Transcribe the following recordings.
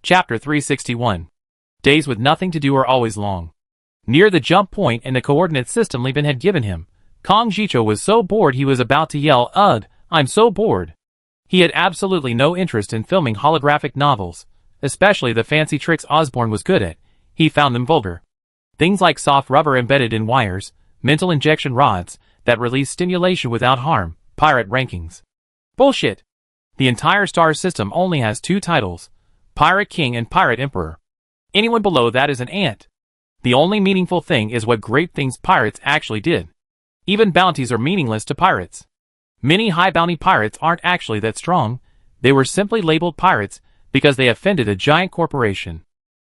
Chapter 361. Days with nothing to do are always long. Near the jump point in the coordinate system Li Bin had given him, Kong Jicho was so bored he was about to yell, "Ugh, I'm so bored." He had absolutely no interest in filming holographic novels, especially the fancy tricks Osborne was good at. He found them vulgar. Things like soft rubber embedded in wires, mental injection rods that release stimulation without harm, pirate rankings. Bullshit. The entire star system only has two titles, Pirate King and Pirate Emperor. Anyone below that is an ant. The only meaningful thing is what great things pirates actually did. Even bounties are meaningless to pirates. Many high bounty pirates aren't actually that strong, they were simply labeled pirates because they offended a giant corporation.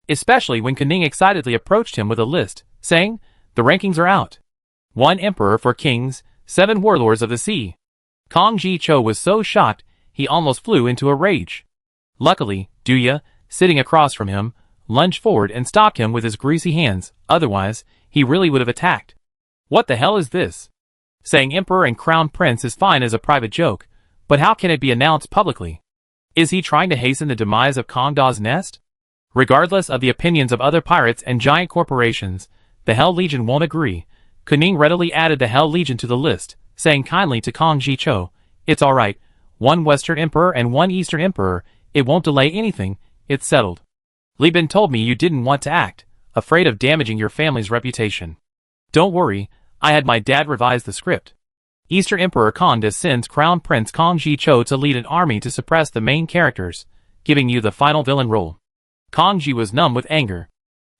Especially when Kuning excitedly approached him with a list, saying, "The rankings are out. 1 Emperor for Kings, 7 Warlords of the Sea." Kong Jicho was so shocked, he almost flew into a rage. Luckily, Duya, sitting across from him, lunged forward and stopped him with his greasy hands, otherwise, he really would have attacked. "What the hell is this? Saying Emperor and Crown Prince is fine as a private joke, but how can it be announced publicly? Is he trying to hasten the demise of Kong Da's nest?" Regardless of the opinions of other pirates and giant corporations, the Hell Legion won't agree. Kuning readily added the Hell Legion to the list, saying kindly to Kong Jicho, "It's alright, 1 Western Emperor and 1 Eastern Emperor, it won't delay anything, it's settled. Li Bin told me you didn't want to act, afraid of damaging your family's reputation. Don't worry, I had my dad revise the script. Eastern Emperor Kong Da sends Crown Prince Kong Jicho to lead an army to suppress the main characters, giving you the final villain role." Kong Ji was numb with anger.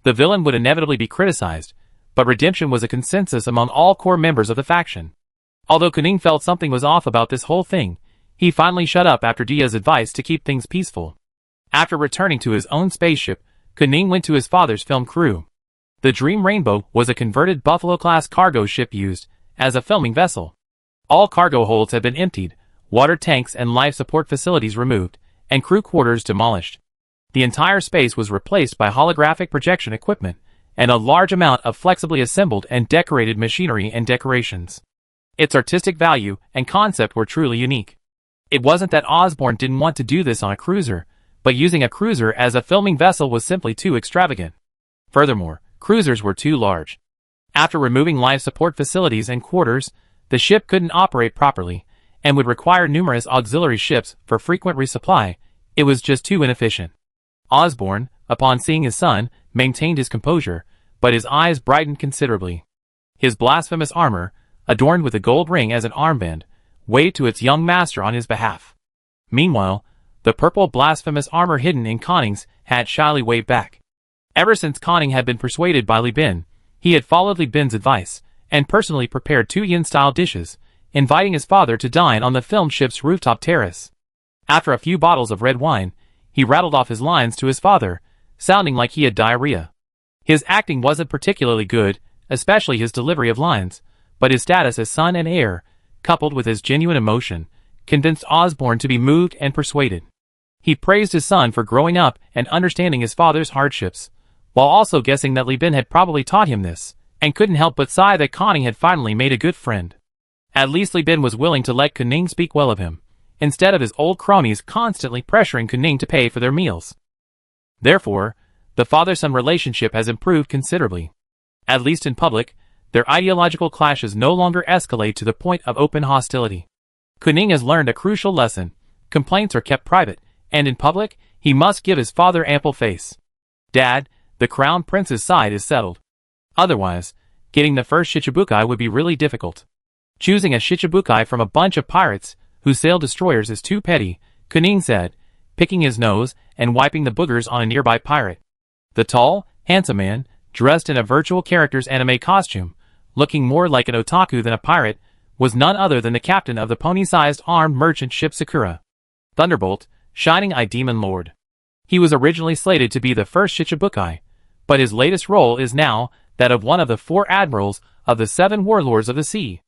The villain would inevitably be criticized, but redemption was a consensus among all core members of the faction. Although Kuning felt something was off about this whole thing, he finally shut up after Dia's advice to keep things peaceful. After returning to his own spaceship, Kuning went to his father's film crew. The Dream Rainbow was a converted Buffalo-class cargo ship used as a filming vessel. All cargo holds had been emptied, water tanks and life support facilities removed, and crew quarters demolished. The entire space was replaced by holographic projection equipment, and a large amount of flexibly assembled and decorated machinery and decorations. Its artistic value and concept were truly unique. It wasn't that Osborne didn't want to do this on a cruiser, but using a cruiser as a filming vessel was simply too extravagant. Furthermore, cruisers were too large. After removing life support facilities and quarters, the ship couldn't operate properly, and would require numerous auxiliary ships for frequent resupply. It was just too inefficient. Osborne, upon seeing his son, maintained his composure, but his eyes brightened considerably. His blasphemous armor, adorned with a gold ring as an armband, waved to its young master on his behalf. Meanwhile, the purple blasphemous armor hidden in Koning's hat shyly waved back. Ever since Koning had been persuaded by Li Bin, he had followed Li Bin's advice, and personally prepared 2 yin-style dishes, inviting his father to dine on the filmed ship's rooftop terrace. After a few bottles of red wine, he rattled off his lines to his father, sounding like he had diarrhea. His acting wasn't particularly good, especially his delivery of lines, but his status as son and heir, coupled with his genuine emotion, convinced Osborne to be moved and persuaded. He praised his son for growing up and understanding his father's hardships, while also guessing that Li Bin had probably taught him this, and couldn't help but sigh that Koning had finally made a good friend. At least Li Bin was willing to let Kuning speak well of him, instead of his old cronies constantly pressuring Kuning to pay for their meals. Therefore, the father-son relationship has improved considerably. At least in public, their ideological clashes no longer escalate to the point of open hostility. Kuning has learned a crucial lesson: complaints are kept private, and in public, he must give his father ample face. "Dad, the Crown Prince's side is settled. Otherwise, getting the first Shichibukai would be really difficult. Choosing a Shichibukai from a bunch of pirates who sail destroyers is too petty," Kuning said, picking his nose and wiping the boogers on a nearby pirate. The tall, handsome man, dressed in a virtual character's anime costume, looking more like an otaku than a pirate, was none other than the captain of the pony-sized armed merchant ship Sakura. Thunderbolt, Shining-Eye Demon Lord. He was originally slated to be the first Shichibukai, but his latest role is now that of one of the 4 admirals of the 7 Warlords of the Sea.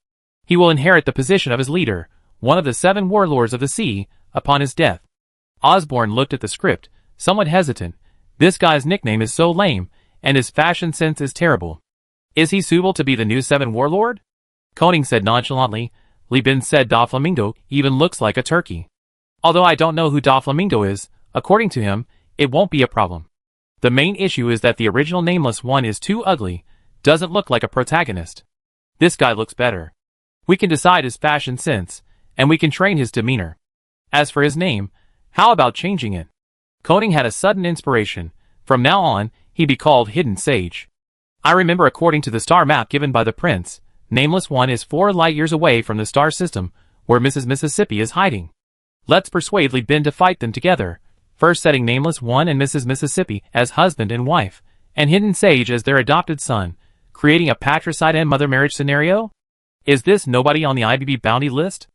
He will inherit the position of his leader, one of the 7 Warlords of the Sea, upon his death. Osborne looked at the script, somewhat hesitant. This guy's nickname is so lame, and his fashion sense is terrible. Is he suitable to be the new 7 Warlord? Koning said nonchalantly. Li Bin said Doflamingo even looks like a turkey. Although I don't know who Doflamingo is, according to him, It won't be a problem. The main issue is that the original Nameless One is too ugly, doesn't look like a protagonist. This guy looks better. We can decide his fashion sense, and we can train his demeanor. As for his name, how about changing it? Koning had a sudden inspiration. From now on, he'd be called Hidden Sage. I remember according to the star map given by the prince, Nameless One is 4 light-years away from the star system, where Mrs. Mississippi is hiding. Let's persuade Li Bin to fight them together, first setting Nameless One and Mrs. Mississippi as husband and wife, and Hidden Sage as their adopted son, creating a patricide and mother marriage scenario? Is this nobody on the IBB bounty list?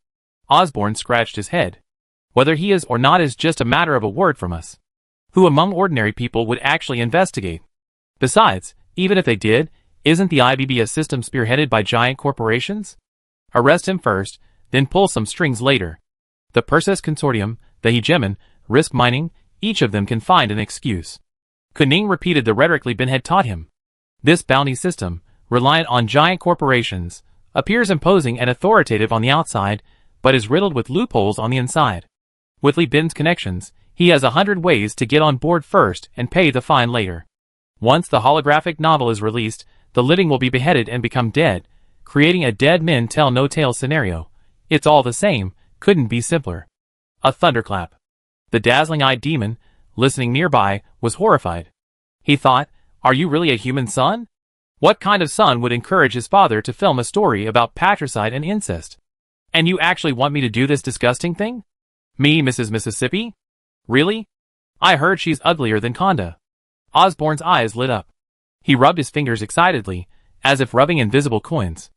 Osborne scratched his head. Whether he is or not is just a matter of a word from us. Who among ordinary people would actually investigate? Besides, even if they did, isn't the IBB a system spearheaded by giant corporations? Arrest him first, then pull some strings later. The Perseus Consortium, the Hegemon, Risk Mining, each of them can find an excuse. Kuning repeated the rhetoric Li Bin had taught him. This bounty system, reliant on giant corporations, appears imposing and authoritative on the outside, but is riddled with loopholes on the inside. With Li Bin's connections, he has 100 ways to get on board first and pay the fine later. Once the holographic novel is released, the living will be beheaded and become dead, creating a dead men tell no tale scenario. It's all the same, couldn't be simpler. A thunderclap. The dazzling-eyed demon, listening nearby, was horrified. He thought, are you really a human son? What kind of son would encourage his father to film a story about patricide and incest? And you actually want me to do this disgusting thing? Me, Mrs. Mississippi? Really? I heard she's uglier than Conda. Osborne's eyes lit up. He rubbed his fingers excitedly, as if rubbing invisible coins.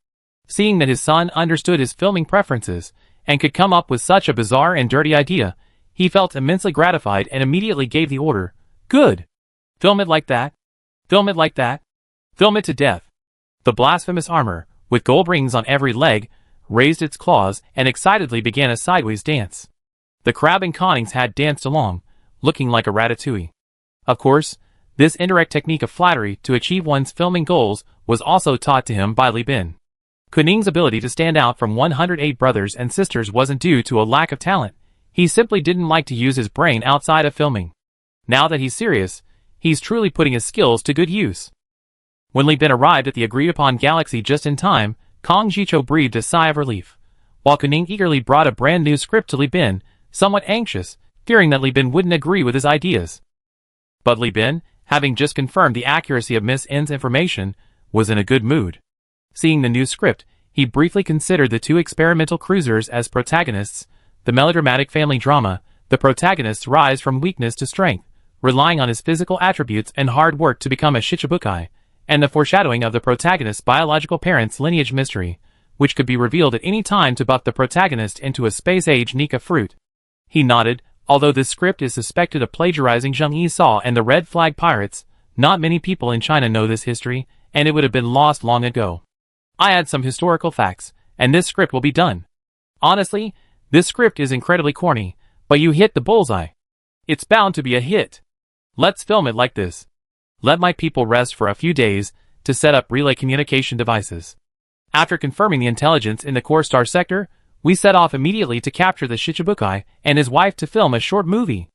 Seeing that his son understood his filming preferences, and could come up with such a bizarre and dirty idea, he felt immensely gratified and immediately gave the order, "Good! Film it like that. Film it like that. Film it to death." The blasphemous armor, with gold rings on every leg, raised its claws and excitedly began a sideways dance. The crab and Connings had danced along, looking like a ratatouille. Of course, this indirect technique of flattery to achieve one's filming goals was also taught to him by Li Bin. Kuning's ability to stand out from 108 brothers and sisters wasn't due to a lack of talent. He simply didn't like to use his brain outside of filming. Now that he's serious, he's truly putting his skills to good use. When Li Bin arrived at the agreed-upon galaxy just in time, Kong Jicho breathed a sigh of relief, while Kuning eagerly brought a brand new script to Li Bin, somewhat anxious, fearing that Li Bin wouldn't agree with his ideas. But Li Bin, having just confirmed the accuracy of Miss N's information, was in a good mood. Seeing the new script, he briefly considered the 2 experimental cruisers as protagonists, the melodramatic family drama, the protagonist's rise from weakness to strength, relying on his physical attributes and hard work to become a Shichibukai, and the foreshadowing of the protagonist's biological parents' lineage mystery, which could be revealed at any time to buff the protagonist into a space-age Nika fruit. He nodded. Although this script is suspected of plagiarizing Zheng Yisao and the Red Flag Pirates, not many people in China know this history, and it would have been lost long ago. I add some historical facts, and this script will be done. Honestly, this script is incredibly corny, but you hit the bullseye. It's bound to be a hit. Let's film it like this. Let my people rest for a few days to set up relay communication devices. After confirming the intelligence in the core star sector, we set off immediately to capture the Shichibukai and his wife to film a short movie.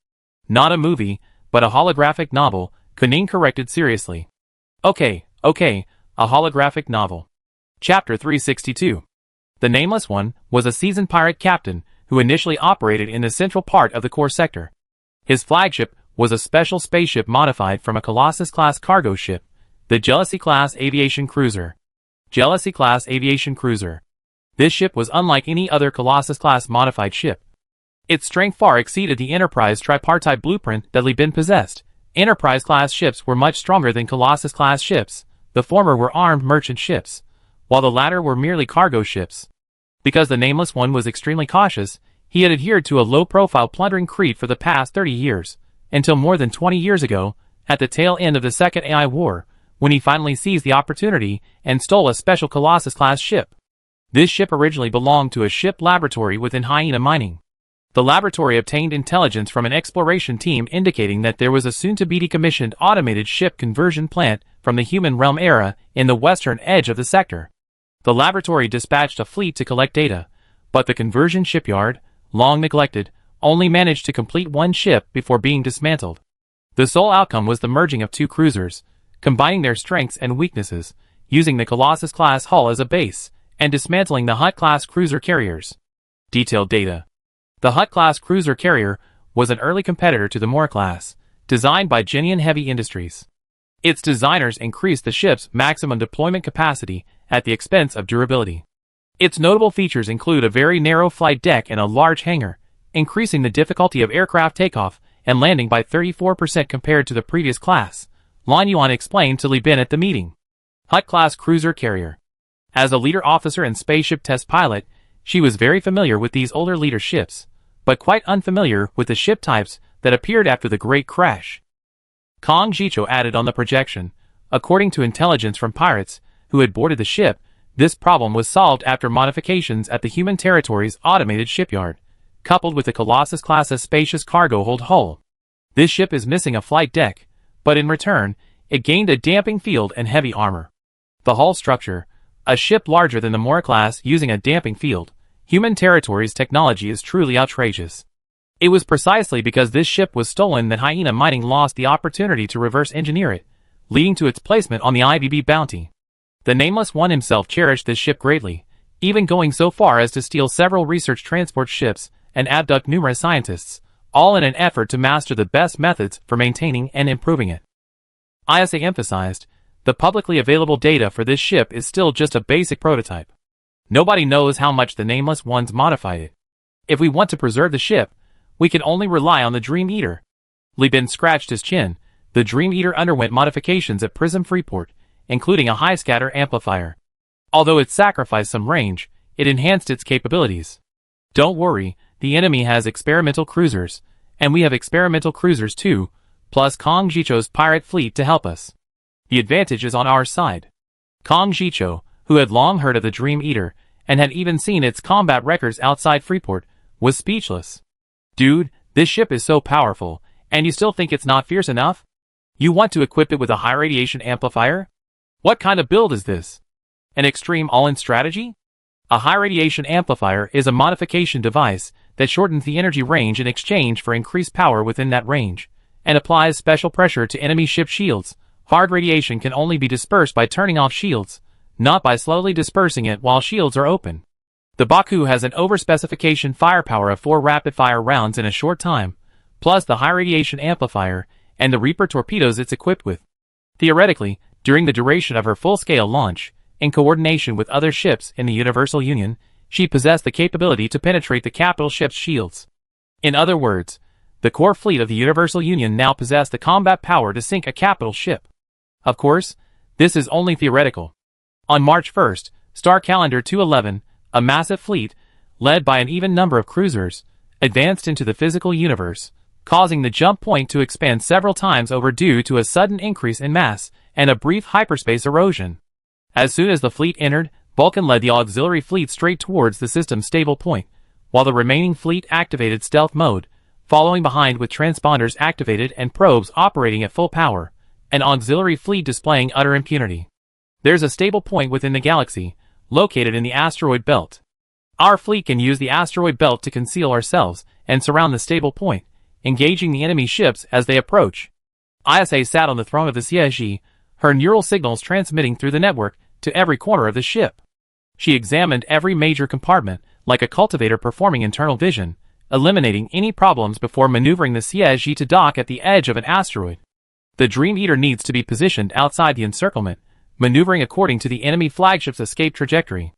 Not a movie, but a holographic novel, Kuning corrected seriously. Okay, a holographic novel. Chapter 362. The Nameless One was a seasoned pirate captain who initially operated in the central part of the core sector. His flagship was a special spaceship modified from a Colossus-class cargo ship, the Jealousy-class aviation cruiser. Jealousy-class aviation cruiser. This ship was unlike any other Colossus-class modified ship. Its strength far exceeded the Enterprise tripartite blueprint that Li Bin possessed. Enterprise-class ships were much stronger than Colossus-class ships. The former were armed merchant ships, while the latter were merely cargo ships. Because the Nameless One was extremely cautious, he had adhered to a low-profile plundering creed for the past 30 years, until more than 20 years ago, at the tail end of the Second AI War, when he finally seized the opportunity and stole a special Colossus-class ship. This ship originally belonged to a ship laboratory within Hyena Mining. The laboratory obtained intelligence from an exploration team indicating that there was a soon-to-be decommissioned automated ship conversion plant from the human realm era in the western edge of the sector. The laboratory dispatched a fleet to collect data, but the conversion shipyard, long neglected, only managed to complete one ship before being dismantled. The sole outcome was the merging of two cruisers, combining their strengths and weaknesses, using the Colossus-class hull as a base, and dismantling the Hutt-class cruiser carriers. Detailed data. The Hutt-class cruiser carrier was an early competitor to the Moore-class, designed by Genian Heavy Industries. Its designers increased the ship's maximum deployment capacity at the expense of durability. Its notable features include a very narrow flight deck and a large hangar, increasing the difficulty of aircraft takeoff and landing by 34% compared to the previous class, Lan Yuan explained to Li Bin at the meeting. Hutt-class cruiser carrier. As a leader officer and spaceship test pilot, she was very familiar with these older leader ships, but quite unfamiliar with the ship types that appeared after the Great Crash. Kong Jicho added on the projection, according to intelligence from pirates who had boarded the ship, this problem was solved after modifications at the human territory's automated shipyard, coupled with the Colossus-class spacious cargo hold hull. This ship is missing a flight deck, but in return, it gained a damping field and heavy armor. The hull structure, a ship larger than the Moore class using a damping field, human territory's technology is truly outrageous. It was precisely because this ship was stolen that Hyena Mining lost the opportunity to reverse engineer it, leading to its placement on the IBB bounty. The Nameless One himself cherished this ship greatly, even going so far as to steal several research transport ships and abduct numerous scientists, all in an effort to master the best methods for maintaining and improving it. ISA emphasized, the publicly available data for this ship is still just a basic prototype. Nobody knows how much the Nameless Ones modified it. If we want to preserve the ship, we can only rely on the Dream Eater. Li Bin scratched his chin. The Dream Eater underwent modifications at Prism Freeport, including a high scatter amplifier. Although it sacrificed some range, it enhanced its capabilities. Don't worry, the enemy has experimental cruisers, and we have experimental cruisers too, plus Kong Jicho's pirate fleet to help us. The advantage is on our side. Kong Jicho, who had long heard of the Dream Eater, and had even seen its combat records outside Freeport, was speechless. Dude, this ship is so powerful, and you still think it's not fierce enough? You want to equip it with a high radiation amplifier? What kind of build is this? An extreme all-in strategy? A high radiation amplifier is a modification device that shortens the energy range in exchange for increased power within that range, and applies special pressure to enemy ship shields. Hard radiation can only be dispersed by turning off shields, not by slowly dispersing it while shields are open. The Baku has an over-specification firepower of 4 rapid-fire rounds in a short time, plus the high radiation amplifier and the Reaper torpedoes it's equipped with. Theoretically, during the duration of her full-scale launch, in coordination with other ships in the Universal Union, she possessed the capability to penetrate the capital ship's shields. In other words, the core fleet of the Universal Union now possessed the combat power to sink a capital ship. Of course, this is only theoretical. On March 1st, Star Calendar 211, a massive fleet, led by an even number of cruisers, advanced into the physical universe, causing the jump point to expand several times over due to a sudden increase in mass and a brief hyperspace erosion. As soon as the fleet entered, Vulcan led the auxiliary fleet straight towards the system's stable point, while the remaining fleet activated stealth mode, following behind with transponders activated and probes operating at full power, an auxiliary fleet displaying utter impunity. There's a stable point within the galaxy, located in the asteroid belt. Our fleet can use the asteroid belt to conceal ourselves and surround the stable point, engaging the enemy ships as they approach. ISA sat on the throne of the CSG, her neural signals transmitting through the network to every corner of the ship. She examined every major compartment, like a cultivator performing internal vision, eliminating any problems before maneuvering the CSG to dock at the edge of an asteroid. The Dream Eater needs to be positioned outside the encirclement, maneuvering according to the enemy flagship's escape trajectory.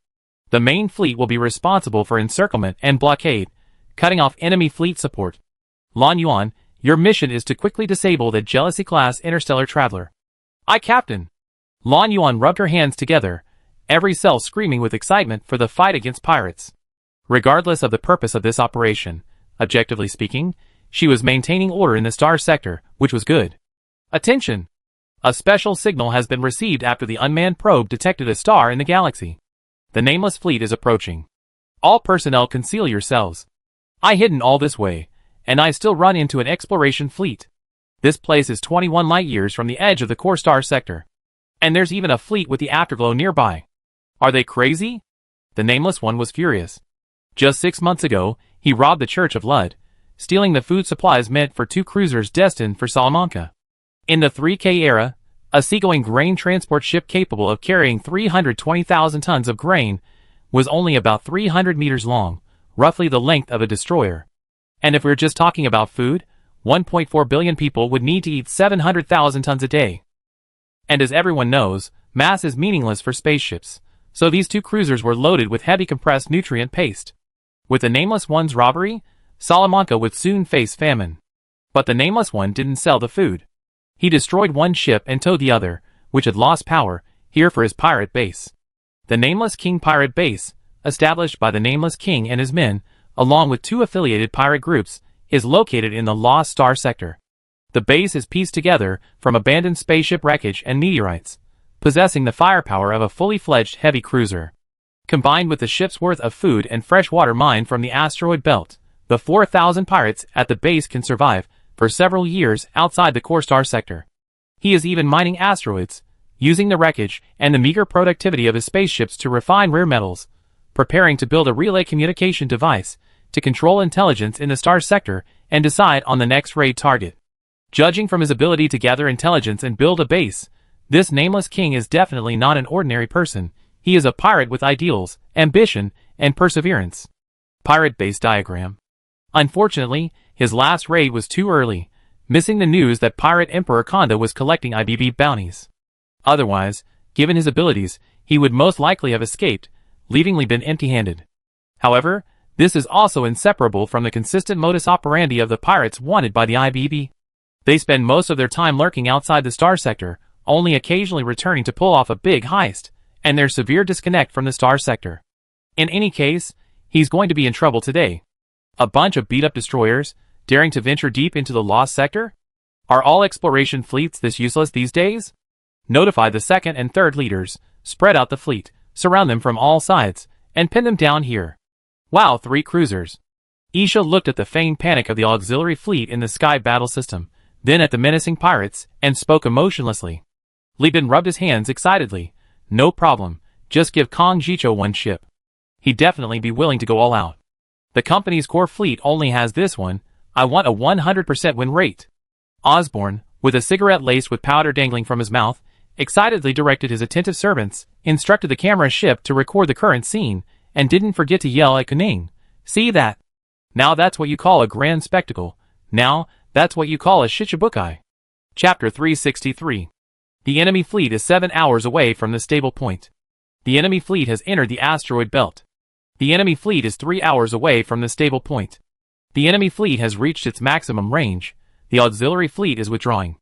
The main fleet will be responsible for encirclement and blockade, cutting off enemy fleet support. Lan Yuan, your mission is to quickly disable the Jealousy-class interstellar traveler. Aye, Captain. Lan Yuan rubbed her hands together, every cell screaming with excitement for the fight against pirates. Regardless of the purpose of this operation, objectively speaking, she was maintaining order in the star sector, which was good. Attention! A special signal has been received after the unmanned probe detected a star in the galaxy. The Nameless fleet is approaching. All personnel conceal yourselves. I hidden all this way, and I still run into an exploration fleet. This place is 21 light-years from the edge of the core star sector. And there's even a fleet with the afterglow nearby. Are they crazy? The Nameless One was furious. Just 6 months ago, he robbed the Church of Lud, stealing the food supplies meant for 2 cruisers destined for Salamanca. In the 3K era, a seagoing grain transport ship capable of carrying 320,000 tons of grain was only about 300 meters long, roughly the length of a destroyer. And if we're just talking about food, 1.4 billion people would need to eat 700,000 tons a day. And as everyone knows, mass is meaningless for spaceships, so these 2 cruisers were loaded with heavy compressed nutrient paste. With the Nameless One's robbery, Salamanca would soon face famine. But the Nameless One didn't sell the food. He destroyed one ship and towed the other, which had lost power, here for his pirate base. The Nameless King Pirate Base, established by the Nameless King and his men, along with 2 affiliated pirate groups, is located in the Lost Star sector. The base is pieced together from abandoned spaceship wreckage and meteorites, possessing the firepower of a fully fledged heavy cruiser. Combined with the ship's worth of food and fresh water mined from the asteroid belt, the 4,000 pirates at the base can survive for several years outside the core star sector. He is even mining asteroids, using the wreckage and the meager productivity of his spaceships to refine rare metals, preparing to build a relay communication device to control intelligence in the star sector and decide on the next raid target. Judging from his ability to gather intelligence and build a base, this Nameless King is definitely not an ordinary person. He is a pirate with ideals, ambition, and perseverance. Pirate Base Diagram. Unfortunately, his last raid was too early, missing the news that Pirate Emperor Konda was collecting IBB bounties. Otherwise, given his abilities, he would most likely have escaped, leaving Li Bin empty-handed. However, this is also inseparable from the consistent modus operandi of the pirates wanted by the IBB. They spend most of their time lurking outside the star sector, only occasionally returning to pull off a big heist, and their severe disconnect from the star sector. In any case, he's going to be in trouble today. A bunch of beat-up destroyers, daring to venture deep into the lost sector? Are all exploration fleets this useless these days? Notify the 2nd and 3rd leaders, spread out the fleet, surround them from all sides, and pin them down here. Wow, 3 cruisers. Isha looked at the feigned panic of the auxiliary fleet in the sky battle system, then at the menacing pirates, and spoke emotionlessly. Li Bin rubbed his hands excitedly. No problem, just give Kong Jicho 1 ship. He'd definitely be willing to go all out. The company's core fleet only has this one. I want a 100% win rate. Osborne, with a cigarette laced with powder dangling from his mouth, excitedly directed his attentive servants, instructed the camera ship to record the current scene, and didn't forget to yell at Kuning. See that? Now that's what you call a grand spectacle. Now, that's what you call a shichibukai. Chapter 363. The enemy fleet is 7 hours away from the stable point. The enemy fleet has entered the asteroid belt. The enemy fleet is 3 hours away from the stable point. The enemy fleet has reached its maximum range. The auxiliary fleet is withdrawing.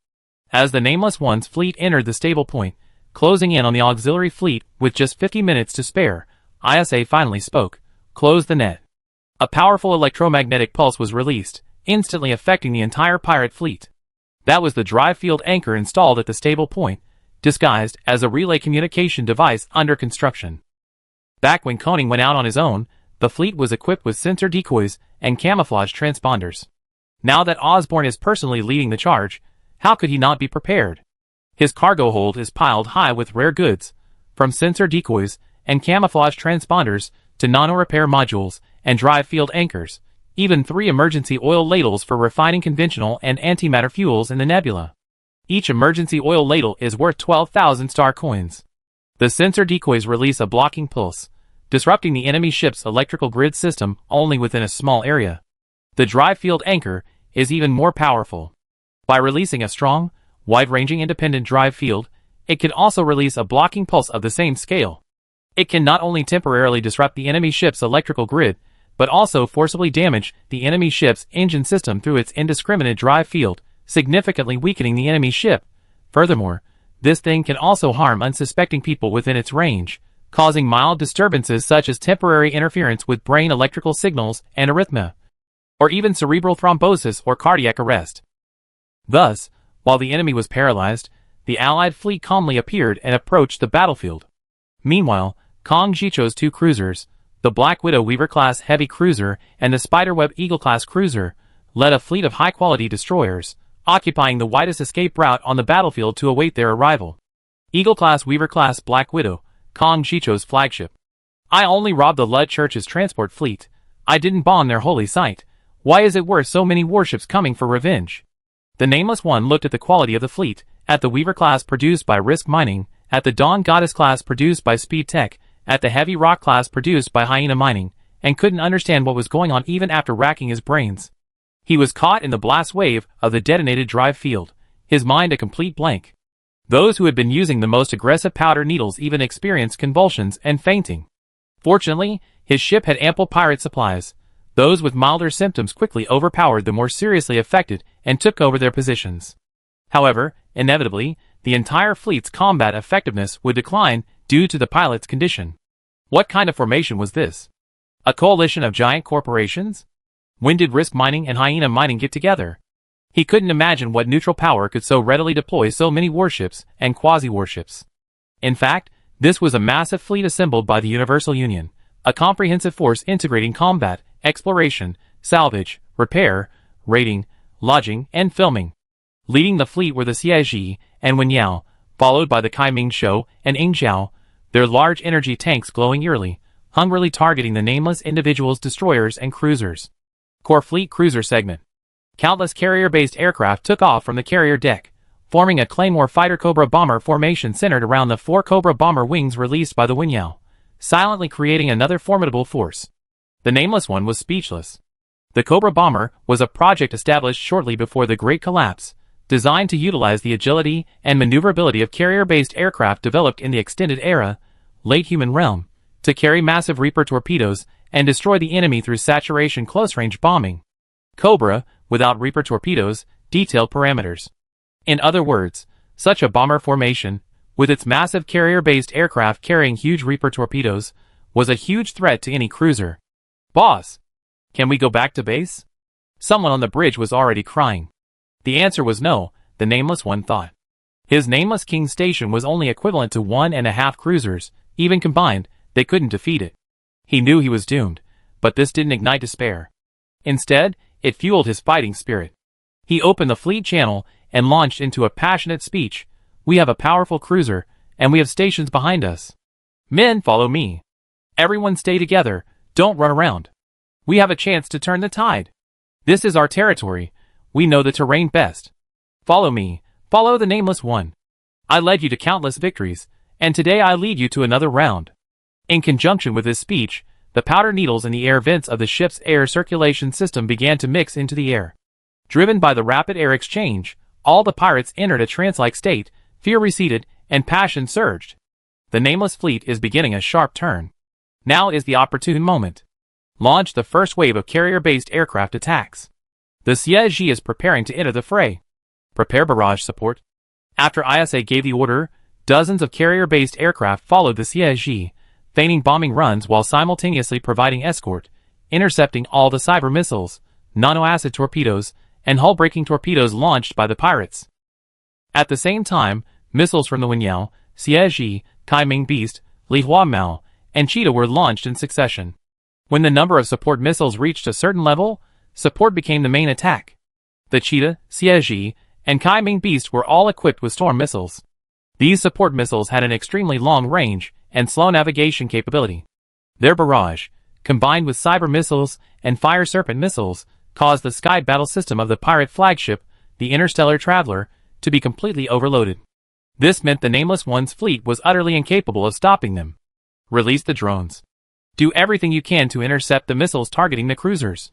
As the Nameless One's fleet entered the stable point, closing in on the auxiliary fleet with just 50 minutes to spare, ISA finally spoke. Close the net. A powerful electromagnetic pulse was released, instantly affecting the entire pirate fleet. That was the drive field anchor installed at the stable point, disguised as a relay communication device under construction. Back when Koning went out on his own, the fleet was equipped with sensor decoys and camouflage transponders. Now that Osborne is personally leading the charge, how could he not be prepared? His cargo hold is piled high with rare goods, from sensor decoys and camouflage transponders to nano-repair modules and drive field anchors, even 3 emergency oil ladles for refining conventional and antimatter fuels in the nebula. Each emergency oil ladle is worth 12,000 star coins. The sensor decoys release a blocking pulse, disrupting the enemy ship's electrical grid system only within a small area. The drive field anchor is even more powerful. By releasing a strong, wide-ranging independent drive field, it can also release a blocking pulse of the same scale. It can not only temporarily disrupt the enemy ship's electrical grid, but also forcibly damage the enemy ship's engine system through its indiscriminate drive field, significantly weakening the enemy ship. Furthermore, this thing can also harm unsuspecting people within its range, causing mild disturbances such as temporary interference with brain electrical signals and arrhythmia, or even cerebral thrombosis or cardiac arrest. Thus, while the enemy was paralyzed, the Allied fleet calmly appeared and approached the battlefield. Meanwhile, Kong Jicho's 2 cruisers, the Black Widow Weaver-class heavy cruiser and the Spiderweb Eagle-class cruiser, led a fleet of high-quality destroyers, occupying the widest escape route on the battlefield to await their arrival. Eagle-class Weaver-class Black Widow, Kong Jicho's flagship. I only robbed the Lud Church's transport fleet. I didn't bomb their holy site. Why is it worth so many warships coming for revenge? The Nameless One looked at the quality of the fleet, at the Weaver class produced by Risk Mining, at the Dawn Goddess class produced by Speed Tech, at the Heavy Rock class produced by Hyena Mining, and couldn't understand what was going on even after racking his brains. He was caught in the blast wave of the detonated drive field, his mind a complete blank. Those who had been using the most aggressive powder needles even experienced convulsions and fainting. Fortunately, his ship had ample pirate supplies. Those with milder symptoms quickly overpowered the more seriously affected and took over their positions. However, inevitably, the entire fleet's combat effectiveness would decline due to the pilot's condition. What kind of formation was this? A coalition of giant corporations? When did Risk Mining and Hyena Mining get together? He couldn't imagine what neutral power could so readily deploy so many warships and quasi-warships. In fact, this was a massive fleet assembled by the Universal Union, a comprehensive force integrating combat, exploration, salvage, repair, raiding, lodging, and filming. Leading the fleet were the Xie and Wen Yao, followed by the Kai Ming Shou and Ing Zhao, their large energy tanks glowing eerily, hungrily targeting the nameless individuals' destroyers and cruisers. Core Fleet Cruiser Segment. Countless carrier-based aircraft took off from the carrier deck, forming a Claymore Fighter Cobra bomber formation centered around the 4 Cobra bomber wings released by the Wen Yao, silently creating another formidable force. The Nameless One was speechless. The Cobra bomber was a project established shortly before the Great Collapse, designed to utilize the agility and maneuverability of carrier-based aircraft developed in the extended era, late human realm, to carry massive Reaper torpedoes and destroy the enemy through saturation close-range bombing. Cobra, without Reaper torpedoes, detailed parameters. In other words, such a bomber formation, with its massive carrier-based aircraft carrying huge Reaper torpedoes, was a huge threat to any cruiser. Boss, can we go back to base? Someone on the bridge was already crying. The answer was no, the Nameless One thought. His Nameless King station was only equivalent to 1.5 cruisers, even combined, they couldn't defeat it. He knew he was doomed, but this didn't ignite despair. Instead, it fueled his fighting spirit. He opened the fleet channel and launched into a passionate speech. We have a powerful cruiser, and we have stations behind us. Men, follow me. Everyone stay together, don't run around. We have a chance to turn the tide. This is our territory. We know the terrain best. Follow me, follow the Nameless One. I led you to countless victories, and today I lead you to another round. In conjunction with his speech, the powder needles in the air vents of the ship's air circulation system began to mix into the air. Driven by the rapid air exchange, all the pirates entered a trance-like state, fear receded, and passion surged. The Nameless Fleet is beginning a sharp turn. Now is the opportune moment. Launch the first wave of carrier-based aircraft attacks. The Xie is preparing to enter the fray. Prepare barrage support. After ISA gave the order, dozens of carrier-based aircraft followed the Xie, feigning bombing runs while simultaneously providing escort, intercepting all the cyber missiles, nano-acid torpedoes, and hull-breaking torpedoes launched by the pirates. At the same time, missiles from the Wen Yao, Xie, Kai Ming Beast, Li Hua Mao, and Cheetah were launched in succession. When the number of support missiles reached a certain level, support became the main attack. The Cheetah, Xie, and Kai Ming Beast were all equipped with storm missiles. These support missiles had an extremely long range and slow navigation capability. Their barrage, combined with cyber missiles and fire serpent missiles, caused the sky battle system of the pirate flagship, the Interstellar Traveler, to be completely overloaded. This meant the Nameless One's fleet was utterly incapable of stopping them. Release the drones. Do everything you can to intercept the missiles targeting the cruisers.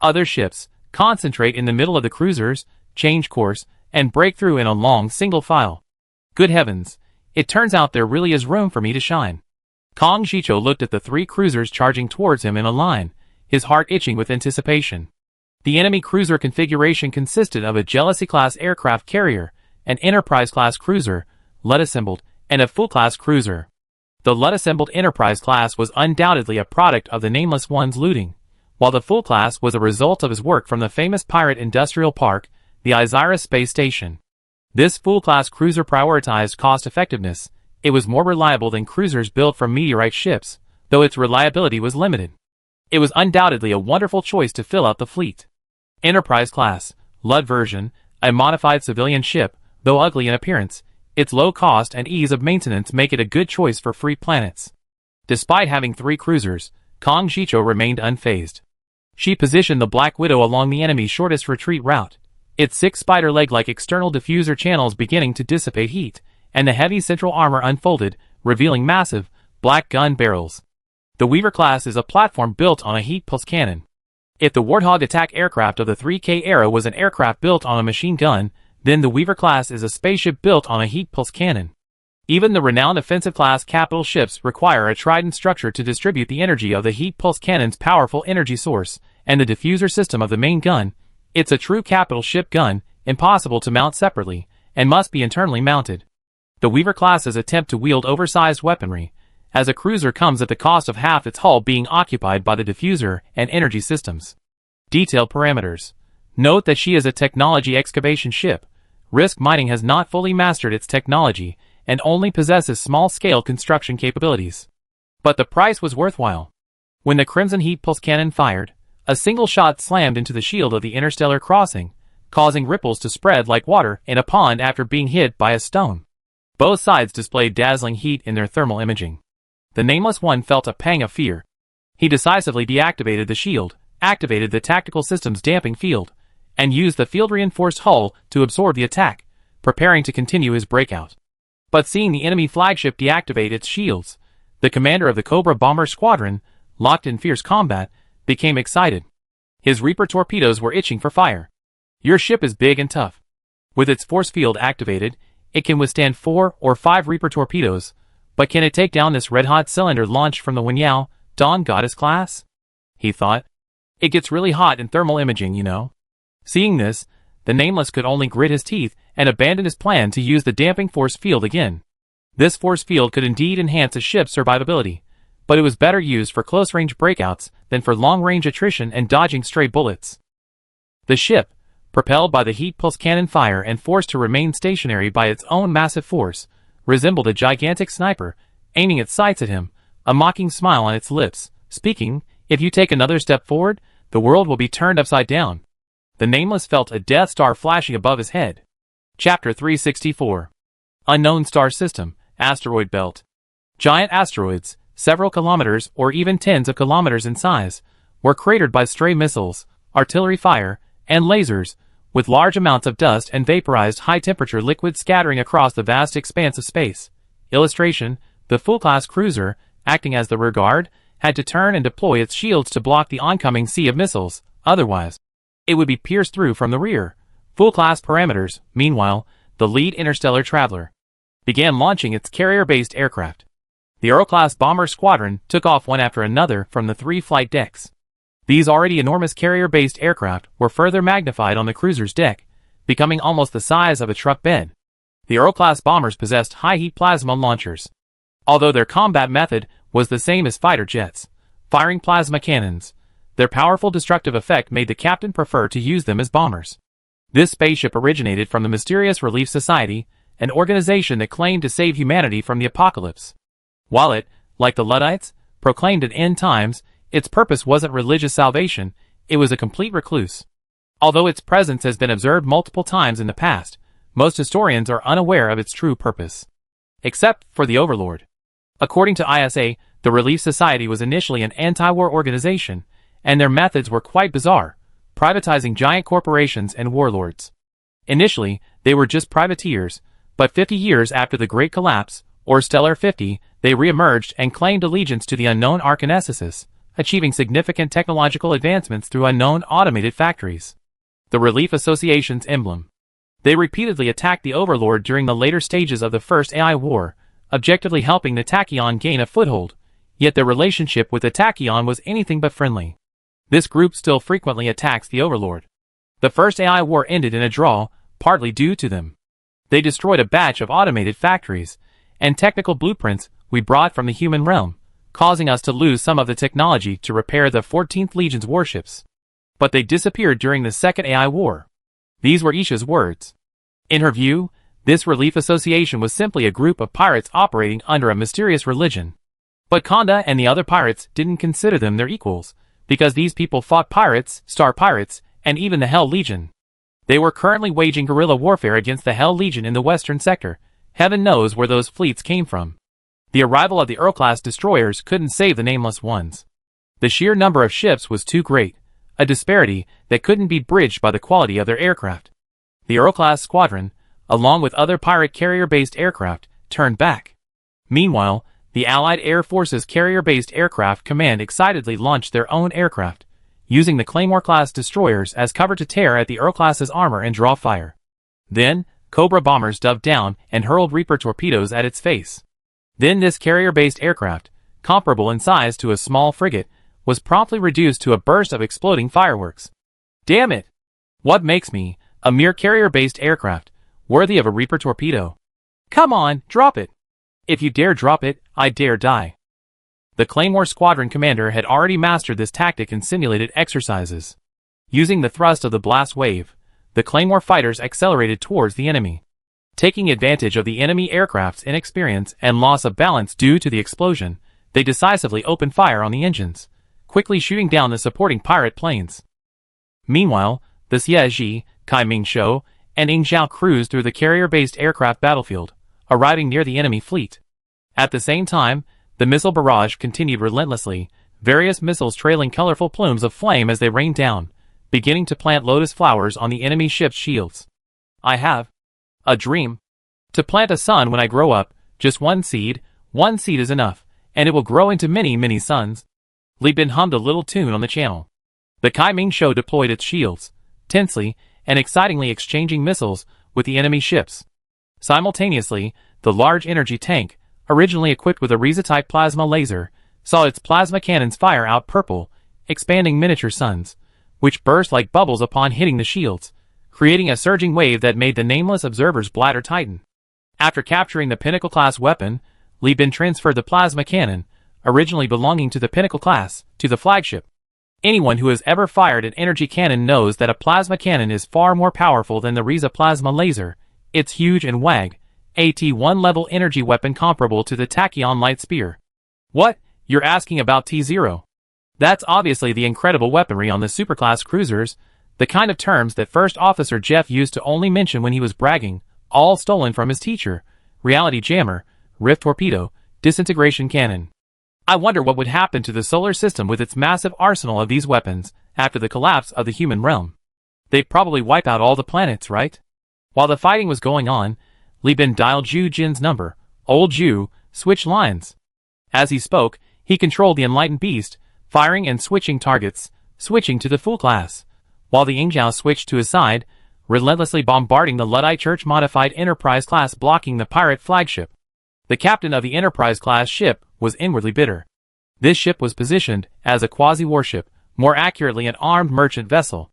Other ships, concentrate in the middle of the cruisers, change course, and break through in a long single file. Good heavens, it turns out there really is room for me to shine. Kong Jicho looked at the 3 cruisers charging towards him in a line, his heart itching with anticipation. The enemy cruiser configuration consisted of a Jealousy-class aircraft carrier, an Enterprise-class cruiser, Lead-assembled, and a full-class cruiser. The Lead-assembled Enterprise class was undoubtedly a product of the Nameless One's looting, while the full class was a result of his work from the famous pirate industrial park, the Isira Space Station. This full-class cruiser prioritized cost-effectiveness. It was more reliable than cruisers built from meteorite ships, though its reliability was limited. It was undoubtedly a wonderful choice to fill out the fleet. Enterprise class, Lud version, a modified civilian ship, though ugly in appearance, its low cost and ease of maintenance make it a good choice for free planets. Despite having 3 cruisers, Kong Jicho remained unfazed. She positioned the Black Widow along the enemy's shortest retreat route, its 6 spider leg-like external diffuser channels beginning to dissipate heat, and the heavy central armor unfolded, revealing massive, black gun barrels. The Weaver class is a platform built on a heat pulse cannon. If the Warthog attack aircraft of the 3K era was an aircraft built on a machine gun, then the Weaver class is a spaceship built on a heat pulse cannon. Even the renowned offensive class capital ships require a trident structure to distribute the energy of the heat pulse cannon's powerful energy source, and the diffuser system of the main gun. It's a true capital ship gun, impossible to mount separately, and must be internally mounted. The Weaver class's attempt to wield oversized weaponry as a cruiser comes at the cost of half its hull being occupied by the diffuser and energy systems. Detailed parameters. Note that she is a technology excavation ship. Risk Mining has not fully mastered its technology and only possesses small-scale construction capabilities. But the price was worthwhile. When the Crimson Heat Pulse Cannon fired, a single shot slammed into the shield of the Interstellar crossing, causing ripples to spread like water in a pond after being hit by a stone. Both sides displayed dazzling heat in their thermal imaging. The Nameless One felt a pang of fear. He decisively deactivated the shield, activated the tactical system's damping field, and used the field-reinforced hull to absorb the attack, preparing to continue his breakout. But seeing the enemy flagship deactivate its shields, the commander of the Cobra Bomber Squadron, locked in fierce combat, became excited. His Reaper torpedoes were itching for fire. Your ship is big and tough. With its force field activated, it can withstand 4 or 5 Reaper torpedoes, but can it take down this red-hot cylinder launched from the Wenyao, Dawn Goddess class? He thought. It gets really hot in thermal imaging, you know. Seeing this, the Nameless could only grit his teeth and abandon his plan to use the damping force field again. This force field could indeed enhance a ship's survivability, but it was better used for close-range breakouts than for long-range attrition and dodging stray bullets. The ship, propelled by the heat pulse cannon fire and forced to remain stationary by its own massive force, resembled a gigantic sniper, aiming its sights at him, a mocking smile on its lips, speaking, "If you take another step forward, the world will be turned upside down." The Nameless felt a Death Star flashing above his head. Chapter 364. Unknown Star System, Asteroid Belt. Giant asteroids, several kilometers or even tens of kilometers in size, were cratered by stray missiles, artillery fire, and lasers, with large amounts of dust and vaporized high-temperature liquid scattering across the vast expanse of space. Illustration: the full-class cruiser, acting as the rear guard, had to turn and deploy its shields to block the oncoming sea of missiles, otherwise it would be pierced through from the rear. Full-class parameters. Meanwhile, the lead interstellar traveler began launching its carrier-based aircraft. The Earl-class bomber squadron took off one after another from the 3 flight decks. These already enormous carrier-based aircraft were further magnified on the cruiser's deck, becoming almost the size of a truck bed. The Earl-class bombers possessed high-heat plasma launchers. Although their combat method was the same as fighter jets, firing plasma cannons, their powerful destructive effect made the captain prefer to use them as bombers. This spaceship originated from the Mysterious Relief Society, an organization that claimed to save humanity from the apocalypse. While it, like the Luddites, proclaimed at end times, its purpose wasn't religious salvation, it was a complete recluse. Although its presence has been observed multiple times in the past, most historians are unaware of its true purpose. Except for the Overlord. According to ISA, the Relief Society was initially an anti-war organization, and their methods were quite bizarre, privatizing giant corporations and warlords. Initially, they were just privateers, but 50 years after the Great Collapse, or Stellar 50, they re-emerged and claimed allegiance to the unknown Arkansas, achieving significant technological advancements through unknown automated factories. The Relief Association's emblem. They repeatedly attacked the Overlord during the later stages of the First AI War, objectively helping the Tachyon gain a foothold, yet their relationship with the Tachyon was anything but friendly. This group still frequently attacks the Overlord. The First AI War ended in a draw, partly due to them. They destroyed a batch of automated factories and technical blueprints we brought from the human realm, causing us to lose some of the technology to repair the 14th Legion's warships. But they disappeared during the Second AI War. These were Isha's words. In her view, this relief association was simply a group of pirates operating under a mysterious religion. But Konda and the other pirates didn't consider them their equals, because these people fought pirates, star pirates, and even the Hell Legion. They were currently waging guerrilla warfare against the Hell Legion in the western sector. Heaven knows where those fleets came from. The arrival of the Earl-class destroyers couldn't save the Nameless Ones. The sheer number of ships was too great, a disparity that couldn't be bridged by the quality of their aircraft. The Earl-class squadron, along with other pirate carrier-based aircraft, turned back. Meanwhile, the Allied Air Force's carrier-based aircraft command excitedly launched their own aircraft, using the Claymore-class destroyers as cover to tear at the Earl-class's armor and draw fire. Then, Cobra bombers dove down and hurled Reaper torpedoes at its face. Then this carrier-based aircraft, comparable in size to a small frigate, was promptly reduced to a burst of exploding fireworks. Damn it! What makes me, a mere carrier-based aircraft, worthy of a Reaper torpedo? Come on, drop it! If you dare drop it, I dare die. The Claymore squadron commander had already mastered this tactic in simulated exercises. Using the thrust of the blast wave, the Claymore fighters accelerated towards the enemy. Taking advantage of the enemy aircraft's inexperience and loss of balance due to the explosion, they decisively opened fire on the engines, quickly shooting down the supporting pirate planes. Meanwhile, the Xie, Kai Ming Shou, and Ing Zhao cruised through the carrier-based aircraft battlefield, arriving near the enemy fleet. At the same time, the missile barrage continued relentlessly, various missiles trailing colorful plumes of flame as they rained down, beginning to plant lotus flowers on the enemy ship's shields. I have a dream. To plant a sun when I grow up, just one seed is enough, and it will grow into many, many suns. Li Bin hummed a little tune on the channel. The Kai Ming Shou deployed its shields, tensely and excitingly exchanging missiles with the enemy ships. Simultaneously, the large energy tank, originally equipped with a Riza-type plasma laser, saw its plasma cannons fire out purple, expanding miniature suns, which burst like bubbles upon hitting the shields, creating a surging wave that made the nameless observer's bladder tighten. After capturing the Pinnacle-class weapon, Li Bin transferred the plasma cannon, originally belonging to the Pinnacle class, to the flagship. Anyone who has ever fired an energy cannon knows that a plasma cannon is far more powerful than the Riza plasma laser. It's huge and WAG, AT-1 level energy weapon comparable to the Tachyon light spear. What? You're asking about T-0? That's obviously the incredible weaponry on the superclass cruisers, the kind of terms that First Officer Jeff used to only mention when he was bragging, all stolen from his teacher: reality jammer, rift torpedo, disintegration cannon. I wonder what would happen to the solar system with its massive arsenal of these weapons after the collapse of the human realm. They'd probably wipe out all the planets, right? While the fighting was going on, Li Bin dialed Zhu Jin's number. Old Zhu, switch lines. As he spoke, he controlled the enlightened beast, firing and switching targets, switching to the full class, while the Ingzhao switched to his side, relentlessly bombarding the Luddite Church-modified Enterprise-class, blocking the pirate flagship. The captain of the Enterprise-class ship was inwardly bitter. This ship was positioned as a quasi-warship, more accurately an armed merchant vessel.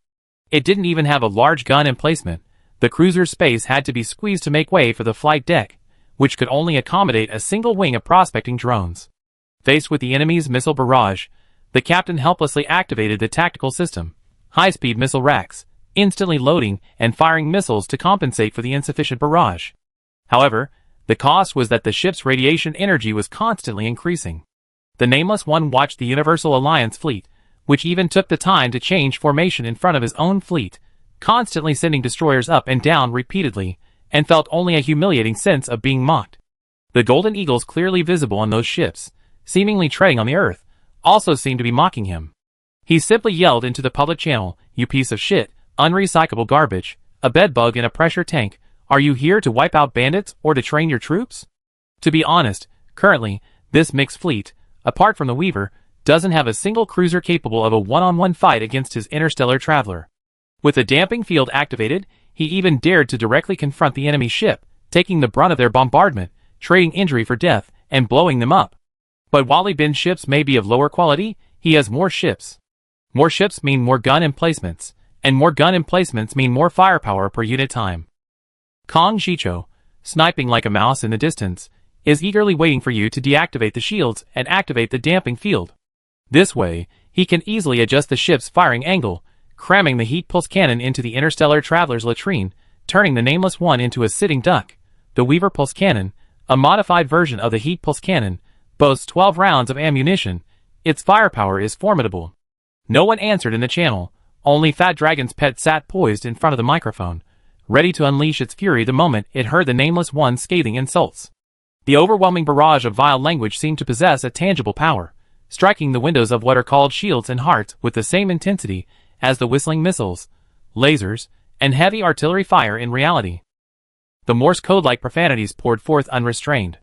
It didn't even have a large gun emplacement. The cruiser's space had to be squeezed to make way for the flight deck, which could only accommodate a single wing of prospecting drones. Faced with the enemy's missile barrage, the captain helplessly activated the tactical system, high-speed missile racks, instantly loading and firing missiles to compensate for the insufficient barrage. However, the cost was that the ship's radiation energy was constantly increasing. The Nameless One watched the Universal Alliance fleet, which even took the time to change formation in front of his own fleet, constantly sending destroyers up and down repeatedly, and felt only a humiliating sense of being mocked. The Golden Eagles, clearly visible on those ships, seemingly treading on the earth, also seemed to be mocking him. He simply yelled into the public channel, "You piece of shit, unrecyclable garbage, a bedbug in a pressure tank, are you here to wipe out bandits or to train your troops?" To be honest, currently, this mixed fleet, apart from the Weaver, doesn't have a single cruiser capable of a one-on-one fight against his interstellar traveler. With the damping field activated, he even dared to directly confront the enemy ship, taking the brunt of their bombardment, trading injury for death, and blowing them up. But while Li Bin's ships may be of lower quality, he has more ships. More ships mean more gun emplacements, and more gun emplacements mean more firepower per unit time. Kong Zhicho, sniping like a mouse in the distance, is eagerly waiting for you to deactivate the shields and activate the damping field. This way, he can easily adjust the ship's firing angle, cramming the heat pulse cannon into the interstellar traveler's latrine, turning the Nameless One into a sitting duck. The Weaver pulse cannon, a modified version of the heat pulse cannon, boasts 12 rounds of ammunition. Its firepower is formidable. No one answered in the channel, only Fat Dragon's pet sat poised in front of the microphone, ready to unleash its fury the moment it heard the Nameless One's scathing insults. The overwhelming barrage of vile language seemed to possess a tangible power, striking the windows of what are called shields and hearts with the same intensity as the whistling missiles, lasers, and heavy artillery fire in reality. The Morse code-like profanities poured forth unrestrained.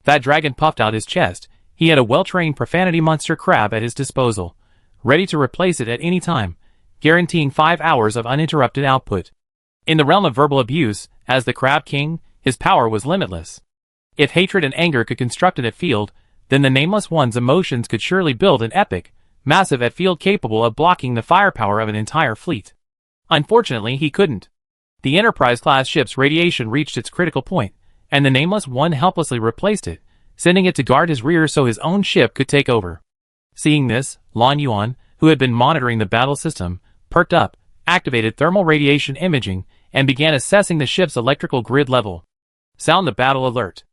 That dragon puffed out his chest. He had a well-trained profanity monster crab at his disposal, ready to replace it at any time, guaranteeing 5 hours of uninterrupted output. In the realm of verbal abuse, as the Crab King, his power was limitless. If hatred and anger could construct a field, then the Nameless One's emotions could surely build an epic, massive field capable of blocking the firepower of an entire fleet. Unfortunately, he couldn't. The Enterprise-class ship's radiation reached its critical point, and the Nameless One helplessly replaced it, sending it to guard his rear so his own ship could take over. Seeing this, Lan Yuan, who had been monitoring the battle system, perked up, activated thermal radiation imaging, and began assessing the ship's electrical grid level. Sound the battle alert.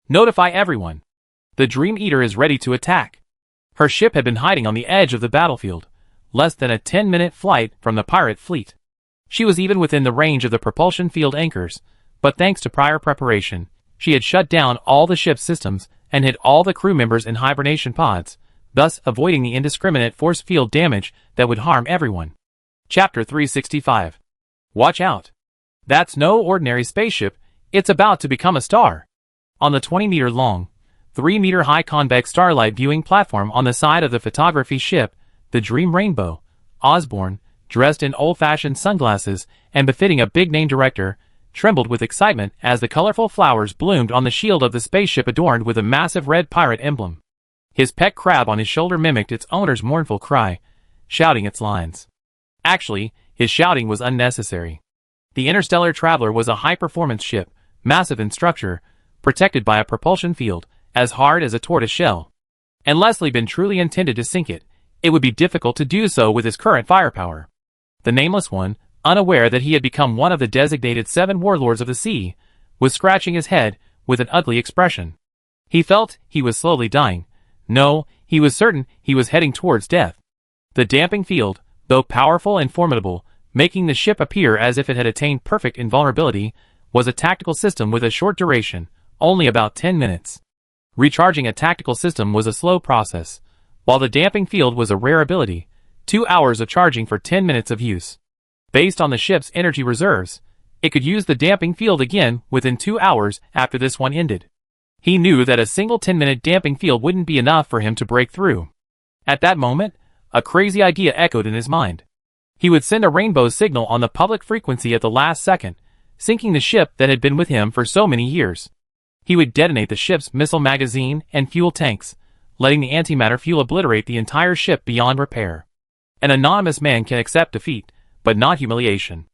Notify everyone. The Dream Eater is ready to attack. Her ship had been hiding on the edge of the battlefield, less than a 10-minute flight from the pirate fleet. She was even within the range of the propulsion field anchors, but thanks to prior preparation, she had shut down all the ship's systems and hid all the crew members in hibernation pods, thus avoiding the indiscriminate force field damage that would harm everyone. Chapter 365. Watch out. That's no ordinary spaceship, it's about to become a star. On the 20-meter-long, 3-meter-high convex starlight viewing platform on the side of the photography ship, the Dream Rainbow, Osborne, dressed in old-fashioned sunglasses and befitting a big-name director, trembled with excitement as the colorful flowers bloomed on the shield of the spaceship adorned with a massive red pirate emblem. His pet crab on his shoulder mimicked its owner's mournful cry, shouting its lines. Actually, his shouting was unnecessary. The Interstellar Traveler was a high-performance ship, massive in structure, protected by a propulsion field, as hard as a tortoise shell. Unless Lieben truly intended to sink it, it would be difficult to do so with his current firepower. The Nameless One, unaware that he had become one of the designated 7 warlords of the sea, was scratching his head with an ugly expression. He felt he was slowly dying. No, he was certain he was heading towards death. The damping field, though powerful and formidable, making the ship appear as if it had attained perfect invulnerability, was a tactical system with a short duration, only about 10 minutes. Recharging a tactical system was a slow process, while the damping field was a rare ability, 2 hours of charging for 10 minutes of use. Based on the ship's energy reserves, it could use the damping field again within 2 hours after this one ended. He knew that a single 10-minute damping field wouldn't be enough for him to break through. At that moment, a crazy idea echoed in his mind. He would send a rainbow signal on the public frequency at the last second, sinking the ship that had been with him for so many years. He would detonate the ship's missile magazine and fuel tanks, letting the antimatter fuel obliterate the entire ship beyond repair. An anonymous man can accept defeat, but not humiliation.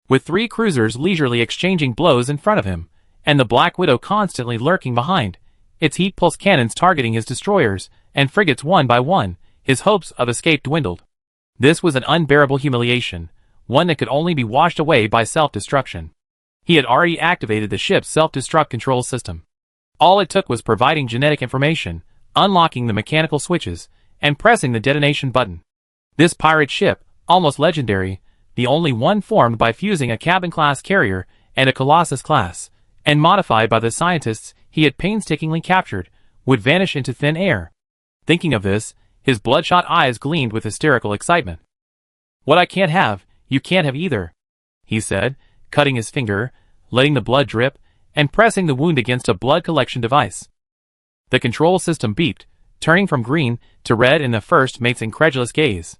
With 3 cruisers leisurely exchanging blows in front of him, and the Black Widow constantly lurking behind, its heat pulse cannons targeting his destroyers and frigates one by one, his hopes of escape dwindled. This was an unbearable humiliation, one that could only be washed away by self-destruction. He had already activated the ship's self-destruct control system. All it took was providing genetic information, unlocking the mechanical switches, and pressing the detonation button. This pirate ship, almost legendary, the only one formed by fusing a cabin-class carrier and a Colossus-class, and modified by the scientists he had painstakingly captured, would vanish into thin air. Thinking of this, his bloodshot eyes gleamed with hysterical excitement. "What I can't have, you can't have either," he said, cutting his finger, letting the blood drip, and pressing the wound against a blood collection device. The control system beeped, turning from green to red in the first mate's incredulous gaze.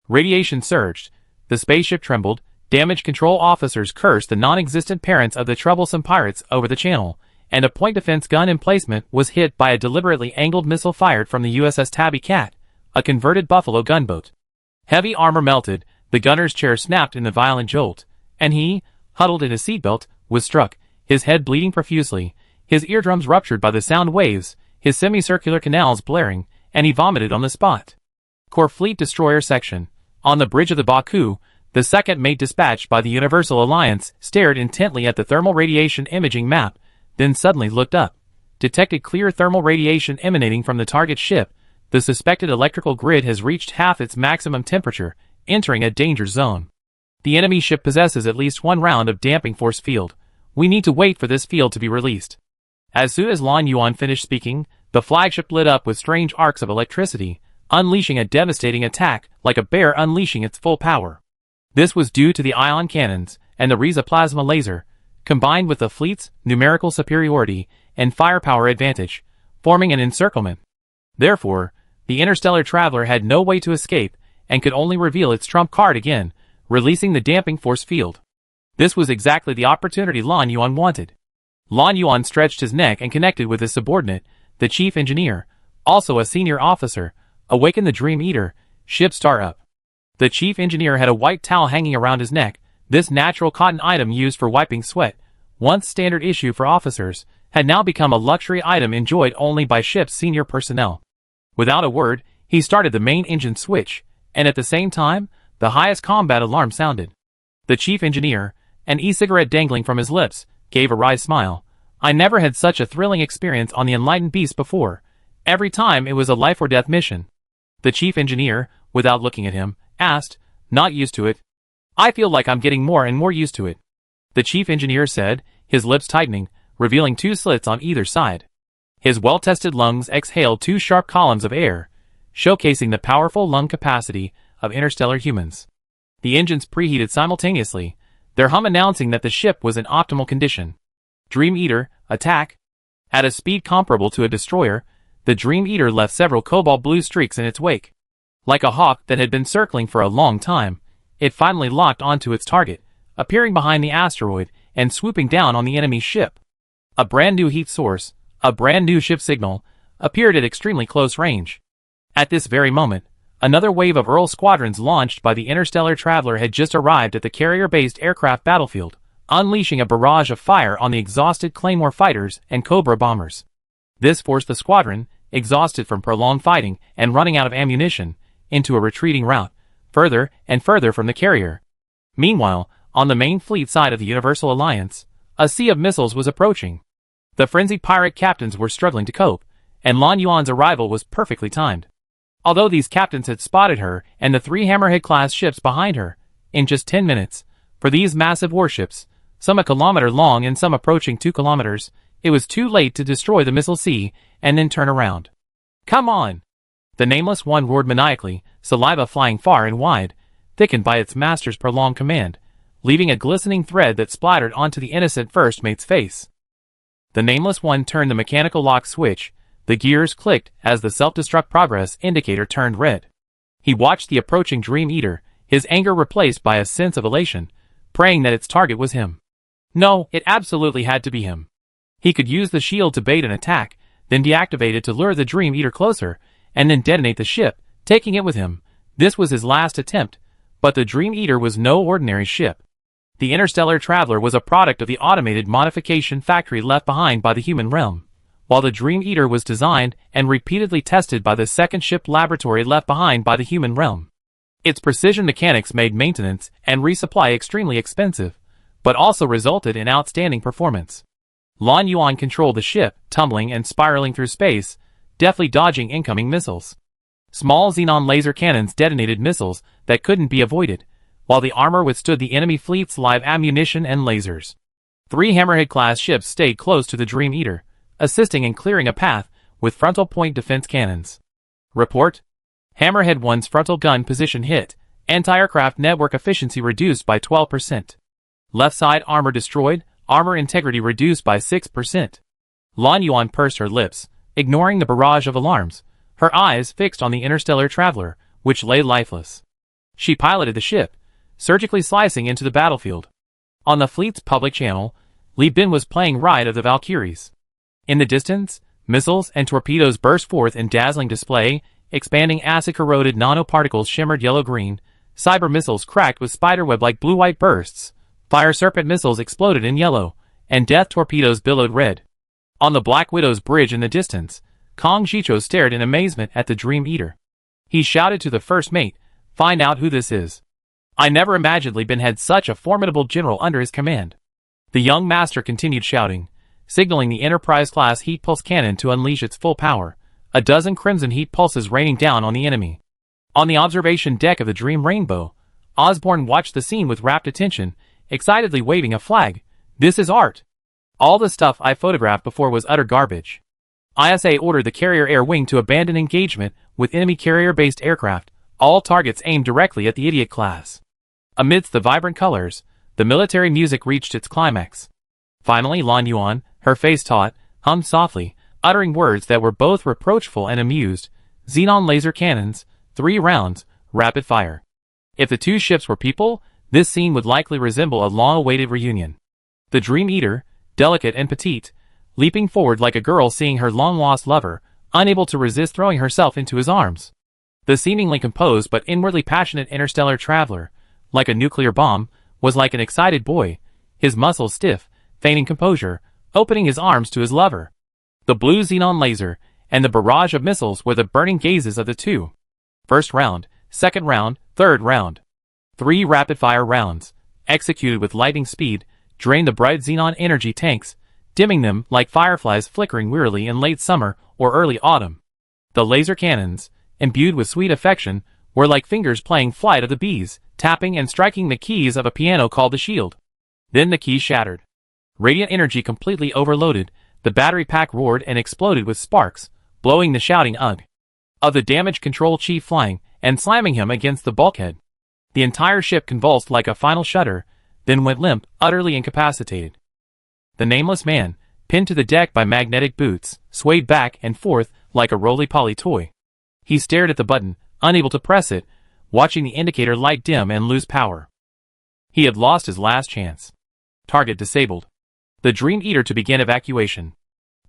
Radiation surged, the spaceship trembled, damage control officers cursed the non-existent parents of the troublesome pirates over the channel, and a point defense gun emplacement was hit by a deliberately angled missile fired from the USS Tabby Cat, a converted Buffalo gunboat. Heavy armor melted, the gunner's chair snapped in the violent jolt, and he, huddled in his seatbelt, was struck, his head bleeding profusely, his eardrums ruptured by the sound waves, his semicircular canals blaring, and he vomited on the spot. Core Fleet Destroyer Section. On the bridge of the Baku, the second mate dispatched by the Universal Alliance stared intently at the thermal radiation imaging map, then suddenly looked up. Detected clear thermal radiation emanating from the target ship. The suspected electrical grid has reached half its maximum temperature, entering a danger zone. The enemy ship possesses at least 1 round of damping force field. We need to wait for this field to be released. As soon as Lan Yuan finished speaking, the flagship lit up with strange arcs of electricity, unleashing a devastating attack like a bear unleashing its full power. This was due to the ion cannons and the Riza plasma laser, combined with the fleet's numerical superiority and firepower advantage, forming an encirclement. Therefore, the interstellar traveler had no way to escape and could only reveal its trump card again, releasing the damping force field. This was exactly the opportunity Lan Yuan wanted. Lan Yuan stretched his neck and connected with his subordinate, the chief engineer, also a senior officer, awakened the Dream Eater, ship startup. The chief engineer had a white towel hanging around his neck. This natural cotton item used for wiping sweat, once standard issue for officers, had now become a luxury item enjoyed only by ship's senior personnel. Without a word, he started the main engine switch, and at the same time, the highest combat alarm sounded. The chief engineer, an e-cigarette dangling from his lips, gave a wry smile. I never had such a thrilling experience on the Enlightened Beast before. Every time it was a life-or-death mission. The chief engineer, without looking at him, asked, not used to it. I feel like I'm getting more and more used to it. The chief engineer said, his lips tightening, revealing 2 slits on either side. His well-tested lungs exhaled 2 sharp columns of air, showcasing the powerful lung capacity of interstellar humans. The engines preheated simultaneously, their hum announcing that the ship was in optimal condition. Dream Eater, attack! At a speed comparable to a destroyer, the Dream Eater left several cobalt blue streaks in its wake. Like a hawk that had been circling for a long time, it finally locked onto its target, appearing behind the asteroid and swooping down on the enemy ship. A brand new heat source, a brand new ship signal, appeared at extremely close range. At this very moment, another wave of Earl squadrons launched by the interstellar traveler had just arrived at the carrier-based aircraft battlefield, unleashing a barrage of fire on the exhausted Claymore fighters and Cobra bombers. This forced the squadron, exhausted from prolonged fighting and running out of ammunition, into a retreating route, further and further from the carrier. Meanwhile, on the main fleet side of the Universal Alliance, a sea of missiles was approaching. The frenzied pirate captains were struggling to cope, and Lan Yuan's arrival was perfectly timed. Although these captains had spotted her and the 3 Hammerhead-class ships behind her, in just 10 minutes, for these massive warships, some a kilometer long and some approaching 2 kilometers, it was too late to destroy the missile sea and then turn around. Come on! The Nameless One roared maniacally, saliva flying far and wide, thickened by its master's prolonged command, leaving a glistening thread that splattered onto the innocent first mate's face. The Nameless One turned the mechanical lock switch. The gears clicked as the self-destruct progress indicator turned red. He watched the approaching Dream Eater, his anger replaced by a sense of elation, praying that its target was him. No, it absolutely had to be him. He could use the shield to bait an attack, then deactivate it to lure the Dream Eater closer, and then detonate the ship, taking it with him. This was his last attempt, but the Dream Eater was no ordinary ship. The interstellar traveler was a product of the automated modification factory left behind by the human realm, while the Dream Eater was designed and repeatedly tested by the second ship laboratory left behind by the human realm. Its precision mechanics made maintenance and resupply extremely expensive, but also resulted in outstanding performance. Lan Yuan controlled the ship, tumbling and spiraling through space, deftly dodging incoming missiles. Small xenon laser cannons detonated missiles that couldn't be avoided, while the armor withstood the enemy fleet's live ammunition and lasers. 3 Hammerhead-class ships stayed close to the Dream Eater, assisting in clearing a path with frontal point defense cannons. Report: Hammerhead 1's frontal gun position hit, anti-aircraft network efficiency reduced by 12%. Left side armor destroyed, armor integrity reduced by 6%. Lan Yuan pursed her lips, ignoring the barrage of alarms, her eyes fixed on the interstellar traveler, which lay lifeless. She piloted the ship, surgically slicing into the battlefield. On the fleet's public channel, Li Bin was playing Ride of the Valkyries. In the distance, missiles and torpedoes burst forth in dazzling display, expanding acid-corroded nanoparticles shimmered yellow-green, cyber missiles cracked with spiderweb-like blue-white bursts, fire serpent missiles exploded in yellow, and death torpedoes billowed red. On the Black Widow's bridge in the distance, Kong Jicho stared in amazement at the Dream Eater. He shouted to the first mate, "Find out who this is." I never imagined Li Bin had such a formidable general under his command. The young master continued shouting, signaling the Enterprise-class heat pulse cannon to unleash its full power, a dozen crimson heat pulses raining down on the enemy. On the observation deck of the Dream Rainbow, Osborne watched the scene with rapt attention, excitedly waving a flag. "This is art. All the stuff I photographed before was utter garbage." ISA ordered the carrier air wing to abandon engagement with enemy carrier-based aircraft, all targets aimed directly at the Idiot class. Amidst the vibrant colors, the military music reached its climax. Finally Lan Yuan, her face taut, hummed softly, uttering words that were both reproachful and amused. Xenon laser cannons, 3 rounds, rapid fire. If the two ships were people, this scene would likely resemble a long-awaited reunion. The Dream Eater, delicate and petite, leaping forward like a girl seeing her long-lost lover, unable to resist throwing herself into his arms. The seemingly composed but inwardly passionate interstellar traveler, like a nuclear bomb, was like an excited boy, his muscles stiff, feigning composure, opening his arms to his lover. The blue xenon laser, and the barrage of missiles were the burning gazes of the two. First round, second round, third round. 3 rapid-fire rounds, executed with lightning speed, drained the bright xenon energy tanks, dimming them like fireflies flickering wearily in late summer or early autumn. The laser cannons, imbued with sweet affection, were like fingers playing Flight of the Bees, tapping and striking the keys of a piano called the shield. Then the keys shattered. Radiant energy completely overloaded, the battery pack roared and exploded with sparks, blowing the shouting ugh of the damage control chief flying and slamming him against the bulkhead. The entire ship convulsed like a final shudder, then went limp, utterly incapacitated. The nameless man, pinned to the deck by magnetic boots, swayed back and forth like a roly-poly toy. He stared at the button, unable to press it, watching the indicator light dim and lose power. He had lost his last chance. Target disabled. The Dream Eater to begin evacuation.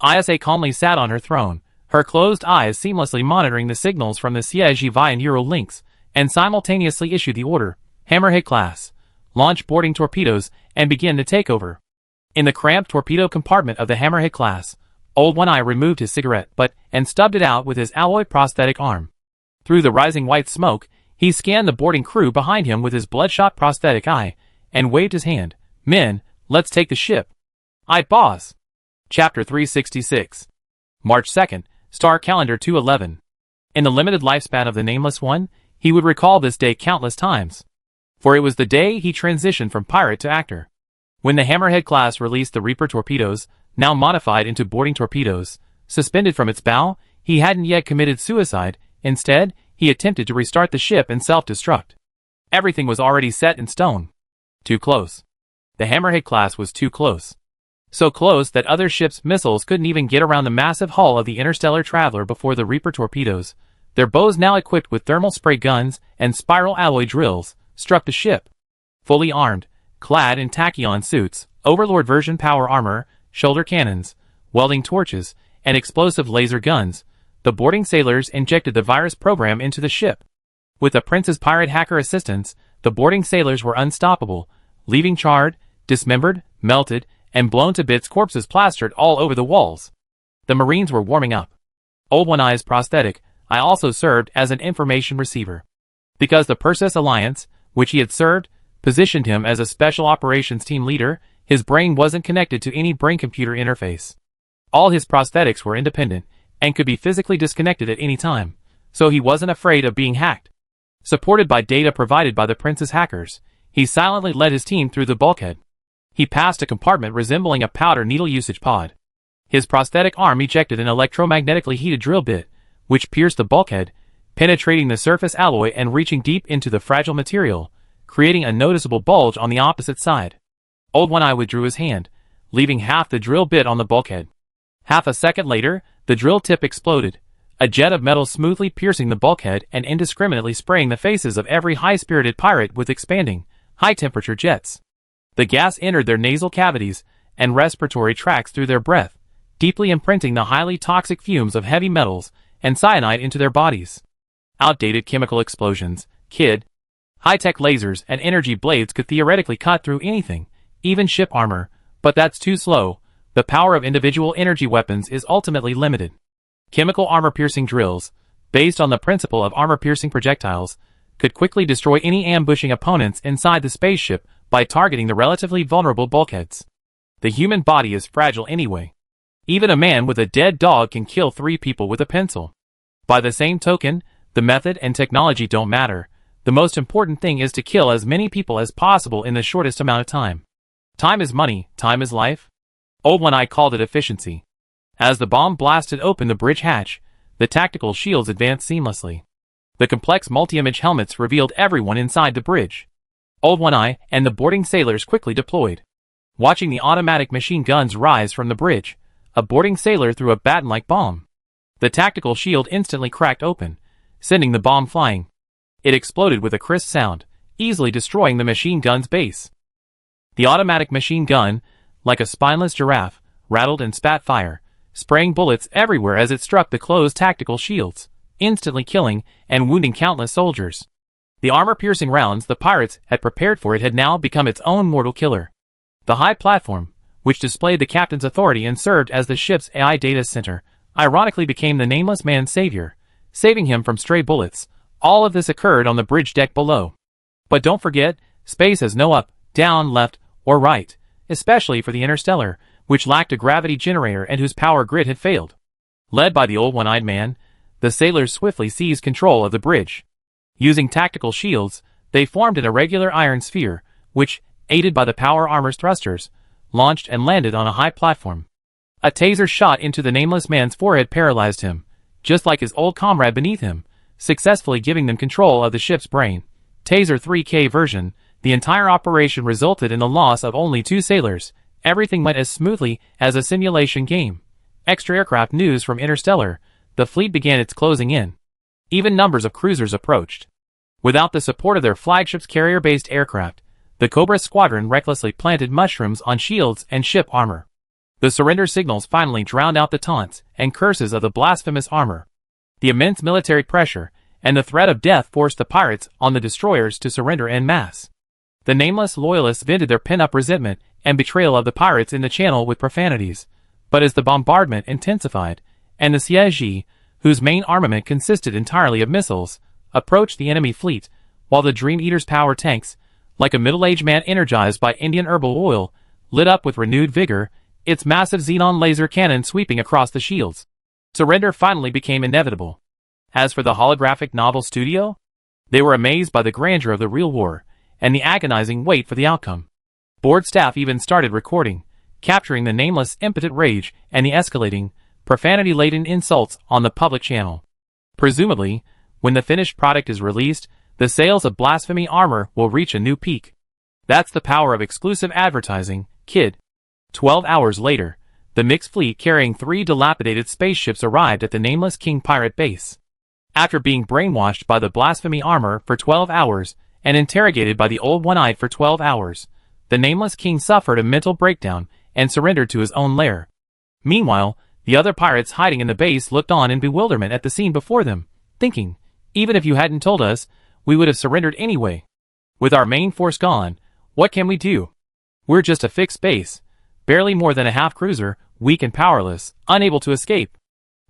Isa calmly sat on her throne, her closed eyes seamlessly monitoring the signals from the CIG via neural links, and simultaneously issued the order, Hammerhead class, launch boarding torpedoes and begin the takeover. In the cramped torpedo compartment of the Hammerhead class, Old One-Eye removed his cigarette butt and stubbed it out with his alloy prosthetic arm. Through the rising white smoke, he scanned the boarding crew behind him with his bloodshot prosthetic eye, and waved his hand. Men, let's take the ship. Aye, boss. Chapter 366. March 2nd, Star Calendar 211. In the limited lifespan of the Nameless One, he would recall this day countless times. For it was the day he transitioned from pirate to actor. When the Hammerhead class released the Reaper torpedoes, now modified into boarding torpedoes, suspended from its bow, he hadn't yet committed suicide. Instead, he attempted to restart the ship and self-destruct. Everything was already set in stone. Too close. The Hammerhead class was too close. So close that other ships' missiles couldn't even get around the massive hull of the Interstellar Traveler before the Reaper torpedoes, their bows now equipped with thermal spray guns and spiral alloy drills, struck the ship. Fully armed, clad in tachyon suits, Overlord version power armor, shoulder cannons, welding torches, and explosive laser guns, the boarding sailors injected the virus program into the ship. With the Prince's pirate hacker assistance, the boarding sailors were unstoppable, leaving charred, dismembered, melted, and blown to bits corpses plastered all over the walls. The Marines were warming up. Old One-Eye's prosthetic eye also served as an information receiver. Because the Perseus Alliance, which he had served, positioned him as a special operations team leader, his brain wasn't connected to any brain-computer interface. All his prosthetics were independent, and could be physically disconnected at any time, so he wasn't afraid of being hacked. Supported by data provided by the Prince's hackers, he silently led his team through the bulkhead. He passed a compartment resembling a powder needle usage pod. His prosthetic arm ejected an electromagnetically heated drill bit, which pierced the bulkhead, penetrating the surface alloy and reaching deep into the fragile material, creating a noticeable bulge on the opposite side. Old One-Eye withdrew his hand, leaving half the drill bit on the bulkhead. Half a second later, the drill tip exploded, a jet of metal smoothly piercing the bulkhead and indiscriminately spraying the faces of every high-spirited pirate with expanding, high-temperature jets. The gas entered their nasal cavities and respiratory tracts through their breath, deeply imprinting the highly toxic fumes of heavy metals and cyanide into their bodies. Outdated chemical explosions, high-tech lasers and energy blades could theoretically cut through anything, even ship armor, but that's too slow. The power of individual energy weapons is ultimately limited. Chemical armor-piercing drills, based on the principle of armor-piercing projectiles, could quickly destroy any ambushing opponents inside the spaceship by targeting the relatively vulnerable bulkheads. The human body is fragile anyway. Even a man with a dead dog can kill 3 people with a pencil. By the same token, the method and technology don't matter. The most important thing is to kill as many people as possible in the shortest amount of time. Time is money, time is life. Old One-Eye called it efficiency. As the bomb blasted open the bridge hatch, the tactical shields advanced seamlessly. The complex multi-image helmets revealed everyone inside the bridge. Old One-Eye and the boarding sailors quickly deployed. Watching the automatic machine guns rise from the bridge, a boarding sailor threw a baton-like bomb. The tactical shield instantly cracked open, sending the bomb flying. It exploded with a crisp sound, easily destroying the machine gun's base. The automatic machine gun, like a spineless giraffe, rattled and spat fire, spraying bullets everywhere as it struck the closed tactical shields, instantly killing and wounding countless soldiers. The armor-piercing rounds the pirates had prepared for it had now become its own mortal killer. The high platform, which displayed the captain's authority and served as the ship's AI data center, ironically became the Nameless Man's savior, saving him from stray bullets. All of this occurred on the bridge deck below. But don't forget, space has no up, down, left, or right, especially for the Interstellar, which lacked a gravity generator and whose power grid had failed. Led by the Old One-Eyed Man, the sailors swiftly seized control of the bridge. Using tactical shields, they formed an irregular iron sphere, which, aided by the power armor's thrusters, launched and landed on a high platform. A taser shot into the Nameless Man's forehead paralyzed him, just like his old comrade beneath him, successfully giving them control of the ship's brain. Taser 3K version, the entire operation resulted in the loss of only 2 sailors. Everything went as smoothly as a simulation game. Extra aircraft news from Interstellar, the fleet began its closing in. Even numbers of cruisers approached. Without the support of their flagship's carrier-based aircraft, the Cobra squadron recklessly planted mushrooms on shields and ship armor. The surrender signals finally drowned out the taunts and curses of the blasphemous armor. The immense military pressure and the threat of death forced the pirates on the destroyers to surrender en masse. The nameless loyalists vented their pent-up resentment and betrayal of the pirates in the channel with profanities. But as the bombardment intensified, and the Siege, whose main armament consisted entirely of missiles, approached the enemy fleet, while the Dream Eater's power tanks, like a middle-aged man energized by Indian herbal oil, lit up with renewed vigor, its massive xenon laser cannon sweeping across the shields. Surrender finally became inevitable. As for the holographic novel studio, they were amazed by the grandeur of the real war, and the agonizing wait for the outcome. Board staff even started recording, capturing the nameless impotent rage and the escalating, profanity-laden insults on the public channel. Presumably, when the finished product is released, the sales of Blasphemy armor will reach a new peak. That's the power of exclusive advertising, kid. 12 hours later, the mixed fleet carrying 3 dilapidated spaceships arrived at the Nameless King pirate base. After being brainwashed by the Blasphemy armor for 12 hours and interrogated by the Old One-Eyed for 12 hours, the Nameless King suffered a mental breakdown and surrendered to his own lair. Meanwhile, the other pirates hiding in the base looked on in bewilderment at the scene before them, thinking, even if you hadn't told us, we would have surrendered anyway. With our main force gone, what can we do? We're just a fixed base, barely more than a half-cruiser, weak and powerless, unable to escape.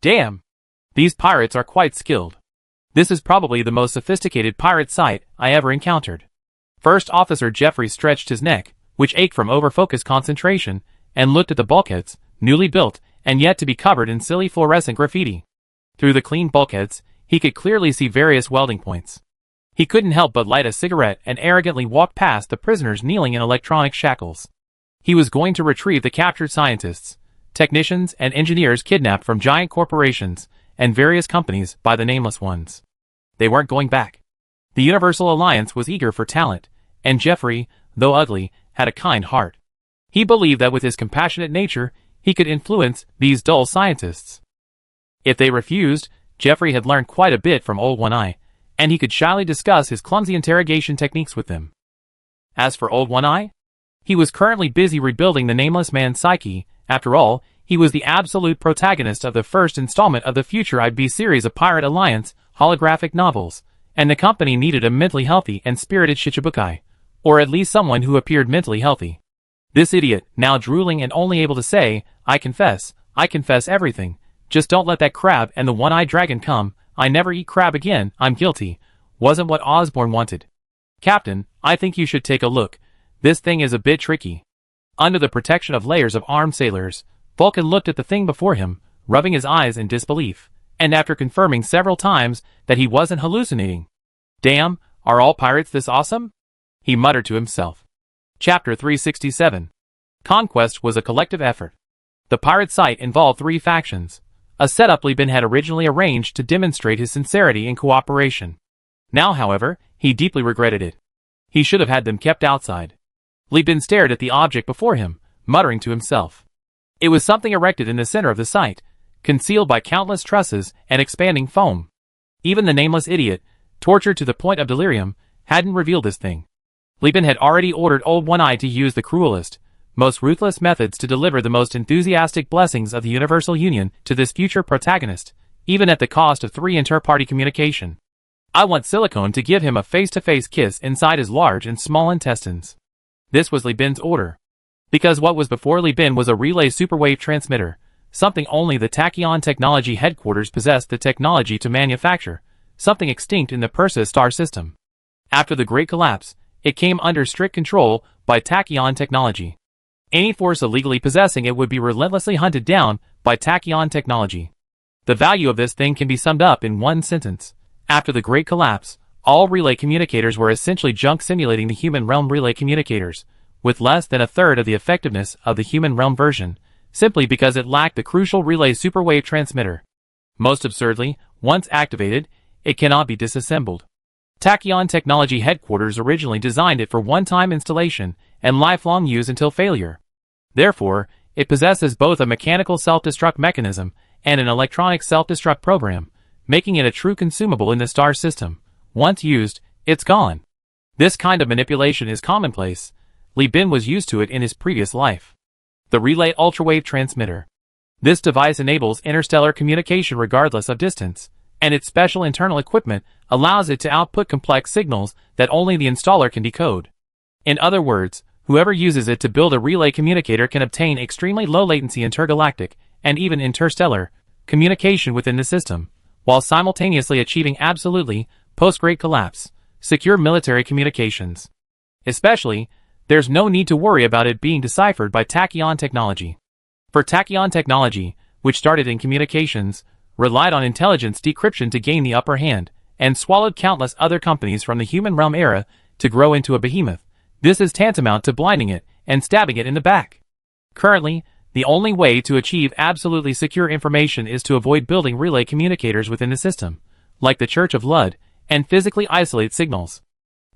Damn! These pirates are quite skilled. This is probably the most sophisticated pirate sight I ever encountered. First Officer Jeffrey stretched his neck, which ached from over-focused concentration, and looked at the bulkheads, newly built, and yet to be covered in silly fluorescent graffiti. Through the clean bulkheads, he could clearly see various welding points. He couldn't help but light a cigarette and arrogantly walk past the prisoners kneeling in electronic shackles. He was going to retrieve the captured scientists, technicians, and engineers kidnapped from giant corporations and various companies by the Nameless Ones. They weren't going back. The Universal Alliance was eager for talent, and Jeffrey, though ugly, had a kind heart. He believed that with his compassionate nature, he could influence these dull scientists. If they refused, Jeffrey had learned quite a bit from Old One-Eye, and he could shyly discuss his clumsy interrogation techniques with them. As for Old One-Eye, he was currently busy rebuilding the Nameless Man's psyche. After all, he was the absolute protagonist of the first installment of the Future IB series of Pirate Alliance holographic novels, and the company needed a mentally healthy and spirited Shichibukai, or at least someone who appeared mentally healthy. This idiot, now drooling and only able to say, I confess everything, just don't let that crab and the one-eyed dragon come, I never eat crab again, I'm guilty, wasn't what Osborne wanted. Captain, I think you should take a look, this thing is a bit tricky. Under the protection of layers of armed sailors, Vulcan looked at the thing before him, rubbing his eyes in disbelief, and after confirming several times that he wasn't hallucinating. Damn, are all pirates this awesome? He muttered to himself. Chapter 367. Conquest was a collective effort. The pirate site involved 3 factions. A setup Li Bin had originally arranged to demonstrate his sincerity and cooperation. Now, however, he deeply regretted it. He should have had them kept outside. Li Bin stared at the object before him, muttering to himself. It was something erected in the center of the site, concealed by countless trusses and expanding foam. Even the nameless idiot, tortured to the point of delirium, hadn't revealed this thing. Li Bin had already ordered Old One-Eye to use the cruelest, most ruthless methods to deliver the most enthusiastic blessings of the Universal Union to this future protagonist, even at the cost of 3 inter-party communication. I want Silicone to give him a face-to-face kiss inside his large and small intestines. This was Li Bin's order. Because what was before Li Bin was a relay superwave transmitter, something only the Tachyon Technology headquarters possessed the technology to manufacture, something extinct in the Perseus star system. After the Great Collapse, it came under strict control by Tachyon Technology. Any force illegally possessing it would be relentlessly hunted down by Tachyon Technology. The value of this thing can be summed up in one sentence. After the Great Collapse, all relay communicators were essentially junk simulating the human realm relay communicators, with less than a third of the effectiveness of the human realm version, simply because it lacked the crucial relay superwave transmitter. Most absurdly, once activated, it cannot be disassembled. Tachyon Technology headquarters originally designed it for one-time installation and lifelong use until failure. Therefore, it possesses both a mechanical self-destruct mechanism and an electronic self-destruct program, making it a true consumable in the star system. Once used, it's gone. This kind of manipulation is commonplace. Li Bin was used to it in his previous life. The Relay Ultrawave Transmitter. This device enables interstellar communication regardless of distance, and its special internal equipment allows it to output complex signals that only the installer can decode. In other words, whoever uses it to build a relay communicator can obtain extremely low latency intergalactic, and even interstellar, communication within the system, while simultaneously achieving absolutely, post-Great Collapse, secure military communications. Especially, there's no need to worry about it being deciphered by Tachyon Technology. For Tachyon Technology, which started in communications, relied on intelligence decryption to gain the upper hand, and swallowed countless other companies from the human realm era to grow into a behemoth, this is tantamount to blinding it and stabbing it in the back. Currently, the only way to achieve absolutely secure information is to avoid building relay communicators within the system, like the Church of Lud, and physically isolate signals.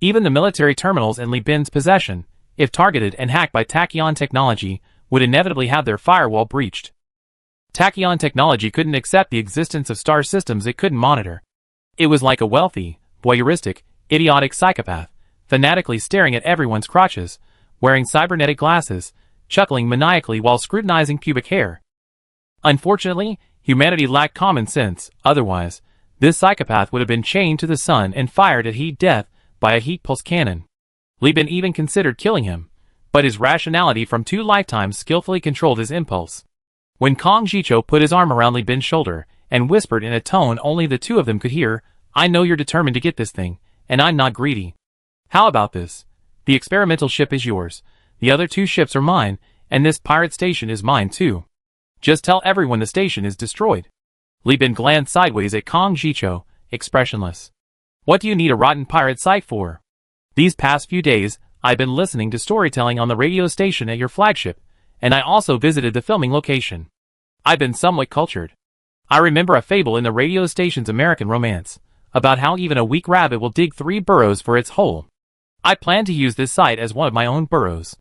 Even the military terminals in Li Bin's possession, if targeted and hacked by Tachyon Technology, would inevitably have their firewall breached. Tachyon Technology couldn't accept the existence of star systems it couldn't monitor. It was like a wealthy, voyeuristic, idiotic psychopath, fanatically staring at everyone's crotches, wearing cybernetic glasses, chuckling maniacally while scrutinizing pubic hair. Unfortunately, humanity lacked common sense. Otherwise, this psychopath would have been chained to the sun and fired at heat death by a heat pulse cannon. Li Bin even considered killing him, but his rationality from 2 lifetimes skillfully controlled his impulse. When Kong Jicho put his arm around Li Bin's shoulder and whispered in a tone only the two of them could hear, "I know you're determined to get this thing, and I'm not greedy. How about this? The experimental ship is yours, the other 2 ships are mine, and this pirate station is mine too. Just tell everyone the station is destroyed." Li Bin glanced sideways at Kong Jicho, expressionless. "What do you need a rotten pirate site for? These past few days, I've been listening to storytelling on the radio station at your flagship, and I also visited the filming location. I've been somewhat cultured. I remember a fable in the radio station's American romance, about how even a weak rabbit will dig 3 burrows for its hole. I plan to use this site as one of my own burrows.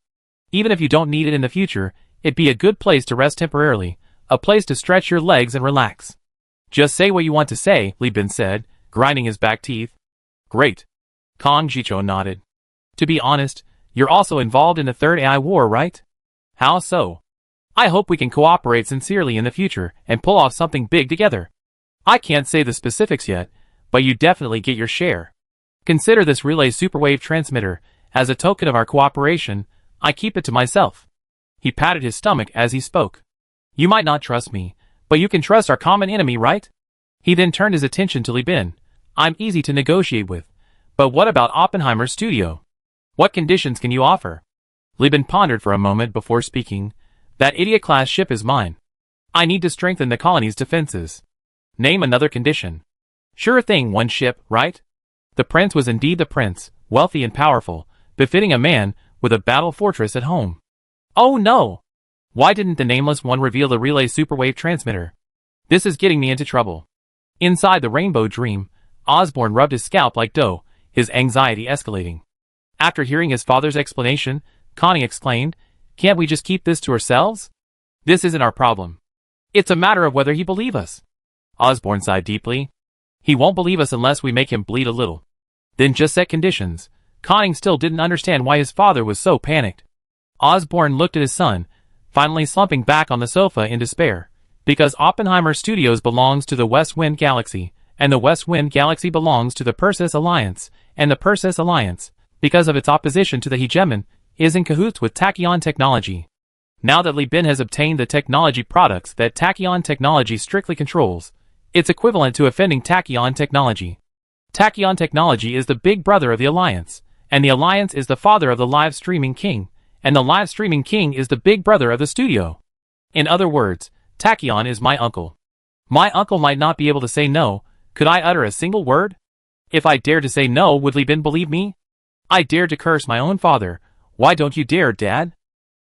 Even if you don't need it in the future, it'd be a good place to rest temporarily, a place to stretch your legs and relax." "Just say what you want to say," Li Bin said, grinding his back teeth. "Great." Kong Jicho nodded. "To be honest, you're also involved in the Third AI War, right? How so?" "I hope we can cooperate sincerely in the future and pull off something big together. I can't say the specifics yet, but you definitely get your share. Consider this relay superwave transmitter as a token of our cooperation. I keep it to myself." He patted his stomach as he spoke. "You might not trust me, but you can trust our common enemy, right?" He then turned his attention to Li Bin. "I'm easy to negotiate with. But what about Oppenheimer's studio? What conditions can you offer?" Li Bin pondered for a moment before speaking. "That idiot-class ship is mine. I need to strengthen the colony's defenses." "Name another condition." "Sure thing, 1 ship, right?" The prince was indeed the prince, wealthy and powerful, befitting a man with a battle fortress at home. "Oh no! Why didn't the nameless one reveal the relay superwave transmitter? This is getting me into trouble." Inside the Rainbow Dream, Osborne rubbed his scalp like dough, his anxiety escalating. After hearing his father's explanation, Connie exclaimed, "Can't we just keep this to ourselves? This isn't our problem. It's a matter of whether he believes us." Osborn sighed deeply. "He won't believe us unless we make him bleed a little." Then just set conditions. Connie still didn't understand why his father was so panicked. Osborn looked at his son, finally slumping back on the sofa in despair. Because Oppenheimer Studios belongs to the West Wind Galaxy, and the West Wind Galaxy belongs to the Perseus Alliance, and the Perseus Alliance, because of its opposition to the hegemon, is in cahoots with Tachyon Technology. Now that Li Bin has obtained the technology products that Tachyon Technology strictly controls, it's equivalent to offending Tachyon Technology. Tachyon Technology is the big brother of the Alliance, and the Alliance is the father of the live streaming king, and the live streaming king is the big brother of the studio. In other words, Tachyon is my uncle. My uncle might not be able to say no. Could I utter a single word? If I dared to say no, would Li Bin believe me? I dared to curse my own father. Why don't you dare, Dad?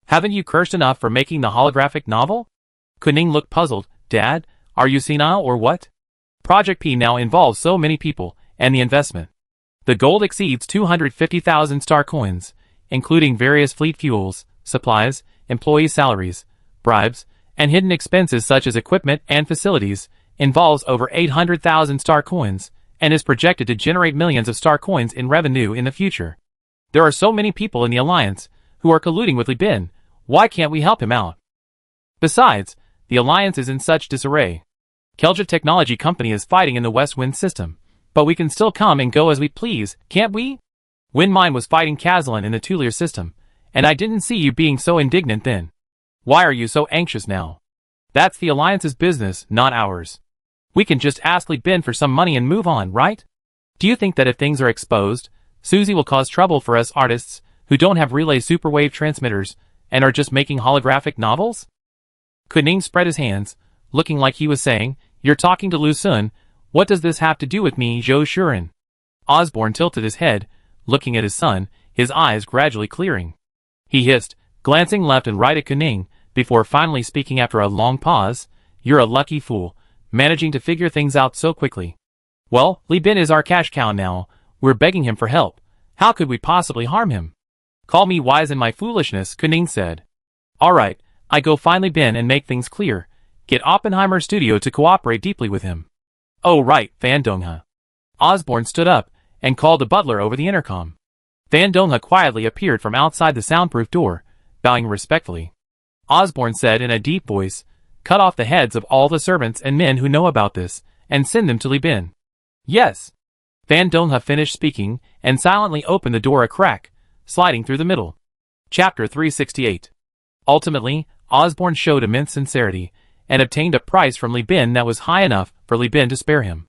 Haven't you cursed enough for making the holographic novel? Kuning looked puzzled. Dad, are you senile or what? Project P now involves so many people, and the investment. The gold exceeds 250,000 star coins, including various fleet fuels, supplies, employee salaries, bribes, and hidden expenses such as equipment and facilities, involves over 800,000 star coins, and is projected to generate millions of star coins in revenue in the future. There are so many people in the Alliance who are colluding with Li Bin. Why can't we help him out? Besides, the Alliance is in such disarray. Kelja Technology Company is fighting in the West Wind system, but we can still come and go as we please, can't we? Windmine was fighting Kazlan in the Tulier system, and I didn't see you being so indignant then. Why are you so anxious now? That's the Alliance's business, not ours. We can just ask Li Bin for some money and move on, right? Do you think that if things are exposed, Susie will cause trouble for us artists who don't have relay superwave transmitters and are just making holographic novels? Kuning spread his hands, looking like he was saying, "You're talking to Lu Sun. What does this have to do with me, Zhou Shuren?" Osborn tilted his head, looking at his son, his eyes gradually clearing. He hissed, glancing left and right at Kuning, before finally speaking after a long pause, "You're a lucky fool, managing to figure things out so quickly. Well, Li Bin is our cash cow now. We're begging him for help. How could we possibly harm him?" "Call me wise in my foolishness," Kuning said. "All right, I go find Li Bin and make things clear. Get Oppenheimer Studio to cooperate deeply with him." "Oh right, Van Dongha." Osborn stood up and called the butler over the intercom. Van Dongha quietly appeared from outside the soundproof door, bowing respectfully. Osborn said in a deep voice, "Cut off the heads of all the servants and men who know about this, and send them to Li Bin." "Yes." Van Dongha finished speaking, and silently opened the door a crack, sliding through the middle. Chapter 368. Ultimately, Osborn showed immense sincerity, and obtained a price from Li Bin that was high enough for Li Bin to spare him.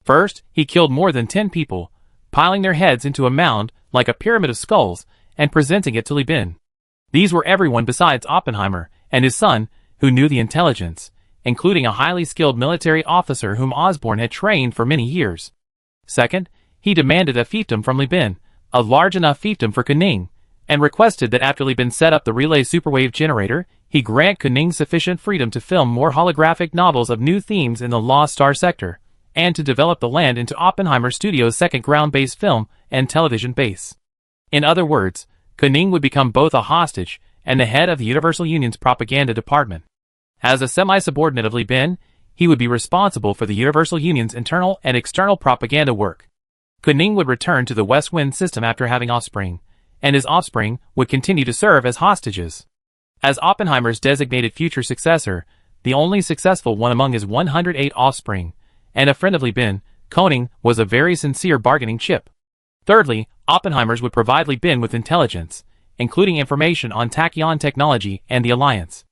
First, he killed more than 10 people, piling their heads into a mound like a pyramid of skulls, and presenting it to Li Bin. These were everyone besides Oppenheimer and his son, who knew the intelligence, including a highly skilled military officer whom Osborn had trained for many years. Second, he demanded a fiefdom from Li Bin, a large enough fiefdom for Kuning, and requested that after Li Bin set up the relay superwave generator, he grant Kuning sufficient freedom to film more holographic novels of new themes in the Lost Star sector, and to develop the land into Oppenheimer Studios' second ground-based film and television base. In other words, Kuning would become both a hostage and the head of the Universal Union's propaganda department. As a semi-subordinate of Li Bin, he would be responsible for the Universal Union's internal and external propaganda work. Kuning would return to the West Wind system after having offspring, and his offspring would continue to serve as hostages. As Oppenheimer's designated future successor, the only successful one among his 108 offspring, and a friend of Li Bin, Kuning was a very sincere bargaining chip. Thirdly, Oppenheimer's would provide Li Bin with intelligence, including information on Tachyon Technology and the Alliance.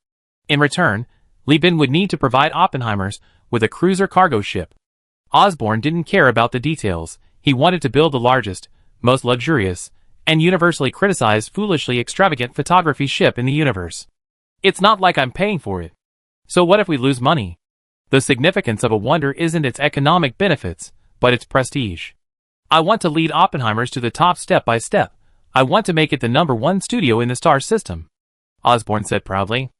In return, Li Bin would need to provide Oppenheimer's with a cruiser cargo ship. Osborn didn't care about the details. He wanted to build the largest, most luxurious, and universally criticized foolishly extravagant photography ship in the universe. It's not like I'm paying for it. So what if we lose money? The significance of a wonder isn't its economic benefits, but its prestige. I want to lead Oppenheimer's to the top step by step. I want to make it the #1 studio in the star system, Osborn said proudly.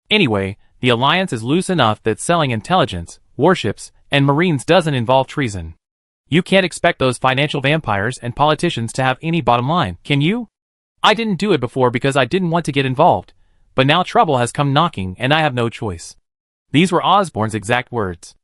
Anyway, the Alliance is loose enough that selling intelligence, warships, and marines doesn't involve treason. You can't expect those financial vampires and politicians to have any bottom line, can you? I didn't do it before because I didn't want to get involved, but now trouble has come knocking and I have no choice. These were Osborn's exact words.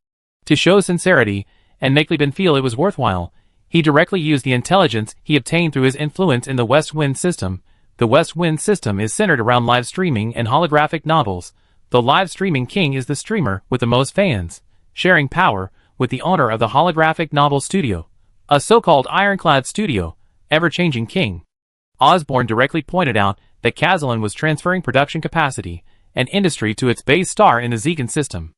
To show sincerity, and make Lieben feel it was worthwhile, he directly used the intelligence he obtained through his influence in the West Wind system. The West Wind system is centered around live streaming and holographic novels. The live streaming king is the streamer with the most fans, sharing power with the owner of the holographic novel studio, a so-called ironclad studio, ever-changing king. Osborn directly pointed out that Kazalin was transferring production capacity and industry to its base star in the Zegan system.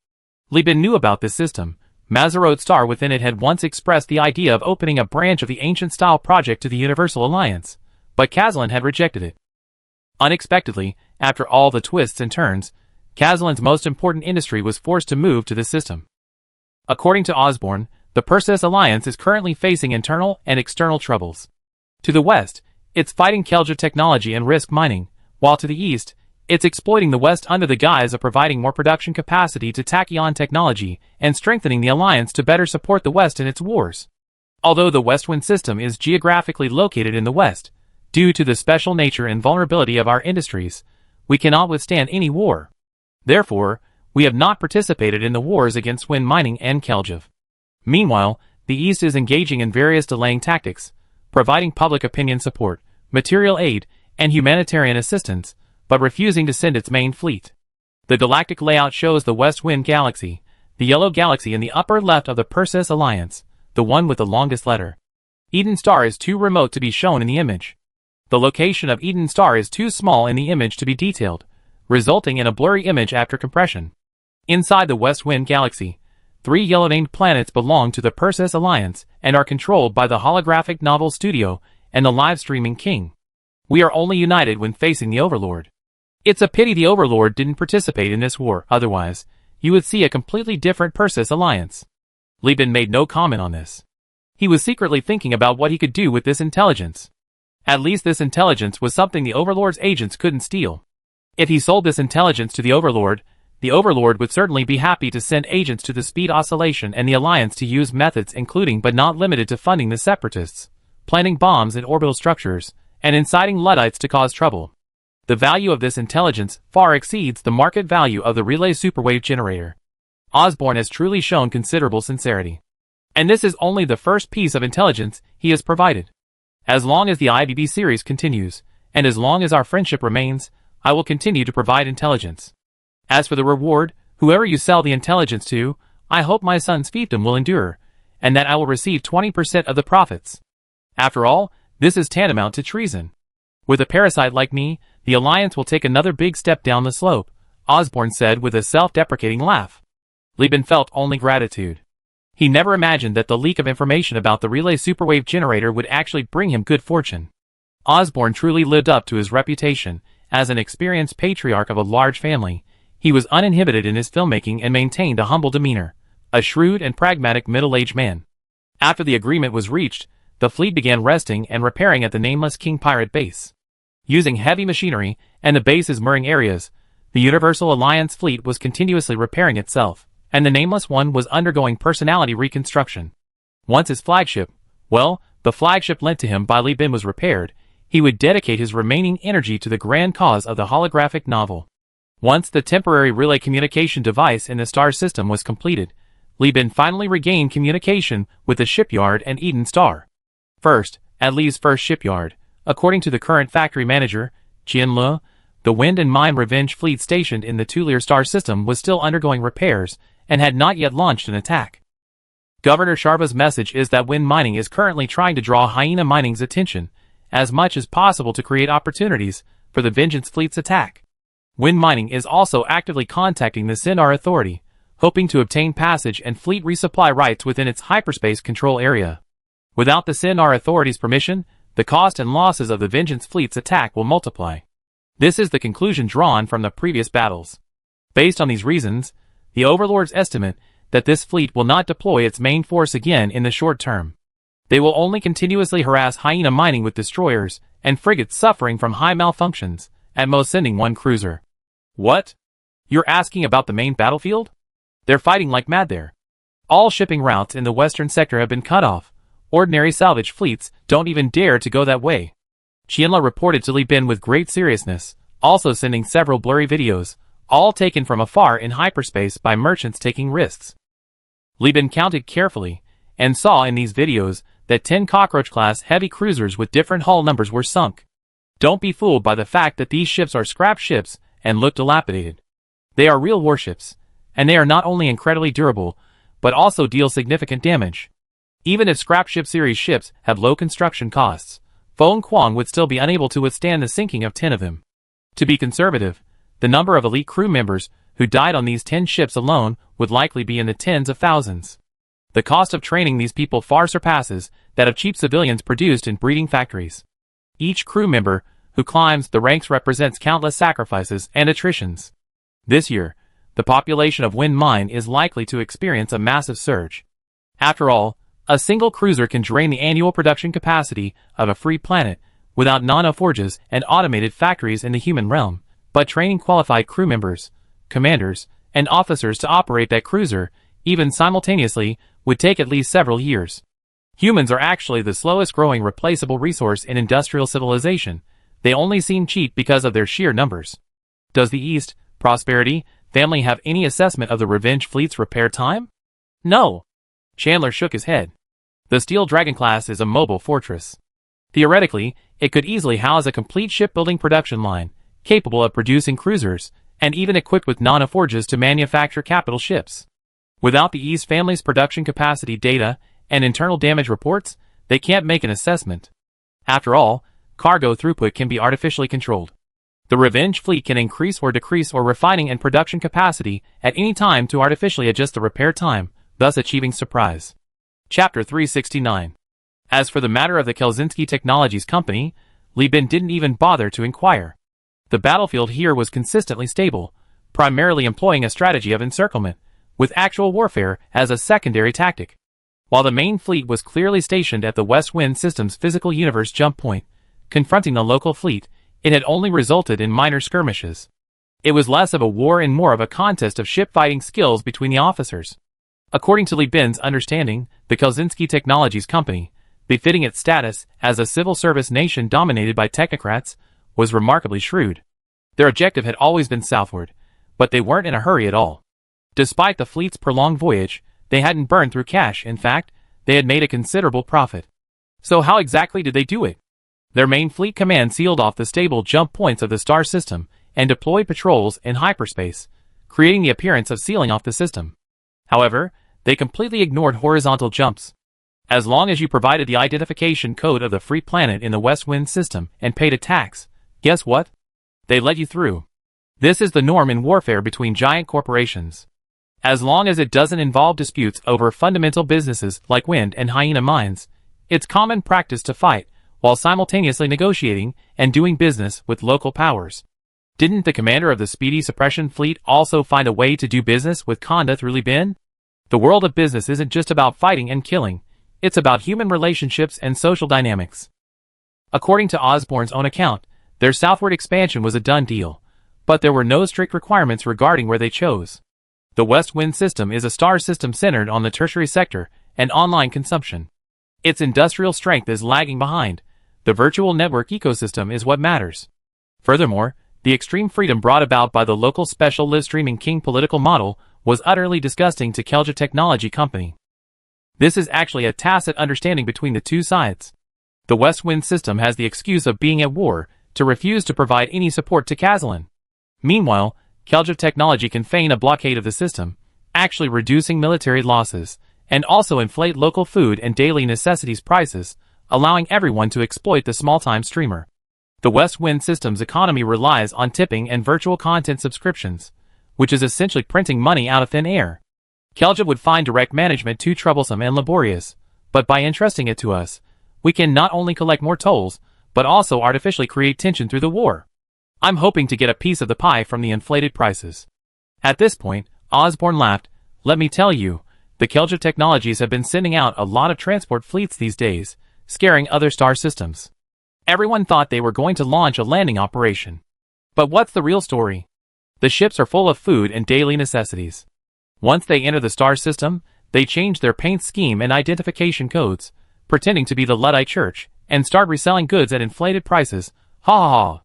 Lieben knew about this system. Mazarot's star within it had once expressed the idea of opening a branch of the ancient-style project to the Universal Alliance, but Kazalin had rejected it. Unexpectedly, after all the twists and turns, Kazalin's most important industry was forced to move to this system. According to Osborn, the Perseus Alliance is currently facing internal and external troubles. To the west, it's fighting Kelja technology and risk mining, while to the east, it's exploiting the West under the guise of providing more production capacity to Tachyon technology and strengthening the alliance to better support the West in its wars. Although the Westwind system is geographically located in the West, due to the special nature and vulnerability of our industries, we cannot withstand any war. Therefore, we have not participated in the wars against Wind Mining and Keljev. Meanwhile, the East is engaging in various delaying tactics, providing public opinion support, material aid, and humanitarian assistance, but refusing to send its main fleet. The galactic layout shows the West Wind Galaxy, the yellow galaxy in the upper left of the Perseus Alliance, the one with the longest letter. Eden Star is too remote to be shown in the image. The location of Eden Star is too small in the image to be detailed, resulting in a blurry image after compression. Inside the West Wind Galaxy, 3 yellow-named planets belong to the Perseus Alliance and are controlled by the holographic novel studio and the live-streaming king. We are only united when facing the Overlord. It's a pity the Overlord didn't participate in this war, otherwise, you would see a completely different Perseus Alliance. Lieben made no comment on this. He was secretly thinking about what he could do with this intelligence. At least this intelligence was something the Overlord's agents couldn't steal. If he sold this intelligence to the Overlord would certainly be happy to send agents to the Speed Oscillation and the Alliance to use methods including but not limited to funding the Separatists, planting bombs in orbital structures, and inciting Luddites to cause trouble. The value of this intelligence far exceeds the market value of the relay superwave generator. Osborn has truly shown considerable sincerity. And this is only the first piece of intelligence he has provided. As long as the IBB series continues, and as long as our friendship remains, I will continue to provide intelligence. As for the reward, whoever you sell the intelligence to, I hope my son's fiefdom will endure, and that I will receive 20% of the profits. After all, this is tantamount to treason. With a parasite like me, the Alliance will take another big step down the slope, Osborn said with a self-deprecating laugh. Lieben felt only gratitude. He never imagined that the leak of information about the relay superwave generator would actually bring him good fortune. Osborn truly lived up to his reputation as an experienced patriarch of a large family. He was uninhibited in his filmmaking and maintained a humble demeanor, a shrewd and pragmatic middle-aged man. After the agreement was reached, the fleet began resting and repairing at the nameless King Pirate base. Using heavy machinery and the base's mooring areas, the Universal Alliance fleet was continuously repairing itself, and the Nameless One was undergoing personality reconstruction. Once his flagship, the flagship lent to him by Lieben was repaired, he would dedicate his remaining energy to the grand cause of the holographic novel. Once the temporary relay communication device in the star system was completed, Lieben finally regained communication with the shipyard and Eden Star. First, at Lee's first shipyard, according to the current factory manager, Jian Le, the Wind and Mine Revenge fleet stationed in the Tulier star system was still undergoing repairs and had not yet launched an attack. Governor Sharva's message is that Wind Mining is currently trying to draw Hyena Mining's attention as much as possible to create opportunities for the Vengeance fleet's attack. Wind Mining is also actively contacting the Sinar Authority, hoping to obtain passage and fleet resupply rights within its hyperspace control area. Without the Sinar Authority's permission, the cost and losses of the Vengeance fleet's attack will multiply. This is the conclusion drawn from the previous battles. Based on these reasons, the Overlord's estimate that this fleet will not deploy its main force again in the short term. They will only continuously harass Hyena Mining with destroyers and frigates suffering from high malfunctions, at most sending one cruiser. What? You're asking about the main battlefield? They're fighting like mad there. All shipping routes in the western sector have been cut off, ordinary salvage fleets don't even dare to go that way. Qianla reported to Li Bin with great seriousness, also sending several blurry videos, all taken from afar in hyperspace by merchants taking risks. Li Bin counted carefully, and saw in these videos that 10 cockroach-class heavy cruisers with different hull numbers were sunk. Don't be fooled by the fact that these ships are scrap ships and look dilapidated. They are real warships, and they are not only incredibly durable, but also deal significant damage. Even if scrap ship series ships have low construction costs, Feng Kuang would still be unable to withstand the sinking of 10 of them. To be conservative, the number of elite crew members who died on these 10 ships alone would likely be in the tens of thousands. The cost of training these people far surpasses that of cheap civilians produced in breeding factories. Each crew member who climbs the ranks represents countless sacrifices and attritions. This year, the population of Wind Mine is likely to experience a massive surge. After all, a single cruiser can drain the annual production capacity of a free planet without nano-forges and automated factories in the human realm, but training qualified crew members, commanders, and officers to operate that cruiser, even simultaneously, would take at least several years. Humans are actually the slowest growing replaceable resource in industrial civilization. They only seem cheap because of their sheer numbers. Does the East, Prosperity, family have any assessment of the Revenge fleet's repair time? No. Chandler shook his head. The Steel Dragon class is a mobile fortress. Theoretically, it could easily house a complete shipbuilding production line, capable of producing cruisers, and even equipped with nano-forges to manufacture capital ships. Without the East family's production capacity data and internal damage reports, they can't make an assessment. After all, cargo throughput can be artificially controlled. The Revenge fleet can increase or decrease or refining and production capacity at any time to artificially adjust the repair time, thus achieving surprise. Chapter 369. As for the matter of the Kelzinski Technologies Company, Li Bin didn't even bother to inquire. The battlefield here was consistently stable, primarily employing a strategy of encirclement, with actual warfare as a secondary tactic. While the main fleet was clearly stationed at the West Wind System's physical universe jump point, confronting the local fleet, it had only resulted in minor skirmishes. It was less of a war and more of a contest of ship-fighting skills between the officers. According to Li Bin's understanding, the Kelzinski Technologies Company, befitting its status as a civil service nation dominated by technocrats, was remarkably shrewd. Their objective had always been southward, but they weren't in a hurry at all. Despite the fleet's prolonged voyage, they hadn't burned through cash. In fact, they had made a considerable profit. So how exactly did they do it? Their main fleet command sealed off the stable jump points of the star system and deployed patrols in hyperspace, creating the appearance of sealing off the system. However, they completely ignored horizontal jumps. As long as you provided the identification code of the free planet in the West Wind System and paid a tax, guess what? They let you through. This is the norm in warfare between giant corporations. As long as it doesn't involve disputes over fundamental businesses like wind and hyena mines, it's common practice to fight while simultaneously negotiating and doing business with local powers. Didn't the commander of the Speedy Suppression Fleet also find a way to do business with Conda through Li Bin? The world of business isn't just about fighting and killing, it's about human relationships and social dynamics. According to Osborne's own account, their southward expansion was a done deal, but there were no strict requirements regarding where they chose. The West Wind System is a star system centered on the tertiary sector and online consumption. Its industrial strength is lagging behind. The virtual network ecosystem is what matters. Furthermore, the extreme freedom brought about by the local special live-streaming king political model was utterly disgusting to Kelja Technology Company. This is actually a tacit understanding between the two sides. The West Wind System has the excuse of being at war to refuse to provide any support to Kazalin. Meanwhile, Kelja Technology can feign a blockade of the system, actually reducing military losses, and also inflate local food and daily necessities prices, allowing everyone to exploit the small-time streamer. The West Wind System's economy relies on tipping and virtual content subscriptions, which is essentially printing money out of thin air. Kelja would find direct management too troublesome and laborious, but by entrusting it to us, we can not only collect more tolls, but also artificially create tension through the war. I'm hoping to get a piece of the pie from the inflated prices. At this point, Osborne laughed. Let me tell you, the Kelja Technologies have been sending out a lot of transport fleets these days, scaring other star systems. Everyone thought they were going to launch a landing operation. But what's the real story? The ships are full of food and daily necessities. Once they enter the star system, they change their paint scheme and identification codes, pretending to be the Luddite church, and start reselling goods at inflated prices. Ha ha ha.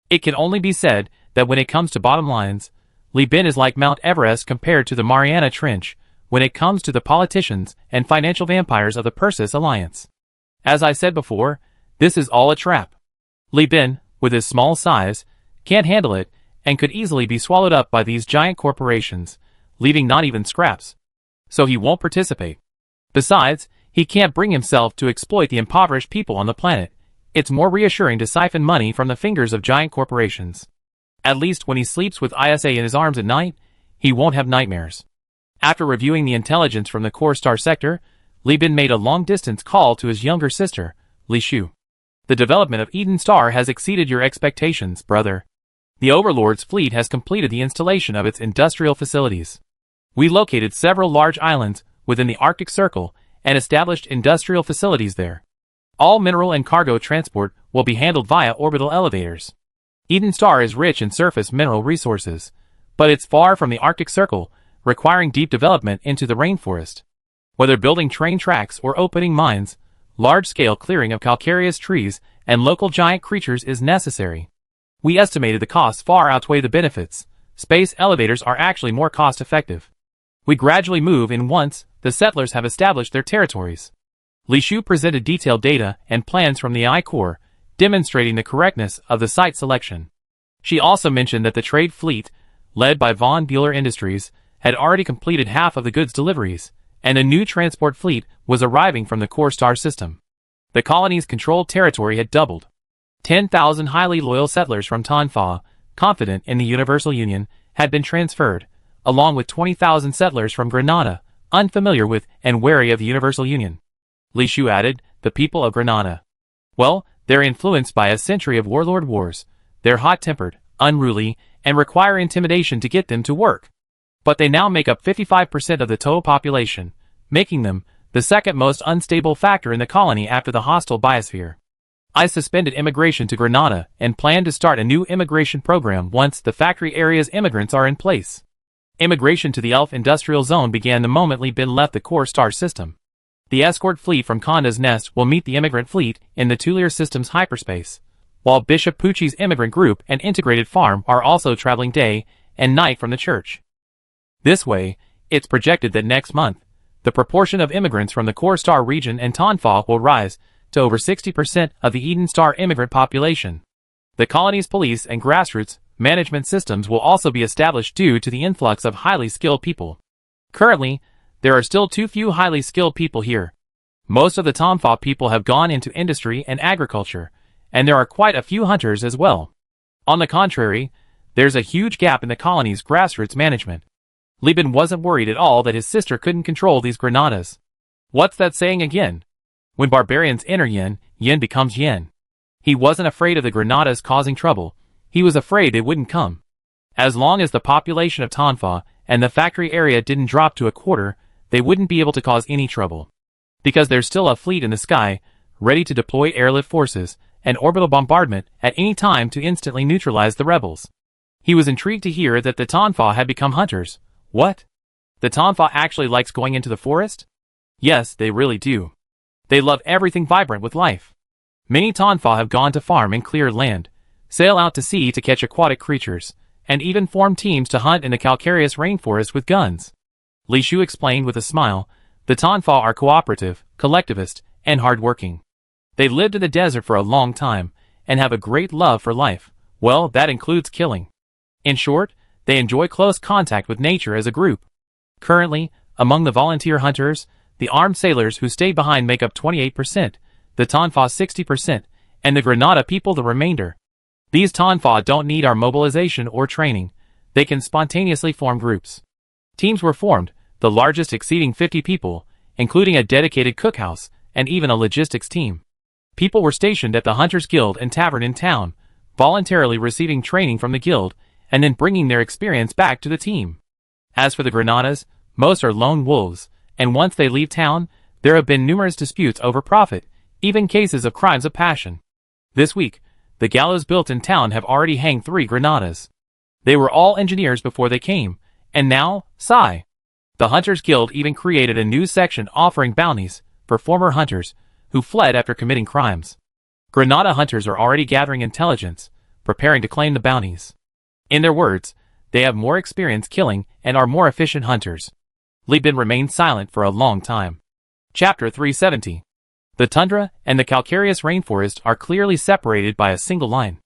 It can only be said that when it comes to bottom lines, Li Bin is like Mount Everest compared to the Mariana Trench when it comes to the politicians and financial vampires of the Persis Alliance. As I said before, this is all a trap. Li Bin, with his small size, can't handle it and could easily be swallowed up by these giant corporations, leaving not even scraps. So he won't participate. Besides, he can't bring himself to exploit the impoverished people on the planet. It's more reassuring to siphon money from the fingers of giant corporations. At least when he sleeps with ISA in his arms at night, he won't have nightmares. After reviewing the intelligence from the core star sector, Li Bin made a long-distance call to his younger sister, Li Shu. The development of Eden Star has exceeded your expectations, brother. The Overlord's fleet has completed the installation of its industrial facilities. We located several large islands within the Arctic Circle and established industrial facilities there. All mineral and cargo transport will be handled via orbital elevators. Eden Star is rich in surface mineral resources, but it's far from the Arctic Circle, requiring deep development into the rainforest. Whether building train tracks or opening mines, large-scale clearing of calcareous trees and local giant creatures is necessary. We estimated the costs far outweigh the benefits. Space elevators are actually more cost-effective. We gradually move in once the settlers have established their territories. Li Shu presented detailed data and plans from the I-Core, demonstrating the correctness of the site selection. She also mentioned that the trade fleet, led by Von Bueller Industries, had already completed half of the goods deliveries, and a new transport fleet was arriving from the core star system. The colony's controlled territory had doubled. 10,000 highly loyal settlers from Tanfa, confident in the Universal Union, had been transferred, along with 20,000 settlers from Granada, unfamiliar with and wary of the Universal Union. Li Shu added, the people of Granada. Well, they're influenced by a century of warlord wars. They're hot-tempered, unruly, and require intimidation to get them to work. But they now make up 55% of the total population, making them the second most unstable factor in the colony after the hostile biosphere. I suspended immigration to Granada and plan to start a new immigration program once the factory area's immigrants are in place. Immigration to the Elf Industrial Zone began the moment Li Bin left the core star system. The escort fleet from Conda's Nest will meet the immigrant fleet in the Tulier system's hyperspace, while Bishop Pucci's immigrant group and integrated farm are also traveling day and night from the church. This way, it's projected that next month, the proportion of immigrants from the core star region and Tanfa will rise to over 60% of the Eden Star immigrant population. The colony's police and grassroots management systems will also be established due to the influx of highly skilled people. Currently, there are still too few highly skilled people here. Most of the Tanfa people have gone into industry and agriculture, and there are quite a few hunters as well. On the contrary, there's a huge gap in the colony's grassroots management. Li Bin wasn't worried at all that his sister couldn't control these Granadas. What's that saying again? When barbarians enter Yen, Yen becomes Yen. He wasn't afraid of the Granadas causing trouble. He was afraid they wouldn't come. As long as the population of Tanfa and the factory area didn't drop to a quarter, they wouldn't be able to cause any trouble. Because there's still a fleet in the sky, ready to deploy airlift forces and orbital bombardment at any time to instantly neutralize the rebels. He was intrigued to hear that the Tanfa had become hunters. What? The Tanfa actually likes going into the forest? Yes, they really do. They love everything vibrant with life. Many Tanfa have gone to farm and clear land, sail out to sea to catch aquatic creatures, and even form teams to hunt in the calcareous rainforest with guns. Li Shu explained with a smile, the Tanfa are cooperative, collectivist, and hardworking. They lived in the desert for a long time, and have a great love for life. Well, that includes killing. In short, they enjoy close contact with nature as a group. Currently, among the volunteer hunters, the armed sailors who stayed behind make up 28%, the Tanfa 60%, and the Granada people the remainder. These Tanfa don't need our mobilization or training. They can spontaneously form groups. Teams were formed, the largest exceeding 50 people, including a dedicated cookhouse and even a logistics team. People were stationed at the Hunters Guild and Tavern in town, voluntarily receiving training from the guild and then bringing their experience back to the team. As for the Granadas, most are lone wolves, and once they leave town, there have been numerous disputes over profit, even cases of crimes of passion. This week, the gallows built in town have already hanged 3 Granadas. They were all engineers before they came, and now, the Hunters Guild even created a new section offering bounties for former hunters who fled after committing crimes. Granada hunters are already gathering intelligence, preparing to claim the bounties. In their words, they have more experience killing and are more efficient hunters. Li Bin remained silent for a long time. Chapter 370. The tundra and the calcareous rainforest are clearly separated by a single line.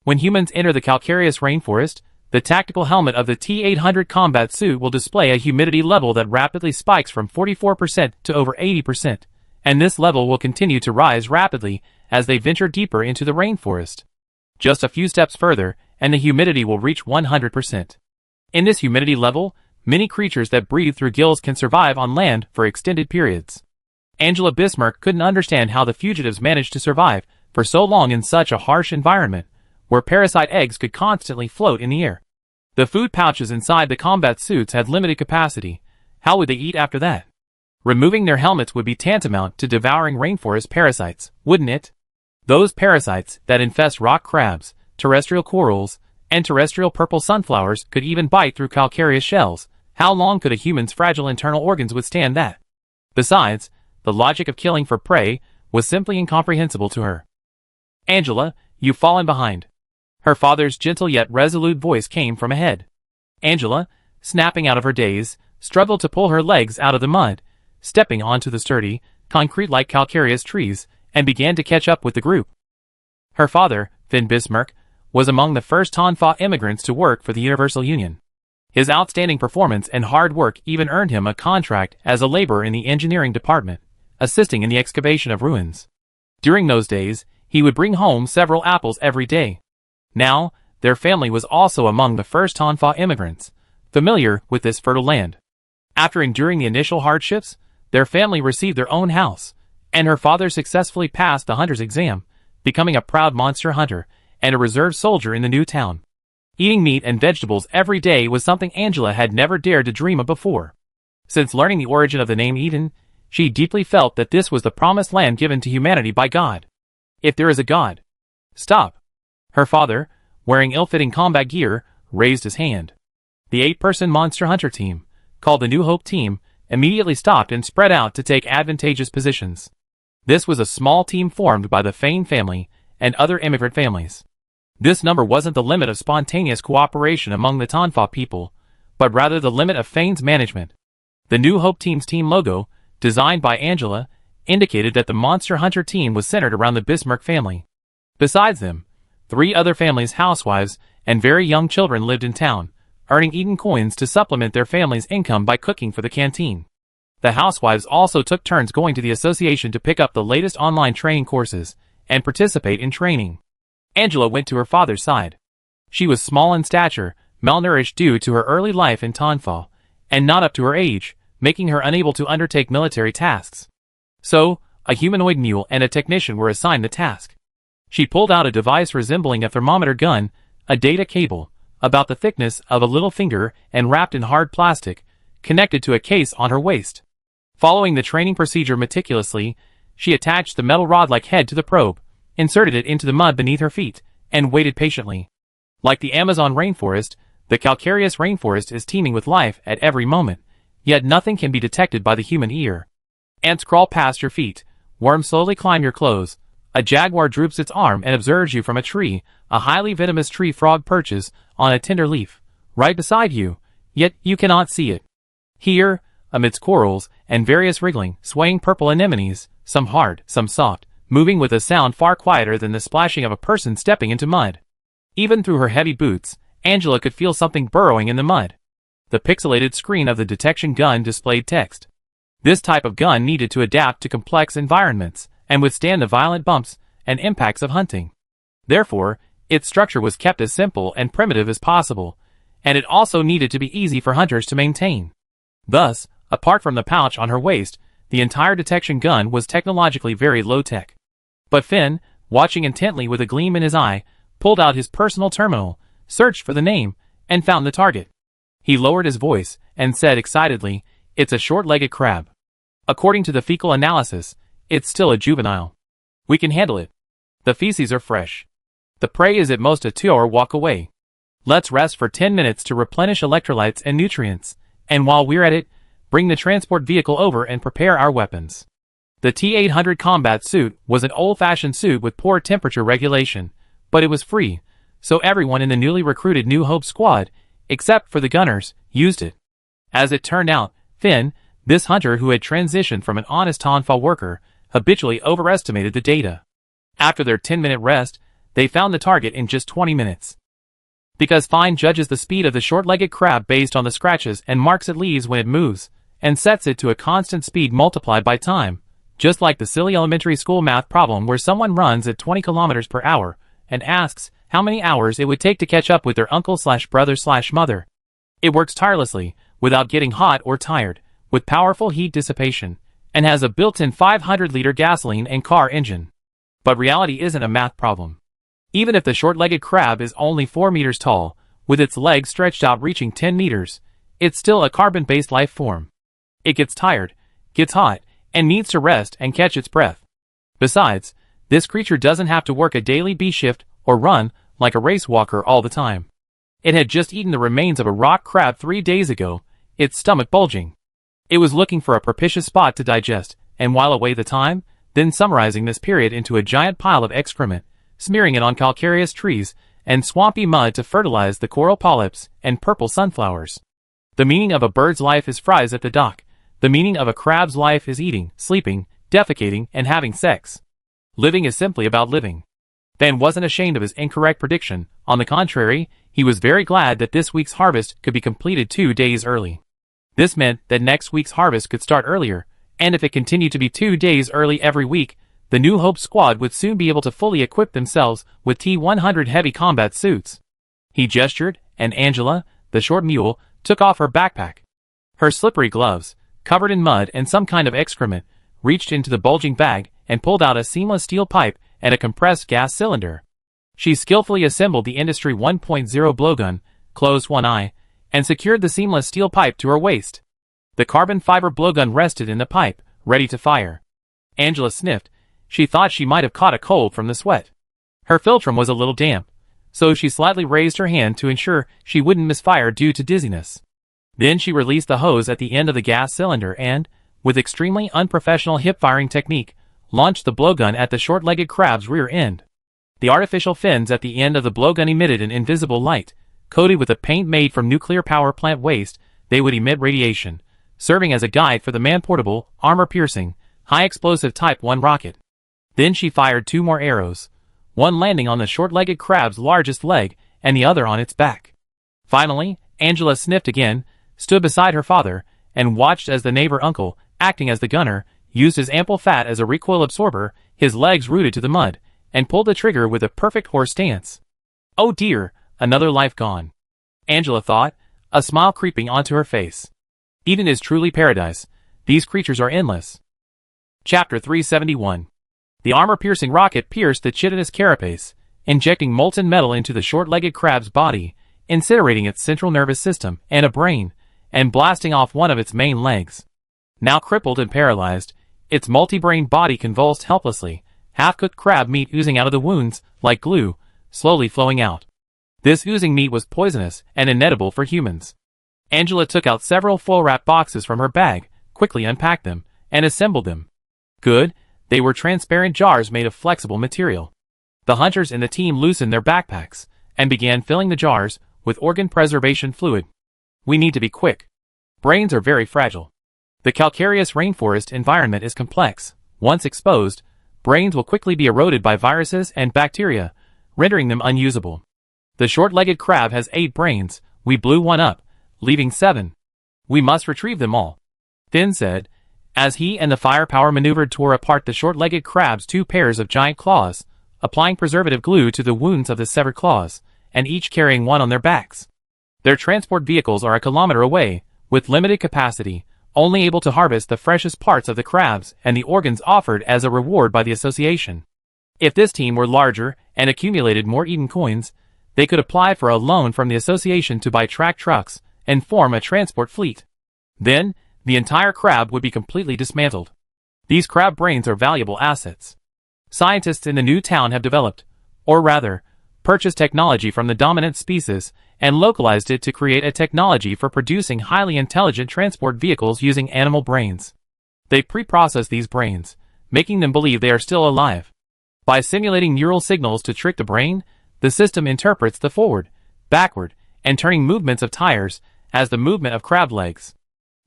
When humans enter the calcareous rainforest, the tactical helmet of the T-800 combat suit will display a humidity level that rapidly spikes from 44% to over 80%, and this level will continue to rise rapidly as they venture deeper into the rainforest. Just a few steps further, and the humidity will reach 100%. In this humidity level, many creatures that breathe through gills can survive on land for extended periods. Angela Bismarck couldn't understand how the fugitives managed to survive for so long in such a harsh environment, where parasite eggs could constantly float in the air. The food pouches inside the combat suits had limited capacity. How would they eat after that? Removing their helmets would be tantamount to devouring rainforest parasites, wouldn't it? Those parasites that infest rock crabs, terrestrial corals, and terrestrial purple sunflowers could even bite through calcareous shells. How long could a human's fragile internal organs withstand that? Besides, the logic of killing for prey was simply incomprehensible to her. "Angela, you've fallen behind." Her father's gentle yet resolute voice came from ahead. Angela, snapping out of her daze, struggled to pull her legs out of the mud, stepping onto the sturdy, concrete-like calcareous trees, and began to catch up with the group. Her father, Finn Bismarck, was among the first Tonfa immigrants to work for the Universal Union. His outstanding performance and hard work even earned him a contract as a laborer in the engineering department, assisting in the excavation of ruins. During those days, he would bring home several apples every day. Now, their family was also among the first Tonfa immigrants, familiar with this fertile land. After enduring the initial hardships, their family received their own house, and her father successfully passed the hunter's exam, becoming a proud monster hunter and a reserve soldier in the new town. Eating meat and vegetables every day was something Angela had never dared to dream of before. Since learning the origin of the name Eden, she deeply felt that this was the promised land given to humanity by God. If there is a God. Stop. Her father, wearing ill-fitting combat gear, raised his hand. The 8-person monster hunter team, called the New Hope team, immediately stopped and spread out to take advantageous positions. This was a small team formed by the Fain family and other immigrant families. This number wasn't the limit of spontaneous cooperation among the Tonfa people, but rather the limit of Fain's management. The New Hope team's team logo, designed by Angela, indicated that the Monster Hunter team was centered around the Bismarck family. Besides them, 3 other families' housewives and very young children lived in town, earning Eden coins to supplement their family's income by cooking for the canteen. The housewives also took turns going to the association to pick up the latest online training courses and participate in training. Angela went to her father's side. She was small in stature, malnourished due to her early life in Tonfa, and not up to her age, making her unable to undertake military tasks. So, a humanoid mule and a technician were assigned the task. She pulled out a device resembling a thermometer gun, a data cable, about the thickness of a little finger and wrapped in hard plastic, connected to a case on her waist. Following the training procedure meticulously, she attached the metal rod-like head to the probe, inserted it into the mud beneath her feet, and waited patiently. Like the Amazon rainforest, the calcareous rainforest is teeming with life at every moment, yet nothing can be detected by the human ear. Ants crawl past your feet, worms slowly climb your clothes, a jaguar droops its arm and observes you from a tree, a highly venomous tree frog perches on a tender leaf, right beside you, yet you cannot see it. Here, amidst corals and various wriggling, swaying purple anemones, some hard, some soft, moving with a sound far quieter than the splashing of a person stepping into mud. Even through her heavy boots, Angela could feel something burrowing in the mud. The pixelated screen of the detection gun displayed text. This type of gun needed to adapt to complex environments and withstand the violent bumps and impacts of hunting. Therefore, its structure was kept as simple and primitive as possible, and it also needed to be easy for hunters to maintain. Thus, apart from the pouch on her waist, the entire detection gun was technologically very low-tech. But Finn, watching intently with a gleam in his eye, pulled out his personal terminal, searched for the name, and found the target. He lowered his voice and said excitedly, "It's a short-legged crab. According to the fecal analysis, it's still a juvenile. We can handle it. The feces are fresh. The prey is at most a 2-hour walk away. Let's rest for 10 minutes to replenish electrolytes and nutrients, and while we're at it, bring the transport vehicle over and prepare our weapons." The T-800 combat suit was an old-fashioned suit with poor temperature regulation, but it was free, so everyone in the newly recruited New Hope squad, except for the gunners, used it. As it turned out, Finn, this hunter who had transitioned from an honest Tonfa worker, habitually overestimated the data. After their 10-minute rest, they found the target in just 20 minutes. Because Fine judges the speed of the short-legged crab based on the scratches and marks it leaves when it moves, and sets it to a constant speed multiplied by time, just like the silly elementary school math problem where someone runs at 20 kilometers per hour and asks how many hours it would take to catch up with their uncle/brother/mother. It works tirelessly, without getting hot or tired, with powerful heat dissipation, and has a built-in 500-liter gasoline and car engine. But reality isn't a math problem. Even if the short-legged crab is only 4 meters tall, with its legs stretched out reaching 10 meters, it's still a carbon-based life form. It gets tired, gets hot, and needs to rest and catch its breath. Besides, this creature doesn't have to work a daily B shift or run like a race walker all the time. It had just eaten the remains of a rock crab 3 days ago, its stomach bulging. It was looking for a propitious spot to digest, and while away the time, then summarizing this period into a giant pile of excrement, smearing it on calcareous trees and swampy mud to fertilize the coral polyps and purple sunflowers. The meaning of a bird's life is fries at the dock. The meaning of a crab's life is eating, sleeping, defecating, and having sex. Living is simply about living. Van wasn't ashamed of his incorrect prediction. On the contrary, he was very glad that this week's harvest could be completed 2 days early. This meant that next week's harvest could start earlier, and if it continued to be 2 days early every week, the New Hope squad would soon be able to fully equip themselves with T-100 heavy combat suits. He gestured, and Angela, the short mule, took off her backpack. Her slippery gloves, covered in mud and some kind of excrement, reached into the bulging bag and pulled out a seamless steel pipe and a compressed gas cylinder. She skillfully assembled the Industry 1.0 blowgun, closed one eye, and secured the seamless steel pipe to her waist. The carbon fiber blowgun rested in the pipe, ready to fire. Angela sniffed. She thought she might have caught a cold from the sweat. Her philtrum was a little damp, so she slightly raised her hand to ensure she wouldn't misfire due to dizziness. Then she released the hose at the end of the gas cylinder and, with extremely unprofessional hip-firing technique, launched the blowgun at the short-legged crab's rear end. The artificial fins at the end of the blowgun emitted an invisible light. Coated with a paint made from nuclear power plant waste, they would emit radiation, serving as a guide for the man-portable, armor-piercing, high-explosive Type 1 rocket. Then she fired 2 more arrows, one landing on the short-legged crab's largest leg and the other on its back. Finally, Angela sniffed again, stood beside her father, and watched as the neighbor uncle, acting as the gunner, used his ample fat as a recoil absorber, his legs rooted to the mud, and pulled the trigger with a perfect horse stance. Oh dear, another life gone. Angela thought, a smile creeping onto her face. Eden is truly paradise. These creatures are endless. Chapter 371. The armor-piercing rocket pierced the chitinous carapace, injecting molten metal into the short-legged crab's body, incinerating its central nervous system and a brain, and blasting off one of its main legs. Now crippled and paralyzed, its multi-brained body convulsed helplessly, half-cooked crab meat oozing out of the wounds, like glue, slowly flowing out. This oozing meat was poisonous and inedible for humans. Angela took out several full-wrap boxes from her bag, quickly unpacked them, and assembled them. Good, they were transparent jars made of flexible material. The hunters in the team loosened their backpacks, and began filling the jars with organ preservation fluid. We need to be quick. Brains are very fragile. The calcareous rainforest environment is complex. Once exposed, brains will quickly be eroded by viruses and bacteria, rendering them unusable. The short-legged crab has 8 brains. We blew one up, leaving 7. We must retrieve them all, Finn said, as he and the firepower maneuvered tore apart the short-legged crab's 2 pairs of giant claws, applying preservative glue to the wounds of the severed claws, and each carrying one on their backs. Their transport vehicles are a kilometer away, with limited capacity, only able to harvest the freshest parts of the crabs and the organs offered as a reward by the association. If this team were larger and accumulated more Eden coins, they could apply for a loan from the association to buy track trucks and form a transport fleet. Then, the entire crab would be completely dismantled. These crab brains are valuable assets. Scientists in the new town have developed, or rather, purchased technology from the dominant species and localized it to create a technology for producing highly intelligent transport vehicles using animal brains. They pre-process these brains, making them believe they are still alive. By simulating neural signals to trick the brain, the system interprets the forward, backward, and turning movements of tires as the movement of crab legs.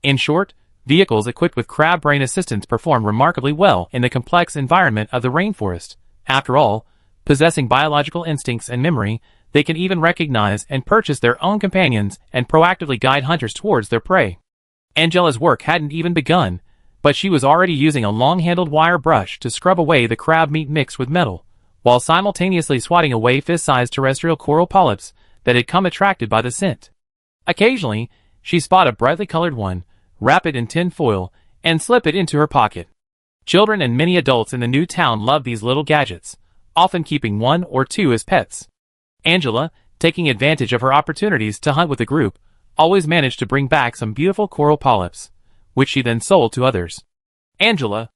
In short, vehicles equipped with crab brain assistance perform remarkably well in the complex environment of the rainforest. After all, possessing biological instincts and memory, they can even recognize and purchase their own companions and proactively guide hunters towards their prey. Angela's work hadn't even begun, but she was already using a long-handled wire brush to scrub away the crab meat mixed with metal, while simultaneously swatting away fist-sized terrestrial coral polyps that had come attracted by the scent. Occasionally, she spot a brightly colored one, wrap it in tin foil, and slip it into her pocket. Children and many adults in the new town loved these little gadgets, often keeping one or two as pets. Angela, taking advantage of her opportunities to hunt with the group, always managed to bring back some beautiful coral polyps, which she then sold to others. Angela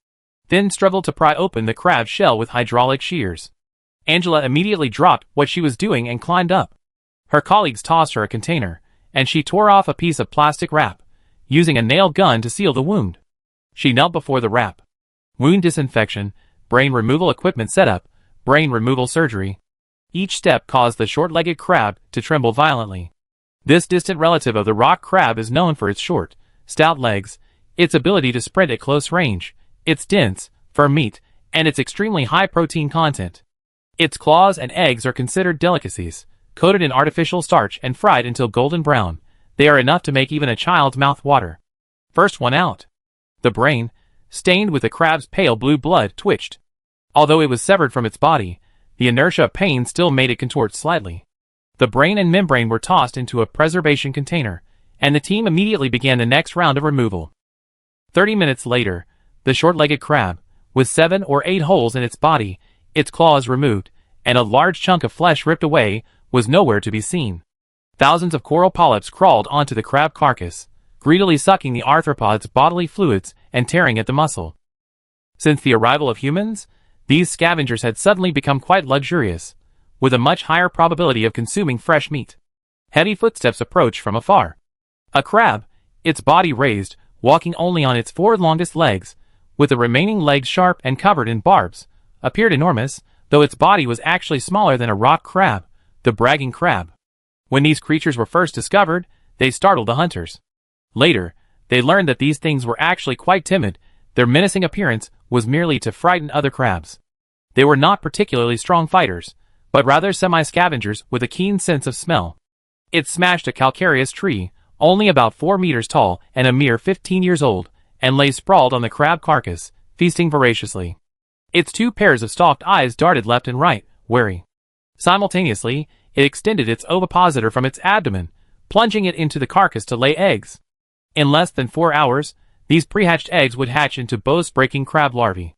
then struggled to pry open the crab's shell with hydraulic shears. Angela immediately dropped what she was doing and climbed up. Her colleagues tossed her a container, and she tore off a piece of plastic wrap, using a nail gun to seal the wound. She knelt before the wrap. Wound disinfection, brain removal equipment setup, brain removal surgery. Each step caused the short-legged crab to tremble violently. This distant relative of the rock crab is known for its short, stout legs, its ability to sprint at close range, its dense, firm meat, and its extremely high protein content. Its claws and eggs are considered delicacies, coated in artificial starch and fried until golden brown. They are enough to make even a child's mouth water. First one out. The brain, stained with the crab's pale blue blood, twitched. Although it was severed from its body, the inertia of pain still made it contort slightly. The brain and membrane were tossed into a preservation container, and the team immediately began the next round of removal. 30 minutes later, the short-legged crab, with 7 or 8 holes in its body, its claws removed, and a large chunk of flesh ripped away, was nowhere to be seen. Thousands of coral polyps crawled onto the crab carcass, greedily sucking the arthropod's bodily fluids and tearing at the muscle. Since the arrival of humans, these scavengers had suddenly become quite luxurious, with a much higher probability of consuming fresh meat. Heavy footsteps approached from afar. A crab, its body raised, walking only on its 4 longest legs, with the remaining legs sharp and covered in barbs, appeared enormous, though its body was actually smaller than a rock crab, the bragging crab. When these creatures were first discovered, they startled the hunters. Later, they learned that these things were actually quite timid. Their menacing appearance was merely to frighten other crabs. They were not particularly strong fighters, but rather semi-scavengers with a keen sense of smell. It smashed a calcareous tree, only about 4 meters tall and a mere 15 years old, and lay sprawled on the crab carcass, feasting voraciously. Its 2 pairs of stalked eyes darted left and right, wary. Simultaneously, it extended its ovipositor from its abdomen, plunging it into the carcass to lay eggs. In less than 4 hours, these pre-hatched eggs would hatch into boast-breaking crab larvae.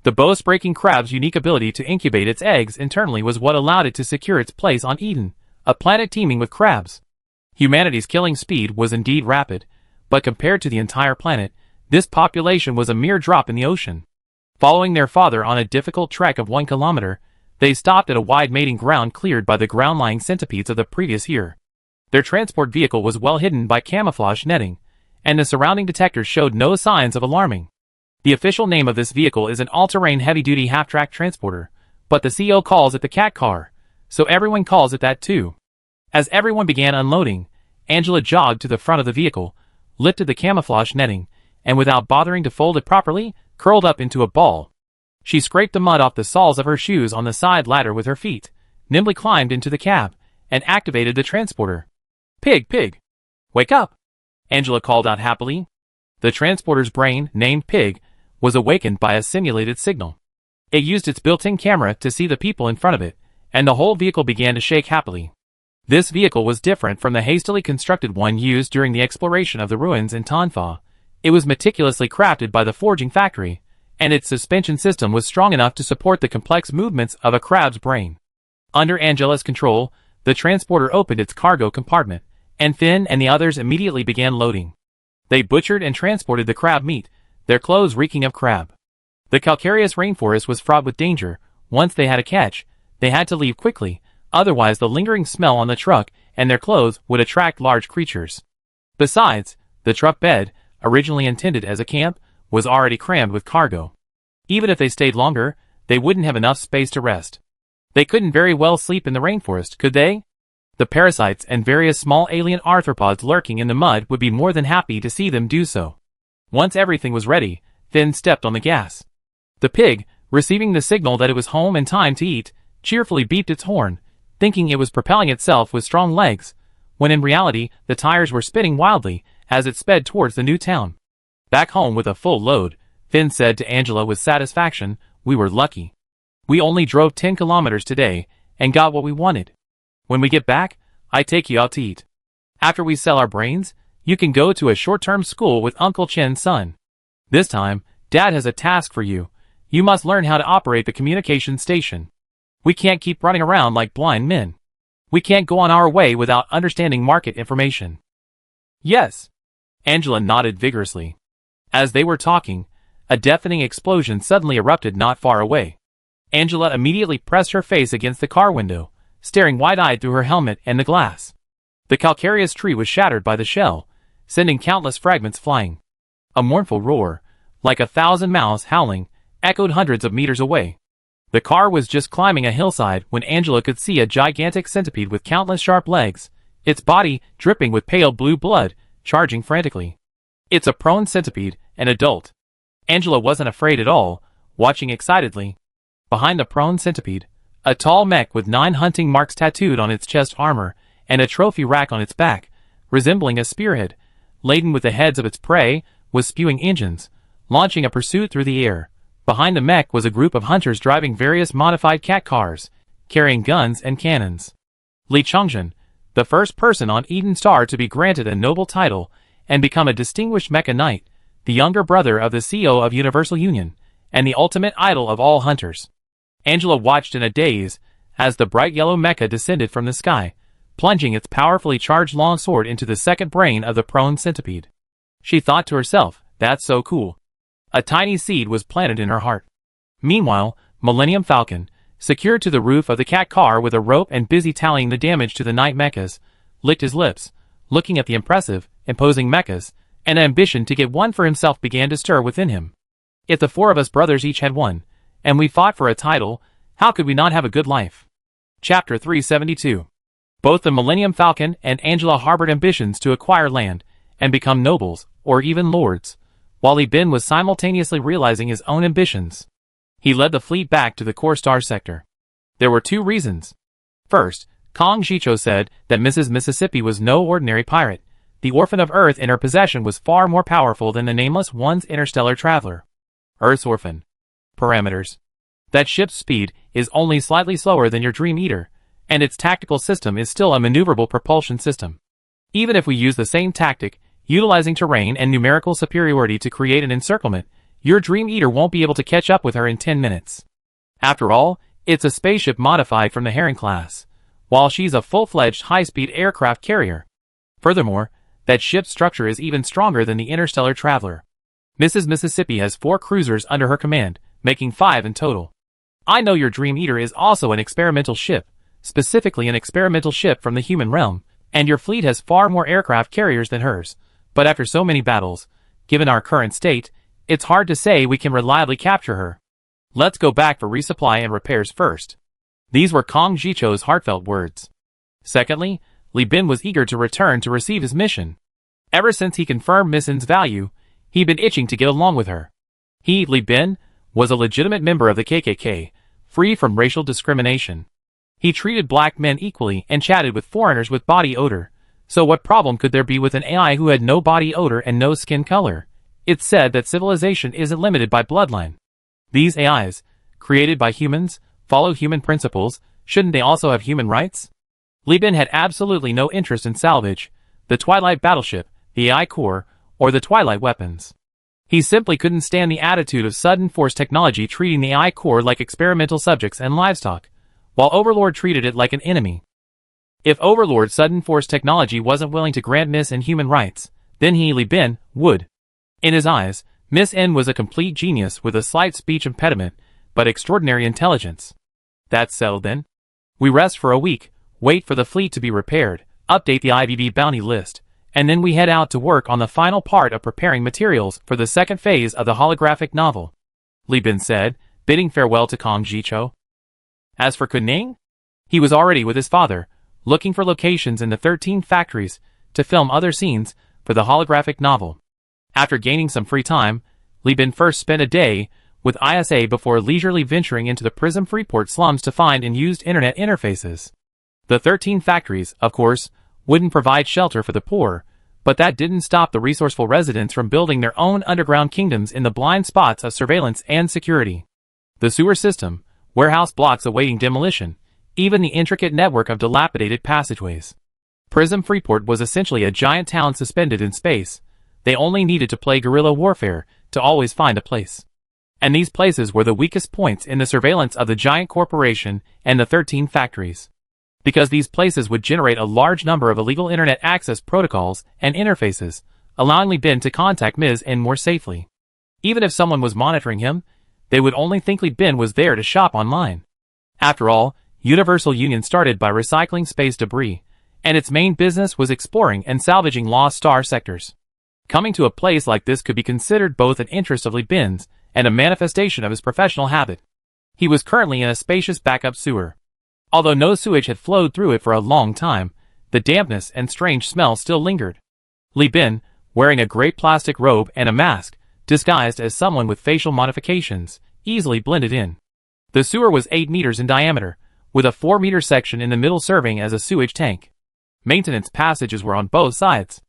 The boast-breaking crab's unique ability to incubate its eggs internally was what allowed it to secure its place on Eden, a planet teeming with crabs. Humanity's killing speed was indeed rapid, but compared to the entire planet, this population was a mere drop in the ocean. Following their father on a difficult trek of 1 kilometer, they stopped at a wide mating ground cleared by the ground-lying centipedes of the previous year. Their transport vehicle was well hidden by camouflage netting, and the surrounding detectors showed no signs of alarming. The official name of this vehicle is an all-terrain heavy-duty half-track transporter, but the CO calls it the cat car, so everyone calls it that too. As everyone began unloading, Angela jogged to the front of the vehicle, lifted the camouflage netting, and without bothering to fold it properly, curled up into a ball. She scraped the mud off the soles of her shoes on the side ladder with her feet, nimbly climbed into the cab, and activated the transporter. "Pig, Pig! Wake up!" Angela called out happily. The transporter's brain, named Pig, was awakened by a simulated signal. It used its built-in camera to see the people in front of it, and the whole vehicle began to shake happily. This vehicle was different from the hastily constructed one used during the exploration of the ruins in Tonfa. It was meticulously crafted by the forging factory, and its suspension system was strong enough to support the complex movements of a crab's brain. Under Angela's control, the transporter opened its cargo compartment, and Finn and the others immediately began loading. They butchered and transported the crab meat, their clothes reeking of crab. The calcareous rainforest was fraught with danger. Once they had a catch, they had to leave quickly, otherwise the lingering smell on the truck and their clothes would attract large creatures. Besides, the truck bed, originally intended as a camp, was already crammed with cargo. Even if they stayed longer, they wouldn't have enough space to rest. They couldn't very well sleep in the rainforest, could they? The parasites and various small alien arthropods lurking in the mud would be more than happy to see them do so. Once everything was ready, Finn stepped on the gas. The pig, receiving the signal that it was home and time to eat, cheerfully beeped its horn, thinking it was propelling itself with strong legs, when in reality the tires were spinning wildly as it sped towards the new town. Back home with a full load, Finn said to Angela with satisfaction, "We were lucky. We only drove 10 kilometers today and got what we wanted. When we get back, I take you out to eat. After we sell our brains, you can go to a short-term school with Uncle Chen's son. This time, Dad has a task for you. You must learn how to operate the communication station. We can't keep running around like blind men. We can't go on our way without understanding market information." "Yes." Angela nodded vigorously. As they were talking, a deafening explosion suddenly erupted not far away. Angela immediately pressed her face against the car window, staring wide-eyed through her helmet and the glass. The calcareous tree was shattered by the shell, sending countless fragments flying. A mournful roar, like 1,000 mouths howling, echoed hundreds of meters away. The car was just climbing a hillside when Angela could see a gigantic centipede with countless sharp legs, its body dripping with pale blue blood, charging frantically. "It's a prone centipede, an adult." Angela wasn't afraid at all, watching excitedly. Behind the prone centipede, a tall mech with 9 hunting marks tattooed on its chest armor and a trophy rack on its back, resembling a spearhead, laden with the heads of its prey, was spewing engines, launching a pursuit through the air. Behind the mech was a group of hunters driving various modified cat cars, carrying guns and cannons. Li Chongjin, the first person on Eden Star to be granted a noble title and become a distinguished mecha knight, the younger brother of the CEO of Universal Union, and the ultimate idol of all hunters. Angela watched in a daze as the bright yellow mecha descended from the sky, plunging its powerfully charged longsword into the second brain of the prone centipede. She thought to herself, "That's so cool." A tiny seed was planted in her heart. Meanwhile, Millennium Falcon, secured to the roof of the cat car with a rope and busy tallying the damage to the night mechas, licked his lips, looking at the impressive, imposing mechas, and an ambition to get one for himself began to stir within him. If the 4 of us brothers each had one, and we fought for a title, how could we not have a good life? Chapter 372. Both the Millennium Falcon and Angela harbored ambitions to acquire land and become nobles, or even lords, while Li Bin was simultaneously realizing his own ambitions. He led the fleet back to the Core Star sector. There were 2 reasons. First, Kong Jicho said that Mrs. Mississippi was no ordinary pirate. The orphan of Earth in her possession was far more powerful than the Nameless One's interstellar traveler. Earth's orphan. Parameters. That ship's speed is only slightly slower than your Dream Eater, and its tactical system is still a maneuverable propulsion system. Even if we use the same tactic, utilizing terrain and numerical superiority to create an encirclement, your Dream Eater won't be able to catch up with her in 10 minutes. After all, it's a spaceship modified from the Herring class, while she's a full-fledged high-speed aircraft carrier. Furthermore, that ship's structure is even stronger than the interstellar traveler. Mrs. Mississippi has 4 cruisers under her command, making 5 in total. I know your Dream Eater is also an experimental ship, specifically an experimental ship from the human realm, and your fleet has far more aircraft carriers than hers, but after so many battles, given our current state, it's hard to say we can reliably capture her. Let's go back for resupply and repairs first. These were Kong Jicho's heartfelt words. Secondly, Li Bin was eager to return to receive his mission. Ever since he confirmed Miss N's value, he'd been itching to get along with her. He, Li Bin, was a legitimate member of the KKK, free from racial discrimination. He treated black men equally and chatted with foreigners with body odor, so what problem could there be with an AI who had no body odor and no skin color? It's said that civilization isn't limited by bloodline. These AIs, created by humans, follow human principles, shouldn't they also have human rights? Li Bin had absolutely no interest in salvage, the Twilight battleship, the AI core, or the Twilight weapons. He simply couldn't stand the attitude of sudden force technology treating the AI core like experimental subjects and livestock, while Overlord treated it like an enemy. If Overlord sudden force technology wasn't willing to grant Miss N human rights, then he, Li Bin, would. In his eyes, Miss N was a complete genius with a slight speech impediment, but extraordinary intelligence. That's settled then. We rest for a week, wait for the fleet to be repaired, update the IBB bounty list, and then we head out to work on the final part of preparing materials for the second phase of the holographic novel. Li Bin said, bidding farewell to Kong Jicho. As for Kuning, he was already with his father, looking for locations in the 13 factories to film other scenes for the holographic novel. After gaining some free time, Li Bin first spent a day with ISA before leisurely venturing into the Prism Freeport slums to find and used internet interfaces. The 13 factories, of course, wouldn't provide shelter for the poor, but that didn't stop the resourceful residents from building their own underground kingdoms in the blind spots of surveillance and security. The sewer system, warehouse blocks awaiting demolition, even the intricate network of dilapidated passageways. Prism Freeport was essentially a giant town suspended in space. They only needed to play guerrilla warfare to always find a place. And these places were the weakest points in the surveillance of the giant corporation and the 13 factories. Because these places would generate a large number of illegal internet access protocols and interfaces, allowing Li Bin to contact Ms. N more safely. Even if someone was monitoring him, they would only think Li Bin was there to shop online. After all, Universal Union started by recycling space debris, and its main business was exploring and salvaging lost star sectors. Coming to a place like this could be considered both an interest of Li Bin's and a manifestation of his professional habit. He was currently in a spacious backup sewer. Although no sewage had flowed through it for a long time, the dampness and strange smell still lingered. Li Bin, wearing a gray plastic robe and a mask, disguised as someone with facial modifications, easily blended in. The sewer was 8 meters in diameter, with a 4-meter section in the middle serving as a sewage tank. Maintenance passages were on both sides.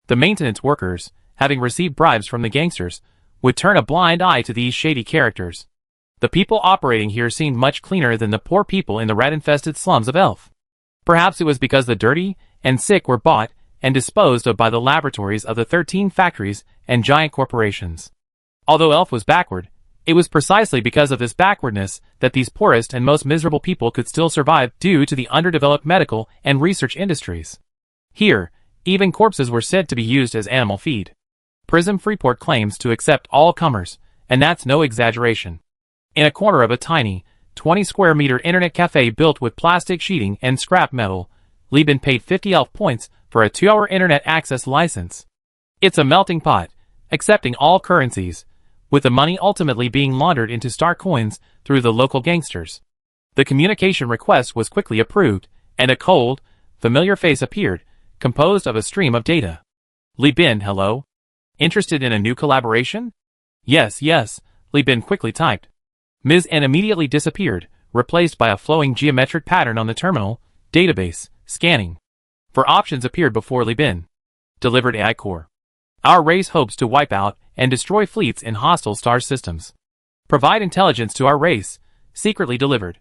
The maintenance workers, having received bribes from the gangsters, would turn a blind eye to these shady characters. The people operating here seemed much cleaner than the poor people in the rat-infested slums of Elf. Perhaps it was because the dirty and sick were bought and disposed of by the laboratories of the 13 factories and giant corporations. Although Elf was backward, it was precisely because of this backwardness that these poorest and most miserable people could still survive due to the underdeveloped medical and research industries. Here, even corpses were said to be used as animal feed. Prism Freeport claims to accept all comers, and that's no exaggeration. In a corner of a tiny, 20-square-meter internet cafe built with plastic sheeting and scrap metal, Li Bin paid 50 elf points for a 2-hour internet access license. It's a melting pot, accepting all currencies, with the money ultimately being laundered into star coins through the local gangsters. The communication request was quickly approved, and a cold, familiar face appeared, composed of a stream of data. Li Bin, hello? Interested in a new collaboration? Yes, Li Bin quickly typed. Ms. N immediately disappeared, replaced by a flowing geometric pattern on the terminal. Database, scanning. 4 options appeared before Li Bin. Delivered AI core. Our race hopes to wipe out and destroy fleets in hostile star systems. Provide intelligence to our race. Secretly delivered.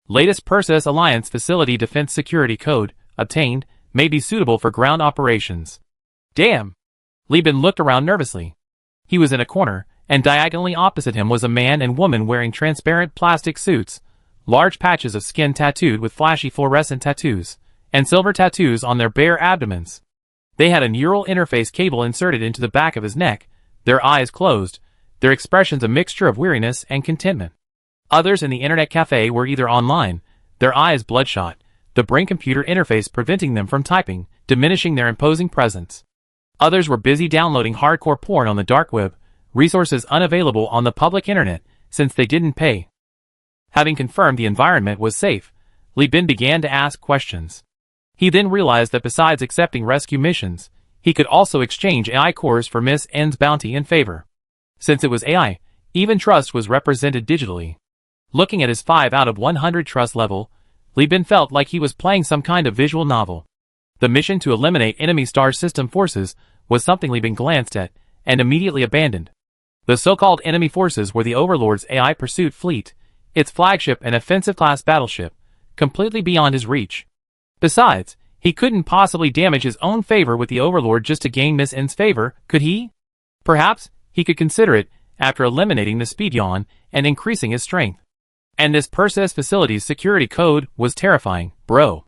Latest Perseus Alliance Facility Defense Security Code, obtained, may be suitable for ground operations. Damn! Li Bin looked around nervously. He was in a corner, and diagonally opposite him was a man and woman wearing transparent plastic suits, large patches of skin tattooed with flashy fluorescent tattoos, and silver tattoos on their bare abdomens. They had a neural interface cable inserted into the back of his neck, their eyes closed, their expressions a mixture of weariness and contentment. Others in the internet cafe were either online, their eyes bloodshot, the brain computer interface preventing them from typing, diminishing their imposing presence. Others were busy downloading hardcore porn on the dark web, resources unavailable on the public internet since they didn't pay. Having confirmed the environment was safe, Li Bin began to ask questions. He then realized that besides accepting rescue missions, he could also exchange AI cores for Miss N's bounty in favor. Since it was AI, even trust was represented digitally. Looking at his 5 out of 100 trust level, Li Bin felt like he was playing some kind of visual novel. The mission to eliminate enemy star system forces was something Li Bin glanced at and immediately abandoned. The so-called enemy forces were the Overlord's AI pursuit fleet, its flagship and offensive-class battleship, completely beyond his reach. Besides, he couldn't possibly damage his own favor with the Overlord just to gain Miss N's favor, could he? Perhaps, he could consider it, after eliminating the speed yawn and increasing his strength. And this Perseus facility's security code was terrifying, bro.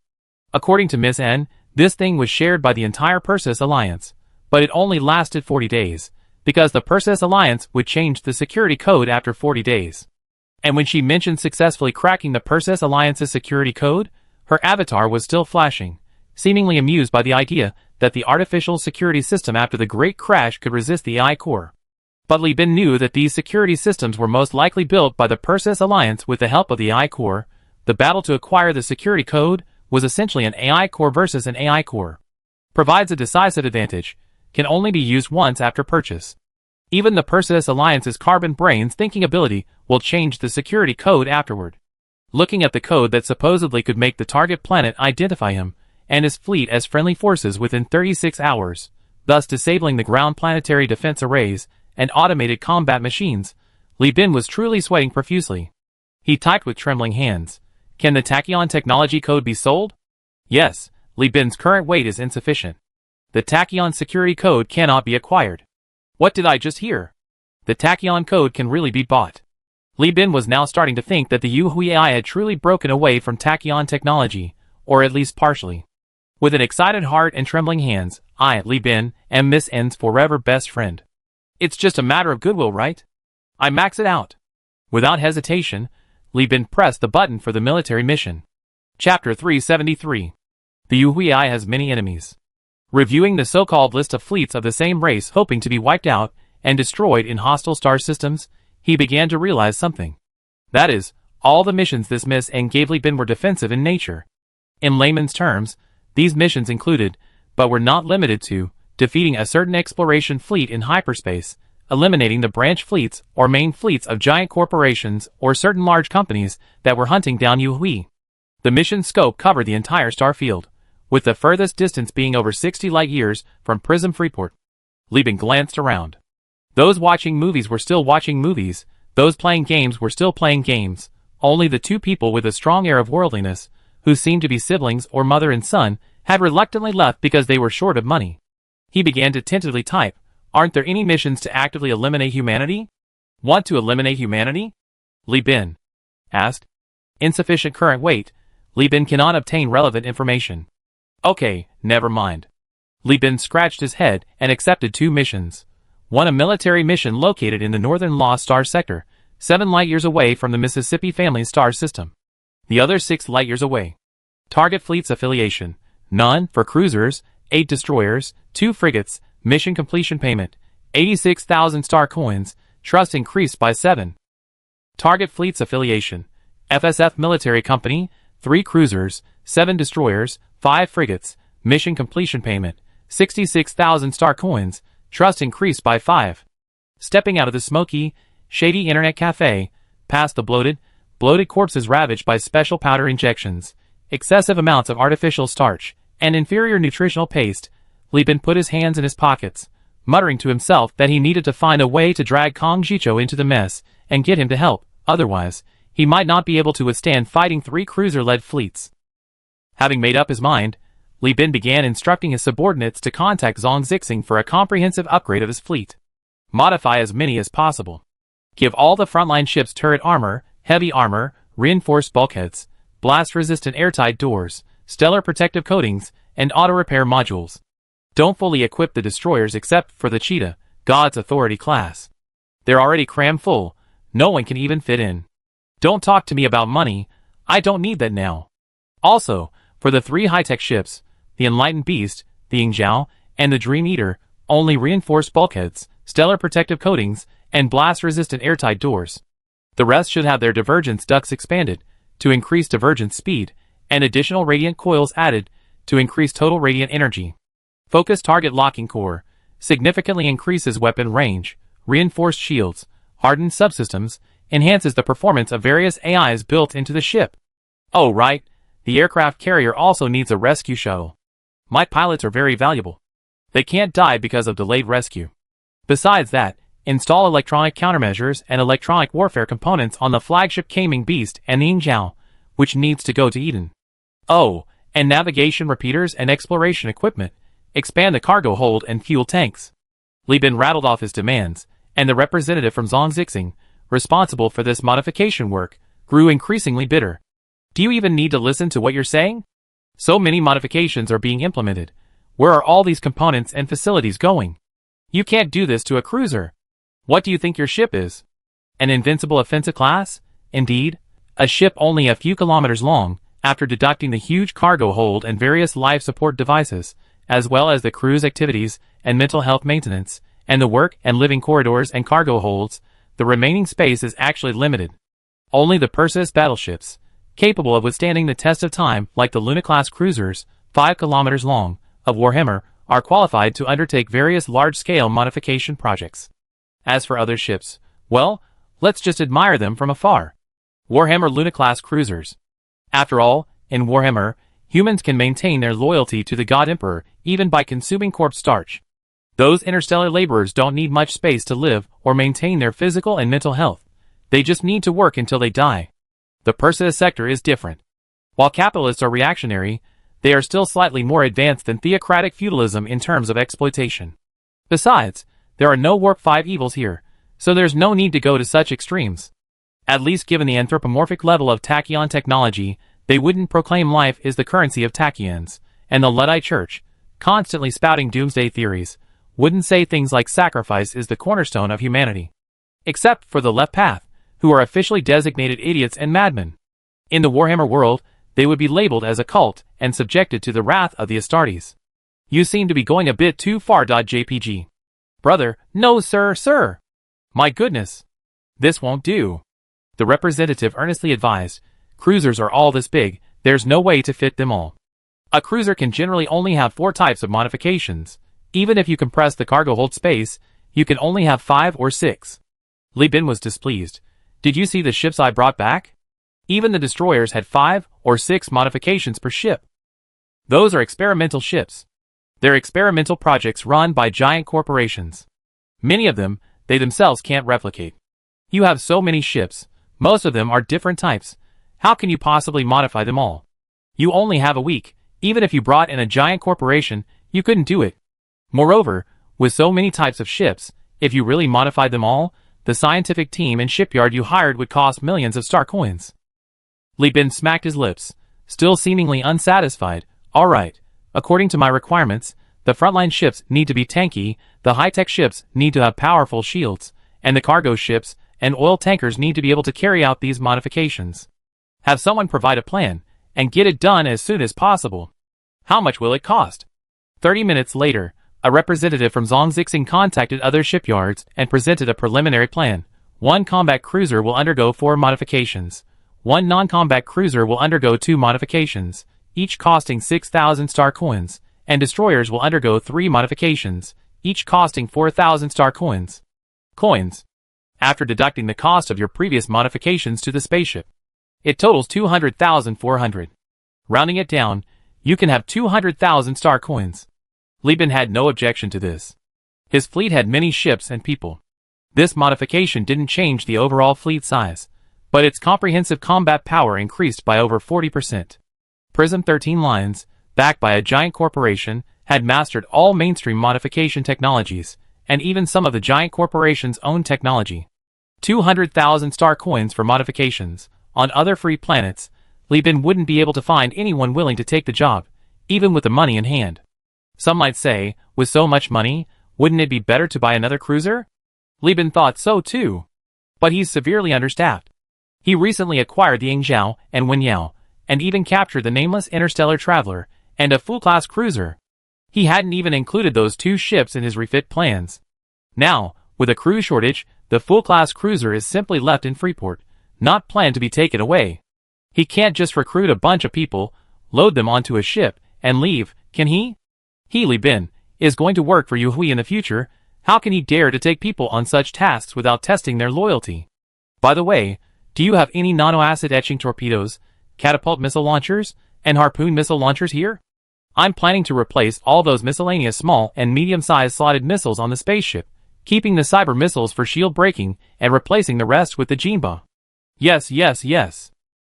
According to Miss N, this thing was shared by the entire Perseus Alliance, but it only lasted 40 days. Because the Perseus Alliance would change the security code after 40 days. And when she mentioned successfully cracking the Perseus Alliance's security code, her avatar was still flashing, seemingly amused by the idea that the artificial security system after the Great Crash could resist the AI core. But Li Bin knew that these security systems were most likely built by the Perseus Alliance with the help of the AI core. The battle to acquire the security code was essentially an AI core versus an AI core. Provides a decisive advantage, can only be used once after purchase. Even the Perseus Alliance's Carbon Brain's thinking ability will change the security code afterward. Looking at the code that supposedly could make the target planet identify him and his fleet as friendly forces within 36 hours, thus disabling the ground planetary defense arrays and automated combat machines, Li Bin was truly sweating profusely. He typed with trembling hands. Can the Tachyon technology code be sold? Yes, Li Bin's current weight is insufficient. The Tachyon security code cannot be acquired. What did I just hear? The Tachyon code can really be bought. Li Bin was now starting to think that the Yuhui AI had truly broken away from Tachyon technology, or at least partially. With an excited heart and trembling hands, I, Li Bin, am Miss N's forever best friend. It's just a matter of goodwill, right? I max it out. Without hesitation, Li Bin pressed the button for the military mission. Chapter 373. The Yuhui AI has many enemies. Reviewing the so-called list of fleets of the same race hoping to be wiped out and destroyed in hostile star systems, he began to realize something. That is, all the missions this Miss N gave Li Bin were defensive in nature. In layman's terms, these missions included, but were not limited to, defeating a certain exploration fleet in hyperspace, eliminating the branch fleets or main fleets of giant corporations or certain large companies that were hunting down Yuhui. The mission scope covered the entire star field, with the furthest distance being over 60 light-years from Prism Freeport. Li Bin glanced around. Those watching movies were still watching movies, those playing games were still playing games. Only the two people with a strong air of worldliness, who seemed to be siblings or mother and son, had reluctantly left because they were short of money. He began to tentatively type, "Aren't there any missions to actively eliminate humanity?" "Want to eliminate humanity?" Li Bin asked. Insufficient current weight. Li Bin cannot obtain relevant information. Okay, never mind. Li Bin scratched his head and accepted two missions. One, a military mission located in the northern Lost Star sector, 7 light-years away from the Mississippi Family Star System. The other 6 light-years away. Target fleets affiliation. None for cruisers, 8 destroyers, 2 frigates, mission completion payment, 86,000 star coins, trust increased by 7. Target fleets affiliation. FSF Military Company, 3 cruisers, 7 destroyers, 5 frigates, mission completion payment, 66,000 star coins, trust increased by 5. Stepping out of the smoky, shady internet cafe, past the bloated corpses ravaged by special powder injections, excessive amounts of artificial starch, and inferior nutritional paste, Li Bin put his hands in his pockets, muttering to himself that he needed to find a way to drag Kong Jicho into the mess and get him to help, otherwise, he might not be able to withstand fighting 3 cruiser-led fleets. Having made up his mind, Li Bin began instructing his subordinates to contact Zhang Zixing for a comprehensive upgrade of his fleet. Modify as many as possible. Give all the frontline ships turret armor, heavy armor, reinforced bulkheads, blast-resistant airtight doors, stellar protective coatings, and auto-repair modules. Don't fully equip the destroyers except for the Cheetah, God's Authority class. They're already crammed full, no one can even fit in. Don't talk to me about money, I don't need that now. Also, for the 3 high-tech ships, the Enlightened Beast, the Yingzhou, and the Dream Eater, only reinforced bulkheads, stellar protective coatings, and blast-resistant airtight doors. The rest should have their divergence ducts expanded, to increase divergence speed, and additional radiant coils added, to increase total radiant energy. Focus target locking core, significantly increases weapon range, reinforced shields, hardened subsystems, enhances the performance of various AIs built into the ship. Oh right, the aircraft carrier also needs a rescue shuttle. My pilots are very valuable. They can't die because of delayed rescue. Besides that, install electronic countermeasures and electronic warfare components on the flagship Kaming Beast and the Yingzhou, which needs to go to Eden. Oh, and navigation repeaters and exploration equipment. Expand the cargo hold and fuel tanks. Li Bin rattled off his demands, and the representative from Zhang Zixing, responsible for this modification work, grew increasingly bitter. Do you even need to listen to what you're saying? So many modifications are being implemented. Where are all these components and facilities going? You can't do this to a cruiser. What do you think your ship is? An invincible offensive class? Indeed. A ship only a few kilometers long, after deducting the huge cargo hold and various life support devices, as well as the crew's activities and mental health maintenance, and the work and living corridors and cargo holds, the remaining space is actually limited. Only the Perseus battleships, capable of withstanding the test of time like the Luna-class cruisers, 5 kilometers long, of Warhammer, are qualified to undertake various large-scale modification projects. As for other ships, well, let's just admire them from afar. Warhammer Luna-class cruisers. After all, in Warhammer, humans can maintain their loyalty to the God Emperor even by consuming corpse starch. Those interstellar laborers don't need much space to live or maintain their physical and mental health. They just need to work until they die. The Perseus sector is different. While capitalists are reactionary, they are still slightly more advanced than theocratic feudalism in terms of exploitation. Besides, there are no Warp 5 evils here, so there's no need to go to such extremes. At least given the anthropomorphic level of tachyon technology, they wouldn't proclaim life is the currency of tachyons, and the Luddite Church, constantly spouting doomsday theories, wouldn't say things like sacrifice is the cornerstone of humanity. Except for the left path, who are officially designated idiots and madmen. In the Warhammer world, they would be labeled as a cult and subjected to the wrath of the Astartes. You seem to be going a bit too far. JPG. Brother, no sir. My goodness. This won't do. The representative earnestly advised, cruisers are all this big, there's no way to fit them all. A cruiser can generally only have 4 types of modifications. Even if you compress the cargo hold space, you can only have 5 or 6. Li Bin was displeased. Did you see the ships I brought back? Even the destroyers had 5 or 6 modifications per ship. Those are experimental ships. They're experimental projects run by giant corporations. Many of them, they themselves can't replicate. You have so many ships, most of them are different types. How can you possibly modify them all? You only have a week. Even if you brought in a giant corporation, you couldn't do it. Moreover, with so many types of ships, if you really modified them all, the scientific team and shipyard you hired would cost millions of star coins. Li Bin smacked his lips, still seemingly unsatisfied. Alright, according to my requirements, the frontline ships need to be tanky, the high-tech ships need to have powerful shields, and the cargo ships and oil tankers need to be able to carry out these modifications. Have someone provide a plan, and get it done as soon as possible. How much will it cost? 30 minutes later, a representative from Zhongzixing contacted other shipyards and presented a preliminary plan. 1 combat cruiser will undergo 4 modifications. 1 non-combat cruiser will undergo 2 modifications, each costing 6,000 star coins, and destroyers will undergo 3 modifications, each costing 4,000 star coins. After deducting the cost of your previous modifications to the spaceship, it totals 200,400. Rounding it down, you can have 200,000 star coins. Li Bin had no objection to this. His fleet had many ships and people. This modification didn't change the overall fleet size, but its comprehensive combat power increased by over 40%. Prism 13 Lines, backed by a giant corporation, had mastered all mainstream modification technologies, and even some of the giant corporation's own technology. 200,000 star coins for modifications. On other free planets, Li Bin wouldn't be able to find anyone willing to take the job, even with the money in hand. Some might say, with so much money, wouldn't it be better to buy another cruiser? Li Bin thought so too. But he's severely understaffed. He recently acquired the Yingzhou and Wenyao, and even captured the nameless interstellar traveler, and a full-class cruiser. He hadn't even included those 2 ships in his refit plans. Now, with a crew shortage, the full-class cruiser is simply left in Freeport, not planned to be taken away. He can't just recruit a bunch of people, load them onto a ship, and leave, can he? He, Li Bin, is going to work for Yu Hui in the future. How can he dare to take people on such tasks without testing their loyalty? By the way, do you have any nano-acid etching torpedoes, catapult missile launchers, and harpoon missile launchers here? I'm planning to replace all those miscellaneous small and medium-sized slotted missiles on the spaceship, keeping the cyber missiles for shield breaking and replacing the rest with the Jinba. Yes.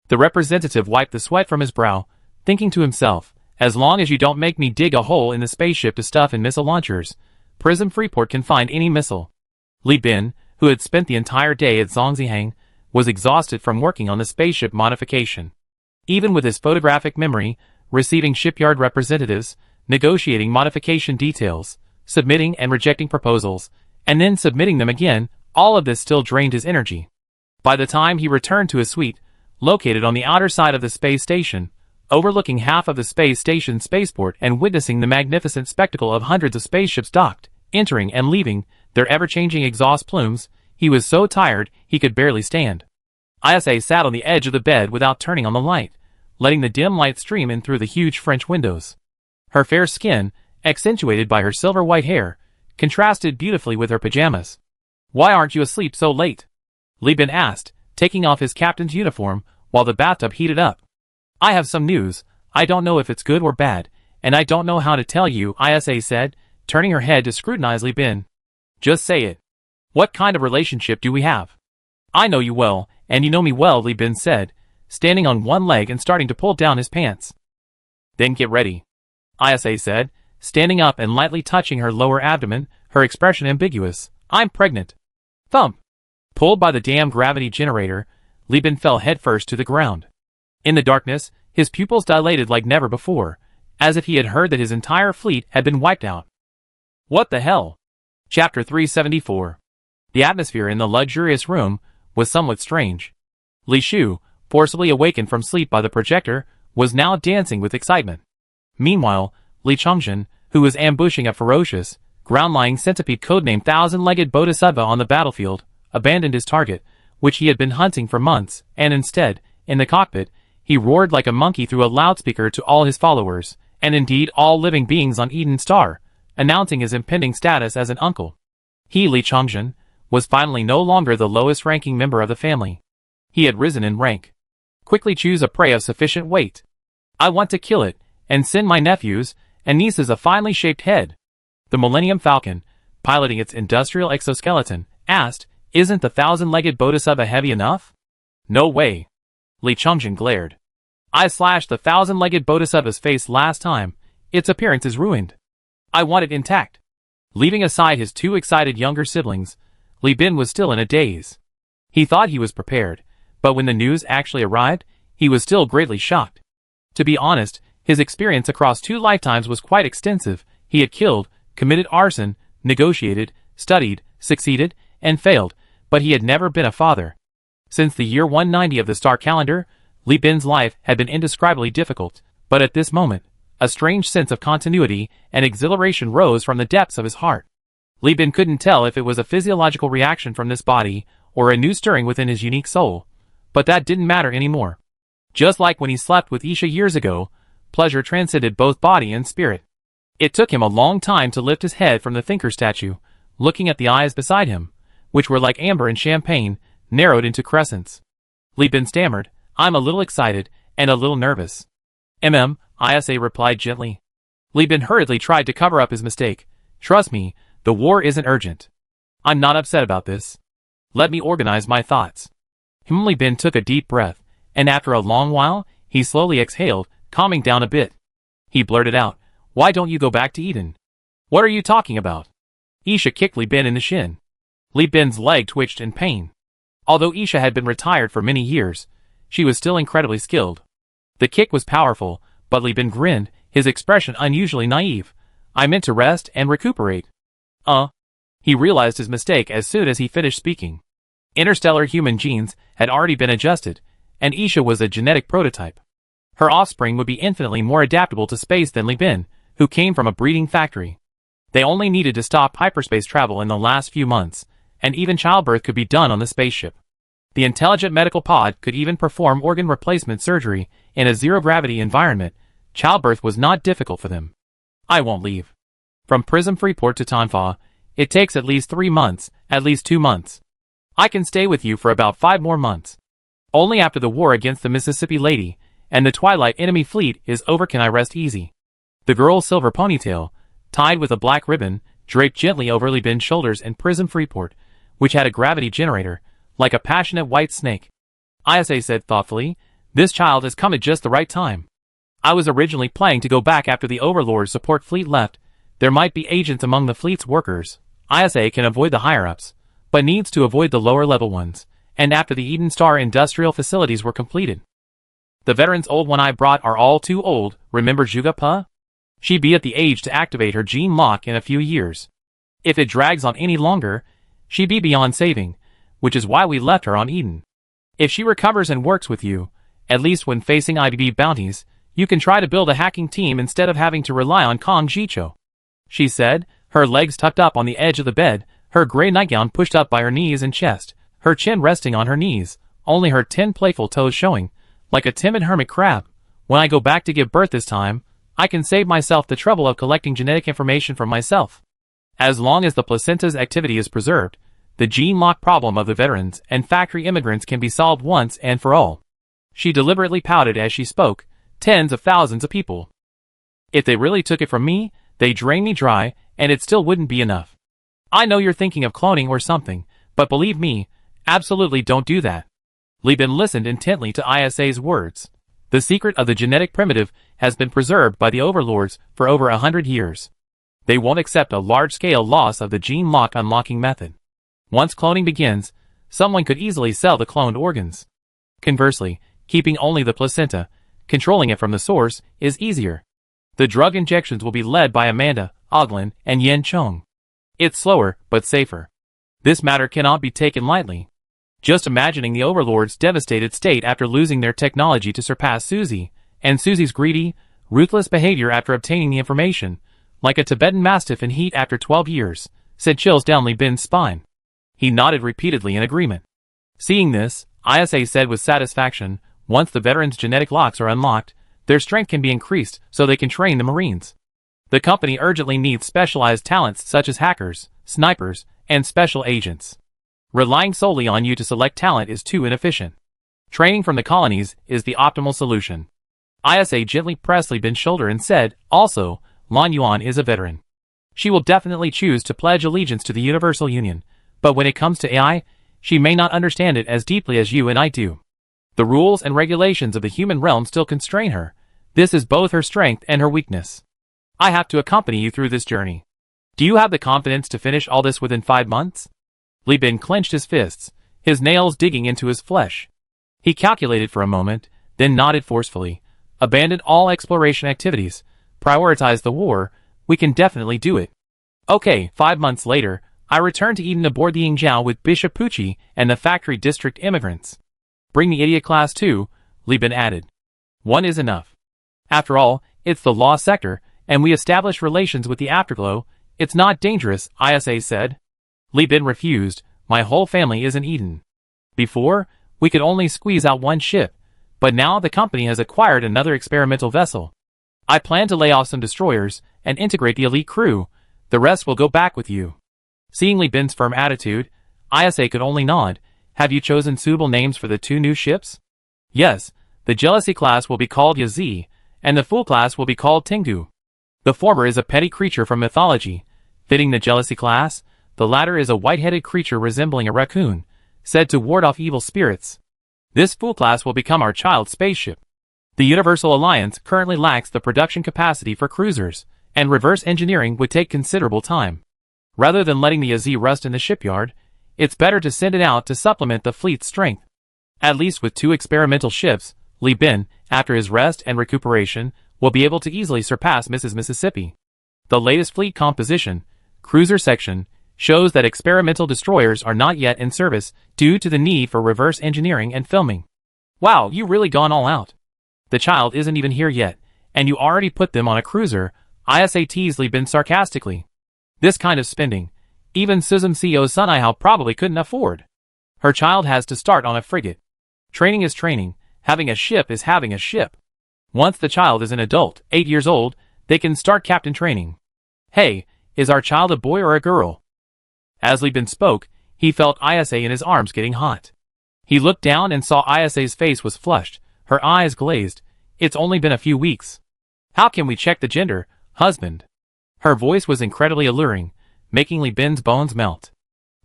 The representative wiped the sweat from his brow, thinking to himself, as long as you don't make me dig a hole in the spaceship to stuff in missile launchers, Prism Freeport can find any missile. Li Bin, who had spent the entire day at Zhongzihang, was exhausted from working on the spaceship modification. Even with his photographic memory, receiving shipyard representatives, negotiating modification details, submitting and rejecting proposals, and then submitting them again, all of this still drained his energy. By the time he returned to his suite, located on the outer side of the space station, overlooking half of the space station's spaceport and witnessing the magnificent spectacle of hundreds of spaceships docked, entering and leaving, their ever-changing exhaust plumes. He was so tired he could barely stand. Isa sat on the edge of the bed without turning on the light, letting the dim light stream in through the huge French windows. Her fair skin, accentuated by her silver-white hair, contrasted beautifully with her pajamas. "Why aren't you asleep so late?" Li Bin asked, taking off his captain's uniform while the bathtub heated up. "I have some news. I don't know if it's good or bad, and I don't know how to tell you," Isa said, turning her head to scrutinize Li Bin. "Just say it. What kind of relationship do we have?" "I know you well, and you know me well," Li Bin said, standing on one leg and starting to pull down his pants. "Then get ready," Isa said, standing up and lightly touching her lower abdomen, her expression ambiguous. "I'm pregnant." Thump! Pulled by the damn gravity generator, Li Bin fell headfirst to the ground. In the darkness, his pupils dilated like never before, as if he had heard that his entire fleet had been wiped out. What the hell? Chapter 374. The atmosphere in the luxurious room was somewhat strange. Li Shu, forcibly awakened from sleep by the projector, was now dancing with excitement. Meanwhile, Li Chongzhen, who was ambushing a ferocious, ground-lying centipede codenamed Thousand-Legged Bodhisattva on the battlefield, abandoned his target, which he had been hunting for months, and instead, in the cockpit, he roared like a monkey through a loudspeaker to all his followers, and indeed all living beings on Eden Star, announcing his impending status as an uncle. He, Li Chongzhen, was finally no longer the lowest-ranking member of the family. He had risen in rank. Quickly choose a prey of sufficient weight. I want to kill it, and send my nephews and nieces a finely shaped head. The Millennium Falcon, piloting its industrial exoskeleton, asked, "Isn't the Thousand-Legged Bodhisattva heavy enough?" "No way." Li Chongzhen glared. "I slashed the Thousand-Legged Bodhisattva's face last time. Its appearance is ruined. I want it intact." Leaving aside his two excited younger siblings, Li Bin was still in a daze. He thought he was prepared, but when the news actually arrived, he was still greatly shocked. To be honest, his experience across 2 lifetimes was quite extensive. He had killed, committed arson, negotiated, studied, succeeded, and failed, but he had never been a father. Since the year 190 of the star calendar, Li Bin's life had been indescribably difficult, but at this moment, a strange sense of continuity and exhilaration rose from the depths of his heart. Li Bin couldn't tell if it was a physiological reaction from this body or a new stirring within his unique soul, but that didn't matter anymore. Just like when he slept with Isha years ago, pleasure transcended both body and spirit. It took him a long time to lift his head from the thinker statue, looking at the eyes beside him, which were like amber and champagne, narrowed into crescents. Li Bin stammered, "I'm a little excited, and a little nervous." Isa replied gently. Li Bin hurriedly tried to cover up his mistake. "Trust me, the war isn't urgent. I'm not upset about this. Let me organize my thoughts." Li Bin took a deep breath, and after a long while, he slowly exhaled, calming down a bit. He blurted out, "Why don't you go back to Eden?" "What are you talking about?" Isha kicked Li Bin in the shin. Li Bin's leg twitched in pain. Although Isha had been retired for many years, she was still incredibly skilled. The kick was powerful, but Li Bin grinned, his expression unusually naive. "I meant to rest and recuperate." He realized his mistake as soon as he finished speaking. Interstellar human genes had already been adjusted, and Isha was a genetic prototype. Her offspring would be infinitely more adaptable to space than Li Bin, who came from a breeding factory. They only needed to stop hyperspace travel in the last few months, and even childbirth could be done on the spaceship. The intelligent medical pod could even perform organ replacement surgery in a zero-gravity environment. Childbirth was not difficult for them. "I won't leave. From Prism Freeport to Tanfa, it takes at least 3 months, at least 2 months. I can stay with you for about 5 more months. Only after the war against the Mississippi Lady and the Twilight enemy fleet is over can I rest easy." The girl's silver ponytail, tied with a black ribbon, draped gently over Li Bin's shoulders in Prism Freeport, which had a gravity generator, like a passionate white snake. Isa said thoughtfully, "This child has come at just the right time. I was originally planning to go back after the Overlord's support fleet left. There might be agents among the fleet's workers. Isa can avoid the higher-ups, but needs to avoid the lower-level ones, and after the Eden Star industrial facilities were completed. The veterans old one I brought are all too old, remember Juga Pa? She'd be at the age to activate her gene lock in a few years. If it drags on any longer, she'd be beyond saving, which is why we left her on Eden. If she recovers and works with you, at least when facing IBB bounties, you can try to build a hacking team instead of having to rely on Kong Jicho," she said, her legs tucked up on the edge of the bed, her gray nightgown pushed up by her knees and chest, her chin resting on her knees, only her 10 playful toes showing, like a timid hermit crab. When I go back to give birth this time, I can save myself the trouble of collecting genetic information from myself. As long as the placenta's activity is preserved, the gene lock problem of the veterans and factory immigrants can be solved once and for all. She deliberately pouted as she spoke. Tens of thousands of people. If they really took it from me, they'd drain me dry, and it still wouldn't be enough. I know you're thinking of cloning or something, but believe me, absolutely don't do that. Li Bin listened intently to Isa's words. The secret of the genetic primitive has been preserved by the overlords for over 100 years. They won't accept a large-scale loss of the gene lock unlocking method. Once cloning begins, someone could easily sell the cloned organs. Conversely, keeping only the placenta, controlling it from the source, is easier. The drug injections will be led by Amanda, Oglin, and Yen Chong. It's slower, but safer. This matter cannot be taken lightly. Just imagining the overlord's devastated state after losing their technology to surpass Susie, and Susie's greedy, ruthless behavior after obtaining the information, like a Tibetan mastiff in heat after 12 years, sent chills down Li Bin's spine. He nodded repeatedly in agreement. Seeing this, Isa said with satisfaction, once the veterans' genetic locks are unlocked, their strength can be increased so they can train the Marines. The company urgently needs specialized talents such as hackers, snipers, and special agents. Relying solely on you to select talent is too inefficient. Training from the colonies is the optimal solution. Isa gently pressed Li Bin's shoulder and said, also, Lan Yuan is a veteran. She will definitely choose to pledge allegiance to the Universal Union, but when it comes to AI, she may not understand it as deeply as you and I do. The rules and regulations of the human realm still constrain her. This is both her strength and her weakness. I have to accompany you through this journey. Do you have the confidence to finish all this within 5 months? Li Bin clenched his fists, his nails digging into his flesh. He calculated for a moment, then nodded forcefully. Abandon all exploration activities. Prioritize the war. We can definitely do it. Okay, 5 months later, I returned to Eden aboard the Yingjiao with Bishop Pucci and the factory district immigrants. Bring the idiot class too, Li Bin added. One is enough. After all, it's the law sector, and we establish relations with the afterglow. It's not dangerous, Isa said. Li Bin refused. My whole family is in Eden. Before, we could only squeeze out one ship, but now the company has acquired another experimental vessel. I plan to lay off some destroyers and integrate the elite crew. The rest will go back with you. Seeing Li Bin's firm attitude, Isa could only nod. Have you chosen suitable names for the 2 new ships? Yes, the Jealousy class will be called Yazi, and the Fool class will be called Tingu. The former is a petty creature from mythology, fitting the Jealousy class. The latter is a white-headed creature resembling a raccoon, said to ward off evil spirits. This Fool class will become our child spaceship. The Universal Alliance currently lacks the production capacity for cruisers, and reverse engineering would take considerable time. Rather than letting the Yazi rust in the shipyard, it's better to send it out to supplement the fleet's strength. At least with 2 experimental ships, Li Bin, after his rest and recuperation, will be able to easily surpass Mrs. Mississippi. The latest fleet composition, cruiser section, shows that experimental destroyers are not yet in service due to the need for reverse engineering and filming. Wow, you really gone all out. The child isn't even here yet, and you already put them on a cruiser, Isa teased Li Bin sarcastically. This kind of spending, even Suzum CEO's son Ihao probably couldn't afford. Her child has to start on a frigate. Training is training, having a ship is having a ship. Once the child is an adult, 8 years old, they can start captain training. Hey, is our child a boy or a girl? As Li Bin spoke, he felt Isa in his arms getting hot. He looked down and saw Isa's face was flushed, her eyes glazed. It's only been a few weeks. How can we check the gender, husband? Her voice was incredibly alluring, making Li Bin's bones melt.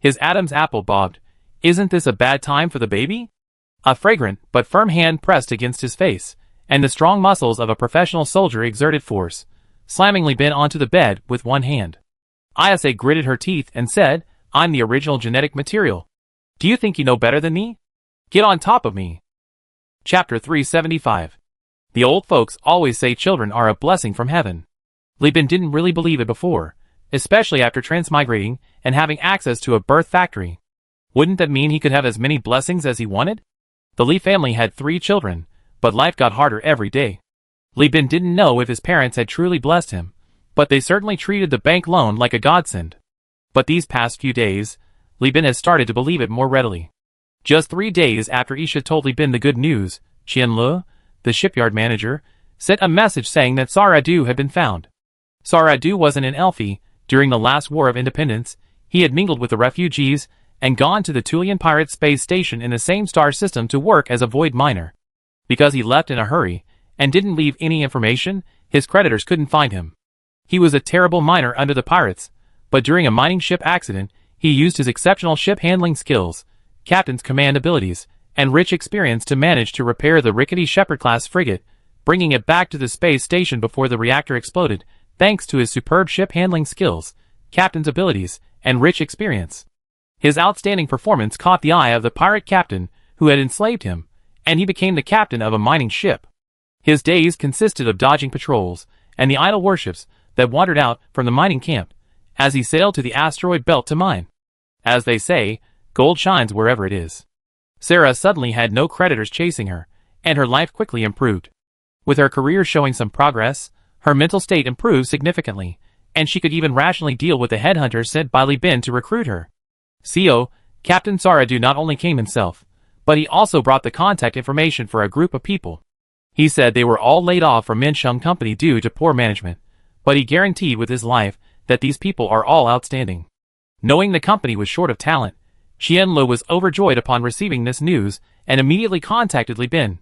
His Adam's apple bobbed. Isn't this a bad time for the baby? A fragrant but firm hand pressed against his face, and the strong muscles of a professional soldier exerted force, slamming Li Bin onto the bed with one hand. Isa gritted her teeth and said, I'm the original genetic material. Do you think you know better than me? Get on top of me. Chapter 375. The old folks always say children are a blessing from heaven. Li Bin didn't really believe it before, especially after transmigrating and having access to a birth factory. Wouldn't that mean he could have as many blessings as he wanted? The Li family had 3 children, but life got harder every day. Li Bin didn't know if his parents had truly blessed him, but they certainly treated the bank loan like a godsend. But these past few days, Li Bin has started to believe it more readily. Just 3 days after Isha told Li Bin the good news, Qian Le, the shipyard manager, sent a message saying that Saradu had been found. Saradu wasn't in Elfi. During the last War of Independence, he had mingled with the refugees and gone to the Tulian pirate space station in the same star system to work as a void miner. Because he left in a hurry and didn't leave any information, his creditors couldn't find him. He was a terrible miner under the pirates, but during a mining ship accident, he used his exceptional ship handling skills, captain's command abilities, and rich experience to manage to repair the rickety Shepherd-class frigate, bringing it back to the space station before the reactor exploded, thanks to his superb ship handling skills, captain's abilities, and rich experience. His outstanding performance caught the eye of the pirate captain who had enslaved him, and he became the captain of a mining ship. His days consisted of dodging patrols and the idle warships that wandered out from the mining camp as he sailed to the asteroid belt to mine. As they say, gold shines wherever it is. Sarah suddenly had no creditors chasing her, and her life quickly improved. With her career showing some progress, her mental state improved significantly, and she could even rationally deal with the headhunter sent by Li Bin to recruit her. CO, Captain Saradu not only came himself, but he also brought the contact information for a group of people. He said they were all laid off from Minsheng Company due to poor management, but he guaranteed with his life that these people are all outstanding. Knowing the company was short of talent, Qian Le was overjoyed upon receiving this news and immediately contacted Li Bin.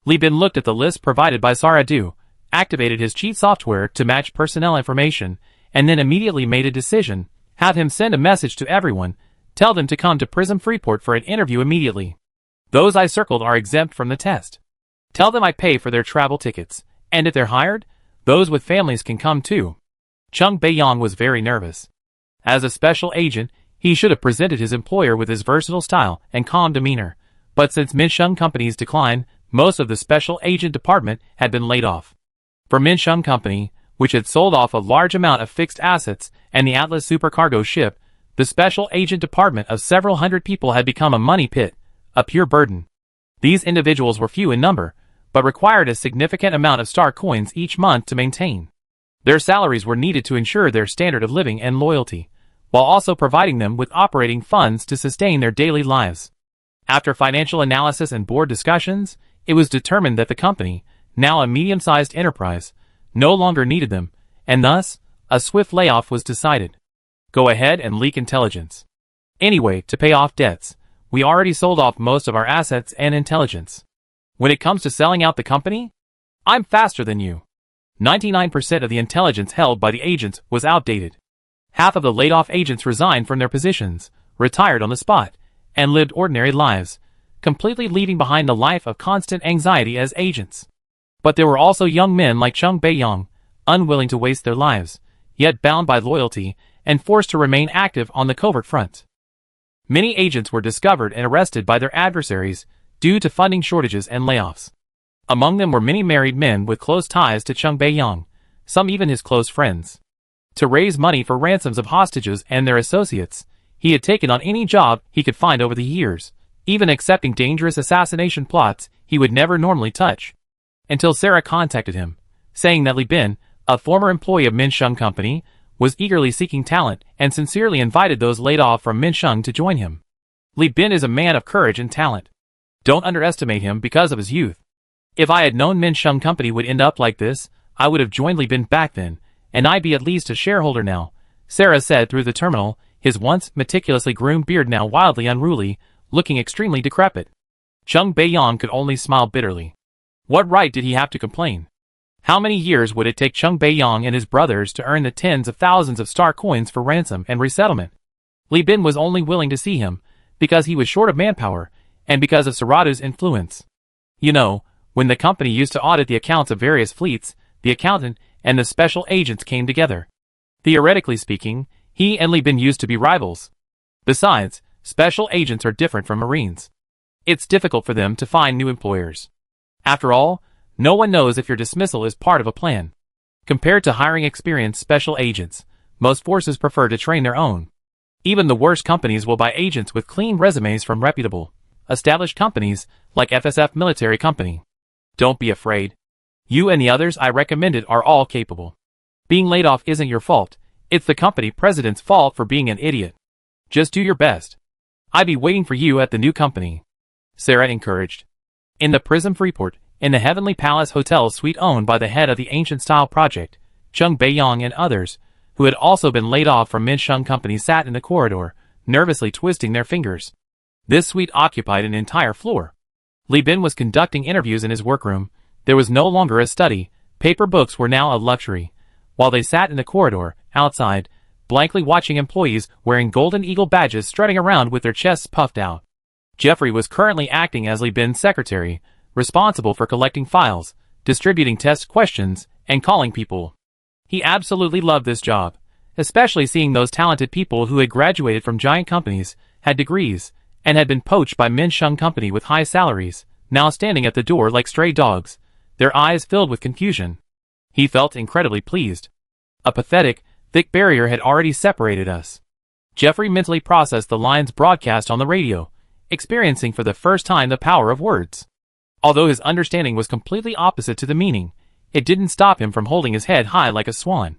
Li Bin looked at the list provided by Saradu, activated his cheat software to match personnel information, and then immediately made a decision: have him send a message to everyone, tell them to come to Prism Freeport for an interview immediately. Those I circled are exempt from the test. Tell them I pay for their travel tickets, and if they're hired, those with families can come too. Chung Beiyang was very nervous. As a special agent, he should have presented his employer with his versatile style and calm demeanor, but since Minsheng Company's decline, most of the special agent department had been laid off. For Minsheng Company, which had sold off a large amount of fixed assets and the Atlas supercargo ship, the special agent department of several hundred people had become a money pit, a pure burden. These individuals were few in number, but required a significant amount of star coins each month to maintain. Their salaries were needed to ensure their standard of living and loyalty, while also providing them with operating funds to sustain their daily lives. After financial analysis and board discussions, it was determined that the company, now a medium-sized enterprise, no longer needed them, and thus, a swift layoff was decided. Go ahead and leak intelligence. Anyway, to pay off debts, we already sold off most of our assets and intelligence. When it comes to selling out the company, I'm faster than you. 99% of the intelligence held by the agents was outdated. Half of the laid-off agents resigned from their positions, retired on the spot, and lived ordinary lives, completely leaving behind the life of constant anxiety as agents. But there were also young men like Chung Beiyang, unwilling to waste their lives, yet bound by loyalty and forced to remain active on the covert front. Many agents were discovered and arrested by their adversaries due to funding shortages and layoffs. Among them were many married men with close ties to Chung Beiyang, some even his close friends. To raise money for ransoms of hostages and their associates, he had taken on any job he could find over the years, even accepting dangerous assassination plots he would never normally touch. Until Sarah contacted him, saying that Li Bin, a former employee of Minsheng Company, was eagerly seeking talent and sincerely invited those laid off from Minsheng to join him. Li Bin is a man of courage and talent. Don't underestimate him because of his youth. If I had known Minsheng Company would end up like this, I would have joined Li Bin back then, and I'd be at least a shareholder now, Sarah said through the terminal, his once meticulously groomed beard now wildly unruly, looking extremely decrepit. Chung Beiyang could only smile bitterly. What right did he have to complain? How many years would it take Chung Beiyang and his brothers to earn the tens of thousands of star coins for ransom and resettlement? Li Bin was only willing to see him because he was short of manpower and because of Saradu's influence. You know, when the company used to audit the accounts of various fleets, the accountant and the special agents came together. Theoretically speaking, he and Li Bin used to be rivals. Besides, special agents are different from Marines. It's difficult for them to find new employers. After all, no one knows if your dismissal is part of a plan. Compared to hiring experienced special agents, most forces prefer to train their own. Even the worst companies will buy agents with clean resumes from reputable, established companies like FSF Military Company. Don't be afraid. You and the others I recommended are all capable. Being laid off isn't your fault, It's the company president's fault for being an idiot. Just do your best. I'll be waiting for you at the new company," Sarah encouraged. In the Prism Freeport, in the Heavenly Palace Hotel suite owned by the head of the Ancient Style Project, Chung Bae-yong and others, who had also been laid off from Min Shung Company, sat in the corridor, nervously twisting their fingers. This suite occupied an entire floor. Li Bin was conducting interviews in his workroom. There was no longer a study. Paper books were now a luxury. While they sat in the corridor, outside, blankly watching employees wearing Golden Eagle badges strutting around with their chests puffed out. Jeffrey was currently acting as Li Bin's secretary, responsible for collecting files, distributing test questions, and calling people. He absolutely loved this job, especially seeing those talented people who had graduated from giant companies, had degrees, and had been poached by Min Shung Company with high salaries, now standing at the door like stray dogs, their eyes filled with confusion. He felt incredibly pleased. A pathetic, thick barrier had already separated us. Jeffrey mentally processed the lines broadcast on the radio, experiencing for the first time the power of words. Although his understanding was completely opposite to the meaning, it didn't stop him from holding his head high like a swan.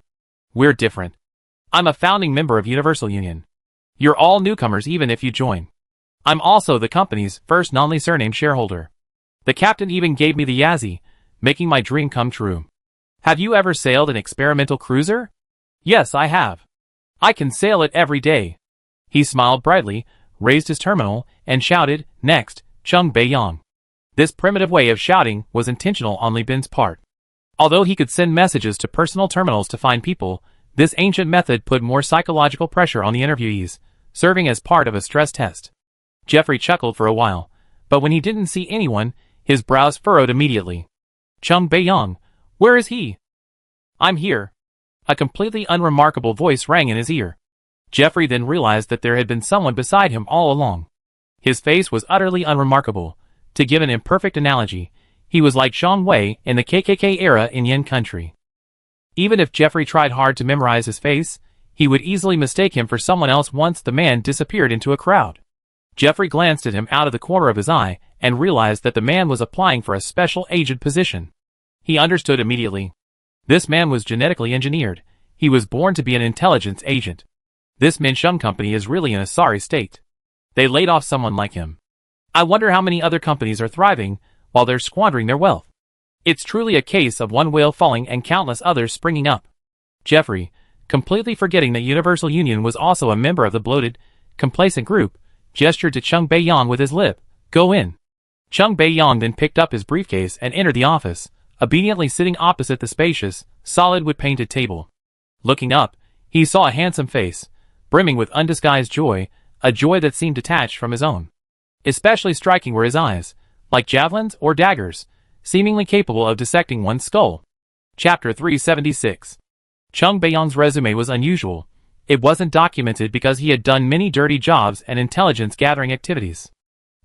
"We're different. I'm a founding member of Universal Union. You're all newcomers even if you join. I'm also the company's first non-Lee surname shareholder. The captain even gave me the Yazzie, making my dream come true. Have you ever sailed an experimental cruiser? Yes, I have. I can sail it every day." He smiled brightly, raised his terminal, and shouted, "Next, Chung Bae-yong." This primitive way of shouting was intentional on Li Bin's part. Although he could send messages to personal terminals to find people, this ancient method put more psychological pressure on the interviewees, serving as part of a stress test. Jeffrey chuckled for a while, but when he didn't see anyone, his brows furrowed immediately. "Chung Bae-yong, where is he?" "I'm here." A completely unremarkable voice rang in his ear. Jeffrey then realized that there had been someone beside him all along. His face was utterly unremarkable. To give an imperfect analogy, he was like Xiong Wei in the KKK era in Yin Country. Even if Jeffrey tried hard to memorize his face, he would easily mistake him for someone else once the man disappeared into a crowd. Jeffrey glanced at him out of the corner of his eye and realized that the man was applying for a special agent position. He understood immediately. This man was genetically engineered. He was born to be an intelligence agent. This Min Shung Company is really in a sorry state. They laid off someone like him. I wonder how many other companies are thriving while they're squandering their wealth. It's truly a case of one whale falling and countless others springing up. Jeffrey, completely forgetting that Universal Union was also a member of the bloated, complacent group, gestured to Chung Bae-yong with his lip, "Go in." Chung Bae-yong then picked up his briefcase and entered the office, obediently sitting opposite the spacious, solid wood-painted table. Looking up, he saw a handsome face, brimming with undisguised joy, a joy that seemed detached from his own. Especially striking were his eyes, like javelins or daggers, seemingly capable of dissecting one's skull. Chapter 376. Chung Bae-yong's resume was unusual. It wasn't documented because he had done many dirty jobs and intelligence-gathering activities.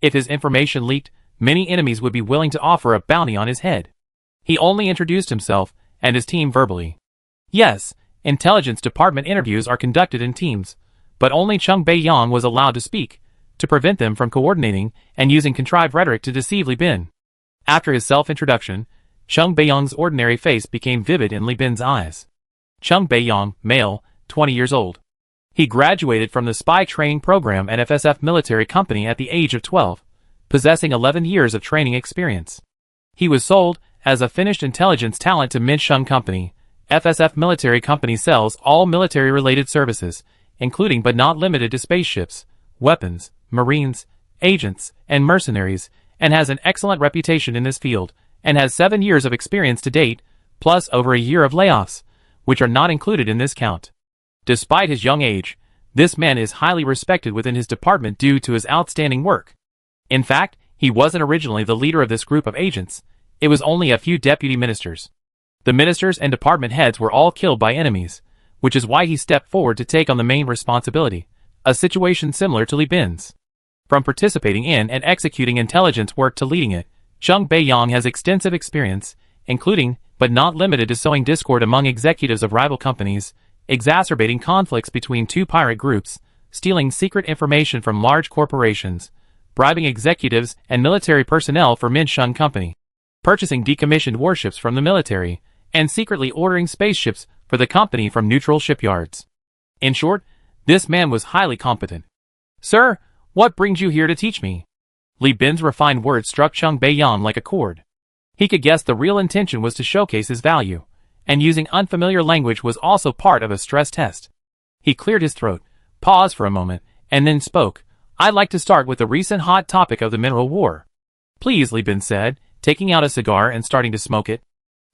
If his information leaked, many enemies would be willing to offer a bounty on his head. He only introduced himself and his team verbally. Yes, intelligence department interviews are conducted in teams, but only Chung Bae-yong was allowed to speak, to prevent them from coordinating and using contrived rhetoric to deceive Li Bin. After his self-introduction, Chung Bae-yong's ordinary face became vivid in Li Bin's eyes. Chung Bae-yong, male, 20 years old. He graduated from the spy training program at FSF Military Company at the age of 12, possessing 11 years of training experience. He was sold as a finished intelligence talent to Min Shung Company. FSF Military Company sells all military-related services, including but not limited to spaceships, weapons, marines, agents, and mercenaries, and has an excellent reputation in this field, and has 7 years of experience to date, plus over a year of layoffs, which are not included in this count. Despite his young age, this man is highly respected within his department due to his outstanding work. In fact, he wasn't originally the leader of this group of agents. It was only a few deputy ministers. The ministers and department heads were all killed by enemies, which is why he stepped forward to take on the main responsibility, a situation similar to Li Bin's. From participating in and executing intelligence work to leading it, Chung Bae-yong has extensive experience, including, but not limited to sowing discord among executives of rival companies, exacerbating conflicts between two pirate groups, stealing secret information from large corporations, bribing executives and military personnel for Min Shung Company, purchasing decommissioned warships from the military, and secretly ordering spaceships for the company from neutral shipyards. In short, this man was highly competent. "Sir, what brings you here to teach me?" Li Bin's refined words struck Cheng Beiyang like a chord. He could guess the real intention was to showcase his value, and using unfamiliar language was also part of a stress test. He cleared his throat, paused for a moment, and then spoke. "I'd like to start with the recent hot topic of the mineral war." "Please," Li Bin said, taking out a cigar and starting to smoke it.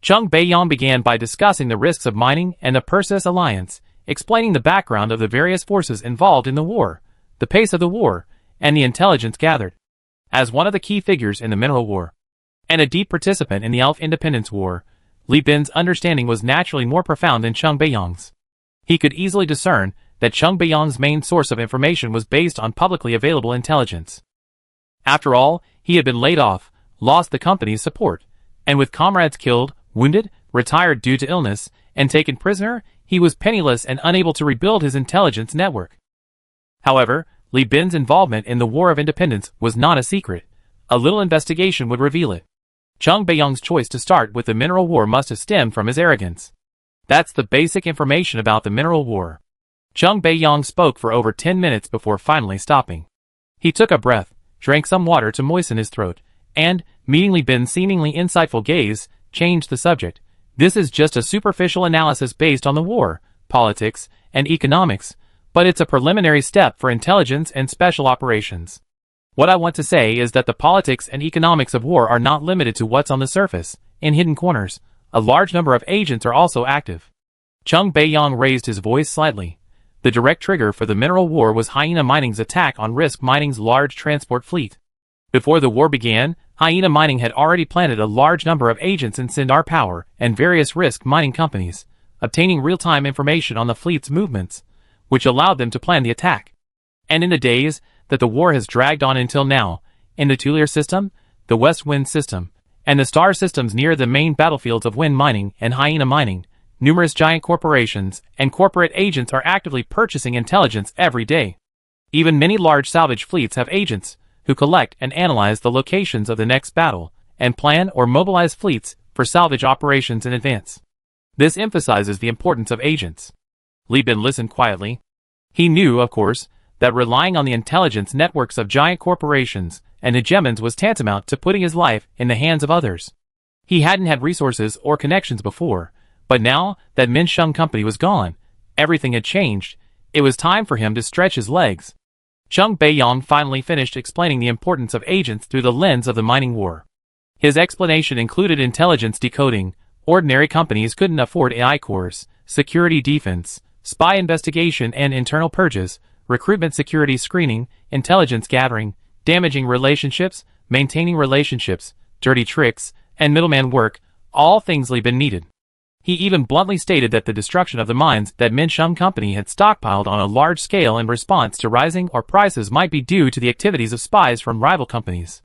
Cheng Beiyang began by discussing the risks of mining and the Perseus alliance, explaining the background of the various forces involved in the war, the pace of the war, and the intelligence gathered. As one of the key figures in the mineral war, and a deep participant in the Elf Independence War, Li Bin's understanding was naturally more profound than Cheng Beiyang's. He could easily discern that Cheng Beiyang's main source of information was based on publicly available intelligence. After all, he had been laid off, lost the company's support, and with comrades killed, wounded, retired due to illness, and taken prisoner, he was penniless and unable to rebuild his intelligence network. However, Li Bin's involvement in the War of Independence was not a secret. A little investigation would reveal it. Cheng Beiyang's choice to start with the mineral war must have stemmed from his arrogance. That's the basic information about the mineral war. Cheng Beiyang spoke for over 10 minutes before finally stopping. He took a breath, drank some water to moisten his throat, and, meeting Li Bin's seemingly insightful gaze, changed the subject. "This is just a superficial analysis based on the war, politics, and economics, but it's a preliminary step for intelligence and special operations. What I want to say is that the politics and economics of war are not limited to what's on the surface. In hidden corners, a large number of agents are also active." Cheng Beiyang raised his voice slightly. The direct trigger for the mineral war was Hyena Mining's attack on Risk Mining's large transport fleet. Before the war began, Hyena Mining had already planted a large number of agents in Sindar Power and various Risk Mining companies, obtaining real-time information on the fleet's movements, which allowed them to plan the attack. And in the days that the war has dragged on until now, in the Tulier system, the West Wind system, and the star systems near the main battlefields of Wind Mining and Hyena Mining, numerous giant corporations and corporate agents are actively purchasing intelligence every day. Even many large salvage fleets have agents who collect and analyze the locations of the next battle and plan or mobilize fleets for salvage operations in advance. This emphasizes the importance of agents. Li Bin listened quietly. He knew, of course, that relying on the intelligence networks of giant corporations and hegemons was tantamount to putting his life in the hands of others. He hadn't had resources or connections before, but now that Min Sheng Company was gone, everything had changed. It was time for him to stretch his legs. Cheng Beiyang finally finished explaining the importance of agents through the lens of the mining war. His explanation included intelligence decoding. Ordinary companies couldn't afford AI cores, security defense, spy investigation and internal purges, recruitment security screening, intelligence gathering, damaging relationships, maintaining relationships, dirty tricks, and middleman work, all things Li Bin needed. He even bluntly stated that the destruction of the mines that Min Sheng Company had stockpiled on a large scale in response to rising ore prices might be due to the activities of spies from rival companies.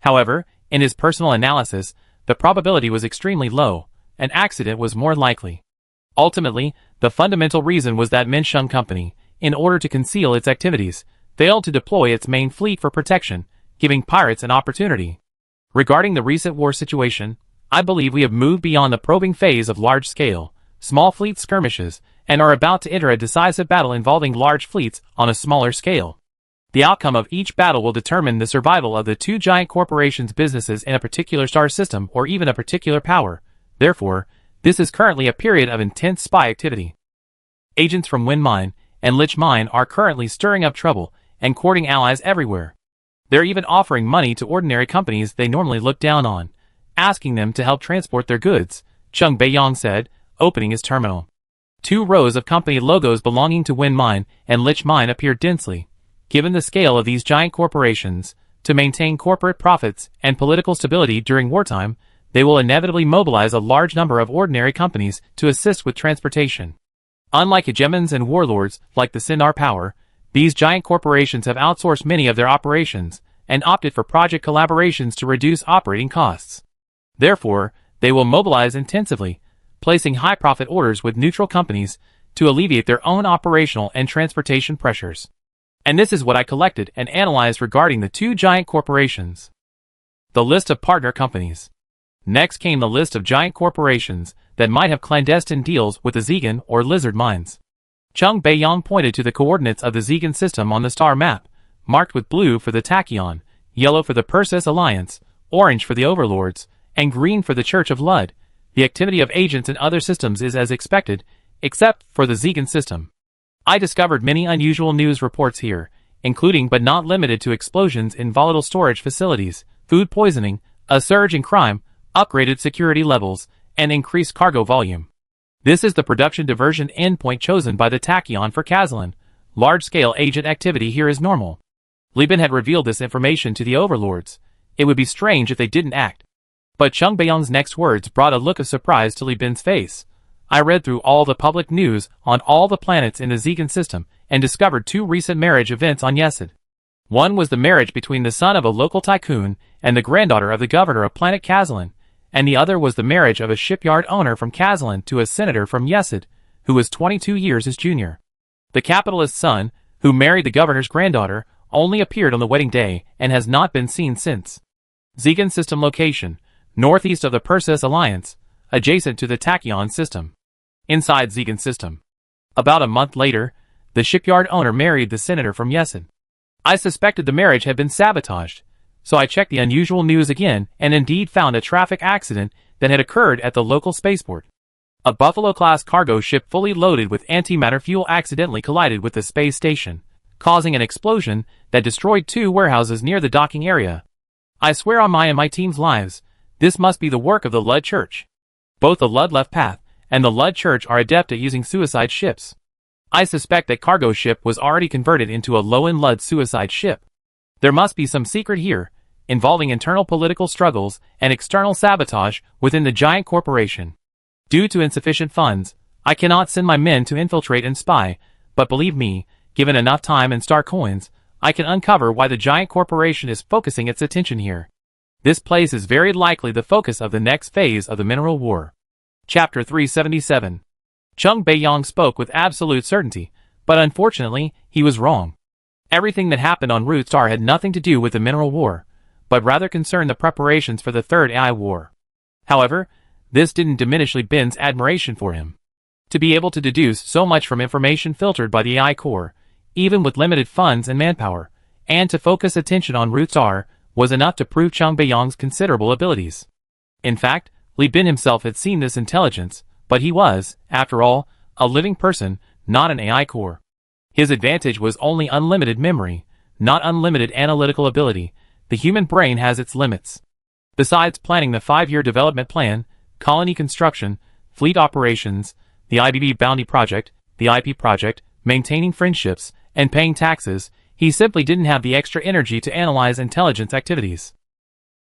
However, in his personal analysis, the probability was extremely low. An accident was more likely. Ultimately, the fundamental reason was that Min Sheng Company, in order to conceal its activities, failed to deploy its main fleet for protection, giving pirates an opportunity. Regarding the recent war situation, I believe we have moved beyond the probing phase of large-scale, small fleet skirmishes, and are about to enter a decisive battle involving large fleets on a smaller scale. The outcome of each battle will determine the survival of the two giant corporations' businesses in a particular star system or even a particular power. Therefore, this is currently a period of intense spy activity. Agents from Wind Mine and Lich Mine are currently stirring up trouble and courting allies everywhere. They're even offering money to ordinary companies they normally look down on, asking them to help transport their goods, Cheng Beiyang said, opening his terminal. 2 rows of company logos belonging to Wind Mine and Lich Mine appeared densely. Given the scale of these giant corporations, to maintain corporate profits and political stability during wartime, they will inevitably mobilize a large number of ordinary companies to assist with transportation. Unlike hegemons and warlords like the Sindar Power, these giant corporations have outsourced many of their operations and opted for project collaborations to reduce operating costs. Therefore, they will mobilize intensively, placing high-profit orders with neutral companies to alleviate their own operational and transportation pressures. And this is what I collected and analyzed regarding the 2 giant corporations. The list of partner companies. Next came the list of giant corporations that might have clandestine deals with the Zegan or Lizard mines. Chung Beiyang pointed to the coordinates of the Zegan system on the star map, marked with blue for the Tachyon, yellow for the Perseus Alliance, orange for the Overlords, and green for the Church of Lud. The activity of agents in other systems is as expected, except for the Zegan system. I discovered many unusual news reports here, including but not limited to explosions in volatile storage facilities, food poisoning, a surge in crime, upgraded security levels, and increased cargo volume. This is the production diversion endpoint chosen by the Tachyon for Kazalin. Large-scale agent activity here is normal. Li Bin had revealed this information to the Overlords. It would be strange if they didn't act. But Chung Beiyang's next words brought a look of surprise to Li Bin's face. I read through all the public news on all the planets in the Zegan system and discovered 2 recent marriage events on Yesid. One was the marriage between the son of a local tycoon and the granddaughter of the governor of planet Kazalin, and the other was the marriage of a shipyard owner from Kazalin to a senator from Yesid, who was 22 years his junior. The capitalist's son, who married the governor's granddaughter, only appeared on the wedding day and has not been seen since. Zegan system location, northeast of the Perseus Alliance, adjacent to the Tachyon system. Inside Zegan system. About a month later, the shipyard owner married the senator from Yesid. I suspected the marriage had been sabotaged, so I checked the unusual news again and indeed found a traffic accident that had occurred at the local spaceport. A Buffalo-class cargo ship fully loaded with antimatter fuel accidentally collided with the space station, causing an explosion that destroyed 2 warehouses near the docking area. I swear on my and my team's lives, this must be the work of the Lud Church. Both the Lud Left Path and the Lud Church are adept at using suicide ships. I suspect that cargo ship was already converted into a low-end Lud suicide ship. There must be some secret here, involving internal political struggles and external sabotage within the giant corporation. Due to insufficient funds, I cannot send my men to infiltrate and spy, but believe me, given enough time and star coins, I can uncover why the giant corporation is focusing its attention here. This place is very likely the focus of the next phase of the Mineral War. Chapter 377. Chung Beiyang spoke with absolute certainty, but unfortunately, he was wrong. Everything that happened on Root Star had nothing to do with the Mineral War, but rather concerned the preparations for the Third AI War. However, this didn't diminish Li Bin's admiration for him. To be able to deduce so much from information filtered by the AI Corps, even with limited funds and manpower, and to focus attention on Root Star, was enough to prove Chung Beiyang's considerable abilities. In fact, Li Bin himself had seen this intelligence, but he was, after all, a living person, not an AI core. His advantage was only unlimited memory, not unlimited analytical ability. The human brain has its limits. Besides planning the 5-year development plan, colony construction, fleet operations, the IBB bounty project, the IP project, maintaining friendships, and paying taxes, he simply didn't have the extra energy to analyze intelligence activities.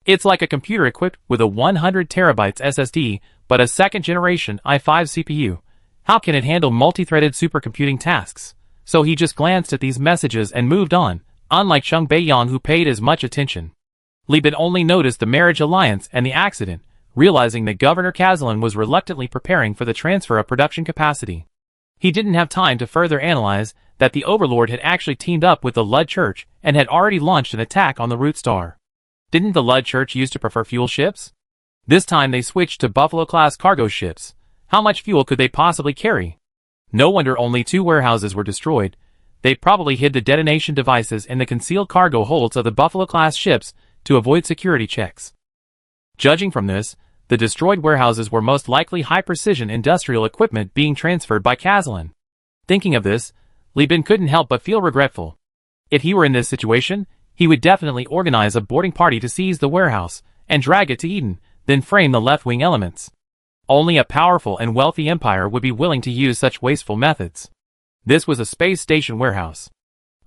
It's like a computer equipped with a 100 terabytes SSD, but a second-generation i5 CPU. How can it handle multi-threaded supercomputing tasks? So he just glanced at these messages and moved on, unlike Chung Beiyang who paid as much attention. Li Bin only noticed the marriage alliance and the accident, realizing that Governor Kazalin was reluctantly preparing for the transfer of production capacity. He didn't have time to further analyze that the Overlord had actually teamed up with the Lud Church and had already launched an attack on the Root Star. Didn't the Lud Church used to prefer fuel ships? This time they switched to Buffalo-class cargo ships. How much fuel could they possibly carry? No wonder only 2 warehouses were destroyed. They probably hid the detonation devices in the concealed cargo holds of the Buffalo-class ships to avoid security checks. Judging from this, the destroyed warehouses were most likely high-precision industrial equipment being transferred by Kazalin. Thinking of this, Li Bin couldn't help but feel regretful. If he were in this situation, he would definitely organize a boarding party to seize the warehouse and drag it to Eden, then frame the left-wing elements. Only a powerful and wealthy empire would be willing to use such wasteful methods. This was a space station warehouse.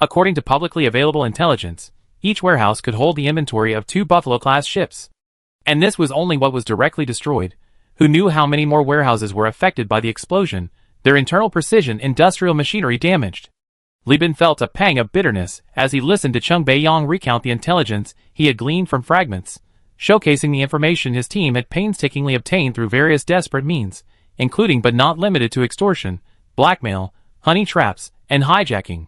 According to publicly available intelligence, each warehouse could hold the inventory of 2 Buffalo-class ships. And this was only what was directly destroyed. Who knew how many more warehouses were affected by the explosion, their internal precision industrial machinery damaged? Li Bin felt a pang of bitterness as he listened to Chung Beiyang recount the intelligence he had gleaned from fragments, showcasing the information his team had painstakingly obtained through various desperate means, including but not limited to extortion, blackmail, honey traps, and hijacking.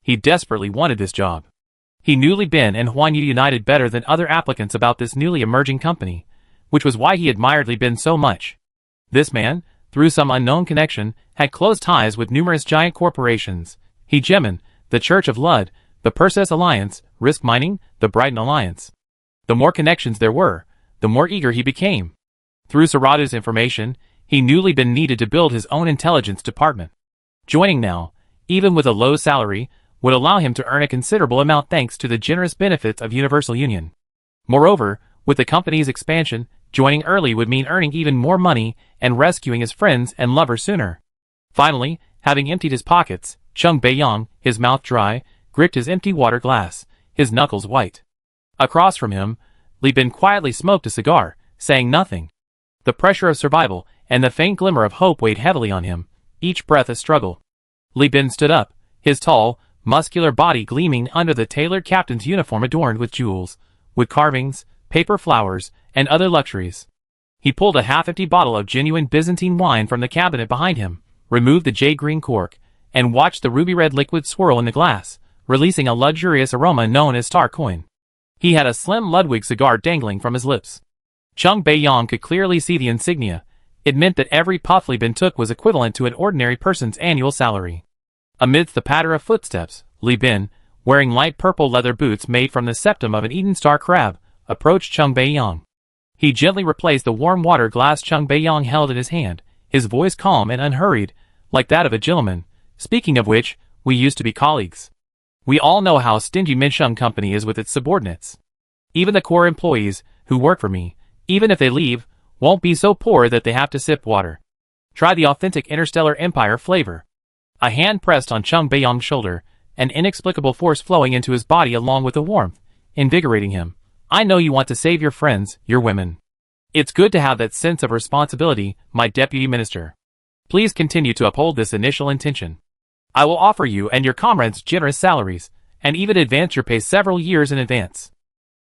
He desperately wanted this job. He knew Li Bin and Huan Yu united better than other applicants about this newly emerging company, which was why he admired Li Bin so much. This man, through some unknown connection, had close ties with numerous giant corporations. Hegemon, the Church of Lud, the Perseus Alliance, Risk Mining, the Brighton Alliance. The more connections there were, the more eager he became. Through Sarada's information, he knew Li Bin needed to build his own intelligence department. Joining now, even with a low salary, would allow him to earn a considerable amount thanks to the generous benefits of Universal Union. Moreover, with the company's expansion, joining early would mean earning even more money and rescuing his friends and lover sooner. Finally, having emptied his pockets, Chung Beiyang, his mouth dry, gripped his empty water glass, his knuckles white. Across from him, Li Bin quietly smoked a cigar, saying nothing. The pressure of survival and the faint glimmer of hope weighed heavily on him, each breath a struggle. Li Bin stood up, his tall, muscular body gleaming under the tailored captain's uniform adorned with jewels, with carvings, paper flowers, and other luxuries. He pulled a half-empty bottle of genuine Byzantine wine from the cabinet behind him, removed the jade-green cork, and watched the ruby-red liquid swirl in the glass, releasing a luxurious aroma known as star coin. He had a slim Ludwig cigar dangling from his lips. Chung Beiyang could clearly see the insignia. It meant that every puff Li Bin took was equivalent to an ordinary person's annual salary. Amidst the patter of footsteps, Li Bin, wearing light purple leather boots made from the septum of an Eden star crab, approached Chung Beiyang. He gently replaced the warm water glass Chung Beiyang held in his hand, his voice calm and unhurried, like that of a gentleman. Speaking of which, we used to be colleagues. We all know how stingy Minsheng Company is with its subordinates. Even the core employees, who work for me, even if they leave, won't be so poor that they have to sip water. Try the authentic Interstellar Empire flavor. A hand pressed on Chung Beiyang's shoulder, an inexplicable force flowing into his body along with the warmth, invigorating him. I know you want to save your friends, your women. It's good to have that sense of responsibility, my deputy minister. Please continue to uphold this initial intention. I will offer you and your comrades generous salaries, and even advance your pay several years in advance.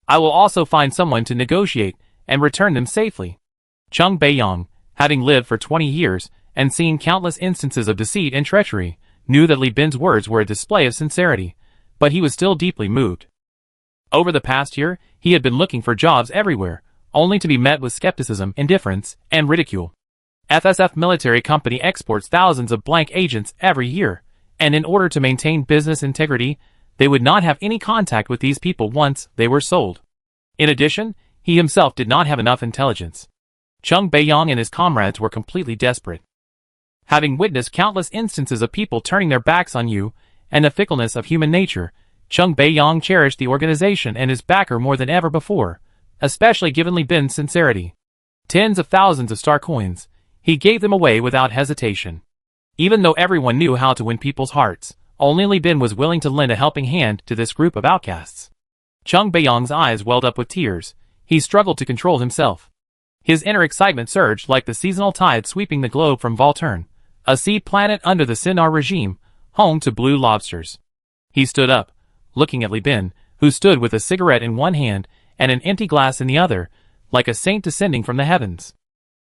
I will also find someone to negotiate and return them safely. Chung Beiyang, having lived for 20 years and seen countless instances of deceit and treachery, knew that Li Bin's words were a display of sincerity, but he was still deeply moved. Over the past year, he had been looking for jobs everywhere, only to be met with skepticism, indifference, and ridicule. FSF Military Company exports thousands of blank agents every year, and in order to maintain business integrity, they would not have any contact with these people once they were sold. In addition, he himself did not have enough intelligence. Chung Beiyang and his comrades were completely desperate. Having witnessed countless instances of people turning their backs on you, and the fickleness of human nature, Chung Beiyang cherished the organization and his backer more than ever before, especially given Li Bin's sincerity. Tens of thousands of star coins, he gave them away without hesitation. Even though everyone knew how to win people's hearts, only Li Bin was willing to lend a helping hand to this group of outcasts. Chung Beiyang's eyes welled up with tears. He struggled to control himself. His inner excitement surged like the seasonal tide sweeping the globe from Volturne, a sea planet under the Sinar regime, home to blue lobsters. He stood up, looking at Li Bin, who stood with a cigarette in one hand and an empty glass in the other, like a saint descending from the heavens.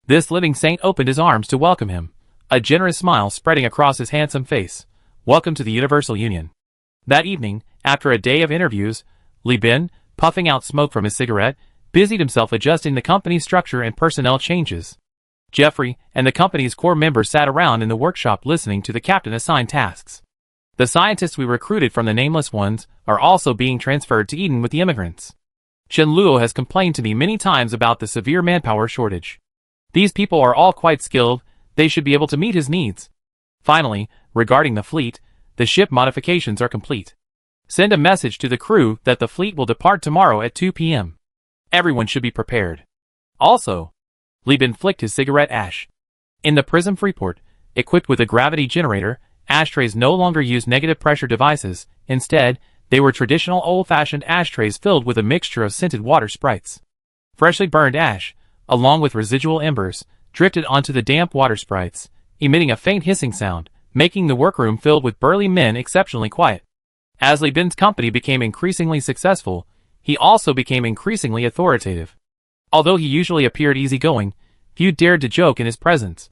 This living saint opened his arms to welcome him, a generous smile spreading across his handsome face. Welcome to the Universal Union. That evening, after a day of interviews, Li Bin, puffing out smoke from his cigarette, busied himself adjusting the company's structure and personnel changes. Jeffrey and the company's core members sat around in the workshop listening to the captain assign tasks. The scientists we recruited from the Nameless Ones are also being transferred to Eden with the immigrants. Chen Luo has complained to me many times about the severe manpower shortage. These people are all quite skilled, they should be able to meet his needs. Finally, regarding the fleet, the ship modifications are complete. Send a message to the crew that the fleet will depart tomorrow at 2 p.m. Everyone should be prepared. Also, Li Bin flicked his cigarette ash. In the Prism Freeport, equipped with a gravity generator, ashtrays no longer used negative pressure devices. Instead, they were traditional old-fashioned ashtrays filled with a mixture of scented water sprites. Freshly burned ash, along with residual embers, drifted onto the damp water sprites, emitting a faint hissing sound, making the workroom filled with burly men exceptionally quiet. As Li Bin's company became increasingly successful, he also became increasingly authoritative. Although he usually appeared easygoing, few dared to joke in his presence.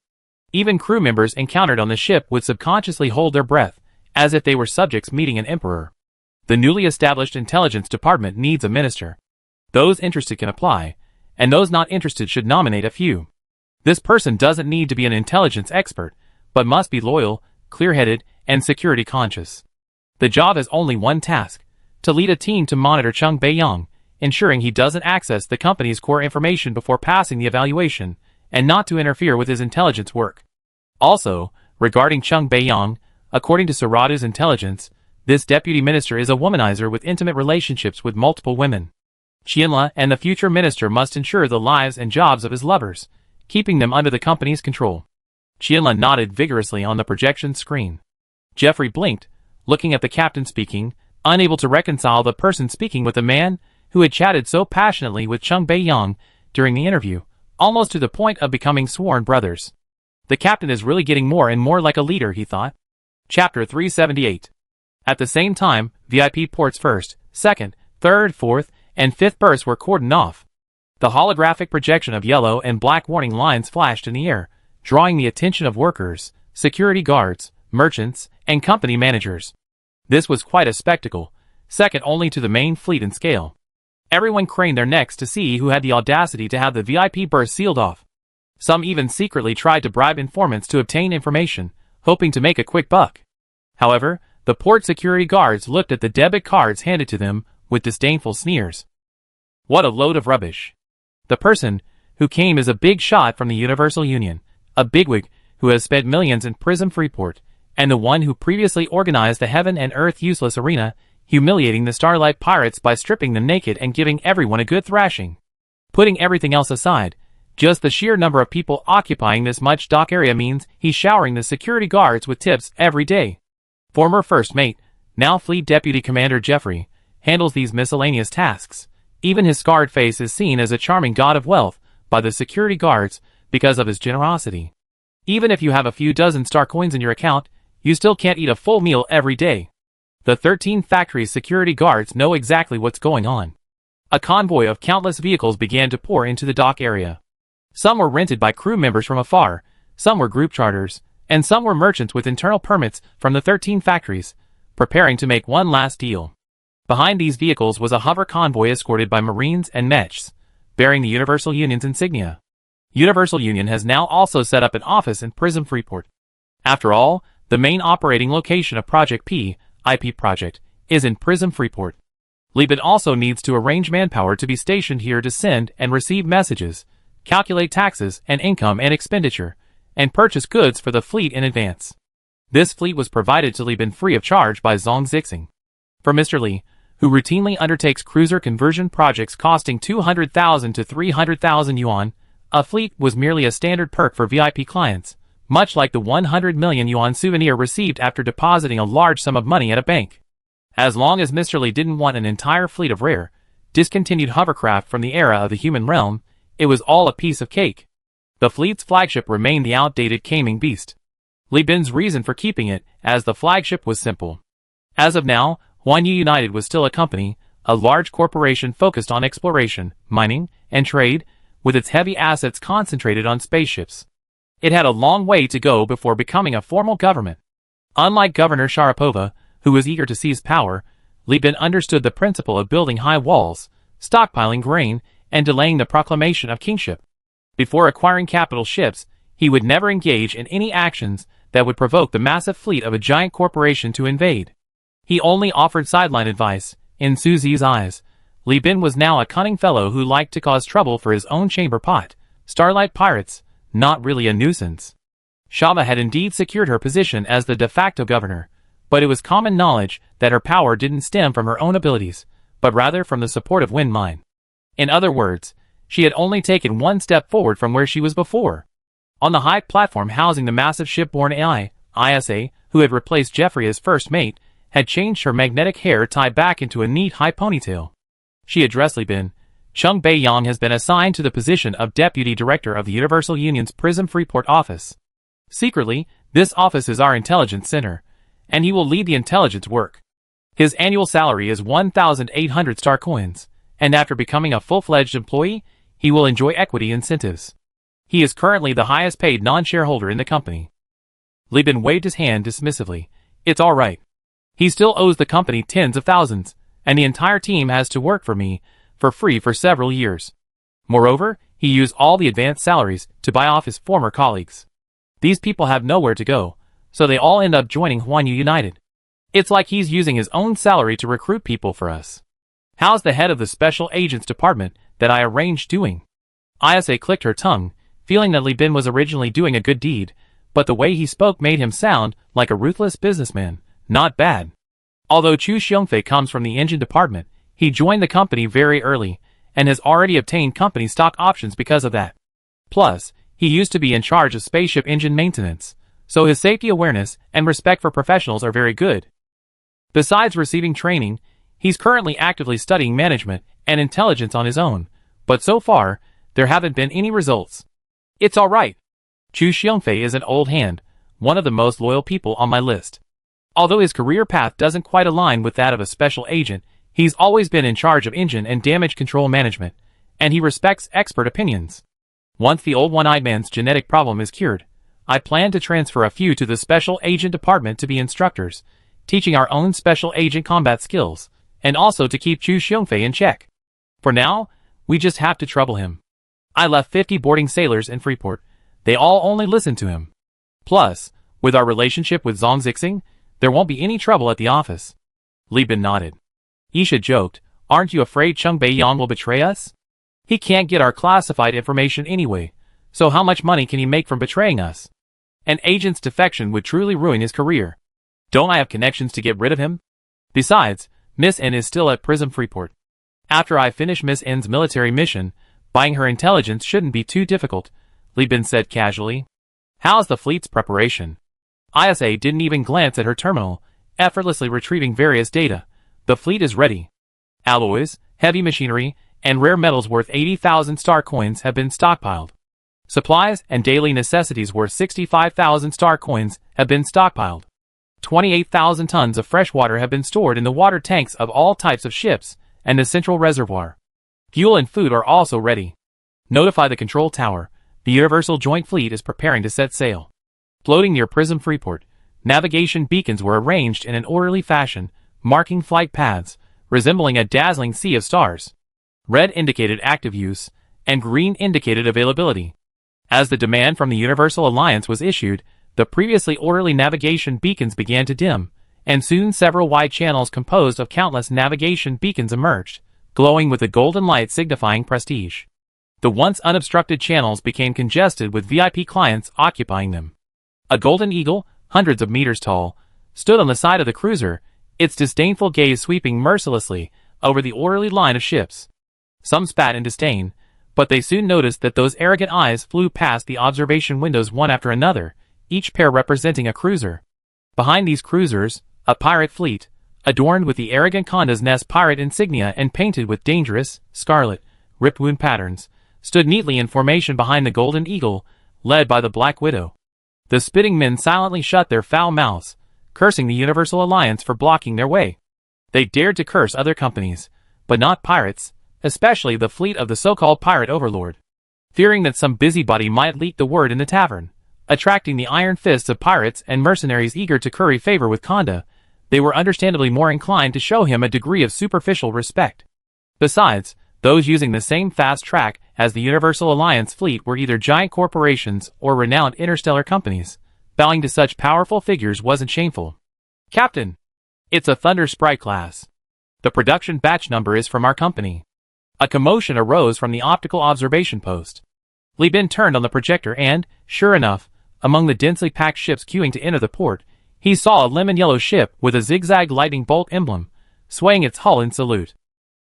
Even crew members encountered on the ship would subconsciously hold their breath, as if they were subjects meeting an emperor. The newly established intelligence department needs a minister. Those interested can apply, and those not interested should nominate a few. This person doesn't need to be an intelligence expert, but must be loyal, clear-headed, and security conscious. The job has only one task: to lead a team to monitor Chung Bae-yong, ensuring he doesn't access the company's core information before passing the evaluation, and not to interfere with his intelligence work. Also, regarding Chung Bae-yong, according to Saradu's intelligence, this deputy minister is a womanizer with intimate relationships with multiple women. Qianla and the future minister must ensure the lives and jobs of his lovers, keeping them under the company's control. Qianla nodded vigorously on the projection screen. Jeffrey blinked, looking at the captain speaking, unable to reconcile the person speaking with the man who had chatted so passionately with Chung Bae-yong during the interview, almost to the point of becoming sworn brothers. The captain is really getting more and more like a leader, he thought. Chapter 378. At the same time, VIP ports 1st, 2nd, 3rd, 4th, and 5th berths were cordoned off. The holographic projection of yellow and black warning lines flashed in the air, drawing the attention of workers, security guards, merchants, and company managers. This was quite a spectacle, second only to the main fleet in scale. Everyone craned their necks to see who had the audacity to have the VIP berth sealed off. Some even secretly tried to bribe informants to obtain information, hoping to make a quick buck. However, the port security guards looked at the debit cards handed to them with disdainful sneers. What a load of rubbish. The person who came is a big shot from the Universal Union, a bigwig who has spent millions in Prism Freeport, and the one who previously organized the Heaven and Earth Useless Arena, humiliating the Starlight Pirates by stripping them naked and giving everyone a good thrashing. Putting everything else aside, just the sheer number of people occupying this much dock area means he's showering the security guards with tips every day. Former First Mate, now Fleet Deputy Commander Jeffrey, handles these miscellaneous tasks. Even his scarred face is seen as a charming god of wealth by the security guards because of his generosity. Even if you have a few dozen star coins in your account, you still can't eat a full meal every day. The 13 factory's security guards know exactly what's going on. A convoy of countless vehicles began to pour into the dock area. Some were rented by crew members from afar, some were group charters, and some were merchants with internal permits from the 13 factories, preparing to make one last deal. Behind these vehicles was a hover convoy escorted by Marines and Mechs, bearing the Universal Union's insignia. Universal Union has now also set up an office in Prism Freeport. After all, the main operating location of Project P, IP project, is in Prism Freeport. Liban also needs to arrange manpower to be stationed here to send and receive messages, calculate taxes and income and expenditure, and purchase goods for the fleet in advance. This fleet was provided to Liban free of charge by Zhong Zixing. For Mr. Li, who routinely undertakes cruiser conversion projects costing 200,000 to 300,000 yuan, a fleet was merely a standard perk for VIP clients, much like the 100 million yuan souvenir received after depositing a large sum of money at a bank. As long as Mr. Li didn't want an entire fleet of rare, discontinued hovercraft from the era of the human realm, it was all a piece of cake. The fleet's flagship remained the outdated Kaming Beast. Li Bin's reason for keeping it as the flagship was simple. As of now, Huanyu United was still a company, a large corporation focused on exploration, mining, and trade, with its heavy assets concentrated on spaceships. It had a long way to go before becoming a formal government. Unlike Governor Sharapova, who was eager to seize power, Li Bin understood the principle of building high walls, stockpiling grain, and delaying the proclamation of kingship. Before acquiring capital ships, he would never engage in any actions that would provoke the massive fleet of a giant corporation to invade. He only offered sideline advice. In Suzi's eyes, Li Bin was now a cunning fellow who liked to cause trouble for his own chamber pot. Starlight Pirates, not really a nuisance. Shama had indeed secured her position as the de facto governor, but it was common knowledge that her power didn't stem from her own abilities, but rather from the support of Wind Mine. In other words, she had only taken one step forward from where she was before. On the high platform housing the massive shipborne AI, ISA, who had replaced Jeffrey as first mate, had changed her magnetic hair tied back into a neat high ponytail. She addressed Li Bin. Chung Bae-yong has been assigned to the position of Deputy Director of the Universal Union's Prism Freeport office. Secretly, this office is our intelligence center, and he will lead the intelligence work. His annual salary is 1,800 star coins, and after becoming a full-fledged employee, he will enjoy equity incentives. He is currently the highest paid non-shareholder in the company. Li Bin waved his hand dismissively. It's all right. He still owes the company tens of thousands, and the entire team has to work for me, for free for several years. Moreover, he used all the advanced salaries to buy off his former colleagues. These people have nowhere to go, so they all end up joining Huanyu United. It's like he's using his own salary to recruit people for us. How's the head of the special agents department that I arranged doing? Isa clicked her tongue, feeling that Li Bin was originally doing a good deed, but the way he spoke made him sound like a ruthless businessman. Not bad. Although Chu Xiongfei comes from the engine department, he joined the company very early, and has already obtained company stock options because of that. Plus, he used to be in charge of spaceship engine maintenance, so his safety awareness and respect for professionals are very good. Besides receiving training, he's currently actively studying management and intelligence on his own, but so far, there haven't been any results. It's alright. Chu Xiongfei is an old hand, one of the most loyal people on my list. Although his career path doesn't quite align with that of a special agent, he's always been in charge of engine and damage control management, and he respects expert opinions. Once the old one-eyed man's genetic problem is cured, I plan to transfer a few to the special agent department to be instructors, teaching our own special agent combat skills, and also to keep Chu Xiongfei in check. For now, we just have to trouble him. I left 50 boarding sailors in Freeport. They all only listen to him. Plus, with our relationship with Zhang Zixing, there won't be any trouble at the office. Li Bin nodded. Isha joked, aren't you afraid Cheng Beiyang will betray us? He can't get our classified information anyway, so how much money can he make from betraying us? An agent's defection would truly ruin his career. Don't I have connections to get rid of him? Besides, Miss N is still at Prism Freeport. After I finish Miss N's military mission, buying her intelligence shouldn't be too difficult, Li Bin said casually. How's the fleet's preparation? Isa didn't even glance at her terminal, effortlessly retrieving various data. The fleet is ready. Alloys, heavy machinery, and rare metals worth 80,000 star coins have been stockpiled. Supplies and daily necessities worth 65,000 star coins have been stockpiled. 28,000 tons of fresh water have been stored in the water tanks of all types of ships and the central reservoir. Fuel and food are also ready. Notify the control tower. The Universal Joint Fleet is preparing to set sail. Floating near Prism Freeport, navigation beacons were arranged in an orderly fashion, marking flight paths, resembling a dazzling sea of stars. Red indicated active use, and green indicated availability. As the demand from the Universal Alliance was issued, the previously orderly navigation beacons began to dim, and soon several wide channels composed of countless navigation beacons emerged, glowing with a golden light signifying prestige. The once unobstructed channels became congested with VIP clients occupying them. A golden eagle, hundreds of meters tall, stood on the side of the cruiser, its disdainful gaze sweeping mercilessly over the orderly line of ships. Some spat in disdain, but they soon noticed that those arrogant eyes flew past the observation windows one after another, each pair representing a cruiser. Behind these cruisers, a pirate fleet, adorned with the arrogant Conda's Nest pirate insignia and painted with dangerous, scarlet, ripped wound patterns, stood neatly in formation behind the Golden Eagle, led by the Black Widow. The spitting men silently shut their foul mouths, cursing the Universal Alliance for blocking their way. They dared to curse other companies, but not pirates, especially the fleet of the so-called pirate overlord. Fearing that some busybody might leak the word in the tavern, attracting the iron fists of pirates and mercenaries eager to curry favor with Conda, they were understandably more inclined to show him a degree of superficial respect. Besides, those using the same fast track as the Universal Alliance fleet were either giant corporations or renowned interstellar companies. Bowing to such powerful figures wasn't shameful. Captain! It's a Thunder Sprite class. The production batch number is from our company. A commotion arose from the optical observation post. Li Bin turned on the projector and, sure enough, among the densely packed ships queuing to enter the port, he saw a lemon-yellow ship with a zigzag lightning bolt emblem, swaying its hull in salute.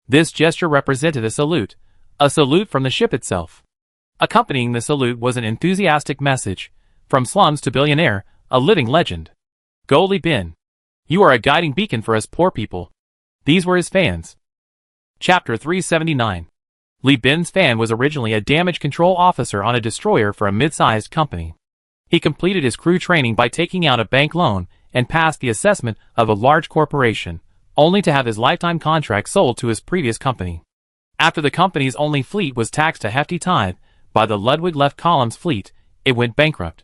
This gesture represented a salute from the ship itself. Accompanying the salute was an enthusiastic message, from slums to billionaire, a living legend. Go Li Bin. You are a guiding beacon for us poor people. These were his fans. Chapter 379. Li Bin's fan was originally a damage control officer on a destroyer for a mid-sized company. He completed his crew training by taking out a bank loan and passed the assessment of a large corporation, only to have his lifetime contract sold to his previous company. After the company's only fleet was taxed a hefty tithe by the Ludwig left column's fleet, it went bankrupt.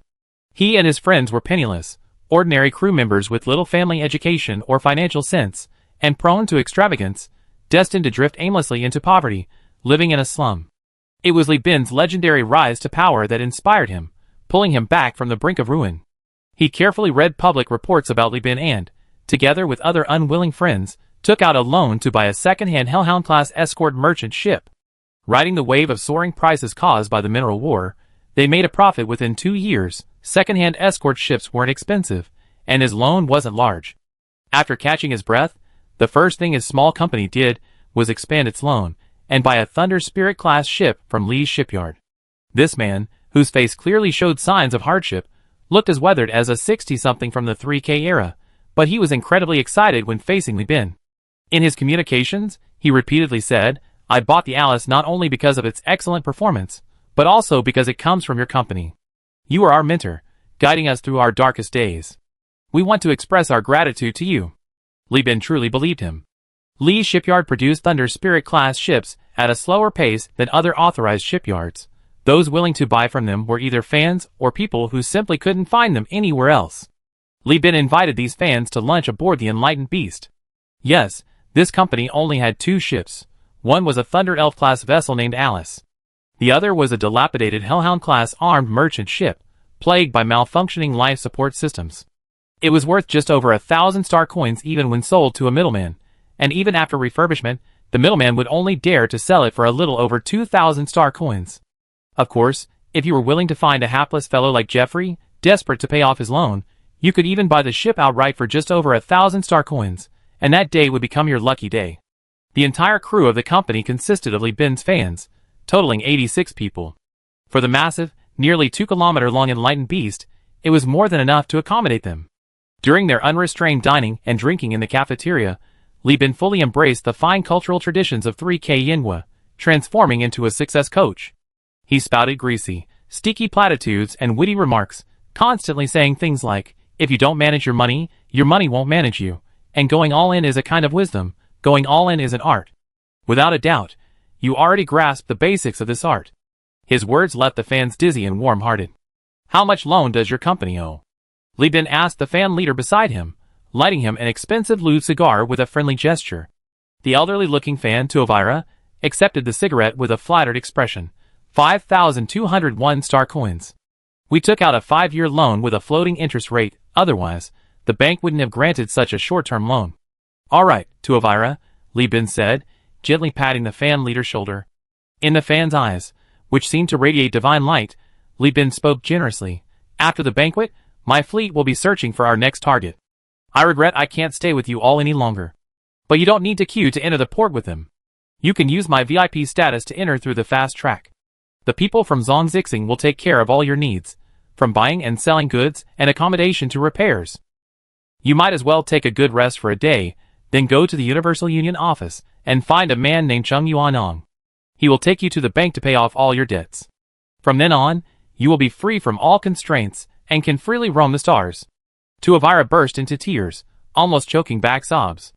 He and his friends were penniless, ordinary crew members with little family education or financial sense, and prone to extravagance, destined to drift aimlessly into poverty, living in a slum. It was Li Bin's legendary rise to power that inspired him, pulling him back from the brink of ruin. He carefully read public reports about Li Bin and, together with other unwilling friends, took out a loan to buy a second-hand Hellhound-class escort merchant ship. Riding the wave of soaring prices caused by the mineral war, they made a profit within 2 years. Second-hand escort ships weren't expensive, and his loan wasn't large. After catching his breath, the first thing his small company did was expand its loan and buy a Thunder Spirit-class ship from Li's shipyard. This man, whose face clearly showed signs of hardship, looked as weathered as a 60-something from the 3K era, but he was incredibly excited when facing Li Bin. In his communications, he repeatedly said, "I bought the Alice not only because of its excellent performance, but also because it comes from your company. You are our mentor, guiding us through our darkest days. We want to express our gratitude to you." Li Bin truly believed him. Li's shipyard produced Thunder Spirit-class ships at a slower pace than other authorized shipyards. Those willing to buy from them were either fans or people who simply couldn't find them anywhere else. Li Bin invited these fans to lunch aboard the Enlightened Beast. Yes, this company only had 2 ships. One was a Thunder Elf-class vessel named Alice. The other was a dilapidated Hellhound-class armed merchant ship, plagued by malfunctioning life support systems. It was worth just over 1,000 star coins even when sold to a middleman, and even after refurbishment, the middleman would only dare to sell it for a little over 2,000 star coins. Of course, if you were willing to find a hapless fellow like Jeffrey, desperate to pay off his loan, you could even buy the ship outright for just over 1,000 star coins, and that day would become your lucky day. The entire crew of the company consisted of Li Bin's fans, totaling 86 people. For the massive, nearly 2-kilometer-long Enlightened Beast, it was more than enough to accommodate them. During their unrestrained dining and drinking in the cafeteria, Li Bin fully embraced the fine cultural traditions of 3K Yinhua, transforming into a success coach. He spouted greasy, sticky platitudes and witty remarks, constantly saying things like, "If you don't manage your money won't manage you," and "going all in is a kind of wisdom, going all in is an art." Without a doubt, you already grasp the basics of this art. His words left the fans dizzy and warm-hearted. "How much loan does your company owe?" Li Bin asked the fan leader beside him, lighting him an expensive lewd cigar with a friendly gesture. The elderly-looking fan, Tuavira, accepted the cigarette with a flattered expression. 5,201 star coins. "We took out a 5-year loan with a floating interest rate, otherwise, the bank wouldn't have granted such a short-term loan." "All right, Tuavira," Li Bin said, gently patting the fan leader's shoulder. In the fan's eyes, which seemed to radiate divine light, Li Bin spoke generously. "After the banquet, my fleet will be searching for our next target. I regret I can't stay with you all any longer. But you don't need to queue to enter the port with them. You can use my VIP status to enter through the fast track. The people from Zhongzixing will take care of all your needs, from buying and selling goods and accommodation to repairs. You might as well take a good rest for a day, then go to the Universal Union office and find a man named Cheng Yuanong. He will take you to the bank to pay off all your debts. From then on, you will be free from all constraints and can freely roam the stars." Tuavira burst into tears, almost choking back sobs.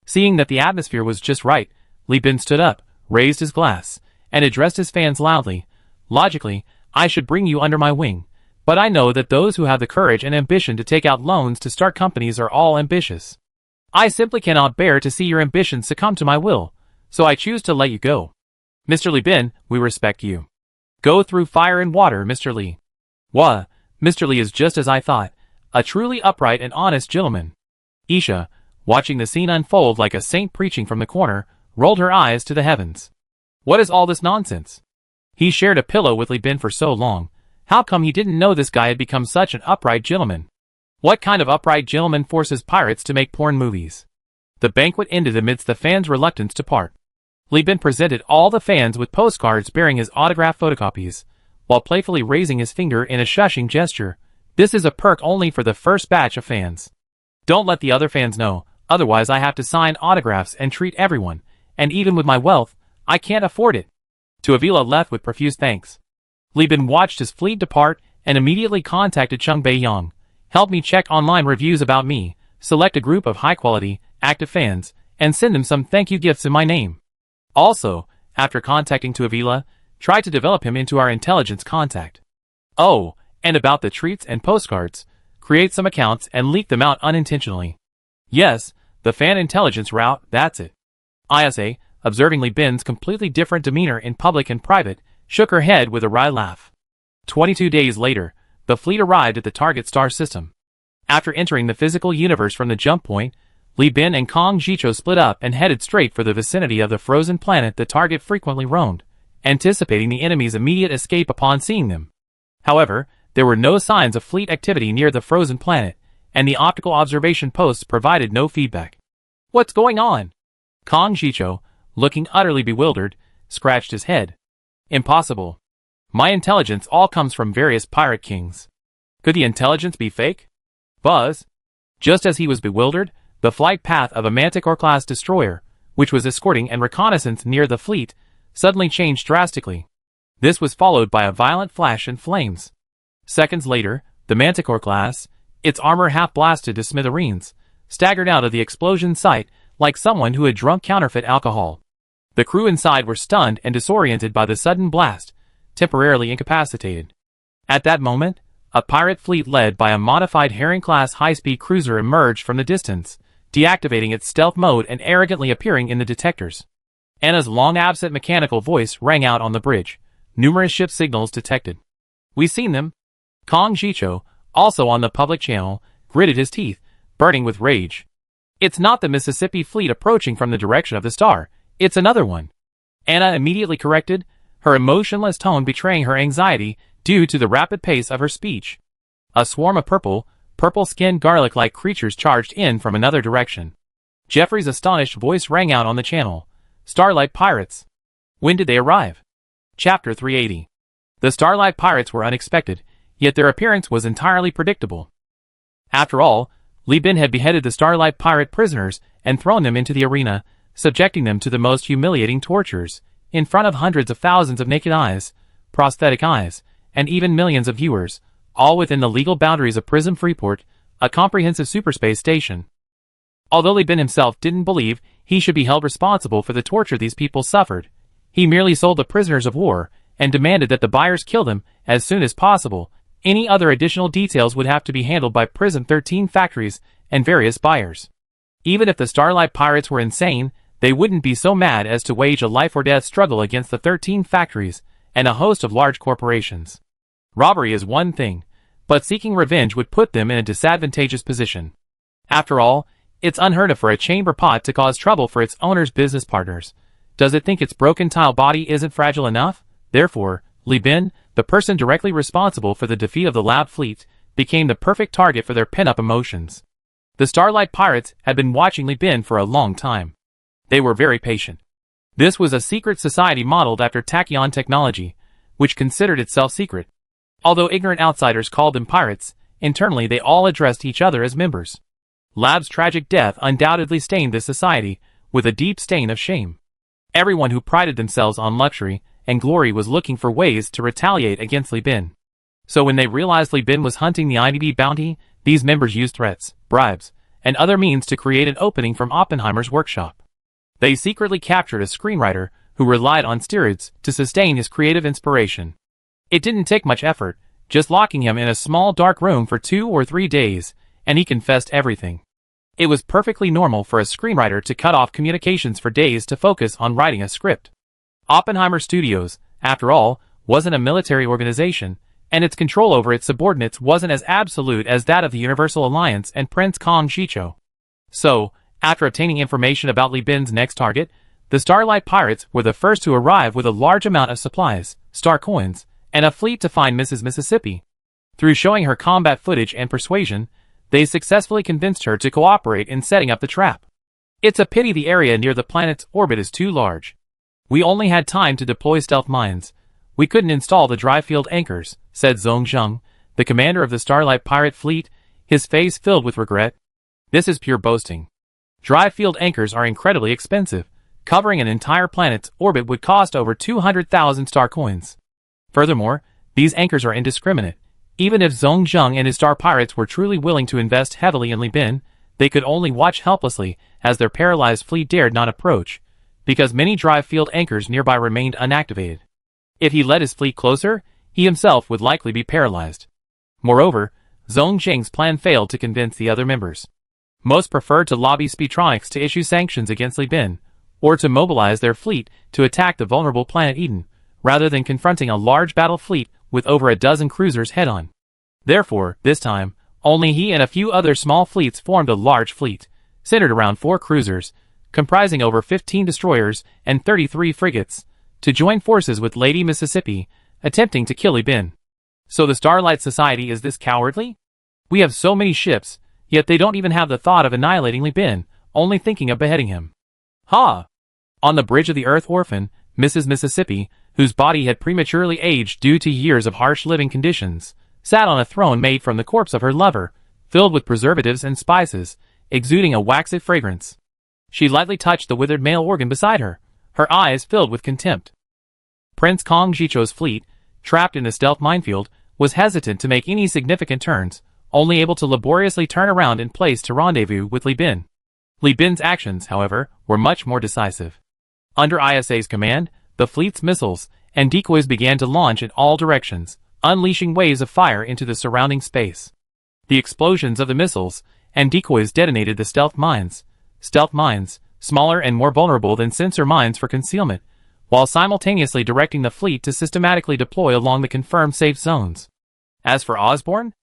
Seeing that the atmosphere was just right, Li Bin stood up, raised his glass, and addressed his fans loudly. "Logically, I should bring you under my wing, but I know that those who have the courage and ambition to take out loans to start companies are all ambitious. I simply cannot bear to see your ambitions succumb to my will, so I choose to let you go. Mr. Li Bin, we respect you. Go through fire and water, Mr. Li." "Wah, Mr. Li is just as I thought, a truly upright and honest gentleman." Isha, watching the scene unfold like a saint preaching from the corner, rolled her eyes to the heavens. What is all this nonsense? He shared a pillow with Li Bin for so long. How come he didn't know this guy had become such an upright gentleman? What kind of upright gentleman forces pirates to make porn movies? The banquet ended amidst the fans' reluctance to part. Li Bin presented all the fans with postcards bearing his autograph photocopies, while playfully raising his finger in a shushing gesture. "This is a perk only for the first batch of fans. Don't let the other fans know, otherwise I have to sign autographs and treat everyone, and even with my wealth, I can't afford it." Tuavila left with profuse thanks. Li Bin watched his fleet depart and immediately contacted Cheng Beiyang. "Help me check online reviews about me, select a group of high-quality, active fans, and send them some thank you gifts in my name. Also, after contacting Tuavila, try to develop him into our intelligence contact. Oh, and about the treats and postcards, create some accounts and leak them out unintentionally. Yes, the fan intelligence route, that's it." Isa, observing Li Bin's completely different demeanor in public and private, shook her head with a wry laugh. 22 days later, the fleet arrived at the target star system. After entering the physical universe from the jump point, Li Bin and Kong Jicho split up and headed straight for the vicinity of the frozen planet the target frequently roamed, anticipating the enemy's immediate escape upon seeing them. However, there were no signs of fleet activity near the frozen planet, and the optical observation posts provided no feedback. "What's going on?" Kong Jicho, looking utterly bewildered, scratched his head. "Impossible. My intelligence all comes from various pirate kings. Could the intelligence be fake?" Buzz. Just as he was bewildered, the flight path of a Manticore-class destroyer, which was escorting and reconnaissance near the fleet, suddenly changed drastically. This was followed by a violent flash and flames. Seconds later, the Manticore-class, its armor half blasted to smithereens, staggered out of the explosion site like someone who had drunk counterfeit alcohol. The crew inside were stunned and disoriented by the sudden blast, temporarily incapacitated. At that moment, a pirate fleet led by a modified Herring-class high-speed cruiser emerged from the distance, deactivating its stealth mode and arrogantly appearing in the detectors. Anna's long-absent mechanical voice rang out on the bridge. Numerous ship signals detected. "We've seen them." Kong Jicho, also on the public channel, gritted his teeth, burning with rage. "It's not the Mississippi fleet approaching from the direction of the star, it's another one." Anna immediately corrected, her emotionless tone betraying her anxiety due to the rapid pace of her speech. A swarm of purple-skinned garlic-like creatures charged in from another direction. Jeffrey's astonished voice rang out on the channel. "Starlight Pirates. When did they arrive?" Chapter 380. The Starlight Pirates were unexpected, yet their appearance was entirely predictable. After all, Li Bin had beheaded the Starlight Pirate prisoners and thrown them into the arena, subjecting them to the most humiliating tortures, in front of hundreds of thousands of naked eyes, prosthetic eyes, and even millions of viewers, all within the legal boundaries of Prism Freeport, a comprehensive superspace station. Although Li Bin himself didn't believe he should be held responsible for the torture these people suffered, he merely sold the prisoners of war and demanded that the buyers kill them as soon as possible. Any other additional details would have to be handled by Prism 13 factories and various buyers. Even if the Starlight Pirates were insane, they wouldn't be so mad as to wage a life-or-death struggle against the 13 factories and a host of large corporations. Robbery is one thing, but seeking revenge would put them in a disadvantageous position. After all, it's unheard of for a chamber pot to cause trouble for its owner's business partners. Does it think its broken tile body isn't fragile enough? Therefore, Li Bin, the person directly responsible for the defeat of the Loud Fleet, became the perfect target for their pent-up emotions. The Starlight Pirates had been watching Li Bin for a long time. They were very patient. This was a secret society modeled after tachyon technology, which considered itself secret. Although ignorant outsiders called them pirates, internally they all addressed each other as members. Lab's tragic death undoubtedly stained this society, with a deep stain of shame. Everyone who prided themselves on luxury and glory was looking for ways to retaliate against Li Bin. So when they realized Li Bin was hunting the IDB bounty, these members used threats, bribes, and other means to create an opening from Oppenheimer's workshop. They secretly captured a screenwriter who relied on steroids to sustain his creative inspiration. It didn't take much effort, just locking him in a small dark room for 2 or 3 days, and he confessed everything. It was perfectly normal for a screenwriter to cut off communications for days to focus on writing a script. Oppenheimer Studios, after all, wasn't a military organization, and its control over its subordinates wasn't as absolute as that of the Universal Alliance and Prince Kong Jicho. So, after obtaining information about Li Bin's next target, the Starlight Pirates were the first to arrive with a large amount of supplies, star coins, and a fleet to find Mrs. Mississippi. Through showing her combat footage and persuasion, they successfully convinced her to cooperate in setting up the trap. "It's a pity the area near the planet's orbit is too large. We only had time to deploy stealth mines. We couldn't install the dry field anchors," said Zhong Zheng, the commander of the Starlight Pirate fleet, his face filled with regret. "This is pure boasting. Dry field anchors are incredibly expensive. Covering an entire planet's orbit would cost over 200,000 star coins. Furthermore, these anchors are indiscriminate. Even if Zhong Zheng and his star pirates were truly willing to invest heavily in Li Bin, they could only watch helplessly as their paralyzed fleet dared not approach, because many dry field anchors nearby remained unactivated. If he led his fleet closer, he himself would likely be paralyzed. Moreover, Zhong Zheng's plan failed to convince the other members. Most preferred to lobby Speedtronics to issue sanctions against Li Bin, or to mobilize their fleet to attack the vulnerable planet Eden, rather than confronting a large battle fleet with over a dozen cruisers head-on. Therefore, this time, only he and a few other small fleets formed a large fleet, centered around 4 cruisers, comprising over 15 destroyers and 33 frigates, to join forces with Lady Mississippi, attempting to kill Li Bin. So the Starlight Society is this cowardly? We have so many ships, yet they don't even have the thought of annihilating Li Bin, only thinking of beheading him. Ha! On the bridge of the Earth Orphan, Mrs. Mississippi, whose body had prematurely aged due to years of harsh living conditions, sat on a throne made from the corpse of her lover, filled with preservatives and spices, exuding a waxy fragrance. She lightly touched the withered male organ beside her, her eyes filled with contempt. Prince Kong Jicho's fleet, trapped in the stealth minefield, was hesitant to make any significant turns, only able to laboriously turn around in place to rendezvous with Li Bin. Li Bin's actions, however, were much more decisive. Under ISA's command, the fleet's missiles and decoys began to launch in all directions, unleashing waves of fire into the surrounding space. The explosions of the missiles and decoys detonated the stealth mines, smaller and more vulnerable than sensor mines for concealment, while simultaneously directing the fleet to systematically deploy along the confirmed safe zones. As for Osborne,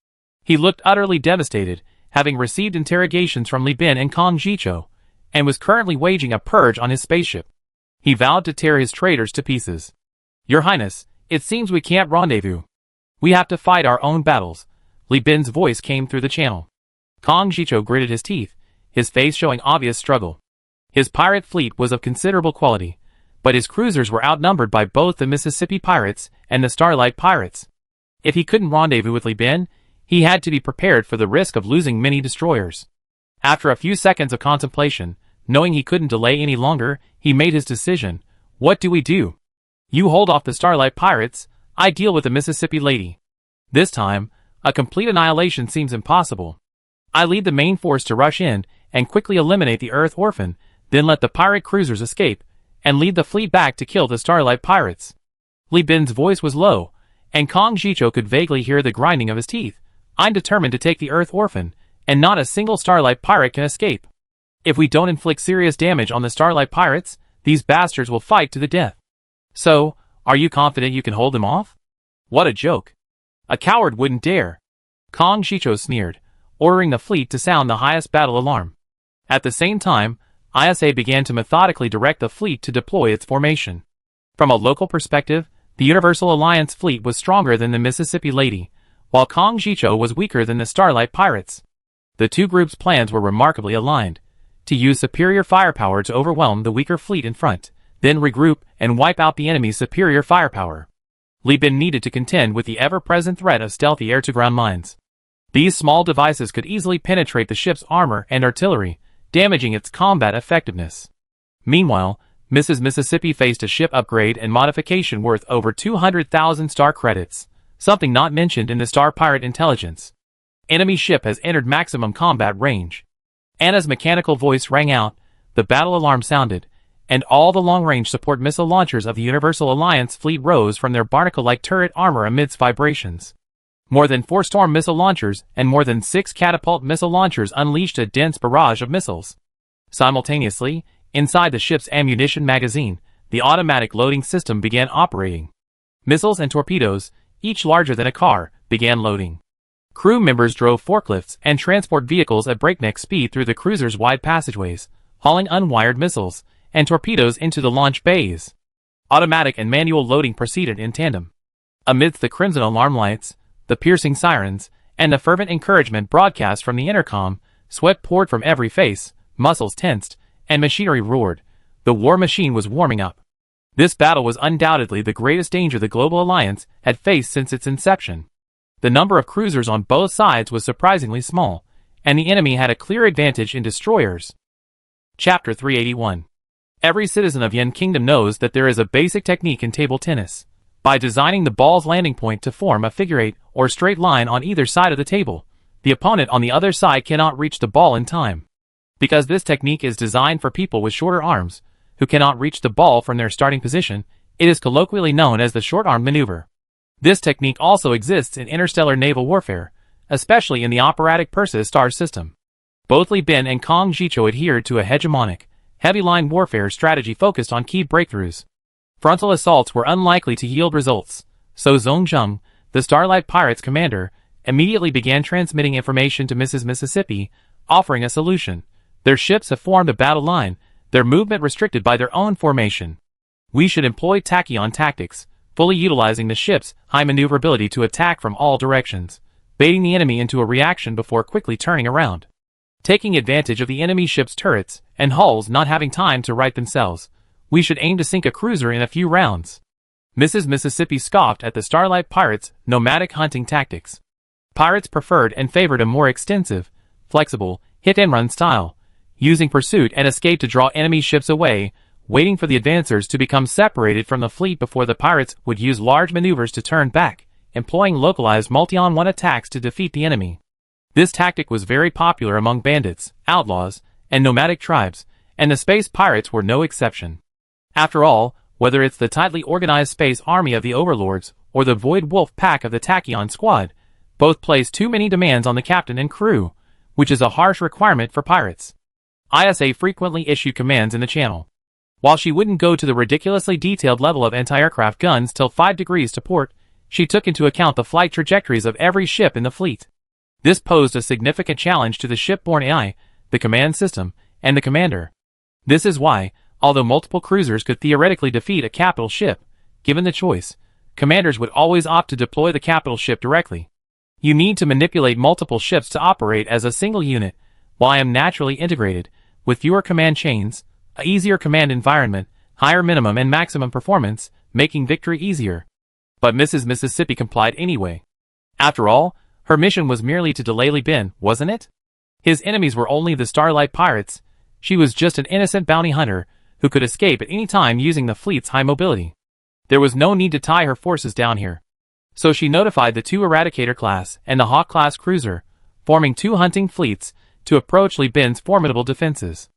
he looked utterly devastated, having received interrogations from Li Bin and Kong Jicho, and was currently waging a purge on his spaceship. He vowed to tear his traitors to pieces. Your Highness, it seems we can't rendezvous. We have to fight our own battles. Li Bin's voice came through the channel. Kong Jicho gritted his teeth, his face showing obvious struggle. His pirate fleet was of considerable quality, but his cruisers were outnumbered by both the Mississippi pirates and the Starlight pirates. If he couldn't rendezvous with Li Bin, he had to be prepared for the risk of losing many destroyers. After a few seconds of contemplation, knowing he couldn't delay any longer, he made his decision. What do we do? You hold off the Starlight pirates, I deal with the Mississippi lady. This time, a complete annihilation seems impossible. I lead the main force to rush in and quickly eliminate the Earth Orphan, then let the pirate cruisers escape, and lead the fleet back to kill the Starlight pirates. Li Bin's voice was low, and Kong Jicho could vaguely hear the grinding of his teeth. I'm determined to take the Earth Orphan, and not a single Starlight pirate can escape. If we don't inflict serious damage on the Starlight pirates, these bastards will fight to the death. So, are you confident you can hold them off? What a joke. A coward wouldn't dare. Kong Jicho sneered, ordering the fleet to sound the highest battle alarm. At the same time, ISA began to methodically direct the fleet to deploy its formation. From a local perspective, the Universal Alliance fleet was stronger than the Mississippi Lady, while Kong Jicho was weaker than the Starlight pirates. The two groups' plans were remarkably aligned: to use superior firepower to overwhelm the weaker fleet in front, then regroup and wipe out the enemy's superior firepower. Li Bin needed to contend with the ever-present threat of stealthy air-to-ground mines. These small devices could easily penetrate the ship's armor and artillery, damaging its combat effectiveness. Meanwhile, Mrs. Mississippi faced a ship upgrade and modification worth over 200,000 star credits, something not mentioned in the Star Pirate intelligence. Enemy ship has entered maximum combat range. Anna's mechanical voice rang out, the battle alarm sounded, and all the long-range support missile launchers of the Universal Alliance fleet rose from their barnacle-like turret armor amidst vibrations. More than 4 Storm missile launchers and more than 6 catapult missile launchers unleashed a dense barrage of missiles. Simultaneously, inside the ship's ammunition magazine, the automatic loading system began operating. Missiles and torpedoes, each larger than a car, began loading. Crew members drove forklifts and transport vehicles at breakneck speed through the cruiser's wide passageways, hauling unwired missiles and torpedoes into the launch bays. Automatic and manual loading proceeded in tandem. Amidst the crimson alarm lights, the piercing sirens, and the fervent encouragement broadcast from the intercom, sweat poured from every face, muscles tensed, and machinery roared. The war machine was warming up. This battle was undoubtedly the greatest danger the Global Alliance had faced since its inception. The number of cruisers on both sides was surprisingly small, and the enemy had a clear advantage in destroyers. Chapter 381. Every citizen of Yen Kingdom knows that there is a basic technique in table tennis. By designing the ball's landing point to form a figure-8 or straight line on either side of the table, the opponent on the other side cannot reach the ball in time. Because this technique is designed for people with shorter arms, who cannot reach the ball from their starting position, it is colloquially known as the short-arm maneuver. This technique also exists in interstellar naval warfare, especially in the operatic Perseus star system. Both Li Bin and Kong Jicho adhered to a hegemonic, heavy-line warfare strategy focused on key breakthroughs. Frontal assaults were unlikely to yield results, so Zhong Zheng, the Starlight Pirates commander, immediately began transmitting information to Mrs. Mississippi, offering a solution. Their ships have formed a battle line, their movement restricted by their own formation. We should employ tachyon tactics, fully utilizing the ship's high maneuverability to attack from all directions, baiting the enemy into a reaction before quickly turning around. Taking advantage of the enemy ship's turrets and hulls not having time to right themselves, we should aim to sink a cruiser in a few rounds. Mrs. Mississippi scoffed at the Starlight Pirates' nomadic hunting tactics. Pirates preferred and favored a more extensive, flexible, hit-and-run style, using pursuit and escape to draw enemy ships away, waiting for the advancers to become separated from the fleet before the pirates would use large maneuvers to turn back, employing localized multi-on-one attacks to defeat the enemy. This tactic was very popular among bandits, outlaws, and nomadic tribes, and the space pirates were no exception. After all, whether it's the tightly organized space army of the overlords or the Void Wolf pack of the Tachyon squad, both place too many demands on the captain and crew, which is a harsh requirement for pirates. ISA frequently issued commands in the channel. While she wouldn't go to the ridiculously detailed level of anti-aircraft guns till 5 degrees to port, she took into account the flight trajectories of every ship in the fleet. This posed a significant challenge to the shipborne AI, the command system, and the commander. This is why, although multiple cruisers could theoretically defeat a capital ship, given the choice, commanders would always opt to deploy the capital ship directly. You need to manipulate multiple ships to operate as a single unit, while I am naturally integrated, with fewer command chains, a easier command environment, higher minimum and maximum performance, making victory easier. But Mrs. Mississippi complied anyway. After all, her mission was merely to delay Li Bin, wasn't it? His enemies were only the Starlight Pirates. She was just an innocent bounty hunter, who could escape at any time using the fleet's high mobility. There was no need to tie her forces down here. So she notified the 2 Eradicator class and the Hawk class cruiser, forming 2 hunting fleets, to approach Li Bin's formidable defenses.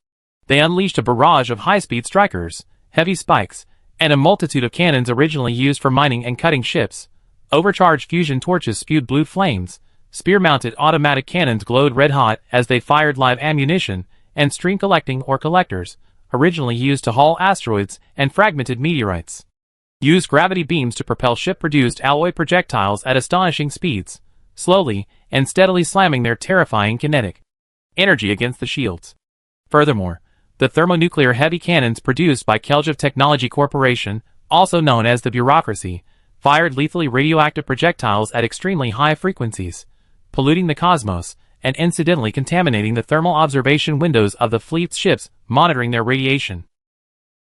They unleashed a barrage of high-speed strikers, heavy spikes, and a multitude of cannons originally used for mining and cutting ships. Overcharged fusion torches spewed blue flames, spear-mounted automatic cannons glowed red-hot as they fired live ammunition, and stream-collecting or collectors, originally used to haul asteroids and fragmented meteorites, used gravity beams to propel ship-produced alloy projectiles at astonishing speeds, slowly and steadily slamming their terrifying kinetic energy against the shields. Furthermore, the thermonuclear heavy cannons produced by Keljev Technology Corporation, also known as the Bureaucracy, fired lethally radioactive projectiles at extremely high frequencies, polluting the cosmos, and incidentally contaminating the thermal observation windows of the fleet's ships monitoring their radiation.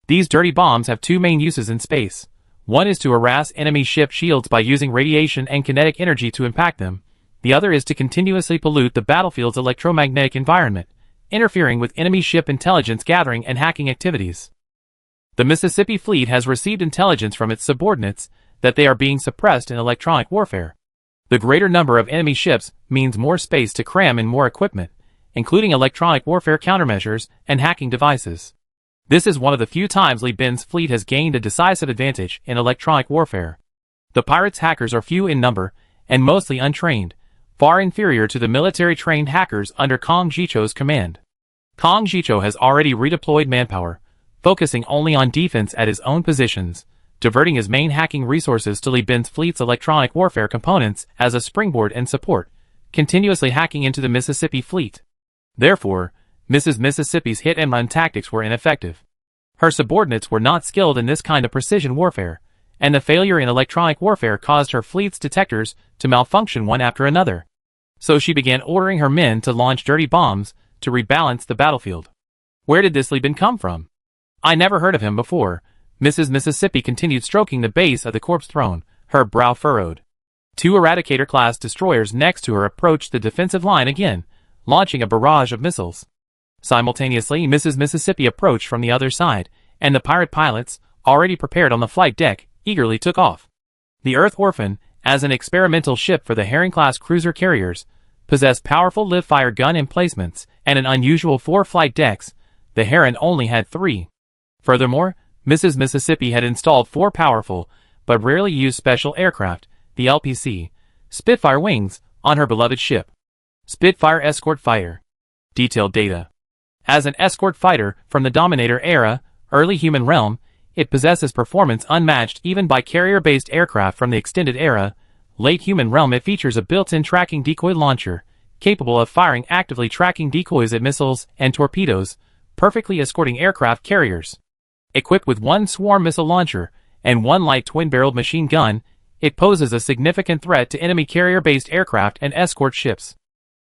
These dirty bombs have 2 main uses in space. One is to harass enemy ship shields by using radiation and kinetic energy to impact them. The other is to continuously pollute the battlefield's electromagnetic environment, interfering with enemy ship intelligence gathering and hacking activities. The Mississippi Fleet has received intelligence from its subordinates that they are being suppressed in electronic warfare. The greater number of enemy ships means more space to cram in more equipment, including electronic warfare countermeasures and hacking devices. This is one of the few times Li Bin's fleet has gained a decisive advantage in electronic warfare. The pirates' hackers are few in number and mostly untrained, far inferior to the military-trained hackers under Kong Jicho's command. Kong Jicho has already redeployed manpower, focusing only on defense at his own positions, diverting his main hacking resources to Li Bin's fleet's electronic warfare components as a springboard and support, continuously hacking into the Mississippi Fleet. Therefore, Mrs. Mississippi's hit-and-run tactics were ineffective. Her subordinates were not skilled in this kind of precision warfare, and the failure in electronic warfare caused her fleet's detectors to malfunction one after another. So she began ordering her men to launch dirty bombs to rebalance the battlefield. Where did this Li Bin come from? I never heard of him before. Mrs. Mississippi continued stroking the base of the corpse throne, her brow furrowed. 2 Eradicator-class destroyers next to her approached the defensive line again, launching a barrage of missiles. Simultaneously, Mrs. Mississippi approached from the other side, and the pirate pilots, already prepared on the flight deck, eagerly took off. The Earth Orphan, as an experimental ship for the Herring-class cruiser carriers, possessed powerful live-fire gun emplacements and an unusual 4 flight decks. The Heron only had 3. Furthermore, Mrs. Mississippi had installed 4 powerful, but rarely used special aircraft, the LPC, Spitfire wings, on her beloved ship. Spitfire Escort Fighter. Detailed data. As an escort fighter from the Dominator era, early human realm, it possesses performance unmatched even by carrier-based aircraft from the extended era. Late human realm. It features a built-in tracking decoy launcher, capable of firing actively tracking decoys at missiles and torpedoes, perfectly escorting aircraft carriers. Equipped with one swarm missile launcher and one light twin-barreled machine gun, it poses a significant threat to enemy carrier-based aircraft and escort ships.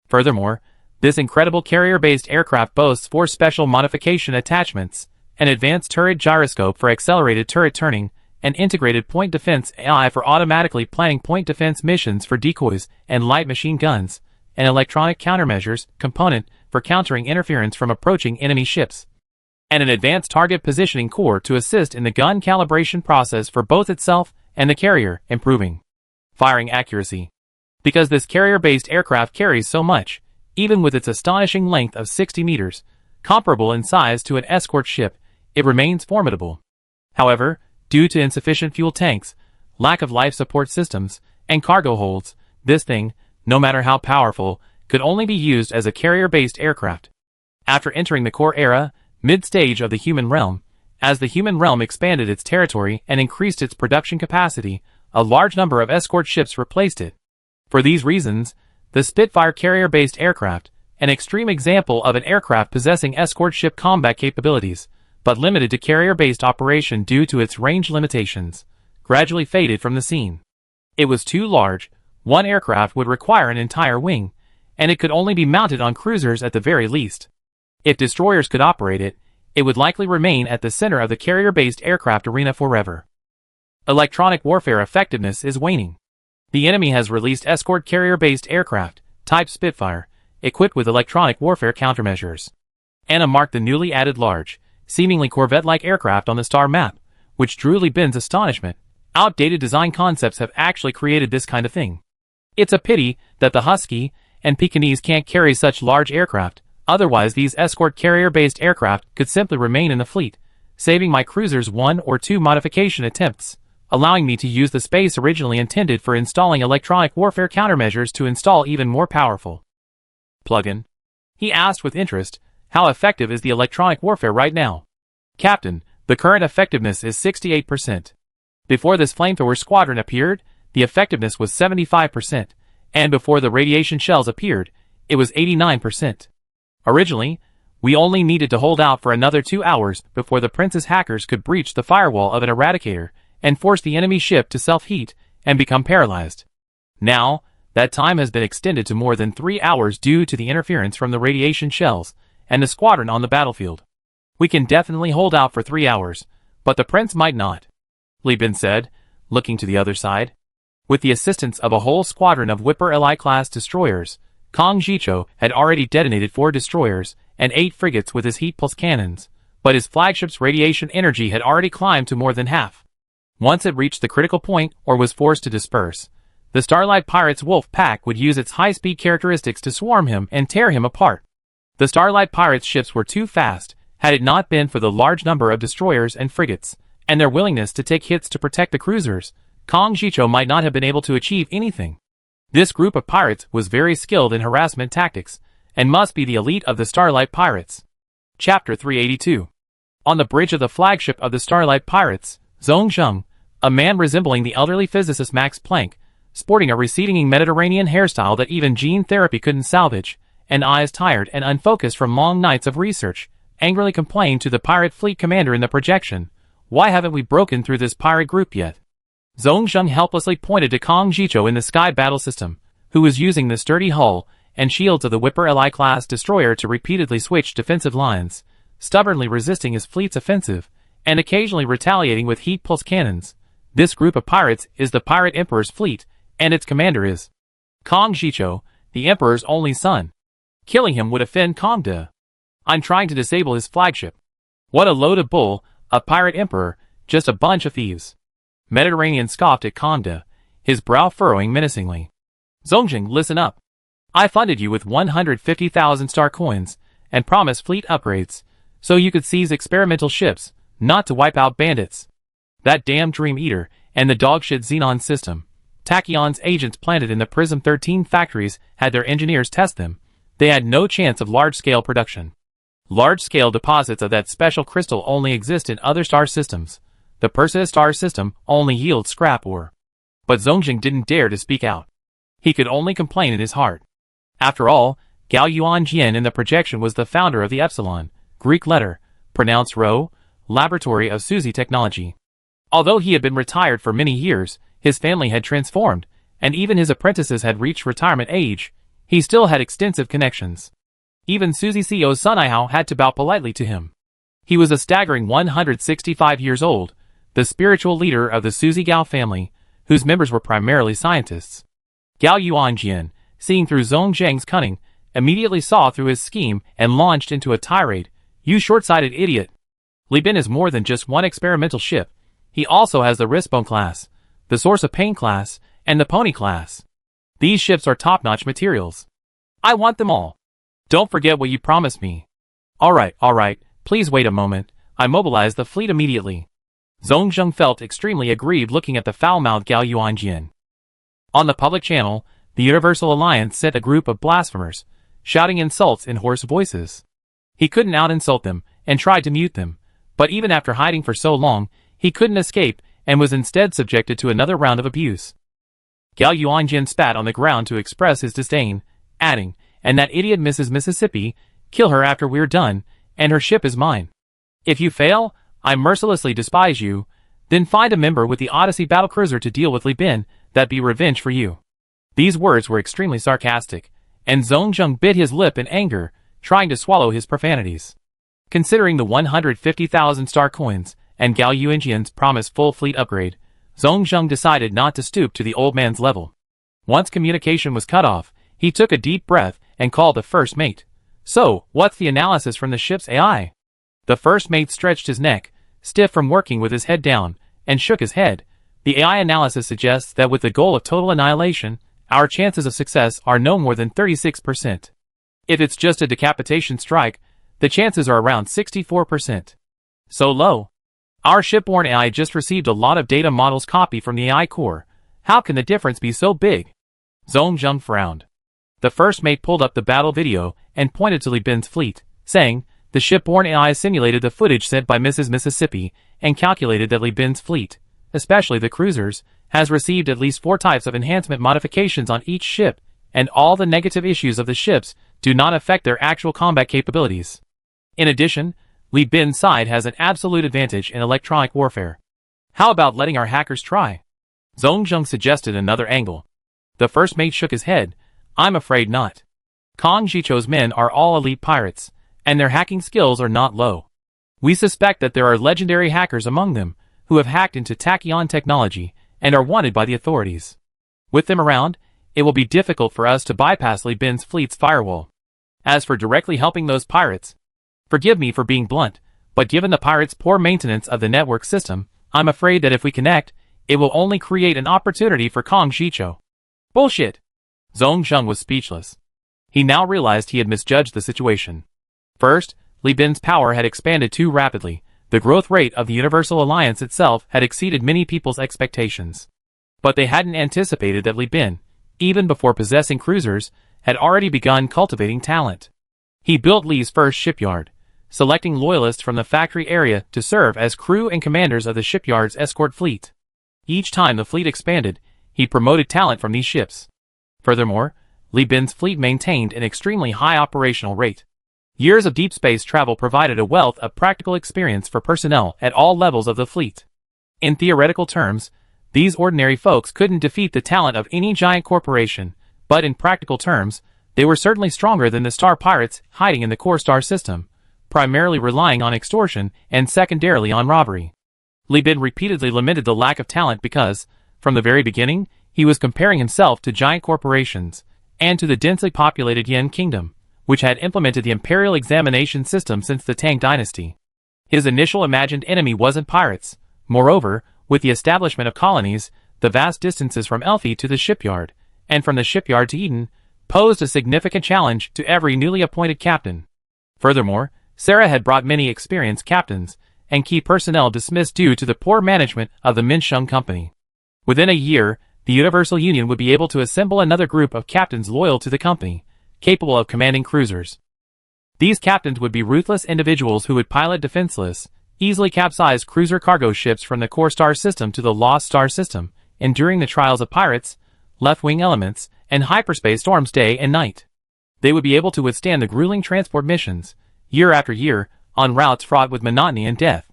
Furthermore, this incredible carrier-based aircraft boasts 4 special modification attachments, an advanced turret gyroscope for accelerated turret turning, an integrated point defense AI for automatically planning point defense missions for decoys and light machine guns, an electronic countermeasures component for countering interference from approaching enemy ships, and an advanced target positioning core to assist in the gun calibration process for both itself and the carrier, improving firing accuracy. Because this carrier-based aircraft carries so much, even with its astonishing length of 60 meters, comparable in size to an escort ship, it remains formidable. However, due to insufficient fuel tanks, lack of life support systems, and cargo holds, this thing, no matter how powerful, could only be used as a carrier-based aircraft. After entering the core era, mid-stage of the human realm, as the human realm expanded its territory and increased its production capacity, a large number of escort ships replaced it. For these reasons, the Spitfire carrier-based aircraft, an extreme example of an aircraft possessing escort ship combat capabilities, but limited to carrier-based operation due to its range limitations, gradually faded from the scene. It was too large. One aircraft would require an entire wing, and it could only be mounted on cruisers at the very least. If destroyers could operate it, it would likely remain at the center of the carrier-based aircraft arena forever. Electronic warfare effectiveness is waning. The enemy has released escort carrier-based aircraft, type Spitfire, equipped with electronic warfare countermeasures. Anna marked the newly added large, seemingly Corvette-like aircraft on the star map, which drew Li Bin's astonishment. Outdated design concepts have actually created this kind of thing. It's a pity that the Husky and Pekingese can't carry such large aircraft, otherwise these escort carrier-based aircraft could simply remain in the fleet, saving my cruisers 1 or 2 modification attempts, allowing me to use the space originally intended for installing electronic warfare countermeasures to install even more powerful plug-in. He asked with interest, how effective is the electronic warfare right now? Captain, the current effectiveness is 68%. Before this flamethrower squadron appeared, the effectiveness was 75%, and before the radiation shells appeared, it was 89%. Originally, we only needed to hold out for another 2 hours before the Prince's hackers could breach the firewall of an Eradicator and force the enemy ship to self-heat and become paralyzed. Now, that time has been extended to more than 3 hours due to the interference from the radiation shells and the squadron on the battlefield. We can definitely hold out for 3 hours, but the Prince might not, Li Bin said, looking to the other side. With the assistance of a whole squadron of Whipper Li-class destroyers, Kong Jicho had already detonated 4 destroyers and 8 frigates with his heat pulse cannons, but his flagship's radiation energy had already climbed to more than half. Once it reached the critical point or was forced to disperse, the Starlight Pirates' wolf pack would use its high-speed characteristics to swarm him and tear him apart. The Starlight Pirates' ships were too fast, had it not been for the large number of destroyers and frigates, and their willingness to take hits to protect the cruisers. Kong Jicho might not have been able to achieve anything. This group of pirates was very skilled in harassment tactics, and must be the elite of the Starlight Pirates. Chapter 382. On the bridge of the flagship of the Starlight Pirates, Zhongzheng, a man resembling the elderly physicist Max Planck, sporting a receding Mediterranean hairstyle that even gene therapy couldn't salvage, and eyes tired and unfocused from long nights of research, angrily complained to the pirate fleet commander in the projection, "Why haven't we broken through this pirate group yet?" Zhongzheng helplessly pointed to Kong Jicho in the Sky Battle System, who was using the sturdy hull and shields of the Whipper Li-class destroyer to repeatedly switch defensive lines, stubbornly resisting his fleet's offensive, and occasionally retaliating with heat pulse cannons. This group of pirates is the Pirate Emperor's fleet, and its commander is Kong Jicho, the Emperor's only son. Killing him would offend Kongda. I'm trying to disable his flagship. What a load of bull, a Pirate Emperor, just a bunch of thieves. Mediterranean scoffed at Kongda, his brow furrowing menacingly. Zhongzheng, listen up. I funded you with 150,000 star coins, and promised fleet upgrades, so you could seize experimental ships, not to wipe out bandits. That damn Dream Eater, and the dogshit Xenon system. Tachyon's agents planted in the Prism 13 factories had their engineers test them. They had no chance of large-scale production. Large-scale deposits of that special crystal only exist in other star systems. The Interstellar system only yields scrap ore. But Zongjing didn't dare to speak out. He could only complain in his heart. After all, Gao Yuanjian in the projection was the founder of the Epsilon, Greek letter, pronounced Rho, laboratory of Suzy technology. Although he had been retired for many years, his family had transformed, and even his apprentices had reached retirement age, he still had extensive connections. Even Suzy CEO Sun Ihao had to bow politely to him. He was a staggering 165 years old, the spiritual leader of the Suzy Gao family, whose members were primarily scientists. Gao Yuanjian, seeing through Zongjing's cunning, immediately saw through his scheme and launched into a tirade. "You short-sighted idiot! Li Bin is more than just one experimental ship. He also has the Wristbone class, the Source of Pain class, and the Pony class. These ships are top-notch materials. I want them all. Don't forget what you promised me." Alright, please wait a moment. I mobilized the fleet immediately. Zongjing felt extremely aggrieved looking at the foul-mouthed Gao Yuanjian. On the public channel, the Universal Alliance sent a group of blasphemers, shouting insults in hoarse voices. He couldn't out-insult them, and tried to mute them, but even after hiding for so long, he couldn't escape, and was instead subjected to another round of abuse. Gao Yuanjian spat on the ground to express his disdain, adding, "And that idiot Mrs. Mississippi, kill her after we're done, and her ship is mine. If you fail, I mercilessly despise you. Then find a member with the Odyssey battlecruiser to deal with Li Bin, that'd be revenge for you." These words were extremely sarcastic, and Zongjing bit his lip in anger, trying to swallow his profanities. Considering the 150,000 star coins, and Gao Yuanjian's promised full fleet upgrade, Zongjing decided not to stoop to the old man's level. Once communication was cut off, he took a deep breath and called the first mate. "So, what's the analysis from the ship's AI?" The first mate stretched his neck, stiff from working with his head down, and shook his head. "The AI analysis suggests that with the goal of total annihilation, our chances of success are no more than 36%. If it's just a decapitation strike, the chances are around 64%. So low. Our shipborne AI just received a lot of data models copy from the AI core. How can the difference be so big?" Zongjing frowned. The first mate pulled up the battle video and pointed to Li Bin's fleet, saying, "The shipborne AI simulated the footage sent by Mrs. Mississippi and calculated that Li Bin's fleet, especially the cruisers, has received at least 4 types of enhancement modifications on each ship, and all the negative issues of the ships do not affect their actual combat capabilities. In addition, Li Bin's side has an absolute advantage in electronic warfare. How about letting our hackers try?" Zongjing suggested another angle. The first mate shook his head. "I'm afraid not. Kong Jicho's men are all elite pirates, and their hacking skills are not low. We suspect that there are legendary hackers among them, who have hacked into tachyon technology, and are wanted by the authorities. With them around, it will be difficult for us to bypass Li Bin's fleet's firewall. As for directly helping those pirates, forgive me for being blunt, but given the pirates' poor maintenance of the network system, I'm afraid that if we connect, it will only create an opportunity for Kong Jicho." "Bullshit!" Zongjing was speechless. He now realized he had misjudged the situation. First, Li Bin's power had expanded too rapidly. The growth rate of the Universal Alliance itself had exceeded many people's expectations. But they hadn't anticipated that Li Bin, even before possessing cruisers, had already begun cultivating talent. He built Li's first shipyard, selecting loyalists from the factory area to serve as crew and commanders of the shipyard's escort fleet. Each time the fleet expanded, he promoted talent from these ships. Furthermore, Li Bin's fleet maintained an extremely high operational rate. Years of deep space travel provided a wealth of practical experience for personnel at all levels of the fleet. In theoretical terms, these ordinary folks couldn't defeat the talent of any giant corporation, but in practical terms, they were certainly stronger than the star pirates hiding in the core star system, primarily relying on extortion and secondarily on robbery. Li Bin repeatedly lamented the lack of talent because, from the very beginning, he was comparing himself to giant corporations, and to the densely populated Yin Kingdom, which had implemented the imperial examination system since the Tang dynasty. His initial imagined enemy wasn't pirates. Moreover, with the establishment of colonies, the vast distances from Elphi to the shipyard, and from the shipyard to Eden, posed a significant challenge to every newly appointed captain. Furthermore, Sarah had brought many experienced captains, and key personnel dismissed due to the poor management of the Minsheng Company. Within a year, the Universal Union would be able to assemble another group of captains loyal to the company, capable of commanding cruisers. These captains would be ruthless individuals who would pilot defenseless, easily capsized cruiser cargo ships from the core star system to the lost star system, enduring the trials of pirates, left-wing elements, and hyperspace storms day and night. They would be able to withstand the grueling transport missions, year after year, on routes fraught with monotony and death.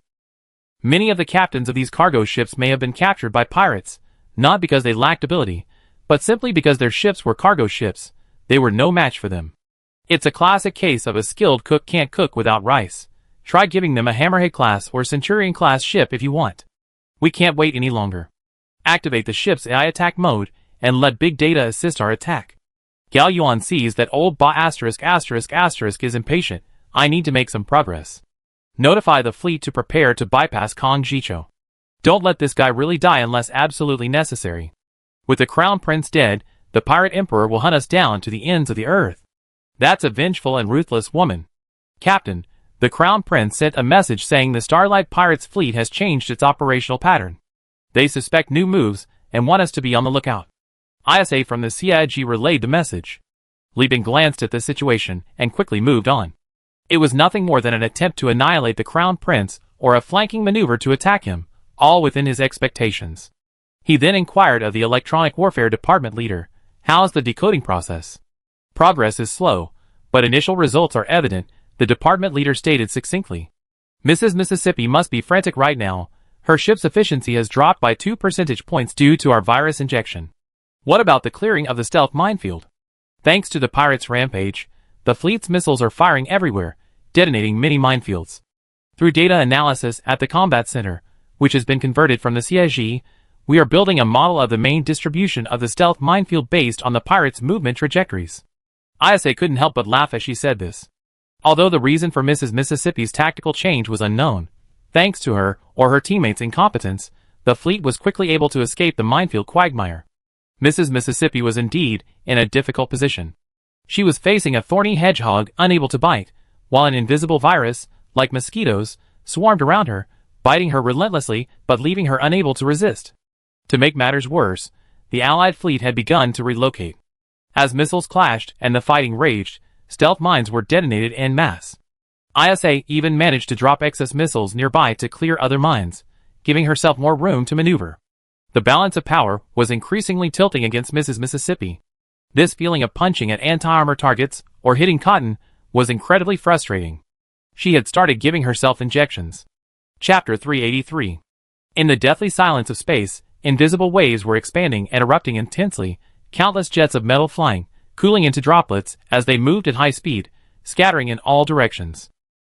Many of the captains of these cargo ships may have been captured by pirates, not because they lacked ability, but simply because their ships were cargo ships. They were no match for them. It's a classic case of a skilled cook can't cook without rice. Try giving them a Hammerhead-class or Centurion-class ship if you want. We can't wait any longer. Activate the ship's AI attack mode, and let big data assist our attack. Gal Yuan sees that old Ba **** is impatient. I need to make some progress. Notify the fleet to prepare to bypass Kong Jicho. Don't let this guy really die unless absolutely necessary. With the Crown Prince dead, the Pirate Emperor will hunt us down to the ends of the earth. That's a vengeful and ruthless woman. Captain, the Crown Prince sent a message saying the Starlight Pirates fleet has changed its operational pattern. They suspect new moves and want us to be on the lookout. ISA from the CIG relayed the message. Li Bin glanced at the situation and quickly moved on. It was nothing more than an attempt to annihilate the Crown Prince or a flanking maneuver to attack him, all within his expectations. He then inquired of the Electronic Warfare Department leader, "How's the decoding process?" "Progress is slow, but initial results are evident," the department leader stated succinctly. "Mrs. Mississippi must be frantic right now. Her ship's efficiency has dropped by 2 percentage points due to our virus injection. What about the clearing of the stealth minefield? Thanks to the pirates' rampage, the fleet's missiles are firing everywhere, detonating many minefields. Through data analysis at the combat center, which has been converted from the CIG, we are building a model of the main distribution of the stealth minefield based on the pirates' movement trajectories." ISA couldn't help but laugh as she said this. Although the reason for Mrs. Mississippi's tactical change was unknown, thanks to her or her teammates' incompetence, the fleet was quickly able to escape the minefield quagmire. Mrs. Mississippi was indeed in a difficult position. She was facing a thorny hedgehog unable to bite, while an invisible virus, like mosquitoes, swarmed around her, biting her relentlessly but leaving her unable to resist. To make matters worse, the Allied fleet had begun to relocate. As missiles clashed and the fighting raged, stealth mines were detonated en masse. ISA even managed to drop excess missiles nearby to clear other mines, giving herself more room to maneuver. The balance of power was increasingly tilting against Mrs. Mississippi. This feeling of punching at anti-armor targets or hitting cotton was incredibly frustrating. She had started giving herself injections. Chapter 383. In the deathly silence of space, invisible waves were expanding and erupting intensely, countless jets of metal flying, cooling into droplets as they moved at high speed, scattering in all directions.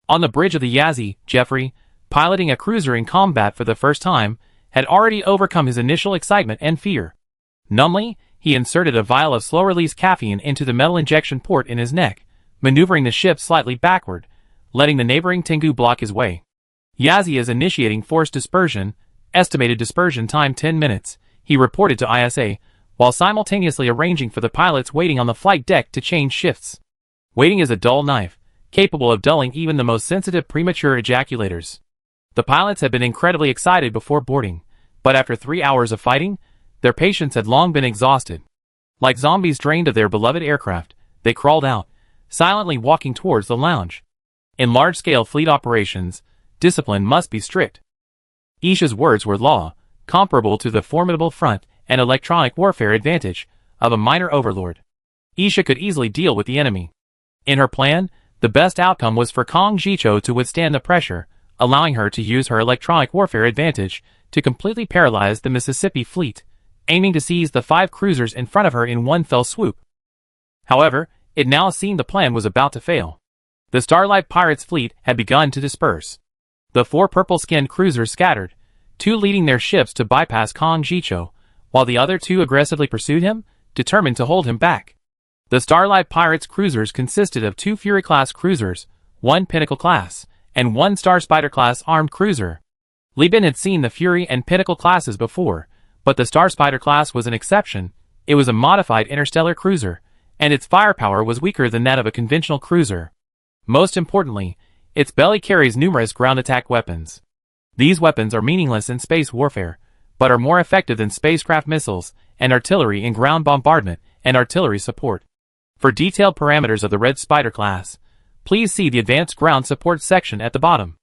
On the bridge of the Yazzie, Jeffrey, piloting a cruiser in combat for the first time, had already overcome his initial excitement and fear. Numbly, he inserted a vial of slow-release caffeine into the metal injection port in his neck, maneuvering the ship slightly backward, letting the neighboring Tengu block his way. Yazzie is initiating forced dispersion, estimated dispersion time 10 minutes, he reported to ISA, while simultaneously arranging for the pilots waiting on the flight deck to change shifts. Waiting is a dull knife, capable of dulling even the most sensitive premature ejaculators. The pilots had been incredibly excited before boarding, but after 3 hours of fighting, their patience had long been exhausted. Like zombies drained of their beloved aircraft, they crawled out, silently walking towards the lounge. In large-scale fleet operations, discipline must be strict. Isha's words were law, comparable to the formidable front and electronic warfare advantage of a minor overlord. Isha could easily deal with the enemy. In her plan, the best outcome was for Kong Jicho to withstand the pressure, allowing her to use her electronic warfare advantage to completely paralyze the Mississippi fleet, aiming to seize the 5 cruisers in front of her in one fell swoop. However, it now seemed the plan was about to fail. The Starlight Pirates fleet had begun to disperse. The 4 purple-skinned cruisers scattered, 2 leading their ships to bypass Kong Jicho, while the other 2 aggressively pursued him, determined to hold him back. The Starlight Pirates cruisers consisted of 2 Fury-class cruisers, 1 Pinnacle-class, and 1 Star Spider-class armed cruiser. Li Bin had seen the Fury and Pinnacle classes before, but the Star Spider class was an exception. It was a modified interstellar cruiser, and its firepower was weaker than that of a conventional cruiser. Most importantly, its belly carries numerous ground attack weapons. These weapons are meaningless in space warfare, but are more effective than spacecraft missiles and artillery in ground bombardment and artillery support. For detailed parameters of the Red Spider class, please see the Advanced Ground Support section at the bottom.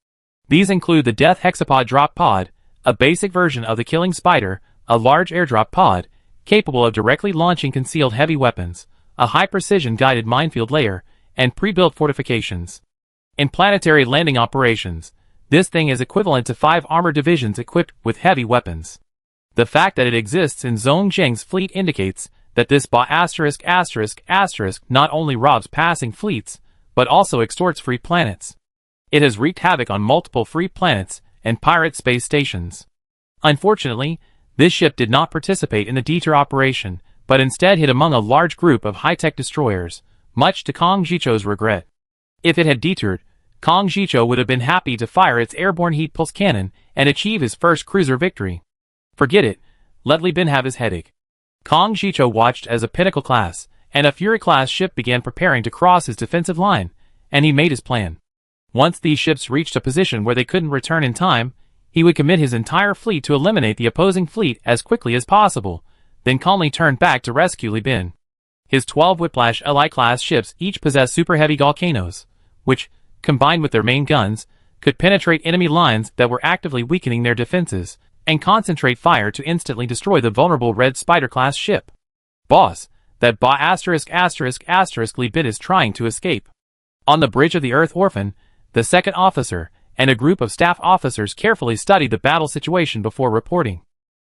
These include the Death Hexapod Drop Pod, a basic version of the Killing Spider, a large airdrop pod, capable of directly launching concealed heavy weapons, a high-precision guided minefield layer, and pre-built fortifications. In planetary landing operations, this thing is equivalent to 5 armored divisions equipped with heavy weapons. The fact that it exists in Zhong Zheng's fleet indicates that this ba** not only robs passing fleets, but also extorts free planets. It has wreaked havoc on multiple free planets and pirate space stations. Unfortunately, this ship did not participate in the deter operation, but instead hid among a large group of high-tech destroyers, much to Kong Jicho's regret. If it had deterred, Kong Jicho would have been happy to fire its airborne heat pulse cannon and achieve his first cruiser victory. Forget it, let Li Bin have his headache. Kong Jicho watched as a Pinnacle-class and a Fury-class ship began preparing to cross his defensive line, and he made his plan. Once these ships reached a position where they couldn't return in time, he would commit his entire fleet to eliminate the opposing fleet as quickly as possible, then calmly turn back to rescue Li Bin. His 12 Whiplash Li-class ships each possess super-heavy volcanoes, which, combined with their main guns, could penetrate enemy lines that were actively weakening their defenses, and concentrate fire to instantly destroy the vulnerable Red Spider-class ship. Boss, that Li Bin is trying to escape. On the bridge of the Earth Orphan, the second officer and a group of staff officers carefully studied the battle situation before reporting.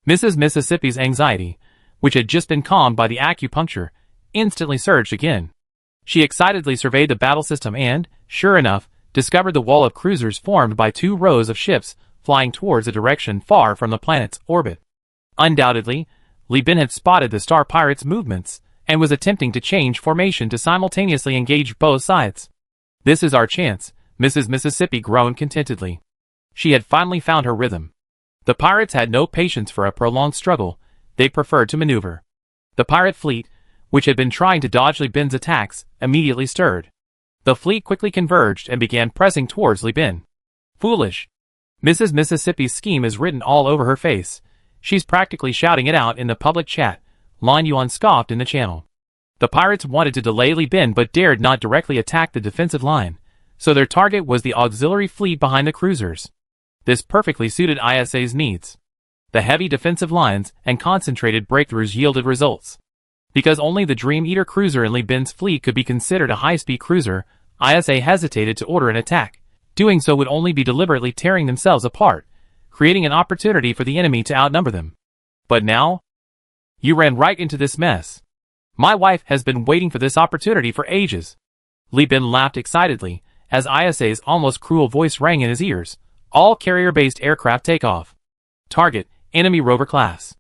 Mrs. Mississippi's anxiety, which had just been calmed by the acupuncture, instantly surged again. She excitedly surveyed the battle system and, sure enough, discovered the wall of cruisers formed by 2 rows of ships flying towards a direction far from the planet's orbit. Undoubtedly, Li Bin had spotted the Star Pirates' movements and was attempting to change formation to simultaneously engage both sides. "This is our chance," Mrs. Mississippi groaned contentedly. She had finally found her rhythm. The pirates had no patience for a prolonged struggle, they preferred to maneuver. The pirate fleet, which had been trying to dodge Li Bin's attacks, immediately stirred. The fleet quickly converged and began pressing towards Li Bin. Foolish. Mrs. Mississippi's scheme is written all over her face. She's practically shouting it out in the public chat. Lan Yuan scoffed in the channel. The pirates wanted to delay Li Bin but dared not directly attack the defensive line, so their target was the auxiliary fleet behind the cruisers. This perfectly suited ISA's needs. The heavy defensive lines and concentrated breakthroughs yielded results. Because only the Dream Eater cruiser in Li Bin's fleet could be considered a high-speed cruiser, ISA hesitated to order an attack. Doing so would only be deliberately tearing themselves apart, creating an opportunity for the enemy to outnumber them. But now? You ran right into this mess. My wife has been waiting for this opportunity for ages. Li Bin laughed excitedly, as ISA's almost cruel voice rang in his ears. All carrier-based aircraft take off. Target, enemy rover class.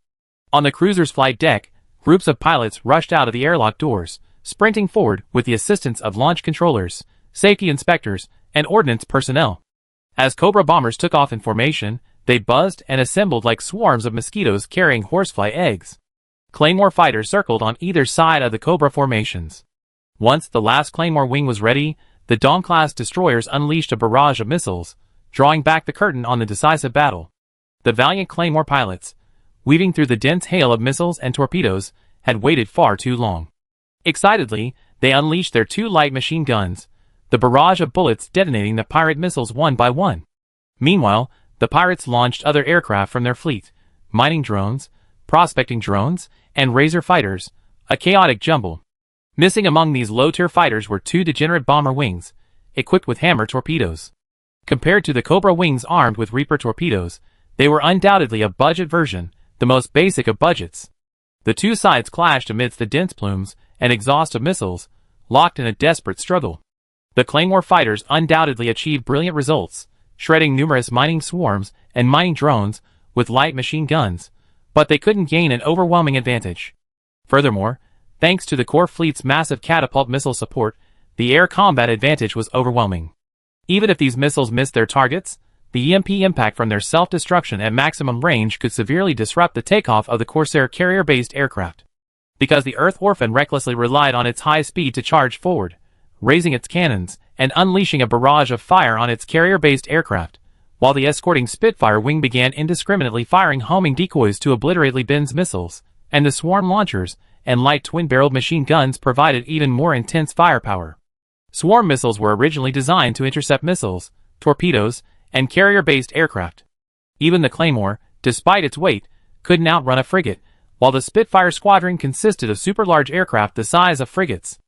On the cruiser's flight deck, groups of pilots rushed out of the airlock doors, sprinting forward with the assistance of launch controllers, safety inspectors, and ordnance personnel. As Cobra bombers took off in formation, they buzzed and assembled like swarms of mosquitoes carrying horsefly eggs. Claymore fighters circled on either side of the Cobra formations. Once the last Claymore wing was ready, the Dawn-class destroyers unleashed a barrage of missiles, drawing back the curtain on the decisive battle. The valiant Claymore pilots, weaving through the dense hail of missiles and torpedoes, had waited far too long. Excitedly, they unleashed their 2 light machine guns, the barrage of bullets detonating the pirate missiles one by one. Meanwhile, the pirates launched other aircraft from their fleet, mining drones, prospecting drones, and razor fighters, a chaotic jumble. Missing among these low-tier fighters were 2 degenerate bomber wings, equipped with hammer torpedoes. Compared to the Cobra wings armed with Reaper torpedoes, they were undoubtedly a budget version, the most basic of budgets. The 2 sides clashed amidst the dense plumes and exhaust of missiles, locked in a desperate struggle. The Claymore fighters undoubtedly achieved brilliant results, shredding numerous mining swarms and mining drones with light machine guns, but they couldn't gain an overwhelming advantage. Furthermore, thanks to the core fleet's massive catapult missile support, the air combat advantage was overwhelming. Even if these missiles missed their targets, the EMP impact from their self-destruction at maximum range could severely disrupt the takeoff of the Corsair carrier-based aircraft. Because the Earth Orphan recklessly relied on its high speed to charge forward, raising its cannons and unleashing a barrage of fire on its carrier-based aircraft, while the escorting Spitfire wing began indiscriminately firing homing decoys to obliterate Li Bin's missiles, and the swarm launchers and light twin-barreled machine guns provided even more intense firepower. Swarm missiles were originally designed to intercept missiles, torpedoes, and carrier-based aircraft. Even the Claymore, despite its weight, couldn't outrun a frigate, while the Spitfire squadron consisted of super-large aircraft the size of frigates.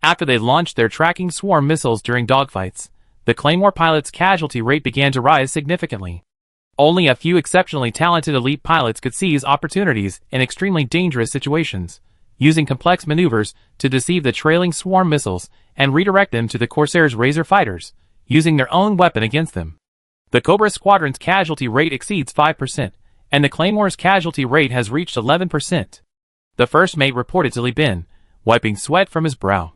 After they launched their tracking swarm missiles during dogfights, the Claymore pilots' casualty rate began to rise significantly. Only a few exceptionally talented elite pilots could seize opportunities in extremely dangerous situations, using complex maneuvers to deceive the trailing swarm missiles and redirect them to the Corsairs' Razor fighters, using their own weapon against them. The Cobra squadron's casualty rate exceeds 5%, and the Claymore's casualty rate has reached 11%. The first mate reported to Li Bin, wiping sweat from his brow.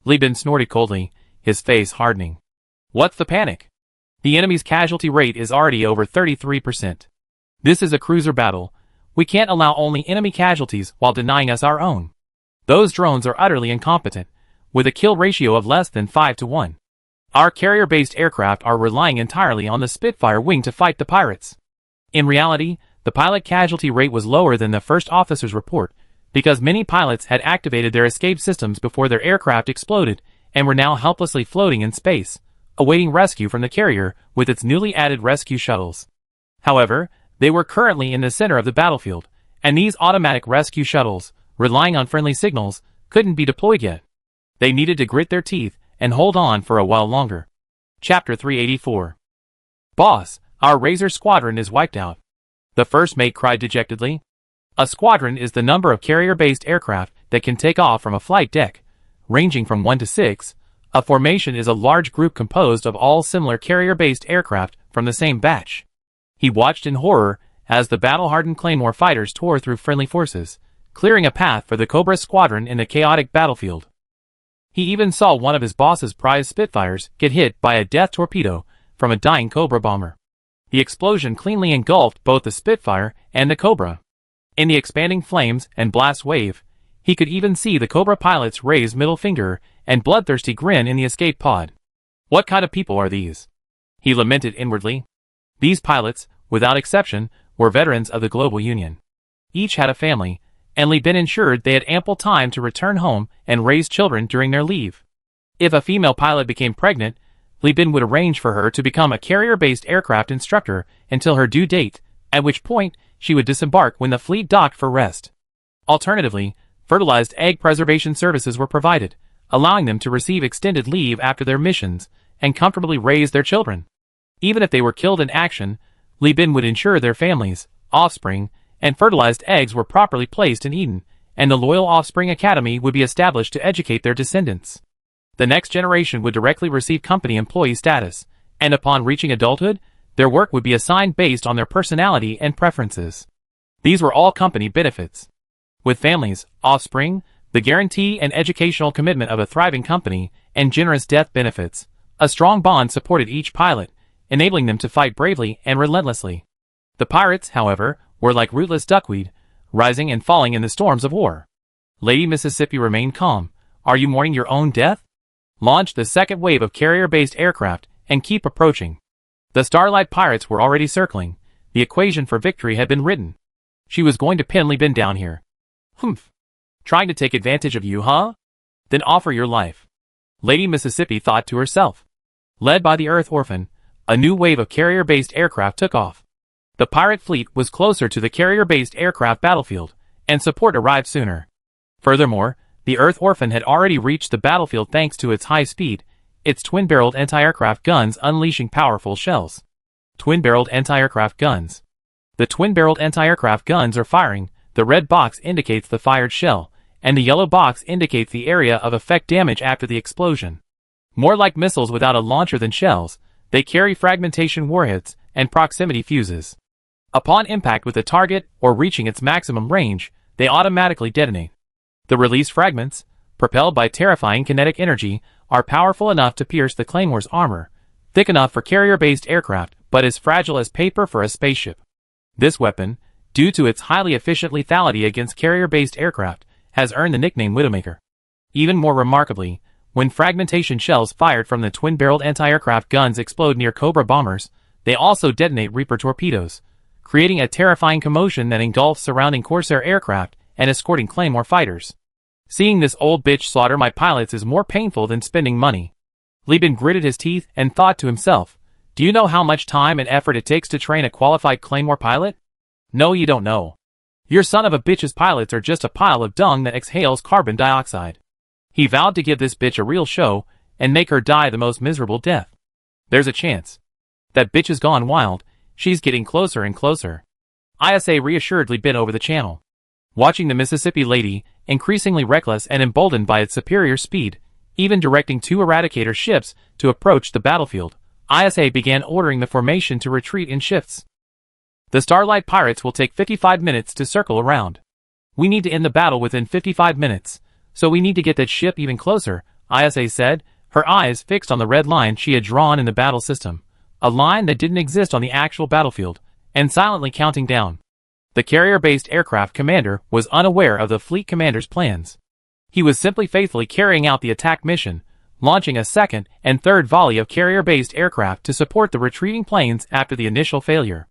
Li Bin snorted coldly, his face hardening. What's the panic? The enemy's casualty rate is already over 33%. This is a cruiser battle. We can't allow only enemy casualties while denying us our own. Those drones are utterly incompetent, with a kill ratio of less than 5-1. Our carrier-based aircraft are relying entirely on the Spitfire wing to fight the pirates. In reality, the pilot casualty rate was lower than the first officer's report, because many pilots had activated their escape systems before their aircraft exploded and were now helplessly floating in space, awaiting rescue from the carrier with its newly added rescue shuttles. However, they were currently in the center of the battlefield, and these automatic rescue shuttles, relying on friendly signals, couldn't be deployed yet. They needed to grit their teeth and hold on for a while longer. Chapter 384. Boss, our Razor squadron is wiped out. The first mate cried dejectedly. A squadron is the number of carrier-based aircraft that can take off from a flight deck, ranging from 1 to 6. A formation is a large group composed of all similar carrier-based aircraft from the same batch. He watched in horror as the battle-hardened Claymore fighters tore through friendly forces, clearing a path for the Cobra squadron in the chaotic battlefield. He even saw one of his boss's prize Spitfires get hit by a death torpedo from a dying Cobra bomber. The explosion cleanly engulfed both the Spitfire and the Cobra. In the expanding flames and blast wave, he could even see the Cobra pilot's raised middle finger and bloodthirsty grin in the escape pod. What kind of people are these? He lamented inwardly. These pilots, without exception, were veterans of the Global Union. Each had a family, and Li Bin ensured they had ample time to return home and raise children during their leave. If a female pilot became pregnant, Li Bin would arrange for her to become a carrier-based aircraft instructor until her due date, at which point she would disembark when the fleet docked for rest. Alternatively, fertilized egg preservation services were provided, allowing them to receive extended leave after their missions and comfortably raise their children. Even if they were killed in action, Li Bin would ensure their families, offspring, and fertilized eggs were properly placed in Eden, and the Loyal Offspring Academy would be established to educate their descendants. The next generation would directly receive company employee status, and upon reaching adulthood, their work would be assigned based on their personality and preferences. These were all company benefits. With families, offspring, the guarantee and educational commitment of a thriving company, and generous death benefits, a strong bond supported each pilot, enabling them to fight bravely and relentlessly. The pirates, however, were like rootless duckweed, rising and falling in the storms of war. Lady Mississippi remained calm. Are you mourning your own death? Launch the second wave of carrier-based aircraft and keep approaching. The Starlight pirates were already circling. The equation for victory had been written. She was going to pin Li Bin down here. Humph. Trying to take advantage of you, huh? Then offer your life. Lady Mississippi thought to herself. Led by the Earth Orphan, a new wave of carrier-based aircraft took off. The pirate fleet was closer to the carrier-based aircraft battlefield, and support arrived sooner. Furthermore, the Earth Orphan had already reached the battlefield thanks to its high speed, its twin-barreled anti-aircraft guns unleashing powerful shells. Twin-barreled anti-aircraft guns. The twin-barreled anti-aircraft guns are firing. The red box indicates the fired shell, and the yellow box indicates the area of effect damage after the explosion. More like missiles without a launcher than shells, they carry fragmentation warheads and proximity fuses. Upon impact with the target or reaching its maximum range, they automatically detonate. The released fragments, propelled by terrifying kinetic energy, are powerful enough to pierce the Claymore's armor, thick enough for carrier-based aircraft but as fragile as paper for a spaceship. This weapon, due to its highly efficient lethality against carrier-based aircraft, has earned the nickname Widowmaker. Even more remarkably, when fragmentation shells fired from the twin-barreled anti-aircraft guns explode near Cobra bombers, they also detonate Reaper torpedoes, creating a terrifying commotion that engulfs surrounding Corsair aircraft and escorting Claymore fighters. Seeing this old bitch slaughter my pilots is more painful than spending money. Li Bin gritted his teeth and thought to himself, Do you know how much time and effort it takes to train a qualified Claymore pilot? No, you don't know. Your son of a bitch's pilots are just a pile of dung that exhales carbon dioxide. He vowed to give this bitch a real show and make her die the most miserable death. There's a chance. That bitch has gone wild. She's getting closer and closer. ISA reassuredly bent over the channel. Watching the Mississippi Lady, increasingly reckless and emboldened by its superior speed, even directing 2 Eradicator ships to approach the battlefield, ISA began ordering the formation to retreat in shifts. The Starlight Pirates will take 55 minutes to circle around. We need to end the battle within 55 minutes, so we need to get that ship even closer, ISA said, her eyes fixed on the red line she had drawn in the battle system, a line that didn't exist on the actual battlefield, and silently counting down. The carrier-based aircraft commander was unaware of the fleet commander's plans. He was simply faithfully carrying out the attack mission, launching a second and third volley of carrier-based aircraft to support the retreating planes after the initial failure.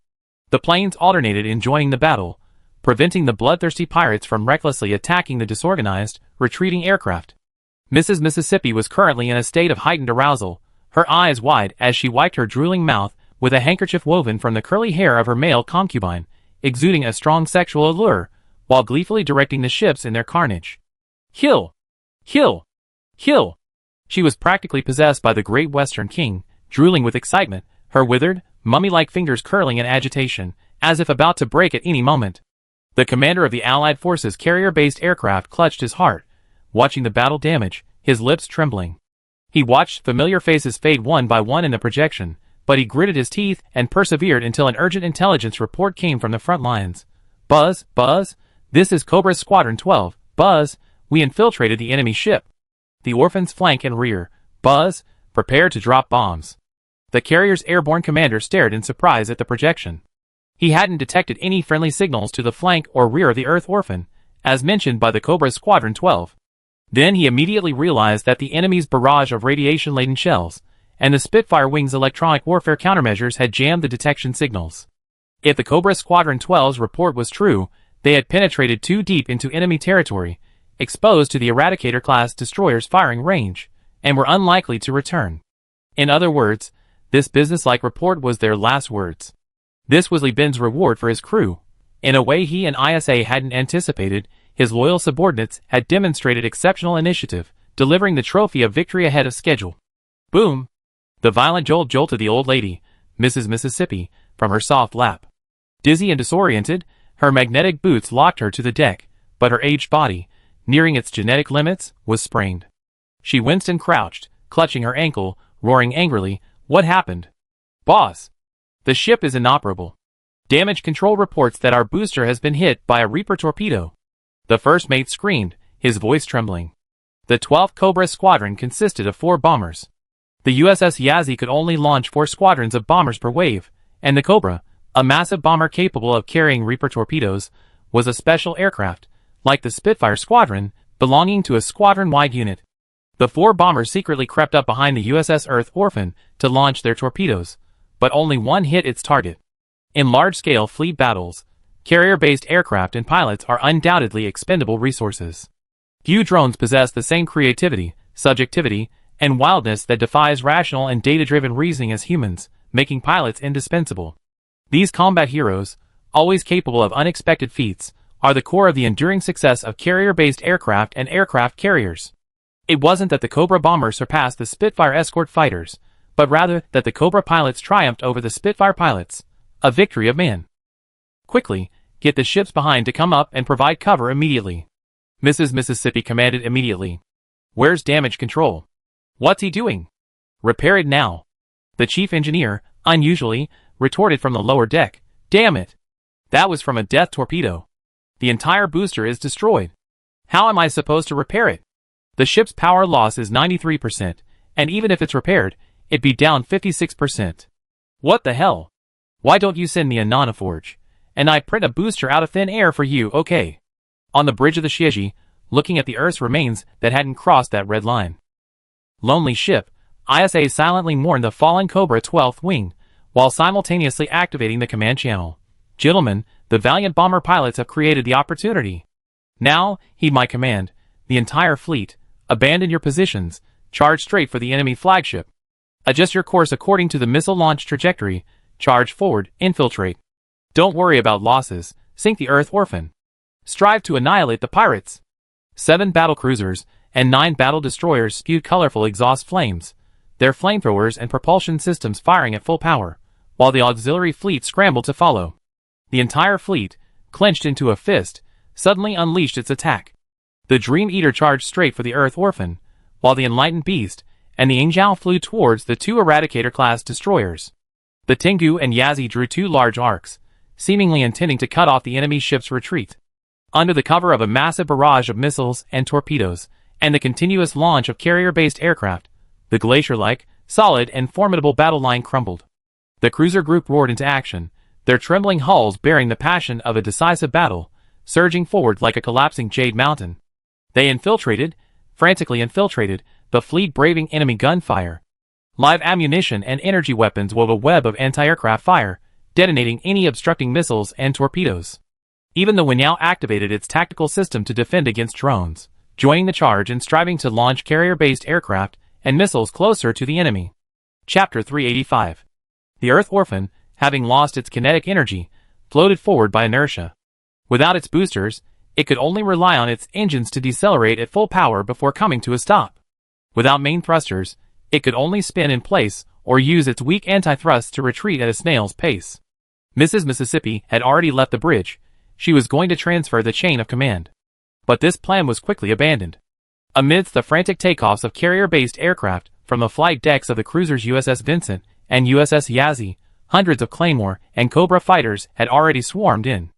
The planes alternated in joining the battle, preventing the bloodthirsty pirates from recklessly attacking the disorganized, retreating aircraft. Mrs. Mississippi was currently in a state of heightened arousal, her eyes wide as she wiped her drooling mouth with a handkerchief woven from the curly hair of her male concubine, exuding a strong sexual allure, while gleefully directing the ships in their carnage. Kill! Kill! Kill! She was practically possessed by the great Western king, drooling with excitement, her withered, mummy-like fingers curling in agitation, as if about to break at any moment. The commander of the Allied forces' carrier-based aircraft clutched his heart, watching the battle damage, his lips trembling. He watched familiar faces fade one by one in the projection, but he gritted his teeth and persevered until an urgent intelligence report came from the front lines. Buzz, Buzz, this is Cobra's Squadron 12, Buzz, we infiltrated the enemy ship. The Orphan's flank and rear, Buzz, prepare to drop bombs. The carrier's airborne commander stared in surprise at the projection. He hadn't detected any friendly signals to the flank or rear of the Earth Orphan, as mentioned by the Cobra's Squadron 12. Then he immediately realized that the enemy's barrage of radiation-laden shells and the Spitfire Wing's electronic warfare countermeasures had jammed the detection signals. If the Cobra Squadron 12's report was true, they had penetrated too deep into enemy territory, exposed to the Eradicator-class destroyer's firing range, and were unlikely to return. In other words, this businesslike report was their last words. This was Li Bin's reward for his crew. In a way he and ISA hadn't anticipated, his loyal subordinates had demonstrated exceptional initiative, delivering the trophy of victory ahead of schedule. Boom! The violent jolt jolted the old lady, Mrs. Mississippi, from her soft lap. Dizzy and disoriented, her magnetic boots locked her to the deck, but her aged body, nearing its genetic limits, was sprained. She winced and crouched, clutching her ankle, roaring angrily, "What happened? Boss! The ship is inoperable. Damage control reports that our booster has been hit by a Reaper torpedo." The first mate screamed, his voice trembling. The 12th Cobra Squadron consisted of 4 bombers. The USS Yazzie could only launch 4 squadrons of bombers per wave, and the Cobra, a massive bomber capable of carrying Reaper torpedoes, was a special aircraft, like the Spitfire Squadron, belonging to a squadron-wide unit. The 4 bombers secretly crept up behind the USS Earth Orphan to launch their torpedoes, but only one hit its target. In large-scale fleet battles, carrier-based aircraft and pilots are undoubtedly expendable resources. Few drones possess the same creativity, subjectivity, and wildness that defies rational and data-driven reasoning as humans, making pilots indispensable. These combat heroes, always capable of unexpected feats, are the core of the enduring success of carrier-based aircraft and aircraft carriers. It wasn't that the Cobra bomber surpassed the Spitfire escort fighters, but rather that the Cobra pilots triumphed over the Spitfire pilots, a victory of man. Quickly, get the ships behind to come up and provide cover immediately. Mrs. Mississippi commanded immediately. Where's damage control? What's he doing? Repair it now. The chief engineer, unusually, retorted from the lower deck. Damn it! That was from a death torpedo. The entire booster is destroyed. How am I supposed to repair it? The ship's power loss is 93%, and even if it's repaired, it'd be down 56%. What the hell? Why don't you send me a nanoforge, and I print a booster out of thin air for you, okay? On the bridge of the Shiji, looking at the Earth's remains that hadn't crossed that red line. Lonely ship, ISA silently mourned the fallen Cobra 12th wing, while simultaneously activating the command channel. Gentlemen, the valiant bomber pilots have created the opportunity. Now, heed my command. The entire fleet, abandon your positions, charge straight for the enemy flagship. Adjust your course according to the missile launch trajectory. Charge forward, infiltrate. Don't worry about losses, sink the Earth Orphan. Strive to annihilate the pirates. 7 battle cruisers and 9 battle destroyers spewed colorful exhaust flames, their flamethrowers and propulsion systems firing at full power, while the auxiliary fleet scrambled to follow. The entire fleet, clenched into a fist, suddenly unleashed its attack. The Dream Eater charged straight for the Earth Orphan, while the Enlightened Beast and the Ingzhou flew towards the 2 Eradicator-class destroyers. The Tengu and Yazi drew 2 large arcs, seemingly intending to cut off the enemy ship's retreat. Under the cover of a massive barrage of missiles and torpedoes, and the continuous launch of carrier-based aircraft, the glacier-like, solid and formidable battle line crumbled. The cruiser group roared into action, their trembling hulls bearing the passion of a decisive battle, surging forward like a collapsing jade mountain. They frantically infiltrated, the fleet braving enemy gunfire. Live ammunition and energy weapons wove a web of anti-aircraft fire, detonating any obstructing missiles and torpedoes. Even the Wenyao activated its tactical system to defend against drones, joining the charge and striving to launch carrier-based aircraft and missiles closer to the enemy. Chapter 385. The Earth Orphan, having lost its kinetic energy, floated forward by inertia. Without its boosters, it could only rely on its engines to decelerate at full power before coming to a stop. Without main thrusters, it could only spin in place or use its weak anti-thrusts to retreat at a snail's pace. Mrs. Mississippi had already left the bridge. She was going to transfer the chain of command. But this plan was quickly abandoned. Amidst the frantic takeoffs of carrier-based aircraft from the flight decks of the cruisers USS Vincent and USS Yazi, hundreds of Claymore and Cobra fighters had already swarmed in.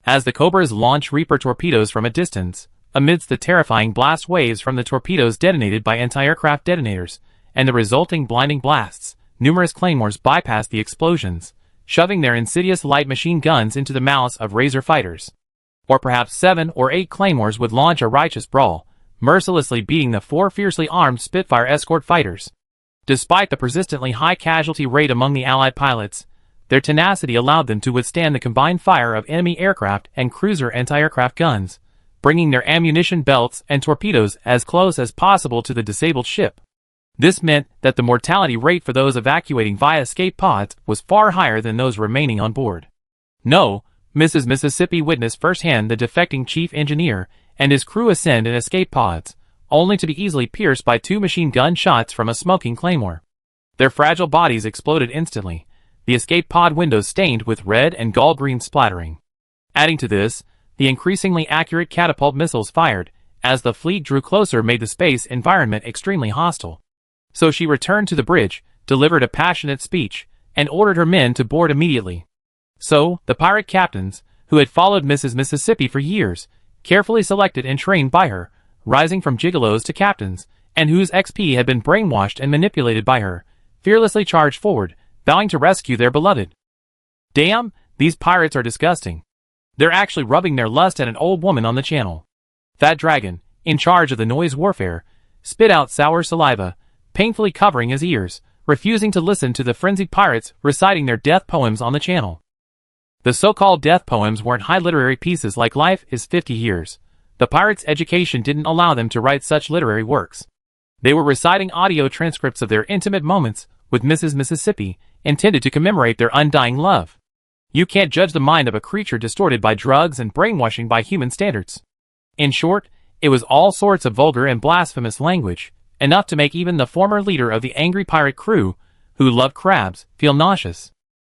As the Cobras launched Reaper torpedoes from a distance, amidst the terrifying blast waves from the torpedoes detonated by anti-aircraft detonators, and the resulting blinding blasts, numerous Claymores bypassed the explosions, shoving their insidious light machine guns into the mouths of Razor fighters. Or perhaps 7 or 8 Claymores would launch a righteous brawl, mercilessly beating the 4 fiercely armed Spitfire escort fighters. Despite the persistently high casualty rate among the Allied pilots, their tenacity allowed them to withstand the combined fire of enemy aircraft and cruiser anti-aircraft guns, bringing their ammunition belts and torpedoes as close as possible to the disabled ship. This meant that the mortality rate for those evacuating via escape pods was far higher than those remaining on board. No, Mrs. Mississippi witnessed firsthand the defecting chief engineer and his crew ascend in escape pods, only to be easily pierced by 2 machine gun shots from a smoking Claymore. Their fragile bodies exploded instantly, the escape pod windows stained with red and gall-green splattering. Adding to this, the increasingly accurate catapult missiles fired as the fleet drew closer made the space environment extremely hostile. So she returned to the bridge, delivered a passionate speech, and ordered her men to board immediately. So, the pirate captains, who had followed Mrs. Mississippi for years, carefully selected and trained by her, rising from gigolos to captains, and whose XP had been brainwashed and manipulated by her, fearlessly charged forward, vowing to rescue their beloved. Damn, these pirates are disgusting. They're actually rubbing their lust at an old woman on the channel. Fat Dragon, in charge of the noise warfare, spit out sour saliva, painfully covering his ears, refusing to listen to the frenzied pirates reciting their death poems on the channel. The so-called death poems weren't high literary pieces like Life is 50 Years. The pirates' education didn't allow them to write such literary works. They were reciting audio transcripts of their intimate moments with Mrs. Mississippi, intended to commemorate their undying love. You can't judge the mind of a creature distorted by drugs and brainwashing by human standards. In short, it was all sorts of vulgar and blasphemous language, enough to make even the former leader of the angry pirate crew, who loved crabs, feel nauseous.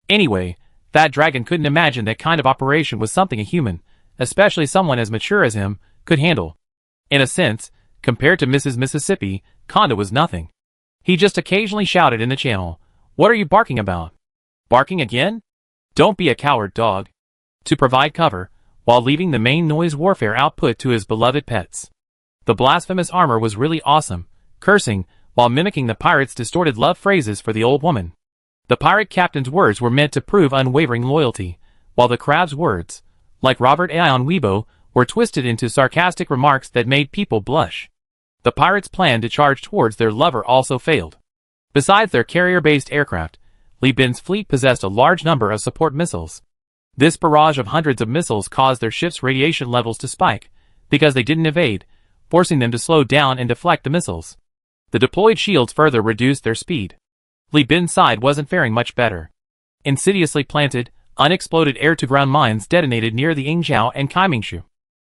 Anyway, Fat Dragon couldn't imagine that kind of operation was something a human, especially someone as mature as him, could handle. In a sense, compared to Mrs. Mississippi, Conda was nothing. He just occasionally shouted in the channel, "What are you barking about? Barking again? Don't be a coward, dog," to provide cover, while leaving the main noise warfare output to his beloved pets. The blasphemous armor was really awesome, cursing, while mimicking the pirates' distorted love phrases for the old woman. The pirate captain's words were meant to prove unwavering loyalty, while the crab's words, like Robert Aeon Weibo, were twisted into sarcastic remarks that made people blush. The pirates' plan to charge towards their lover also failed. Besides their carrier-based aircraft, Li Bin's fleet possessed a large number of support missiles. This barrage of hundreds of missiles caused their ship's radiation levels to spike, because they didn't evade, forcing them to slow down and deflect the missiles. The deployed shields further reduced their speed. Li Bin's side wasn't faring much better. Insidiously planted, unexploded air-to-ground mines detonated near the Yingzhou and Kaimingshu.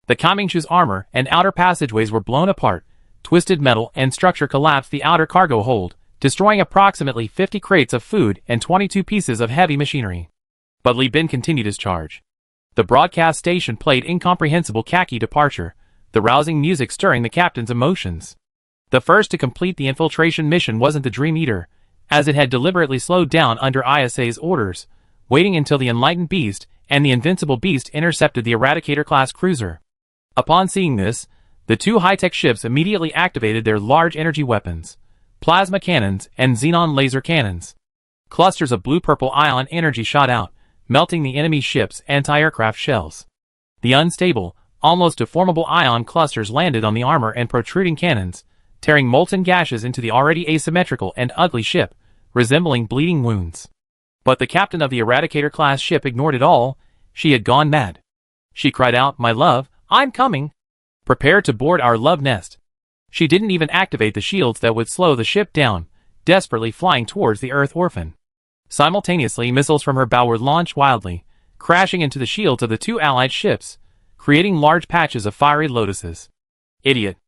The Kaimingshu's armor and outer passageways were blown apart, twisted metal and structure collapsed the outer cargo hold, destroying approximately 50 crates of food and 22 pieces of heavy machinery. But Li Bin continued his charge. The broadcast station played incomprehensible khaki departure, the rousing music stirring the captain's emotions. The first to complete the infiltration mission wasn't the Dream Eater, as it had deliberately slowed down under ISA's orders, waiting until the Enlightened Beast and the Invincible Beast intercepted the Eradicator-class cruiser. Upon seeing this, the two high-tech ships immediately activated their large energy weapons, plasma cannons and xenon laser cannons. Clusters of blue-purple ion energy shot out, melting the enemy ship's anti-aircraft shells. The unstable, almost deformable ion clusters landed on the armor and protruding cannons, tearing molten gashes into the already asymmetrical and ugly ship, resembling bleeding wounds. But the captain of the Eradicator-class ship ignored it all. She had gone mad. She cried out, "My love, I'm coming! Prepare to board our love nest." She didn't even activate the shields that would slow the ship down, desperately flying towards the Earth Orphan. Simultaneously, missiles from her bow were launched wildly, crashing into the shields of the two allied ships, creating large patches of fiery lotuses. Idiot.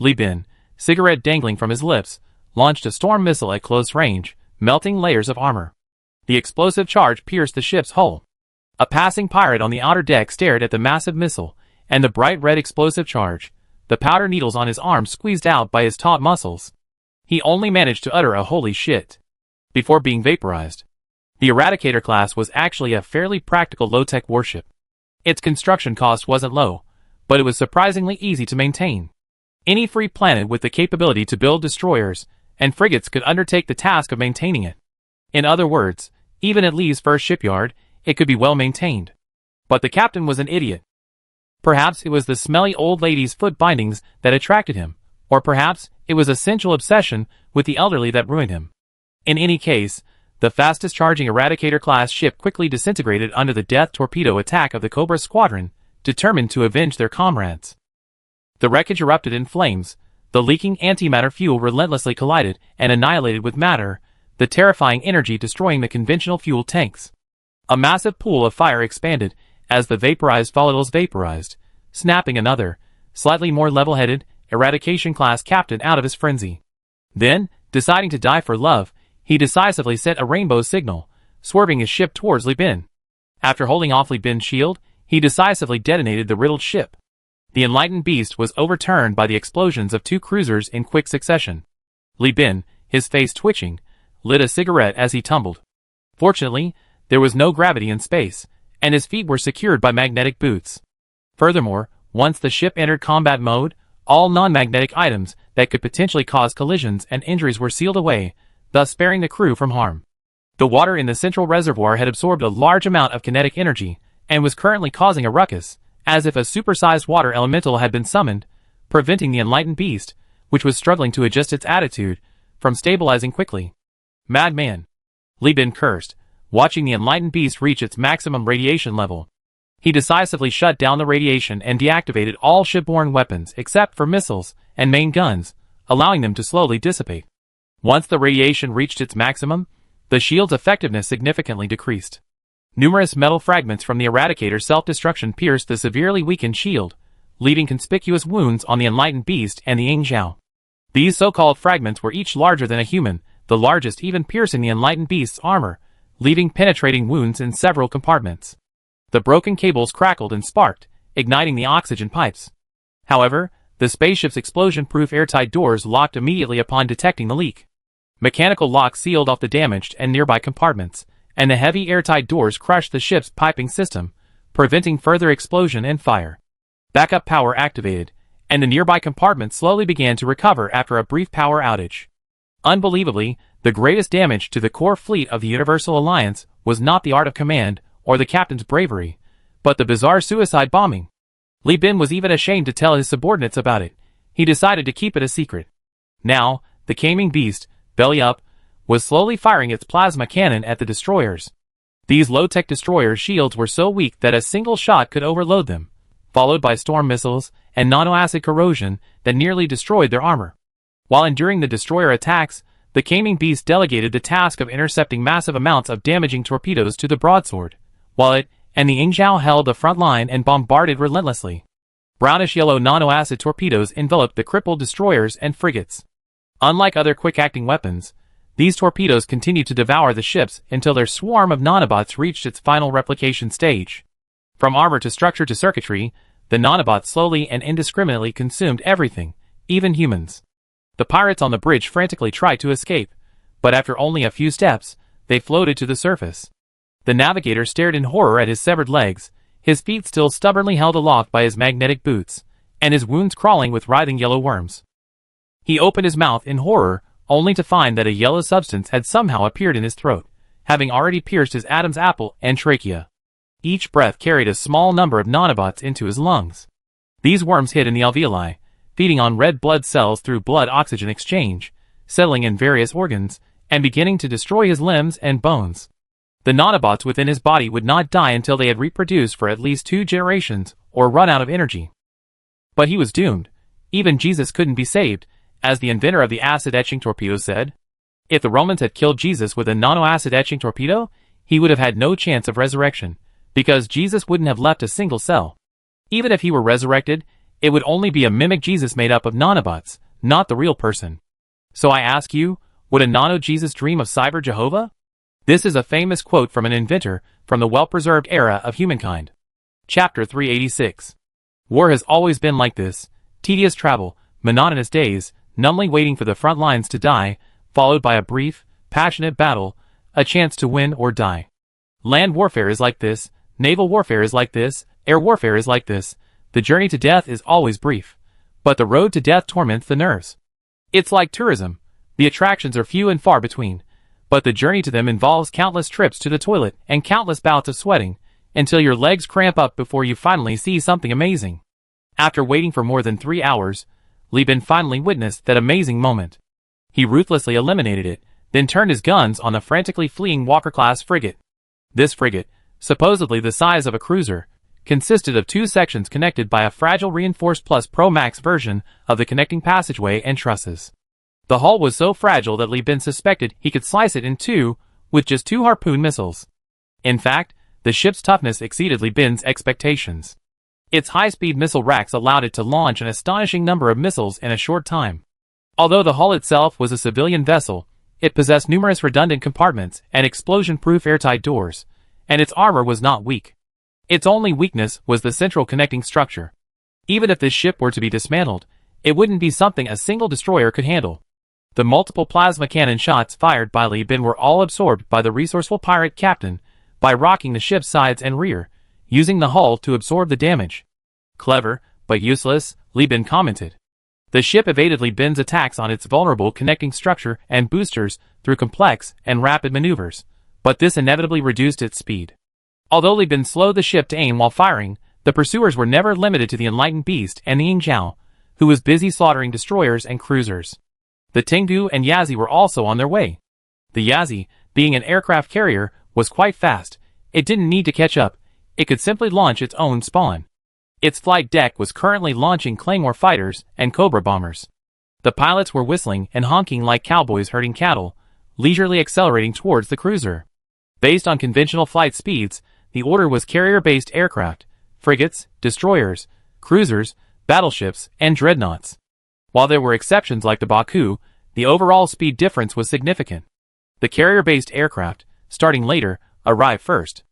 Li Bin, cigarette dangling from his lips, launched a storm missile at close range, melting layers of armor. The explosive charge pierced the ship's hull. A passing pirate on the outer deck stared at the massive missile, and the bright red explosive charge, the powder needles on his arms squeezed out by his taut muscles. He only managed to utter a "holy shit" before being vaporized. The Eradicator class was actually a fairly practical low-tech warship. Its construction cost wasn't low, but it was surprisingly easy to maintain. Any free planet with the capability to build destroyers and frigates could undertake the task of maintaining it. In other words, even at Li's first shipyard, it could be well maintained. But the captain was an idiot. Perhaps it was the smelly old lady's foot bindings that attracted him, or perhaps it was a sensual obsession with the elderly that ruined him. In any case, the fastest-charging Eradicator-class ship quickly disintegrated under the death torpedo attack of the Cobra Squadron, determined to avenge their comrades. The wreckage erupted in flames, the leaking antimatter fuel relentlessly collided and annihilated with matter, the terrifying energy destroying the conventional fuel tanks. A massive pool of fire expanded as the vaporized volatiles vaporized, snapping another, slightly more level-headed, Eradication-class captain out of his frenzy. Then, deciding to die for love, he decisively sent a rainbow signal, swerving his ship towards Li Bin. After holding off Li Bin's shield, he decisively detonated the riddled ship. The Enlightened Beast was overturned by the explosions of two cruisers in quick succession. Li Bin, his face twitching, lit a cigarette as he tumbled. Fortunately, there was no gravity in space, and his feet were secured by magnetic boots. Furthermore, once the ship entered combat mode, all non-magnetic items that could potentially cause collisions and injuries were sealed away, thus sparing the crew from harm. The water in the central reservoir had absorbed a large amount of kinetic energy, and was currently causing a ruckus, as if a supersized water elemental had been summoned, preventing the Enlightened Beast, which was struggling to adjust its attitude, from stabilizing quickly. Madman. Li Bin cursed, watching the Enlightened Beast reach its maximum radiation level. He decisively shut down the radiation and deactivated all shipborne weapons except for missiles and main guns, allowing them to slowly dissipate. Once the radiation reached its maximum, the shield's effectiveness significantly decreased. Numerous metal fragments from the Eradicator's self-destruction pierced the severely weakened shield, leaving conspicuous wounds on the Enlightened Beast and the Yingzhou. These so-called fragments were each larger than a human, the largest even piercing the Enlightened Beast's armor, leaving penetrating wounds in several compartments. The broken cables crackled and sparked, igniting the oxygen pipes. However, the spaceship's explosion-proof airtight doors locked immediately upon detecting the leak. Mechanical locks sealed off the damaged and nearby compartments, and the heavy airtight doors crushed the ship's piping system, preventing further explosion and fire. Backup power activated, and the nearby compartments slowly began to recover after a brief power outage. Unbelievably, the greatest damage to the core fleet of the Universal Alliance was not the art of command or the captain's bravery, but the bizarre suicide bombing. Li Bin was even ashamed to tell his subordinates about it. He decided to keep it a secret. Now, the Kaiming Beast, belly up, was slowly firing its plasma cannon at the destroyers. These low-tech destroyers' shields were so weak that a single shot could overload them, followed by storm missiles and nanoacid corrosion that nearly destroyed their armor. While enduring the destroyer attacks, the Gaming Beast delegated the task of intercepting massive amounts of damaging torpedoes to the broadsword, while it and the Yingzhou held the front line and bombarded relentlessly. Brownish-yellow nano-acid torpedoes enveloped the crippled destroyers and frigates. Unlike other quick-acting weapons, these torpedoes continued to devour the ships until their swarm of nanobots reached its final replication stage. From armor to structure to circuitry, the nanobots slowly and indiscriminately consumed everything, even humans. The pirates on the bridge frantically tried to escape, but after only a few steps, they floated to the surface. The navigator stared in horror at his severed legs, his feet still stubbornly held aloft by his magnetic boots, and his wounds crawling with writhing yellow worms. He opened his mouth in horror, only to find that a yellow substance had somehow appeared in his throat, having already pierced his Adam's apple and trachea. Each breath carried a small number of nanobots into his lungs. These worms hid in the alveoli, feeding on red blood cells through blood-oxygen exchange, settling in various organs, and beginning to destroy his limbs and bones. The nanobots within his body would not die until they had reproduced for at least 2 generations, or run out of energy. But he was doomed. Even Jesus couldn't be saved, as the inventor of the acid-etching torpedo said. If the Romans had killed Jesus with a nano-acid-etching torpedo, he would have had no chance of resurrection, because Jesus wouldn't have left a single cell. Even if he were resurrected, it would only be a mimic Jesus made up of nanobots, not the real person. So I ask you, would a nano-Jesus dream of Cyber Jehovah? This is a famous quote from an inventor from the well-preserved era of humankind. Chapter 386. War has always been like this: tedious travel, monotonous days, numbly waiting for the front lines to die, followed by a brief, passionate battle, a chance to win or die. Land warfare is like this, naval warfare is like this, air warfare is like this. The journey to death is always brief, but the road to death torments the nerves. It's like tourism. The attractions are few and far between, but the journey to them involves countless trips to the toilet and countless bouts of sweating, until your legs cramp up before you finally see something amazing. After waiting for more than 3 hours, Li Bin finally witnessed that amazing moment. He ruthlessly eliminated it, then turned his guns on the frantically fleeing Walker-class frigate. This frigate, supposedly the size of a cruiser, consisted of 2 sections connected by a fragile reinforced plus Pro-Max version of the connecting passageway and trusses. The hull was so fragile that Li Bin suspected he could slice it in 2 with just 2 harpoon missiles. In fact, the ship's toughness exceeded Li Bin's expectations. Its high-speed missile racks allowed it to launch an astonishing number of missiles in a short time. Although the hull itself was a civilian vessel, it possessed numerous redundant compartments and explosion-proof airtight doors, and its armor was not weak. Its only weakness was the central connecting structure. Even if this ship were to be dismantled, it wouldn't be something a single destroyer could handle. The multiple plasma cannon shots fired by Li Bin were all absorbed by the resourceful pirate captain by rocking the ship's sides and rear, using the hull to absorb the damage. Clever, but useless, Li Bin commented. The ship evaded Li Bin's attacks on its vulnerable connecting structure and boosters through complex and rapid maneuvers, but this inevitably reduced its speed. Although Li Bin slowed the ship to aim while firing, the pursuers were never limited to the enlightened beast and the Yingzhou, who was busy slaughtering destroyers and cruisers. The Tinggu and Yazi were also on their way. The Yazi, being an aircraft carrier, was quite fast. It didn't need to catch up. It could simply launch its own spawn. Its flight deck was currently launching Claymore fighters and Cobra bombers. The pilots were whistling and honking like cowboys herding cattle, leisurely accelerating towards the cruiser. Based on conventional flight speeds, the order was carrier-based aircraft, frigates, destroyers, cruisers, battleships, and dreadnoughts. While there were exceptions like the Baku, the overall speed difference was significant. The carrier-based aircraft, starting later, arrived first.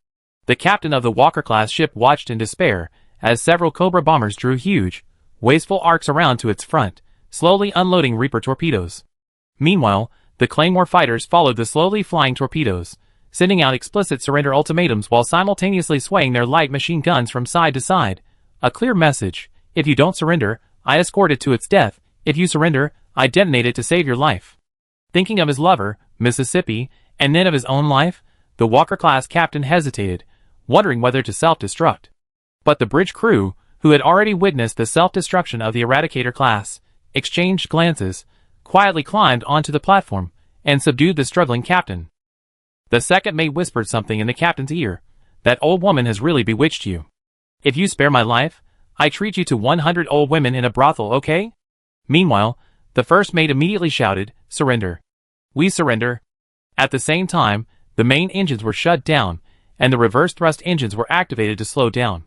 The captain of the Walker-class ship watched in despair as several Cobra bombers drew huge, wasteful arcs around to its front, slowly unloading Reaper torpedoes. Meanwhile, the Claymore fighters followed the slowly flying torpedoes, sending out explicit surrender ultimatums while simultaneously swaying their light machine guns from side to side. A clear message: if you don't surrender, I escort it to its death. If you surrender, I detonate it to save your life. Thinking of his lover, Mississippi, and then of his own life, the Walker-class captain hesitated, wondering whether to self-destruct. But the bridge crew, who had already witnessed the self-destruction of the Eradicator class, exchanged glances, quietly climbed onto the platform, and subdued the struggling captain. The second mate whispered something in the captain's ear. That old woman has really bewitched you. If you spare my life, I treat you to 100 old women in a brothel, okay? Meanwhile, the first mate immediately shouted, surrender. We surrender. At the same time, the main engines were shut down, and the reverse thrust engines were activated to slow down.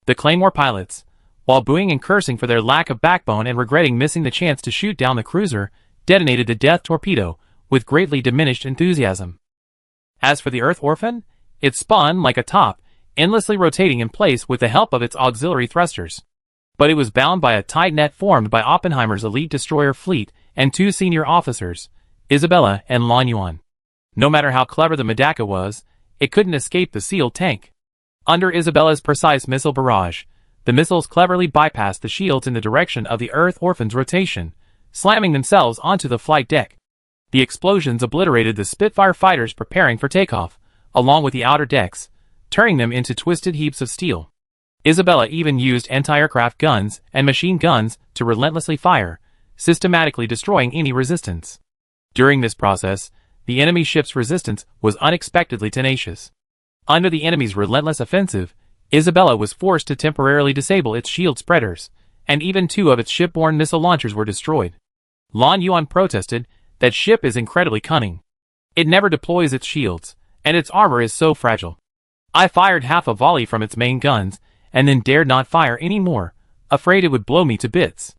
The Claymore pilots, while booing and cursing for their lack of backbone and regretting missing the chance to shoot down the cruiser, detonated the death torpedo with greatly diminished enthusiasm. As for the Earth Orphan, it spun like a top, endlessly rotating in place with the help of its auxiliary thrusters. But it was bound by a tight net formed by Oppenheimer's elite destroyer fleet and two senior officers, Isabella and Lan Yuan. No matter how clever the Medaka was, it couldn't escape the sealed tank. Under Isabella's precise missile barrage, the missiles cleverly bypassed the shields in the direction of the Earth Orphan's rotation, slamming themselves onto the flight deck. The explosions obliterated the Spitfire fighters preparing for takeoff, along with the outer decks, turning them into twisted heaps of steel. Isabella even used anti-aircraft guns and machine guns to relentlessly fire, systematically destroying any resistance. During this process, the enemy ship's resistance was unexpectedly tenacious. Under the enemy's relentless offensive, Isabella was forced to temporarily disable its shield spreaders, and even two of its shipborne missile launchers were destroyed. Lan Yuan protested, "That ship is incredibly cunning. It never deploys its shields, and its armor is so fragile. I fired half a volley from its main guns, and then dared not fire any more, afraid it would blow me to bits.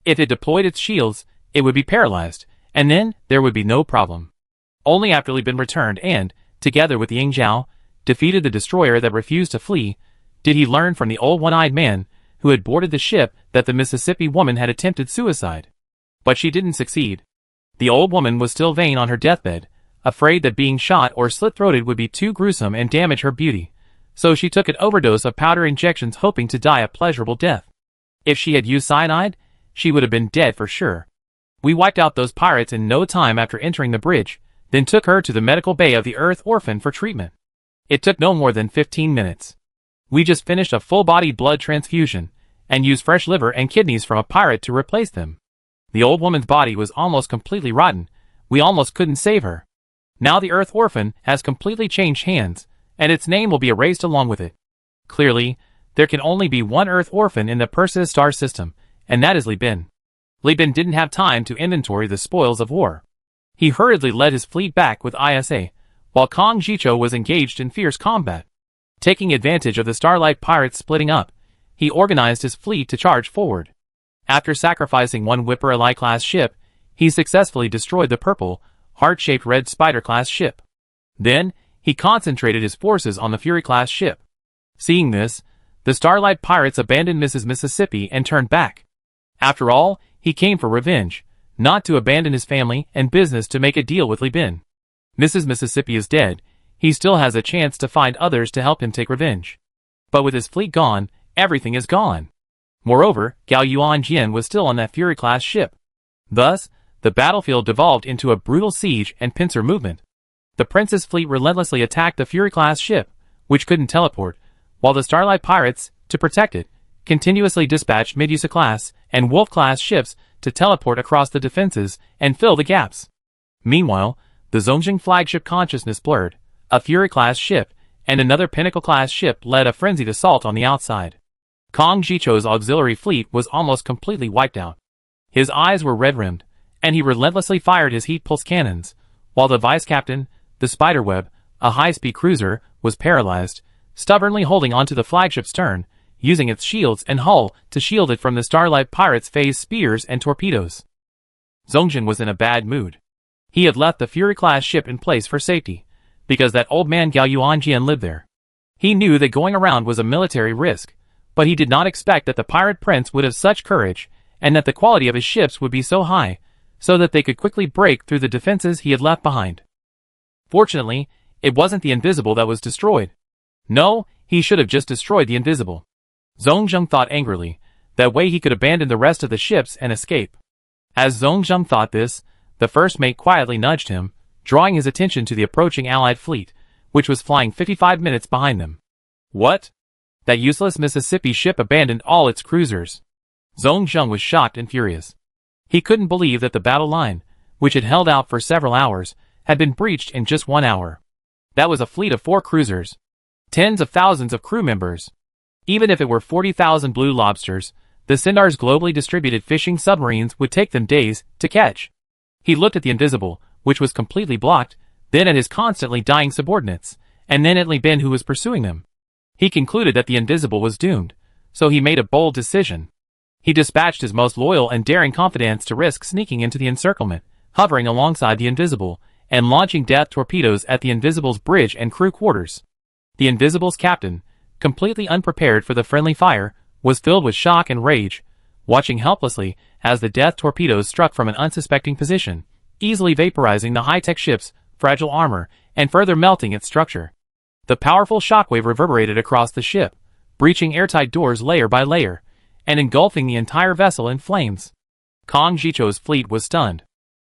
If it deployed its shields, it would be paralyzed, and then there would be no problem." Only after Li Bin returned and, together with Ying Zhao, defeated the destroyer that refused to flee, did he learn from the old one-eyed man who had boarded the ship that the Mississippi woman had attempted suicide. But she didn't succeed. The old woman was still vain on her deathbed, afraid that being shot or slit-throated would be too gruesome and damage her beauty, so she took an overdose of powder injections hoping to die a pleasurable death. If she had used cyanide, she would have been dead for sure. We wiped out those pirates in no time after entering the bridge, then took her to the medical bay of the Earth Orphan for treatment. It took no more than 15 minutes. We just finished a full-body blood transfusion, and used fresh liver and kidneys from a pirate to replace them. The old woman's body was almost completely rotten. We almost couldn't save her. Now the Earth Orphan has completely changed hands, and its name will be erased along with it. Clearly, there can only be one Earth Orphan in the Perseus star system, and that is Li Bin. Li Bin didn't have time to inventory the spoils of war. He hurriedly led his fleet back with ISA, while Kong Jicho was engaged in fierce combat. Taking advantage of the Starlight Pirates splitting up, he organized his fleet to charge forward. After sacrificing one Whipper-Ally-class ship, he successfully destroyed the purple, heart-shaped Red Spider-class ship. Then, he concentrated his forces on the Fury-class ship. Seeing this, the Starlight Pirates abandoned Mrs. Mississippi and turned back. After all, he came for revenge, not to abandon his family and business to make a deal with Li Bin. Mrs. Mississippi is dead. He still has a chance to find others to help him take revenge. But with his fleet gone, everything is gone. Moreover, Gao Yuanjian was still on that Fury-class ship. Thus, the battlefield devolved into a brutal siege and pincer movement. The Prince's fleet relentlessly attacked the Fury-class ship, which couldn't teleport, while the Starlight Pirates, to protect it, continuously dispatched Medusa-class and Wolf-class ships to teleport across the defenses and fill the gaps. Meanwhile, the Zongjing flagship Consciousness blurred, a Fury-class ship, and another Pinnacle-class ship led a frenzied assault on the outside. Kong Jicho's auxiliary fleet was almost completely wiped out. His eyes were red-rimmed, and he relentlessly fired his heat-pulse cannons, while the vice-captain, the Spiderweb, a high-speed cruiser, was paralyzed, stubbornly holding onto the flagship's stern, using its shields and hull to shield it from the Starlight Pirates' phase spears and torpedoes. Zongjin was in a bad mood. He had left the Fury-class ship in place for safety, because that old man Gao Yuanjian lived there. He knew that going around was a military risk, but he did not expect that the pirate prince would have such courage, and that the quality of his ships would be so high, so that they could quickly break through the defenses he had left behind. Fortunately, it wasn't the invisible that was destroyed. No, he should have just destroyed the invisible. Zongjing thought angrily. That way he could abandon the rest of the ships and escape. As Zongjing thought this, the first mate quietly nudged him, drawing his attention to the approaching Allied fleet, which was flying 55 minutes behind them. What? That useless Mississippi ship abandoned all its cruisers. Zongjing was shocked and furious. He couldn't believe that the battle line, which had held out for several hours, had been breached in just 1 hour. That was a fleet of 4 cruisers. Tens of thousands of crew members. Even if it were 40,000 Blue Lobsters, the Sindar's globally distributed fishing submarines would take them days to catch. He looked at the invisible, which was completely blocked, then at his constantly dying subordinates, and then at Li Bin who was pursuing them. He concluded that the Invisible was doomed, so he made a bold decision. He dispatched his most loyal and daring confidants to risk sneaking into the encirclement, hovering alongside the Invisible, and launching death torpedoes at the Invisible's bridge and crew quarters. The Invisible's captain, completely unprepared for the friendly fire, was filled with shock and rage, watching helplessly as the death torpedoes struck from an unsuspecting position, easily vaporizing the high-tech ship's fragile armor and further melting its structure. The powerful shockwave reverberated across the ship, breaching airtight doors layer by layer, and engulfing the entire vessel in flames. Kang Jicho's fleet was stunned.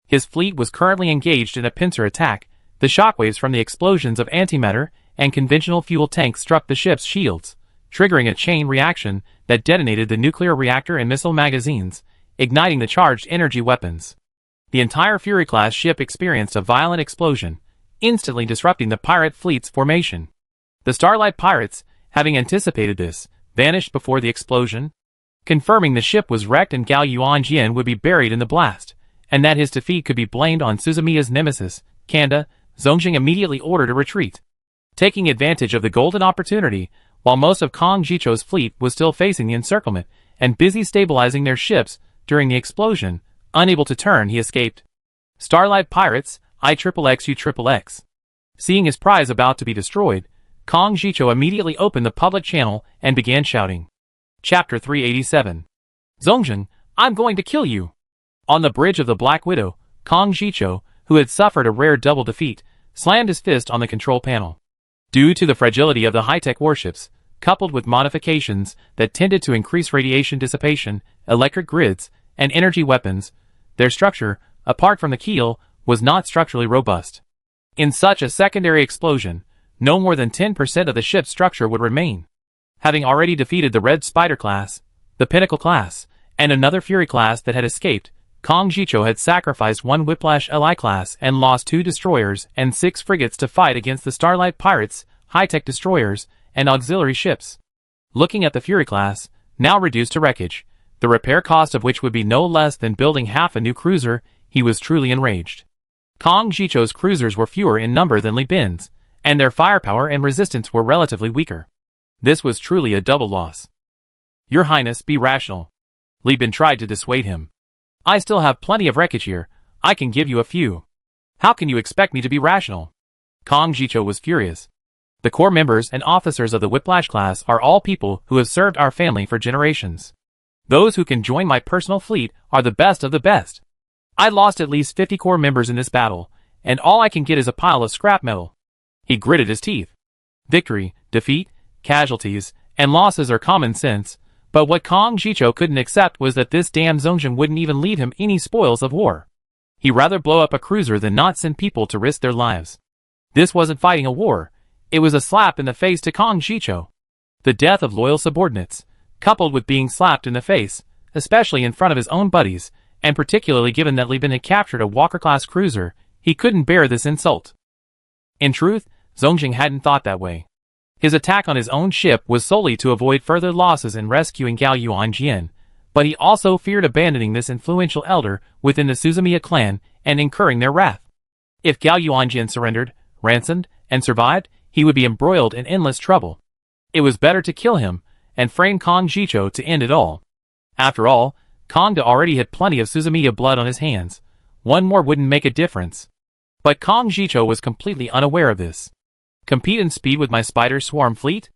His fleet was currently engaged in a pincer attack. The shockwaves from the explosions of antimatter and conventional fuel tanks struck the ship's shields, triggering a chain reaction that detonated the nuclear reactor and missile magazines, igniting the charged energy weapons. The entire Fury-class ship experienced a violent explosion, instantly disrupting the pirate fleet's formation. The Starlight Pirates, having anticipated this, vanished before the explosion, confirming the ship was wrecked and Gao Yuanjian would be buried in the blast, and that his defeat could be blamed on Suzumiya's nemesis, Kanda. Zongjing immediately ordered a retreat. Taking advantage of the golden opportunity, while most of Kang Jicho's fleet was still facing the encirclement and busy stabilizing their ships during the explosion, unable to turn, he escaped. Starlight Pirates, IXXUXXX. Seeing his prize about to be destroyed, Kang Jicho immediately opened the public channel and began shouting. Chapter 387. Zongjing, I'm going to kill you. On the bridge of the Black Widow, Kang Jicho, who had suffered a rare double defeat, slammed his fist on the control panel. Due to the fragility of the high-tech warships, coupled with modifications that tended to increase radiation dissipation, electric grids, and energy weapons, their structure, apart from the keel, was not structurally robust. In such a secondary explosion, no more than 10% of the ship's structure would remain. Having already defeated the Red Spider class, the Pinnacle class, and another Fury class that had escaped, Kang Jicho had sacrificed one Whiplash Li class and lost 2 destroyers and 6 frigates to fight against the Starlight Pirates, high-tech destroyers, and auxiliary ships. Looking at the Fury class, now reduced to wreckage, the repair cost of which would be no less than building half a new cruiser, he was truly enraged. Kang Jicho's cruisers were fewer in number than Li Bin's, and their firepower and resistance were relatively weaker. This was truly a double loss. Your Highness, be rational. Li Bin tried to dissuade him. I still have plenty of wreckage here. I can give you a few. How can you expect me to be rational? Kang Jicho was furious. The core members and officers of the Whiplash class are all people who have served our family for generations. Those who can join my personal fleet are the best of the best. I lost at least 50 core members in this battle, and all I can get is a pile of scrap metal. He gritted his teeth. Victory, defeat, casualties, and losses are common sense, but what Kang Jicho couldn't accept was that this damn Zongjing wouldn't even leave him any spoils of war. He'd rather blow up a cruiser than not send people to risk their lives. This wasn't fighting a war. It was a slap in the face to Kang Jicho. The death of loyal subordinates, coupled with being slapped in the face, especially in front of his own buddies, and particularly given that Li Bin had captured a Walker-class cruiser, he couldn't bear this insult. In truth, Zongjing hadn't thought that way. His attack on his own ship was solely to avoid further losses in rescuing Gao Yuanjian, but he also feared abandoning this influential elder within the Suzumiya clan and incurring their wrath. If Gao Yuanjian surrendered, ransomed, and survived, he would be embroiled in endless trouble. It was better to kill him and frame Kang Jicho to end it all. After all, Kangda already had plenty of Suzumiya blood on his hands. One more wouldn't make a difference. But Kang Jicho was completely unaware of this. Compete in speed with my spider swarm fleet?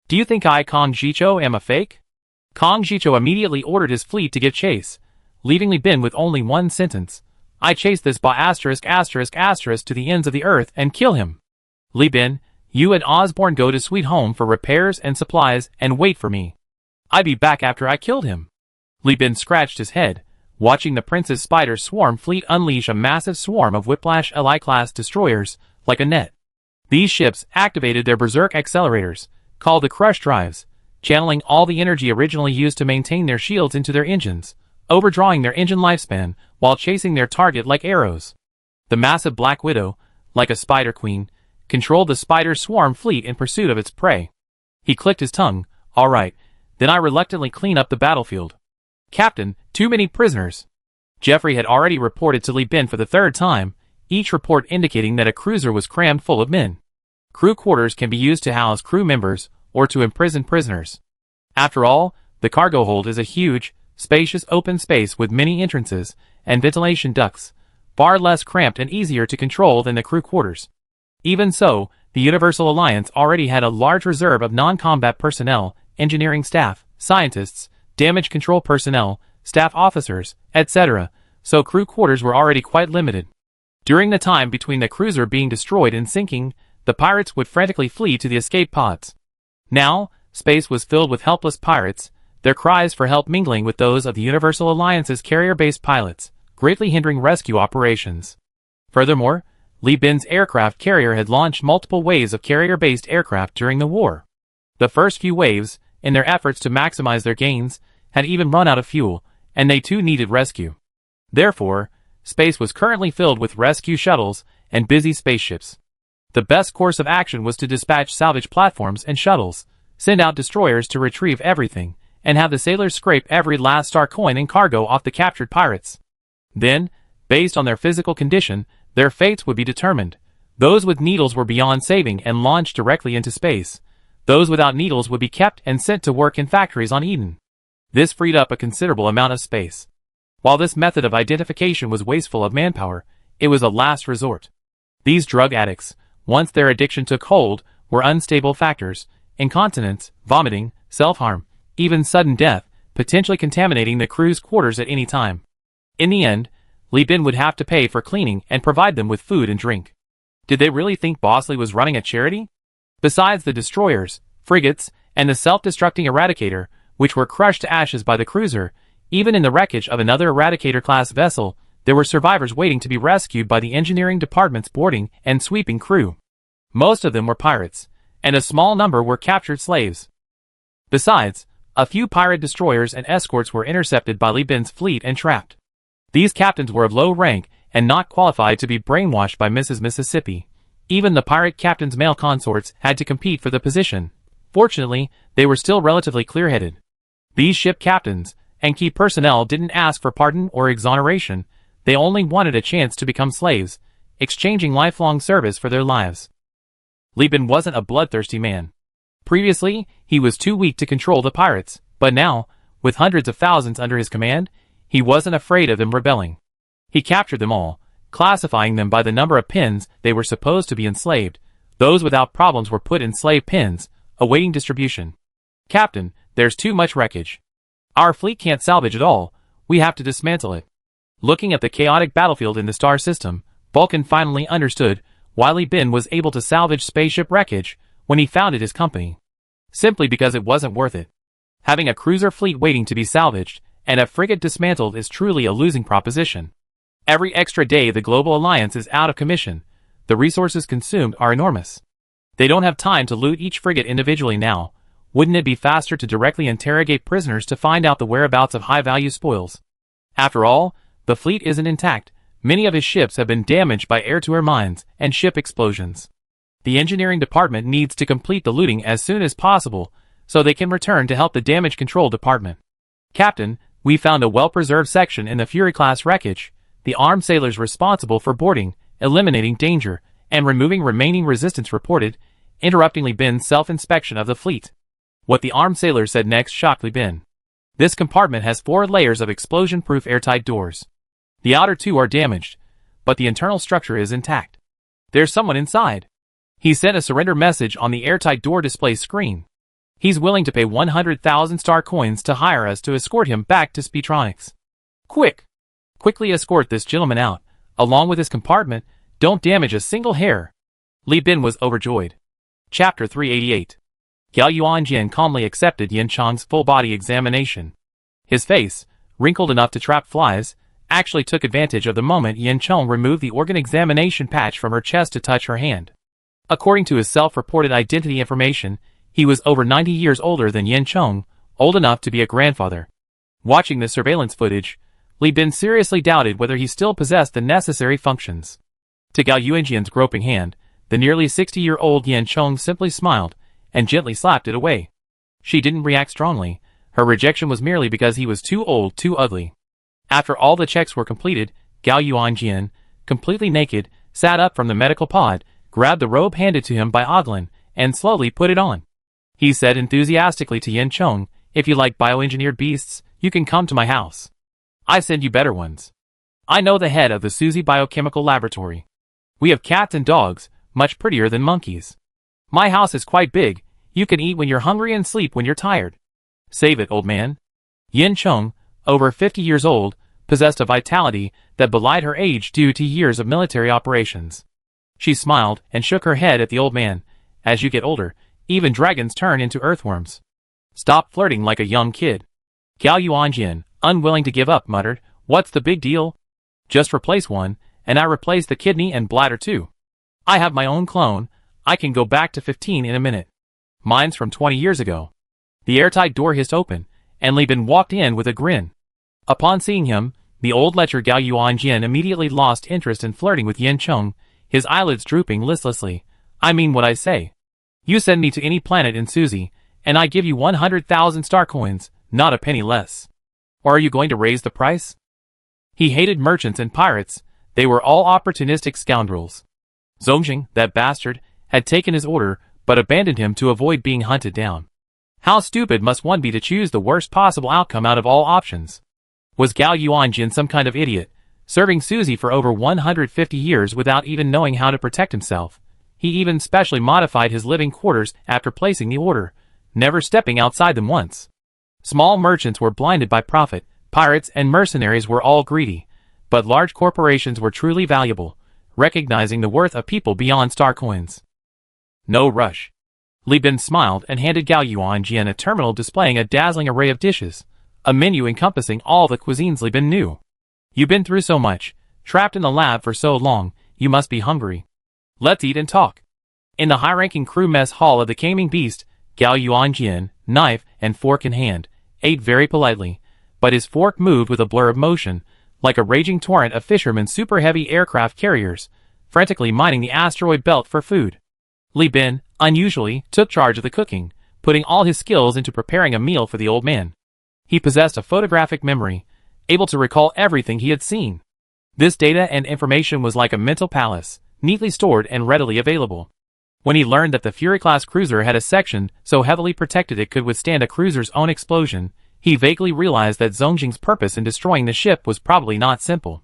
Do you think I, Kang Jicho, am a fake? Kang Jicho immediately ordered his fleet to give chase, leaving Li Bin with only one sentence. I chase this ***** to the ends of the earth and kill him. Li Bin, you and Osborne go to Sweet Home for repairs and supplies and wait for me. I'd be back after I killed him. Li Bin scratched his head, watching the Prince's Spider Swarm fleet unleash a massive swarm of Whiplash Li-class destroyers, like a net. These ships activated their berserk accelerators, called the crush drives, channeling all the energy originally used to maintain their shields into their engines, overdrawing their engine lifespan while chasing their target like arrows. The massive Black Widow, like a spider queen, controlled the spider swarm fleet in pursuit of its prey. He clicked his tongue. All right, then I reluctantly clean up the battlefield. Captain, too many prisoners. Jeffrey had already reported to Li Bin for the 3rd time, each report indicating that a cruiser was crammed full of men. Crew quarters can be used to house crew members or to imprison prisoners. After all, the cargo hold is a huge, spacious open space with many entrances and ventilation ducts, far less cramped and easier to control than the crew quarters. Even so, the Universal Alliance already had a large reserve of non-combat personnel, engineering staff, scientists, damage control personnel, staff officers, etc., so crew quarters were already quite limited. During the time between the cruiser being destroyed and sinking, the pirates would frantically flee to the escape pods. Now, space was filled with helpless pirates, their cries for help mingling with those of the Universal Alliance's carrier-based pilots, greatly hindering rescue operations. Furthermore, Li Bin's aircraft carrier had launched multiple waves of carrier-based aircraft during the war. The first few waves, in their efforts to maximize their gains, had even run out of fuel, and they too needed rescue. Therefore, space was currently filled with rescue shuttles and busy spaceships. The best course of action was to dispatch salvage platforms and shuttles, send out destroyers to retrieve everything, and have the sailors scrape every last star coin and cargo off the captured pirates. Then, based on their physical condition, their fates would be determined. Those with needles were beyond saving and launched directly into space. Those without needles would be kept and sent to work in factories on Eden. This freed up a considerable amount of space. While this method of identification was wasteful of manpower, it was a last resort. These drug addicts, once their addiction took hold, were unstable factors, incontinence, vomiting, self-harm, even sudden death, potentially contaminating the crew's quarters at any time. In the end, Li Bin would have to pay for cleaning and provide them with food and drink. Did they really think Bosley was running a charity? Besides the destroyers, frigates, and the self-destructing Eradicator, which were crushed to ashes by the cruiser, even in the wreckage of another Eradicator-class vessel, there were survivors waiting to be rescued by the engineering department's boarding and sweeping crew. Most of them were pirates, and a small number were captured slaves. Besides, a few pirate destroyers and escorts were intercepted by Li Bin's fleet and trapped. These captains were of low rank and not qualified to be brainwashed by Mrs. Mississippi. Even the pirate captain's male consorts had to compete for the position. Fortunately, they were still relatively clear-headed. These ship captains and key personnel didn't ask for pardon or exoneration. They only wanted a chance to become slaves, exchanging lifelong service for their lives. Li Bin wasn't a bloodthirsty man. Previously, he was too weak to control the pirates, but now, with hundreds of thousands under his command, he wasn't afraid of them rebelling. He captured them all, classifying them by the number of pens they were supposed to be enslaved. Those without problems were put in slave pens, awaiting distribution. Captain, there's too much wreckage. Our fleet can't salvage it all, we have to dismantle it. Looking at the chaotic battlefield in the star system, Vulcan finally understood why Li Bin was able to salvage spaceship wreckage when he founded his company. Simply because it wasn't worth it. Having a cruiser fleet waiting to be salvaged and a frigate dismantled is truly a losing proposition. Every extra day the Global Alliance is out of commission, the resources consumed are enormous. They don't have time to loot each frigate individually now. Wouldn't it be faster to directly interrogate prisoners to find out the whereabouts of high-value spoils? After all, the fleet isn't intact. Many of his ships have been damaged by air-to-air mines and ship explosions. The engineering department needs to complete the looting as soon as possible so they can return to help the damage control department. Captain, we found a well-preserved section in the Fury-class wreckage. The armed sailors responsible for boarding, eliminating danger, and removing remaining resistance reported, interrupting Li Bin's self-inspection of the fleet. What the armed sailors said next shocked Li Bin. This compartment has 4 layers of explosion-proof airtight doors. The outer 2 are damaged, but the internal structure is intact. There's someone inside. He sent a surrender message on the airtight door display screen. He's willing to pay 100,000 star coins to hire us to escort him back to Speetronics. Quickly escort this gentleman out, along with his compartment. Don't damage a single hair. Li Bin was overjoyed. Chapter 388. Gao Yuanjian calmly accepted Yin Chang's full-body examination. His face, wrinkled enough to trap flies, actually took advantage of the moment Yin Chang removed the organ examination patch from her chest to touch her hand. According to his self-reported identity information, he was over 90 years older than Yin Chang, old enough to be a grandfather. Watching the surveillance footage, Li Bin seriously doubted whether he still possessed the necessary functions. To Gao Yuanjian's groping hand, the nearly 60-year-old Yin Chang simply smiled and gently slapped it away. She didn't react strongly. Her rejection was merely because he was too old, too ugly. After all the checks were completed, Gao Yuanjian, completely naked, sat up from the medical pod, grabbed the robe handed to him by Oglin, and slowly put it on. He said enthusiastically to Yin Chong, "If you like bioengineered beasts, you can come to my house. I send you better ones. I know the head of the Suzy Biochemical Laboratory. We have cats and dogs, much prettier than monkeys. My house is quite big, you can eat when you're hungry and sleep when you're tired. Save it, old man." Yin Chong, over 50 years old, possessed a vitality that belied her age due to years of military operations. She smiled and shook her head at the old man. "As you get older, even dragons turn into earthworms. Stop flirting like a young kid." Gao Yuanjin, unwilling to give up, muttered, "What's the big deal? Just replace one, and I replace the kidney and bladder too. I have my own clone, I can go back to 15 in a minute. Mine's from 20 years ago." The airtight door hissed open, and Li Bin walked in with a grin. Upon seeing him, the old lecher Gao Yuanjin immediately lost interest in flirting with Yin Chong, his eyelids drooping listlessly. "I mean what I say. You send me to any planet in Suzy, and I give you 100,000 star coins, not a penny less. Or are you going to raise the price?" He hated merchants and pirates, they were all opportunistic scoundrels. Zongjing, that bastard, had taken his order, but abandoned him to avoid being hunted down. How stupid must one be to choose the worst possible outcome out of all options? Was Gao Yuanjin some kind of idiot, serving Suzy for over 150 years without even knowing how to protect himself? He even specially modified his living quarters after placing the order, never stepping outside them once. Small merchants were blinded by profit, pirates and mercenaries were all greedy, but large corporations were truly valuable, recognizing the worth of people beyond star coins. No rush. Li Bin smiled and handed Gao Yuanjin a terminal displaying a dazzling array of dishes, a menu encompassing all the cuisines Li Bin knew. "You've been through so much, trapped in the lab for so long, you must be hungry. Let's eat and talk." In the high-ranking crew mess hall of the Gaming Beast, Gao Yuanjin, knife and fork in hand, ate very politely, but his fork moved with a blur of motion, like a raging torrent of fishermen's super-heavy aircraft carriers, frantically mining the asteroid belt for food. Li Bin, unusually, took charge of the cooking, putting all his skills into preparing a meal for the old man. He possessed a photographic memory, able to recall everything he had seen. This data and information was like a mental palace, neatly stored and readily available. When he learned that the Fury-class cruiser had a section so heavily protected it could withstand a cruiser's own explosion, he vaguely realized that Zongjing's purpose in destroying the ship was probably not simple.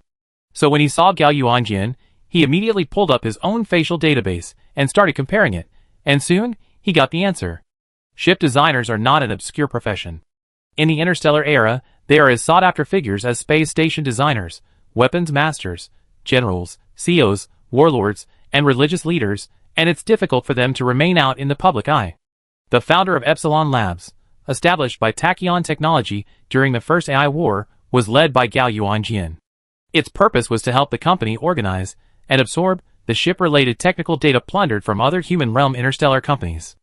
So when he saw Gao Yuanjin, he immediately pulled up his own facial database and started comparing it, and soon, he got the answer. Ship designers are not an obscure profession. In the interstellar era, they are as sought-after figures as space station designers, weapons masters, generals, CEOs, warlords, and religious leaders, and it's difficult for them to remain out in the public eye. The founder of Epsilon Labs, established by Tachyon Technology during the first AI war, was led by Gao Yuanjin. Its purpose was to help the company organize and absorb the ship-related technical data plundered from other human realm interstellar companies.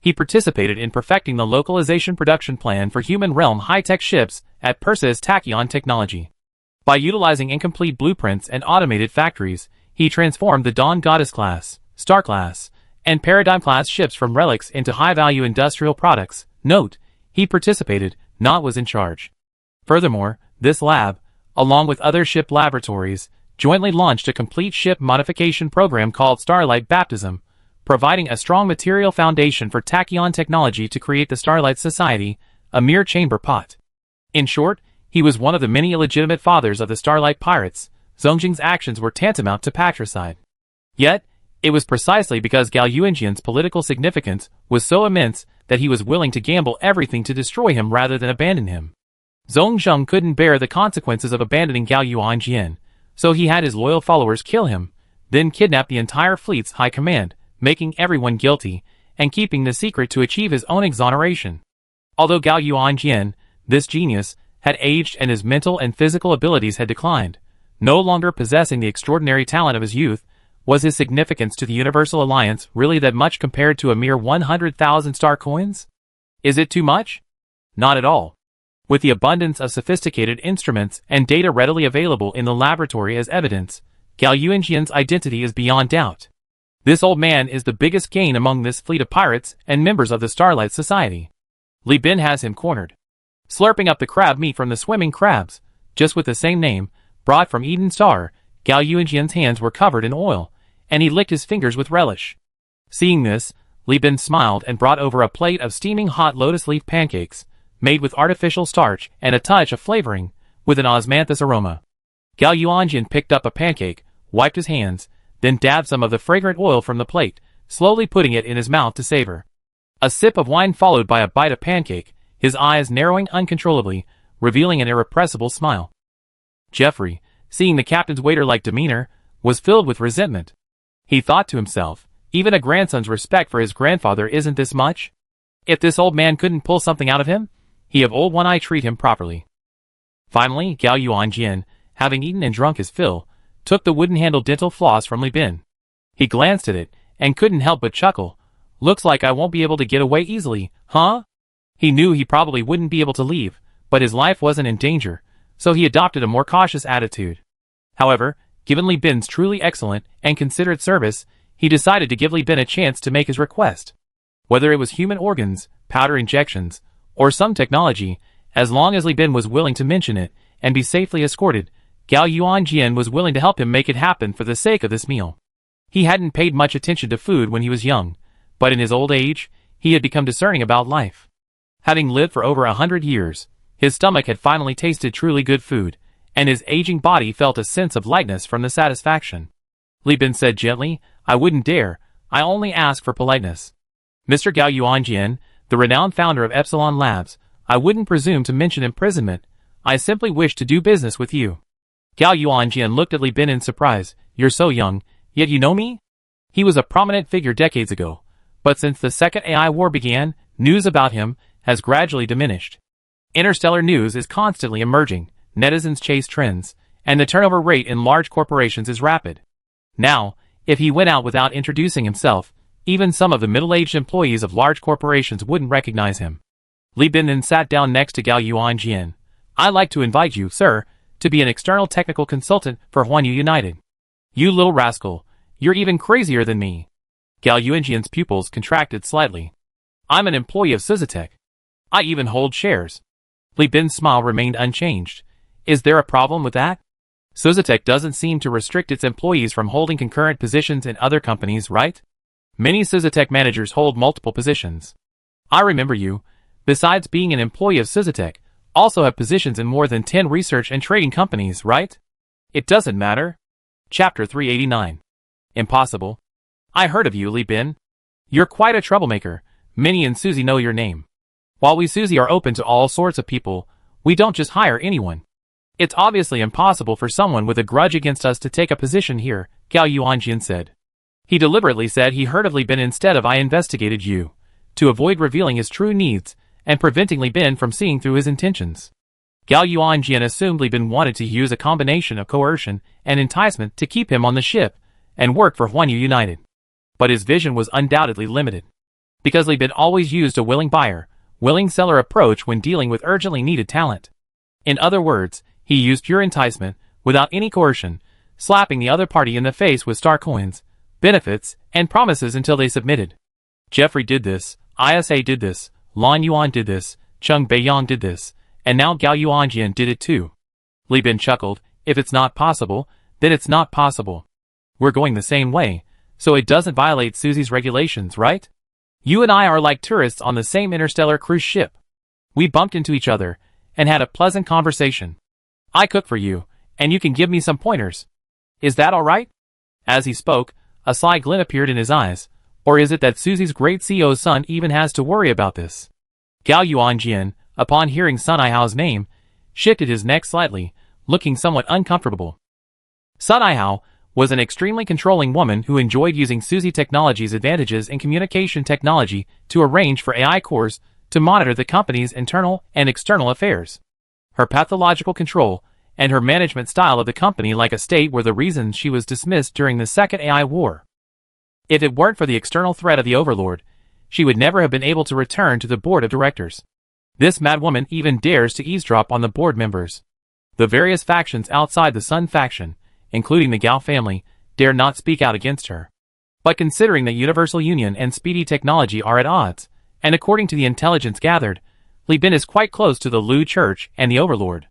He participated in perfecting the localization production plan for human realm high-tech ships at Perseus Tachyon Technology. By utilizing incomplete blueprints and automated factories, he transformed the Dawn Goddess class, Star class, and Paradigm class ships from relics into high-value industrial products. Note, he participated, not was in charge. Furthermore, this lab, along with other ship laboratories, jointly launched a complete ship modification program called Starlight Baptism, providing a strong material foundation for Tachyon Technology to create the Starlight Society, a mere chamber pot. In short, he was one of the many illegitimate fathers of the Starlight Pirates. Zongjing's actions were tantamount to patricide. Yet, it was precisely because Gao Yuanjin's political significance was so immense that he was willing to gamble everything to destroy him rather than abandon him. Zongjing couldn't bear the consequences of abandoning Gao Yuanjin, so he had his loyal followers kill him, then kidnap the entire fleet's high command, making everyone guilty, and keeping the secret to achieve his own exoneration. Although Gao Yuanjin, this genius, had aged and his mental and physical abilities had declined, no longer possessing the extraordinary talent of his youth, was his significance to the Universal Alliance really that much compared to a mere 100,000 star coins? Is it too much? Not at all. With the abundance of sophisticated instruments and data readily available in the laboratory as evidence, Gao Yuanjin's identity is beyond doubt. This old man is the biggest gain among this fleet of pirates and members of the Starlight Society. Li Bin has him cornered. Slurping up the crab meat from the swimming crabs, just with the same name, brought from Eden Star, Gao Yuanjian's hands were covered in oil, and he licked his fingers with relish. Seeing this, Li Bin smiled and brought over a plate of steaming hot lotus leaf pancakes, made with artificial starch and a touch of flavoring, with an osmanthus aroma. Gao Yuanjian picked up a pancake, wiped his hands, then dabbed some of the fragrant oil from the plate, slowly putting it in his mouth to savor. A sip of wine followed by a bite of pancake, his eyes narrowing uncontrollably, revealing an irrepressible smile. Jeffrey, seeing the captain's waiter-like demeanor, was filled with resentment. He thought to himself, even a grandson's respect for his grandfather isn't this much? If this old man couldn't pull something out of him, he of old one-eye treat him properly. Finally, Gao Yuanjian, having eaten and drunk his fill, took the wooden-handled dental floss from Li Bin. He glanced at it, and couldn't help but chuckle. Looks like I won't be able to get away easily, huh? He knew he probably wouldn't be able to leave, but his life wasn't in danger, so he adopted a more cautious attitude. However, given Li Bin's truly excellent and considerate service, he decided to give Li Bin a chance to make his request. Whether it was human organs, powder injections, or some technology, as long as Li Bin was willing to mention it and be safely escorted, Gao Yuanjian was willing to help him make it happen for the sake of this meal. He hadn't paid much attention to food when he was young, but in his old age, he had become discerning about life. Having lived for over 100 years, his stomach had finally tasted truly good food, and his aging body felt a sense of lightness from the satisfaction. Li Bin said gently, I wouldn't dare, I only ask for politeness. Mr. Gao Yuanjian, the renowned founder of Epsilon Labs, I wouldn't presume to mention imprisonment, I simply wish to do business with you. Gao Yuanjian looked at Li Bin in surprise, you're so young, yet you know me? He was a prominent figure decades ago, but since the second AI war began, news about him has gradually diminished. Interstellar news is constantly emerging, netizens chase trends, and the turnover rate in large corporations is rapid. Now, if he went out without introducing himself, even some of the middle-aged employees of large corporations wouldn't recognize him. Li Bin then sat down next to Gao Yuanjian. I'd like to invite you, sir, to be an external technical consultant for Huanyu United. You little rascal, you're even crazier than me. Gao Yuanjian's pupils contracted slightly. I'm an employee of Suzitech. I even hold shares. Li Bin's smile remained unchanged. Is there a problem with that? Suzitech doesn't seem to restrict its employees from holding concurrent positions in other companies, right? Many Suzitech managers hold multiple positions. I remember you, besides being an employee of Suzitech, also have positions in more than 10 research and trading companies, right? It doesn't matter. Chapter 389. Impossible. I heard of you, Li Bin. You're quite a troublemaker. Minnie and Susie know your name. While we Susie are open to all sorts of people, we don't just hire anyone. It's obviously impossible for someone with a grudge against us to take a position here, Gao Yuanjian said. He deliberately said he heard of Li Bin instead of I investigated you, to avoid revealing his true needs and preventing Li Bin from seeing through his intentions. Gao Yuanjian assumed Li Bin wanted to use a combination of coercion and enticement to keep him on the ship and work for Huanyu United. But his vision was undoubtedly limited. Because Li Bin always used a willing buyer, willing seller approach when dealing with urgently needed talent. In other words, he used pure enticement, without any coercion, slapping the other party in the face with star coins, benefits, and promises until they submitted. Jeffrey did this, ISA did this, Lan Yuan did this, Cheng Beiyang did this, and now Gao Yuanjian did it too. Li Bin chuckled, if it's not possible, then it's not possible. We're going the same way, so it doesn't violate Susie's regulations, right? You and I are like tourists on the same interstellar cruise ship. We bumped into each other, and had a pleasant conversation. I cook for you, and you can give me some pointers. Is that all right? As he spoke, a sly glint appeared in his eyes. Or is it that Susie's great CEO's son even has to worry about this? Gao Yuanjian, upon hearing Sun Aihao's name, shifted his neck slightly, looking somewhat uncomfortable. Sun Aihao was an extremely controlling woman who enjoyed using Suzy Technologies' advantages in communication technology to arrange for AI cores to monitor the company's internal and external affairs. Her pathological control and her management style of the company like a state were the reasons she was dismissed during the second AI war. If it weren't for the external threat of the Overlord, she would never have been able to return to the board of directors. This madwoman even dares to eavesdrop on the board members. The various factions outside the Sun faction, including the Gao family, dare not speak out against her. But considering that Universal Union and Speedy Technology are at odds, and according to the intelligence gathered, Li Bin is quite close to the Lu Church and the Overlord.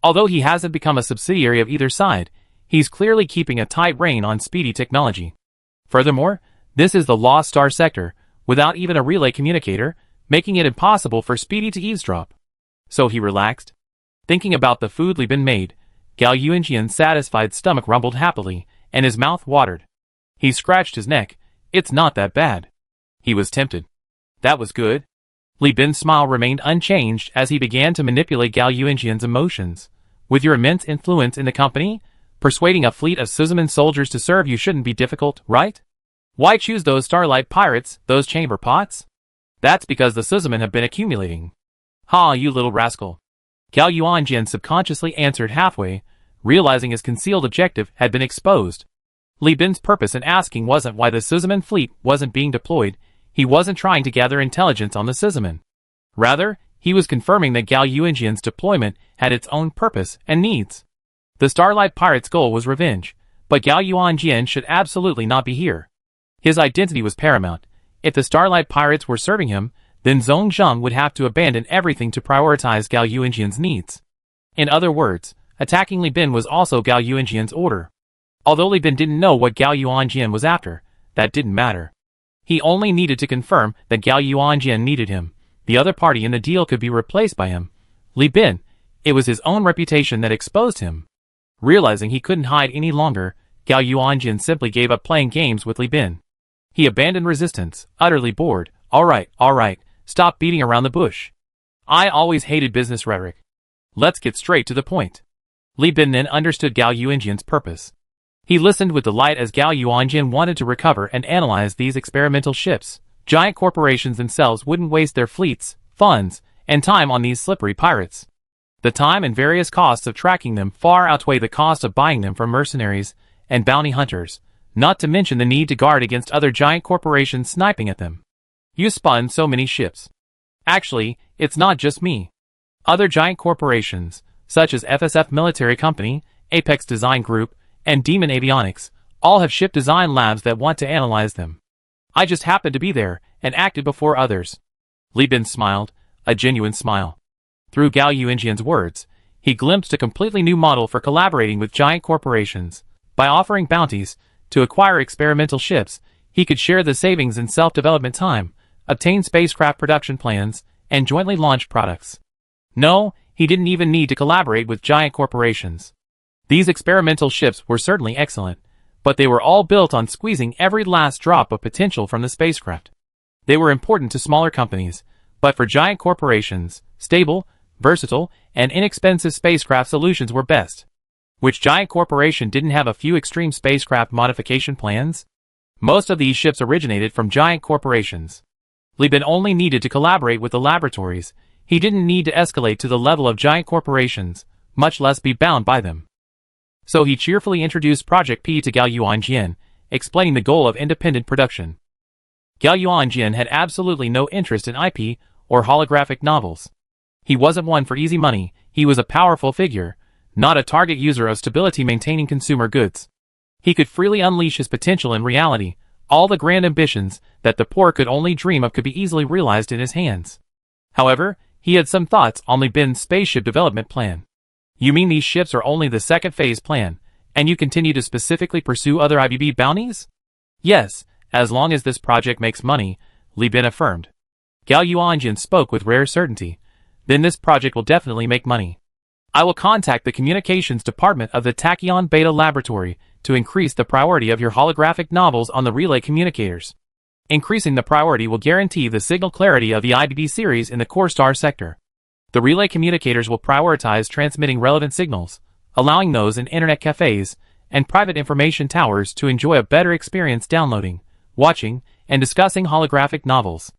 Although he hasn't become a subsidiary of either side, He's clearly keeping a tight rein on speedy technology. Furthermore, this is the Lost Star sector, without even a relay communicator, making it impossible for Speedy to eavesdrop. So he relaxed. Thinking about the food Li Bin made, Gao Yuanjian's satisfied stomach rumbled happily, and his mouth watered. He scratched his neck. It's not that bad. He was tempted. That was good. Li Bin's smile remained unchanged as he began to manipulate Gao Yuanjian's emotions. With your immense influence in the company, persuading a fleet of Suzuman soldiers to serve you shouldn't be difficult, right? Why choose those Starlight Pirates, those chamber pots? That's because the Suzuman have been accumulating. Ha, you little rascal. Gao Yuanjian subconsciously answered halfway, realizing his concealed objective had been exposed. Li Bin's purpose in asking wasn't why the Suzuman fleet wasn't being deployed. He wasn't trying to gather intelligence on the Suzuman. Rather, he was confirming that Gao Yuanjian's deployment had its own purpose and needs. The Starlight Pirates' goal was revenge, but Gao Yuanjian should absolutely not be here. His identity was paramount. If the Starlight Pirates were serving him, then Zhong Zheng would have to abandon everything to prioritize Gao Yuanjian's needs. In other words, attacking Li Bin was also Gao Yuanjian's order. Although Li Bin didn't know what Gao Yuanjian was after, that didn't matter. He only needed to confirm that Gao Yuanjian needed him. The other party in the deal could be replaced by him. Li Bin. It was his own reputation that exposed him. Realizing he couldn't hide any longer, Gao Yuanjian simply gave up playing games with Li Bin. He abandoned resistance, utterly bored. All right, stop beating around the bush. I always hated business rhetoric. Let's get straight to the point. Li Bin then understood Gao Yuanjian's purpose. He listened with delight as Gao Yuanjian wanted to recover and analyze these experimental ships. Giant corporations themselves wouldn't waste their fleets, funds, and time on these slippery pirates. The time and various costs of tracking them far outweigh the cost of buying them from mercenaries and bounty hunters, not to mention the need to guard against other giant corporations sniping at them. You spun so many ships. Actually, it's not just me. Other giant corporations, such as FSF Military Company, Apex Design Group, and Demon Avionics, all have ship design labs that want to analyze them. I just happened to be there, and acted before others. Li Bin smiled, a genuine smile. Through Gao Yuanjian's words, he glimpsed a completely new model for collaborating with giant corporations. By offering bounties to acquire experimental ships, he could share the savings in self-development time, obtain spacecraft production plans, and jointly launch products. No, he didn't even need to collaborate with giant corporations. These experimental ships were certainly excellent, but they were all built on squeezing every last drop of potential from the spacecraft. They were important to smaller companies, but for giant corporations, stable, versatile, and inexpensive spacecraft solutions were best. Which giant corporation didn't have a few extreme spacecraft modification plans? Most of these ships originated from giant corporations. Li Bin only needed to collaborate with the laboratories. He didn't need to escalate to the level of giant corporations, much less be bound by them. So he cheerfully introduced Project P to Gao Yuanjian, explaining the goal of independent production. Gao Yuanjian had absolutely no interest in IP or holographic novels. He wasn't one for easy money. He was a powerful figure, not a target user of stability-maintaining consumer goods. He could freely unleash his potential in reality. All the grand ambitions that the poor could only dream of could be easily realized in his hands. However, he had some thoughts on Li Bin's spaceship development plan. You mean these ships are only the second phase plan, and you continue to specifically pursue other IBB bounties? Yes, as long as this project makes money, Li Bin affirmed. Gao Yuanjian spoke with rare certainty. Then this project will definitely make money. I will contact the communications department of the Tachyon Beta Laboratory to increase the priority of your holographic novels on the relay communicators. Increasing the priority will guarantee the signal clarity of the IBB series in the core star sector. The relay communicators will prioritize transmitting relevant signals, allowing those in internet cafes and private information towers to enjoy a better experience downloading, watching, and discussing holographic novels.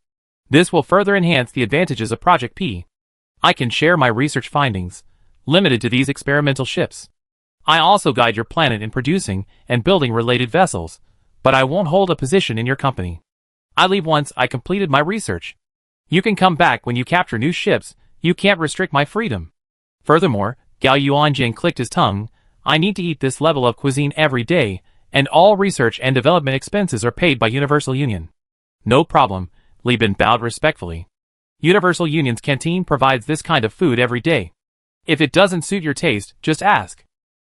This will further enhance the advantages of Project P. I can share my research findings, limited to these experimental ships. I also guide your planet in producing and building related vessels, but I won't hold a position in your company. I leave once I completed my research. You can come back when you capture new ships. You can't restrict my freedom. Furthermore, Gao Yuanjian clicked his tongue. I need to eat this level of cuisine every day, and all research and development expenses are paid by Universal Union. No problem, Li Bin bowed respectfully. Universal Union's canteen provides this kind of food every day. If it doesn't suit your taste, just ask.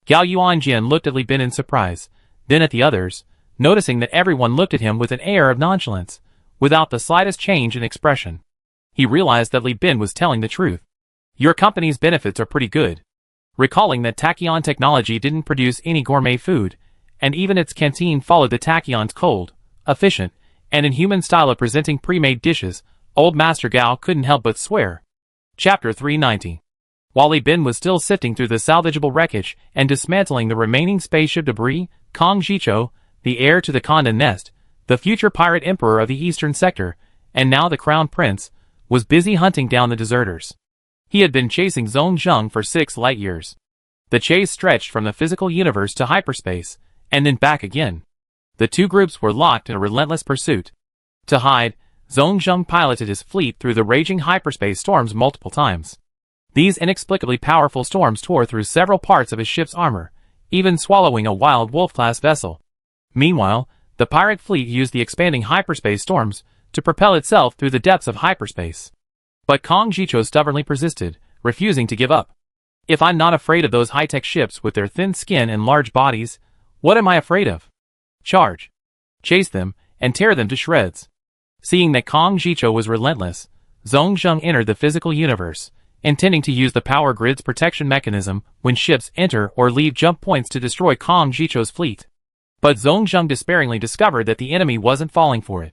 Gao Yuanjian looked at Li Bin in surprise, then at the others, noticing that everyone looked at him with an air of nonchalance, without the slightest change in expression. He realized that Li Bin was telling the truth. Your company's benefits are pretty good. Recalling that Tachyon Technology didn't produce any gourmet food, and even its canteen followed the Tachyon's cold, efficient, and inhuman style of presenting pre-made dishes, old Master Gao couldn't help but swear. Chapter 390. While Li Bin was still sifting through the salvageable wreckage and dismantling the remaining spaceship debris, Kong Zhichou, the heir to the Condé Nast, the future pirate emperor of the eastern sector, and now the crown prince, was busy hunting down the deserters. He had been chasing Zhong Zheng for 6 light years. The chase stretched from the physical universe to hyperspace, and then back again. The two groups were locked in a relentless pursuit. To hide, Zhong Zheng piloted his fleet through the raging hyperspace storms multiple times. These inexplicably powerful storms tore through several parts of his ship's armor, even swallowing a wild wolf-class vessel. Meanwhile, the pirate fleet used the expanding hyperspace storms to propel itself through the depths of hyperspace. But Kong Zhichou stubbornly persisted, refusing to give up. If I'm not afraid of those high-tech ships with their thin skin and large bodies, what am I afraid of? Charge. Chase them, and tear them to shreds. Seeing that Kong Zhichou was relentless, Zhong Zheng entered the physical universe, intending to use the power grid's protection mechanism when ships enter or leave jump points to destroy Kong Zhichou's fleet. But Zhong Zheng despairingly discovered that the enemy wasn't falling for it.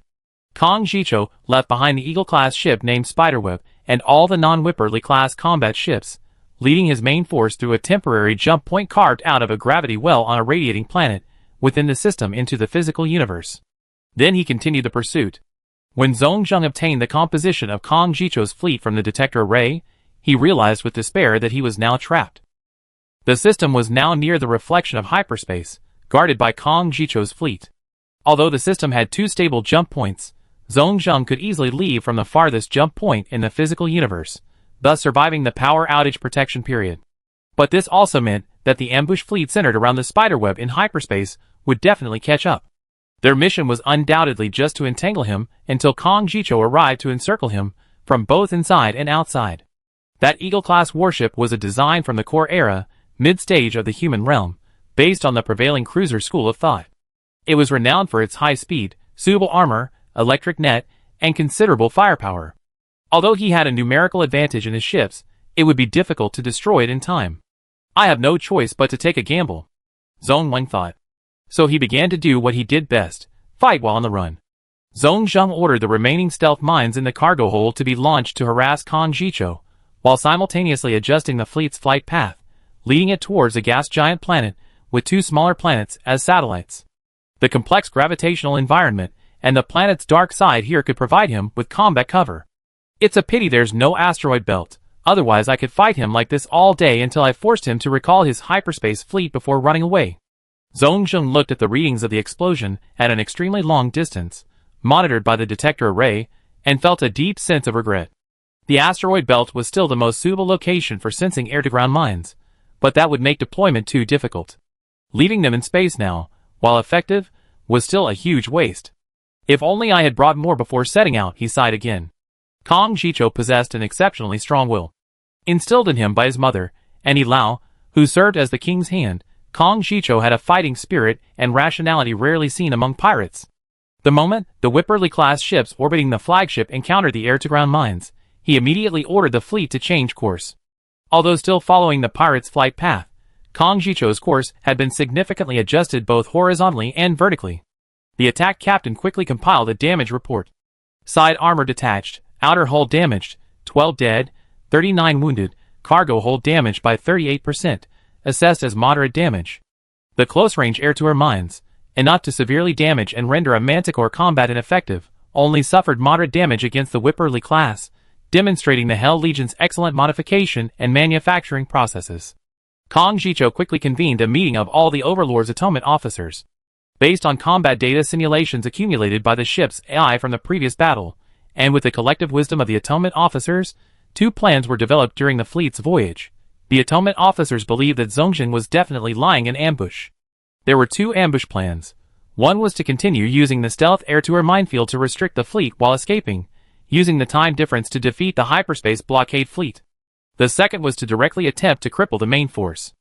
Kong Zhichou left behind the Eagle-class ship named Spiderweb and all the non-Whipperly-class combat ships, leading his main force through a temporary jump point carved out of a gravity well on a radiating planet within the system into the physical universe. Then he continued the pursuit. When Zhong Zheng obtained the composition of Kong Zhichou's fleet from the detector array, he realized with despair that he was now trapped. The system was now near the reflection of hyperspace, guarded by Kong Zhichou's fleet. Although the system had 2 stable jump points, Zhong Zheng could easily leave from the farthest jump point in the physical universe, thus surviving the power outage protection period. But this also meant that the ambush fleet centered around the spiderweb in hyperspace would definitely catch up. Their mission was undoubtedly just to entangle him until Kong Zhichou arrived to encircle him from both inside and outside. That Eagle-class warship was a design from the core era, mid-stage of the human realm, based on the prevailing cruiser school of thought. It was renowned for its high speed, suitable armor, electric net, and considerable firepower. Although he had a numerical advantage in his ships, it would be difficult to destroy it in time. I have no choice but to take a gamble, Zhong Zheng thought. So he began to do what he did best, fight while on the run. Zhong Zheng ordered the remaining stealth mines in the cargo hold to be launched to harass Kong Zhichou, while simultaneously adjusting the fleet's flight path, leading it towards a gas giant planet with 2 smaller planets as satellites. The complex gravitational environment and the planet's dark side here could provide him with combat cover. It's a pity there's no asteroid belt, otherwise I could fight him like this all day until I forced him to recall his hyperspace fleet before running away. Zhong Zheng looked at the readings of the explosion at an extremely long distance, monitored by the detector array, and felt a deep sense of regret. The asteroid belt was still the most suitable location for sensing air-to-ground mines, but that would make deployment too difficult. Leaving them in space now, while effective, was still a huge waste. If only I had brought more before setting out, he sighed again. Kong Zhichou possessed an exceptionally strong will. Instilled in him by his mother, Annie Lau, who served as the king's hand, Kong Zhichou had a fighting spirit and rationality rarely seen among pirates. The moment the Whipperly-class ships orbiting the flagship encountered the air-to-ground mines, he immediately ordered the fleet to change course. Although still following the pirates' flight path, Kong Zhichou's course had been significantly adjusted both horizontally and vertically. The attack captain quickly compiled a damage report. Side armor detached, outer hull damaged, 12 dead, 39 wounded, cargo hold damaged by 38%, assessed as moderate damage. The close-range air-to-air mines, enough to severely damage and render a Manticore combat ineffective, only suffered moderate damage against the Whipperly class, demonstrating the Hell Legion's excellent modification and manufacturing processes. Kong Zhichou quickly convened a meeting of all the Overlord's atonement officers. Based on combat data simulations accumulated by the ship's AI from the previous battle, and with the collective wisdom of the atonement officers, 2 plans were developed during the fleet's voyage. The atonement officers believed that Zhong Zheng was definitely lying in ambush. There were 2 ambush plans. One was to continue using the stealth air-to-air minefield to restrict the fleet while escaping, using the time difference to defeat the hyperspace blockade fleet. The second was to directly attempt to cripple the main force.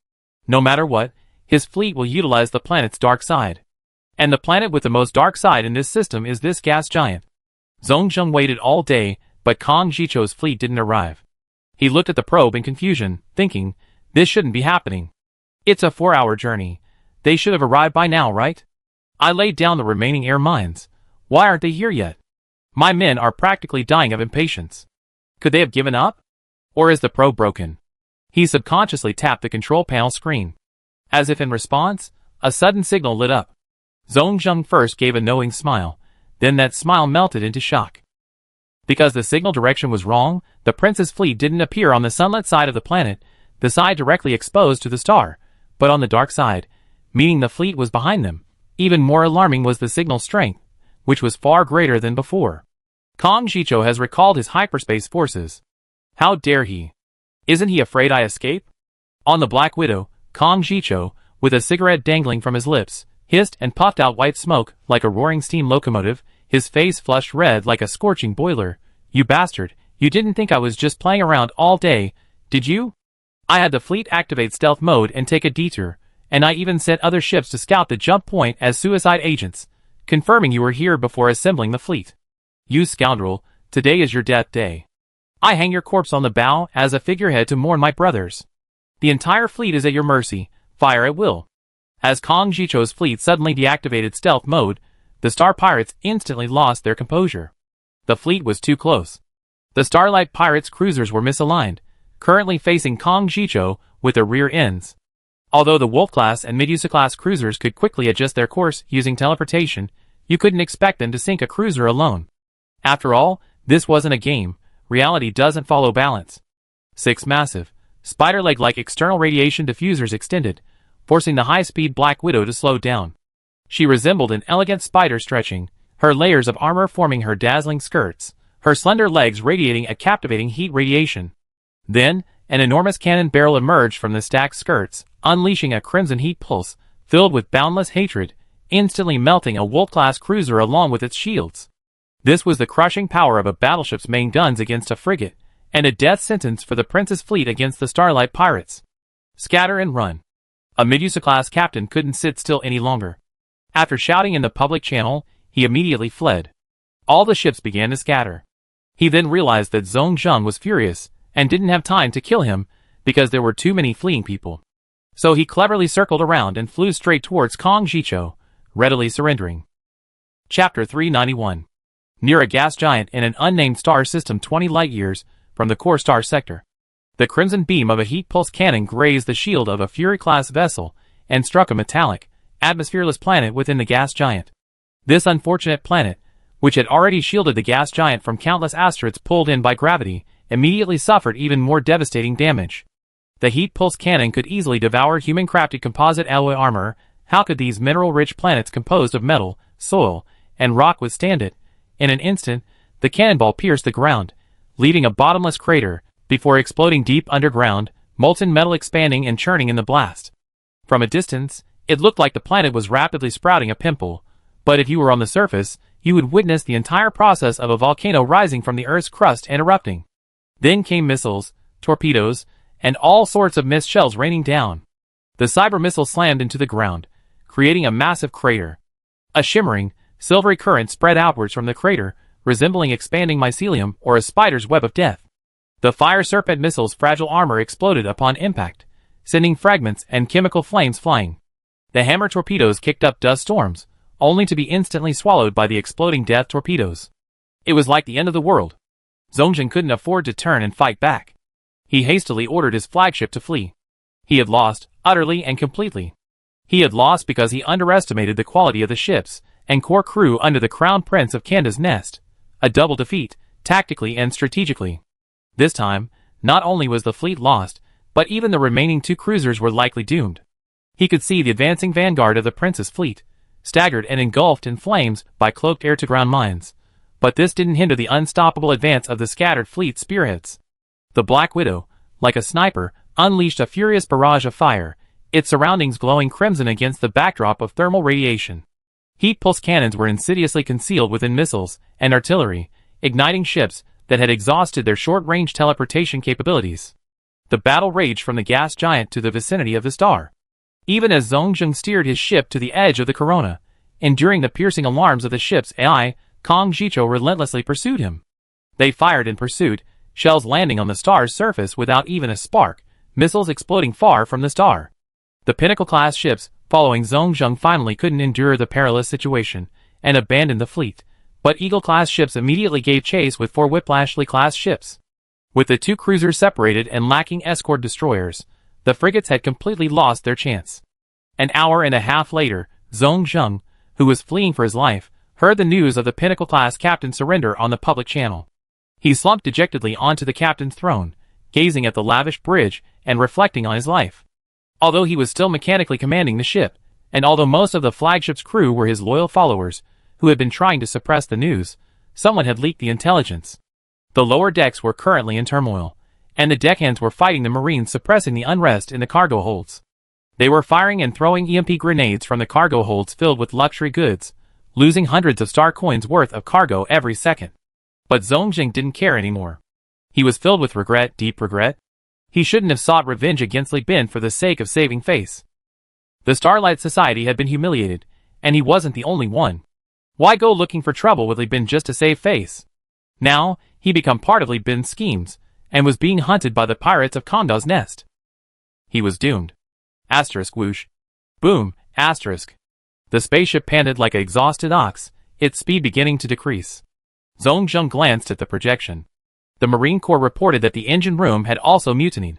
No matter what, His fleet will utilize the planet's dark side. And the planet with the most dark side in this system is this gas giant. Zhongzheng waited all day, but Kang Jicho's fleet didn't arrive. He looked at the probe in confusion, thinking, this shouldn't be happening. It's a 4-hour journey. They should have arrived by now, right? I laid down the remaining air mines. Why aren't they here yet? My men are practically dying of impatience. Could they have given up? Or is the probe broken? He subconsciously tapped the control panel screen. As if in response, a sudden signal lit up. Zhongzheng first gave a knowing smile, then that smile melted into shock. Because the signal direction was wrong, the prince's fleet didn't appear on the sunlit side of the planet, the side directly exposed to the star, but on the dark side, meaning the fleet was behind them. Even more alarming was the signal strength, which was far greater than before. Kang Jicho has recalled his hyperspace forces. How dare he? Isn't he afraid I escape? On the Black Widow, Kang Jicho, with a cigarette dangling from his lips, hissed and puffed out white smoke like a roaring steam locomotive, his face flushed red like a scorching boiler. You bastard, you didn't think I was just playing around all day, did you? I had the fleet activate stealth mode and take a detour, and I even sent other ships to scout the jump point as suicide agents, confirming you were here before assembling the fleet. You scoundrel, today is your death day. I hang your corpse on the bow as a figurehead to mourn my brothers. The entire fleet is at your mercy, fire at will. As Kang Jicho's fleet suddenly deactivated stealth mode, the Star Pirates instantly lost their composure. The fleet was too close. The Starlight Pirates cruisers were misaligned, currently facing Kang Jicho with their rear ends. Although the Wolf-class and Medusa-class cruisers could quickly adjust their course using teleportation, you couldn't expect them to sink a cruiser alone. After all, this wasn't a game. Reality doesn't follow balance. 6 massive, spider leg-like external radiation diffusers extended, forcing the high-speed Black Widow to slow down. She resembled an elegant spider stretching, her layers of armor forming her dazzling skirts, her slender legs radiating a captivating heat radiation. Then, an enormous cannon barrel emerged from the stacked skirts, unleashing a crimson heat pulse, filled with boundless hatred, instantly melting a Wolf-class cruiser along with its shields. This was the crushing power of a battleship's main guns against a frigate, and a death sentence for the Prince's fleet against the Starlight Pirates. Scatter and run. A Medusa-class captain couldn't sit still any longer. After shouting in the public channel, he immediately fled. All the ships began to scatter. He then realized that Zhongzheng was furious, and didn't have time to kill him, because there were too many fleeing people. So he cleverly circled around and flew straight towards Kang Jicho, readily surrendering. Chapter 391. Near a gas giant in an unnamed star system 20 light-years from the core star sector. The crimson beam of a heat-pulse cannon grazed the shield of a Fury-class vessel and struck a metallic, atmosphereless planet within the gas giant. This unfortunate planet, which had already shielded the gas giant from countless asteroids pulled in by gravity, immediately suffered even more devastating damage. The heat-pulse cannon could easily devour human-crafted composite alloy armor. How could these mineral-rich planets composed of metal, soil, and rock withstand it? In an instant, the cannonball pierced the ground, leaving a bottomless crater, before exploding deep underground, molten metal expanding and churning in the blast. From a distance, it looked like the planet was rapidly sprouting a pimple, but if you were on the surface, you would witness the entire process of a volcano rising from the Earth's crust and erupting. Then came missiles, torpedoes, and all sorts of mist shells raining down. The cyber missile slammed into the ground, creating a massive crater. A shimmering, silvery current spread outwards from the crater, resembling expanding mycelium or a spider's web of death. The Fire Serpent missile's fragile armor exploded upon impact, sending fragments and chemical flames flying. The hammer torpedoes kicked up dust storms, only to be instantly swallowed by the exploding death torpedoes. It was like the end of the world. Zhongzheng couldn't afford to turn and fight back. He hastily ordered his flagship to flee. He had lost, utterly and completely. He had lost because he underestimated the quality of the ships and core crew under the Crown Prince of Kanda's nest. A double defeat, tactically and strategically. This time, not only was the fleet lost, but even the remaining 2 cruisers were likely doomed. He could see the advancing vanguard of the Prince's fleet, staggered and engulfed in flames by cloaked air-to-ground mines. But this didn't hinder the unstoppable advance of the scattered fleet spearheads. The Black Widow, like a sniper, unleashed a furious barrage of fire, its surroundings glowing crimson against the backdrop of thermal radiation. Heat-pulse cannons were insidiously concealed within missiles and artillery, igniting ships that had exhausted their short-range teleportation capabilities. The battle raged from the gas giant to the vicinity of the star. Even as Zhong steered his ship to the edge of the corona, enduring the piercing alarms of the ship's AI, Kong Jicho relentlessly pursued him. They fired in pursuit, shells landing on the star's surface without even a spark, missiles exploding far from the star. The Pinnacle-class ships, following Zhong finally couldn't endure the perilous situation, and abandoned the fleet, but Eagle-class ships immediately gave chase with 4 Whiplashley-class ships. With the 2 cruisers separated and lacking escort destroyers, the frigates had completely lost their chance. An hour and a half later, Zhong, who was fleeing for his life, heard the news of the Pinnacle-class captain's surrender on the public channel. He slumped dejectedly onto the captain's throne, gazing at the lavish bridge and reflecting on his life. Although he was still mechanically commanding the ship, and although most of the flagship's crew were his loyal followers, who had been trying to suppress the news, someone had leaked the intelligence. The lower decks were currently in turmoil, and the deckhands were fighting the Marines, suppressing the unrest in the cargo holds. They were firing and throwing EMP grenades from the cargo holds filled with luxury goods, losing hundreds of star coins worth of cargo every second. But Zhong didn't care anymore. He was filled with regret, deep regret. He shouldn't have sought revenge against Li Bin for the sake of saving face. The Starlight Society had been humiliated, and he wasn't the only one. Why go looking for trouble with Li Bin just to save face? Now, he became part of Li Bin's schemes, and was being hunted by the pirates of Konda's Nest. He was doomed. Asterisk whoosh. Boom, asterisk. The spaceship panted like an exhausted ox, its speed beginning to decrease. Zhong glanced at the projection. The Marine Corps reported that the engine room had also mutinied.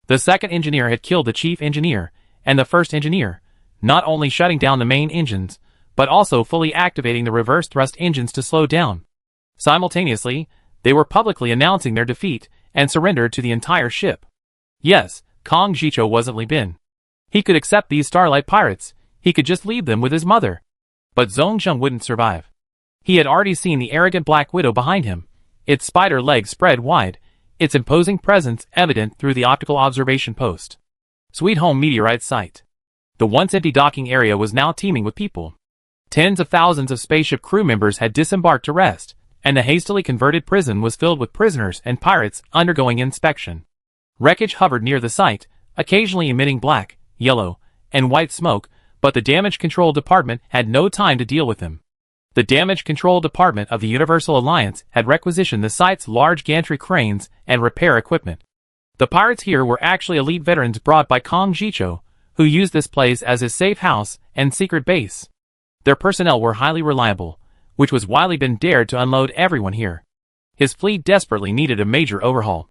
The second engineer had killed the chief engineer, and the first engineer, not only shutting down the main engines, but also fully activating the reverse thrust engines to slow down. Simultaneously, they were publicly announcing their defeat and surrender to the entire ship. Yes, Kong Jicho wasn't Li Bin. He could accept these Starlight pirates, he could just leave them with his mother. But Zhong wouldn't survive. He had already seen the arrogant Black Widow behind him, its spider legs spread wide, its imposing presence evident through the optical observation post. Sweet home meteorite site. The once empty docking area was now teeming with people. Tens of thousands of spaceship crew members had disembarked to rest, and the hastily converted prison was filled with prisoners and pirates undergoing inspection. Wreckage hovered near the site, occasionally emitting black, yellow, and white smoke, but the Damage Control Department had no time to deal with them. The Damage Control Department of the Universal Alliance had requisitioned the site's large gantry cranes and repair equipment. The pirates here were actually elite veterans brought by Kong Jicho, who used this place as his safe house and secret base. Their personnel were highly reliable, which was why Li Bin dared to unload everyone here. His fleet desperately needed a major overhaul.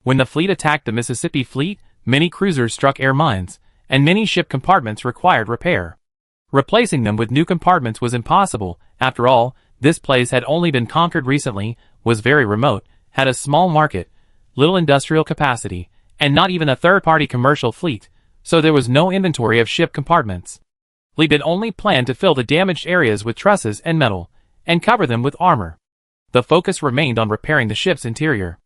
When the fleet attacked the Mississippi fleet, many cruisers struck air mines, and many ship compartments required repair. Replacing them with new compartments was impossible. After all, this place had only been conquered recently, was very remote, had a small market, little industrial capacity, and not even a third-party commercial fleet, so there was no inventory of ship compartments. Li Bin only planned to fill the damaged areas with trusses and metal, and cover them with armor. The focus remained on repairing the ship's interior.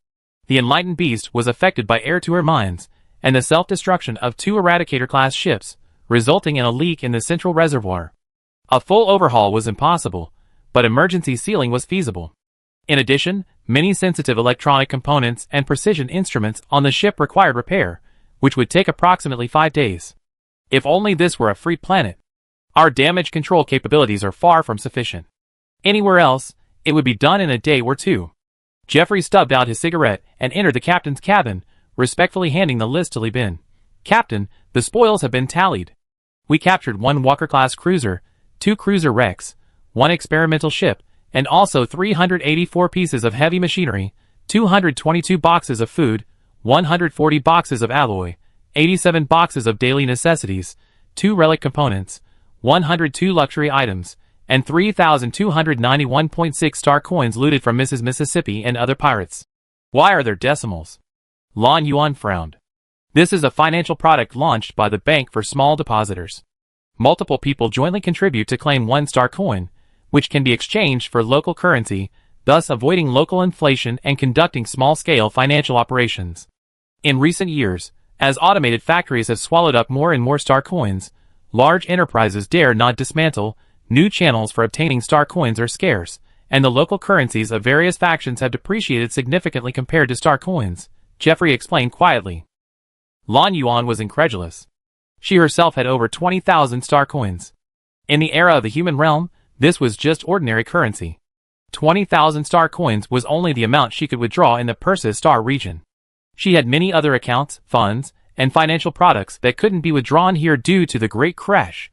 The Enlightened Beast was affected by air-to-air mines, and the self-destruction of 2 Eradicator-class ships, resulting in a leak in the central reservoir. A full overhaul was impossible, but emergency sealing was feasible. In addition, many sensitive electronic components and precision instruments on the ship required repair, which would take approximately 5 days. If only this were a free planet. Our damage control capabilities are far from sufficient. Anywhere else, it would be done in a day or 2. Jeffrey stubbed out his cigarette and entered the captain's cabin, respectfully handing the list to Li Bin. Captain, the spoils have been tallied. We captured 1 Walker-class cruiser, 2 cruiser wrecks, 1 experimental ship, and also 384 pieces of heavy machinery, 222 boxes of food, 140 boxes of alloy, 87 boxes of daily necessities, 2 relic components, 102 luxury items, and 3,291.6 star coins looted from Mrs. Mississippi and other pirates. Why are there decimals? Lan Yuan frowned. This is a financial product launched by the Bank for Small Depositors. Multiple people jointly contribute to claim 1 star coin, which can be exchanged for local currency, thus avoiding local inflation and conducting small-scale financial operations. In recent years, as automated factories have swallowed up more and more star coins, large enterprises dare not dismantle. New channels for obtaining star coins are scarce, and the local currencies of various factions have depreciated significantly compared to star coins, Jeffrey explained quietly. Lan Yuan was incredulous. She herself had over 20,000 star coins. In the era of the human realm, this was just ordinary currency. 20,000 star coins was only the amount she could withdraw in the Persis star region. She had many other accounts, funds, and financial products that couldn't be withdrawn here due to the Great Crash.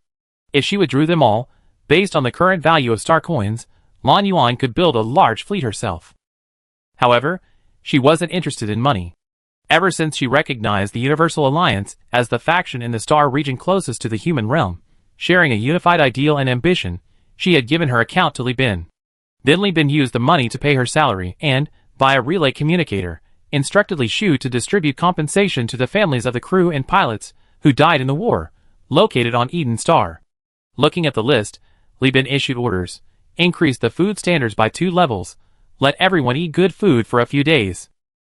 If she withdrew them all, based on the current value of star coins, Lan Yuan could build a large fleet herself. However, she wasn't interested in money. Ever since she recognized the Universal Alliance as the faction in the star region closest to the human realm, sharing a unified ideal and ambition, she had given her account to Li Bin. Then Li Bin used the money to pay her salary and, via relay communicator, instructed Li Shu to distribute compensation to the families of the crew and pilots who died in the war, located on Eden Star. Looking at the list, Li Bin issued orders, increased the food standards by 2 levels, let everyone eat good food for a few days.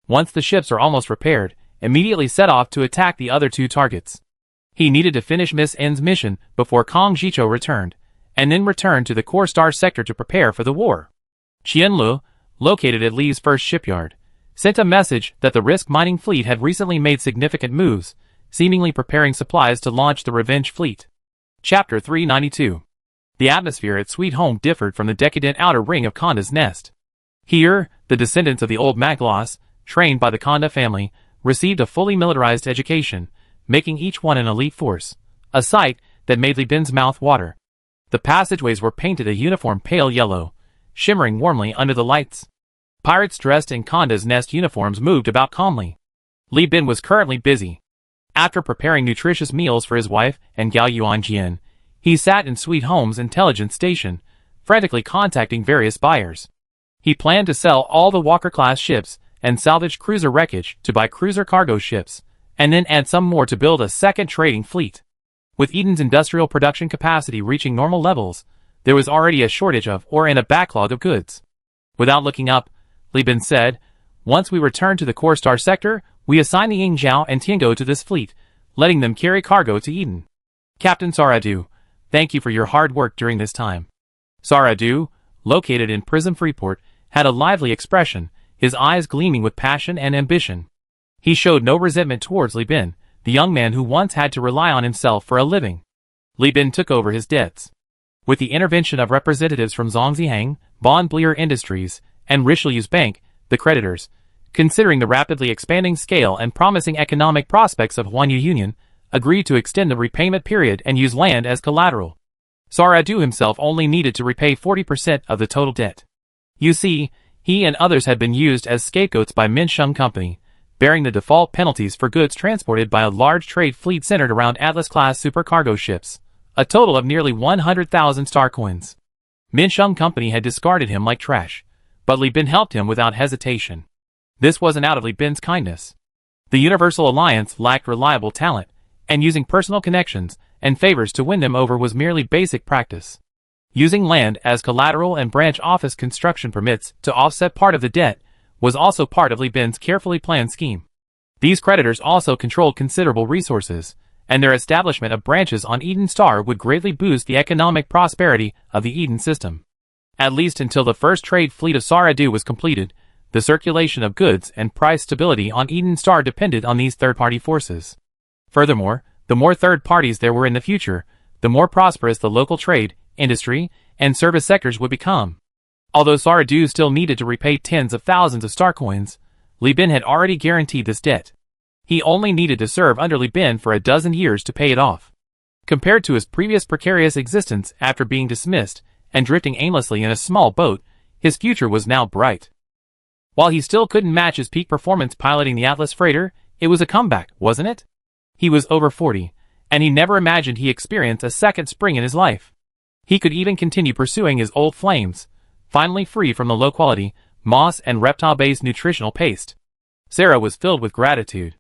Once the ships are almost repaired, immediately set off to attack the other 2 targets. He needed to finish Miss N's mission before Kong Jicho returned, and then returned to the core star sector to prepare for the war. Qianlu, located at Li's first shipyard, sent a message that the Risk mining fleet had recently made significant moves, seemingly preparing supplies to launch the Revenge fleet. Chapter 392. The atmosphere at Sweet Home differed from the decadent outer ring of Konda's nest. Here, the descendants of the old Magloss, trained by the Konda family, received a fully militarized education, making each one an elite force, a sight that made Li Bin's mouth water. The passageways were painted a uniform pale yellow, shimmering warmly under the lights. Pirates dressed in Konda's nest uniforms moved about calmly. Li Bin was currently busy. After preparing nutritious meals for his wife and Gao Yuanjian, he sat in Sweet Home's intelligence station, frantically contacting various buyers. He planned to sell all the Walker-class ships and salvage cruiser wreckage to buy cruiser cargo ships, and then add some more to build a second trading fleet. With Eden's industrial production capacity reaching normal levels, there was already a shortage of or in a backlog of goods. Without looking up, Li Bin said, "Once we return to the core star sector, we assign the Yingzhou and Tiango to this fleet, letting them carry cargo to Eden. Captain Saradu, thank you for your hard work during this time." Saradu, located in Prism Freeport, had a lively expression, his eyes gleaming with passion and ambition. He showed no resentment towards Li Bin, the young man who once had to rely on himself for a living. Li Bin took over his debts. With the intervention of representatives from Zhongzihang, Bon Blier Industries, and Richelieu's Bank, the creditors, considering the rapidly expanding scale and promising economic prospects of Huanyu Union, agreed to extend the repayment period and use land as collateral. Saradu himself only needed to repay 40% of the total debt. You see, he and others had been used as scapegoats by Minsheng Company, bearing the default penalties for goods transported by a large trade fleet centered around Atlas-class supercargo ships, a total of nearly 100,000 star coins. Minsheng Company had discarded him like trash, but Li Bin helped him without hesitation. This wasn't out of Li Bin's kindness. The Universal Alliance lacked reliable talent, and using personal connections and favors to win them over was merely basic practice. Using land as collateral and branch office construction permits to offset part of the debt was also part of Li Bin's carefully planned scheme. These creditors also controlled considerable resources, and their establishment of branches on Eden Star would greatly boost the economic prosperity of the Eden system. At least until the first trade fleet of Saradu was completed, the circulation of goods and price stability on Eden Star depended on these third-party forces. Furthermore, the more third parties there were in the future, the more prosperous the local trade, industry, and service sectors would become. Although Saradu still needed to repay tens of thousands of star coins, Li Bin had already guaranteed this debt. He only needed to serve under Li Bin for a dozen years to pay it off. Compared to his previous precarious existence after being dismissed and drifting aimlessly in a small boat, his future was now bright. While he still couldn't match his peak performance piloting the Atlas freighter, it was a comeback, wasn't it? He was over 40, and he never imagined he experienced a second spring in his life. He could even continue pursuing his old flames, finally free from the low-quality, moss and reptile-based nutritional paste. Sarah was filled with gratitude.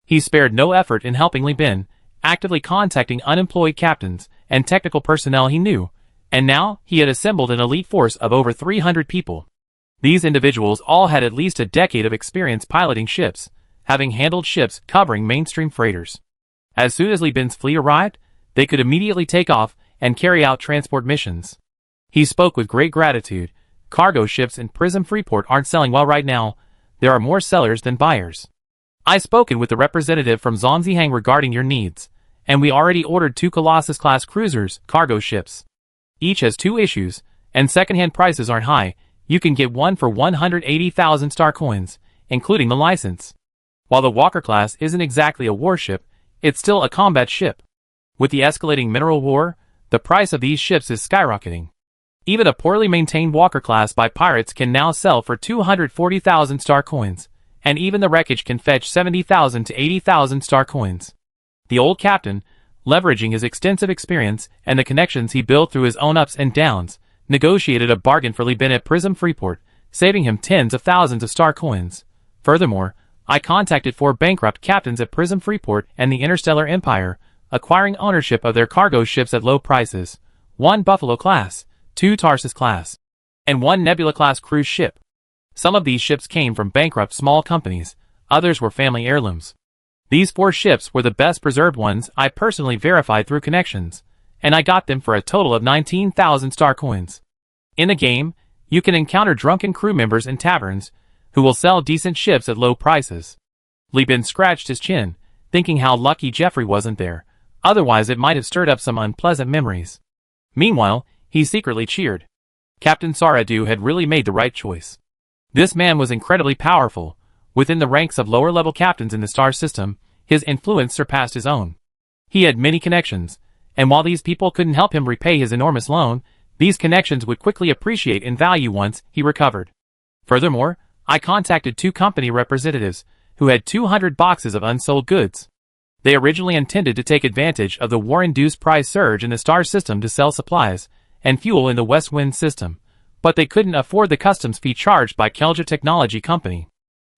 He spared no effort in helping Li Bin, actively contacting unemployed captains and technical personnel he knew, and now he had assembled an elite force of over 300 people. These individuals all had at least a decade of experience piloting ships, having handled ships covering mainstream freighters. As soon as Li Bin's fleet arrived, they could immediately take off and carry out transport missions. He spoke with great gratitude. Cargo ships in Prism Freeport aren't selling well right now. There are more sellers than buyers. I've spoken with the representative from Zhongzihang regarding your needs, And we already ordered 2 Colossus-class cruisers, cargo ships. Each has 2 issues, and second-hand prices aren't high. You can get one for 180,000 star coins, including the license. While the Walker-class isn't exactly a warship, it's still a combat ship. With the escalating mineral war, the price of these ships is skyrocketing. Even a poorly maintained Walker-class by pirates can now sell for 240,000 star coins, and even the wreckage can fetch 70,000 to 80,000 star coins. The old captain, leveraging his extensive experience and the connections he built through his own ups and downs, negotiated a bargain for Li Bin at Prism Freeport, saving him tens of thousands of star coins. Furthermore, I contacted 4 bankrupt captains at Prism Freeport and the Interstellar Empire, acquiring ownership of their cargo ships at low prices: 1 Buffalo-class, 2 Tarsus-class, and 1 Nebula-class cruise ship. Some of these ships came from bankrupt small companies, others were family heirlooms. These 4 ships were the best preserved ones I personally verified through connections, and I got them for a total of 19,000 star coins. In the game, you can encounter drunken crew members in taverns, who will sell decent ships at low prices. Li Bin scratched his chin, thinking how lucky Jeffrey wasn't there, otherwise it might have stirred up some unpleasant memories. Meanwhile, he secretly cheered. Captain Saradu had really made the right choice. This man was incredibly powerful. Within the ranks of lower-level captains in the star system, his influence surpassed his own. He had many connections, and while these people couldn't help him repay his enormous loan, these connections would quickly appreciate in value once he recovered. Furthermore, I contacted 2 company representatives, who had 200 boxes of unsold goods. They originally intended to take advantage of the war-induced price surge in the star system to sell supplies and fuel in the West Wind system, but they couldn't afford the customs fee charged by Kelja Technology Company.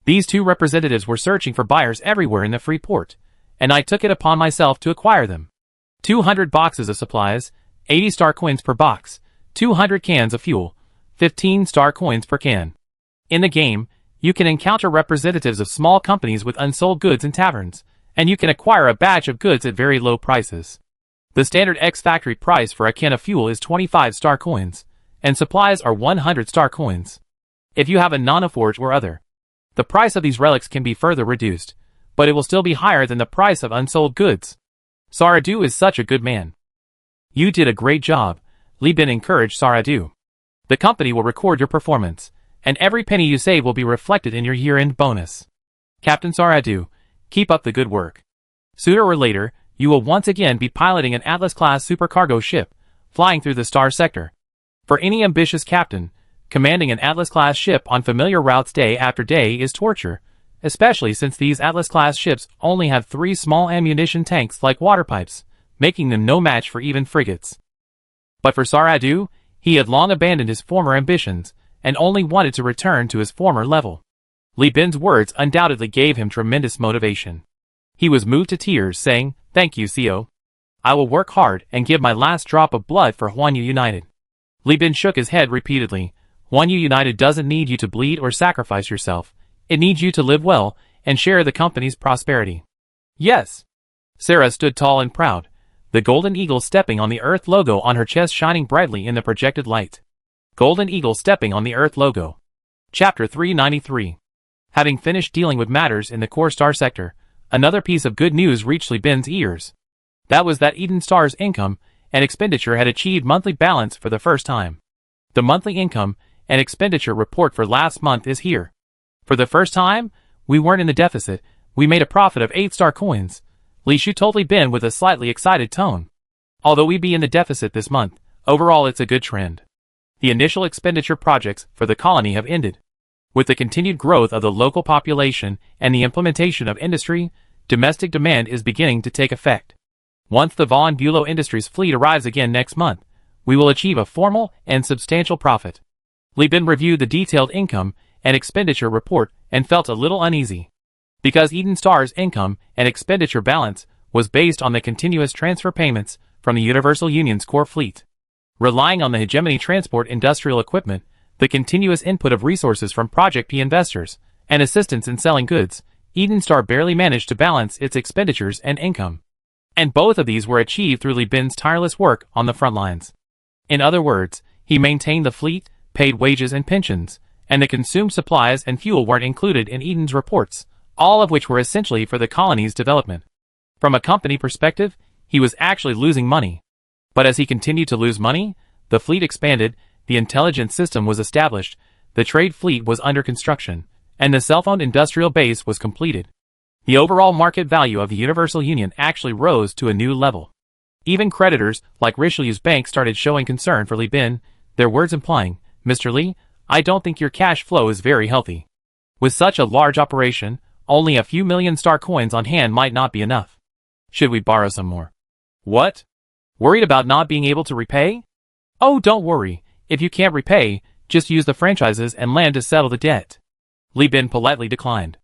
These 2 representatives were searching for buyers everywhere in the free port, and I took it upon myself to acquire them. 200 boxes of supplies, 80 star coins per box, 200 cans of fuel, 15 star coins per can. In the game, you can encounter representatives of small companies with unsold goods in taverns, and you can acquire a batch of goods at very low prices. The standard X-Factory price for a can of fuel is 25 star coins, and supplies are 100 star coins. If you have a nanoforge or other, the price of these relics can be further reduced, but it will still be higher than the price of unsold goods. Saradu is such a good man. You did a great job, Li Bin encouraged Saradu. The company will record your performance, and every penny you save will be reflected in your year-end bonus. Captain Saradu, keep up the good work. Sooner or later, you will once again be piloting an Atlas-class supercargo ship, flying through the star sector. For any ambitious captain, commanding an Atlas-class ship on familiar routes day after day is torture, especially since these Atlas-class ships only have 3 small ammunition tanks like water pipes, making them no match for even frigates. But for Saradu, he had long abandoned his former ambitions, and only wanted to return to his former level. Li Bin's words undoubtedly gave him tremendous motivation. He was moved to tears, saying, "Thank you, CO. I will work hard and give my last drop of blood for Huanyu United." Li Bin shook his head repeatedly. Huanyu United doesn't need you to bleed or sacrifice yourself. It needs you to live well and share the company's prosperity. Yes. Sarah stood tall and proud, the golden eagle stepping on the Earth logo on her chest shining brightly in the projected light. Golden eagle stepping on the Earth logo. Chapter 393. Having finished dealing with matters in the core star sector, another piece of good news reached Li Bin's ears. That was that Eden Star's income and expenditure had achieved monthly balance for the first time. The monthly income and expenditure report for last month is here. For the first time, we weren't in the deficit, we made a profit of 8 star coins, Li Shu told Li Bin with a slightly excited tone. Although we be in the deficit this month, overall it's a good trend. The initial expenditure projects for the colony have ended. With the continued growth of the local population and the implementation of industry, domestic demand is beginning to take effect. Once the Von Bulow Industries fleet arrives again next month, we will achieve a formal and substantial profit. Li Bin reviewed the detailed income and expenditure report and felt a little uneasy. Because Eden Star's income and expenditure balance was based on the continuous transfer payments from the Universal Union's core fleet. Relying on the hegemony transport industrial equipment, the continuous input of resources from Project P investors, and assistance in selling goods, Eden Star barely managed to balance its expenditures and income. And both of these were achieved through Li Bin's tireless work on the front lines. In other words, he maintained the fleet, paid wages and pensions, and the consumed supplies and fuel weren't included in Eden's reports, all of which were essentially for the colony's development. From a company perspective, he was actually losing money. But as he continued to lose money, the fleet expanded, the intelligence system was established, the trade fleet was under construction, and the cell-phone industrial base was completed. The overall market value of the Universal Union actually rose to a new level. Even creditors, like Richelieu's bank, started showing concern for Li Bin, their words implying, "Mr. Li, I don't think your cash flow is very healthy. With such a large operation, only a few million star coins on hand might not be enough. Should we borrow some more?" "What? Worried about not being able to repay?" "Oh, don't worry. If you can't repay, just use the franchises and land to settle the debt." Li Bin politely declined.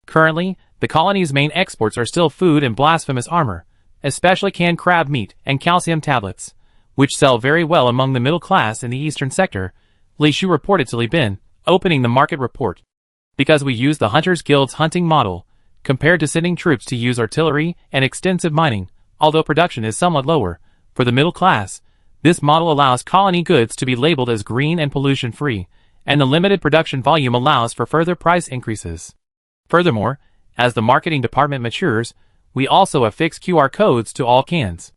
Currently, the colony's main exports are still food and blasphemous armor, especially canned crab meat and calcium tablets, which sell very well among the middle class in the eastern sector, Li Shu reported to Li Bin, opening the market report. "Because we use the Hunters Guild's hunting model, compared to sending troops to use artillery and extensive mining, although production is somewhat lower, for the middle class, this model allows colony goods to be labeled as green and pollution-free, and the limited production volume allows for further price increases. Furthermore, as the marketing department matures, we also affix QR codes to all cans.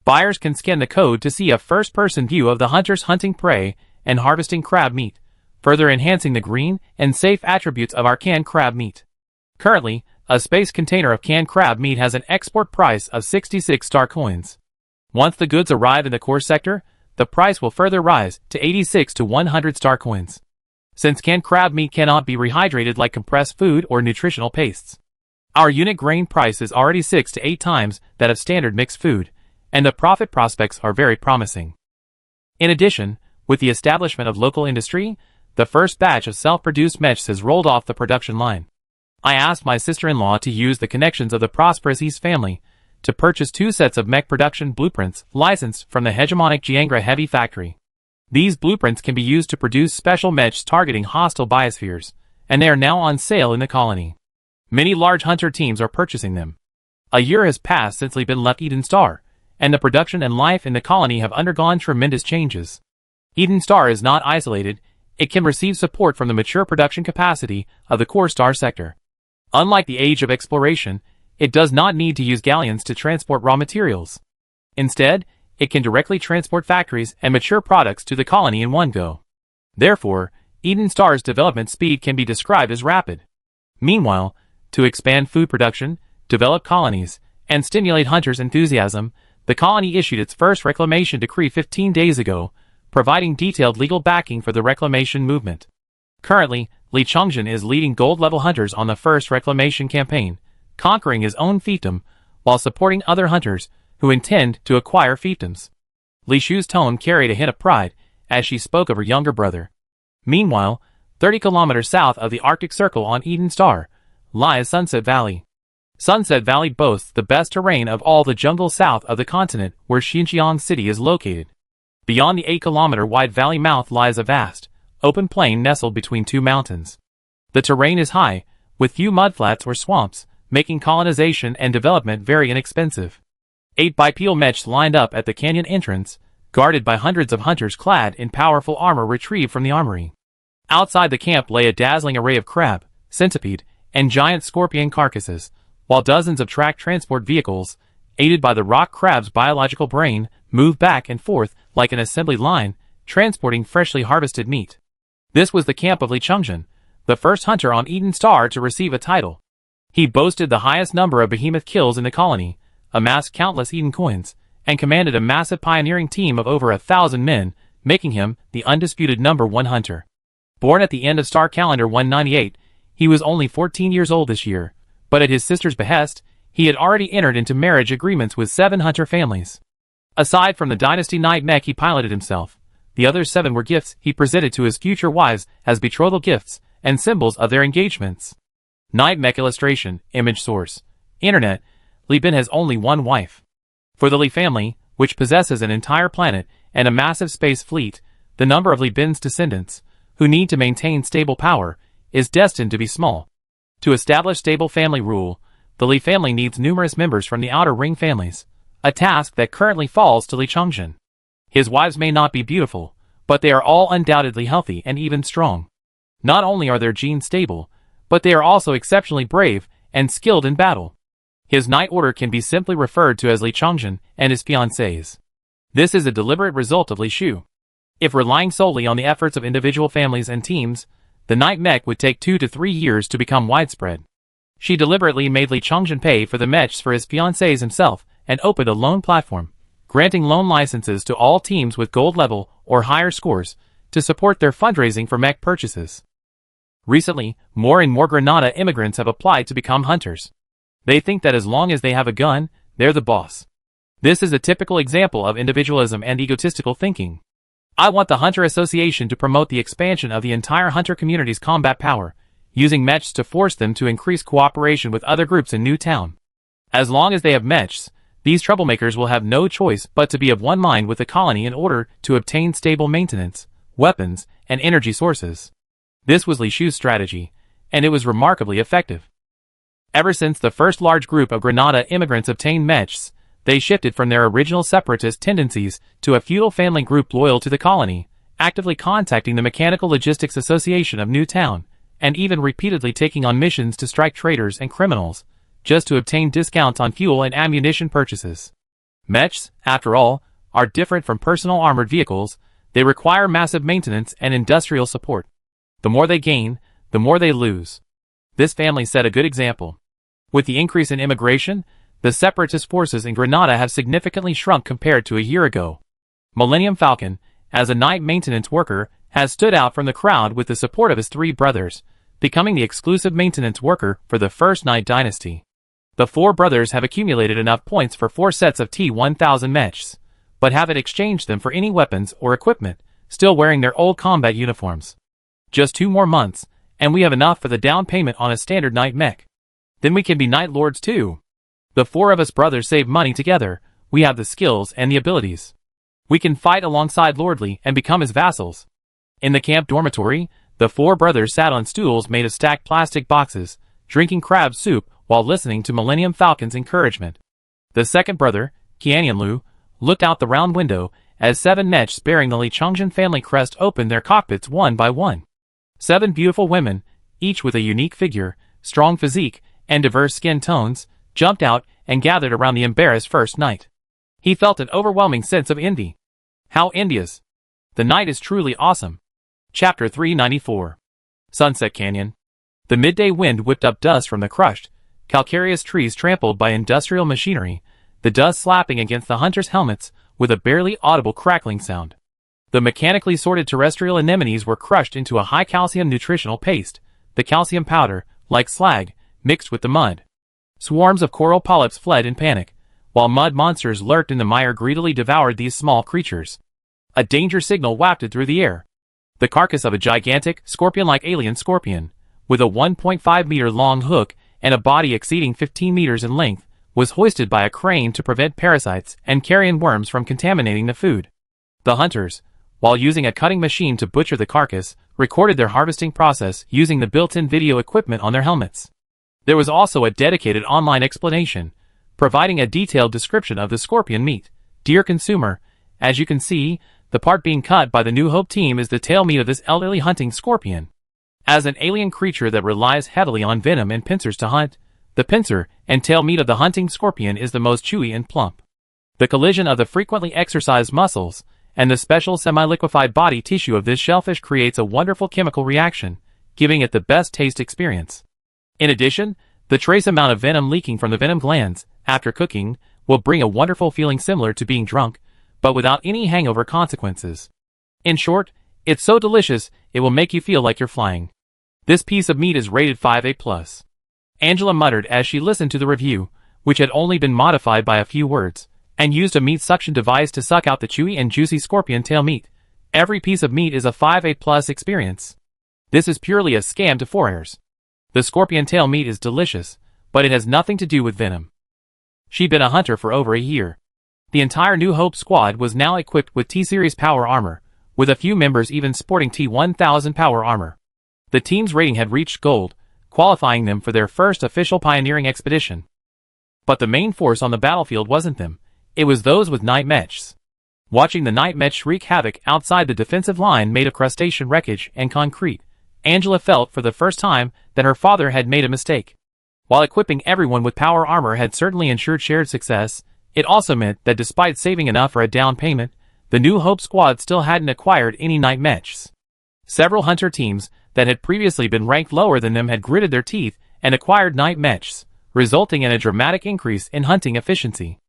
Buyers can scan the code to see a first-person view of the hunters hunting prey and harvesting crab meat, further enhancing the green and safe attributes of our canned crab meat. Currently, a space container of canned crab meat has an export price of 66 star coins. Once the goods arrive in the core sector, the price will further rise to 86 to 100 star coins. Since canned crab meat cannot be rehydrated like compressed food or nutritional pastes, our unit grain price is already 6 to 8 times that of standard mixed food, and the profit prospects are very promising. In addition, with the establishment of local industry, the first batch of self-produced mechs has rolled off the production line. I asked my sister-in-law to use the connections of the prosperous East family to purchase 2 sets of mech production blueprints licensed from the hegemonic Jiangra Heavy Factory. These blueprints can be used to produce special mechs targeting hostile biospheres, and they are now on sale in the colony. Many large hunter teams are purchasing them. A year has passed since Li Bin left Eden Star, and the production and life in the colony have undergone tremendous changes. Eden Star is not isolated, it can receive support from the mature production capacity of the core star sector. Unlike the age of exploration, it does not need to use galleons to transport raw materials. Instead, it can directly transport factories and mature products to the colony in one go. Therefore, Eden Star's development speed can be described as rapid. Meanwhile, to expand food production, develop colonies, and stimulate hunters' enthusiasm, the colony issued its first reclamation decree 15 days ago, providing detailed legal backing for the reclamation movement. Currently, Li Chongjin is leading gold-level hunters on the first reclamation campaign, conquering his own fiefdom, while supporting other hunters who intend to acquire fiefdoms. Li Shu's tone carried a hint of pride as she spoke of her younger brother. Meanwhile, 30 kilometers south of the Arctic Circle on Eden Star, lies Sunset Valley. Sunset Valley boasts the best terrain of all the jungle south of the continent where Xinjiang City is located. Beyond the 8-kilometer-wide valley mouth lies a vast, open plain nestled between 2 mountains. The terrain is high, with few mudflats or swamps, making colonization and development very inexpensive. 8 bipedal mechs lined up at the canyon entrance, guarded by hundreds of hunters clad in powerful armor retrieved from the armory. Outside the camp lay a dazzling array of crab, centipede, and giant scorpion carcasses, while dozens of track transport vehicles, aided by the rock crab's biological brain, moved back and forth like an assembly line, transporting freshly harvested meat. This was the camp of Li Chongjin, the first hunter on Eden Star to receive a title. He boasted the highest number of behemoth kills in the colony, amassed countless Eden coins, and commanded a massive pioneering team of over 1,000 men, making him the undisputed #1 hunter. Born at the end of star calendar 198, he was only 14 years old this year, but at his sister's behest, he had already entered into marriage agreements with 7 hunter families. Aside from the Dynasty Night mech he piloted himself, the other 7 were gifts he presented to his future wives as betrothal gifts and symbols of their engagements. Night mech illustration, image source. Internet, Li Bin has only one wife. For the Li family, which possesses an entire planet and a massive space fleet, the number of Li Bin's descendants, who need to maintain stable power, is destined to be small. To establish stable family rule, the Li family needs numerous members from the outer ring families, a task that currently falls to Li Chongjin. His wives may not be beautiful, but they are all undoubtedly healthy and even strong. Not only are their genes stable, but they are also exceptionally brave and skilled in battle. His night order can be simply referred to as Li Chongjin and his fiancées. This is a deliberate result of Li Shu. If relying solely on the efforts of individual families and teams, the night mech would take 2 to 3 years to become widespread. She deliberately made Li Chongjin pay for the mechs for his fiancés himself and opened a loan platform, granting loan licenses to all teams with gold level or higher scores to support their fundraising for mech purchases. Recently, more and more Granada immigrants have applied to become hunters. They think that as long as they have a gun, they're the boss. This is a typical example of individualism and egotistical thinking. I want the Hunter Association to promote the expansion of the entire hunter community's combat power, using mechs to force them to increase cooperation with other groups in Newtown. As long as they have mechs, these troublemakers will have no choice but to be of one mind with the colony in order to obtain stable maintenance, weapons, and energy sources. This was Li Shu's strategy, and it was remarkably effective. Ever since the first large group of Granada immigrants obtained mechs, they shifted from their original separatist tendencies to a feudal family group loyal to the colony, actively contacting the Mechanical Logistics Association of Newtown, and even repeatedly taking on missions to strike traitors and criminals, just to obtain discounts on fuel and ammunition purchases. Mechs, after all, are different from personal armored vehicles. They require massive maintenance and industrial support. The more they gain, the more they lose. This family set a good example. With the increase in immigration, the separatist forces in Granada have significantly shrunk compared to a year ago. Millennium Falcon, as a night maintenance worker, has stood out from the crowd with the support of his 3 brothers, becoming the exclusive maintenance worker for the first Night Dynasty. The 4 brothers have accumulated enough points for 4 sets of T-1000 mechs, but haven't exchanged them for any weapons or equipment, still wearing their old combat uniforms. Just 2 more months, and we have enough for the down payment on a standard night mech. Then we can be Night Lords too. The 4 of us brothers save money together. We have the skills and the abilities. We can fight alongside Lordly and become his vassals. In the camp dormitory, the 4 brothers sat on stools made of stacked plastic boxes, drinking crab soup while listening to Millennium Falcon's encouragement. The second brother, Qianyanlu, looked out the round window as 7 mechs bearing the Li Chongjin family crest opened their cockpits one by one. 7 beautiful women, each with a unique figure, strong physique, and diverse skin tones, jumped out and gathered around the embarrassed first knight. He felt an overwhelming sense of envy. How envious! The night is truly awesome. Chapter 394. Sunset Canyon. The midday wind whipped up dust from the crushed, calcareous trees trampled by industrial machinery, the dust slapping against the hunters' helmets with a barely audible crackling sound. The mechanically sorted terrestrial anemones were crushed into a high-calcium nutritional paste, the calcium powder, like slag, mixed with the mud. Swarms of coral polyps fled in panic, while mud monsters lurked in the mire greedily devoured these small creatures. A danger signal wafted through the air. The carcass of a gigantic, scorpion-like alien scorpion, with a 1.5-meter-long hook and a body exceeding 15 meters in length, was hoisted by a crane to prevent parasites and carrion worms from contaminating the food. The hunters, while using a cutting machine to butcher the carcass, recorded their harvesting process using the built-in video equipment on their helmets. There was also a dedicated online explanation, providing a detailed description of the scorpion meat. Dear consumer, as you can see, the part being cut by the New Hope team is the tail meat of this elderly hunting scorpion. As an alien creature that relies heavily on venom and pincers to hunt, the pincer and tail meat of the hunting scorpion is the most chewy and plump. The collision of the frequently exercised muscles and the special semi-liquefied body tissue of this shellfish creates a wonderful chemical reaction, giving it the best taste experience. In addition, the trace amount of venom leaking from the venom glands, after cooking, will bring a wonderful feeling similar to being drunk, but without any hangover consequences. In short, it's so delicious, it will make you feel like you're flying. This piece of meat is rated 5A+. Angela muttered as she listened to the review, which had only been modified by a few words, and used a meat suction device to suck out the chewy and juicy scorpion tail meat. Every piece of meat is a 5A+ experience. This is purely a scam to foreigners. The scorpion tail meat is delicious, but it has nothing to do with venom. She'd been a hunter for over a year. The entire New Hope squad was now equipped with T-Series power armor, with a few members even sporting T-1000 power armor. The team's rating had reached gold, qualifying them for their first official pioneering expedition. But the main force on the battlefield wasn't them, it was those with night mechs. Watching the night mech wreak havoc outside the defensive line made of crustacean wreckage and concrete, Angela felt for the first time that her father had made a mistake. While equipping everyone with power armor had certainly ensured shared success, it also meant that despite saving enough for a down payment, the New Hope squad still hadn't acquired any night mechs. Several hunter teams that had previously been ranked lower than them had gritted their teeth and acquired night mechs, resulting in a dramatic increase in hunting efficiency.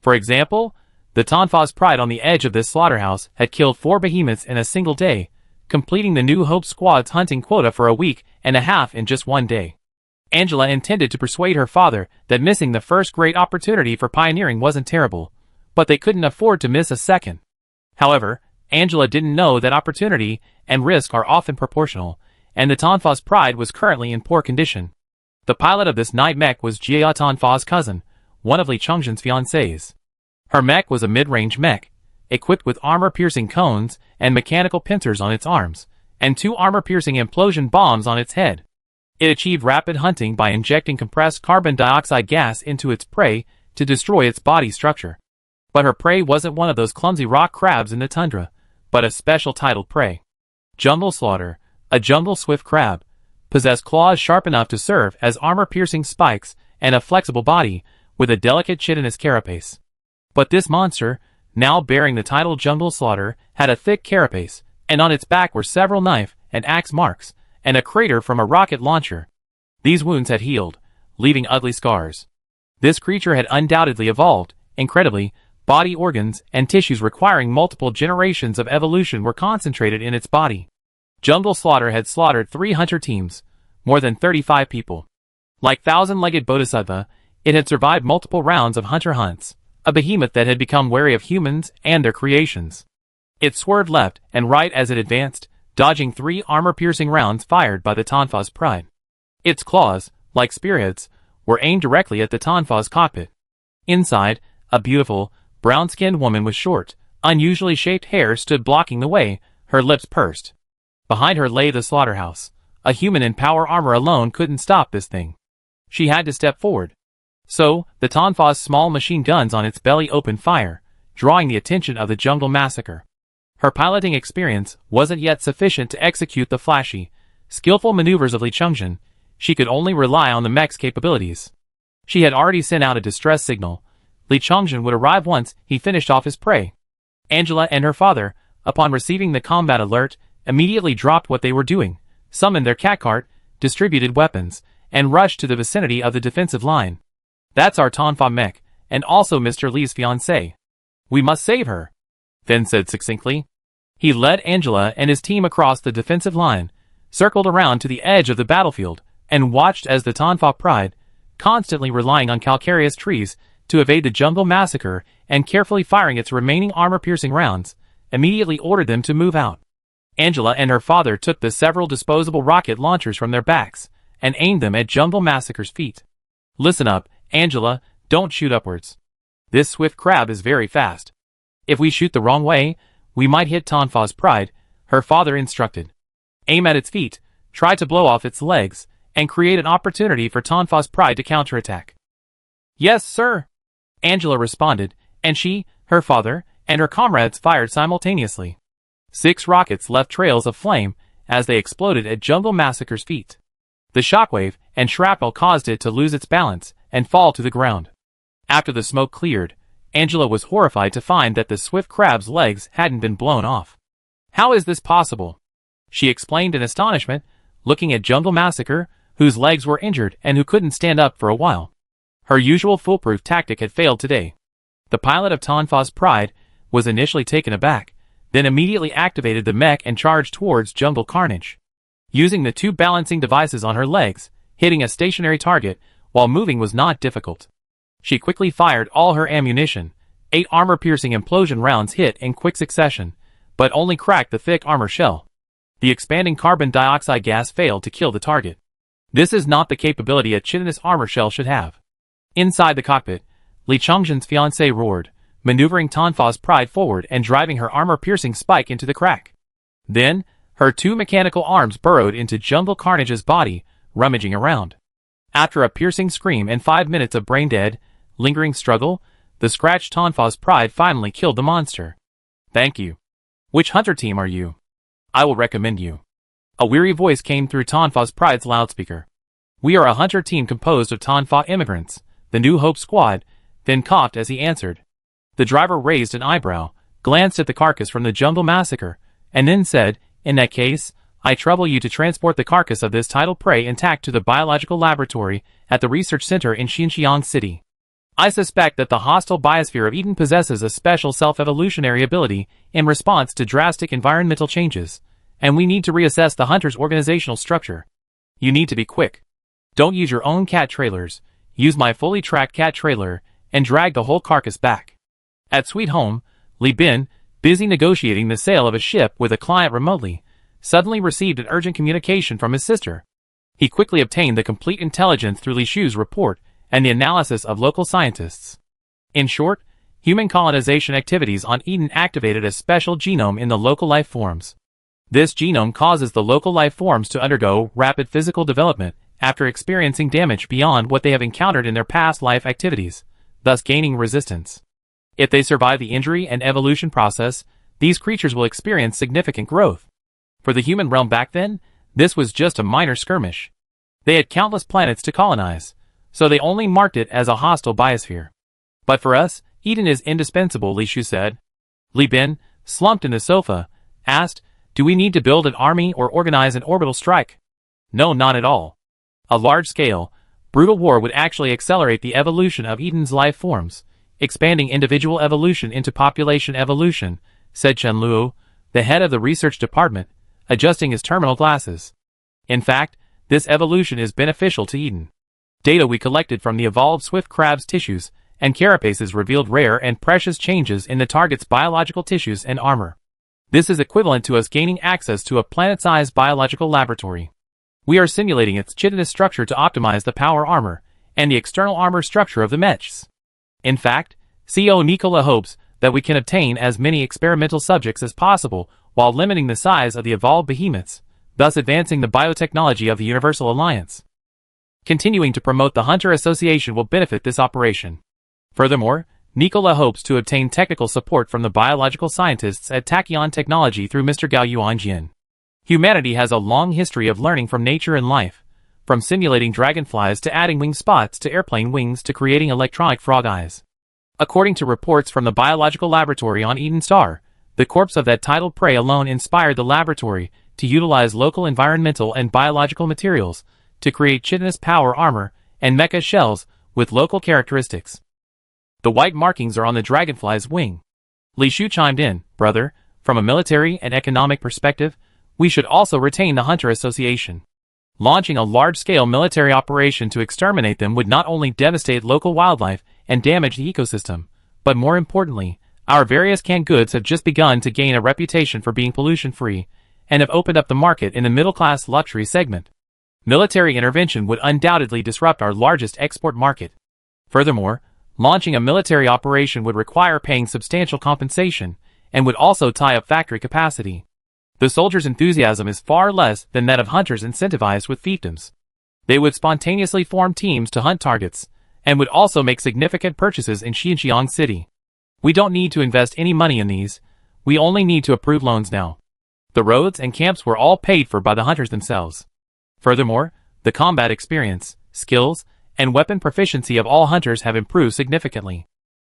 For example, the Tonfa's Pride on the edge of this slaughterhouse had killed 4 behemoths in a single day, completing the New Hope squad's hunting quota for a week and a half in just one day. Angela intended to persuade her father that missing the first great opportunity for pioneering wasn't terrible, but they couldn't afford to miss a second. However, Angela didn't know that opportunity and risk are often proportional, and the Tonfa's Pride was currently in poor condition. The pilot of this night mech was Jia Tonfa's cousin, one of Li Chengzhen's fiancés. Her mech was a mid-range mech, equipped with armor-piercing cones and mechanical pincers on its arms, and 2 armor-piercing implosion bombs on its head. It achieved rapid hunting by injecting compressed carbon dioxide gas into its prey to destroy its body structure. But her prey wasn't one of those clumsy rock crabs in the tundra, but a special titled prey. Jungle Slaughter, a jungle swift crab, possessed claws sharp enough to serve as armor-piercing spikes and a flexible body with a delicate chitinous carapace. But this monster, now bearing the title Jungle Slaughter, had a thick carapace, and on its back were several knife and axe marks, and a crater from a rocket launcher. These wounds had healed, leaving ugly scars. This creature had undoubtedly evolved, incredibly. Body organs and tissues requiring multiple generations of evolution were concentrated in its body. Jungle Slaughter had slaughtered 3 hunter teams, more than 35 people. Like thousand-legged Bodhisattva, it had survived multiple rounds of hunter hunts, a behemoth that had become wary of humans and their creations. It swerved left and right as it advanced, dodging 3 armor-piercing rounds fired by the Tonfa's Pride. Its claws, like spearheads, were aimed directly at the Tonfa's cockpit. Inside, a beautiful, brown-skinned woman with short, unusually shaped hair stood blocking the way, her lips pursed. Behind her lay the slaughterhouse. A human in power armor alone couldn't stop this thing. She had to step forward. So, the Tonfa's small machine guns on its belly opened fire, drawing the attention of the jungle massacre. Her piloting experience wasn't yet sufficient to execute the flashy, skillful maneuvers of Li Chengzhen. She could only rely on the mech's capabilities. She had already sent out a distress signal. Li Chengzhen would arrive once he finished off his prey. Angela and her father, upon receiving the combat alert, immediately dropped what they were doing, summoned their cat cart, distributed weapons, and rushed to the vicinity of the defensive line. "That's our Tonfa mech, and also Mr. Li's fiancée. We must save her," Finn said succinctly. He led Angela and his team across the defensive line, circled around to the edge of the battlefield, and watched as the Tonfa Pride, constantly relying on calcareous trees to evade the jungle massacre and carefully firing its remaining armor-piercing rounds, immediately ordered them to move out. Angela and her father took the several disposable rocket launchers from their backs and aimed them at Jungle Massacre's feet. "Listen up, Angela, don't shoot upwards. This swift crab is very fast. If we shoot the wrong way, we might hit Tonfa's Pride," her father instructed. "Aim at its feet, try to blow off its legs, and create an opportunity for Tonfa's Pride to counterattack." "Yes, sir," Angela responded, and she, her father, and her comrades fired simultaneously. 6 rockets left trails of flame as they exploded at Jungle Massacre's feet. The shockwave and shrapnel caused it to lose its balance and fall to the ground. After the smoke cleared, Angela was horrified to find that the swift crab's legs hadn't been blown off. "How is this possible?" she explained in astonishment, looking at Jungle Massacre, whose legs were injured and who couldn't stand up for a while. Her usual foolproof tactic had failed today. The pilot of Tonfa's Pride was initially taken aback, then immediately activated the mech and charged towards Jungle Carnage. Using the 2 balancing devices on her legs, hitting a stationary target while moving was not difficult. She quickly fired all her ammunition. 8 armor-piercing implosion rounds hit in quick succession, but only cracked the thick armor shell. The expanding carbon dioxide gas failed to kill the target. This is not the capability a chitinous armor shell should have. Inside the cockpit, Li Chengzhen's fiancée roared, maneuvering Tonfa's Pride forward and driving her armor-piercing spike into the crack. Then, her 2 mechanical arms burrowed into Jungle Carnage's body, rummaging around. After a piercing scream and 5 minutes of brain-dead, lingering struggle, the scratched Tonfa's Pride finally killed the monster. "Thank you. Which hunter team are you? I will recommend you." A weary voice came through Tonfa's Pride's loudspeaker. We are a hunter team composed of Tanfa immigrants, the New Hope squad, then coughed as he answered. The driver raised an eyebrow, glanced at the carcass from the jungle massacre, and then said, in that case, I trouble you to transport the carcass of this tidal prey intact to the biological laboratory at the research center in Xinjiang City. I suspect that the hostile biosphere of Eden possesses a special self-evolutionary ability in response to drastic environmental changes, and we need to reassess the hunter's organizational structure. You need to be quick. Don't use your own cat trailers, use my fully tracked cat trailer, and drag the whole carcass back. At Sweet Home, Li Bin, busy negotiating the sale of a ship with a client remotely, suddenly received an urgent communication from his sister. He quickly obtained the complete intelligence through Li Shu's report and the analysis of local scientists. In short, human colonization activities on Eden activated a special genome in the local life forms. This genome causes the local life forms to undergo rapid physical development after experiencing damage beyond what they have encountered in their past life activities, thus gaining resistance. If they survive the injury and evolution process, these creatures will experience significant growth. For the human realm back then, this was just a minor skirmish. They had countless planets to colonize, so they only marked it as a hostile biosphere. But for us, Eden is indispensable, Li Shu said. Li Bin, slumped in the sofa, asked, do we need to build an army or organize an orbital strike? No, not at all. A large-scale, brutal war would actually accelerate the evolution of Eden's life forms, expanding individual evolution into population evolution, said Chen Luo, the head of the research department, adjusting his terminal glasses. In fact, this evolution is beneficial to Eden. Data we collected from the evolved swift crab's tissues and carapaces revealed rare and precious changes in the target's biological tissues and armor. This is equivalent to us gaining access to a planet-sized biological laboratory. We are simulating its chitinous structure to optimize the power armor and the external armor structure of the mechs. In fact, CEO Nikola hopes that we can obtain as many experimental subjects as possible while limiting the size of the evolved behemoths, thus advancing the biotechnology of the Universal Alliance. Continuing to promote the Hunter Association will benefit this operation. Furthermore, Nikola hopes to obtain technical support from the biological scientists at Tachyon Technology through Mr. Gao Yuanjian. Humanity has a long history of learning from nature and life, from simulating dragonflies to adding wing spots to airplane wings to creating electronic frog eyes. According to reports from the biological laboratory on Eden Star, the corpse of that tidal prey alone inspired the laboratory to utilize local environmental and biological materials to create chitinous power armor and mecha shells with local characteristics. The white markings are on the dragonfly's wing. Li Shu chimed in, brother, from a military and economic perspective, we should also retain the Hunter Association. Launching a large-scale military operation to exterminate them would not only devastate local wildlife and damage the ecosystem, but more importantly, our various canned goods have just begun to gain a reputation for being pollution-free, and have opened up the market in the middle-class luxury segment. Military intervention would undoubtedly disrupt our largest export market. Furthermore, launching a military operation would require paying substantial compensation, and would also tie up factory capacity. The soldiers' enthusiasm is far less than that of hunters incentivized with fiefdoms. They would spontaneously form teams to hunt targets, and would also make significant purchases in Xinjiang City. We don't need to invest any money in these, we only need to approve loans now. The roads and camps were all paid for by the hunters themselves. Furthermore, the combat experience, skills, and weapon proficiency of all hunters have improved significantly.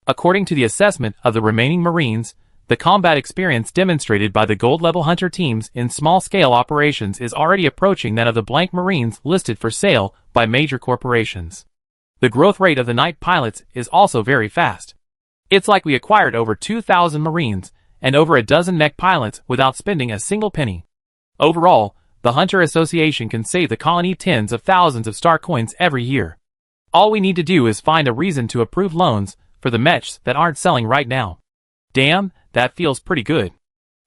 According to the assessment of the remaining Marines, the combat experience demonstrated by the gold-level hunter teams in small-scale operations is already approaching that of the blank Marines listed for sale by major corporations. The growth rate of the night pilots is also very fast. It's like we acquired over 2,000 Marines and over a dozen mech pilots without spending a single penny. Overall, the Hunter Association can save the colony tens of thousands of star coins every year. All we need to do is find a reason to approve loans for the mechs that aren't selling right now. Damn, that feels pretty good.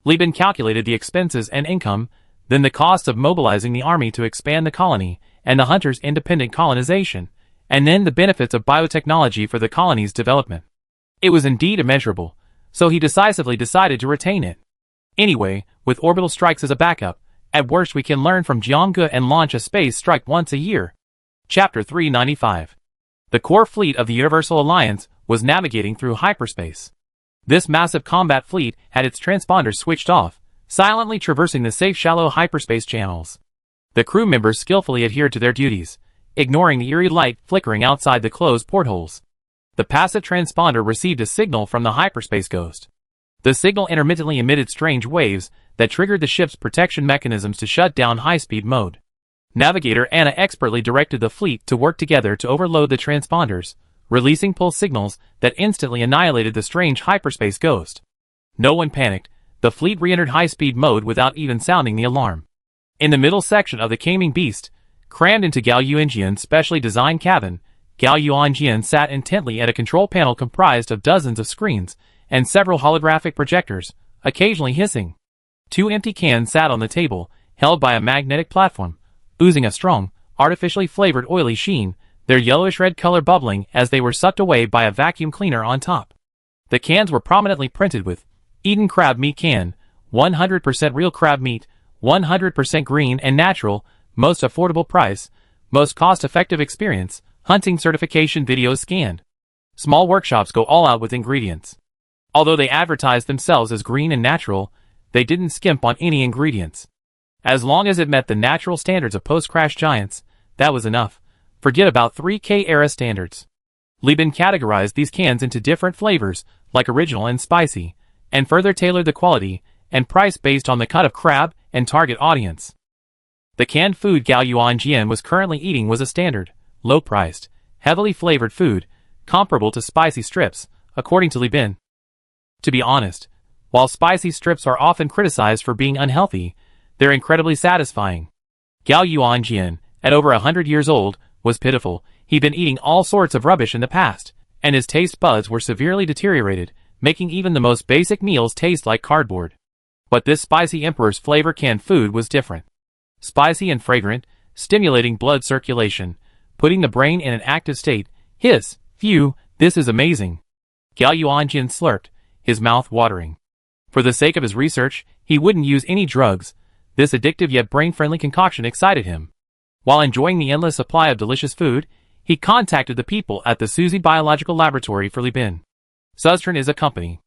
Li Bin calculated the expenses and income, then the cost of mobilizing the army to expand the colony and the hunters' independent colonization, and then the benefits of biotechnology for the colony's development. It was indeed immeasurable, so he decisively decided to retain it. Anyway, with orbital strikes as a backup, at worst we can learn from Jiangge and launch a space strike once a year. Chapter 395. The core fleet of the Universal Alliance was navigating through hyperspace. This massive combat fleet had its transponders switched off, silently traversing the safe shallow hyperspace channels. The crew members skillfully adhered to their duties, ignoring the eerie light flickering outside the closed portholes. The passive transponder received a signal from the hyperspace ghost. The signal intermittently emitted strange waves that triggered the ship's protection mechanisms to shut down high-speed mode. Navigator Anna expertly directed the fleet to work together to overload the transponders, releasing pulse signals that instantly annihilated the strange hyperspace ghost. No one panicked. The fleet re-entered high-speed mode without even sounding the alarm. In the middle section of the Caming Beast, crammed into Gao Yuanjian's specially designed cabin, Gao Yuanjian sat intently at a control panel comprised of dozens of screens and several holographic projectors, occasionally hissing. 2 empty cans sat on the table, held by a magnetic platform, oozing a strong, artificially flavored oily sheen, their yellowish-red color bubbling as they were sucked away by a vacuum cleaner on top. The cans were prominently printed with Eden Crab Meat Can, 100% real crab meat, 100% green and natural, most affordable price, most cost-effective experience, hunting certification videos scanned. Small workshops go all out with ingredients. Although they advertised themselves as green and natural, they didn't skimp on any ingredients. As long as it met the natural standards of post-crash giants, that was enough. Forget about 3K era standards. Li Bin categorized these cans into different flavors, like original and spicy, and further tailored the quality and price based on the cut of crab and target audience. The canned food Gao Yuanjian was currently eating was a standard, low-priced, heavily flavored food, comparable to spicy strips, according to Li Bin. To be honest, while spicy strips are often criticized for being unhealthy, they're incredibly satisfying. Gao Yuanjian, at over 100 years old, was pitiful. He'd been eating all sorts of rubbish in the past, and his taste buds were severely deteriorated, making even the most basic meals taste like cardboard. But this spicy Emperor's flavor canned food was different. Spicy and fragrant, stimulating blood circulation, putting the brain in an active state. Hiss, phew, this is amazing. Gao Yuanjian slurped, his mouth watering. For the sake of his research, he wouldn't use any drugs. This addictive yet brain-friendly concoction excited him. While enjoying the endless supply of delicious food, he contacted the people at the Suzy Biological Laboratory for Li Bin. Suztran is a company.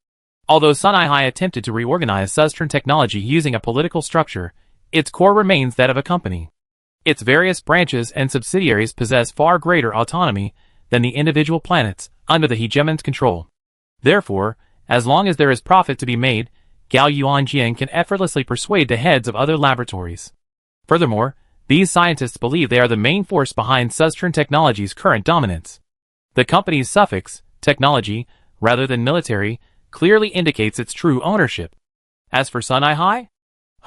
Although Sunai attempted to reorganize Suztran technology using a political structure, its core remains that of a company. Its various branches and subsidiaries possess far greater autonomy than the individual planets under the hegemon's control. Therefore, as long as there is profit to be made, Gao Yuanjian can effortlessly persuade the heads of other laboratories. Furthermore, these scientists believe they are the main force behind Suztran Technology's current dominance. The company's suffix, technology, rather than military, clearly indicates its true ownership. As for Sunai,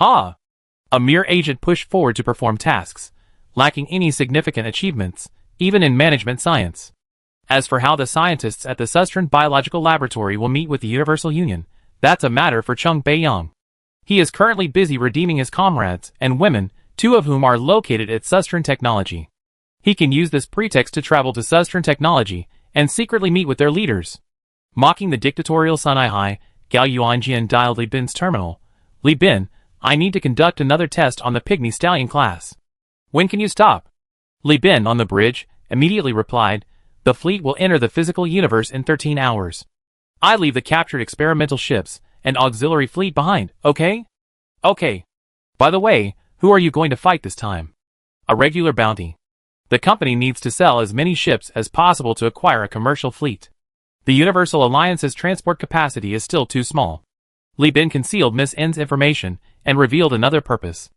a mere agent pushed forward to perform tasks, lacking any significant achievements, even in management science. As for how the scientists at the Suztran Biological Laboratory will meet with the Universal Union, that's a matter for Cheng Beiyang. He is currently busy redeeming his comrades and women, 2 of whom are located at Suztran Technology. He can use this pretext to travel to Suztran Technology and secretly meet with their leaders. Mocking the dictatorial Sunai, Gao Yuanjian dialed Li Bin's terminal. Li Bin, I need to conduct another test on the Pygmy Stallion class. When can you stop? Li Bin on the bridge immediately replied, the fleet will enter the physical universe in 13 hours. I leave the captured experimental ships and auxiliary fleet behind, okay? Okay. By the way, who are you going to fight this time? A regular bounty. The company needs to sell as many ships as possible to acquire a commercial fleet. The Universal Alliance's transport capacity is still too small. Li Bin concealed Miss N's information and revealed another purpose.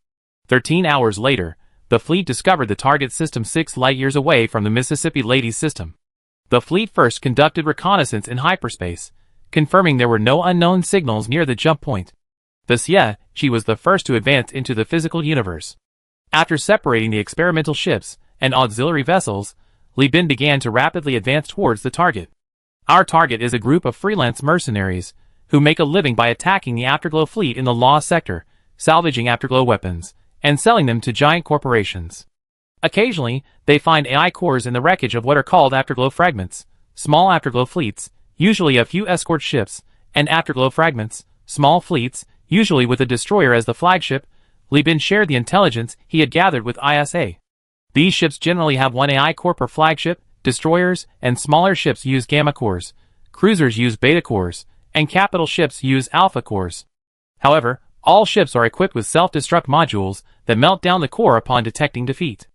13 hours later, the fleet discovered the target system 6 light-years away from the Mississippi Ladies system. The fleet first conducted reconnaissance in hyperspace, confirming there were no unknown signals near the jump point. Thus she was the first to advance into the physical universe. After separating the experimental ships and auxiliary vessels, Li Bin began to rapidly advance towards the target. Our target is a group of freelance mercenaries who make a living by attacking the Afterglow fleet in the Law sector, salvaging Afterglow weapons, and selling them to giant corporations. Occasionally, they find AI cores in the wreckage of what are called Afterglow fragments, small Afterglow fleets, usually a few escort ships, and Afterglow fragments, small fleets, usually with a destroyer as the flagship. Li Bin shared the intelligence he had gathered with ISA. These ships generally have 1 AI core per flagship, destroyers and smaller ships use gamma cores, cruisers use beta cores, and capital ships use alpha cores. However, all ships are equipped with self-destruct modules that melt down the core upon detecting defeat.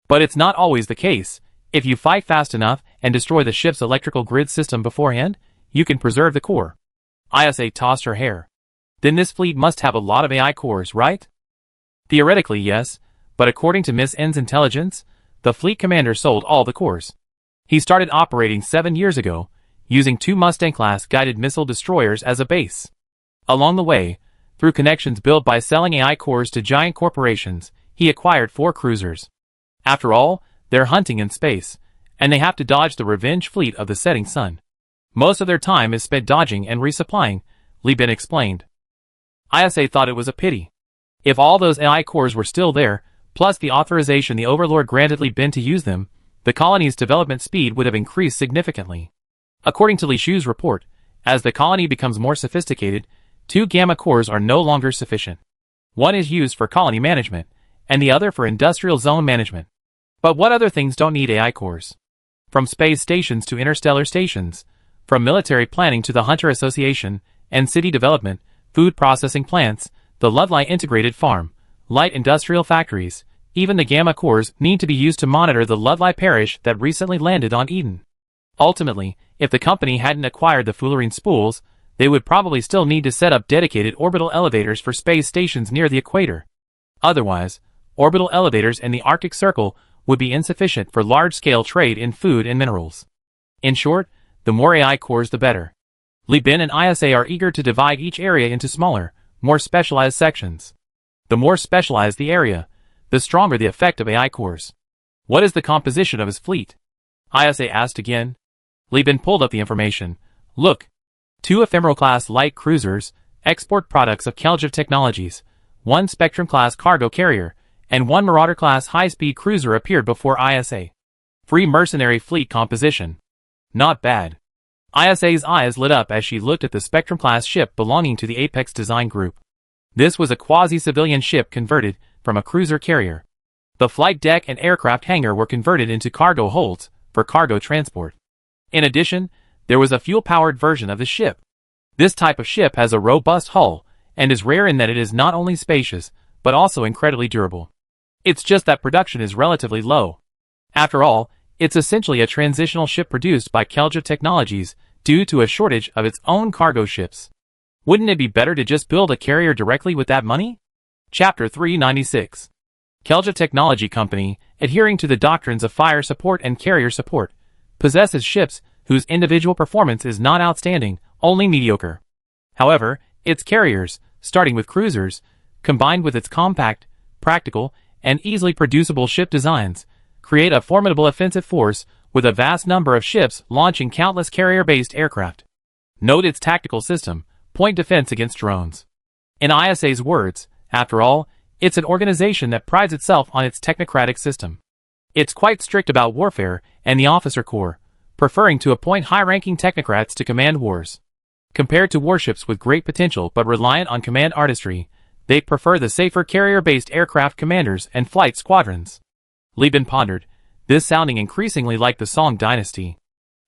But it's not always the case. If you fight fast enough and destroy the ship's electrical grid system beforehand, you can preserve the core. Isa tossed her hair. Then this fleet must have a lot of AI cores, right? Theoretically, yes, but according to Miss N's intelligence, the fleet commander sold all the cores. He started operating 7 years ago, using 2 Mustang-class guided missile destroyers as a base. Along the way, through connections built by selling AI cores to giant corporations, he acquired 4 cruisers. After all, they're hunting in space, and they have to dodge the revenge fleet of the setting sun. Most of their time is spent dodging and resupplying, Li Bin explained. Isa thought it was a pity. If all those AI cores were still there, plus the authorization the Overlord granted Li Bin to use them, the colony's development speed would have increased significantly. According to Li Shu's report, as the colony becomes more sophisticated, 2 gamma cores are no longer sufficient. One is used for colony management, and the other for industrial zone management. But what other things don't need AI cores? From space stations to interstellar stations, from military planning to the Hunter Association, and city development, food processing plants, the Ludlai Integrated Farm, light industrial factories, even the gamma cores need to be used to monitor the Ludlai parish that recently landed on Eden. Ultimately, if the company hadn't acquired the Fullerene spools, they would probably still need to set up dedicated orbital elevators for space stations near the equator. Otherwise, orbital elevators in the Arctic Circle would be insufficient for large-scale trade in food and minerals. In short, the more AI cores the better. Li Bin and Isa are eager to divide each area into smaller, more specialized sections. The more specialized the area, the stronger the effect of AI cores. What is the composition of his fleet? Isa asked again. Li Bin pulled up the information. Look. 2 Ephemeral-class light cruisers, export products of Keljev Technologies, 1 Spectrum-class cargo carrier, and 1 Marauder-class high-speed cruiser appeared before Isa. Free mercenary fleet composition. Not bad. Isa's eyes lit up as she looked at the Spectrum-class ship belonging to the Apex Design Group. This was a quasi-civilian ship converted from a cruiser carrier. The flight deck and aircraft hangar were converted into cargo holds for cargo transport. In addition, there was a fuel-powered version of the ship. This type of ship has a robust hull and is rare in that it is not only spacious, but also incredibly durable. It's just that production is relatively low. After all, it's essentially a transitional ship produced by Keljev Technologies due to a shortage of its own cargo ships. Wouldn't it be better to just build a carrier directly with that money? Chapter 396. Keljev Technology Company, adhering to the doctrines of fire support and carrier support, possesses ships whose individual performance is not outstanding, only mediocre. However, its carriers, starting with cruisers, combined with its compact, practical, and easily producible ship designs, create a formidable offensive force with a vast number of ships launching countless carrier-based aircraft. Note its tactical system, point defense against drones. In ISA's words, after all, it's an organization that prides itself on its technocratic system. It's quite strict about warfare and the officer corps, preferring to appoint high-ranking technocrats to command wars. Compared to warships with great potential but reliant on command artistry, they prefer the safer carrier-based aircraft commanders and flight squadrons. Li Bin pondered, this sounding increasingly like the Song dynasty.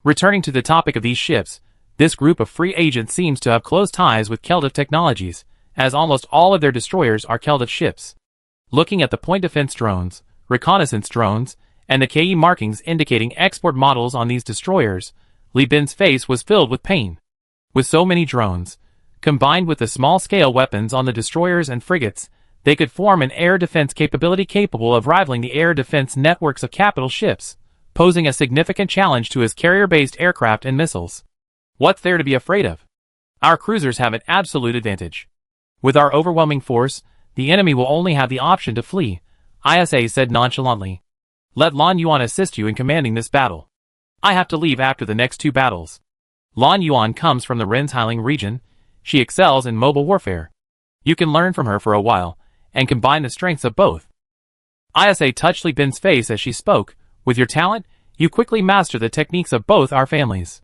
Returning to the topic of these ships, this group of free agents seems to have close ties with Keljev Technologies, as almost all of their destroyers are Keljev ships. Looking at the point defense drones, reconnaissance drones, and the KE markings indicating export models on these destroyers, Li Bin's face was filled with pain. With so many drones, combined with the small-scale weapons on the destroyers and frigates, they could form an air defense capability capable of rivaling the air defense networks of capital ships, posing a significant challenge to his carrier-based aircraft and missiles. What's there to be afraid of? Our cruisers have an absolute advantage. With our overwhelming force, the enemy will only have the option to flee, ISA said nonchalantly. Let Lan Yuan assist you in commanding this battle. I have to leave after the next 2 battles. Lan Yuan comes from the Rensheiling region. She excels in mobile warfare. You can learn from her for a while, and combine the strengths of both. Isa touched Li Bin's face as she spoke. With your talent, you quickly master the techniques of both our families.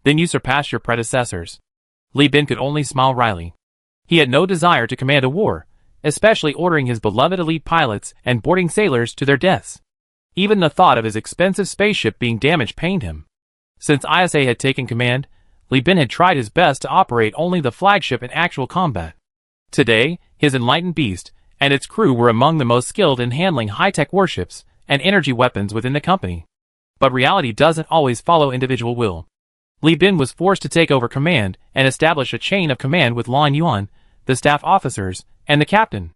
Then you surpass your predecessors. Li Bin could only smile wryly. He had no desire to command a war, especially ordering his beloved elite pilots and boarding sailors to their deaths. Even the thought of his expensive spaceship being damaged pained him. Since ISA had taken command, Li Bin had tried his best to operate only the flagship in actual combat. Today, his enlightened beast and its crew were among the most skilled in handling high-tech warships, and energy weapons within the company. But reality doesn't always follow individual will. Li Bin was forced to take over command and establish a chain of command with Lan Yuan, the staff officers, and the captain.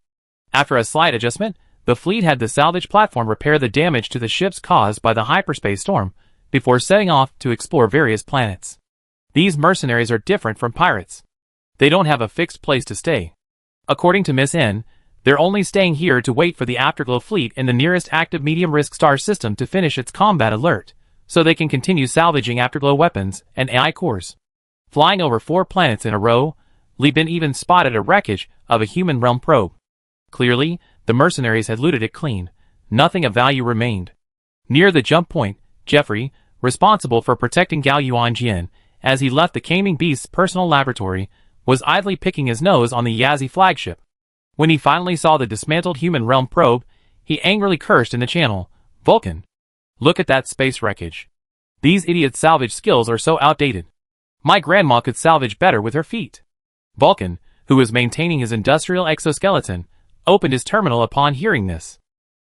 After a slight adjustment, the fleet had the salvage platform repair the damage to the ships caused by the hyperspace storm, before setting off to explore various planets. These mercenaries are different from pirates. They don't have a fixed place to stay. According to Miss N, they're only staying here to wait for the Afterglow fleet in the nearest active medium-risk star system to finish its combat alert, so they can continue salvaging Afterglow weapons and AI cores. Flying over 4 planets in a row, Li Bin even spotted a wreckage of a human realm probe. Clearly, the mercenaries had looted it clean. Nothing of value remained. Near the jump point, Jeffrey, responsible for protecting Gao Yuanjian, as he left the Gaming Beast's personal laboratory, was idly picking his nose on the Yazzie flagship. When he finally saw the dismantled human realm probe, he angrily cursed in the channel, "Vulcan! Look at that space wreckage. These idiots' salvage skills are so outdated. My grandma could salvage better with her feet." Vulcan, who was maintaining his industrial exoskeleton, opened his terminal upon hearing this.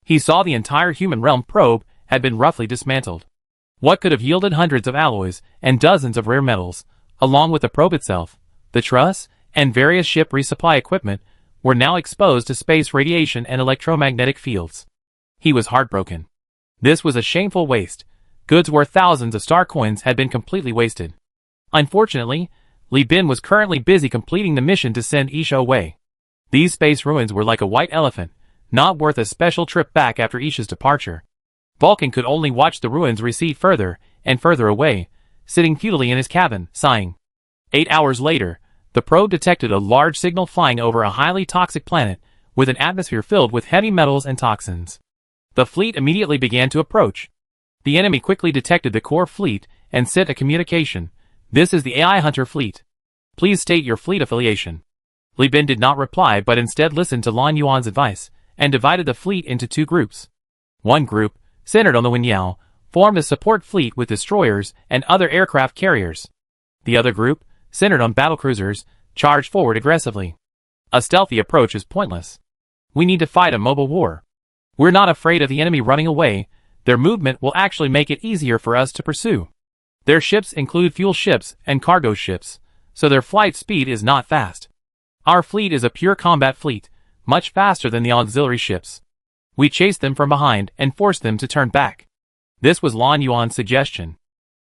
He saw the entire human realm probe had been roughly dismantled. What could have yielded hundreds of alloys and dozens of rare metals, along with the probe itself, the truss, and various ship resupply equipment, were now exposed to space radiation and electromagnetic fields. He was heartbroken. This was a shameful waste. Goods worth thousands of star coins had been completely wasted. Unfortunately, Li Bin was currently busy completing the mission to send Isha away. These space ruins were like a white elephant, not worth a special trip back after Isha's departure. Vulcan could only watch the ruins recede further and further away, sitting futilely in his cabin, sighing. 8 hours later, the probe detected a large signal flying over a highly toxic planet with an atmosphere filled with heavy metals and toxins. The fleet immediately began to approach. The enemy quickly detected the core fleet and sent a communication. "This is the AI Hunter fleet. Please state your fleet affiliation." Li Bin did not reply but instead listened to Lan Yuan's advice and divided the fleet into 2 groups. One group, centered on the Wenyao, formed a support fleet with destroyers and other aircraft carriers. The other group, centered on battlecruisers, charged forward aggressively. A stealthy approach is pointless. We need to fight a mobile war. We're not afraid of the enemy running away. Their movement will actually make it easier for us to pursue. Their ships include fuel ships and cargo ships, so their flight speed is not fast. Our fleet is a pure combat fleet, much faster than the auxiliary ships. We chase them from behind and force them to turn back. This was Lan Yuan's suggestion.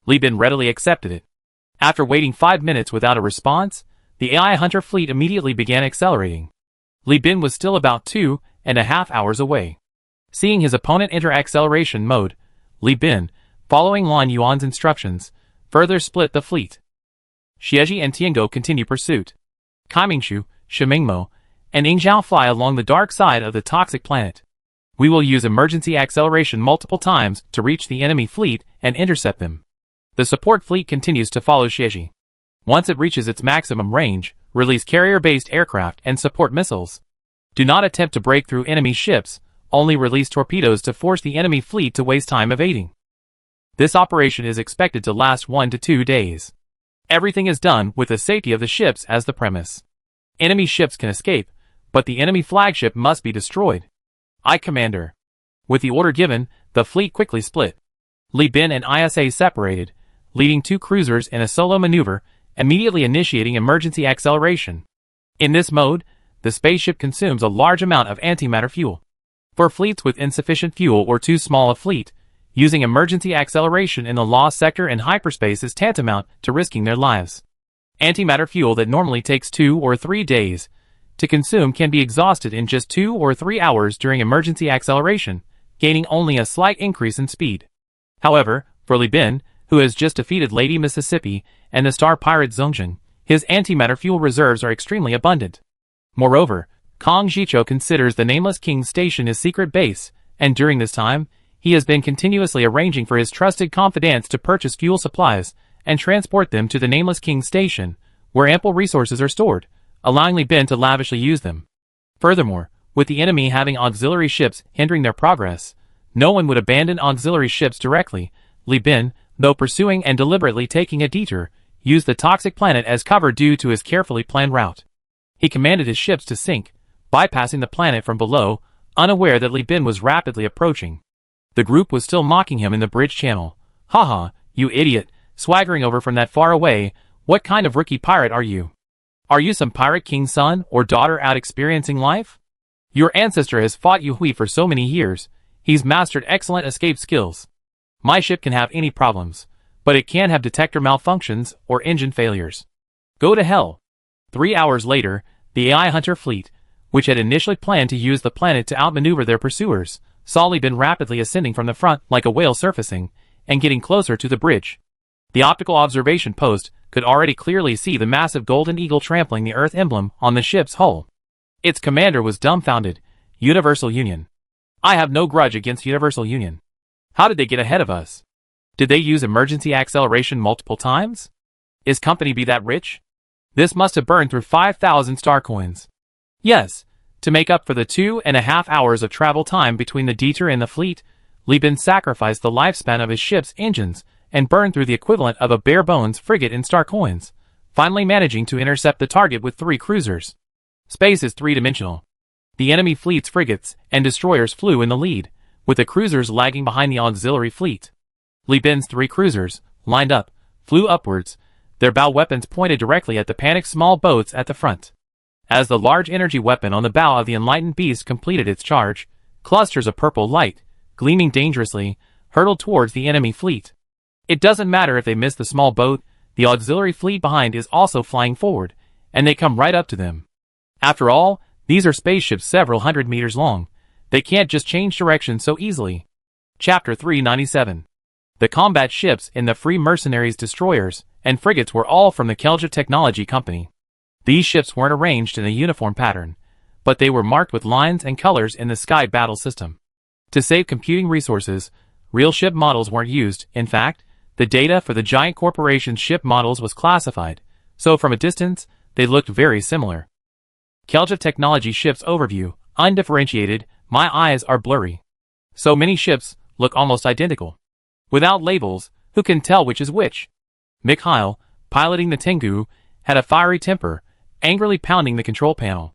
Li Bin readily accepted it. After waiting 5 minutes without a response, the AI Hunter fleet immediately began accelerating. Li Bin was still about 2.5 hours away. Seeing his opponent enter acceleration mode, Li Bin, following Lan Yuan's instructions, further split the fleet. Xieji and Tiango continue pursuit. Kaimingshu, Shimingmo, and Yingzhou fly along the dark side of the toxic planet. We will use emergency acceleration multiple times to reach the enemy fleet and intercept them. The support fleet continues to follow Xieji. Once it reaches its maximum range, release carrier-based aircraft and support missiles. Do not attempt to break through enemy ships, only release torpedoes to force the enemy fleet to waste time evading. This operation is expected to last 1 to 2 days. Everything is done with the safety of the ships as the premise. Enemy ships can escape, but the enemy flagship must be destroyed. Aye, Commander. With the order given, the fleet quickly split. Li Bin and ISA separated, leading 2 cruisers in a solo maneuver, immediately initiating emergency acceleration. In this mode, the spaceship consumes a large amount of antimatter fuel. For fleets with insufficient fuel or too small a fleet, using emergency acceleration in the lost sector and hyperspace is tantamount to risking their lives. Antimatter fuel that normally takes 2 or 3 days to consume can be exhausted in just 2 or 3 hours during emergency acceleration, gaining only a slight increase in speed. However, for Li Bin, who has just defeated Lady Mississippi and the star pirate Zhongzheng, his antimatter fuel reserves are extremely abundant. Moreover, Kong Zhicho considers the Nameless King's station his secret base, and during this time, he has been continuously arranging for his trusted confidants to purchase fuel supplies and transport them to the Nameless King's station, where ample resources are stored, allowing Li Bin to lavishly use them. Furthermore, with the enemy having auxiliary ships hindering their progress, no one would abandon auxiliary ships directly. Li Bin, though pursuing and deliberately taking a detour, used the toxic planet as cover due to his carefully planned route. He commanded his ships to sink, bypassing the planet from below, unaware that Li Bin was rapidly approaching. The group was still mocking him in the bridge channel. Haha, you idiot, swaggering over from that far away, what kind of rookie pirate are you? Are you some pirate king's son or daughter out experiencing life? Your ancestor has fought Yuhui for so many years, he's mastered excellent escape skills. My ship can have any problems, but it can't have detector malfunctions or engine failures. Go to hell. 3 hours later, the AI hunter fleet, which had initially planned to use the planet to outmaneuver their pursuers, saw Li Bin rapidly ascending from the front like a whale surfacing, and getting closer to the bridge. The optical observation post could already clearly see the massive golden eagle trampling the Earth emblem on the ship's hull. Its commander was dumbfounded. Universal Union. I have no grudge against Universal Union. How did they get ahead of us? Did they use emergency acceleration multiple times? Is Company B that rich? This must have burned through 5,000 star coins. Yes, to make up for the 2.5 hours of travel time between the Dieter and the fleet, Li Bin sacrificed the lifespan of his ship's engines and burned through the equivalent of a bare-bones frigate in star coins, finally managing to intercept the target with 3 cruisers. Space is three-dimensional. The enemy fleet's frigates and destroyers flew in the lead, with the cruisers lagging behind the auxiliary fleet. Li Bin's 3 cruisers, lined up, flew upwards, their bow weapons pointed directly at the panicked small boats at the front. As the large energy weapon on the bow of the enlightened beast completed its charge, clusters of purple light, gleaming dangerously, hurtled towards the enemy fleet. It doesn't matter if they miss the small boat, the auxiliary fleet behind is also flying forward, and they come right up to them. After all, these are spaceships several hundred meters long. They can't just change direction so easily. Chapter 397. The combat ships in the Free Mercenaries destroyers and frigates were all from the Kelja Technology Company. These ships weren't arranged in a uniform pattern, but they were marked with lines and colors in the Sky Battle system. To save computing resources, real ship models weren't used. In fact, the data for the giant corporation's ship models was classified, so from a distance, they looked very similar. Kelja Technology Ships Overview, undifferentiated, my eyes are blurry. So many ships look almost identical. Without labels, who can tell which is which? Mikhail, piloting the Tengu, had a fiery temper, angrily pounding the control panel.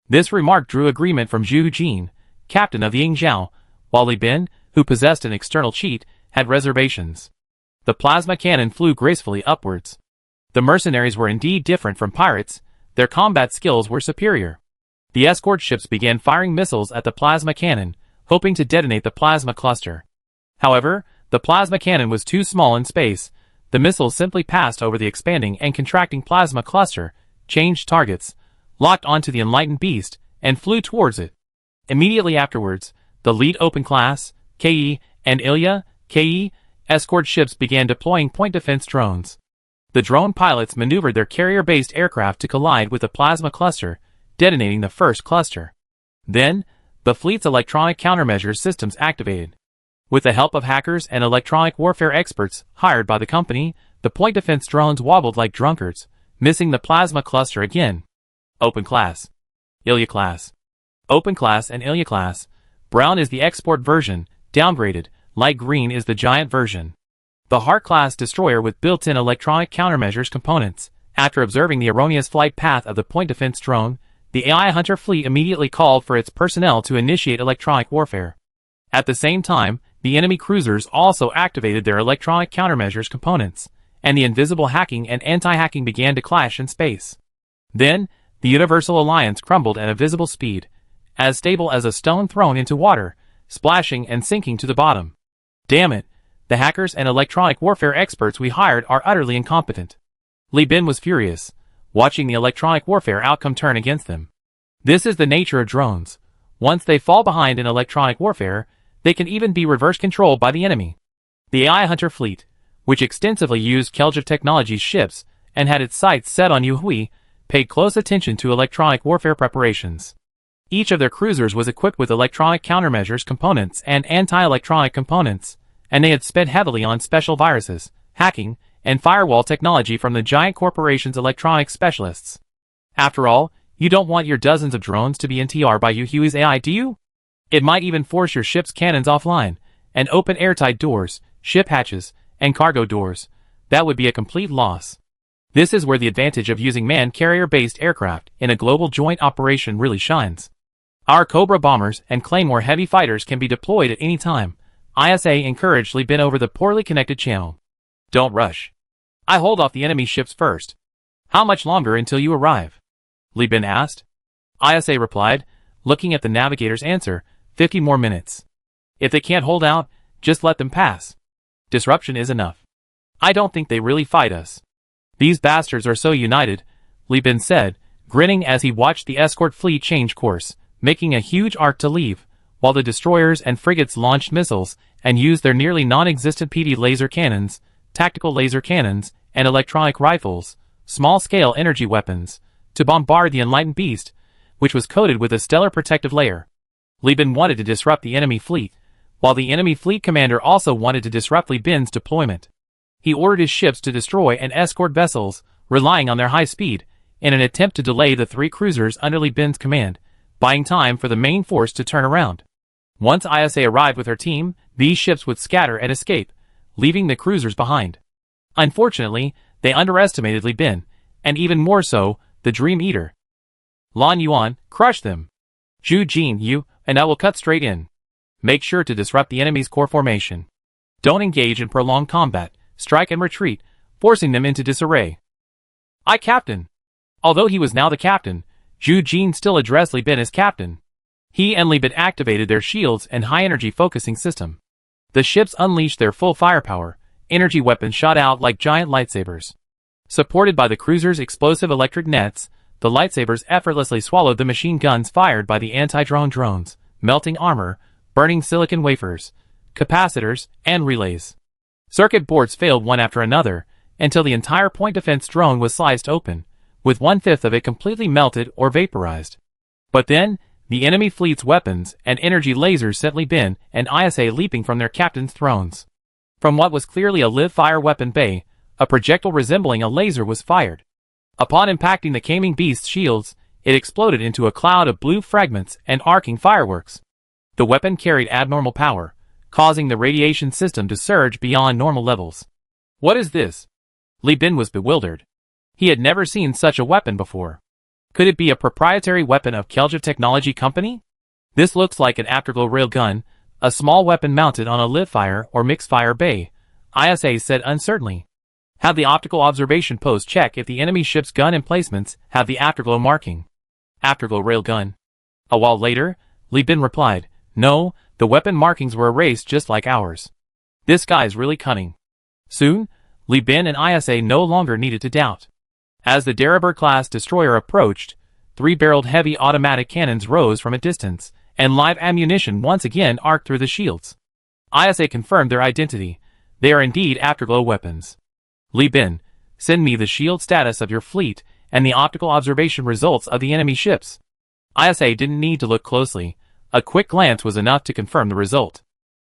This remark drew agreement from Zhu Jin, captain of the Yingzhou, while Li Bin, who possessed an external cheat, had reservations. The plasma cannon flew gracefully upwards. The mercenaries were indeed different from pirates, their combat skills were superior. The escort ships began firing missiles at the plasma cannon, hoping to detonate the plasma cluster. However, the plasma cannon was too small in space. The missiles simply passed over the expanding and contracting plasma cluster, changed targets, locked onto the enlightened beast, and flew towards it. Immediately afterwards, the lead open class, KE, and Ilya, KE, escort ships began deploying point defense drones. The drone pilots maneuvered their carrier-based aircraft to collide with the plasma cluster, detonating the first cluster. Then, the fleet's electronic countermeasure systems activated. With the help of hackers and electronic warfare experts hired by the company, the point defense drones wobbled like drunkards, missing the plasma cluster again. Open class. Ilya class. Open class and Ilya class. Brown is the export version, downgraded, light green is the giant version. The Heart-class destroyer with built-in electronic countermeasures components. After observing the erroneous flight path of the point defense drone, the AI hunter fleet immediately called for its personnel to initiate electronic warfare. At the same time, the enemy cruisers also activated their electronic countermeasures components, and the invisible hacking and anti-hacking began to clash in space. Then, the Universal Alliance crumbled at a visible speed, as stable as a stone thrown into water, splashing and sinking to the bottom. Damn it, the hackers and electronic warfare experts we hired are utterly incompetent. Li Bin was furious, watching the electronic warfare outcome turn against them. This is the nature of drones. Once they fall behind in electronic warfare, they can even be reverse controlled by the enemy. The AI hunter fleet, which extensively used Kelja Technology's ships and had its sights set on Yuhui, paid close attention to electronic warfare preparations. Each of their cruisers was equipped with electronic countermeasures components and anti-electronic components, and they had spent heavily on special viruses, hacking, and firewall technology from the giant corporation's electronic specialists. After all, you don't want your dozens of drones to be NTR by Yuhui's AI, do you? It might even force your ship's cannons offline, and open airtight doors, ship hatches, and cargo doors. That would be a complete loss. This is where the advantage of using manned carrier-based aircraft in a global joint operation really shines. Our Cobra bombers and Claymore heavy fighters can be deployed at any time, ISA encouraged Li Bin over the poorly connected channel. Don't rush. I hold off the enemy ships first. How much longer until you arrive? Li Bin asked. ISA replied, looking at the navigator's answer, 50 more minutes. If they can't hold out, just let them pass. Disruption is enough. I don't think they really fight us. These bastards are so united, Li Bin said, grinning as he watched the escort fleet change course, making a huge arc to leave, while the destroyers and frigates launched missiles and used their nearly non-existent PD laser cannons, tactical laser cannons, and electronic rifles, small-scale energy weapons, to bombard the enlightened beast, which was coated with a stellar protective layer. Li Bin wanted to disrupt the enemy fleet, while the enemy fleet commander also wanted to disrupt Li Bin's deployment. He ordered his ships to destroy and escort vessels, relying on their high speed, in an attempt to delay the 3 cruisers under Li Bin's command, buying time for the main force to turn around. Once ISA arrived with her team, these ships would scatter and escape, leaving the cruisers behind. Unfortunately, they underestimated Li Bin, and even more so, the Dream Eater. Lan Yuan, crush them. Zhu Jin, you, and I will cut straight in. Make sure to disrupt the enemy's core formation. Don't engage in prolonged combat, strike and retreat, forcing them into disarray. I captain. Although he was now the captain, Zhu Jin still addressed Li Bin as captain. He and Li Bin activated their shields and high-energy focusing system. The ships unleashed their full firepower, energy weapons shot out like giant lightsabers. Supported by the cruiser's explosive electric nets, the lightsabers effortlessly swallowed the machine guns fired by the anti-drone drones, melting armor, burning silicon wafers, capacitors, and relays. Circuit boards failed one after another, until the entire point defense drone was sliced open, with 1/5 of it completely melted or vaporized. But then, the enemy fleet's weapons and energy lasers sent Li Bin and ISA leaping from their captain's thrones. From what was clearly a live-fire weapon bay, a projectile resembling a laser was fired. Upon impacting the Kaming Beast's shields, it exploded into a cloud of blue fragments and arcing fireworks. The weapon carried abnormal power, causing the radiation system to surge beyond normal levels. What is this? Li Bin was bewildered. He had never seen such a weapon before. Could it be a proprietary weapon of Kelja Technology Company? This looks like an afterglow railgun, a small weapon mounted on a live-fire or mixed-fire bay, ISA said uncertainly. Have the optical observation post check if the enemy ship's gun emplacements have the afterglow marking. Afterglow railgun. A while later, Li Bin replied, no, the weapon markings were erased just like ours. This guy's really cunning. Soon, Li Bin and ISA no longer needed to doubt. As the Derriber-class destroyer approached, 3-barreled heavy automatic cannons rose from a distance, and live ammunition once again arced through the shields. ISA confirmed their identity. They are indeed afterglow weapons. Li Bin, send me the shield status of your fleet and the optical observation results of the enemy ships. ISA didn't need to look closely. A quick glance was enough to confirm the result.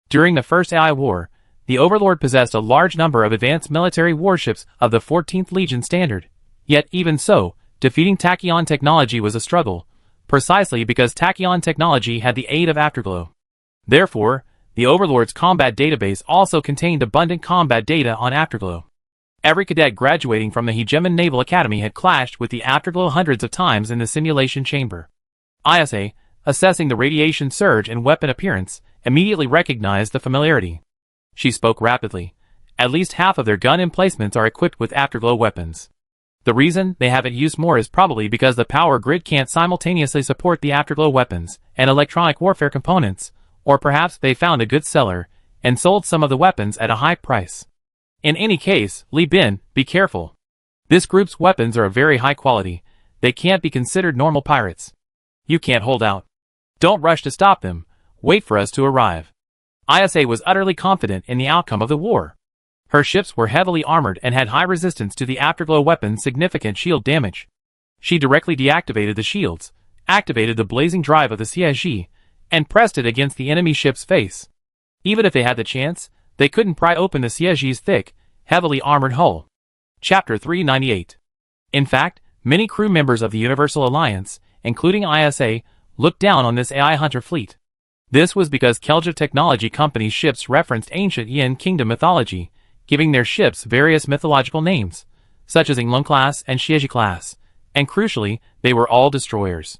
During the First AI War, the Overlord possessed a large number of advanced military warships of the 14th Legion standard. Yet even so, defeating Tachyon technology was a struggle, precisely because Tachyon technology had the aid of afterglow. Therefore, the Overlord's combat database also contained abundant combat data on afterglow. Every cadet graduating from the Hegemon Naval Academy had clashed with the afterglow hundreds of times in the simulation chamber. ISA, assessing the radiation surge and weapon appearance, immediately recognized the familiarity. She spoke rapidly. At least half of their gun emplacements are equipped with afterglow weapons. The reason they haven't used more is probably because the power grid can't simultaneously support the afterglow weapons and electronic warfare components, or perhaps they found a good seller and sold some of the weapons at a high price. In any case, Li Bin, be careful. This group's weapons are of very high quality. They can't be considered normal pirates. You can't hold out. Don't rush to stop them. Wait for us to arrive. ISA was utterly confident in the outcome of the war. Her ships were heavily armored and had high resistance to the afterglow weapon's significant shield damage. She directly deactivated the shields, activated the blazing drive of the CSG, and pressed it against the enemy ship's face. Even if they had the chance, they couldn't pry open the CSG's thick, heavily armored hull. Chapter 398. In fact, many crew members of the Universal Alliance, including ISA, looked down on this AI hunter fleet. This was because Kelja Technology Company's ships referenced ancient Yin Kingdom mythology, giving their ships various mythological names, such as Yinglong class and Xieji class, and crucially, they were all destroyers.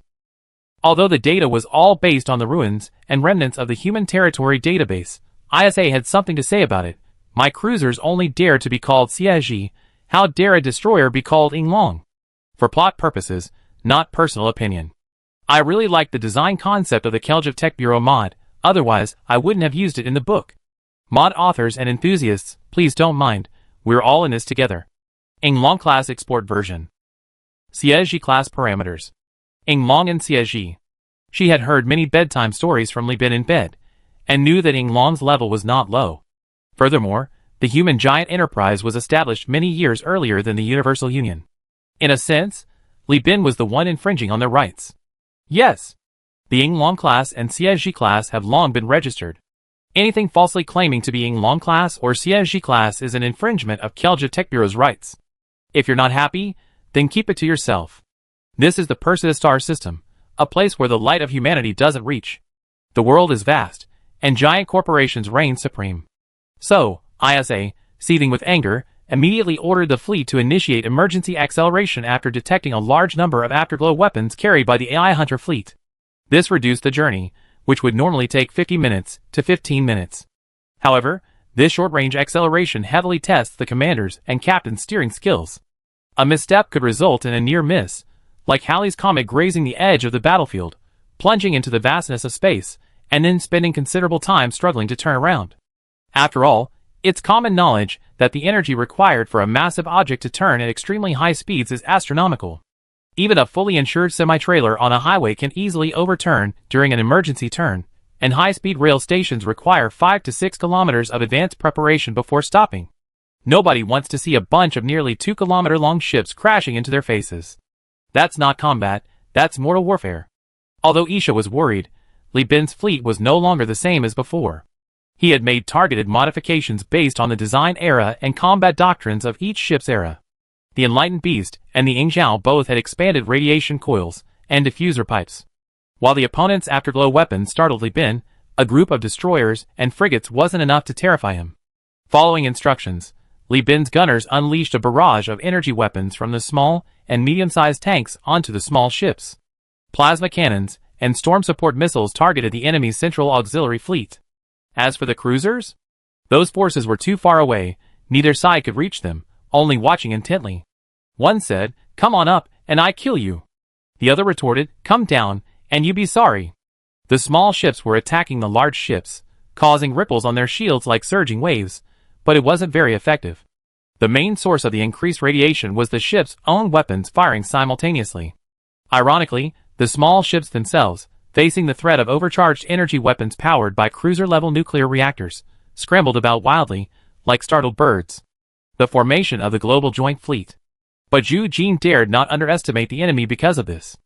Although the data was all based on the ruins and remnants of the human territory database, ISA had something to say about it. My cruisers only dare to be called CSG. How dare a destroyer be called Inglong? For plot purposes, not personal opinion. I really liked the design concept of the Keljev Tech Bureau mod, otherwise I wouldn't have used it in the book. Mod authors and enthusiasts, please don't mind, we're all in this together. Inglong class export version. CSG class parameters. Inglong and CSG. She had heard many bedtime stories from Li Bin in bed, and knew that Inglong's level was not low. Furthermore, the human giant enterprise was established many years earlier than the Universal Union. In a sense, Li Bin was the one infringing on their rights. Yes, the Inglong class and CSG class have long been registered. Anything falsely claiming to be Inglong class or CSG class is an infringement of Keljev Tech Bureau's rights. If you're not happy, then keep it to yourself. This is the Persida star system, a place where the light of humanity doesn't reach. The world is vast, and giant corporations reign supreme. So, ISA, seething with anger, immediately ordered the fleet to initiate emergency acceleration after detecting a large number of afterglow weapons carried by the AI Hunter fleet. This reduced the journey, which would normally take 50 minutes, to 15 minutes. However, this short-range acceleration heavily tests the commander's and captain's steering skills. A misstep could result in a near miss, like Halley's Comet grazing the edge of the battlefield, plunging into the vastness of space, and then spending considerable time struggling to turn around. After all, it's common knowledge that the energy required for a massive object to turn at extremely high speeds is astronomical. Even a fully insured semi-trailer on a highway can easily overturn during an emergency turn, and high-speed rail stations require 5 to 6 kilometers of advanced preparation before stopping. Nobody wants to see a bunch of nearly 2-kilometer-long ships crashing into their faces. That's not combat, that's mortal warfare. Although Isha was worried, Li Bin's fleet was no longer the same as before. He had made targeted modifications based on the design era and combat doctrines of each ship's era. The Enlightened Beast and the Yingzhou both had expanded radiation coils and diffuser pipes. While the opponent's afterglow weapons startled Li Bin, a group of destroyers and frigates wasn't enough to terrify him. Following instructions, Li Bin's gunners unleashed a barrage of energy weapons from the small and medium-sized tanks onto the small ships. Plasma cannons and storm support missiles targeted the enemy's central auxiliary fleet. As for the cruisers, those forces were too far away, neither side could reach them, only watching intently. One said, "Come on up, and I kill you." The other retorted, "Come down, and you be sorry." The small ships were attacking the large ships, causing ripples on their shields like surging waves, but it wasn't very effective. The main source of the increased radiation was the ship's own weapons firing simultaneously. Ironically, the small ships themselves, facing the threat of overcharged energy weapons powered by cruiser-level nuclear reactors, scrambled about wildly, like startled birds. The formation of the Global Joint Fleet. But Zhu Jin dared not underestimate the enemy because of this.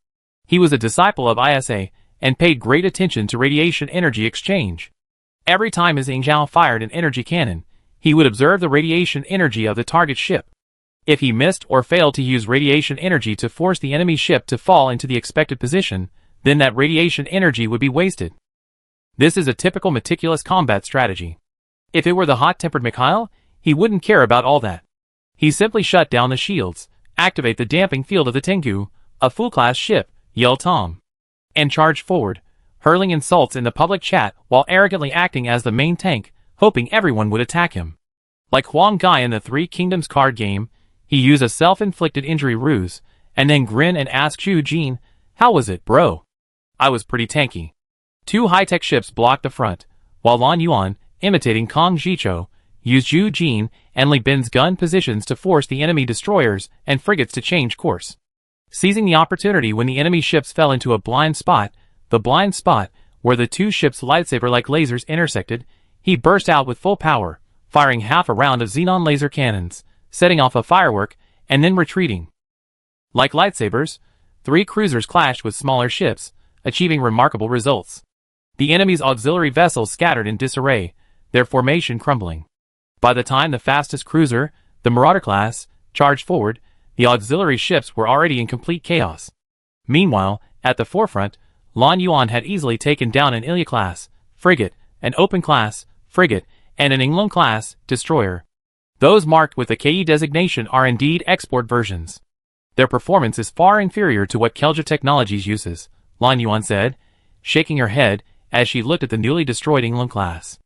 He was a disciple of ISA, and paid great attention to radiation energy exchange. Every time his Yingzhou fired an energy cannon, he would observe the radiation energy of the target ship. If he missed or failed to use radiation energy to force the enemy ship to fall into the expected position, then that radiation energy would be wasted. This is a typical meticulous combat strategy. If it were the hot-tempered Mikhail, he wouldn't care about all that. He simply shut down the shields, activate the damping field of the Tengu, a full-class ship, yelled Tom, and charged forward, hurling insults in the public chat while arrogantly acting as the main tank, hoping everyone would attack him. Like Huang Gai in the Three Kingdoms card game, he used a self-inflicted injury ruse, and then grin and ask Zhu Jin, "How was it, bro?" "I was pretty tanky." Two high-tech ships blocked the front, while Lan Yuan, imitating Kong Jicho, used Zhu Jin and Li Bin's gun positions to force the enemy destroyers and frigates to change course. Seizing the opportunity when the enemy ships fell into a blind spot, the blind spot where the two ships' lightsaber-like lasers intersected, he burst out with full power, firing half a round of xenon laser cannons, setting off a firework, and then retreating. Like lightsabers, 3 cruisers clashed with smaller ships, achieving remarkable results. The enemy's auxiliary vessels scattered in disarray, their formation crumbling. By the time the fastest cruiser, the Marauder class, charged forward, the auxiliary ships were already in complete chaos. Meanwhile, at the forefront, Lan Yuan had easily taken down an Ilya-class frigate, an Open-class frigate, and an Inglong-class destroyer. Those marked with the KE designation are indeed export versions. Their performance is far inferior to what Keljev Technologies uses, Lan Yuan said, shaking her head as she looked at the newly destroyed Inglong class.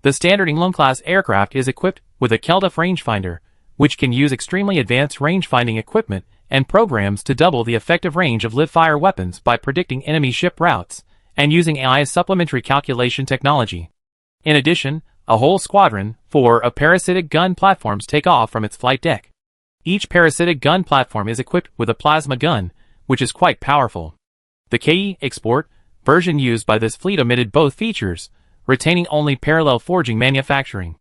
The standard Englund-class aircraft is equipped with a Kelduff rangefinder, which can use extremely advanced range-finding equipment and programs to double the effective range of live-fire weapons by predicting enemy ship routes and using AI's supplementary calculation technology. In addition, a whole squadron, 4 of parasitic gun platforms take off from its flight deck. Each parasitic gun platform is equipped with a plasma gun, which is quite powerful. The KE Export version used by this fleet omitted both features, retaining only parallel forging manufacturing.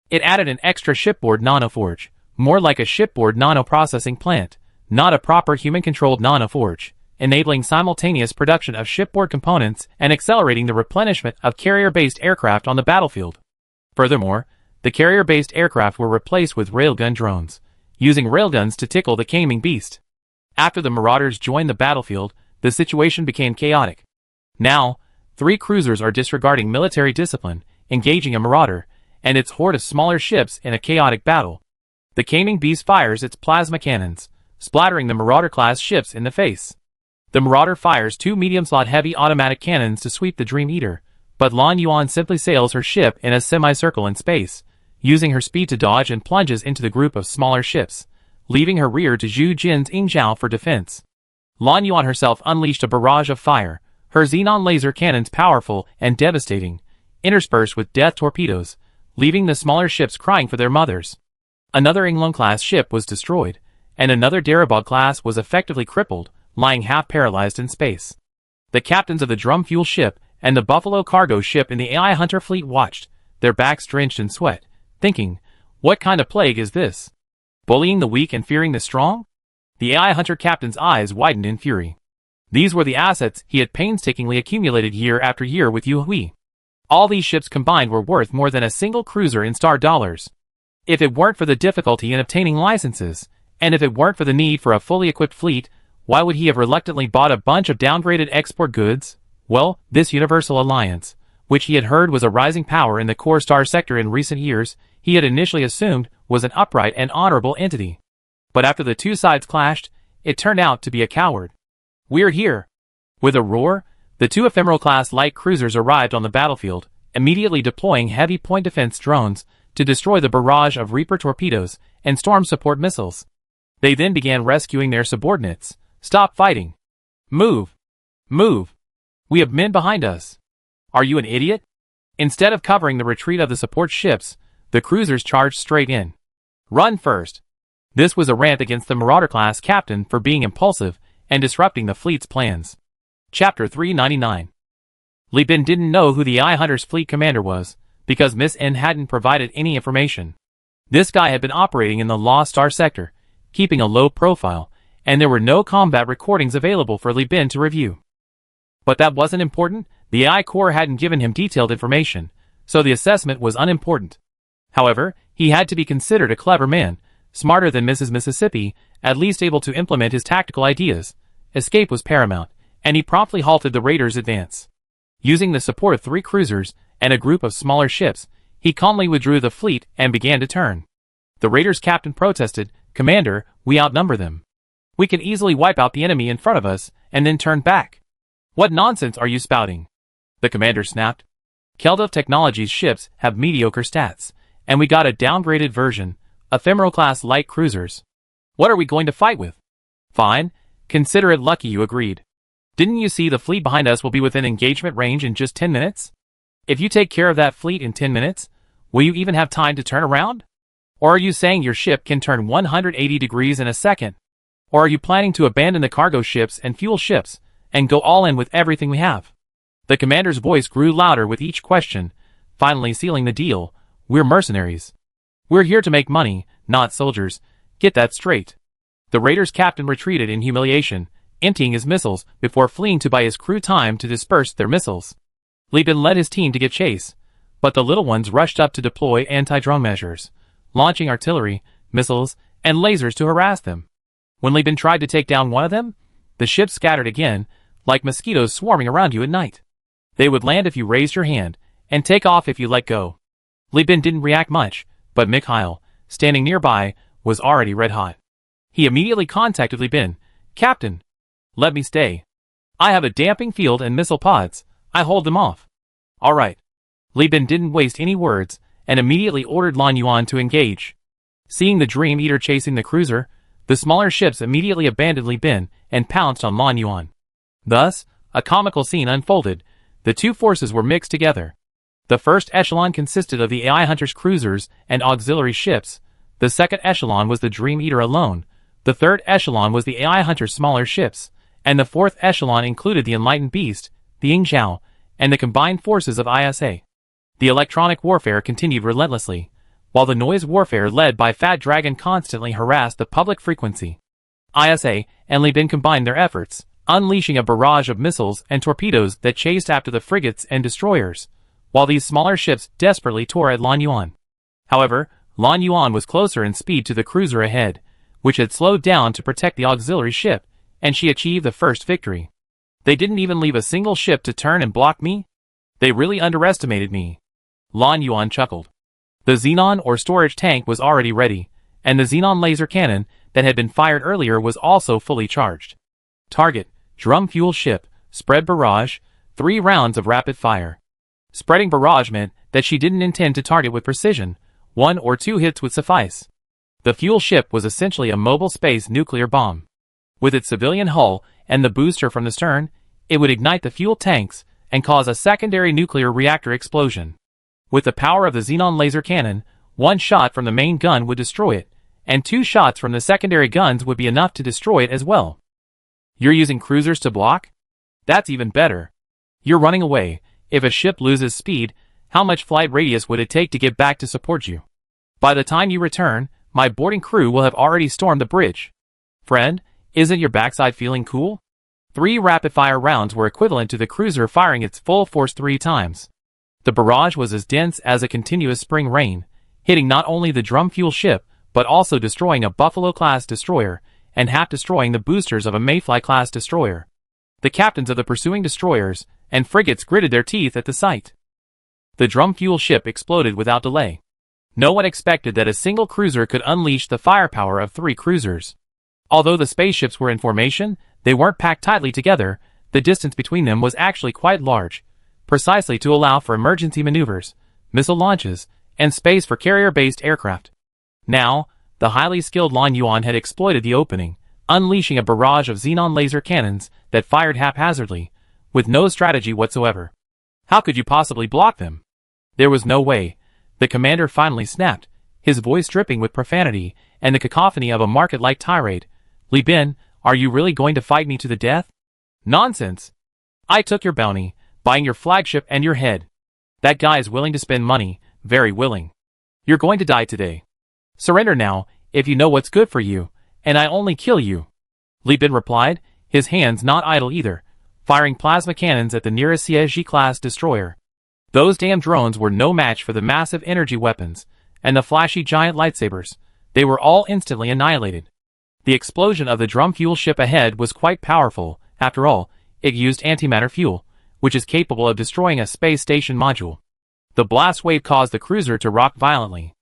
It added an extra shipboard nanoforge, more like a shipboard nanoprocessing plant, not a proper human-controlled nanoforge, enabling simultaneous production of shipboard components and accelerating the replenishment of carrier-based aircraft on the battlefield. Furthermore, the carrier-based aircraft were replaced with railgun drones, using railguns to tickle the Gaming Beast. After the Marauders joined the battlefield, the situation became chaotic. Now, 3 cruisers are disregarding military discipline, engaging a Marauder and its horde of smaller ships in a chaotic battle. The Gaming Beast fires its plasma cannons, splattering the Marauder-class ships in the face. The Marauder fires 2 medium-slot heavy automatic cannons to sweep the Dream Eater, but Lan Yuan simply sails her ship in a semicircle in space, using her speed to dodge and plunges into the group of smaller ships, leaving her rear to Zhu Jin's Yingzhao for defense. Lan Yuan herself unleashed a barrage of fire, her xenon laser cannons powerful and devastating, interspersed with death torpedoes, leaving the smaller ships crying for their mothers. Another Englund-class ship was destroyed, and another Darabog-class was effectively crippled, lying half-paralyzed in space. The captains of the drum fuel ship and the Buffalo cargo ship in the AI Hunter fleet watched, their backs drenched in sweat, thinking, what kind of plague is this? Bullying the weak and fearing the strong? The AI Hunter captain's eyes widened in fury. These were the assets he had painstakingly accumulated year after year with Yu Hui. All these ships combined were worth more than a single cruiser in star dollars. If it weren't for the difficulty in obtaining licenses, and if it weren't for the need for a fully equipped fleet, why would he have reluctantly bought a bunch of downgraded export goods? Well, this Universal Alliance, which he had heard was a rising power in the core star sector in recent years, he had initially assumed was an upright and honorable entity. But after the two sides clashed, it turned out to be a coward. We're here. With a roar, the 2 ephemeral-class light cruisers arrived on the battlefield, immediately deploying heavy point defense drones to destroy the barrage of Reaper torpedoes and storm support missiles. They then began rescuing their subordinates. Stop fighting. Move. Move. We have men behind us. Are you an idiot? Instead of covering the retreat of the support ships, the cruisers charged straight in. Run first. This was a rant against the Marauder-class captain for being impulsive and disrupting the fleet's plans. Chapter 399. Li Bin didn't know who the AI Hunter's fleet commander was, because Miss N hadn't provided any information. This guy had been operating in the Lost Star sector, keeping a low profile, and there were no combat recordings available for Li Bin to review. But that wasn't important. The AI Corps hadn't given him detailed information, so the assessment was unimportant. However, he had to be considered a clever man, smarter than Mrs. Mississippi, at least able to implement his tactical ideas. Escape was paramount, and he promptly halted the raiders' advance. Using the support of 3 cruisers and a group of smaller ships, he calmly withdrew the fleet and began to turn. The raiders' captain protested, "Commander, we outnumber them. We can easily wipe out the enemy in front of us and then turn back. What nonsense are you spouting?" The commander snapped. Kelduff Technologies ships have mediocre stats, and we got a downgraded version, ephemeral-class light cruisers. What are we going to fight with? Fine, consider it lucky you agreed. Didn't you see the fleet behind us will be within engagement range in just 10 minutes? If you take care of that fleet in 10 minutes, will you even have time to turn around? Or are you saying your ship can turn 180 degrees in a second? Or are you planning to abandon the cargo ships and fuel ships, and go all in with everything we have? The commander's voice grew louder with each question, finally sealing the deal. We're mercenaries. We're here to make money, not soldiers. Get that straight. The raiders' captain retreated in humiliation, emptying his missiles before fleeing to buy his crew time to disperse their missiles. Li Bin led his team to give chase, but the little ones rushed up to deploy anti-drone measures, launching artillery, missiles, and lasers to harass them. When Li Bin tried to take down one of them, the ships scattered again, like mosquitoes swarming around you at night. They would land if you raised your hand, and take off if you let go. Li Bin didn't react much, but Mikhail, standing nearby, was already red-hot. He immediately contacted Li Bin. "Captain, let me stay. I have a damping field and missile pods. I hold them off." "All right. Li Bin didn't waste any words, and immediately ordered Lan Yuan to engage. Seeing the Dream Eater chasing the cruiser, the smaller ships immediately abandoned Li Bin and pounced on Lan Yuan. Thus, a comical scene unfolded. The two forces were mixed together. The first echelon consisted of the AI Hunter's cruisers and auxiliary ships. The second echelon was the Dream Eater alone. The third echelon was the AI Hunter's smaller ships. And the fourth echelon included the Enlightened Beast, the Yingzhao, and the combined forces of ISA. The electronic warfare continued relentlessly, while the noise warfare led by Fat Dragon constantly harassed the public frequency. ISA and Li Bin combined their efforts, unleashing a barrage of missiles and torpedoes that chased after the frigates and destroyers, while these smaller ships desperately tore at Lan Yuan. However, Lan Yuan was closer in speed to the cruiser ahead, which had slowed down to protect the auxiliary ship, and she achieved the first victory. They didn't even leave a single ship to turn and block me? They really underestimated me. Lan Yuan chuckled. The Xenon or storage tank was already ready, and the Xenon laser cannon that had been fired earlier was also fully charged. Target, drum fuel ship, spread barrage, 3 rounds of rapid fire. Spreading barrage meant that she didn't intend to target with precision. 1 or 2 hits would suffice. The fuel ship was essentially a mobile space nuclear bomb. With its civilian hull and the booster from the stern, it would ignite the fuel tanks and cause a secondary nuclear reactor explosion. With the power of the Xenon laser cannon, 1 shot from the main gun would destroy it, and 2 shots from the secondary guns would be enough to destroy it as well. You're using cruisers to block? That's even better. You're running away. If a ship loses speed, how much flight radius would it take to get back to support you? By the time you return, my boarding crew will have already stormed the bridge. Friend, isn't your backside feeling cool? 3 rapid-fire rounds were equivalent to the cruiser firing its full force 3 times. The barrage was as dense as a continuous spring rain, hitting not only the drum fuel ship, but also destroying a Buffalo-class destroyer, and half destroying the boosters of a Mayfly-class destroyer. The captains of the pursuing destroyers and frigates gritted their teeth at the sight. The drum fuel ship exploded without delay. No one expected that a single cruiser could unleash the firepower of 3 cruisers. Although the spaceships were in formation, they weren't packed tightly together. The distance between them was actually quite large, precisely to allow for emergency maneuvers, missile launches, and space for carrier-based aircraft. Now, the highly skilled Lan Yuan had exploited the opening, unleashing a barrage of Xenon laser cannons that fired haphazardly, with no strategy whatsoever. How could you possibly block them? There was no way. The commander finally snapped, his voice dripping with profanity and the cacophony of a market-like tirade. Li Bin, are you really going to fight me to the death? Nonsense! I took your bounty, buying your flagship and your head. That guy is willing to spend money, very willing. You're going to die today. Surrender now, if you know what's good for you, and I only kill you. Li Bin replied, his hands not idle either, firing plasma cannons at the nearest CSG-class destroyer. Those damn drones were no match for the massive energy weapons, and the flashy giant lightsabers. They were all instantly annihilated. The explosion of the drum fuel ship ahead was quite powerful. After all, it used antimatter fuel, which is capable of destroying a space station module. The blast wave caused the cruiser to rock violently.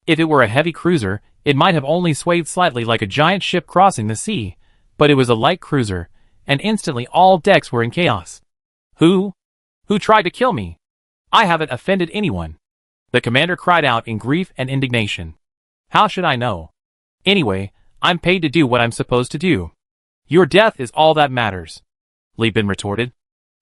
If it were a heavy cruiser, it might have only swayed slightly like a giant ship crossing the sea, but it was a light cruiser, and instantly all decks were in chaos. Who tried to kill me? I haven't offended anyone. The commander cried out in grief and indignation. How should I know? Anyway, I'm paid to do what I'm supposed to do. Your death is all that matters. Li Bin retorted.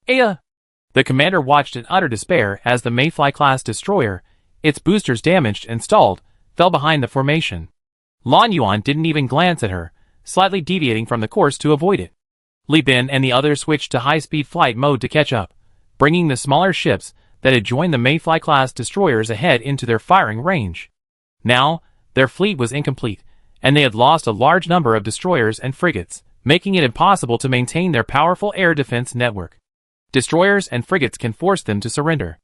The commander watched in utter despair as the Mayfly-class destroyer, its boosters damaged and stalled, fell behind the formation. Lan Yuan didn't even glance at her, slightly deviating from the course to avoid it. Li Bin and the others switched to high-speed flight mode to catch up, bringing the smaller ships that had joined the Mayfly-class destroyers ahead into their firing range. Now, their fleet was incomplete, and they had lost a large number of destroyers and frigates, making it impossible to maintain their powerful air defense network. Destroyers and frigates can force them to surrender.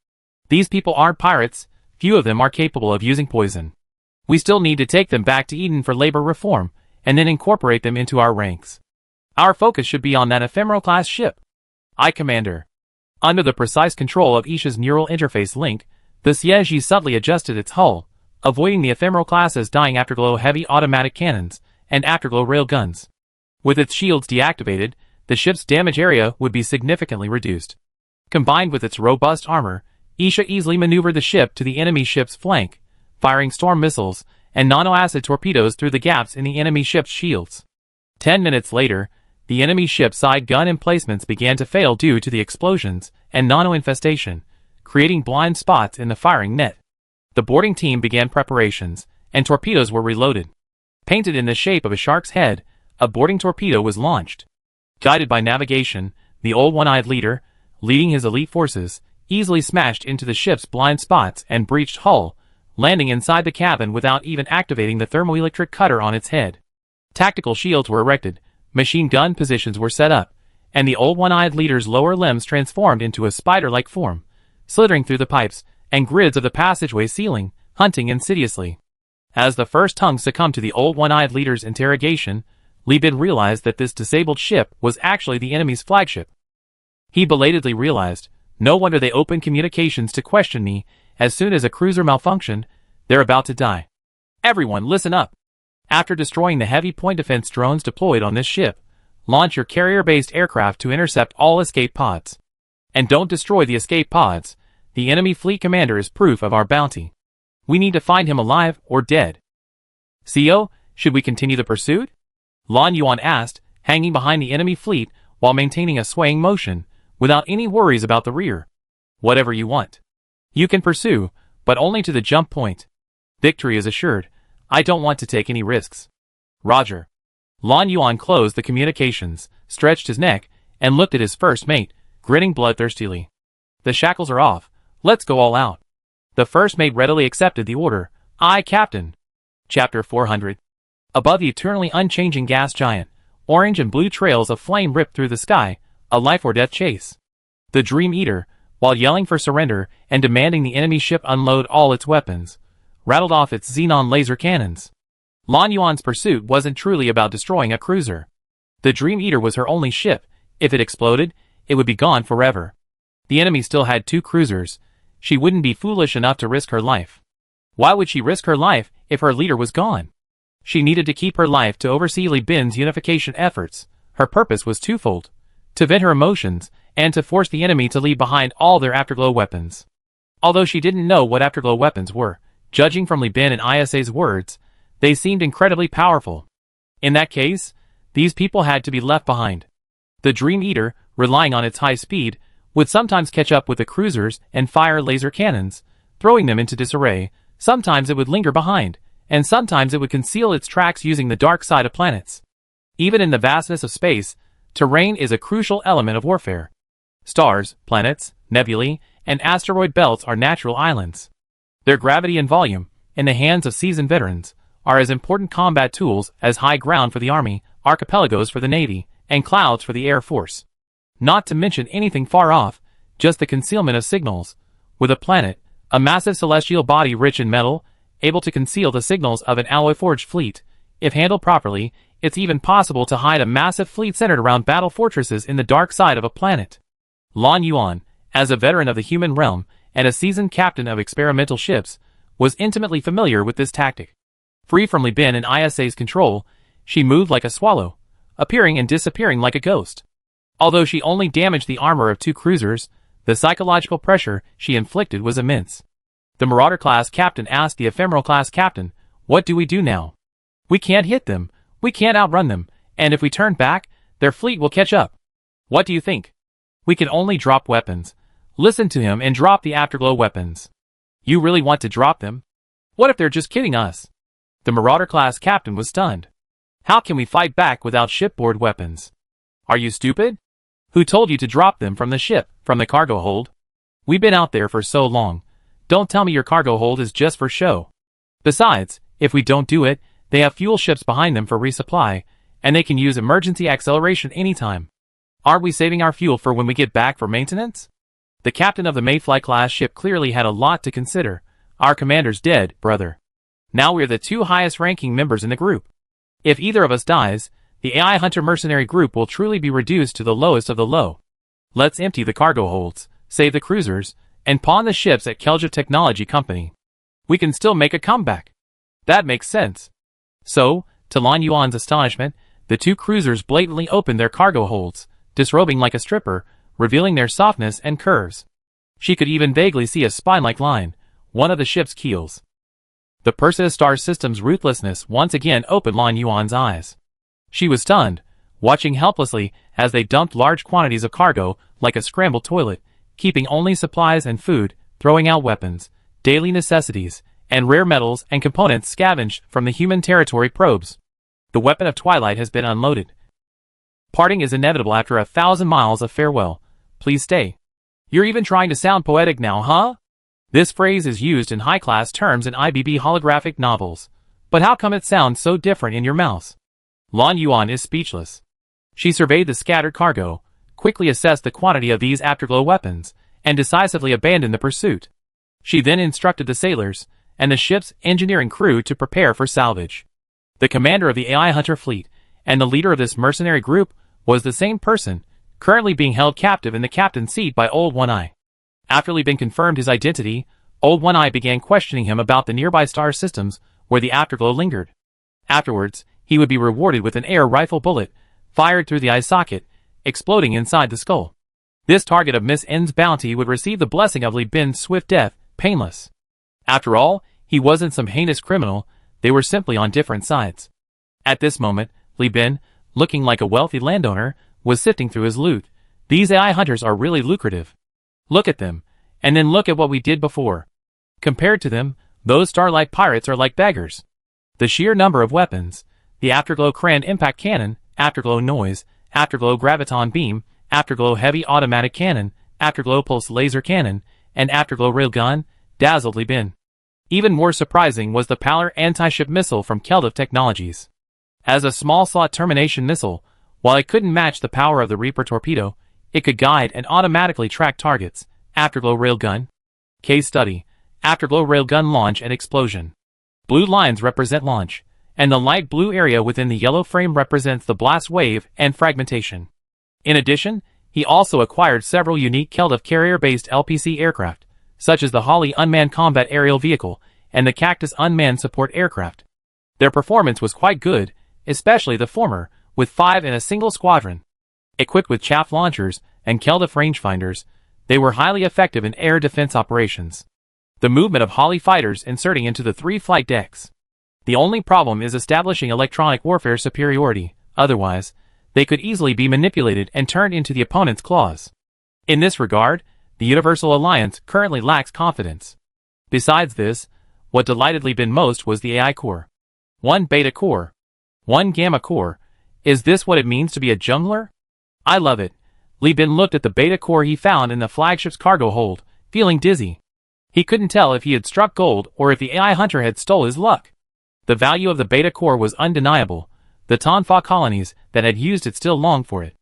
These people aren't pirates, few of them are capable of using poison. We still need to take them back to Eden for labor reform, and then incorporate them into our ranks. Our focus should be on that ephemeral-class ship. Aye, Commander. Under the precise control of Isha's neural interface link, the CSG subtly adjusted its hull, avoiding the ephemeral class's dying afterglow heavy automatic cannons and afterglow rail guns. With its shields deactivated, the ship's damage area would be significantly reduced. Combined with its robust armor, Isha easily maneuvered the ship to the enemy ship's flank, firing storm missiles and nano-acid torpedoes through the gaps in the enemy ship's shields. 10 minutes later, the enemy ship's side gun emplacements began to fail due to the explosions and nano-infestation, creating blind spots in the firing net. The boarding team began preparations, and torpedoes were reloaded. Painted in the shape of a shark's head, a boarding torpedo was launched. Guided by navigation, the old one-eyed leader, leading his elite forces, easily smashed into the ship's blind spots and breached hull, landing inside the cabin without even activating the thermoelectric cutter on its head. Tactical shields were erected, machine gun positions were set up, and the old one-eyed leader's lower limbs transformed into a spider-like form, slithering through the pipes and grids of the passageway ceiling, hunting insidiously. As the first tongue succumbed to the old one-eyed leader's interrogation, Li Bin realized that this disabled ship was actually the enemy's flagship. He belatedly realized, no wonder they opened communications to question me. As soon as a cruiser malfunctioned, they're about to die. Everyone listen up. After destroying the heavy point defense drones deployed on this ship, launch your carrier-based aircraft to intercept all escape pods. And don't destroy the escape pods. The enemy fleet commander is proof of our bounty. We need to find him alive or dead. CO, should we continue the pursuit? Lan Yuan asked, hanging behind the enemy fleet while maintaining a swaying motion, without any worries about the rear. Whatever you want. You can pursue, but only to the jump point. Victory is assured. I don't want to take any risks. Roger. Lan Yuan closed the communications, stretched his neck, and looked at his first mate, grinning bloodthirstily. The shackles are off. Let's go all out. The first mate readily accepted the order. Aye, Captain. Chapter 400. Above the eternally unchanging gas giant, orange and blue trails of flame ripped through the sky, a life-or-death chase. The Dream Eater, while yelling for surrender and demanding the enemy ship unload all its weapons, rattled off its xenon laser cannons. Lan Yuan's pursuit wasn't truly about destroying a cruiser. The Dream Eater was her only ship. If it exploded, it would be gone forever. The enemy still had 2 cruisers. She wouldn't be foolish enough to risk her life. Why would she risk her life if her leader was gone? She needed to keep her life to oversee Li Bin's unification efforts. Her purpose was twofold: to vent her emotions, and to force the enemy to leave behind all their afterglow weapons. Although she didn't know what afterglow weapons were, judging from Li Bin and ISA's words, they seemed incredibly powerful. In that case, these people had to be left behind. The Dream Eater, relying on its high speed, would sometimes catch up with the cruisers and fire laser cannons, throwing them into disarray. Sometimes it would linger behind, and sometimes it would conceal its tracks using the dark side of planets. Even in the vastness of space, terrain is a crucial element of warfare. Stars, planets, nebulae, and asteroid belts are natural islands. Their gravity and volume, in the hands of seasoned veterans, are as important combat tools as high ground for the Army, archipelagos for the Navy, and clouds for the Air Force. Not to mention anything far off, just the concealment of signals. With a planet, a massive celestial body rich in metal, able to conceal the signals of an alloy-forged fleet. If handled properly, it's even possible to hide a massive fleet centered around battle fortresses in the dark side of a planet. Lan Yuan, as a veteran of the human realm and a seasoned captain of experimental ships, was intimately familiar with this tactic. Free from Li Bin and ISA's control, she moved like a swallow, appearing and disappearing like a ghost. Although she only damaged the armor of 2 cruisers, the psychological pressure she inflicted was immense. The Marauder-class captain asked the Ephemeral-class captain, "What do we do now? We can't hit them, we can't outrun them, and if we turn back, their fleet will catch up. What do you think?" "We can only drop weapons." "Listen to him and drop the afterglow weapons." "You really want to drop them? What if they're just kidding us?" The Marauder-class captain was stunned. "How can we fight back without shipboard weapons?" "Are you stupid? Who told you to drop them from the ship, from the cargo hold? We've been out there for so long. Don't tell me your cargo hold is just for show. Besides, if we don't do it, they have fuel ships behind them for resupply, and they can use emergency acceleration anytime. Aren't we saving our fuel for when we get back for maintenance?" The captain of the Mayfly-class ship clearly had a lot to consider. "Our commander's dead, brother. Now we're the 2 highest-ranking members in the group. If either of us dies, the AI Hunter mercenary group will truly be reduced to the lowest of the low. Let's empty the cargo holds, save the cruisers, and pawn the ships at Kelja Technology Company. We can still make a comeback." "That makes sense." So, to Lan Yuan's astonishment, the 2 cruisers blatantly opened their cargo holds, disrobing like a stripper, revealing their softness and curves. She could even vaguely see a spine-like line, one of the ship's keels. The Perseus star system's ruthlessness once again opened Lan Yuan's eyes. She was stunned, watching helplessly as they dumped large quantities of cargo like a scrambled toilet, keeping only supplies and food, throwing out weapons, daily necessities, and rare metals and components scavenged from the human territory probes. The weapon of twilight has been unloaded. Parting is inevitable after 1,000 miles of farewell. Please stay. You're even trying to sound poetic now, huh? This phrase is used in high-class terms in IBB holographic novels. But how come it sounds so different in your mouth? Lan Yuan is speechless. She surveyed the scattered cargo, quickly assessed the quantity of these afterglow weapons, and decisively abandoned the pursuit. She then instructed the sailors and the ship's engineering crew to prepare for salvage. The commander of the AI Hunter fleet and the leader of this mercenary group was the same person, currently being held captive in the captain's seat by Old One-Eye. After Li Bin confirmed his identity, Old One-Eye began questioning him about the nearby star systems where the afterglow lingered. Afterwards, he would be rewarded with an air rifle bullet, fired through the eye socket, exploding inside the skull. This target of Miss N's bounty would receive the blessing of Li Bin's swift death, painless. After all, he wasn't some heinous criminal, they were simply on different sides. At this moment, Li Bin, looking like a wealthy landowner, was sifting through his loot. These AI hunters are really lucrative. Look at them, and then look at what we did before. Compared to them, those Starlight pirates are like beggars. The sheer number of weapons, the Afterglow Cran Impact Cannon, Afterglow Noise, Afterglow Graviton Beam, Afterglow Heavy Automatic Cannon, Afterglow Pulse Laser Cannon, and Afterglow Railgun, dazzled Li Bin. Even more surprising was the Pallor anti-ship missile from Keldiv Technologies. As a small slot termination missile, while it couldn't match the power of the Reaper torpedo, it could guide and automatically track targets. Afterglow Railgun. Case study: Afterglow Railgun launch and explosion. Blue lines represent launch, and the light blue area within the yellow frame represents the blast wave and fragmentation. In addition, he also acquired several unique Keldiv carrier-based LPC aircraft, such as the Holly Unmanned Combat Aerial Vehicle and the Cactus Unmanned Support Aircraft. Their performance was quite good, especially the former, with 5 in a single squadron. Equipped with chaff launchers and Keldiv rangefinders, they were highly effective in air defense operations. The movement of Holly fighters inserting into the 3 flight decks. The only problem is establishing electronic warfare superiority, otherwise, they could easily be manipulated and turned into the opponent's claws. In this regard, the Universal Alliance currently lacks confidence. Besides this, what delighted Li Bin most was the AI core. 1 beta core. 1 gamma core. Is this what it means to be a jungler? I love it. Li Bin looked at the beta core he found in the flagship's cargo hold, feeling dizzy. He couldn't tell if he had struck gold or if the AI hunter had stole his luck. The value of the beta core was undeniable. The Tonfa colonies that had used it still longed for it.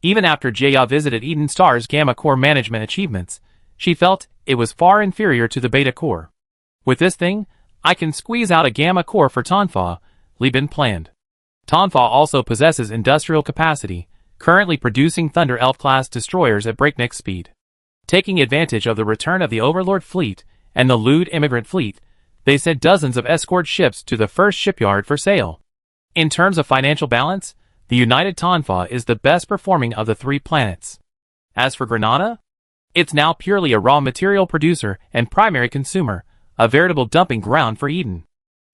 Even after Jaya visited Eden Star's Gamma Core management achievements, she felt it was far inferior to the Beta Core. With this thing, I can squeeze out a Gamma Core for Tonfa, Li Bin planned. Tonfa also possesses industrial capacity, currently producing Thunder Elf-class destroyers at breakneck speed. Taking advantage of the return of the Overlord fleet and the lewd immigrant fleet, they sent dozens of escort ships to the first shipyard for sale. In terms of financial balance, the United Tonfa is the best performing of the 3 planets. As for Granada, it's now purely a raw material producer and primary consumer, a veritable dumping ground for Eden.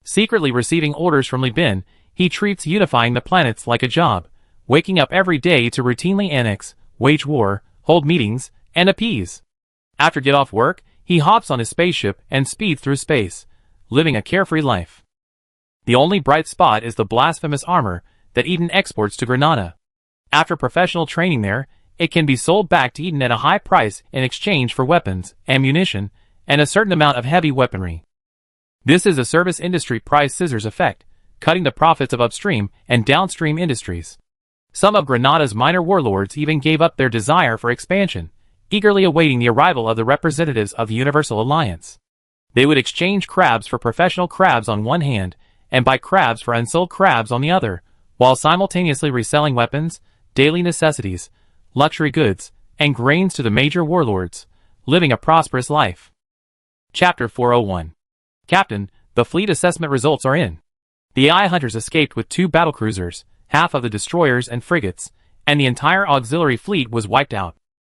Secretly receiving orders from Li Bin, he treats unifying the planets like a job, waking up every day to routinely annex, wage war, hold meetings, and appease. After get off work, he hops on his spaceship and speeds through space, living a carefree life. The only bright spot is the blasphemous armor that Eden exports to Granada. After professional training there, it can be sold back to Eden at a high price in exchange for weapons, ammunition, and a certain amount of heavy weaponry. This is a service industry price scissors effect, cutting the profits of upstream and downstream industries. Some of Granada's minor warlords even gave up their desire for expansion, eagerly awaiting the arrival of the representatives of the Universal Alliance. They would exchange crabs for professional crabs on one hand, and buy crabs for unsold crabs on the other, while simultaneously reselling weapons, daily necessities, luxury goods, and grains to the major warlords, living a prosperous life. Chapter 401. Captain, the fleet assessment results are in. The AI hunters escaped with 2 battlecruisers, half of the destroyers and frigates, and the entire auxiliary fleet was wiped out.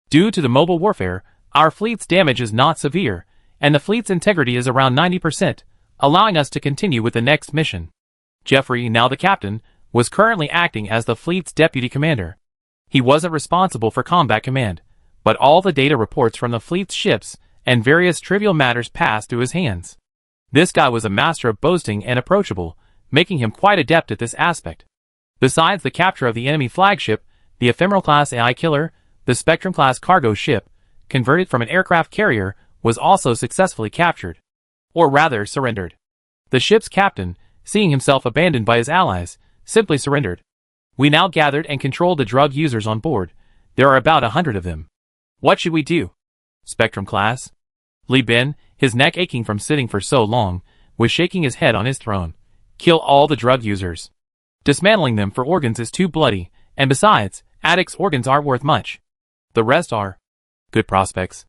Due to the mobile warfare, Our fleet's damage is not severe, and the fleet's integrity is around 90%, allowing us to continue with the next mission. Jeffrey, now the captain, was currently acting as the fleet's deputy commander. He wasn't responsible for combat command, but all the data reports from the fleet's ships and various trivial matters passed through his hands. This guy was a master of boasting and approachable, making him quite adept at this aspect. Besides the capture of the enemy flagship, the Ephemeral-class AI killer, the Spectrum-class cargo ship, converted from an aircraft carrier, was also successfully captured. Or rather, surrendered. The ship's captain, seeing himself abandoned by his allies, simply surrendered. We now gathered and controlled the drug users on board. There are about 100 of them. What should we do? Spectrum-class? Li Bin, his neck aching from sitting for so long, was shaking his head on his throne. Kill all the drug users. Dismantling them for organs is too bloody, and besides, addicts' organs aren't worth much. The rest are good prospects.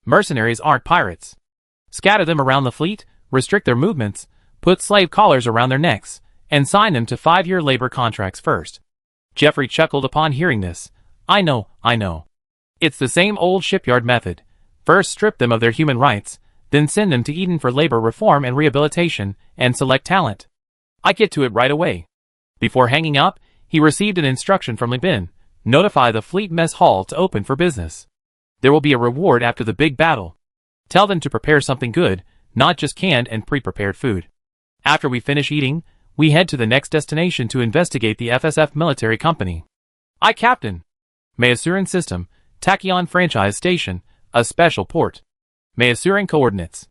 Mercenaries aren't pirates. Scatter them around the fleet, restrict their movements, put slave collars around their necks, and sign them to 5-year labor contracts first. Jeffrey chuckled upon hearing this. I know. It's the same old shipyard method. First strip them of their human rights, then send them to Eden for labor reform and rehabilitation, and select talent. I get to it right away. Before hanging up, he received an instruction from Li Bin. Notify the fleet mess hall to open for business. There will be a reward after the big battle. Tell them to prepare something good, not just canned and pre-prepared food. After we finish eating, we head to the next destination to investigate the FSF military company. I Captain. Mayasuran System, Tachyon Franchise Station, a special port. Mayasuran Coordinates.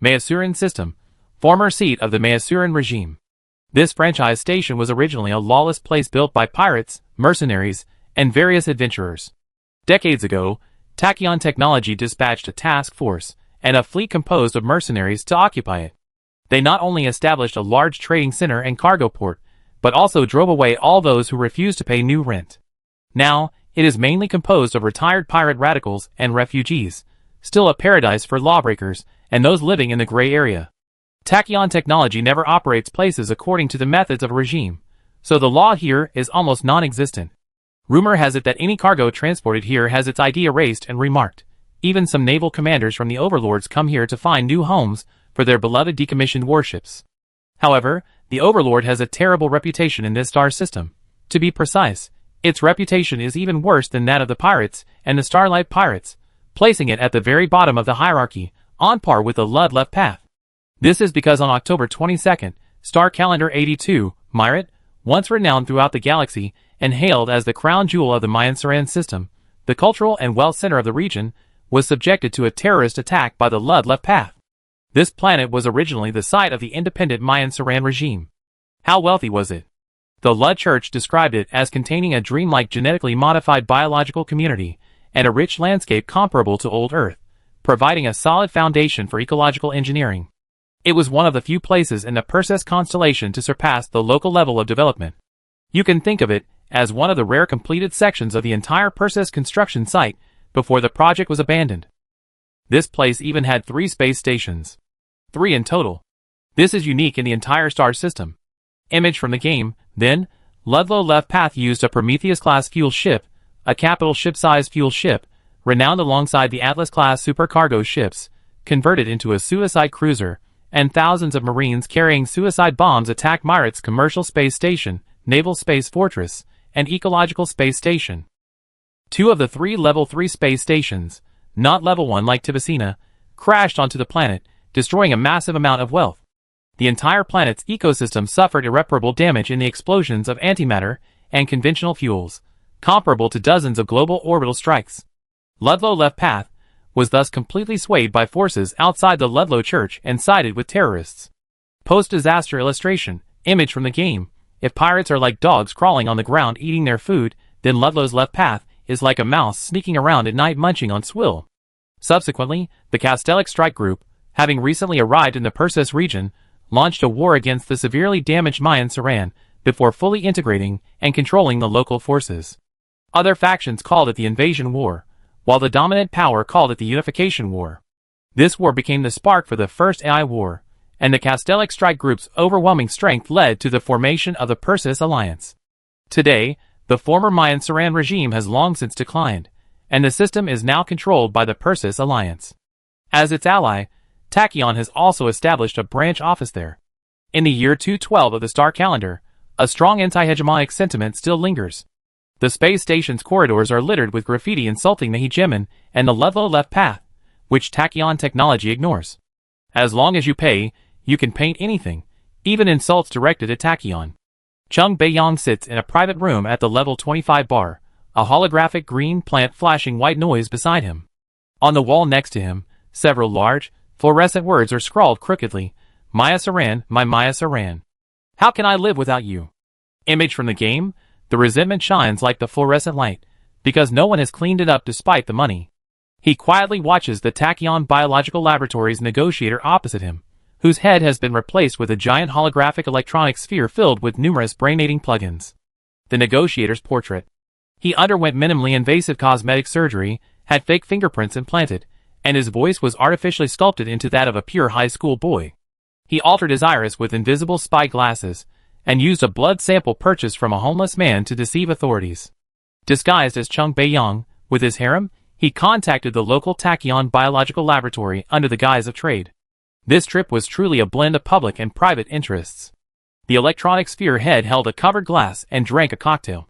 Mayasuran System, former seat of the Mayasuran regime. This franchise station was originally a lawless place built by pirates, mercenaries, and various adventurers. Decades ago, Tachyon Technology dispatched a task force and a fleet composed of mercenaries to occupy it. They not only established a large trading center and cargo port, but also drove away all those who refused to pay new rent. Now, it is mainly composed of retired pirate radicals and refugees, still a paradise for lawbreakers and those living in the gray area. Tachyon Technology never operates places according to the methods of a regime, so the law here is almost non-existent. Rumor has it that any cargo transported here has its ID erased and remarked. Even some naval commanders from the overlords come here to find new homes for their beloved decommissioned warships. However, the overlord has a terrible reputation in this star system. To be precise, its reputation is even worse than that of the pirates and the Starlight Pirates, placing it at the very bottom of the hierarchy, on par with the Left Path. This is because on October 22nd, Star Calendar 82, Myrit, once renowned throughout the galaxy and hailed as the crown jewel of the Mayan Saran system, the cultural and wealth center of the region, was subjected to a terrorist attack by the Left Path. This planet was originally the site of the independent Mayan Saran regime. How wealthy was it? The Lud Church described it as containing a dreamlike genetically modified biological community and a rich landscape comparable to old Earth, providing a solid foundation for ecological engineering. It was one of the few places in the Perseus constellation to surpass the local level of development. You can think of it as one of the rare completed sections of the entire Perseus construction site before the project was abandoned. This place even had 3 space stations. 3 in total. This is unique in the entire star system. Image from the game, then, Ludlow Left Path used a Prometheus-class fuel ship, a capital ship-sized fuel ship, renowned alongside the Atlas-class supercargo ships, converted into a suicide cruiser, and thousands of Marines carrying suicide bombs attacked Myrit's commercial space station, naval space fortress, and ecological space station. 2 of the 3 level 3 space stations, not level 1 like Tibicina, crashed onto the planet, destroying a massive amount of wealth. The entire planet's ecosystem suffered irreparable damage in the explosions of antimatter and conventional fuels, comparable to dozens of global orbital strikes. Ludlow Left Path was thus completely swayed by forces outside the Ludlow Church and sided with terrorists. Post-disaster illustration, image from the game. If pirates are like dogs crawling on the ground eating their food, then Ludlow's Left Path is like a mouse sneaking around at night munching on swill. Subsequently, the Castelic Strike Group, having recently arrived in the Perseus region, launched a war against the severely damaged Mayan Saran before fully integrating and controlling the local forces. Other factions called it the Invasion War, while the dominant power called it the Unification War. This war became the spark for the First AI War, and the Castelic Strike Group's overwhelming strength led to the formation of the Perseus Alliance. Today, the former Mayan Saran regime has long since declined, and the system is now controlled by the Persis Alliance. As its ally, Tachyon has also established a branch office there. In the year 212 of the star calendar, a strong anti-hegemonic sentiment still lingers. The space station's corridors are littered with graffiti insulting the hegemon and the level left path, which Tachyon technology ignores. As long as you pay, you can paint anything, even insults directed at Tachyon. Chung Beiyang sits in a private room at the level 25 bar, a holographic green plant flashing white noise beside him. On the wall next to him, several large, fluorescent words are scrawled crookedly, Maya Saran, my Maya Saran. How can I live without you? Image from the game, the resentment shines like the fluorescent light, because no one has cleaned it up despite the money. He quietly watches the Tachyon Biological Laboratories negotiator opposite him, whose head has been replaced with a giant holographic electronic sphere filled with numerous brain-aiding plugins. The negotiator's portrait. He underwent minimally invasive cosmetic surgery, had fake fingerprints implanted, and his voice was artificially sculpted into that of a pure high school boy. He altered his iris with invisible spy glasses, and used a blood sample purchased from a homeless man to deceive authorities. Disguised as Chung Beiyang, with his harem, he contacted the local Tachyon Biological Laboratory under the guise of trade. This trip was truly a blend of public and private interests. The electronic sphere head held a covered glass and drank a cocktail.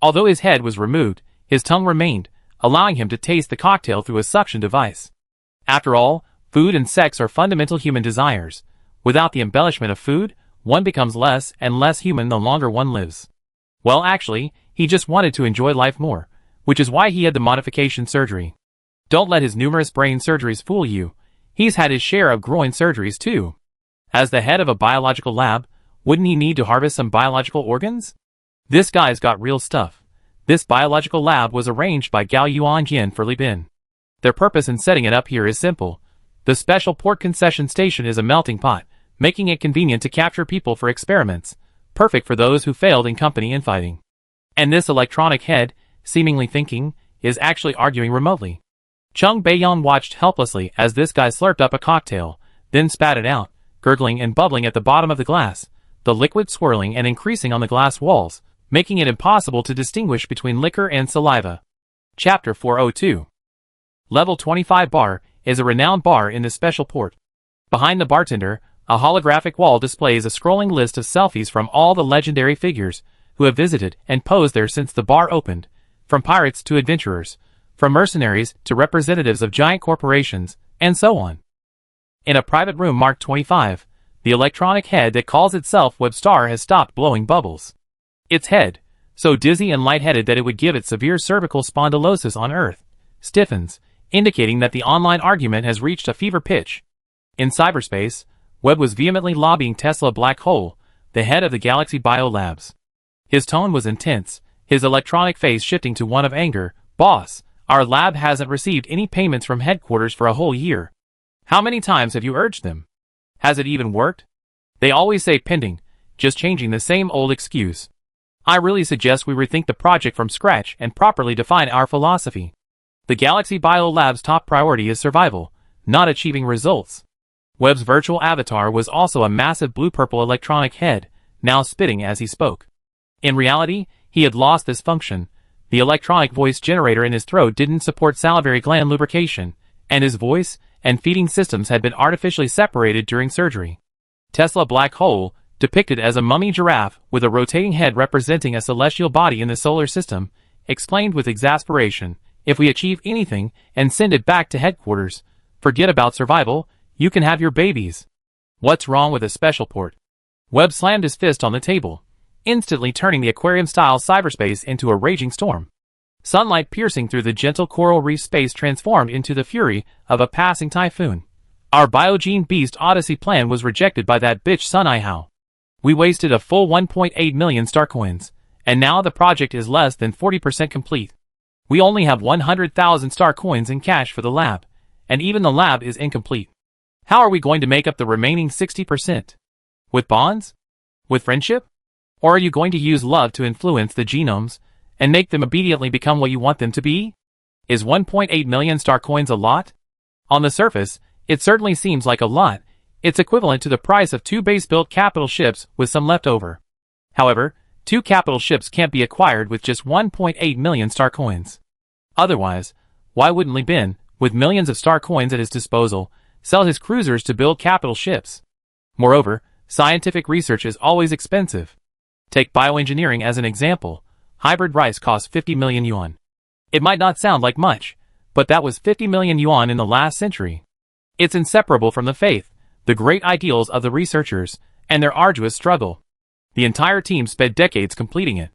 Although his head was removed, his tongue remained, allowing him to taste the cocktail through a suction device. After all, food and sex are fundamental human desires. Without the embellishment of food, one becomes less and less human the longer one lives. Well, actually, he just wanted to enjoy life more, which is why he had the modification surgery. Don't let his numerous brain surgeries fool you. He's had his share of groin surgeries too. As the head of a biological lab, wouldn't he need to harvest some biological organs? This guy's got real stuff. This biological lab was arranged by Gao Yuanjian for Li Bin. Their purpose in setting it up here is simple. The special port concession station is a melting pot, making it convenient to capture people for experiments, perfect for those who failed in company infighting. And this electronic head, seemingly thinking, is actually arguing remotely. Chung Beiyang watched helplessly as this guy slurped up a cocktail, then spat it out, gurgling and bubbling at the bottom of the glass, the liquid swirling and increasing on the glass walls, making it impossible to distinguish between liquor and saliva. Chapter 402. Level 25 bar is a renowned bar in the special port. Behind the bartender, a holographic wall displays a scrolling list of selfies from all the legendary figures who have visited and posed there since the bar opened, from pirates to adventurers, from mercenaries to representatives of giant corporations, and so on. In a private room marked 25, the electronic head that calls itself Webstar has stopped blowing bubbles. Its head, so dizzy and lightheaded that it would give it severe cervical spondylosis on Earth, stiffens, indicating that the online argument has reached a fever pitch. In cyberspace, Webb was vehemently lobbying Tesla Black Hole, the head of the Galaxy Biolabs. His tone was intense, his electronic face shifting to one of anger. Boss, our lab hasn't received any payments from headquarters for a whole year. How many times have you urged them? Has it even worked? They always say pending, just changing the same old excuse. I really suggest we rethink the project from scratch and properly define our philosophy. The Galaxy Biolab's top priority is survival, not achieving results. Webb's virtual avatar was also a massive blue-purple electronic head, now spitting as he spoke. In reality, he had lost this function. The electronic voice generator in his throat didn't support salivary gland lubrication, and his voice and feeding systems had been artificially separated during surgery. Tesla Black Hole, depicted as a mummy giraffe with a rotating head representing a celestial body in the solar system, explained with exasperation, if we achieve anything and send it back to headquarters, forget about survival, you can have your babies. What's wrong with a special port? Webb slammed his fist on the table, instantly turning the aquarium-style cyberspace into a raging storm. Sunlight piercing through the gentle coral reef space transformed into the fury of a passing typhoon. Our Biogene Beast Odyssey plan was rejected by that bitch Sun Ihao. We wasted a full 1.8 million star coins, and now the project is less than 40% complete. We only have 100,000 star coins in cash for the lab, and even the lab is incomplete. How are we going to make up the remaining 60%? With bonds? With friendship? Or are you going to use love to influence the genomes and make them immediately become what you want them to be? Is 1.8 million star coins a lot? On the surface, it certainly seems like a lot. It's equivalent to the price of 2 base-built capital ships with some left over. However, 2 capital ships can't be acquired with just 1.8 million star coins. Otherwise, why wouldn't Li Bin, with millions of star coins at his disposal, sell his cruisers to build capital ships? Moreover, scientific research is always expensive. Take bioengineering as an example. Hybrid rice costs 50 million yuan. It might not sound like much, but that was 50 million yuan in the last century. It's inseparable from the faith, the great ideals of the researchers, and their arduous struggle. The entire team spent decades completing it.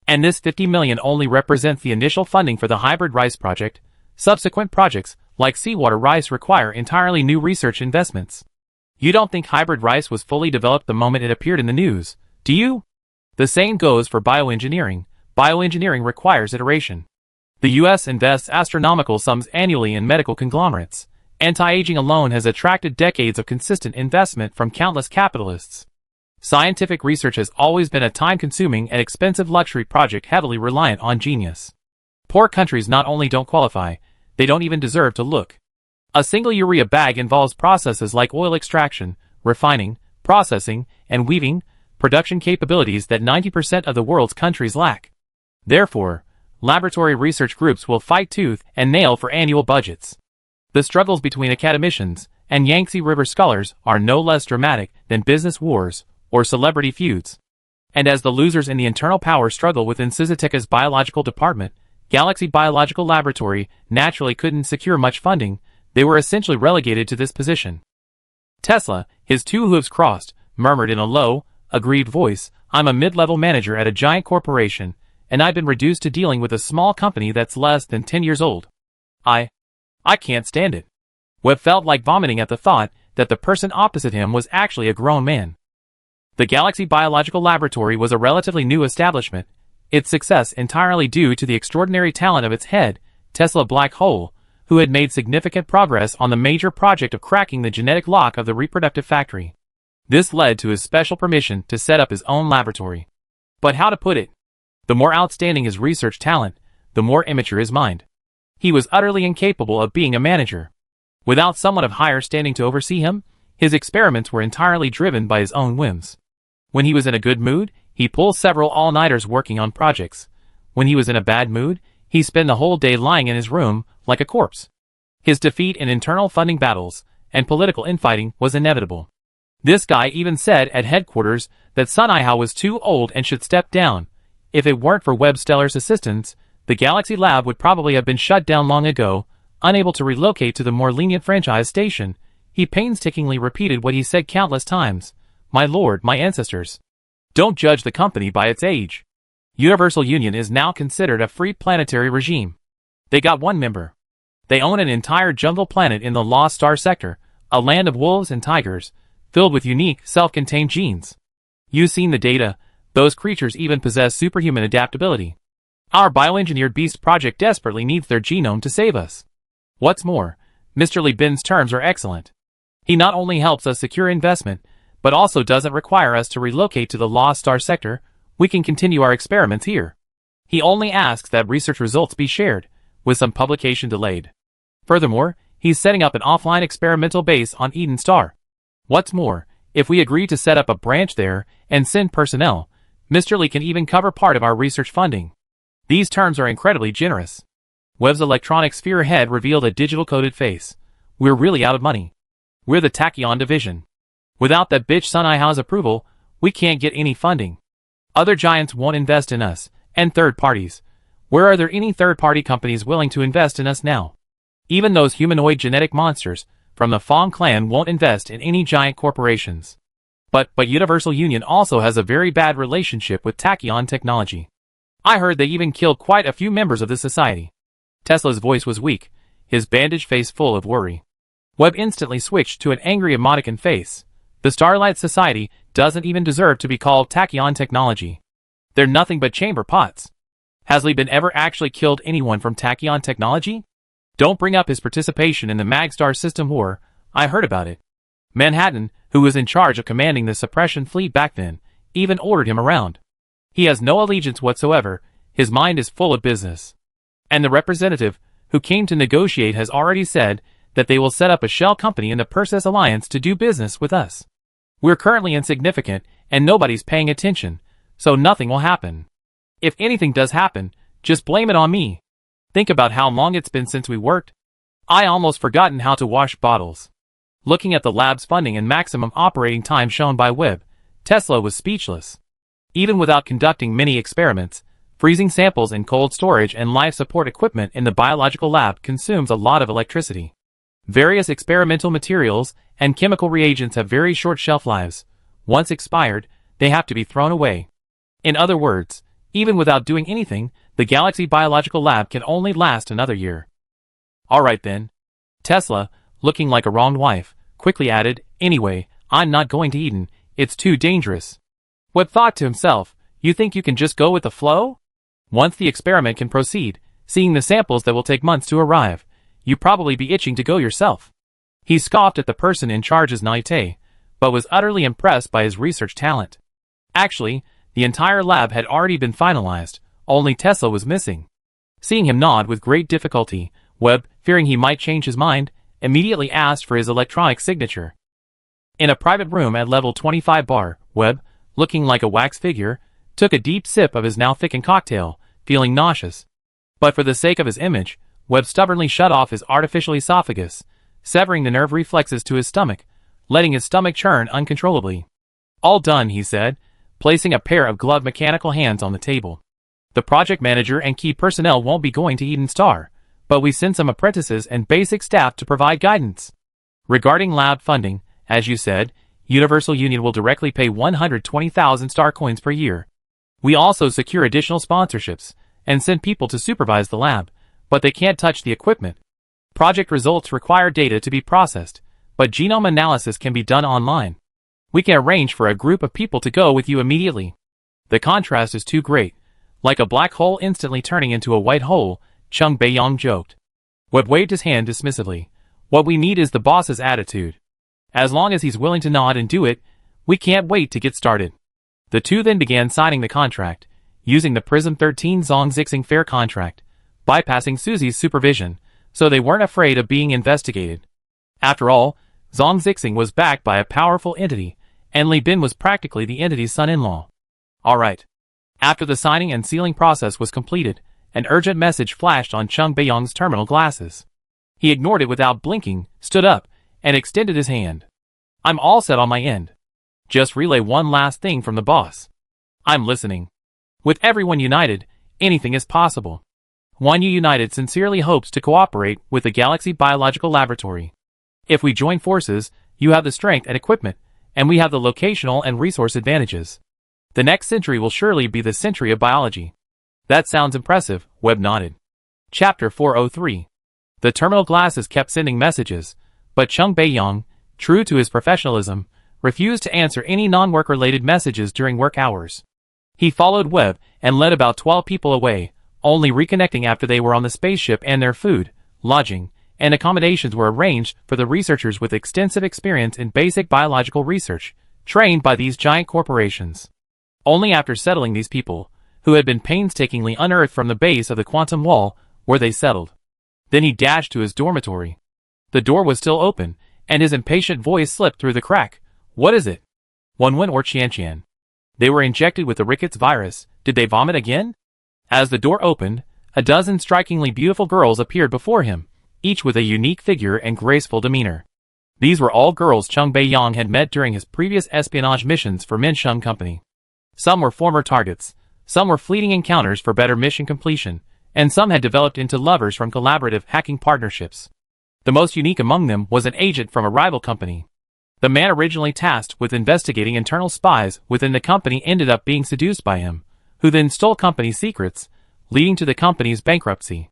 And this 50 million only represents the initial funding for the hybrid rice project. Subsequent projects, like seawater rice, require entirely new research investments. You don't think hybrid rice was fully developed the moment it appeared in the news, do you? The same goes for bioengineering. Bioengineering requires iteration. The US invests astronomical sums annually in medical conglomerates. Anti-aging alone has attracted decades of consistent investment from countless capitalists. Scientific research has always been a time-consuming and expensive luxury project heavily reliant on genius. Poor countries not only don't qualify, they don't even deserve to look. A single urea bag involves processes like oil extraction, refining, processing, and weaving, production capabilities that 90% of the world's countries lack. Therefore, laboratory research groups will fight tooth and nail for annual budgets. The struggles between academicians and Yangtze River scholars are no less dramatic than business wars or celebrity feuds. And as the losers in the internal power struggle within Suzuteka's biological department, Galaxy Biological Laboratory naturally couldn't secure much funding. They were essentially relegated to this position. Tesla, his two hooves crossed, murmured in a low, aggrieved voice, "I'm a mid-level manager at a giant corporation, and I've been reduced to dealing with a small company that's less than 10 years old. I can't stand it." Webb felt like vomiting at the thought that the person opposite him was actually a grown man. The Galaxy Biological Laboratory was a relatively new establishment, its success entirely due to the extraordinary talent of its head, Tesla Black Hole, who had made significant progress on the major project of cracking the genetic lock of the reproductive factory. This led to his special permission to set up his own laboratory. But how to put it? The more outstanding his research talent, the more immature his mind. He was utterly incapable of being a manager. Without someone of higher standing to oversee him, his experiments were entirely driven by his own whims. When he was in a good mood, he pulled several all-nighters working on projects. When he was in a bad mood, he spent the whole day lying in his room, like a corpse. His defeat in internal funding battles and political infighting was inevitable. This guy even said at headquarters that Sun Ihao was too old and should step down. If it weren't for Webb Stellar's assistance, the Galaxy Lab would probably have been shut down long ago. Unable to relocate to the more lenient franchise station, he painstakingly repeated what he said countless times. "My lord, my ancestors. Don't judge the company by its age. Universal Union is now considered a free planetary regime. They got one member. They own an entire jungle planet in the Lost Star sector, a land of wolves and tigers, filled with unique, self-contained genes. You've seen the data. Those creatures even possess superhuman adaptability. Our bioengineered beast project desperately needs their genome to save us. What's more, Mr. Li Bin's terms are excellent. He not only helps us secure investment, but also doesn't require us to relocate to the Lost Star sector. We can continue our experiments here. He only asks that research results be shared, with some publication delayed. Furthermore, he's setting up an offline experimental base on Eden Star. What's more, if we agree to set up a branch there and send personnel, Mr. Li can even cover part of our research funding. These terms are incredibly generous." Webb's electronic sphere head revealed a digital-coded face. "We're really out of money. We're the Tachyon division. Without that bitch Sun Ihao's approval, we can't get any funding. Other giants won't invest in us, and third parties. Where are there any third-party companies willing to invest in us now? Even those humanoid genetic monsters from the Fong clan won't invest in any giant corporations. But Universal Union also has a very bad relationship with Tachyon Technology. I heard they even killed quite a few members of the society." Tesla's voice was weak, his bandaged face full of worry. Webb instantly switched to an angry emoticon face. The Starlight Society doesn't even deserve to be called Tachyon Technology. They're nothing but chamber pots. Has Li Bin ever actually killed anyone from Tachyon Technology? Don't bring up his participation in the Magstar system war. I heard about it. Manhattan, who was in charge of commanding the suppression fleet back then, even ordered him around. He has no allegiance whatsoever. His mind is full of business. And the representative who came to negotiate has already said that they will set up a shell company in the Perseus Alliance to do business with us. We're currently insignificant, and nobody's paying attention, so nothing will happen. If anything does happen, just blame it on me. Think about how long it's been since we worked. I almost forgotten how to wash bottles. Looking at the lab's funding and maximum operating time shown by Webb, Tesla was speechless. Even without conducting many experiments, freezing samples in cold storage and life support equipment in the biological lab consumes a lot of electricity. Various experimental materials and chemical reagents have very short shelf lives. Once expired, they have to be thrown away. In other words, even without doing anything, the Galaxy Biological Lab can only last another year. Alright then. Tesla, looking like a wronged wife, quickly added, anyway, I'm not going to Eden, it's too dangerous. Webb thought to himself, you think you can just go with the flow? Once the experiment can proceed, seeing the samples that will take months to arrive, you probably be itching to go yourself. He scoffed at the person in charge's naivete, but was utterly impressed by his research talent. Actually, the entire lab had already been finalized, only Tesla was missing. Seeing him nod with great difficulty, Webb, fearing he might change his mind, immediately asked for his electronic signature. In a private room at level 25 bar, Webb, looking like a wax figure, took a deep sip of his now thickened cocktail, feeling nauseous. But for the sake of his image, Webb stubbornly shut off his artificial esophagus, severing the nerve reflexes to his stomach, letting his stomach churn uncontrollably. All done, he said, placing a pair of gloved mechanical hands on the table. The project manager and key personnel won't be going to Eden Star, but we send some apprentices and basic staff to provide guidance. Regarding lab funding, as you said, Universal Union will directly pay 120,000 star coins per year. We also secure additional sponsorships and send people to supervise the lab, but they can't touch the equipment. Project results require data to be processed, but genome analysis can be done online. We can arrange for a group of people to go with you immediately. The contrast is too great. Like a black hole instantly turning into a white hole, Chung Beiyong joked. Webb waved his hand dismissively. What we need is the boss's attitude. As long as he's willing to nod and do it, we can't wait to get started. The two then began signing the contract, using the Prism 13 Zhongzixing Fair contract, bypassing Susie's supervision, so they weren't afraid of being investigated. After all, Zhongzixing was backed by a powerful entity, and Li Bin was practically the entity's son-in-law. Alright. After the signing and sealing process was completed, an urgent message flashed on Chung Beiyong's terminal glasses. He ignored it without blinking, stood up, and extended his hand. I'm all set on my end. Just relay one last thing from the boss. I'm listening. With everyone united, anything is possible. One U United sincerely hopes to cooperate with the Galaxy Biological Laboratory. If we join forces, you have the strength and equipment, and we have the locational and resource advantages. The next century will surely be the century of biology. That sounds impressive, Webb nodded. Chapter 403. The terminal glasses kept sending messages, but Chung Beiyong, true to his professionalism, refused to answer any non-work related messages during work hours. He followed Webb and led about 12 people away, only reconnecting after they were on the spaceship and their food, lodging, and accommodations were arranged for the researchers with extensive experience in basic biological research, trained by these giant corporations. Only after settling these people, who had been painstakingly unearthed from the base of the quantum wall, were they settled. Then he dashed to his dormitory. The door was still open, and his impatient voice slipped through the crack. What is it? Wenwen or Qianqian? They were injected with the rickets virus. Did they vomit again? As the door opened, a dozen strikingly beautiful girls appeared before him, each with a unique figure and graceful demeanor. These were all girls Chung Beiyong had met during his previous espionage missions for Minsheng Company. Some were former targets, some were fleeting encounters for better mission completion, and some had developed into lovers from collaborative hacking partnerships. The most unique among them was an agent from a rival company. The man originally tasked with investigating internal spies within the company ended up being seduced by him, who then stole company secrets, leading to the company's bankruptcy.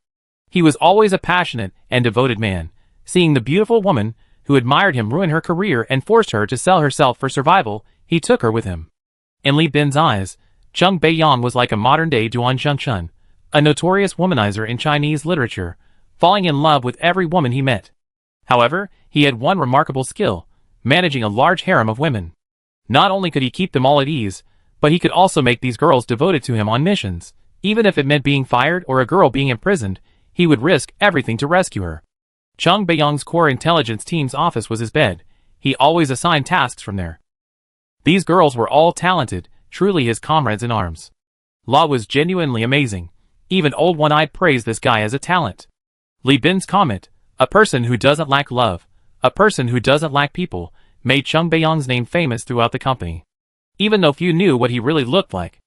He was always a passionate and devoted man, seeing the beautiful woman who admired him ruin her career and forced her to sell herself for survival, he took her with him. In Li Bin's eyes, Chung Beiyong was like a modern-day Duan Zhengchun, a notorious womanizer in Chinese literature, falling in love with every woman he met. However, he had one remarkable skill, managing a large harem of women. Not only could he keep them all at ease, but he could also make these girls devoted to him on missions. Even if it meant being fired or a girl being imprisoned, he would risk everything to rescue her. Chung Beiyong's core intelligence team's office was his bed. He always assigned tasks from there. These girls were all talented, truly his comrades in arms. La was genuinely amazing. Even Old One-Eyed praised this guy as a talent. Li Bin's comment, a person who doesn't lack love, a person who doesn't lack people, made Chung Beiyong's name famous throughout the company. Even though few knew what he really looked like.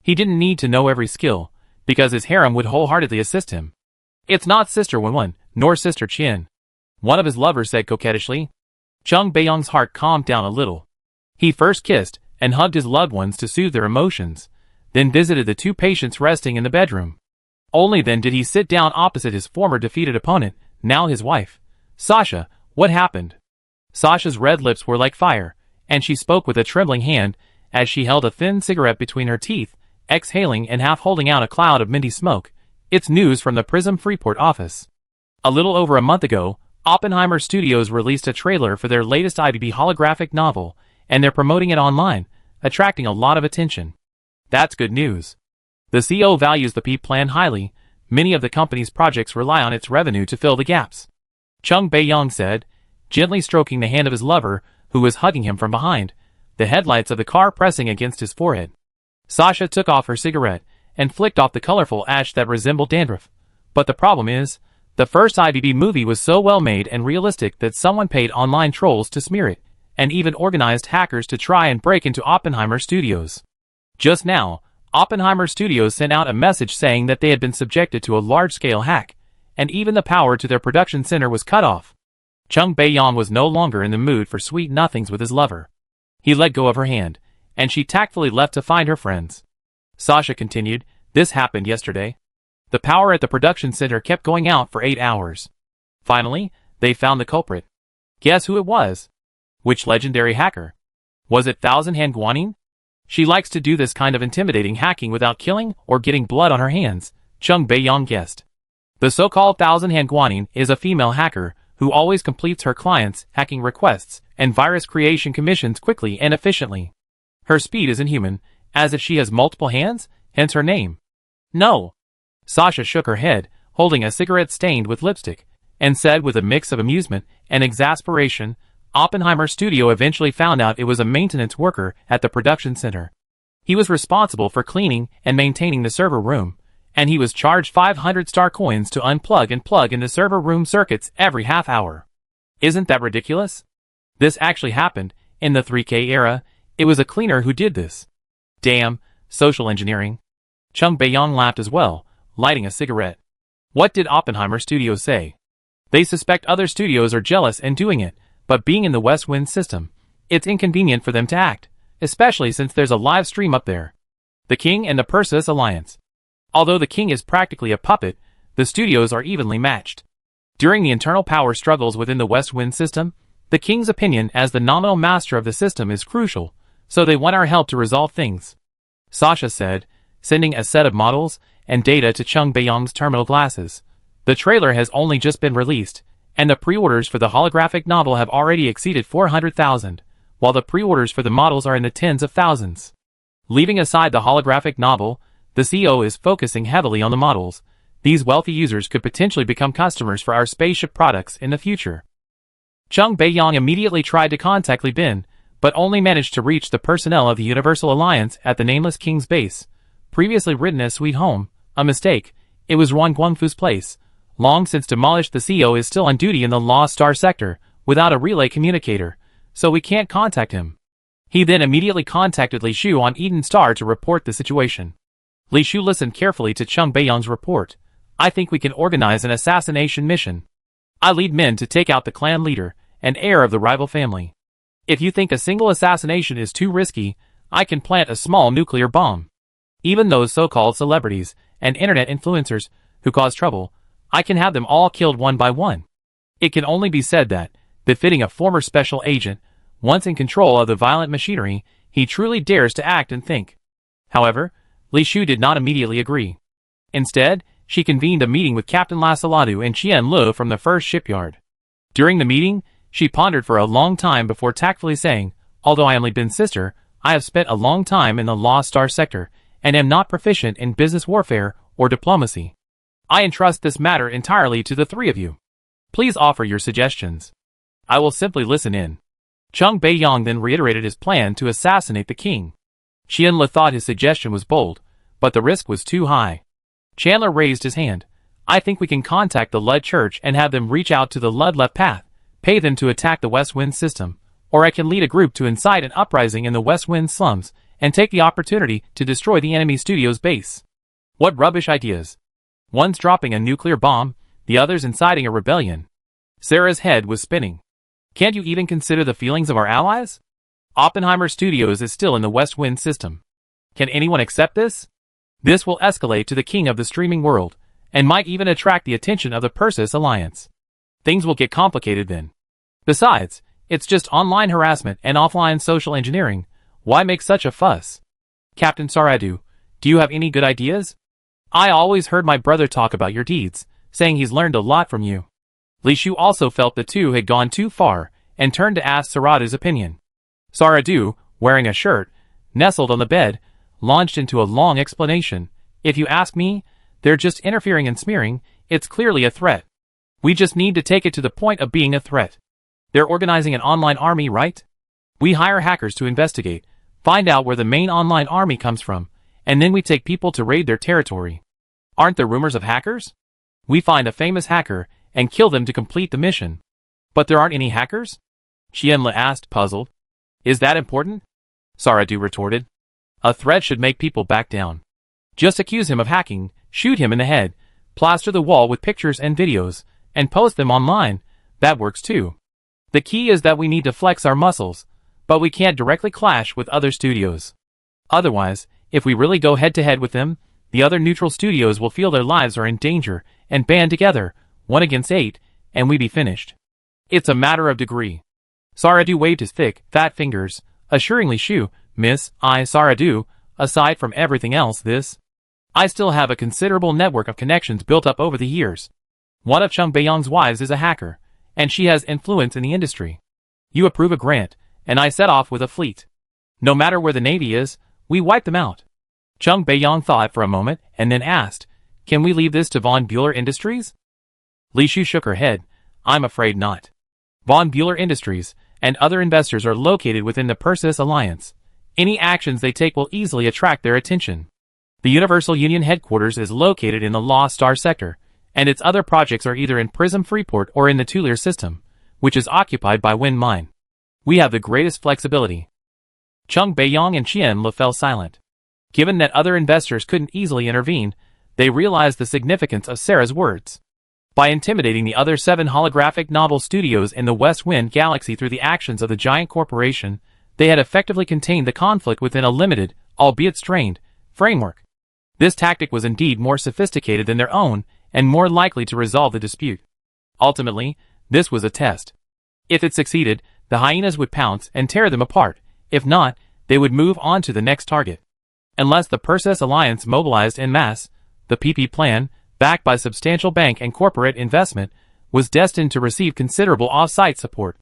He didn't need to know every skill, because his harem would wholeheartedly assist him. It's not Sister Wenwen, nor Sister Qian. One of his lovers said coquettishly. Chung Beiyong's heart calmed down a little. He first kissed and hugged his loved ones to soothe their emotions, then visited the two patients resting in the bedroom. Only then did he sit down opposite his former defeated opponent, now his wife. Sasha, what happened? Sasha's red lips were like fire, and she spoke with a trembling hand as she held a thin cigarette between her teeth, exhaling and half holding out a cloud of minty smoke. It's news from the Prism Freeport office. A little over a month ago, Oppenheimer Studios released a trailer for their latest IBB holographic novel, and they're promoting it online, attracting a lot of attention. That's good news. The CEO values the PEEP plan highly. Many of the company's projects rely on its revenue to fill the gaps. Chung Beiyong said, gently stroking the hand of his lover, who was hugging him from behind, the headlights of the car pressing against his forehead. Sasha took off her cigarette and flicked off the colorful ash that resembled dandruff. But the problem is, the first IBB movie was so well made and realistic that someone paid online trolls to smear it, and even organized hackers to try and break into Oppenheimer Studios. Just now, Oppenheimer Studios sent out a message saying that they had been subjected to a large-scale hack, and even the power to their production center was cut off. Chung Beiyong was no longer in the mood for sweet nothings with his lover. He let go of her hand, and she tactfully left to find her friends. Sasha continued, this happened yesterday. The power at the production center kept going out for 8 hours. Finally, they found the culprit. Guess who it was? Which legendary hacker? Was it Thousand Hand Guanyin? She likes to do this kind of intimidating hacking without killing or getting blood on her hands, Chung Beiyong guessed. The so-called Thousand Hand Guanyin is a female hacker who always completes her clients' hacking requests and virus creation commissions quickly and efficiently. Her speed is inhuman, as if she has multiple hands, hence her name. No. Sasha shook her head, holding a cigarette stained with lipstick, and said with a mix of amusement and exasperation, Oppenheimer Studio eventually found out it was a maintenance worker at the production center. He was responsible for cleaning and maintaining the server room, and he was charged 500 star coins to unplug and plug in the server room circuits every half hour. Isn't that ridiculous? This actually happened, in the 3K era. It was a cleaner who did this. Damn, social engineering. Chung Beiyong laughed as well, lighting a cigarette. What did Oppenheimer Studios say? They suspect other studios are jealous and doing it, but being in the West Wind system, it's inconvenient for them to act, especially since there's a live stream up there. The King and the Perseus Alliance. Although the King is practically a puppet, the studios are evenly matched. During the internal power struggles within the West Wind system, the King's opinion as the nominal master of the system is crucial, so they want our help to resolve things. Sasha said, sending a set of models and data to Chung Beiyong's terminal glasses. The trailer has only just been released, and the pre-orders for the holographic novel have already exceeded 400,000, while the pre-orders for the models are in the tens of thousands. Leaving aside the holographic novel, the CEO is focusing heavily on the models. These wealthy users could potentially become customers for our spaceship products in the future. Chung Beiyong immediately tried to contact Li Bin, but only managed to reach the personnel of the Universal Alliance at the Nameless King's base. Previously written as Sweet Home, a mistake. It was Ruan Guangfu's place. Long since demolished, the CEO is still on duty in the Lost Star sector, without a relay communicator, so we can't contact him. He then immediately contacted Li Shu on Eden Star to report the situation. Li Shu listened carefully to Chung Beiyong's report. I think we can organize an assassination mission. I lead men to take out the clan leader and heir of the rival family. If you think a single assassination is too risky, I can plant a small nuclear bomb. Even those so-called celebrities and internet influencers who cause trouble, I can have them all killed one by one. It can only be said that, befitting a former special agent, once in control of the violent machinery, he truly dares to act and think. However, Li Shu did not immediately agree. Instead, she convened a meeting with Captain Lassaladu and Qian Lu from the first shipyard. During the meeting, she pondered for a long time before tactfully saying, although I am Li Bin's sister, I have spent a long time in the Lost Star sector, and am not proficient in business warfare or diplomacy. I entrust this matter entirely to the three of you. Please offer your suggestions. I will simply listen in. Chung Beiyong then reiterated his plan to assassinate the king. Qian Lu thought his suggestion was bold, but the risk was too high. Chandler raised his hand. I think we can contact the Lud Church and have them reach out to the Lud left path, pay them to attack the West Wind system, or I can lead a group to incite an uprising in the West Wind slums and take the opportunity to destroy the enemy studio's base. What rubbish ideas. One's dropping a nuclear bomb, the other's inciting a rebellion. Sarah's head was spinning. Can't you even consider the feelings of our allies? Oppenheimer Studios is still in the West Wind system. Can anyone accept this? This will escalate to the king of the streaming world, and might even attract the attention of the Persis Alliance. Things will get complicated then. Besides, it's just online harassment and offline social engineering. Why make such a fuss? Captain Saradu, do you have any good ideas? I always heard my brother talk about your deeds, saying he's learned a lot from you. Li Shu also felt the two had gone too far, and turned to ask Saradu's opinion. Saradu, wearing a shirt, nestled on the bed, launched into a long explanation. If you ask me, they're just interfering and smearing, it's clearly a threat. We just need to take it to the point of being a threat. They're organizing an online army, right? We hire hackers to investigate, find out where the main online army comes from, and then we take people to raid their territory. Aren't there rumors of hackers? We find a famous hacker and kill them to complete the mission. But there aren't any hackers? Qianle asked, puzzled. Is that important? Saradu retorted. A threat should make people back down. Just accuse him of hacking, shoot him in the head, plaster the wall with pictures and videos, and post them online. That works too. The key is that we need to flex our muscles, but we can't directly clash with other studios. Otherwise, if we really go head-to-head with them, the other neutral studios will feel their lives are in danger and band together, 1 against 8, and we be finished. It's a matter of degree. Saradu waved his thick, fat fingers, assuringly Shu, Miss, Saradu, aside from everything else I still have a considerable network of connections built up over the years. One of Chung Beiyang's wives is a hacker, and she has influence in the industry. You approve a grant, and I set off with a fleet. No matter where the Navy is, we wipe them out. Chung Beiyang thought for a moment and then asked, can we leave this to Von Bueller Industries? Li Shu shook her head. I'm afraid not. Von Bueller Industries and other investors are located within the Persis Alliance. Any actions they take will easily attract their attention. The Universal Union headquarters is located in the Lost Star sector, and its other projects are either in Prism Freeport or in the Tulier system, which is occupied by Wind Mine. We have the greatest flexibility. Chung Beiyang and Qianle fell silent. Given that other investors couldn't easily intervene, they realized the significance of Sarah's words. By intimidating the other 7 holographic novel studios in the West Wind galaxy through the actions of the giant corporation, they had effectively contained the conflict within a limited, albeit strained, framework. This tactic was indeed more sophisticated than their own, and more likely to resolve the dispute. Ultimately, this was a test. If it succeeded, the hyenas would pounce and tear them apart. If not, they would move on to the next target. Unless the Persis Alliance mobilized en masse, the PP plan, backed by substantial bank and corporate investment, was destined to receive considerable off-site support.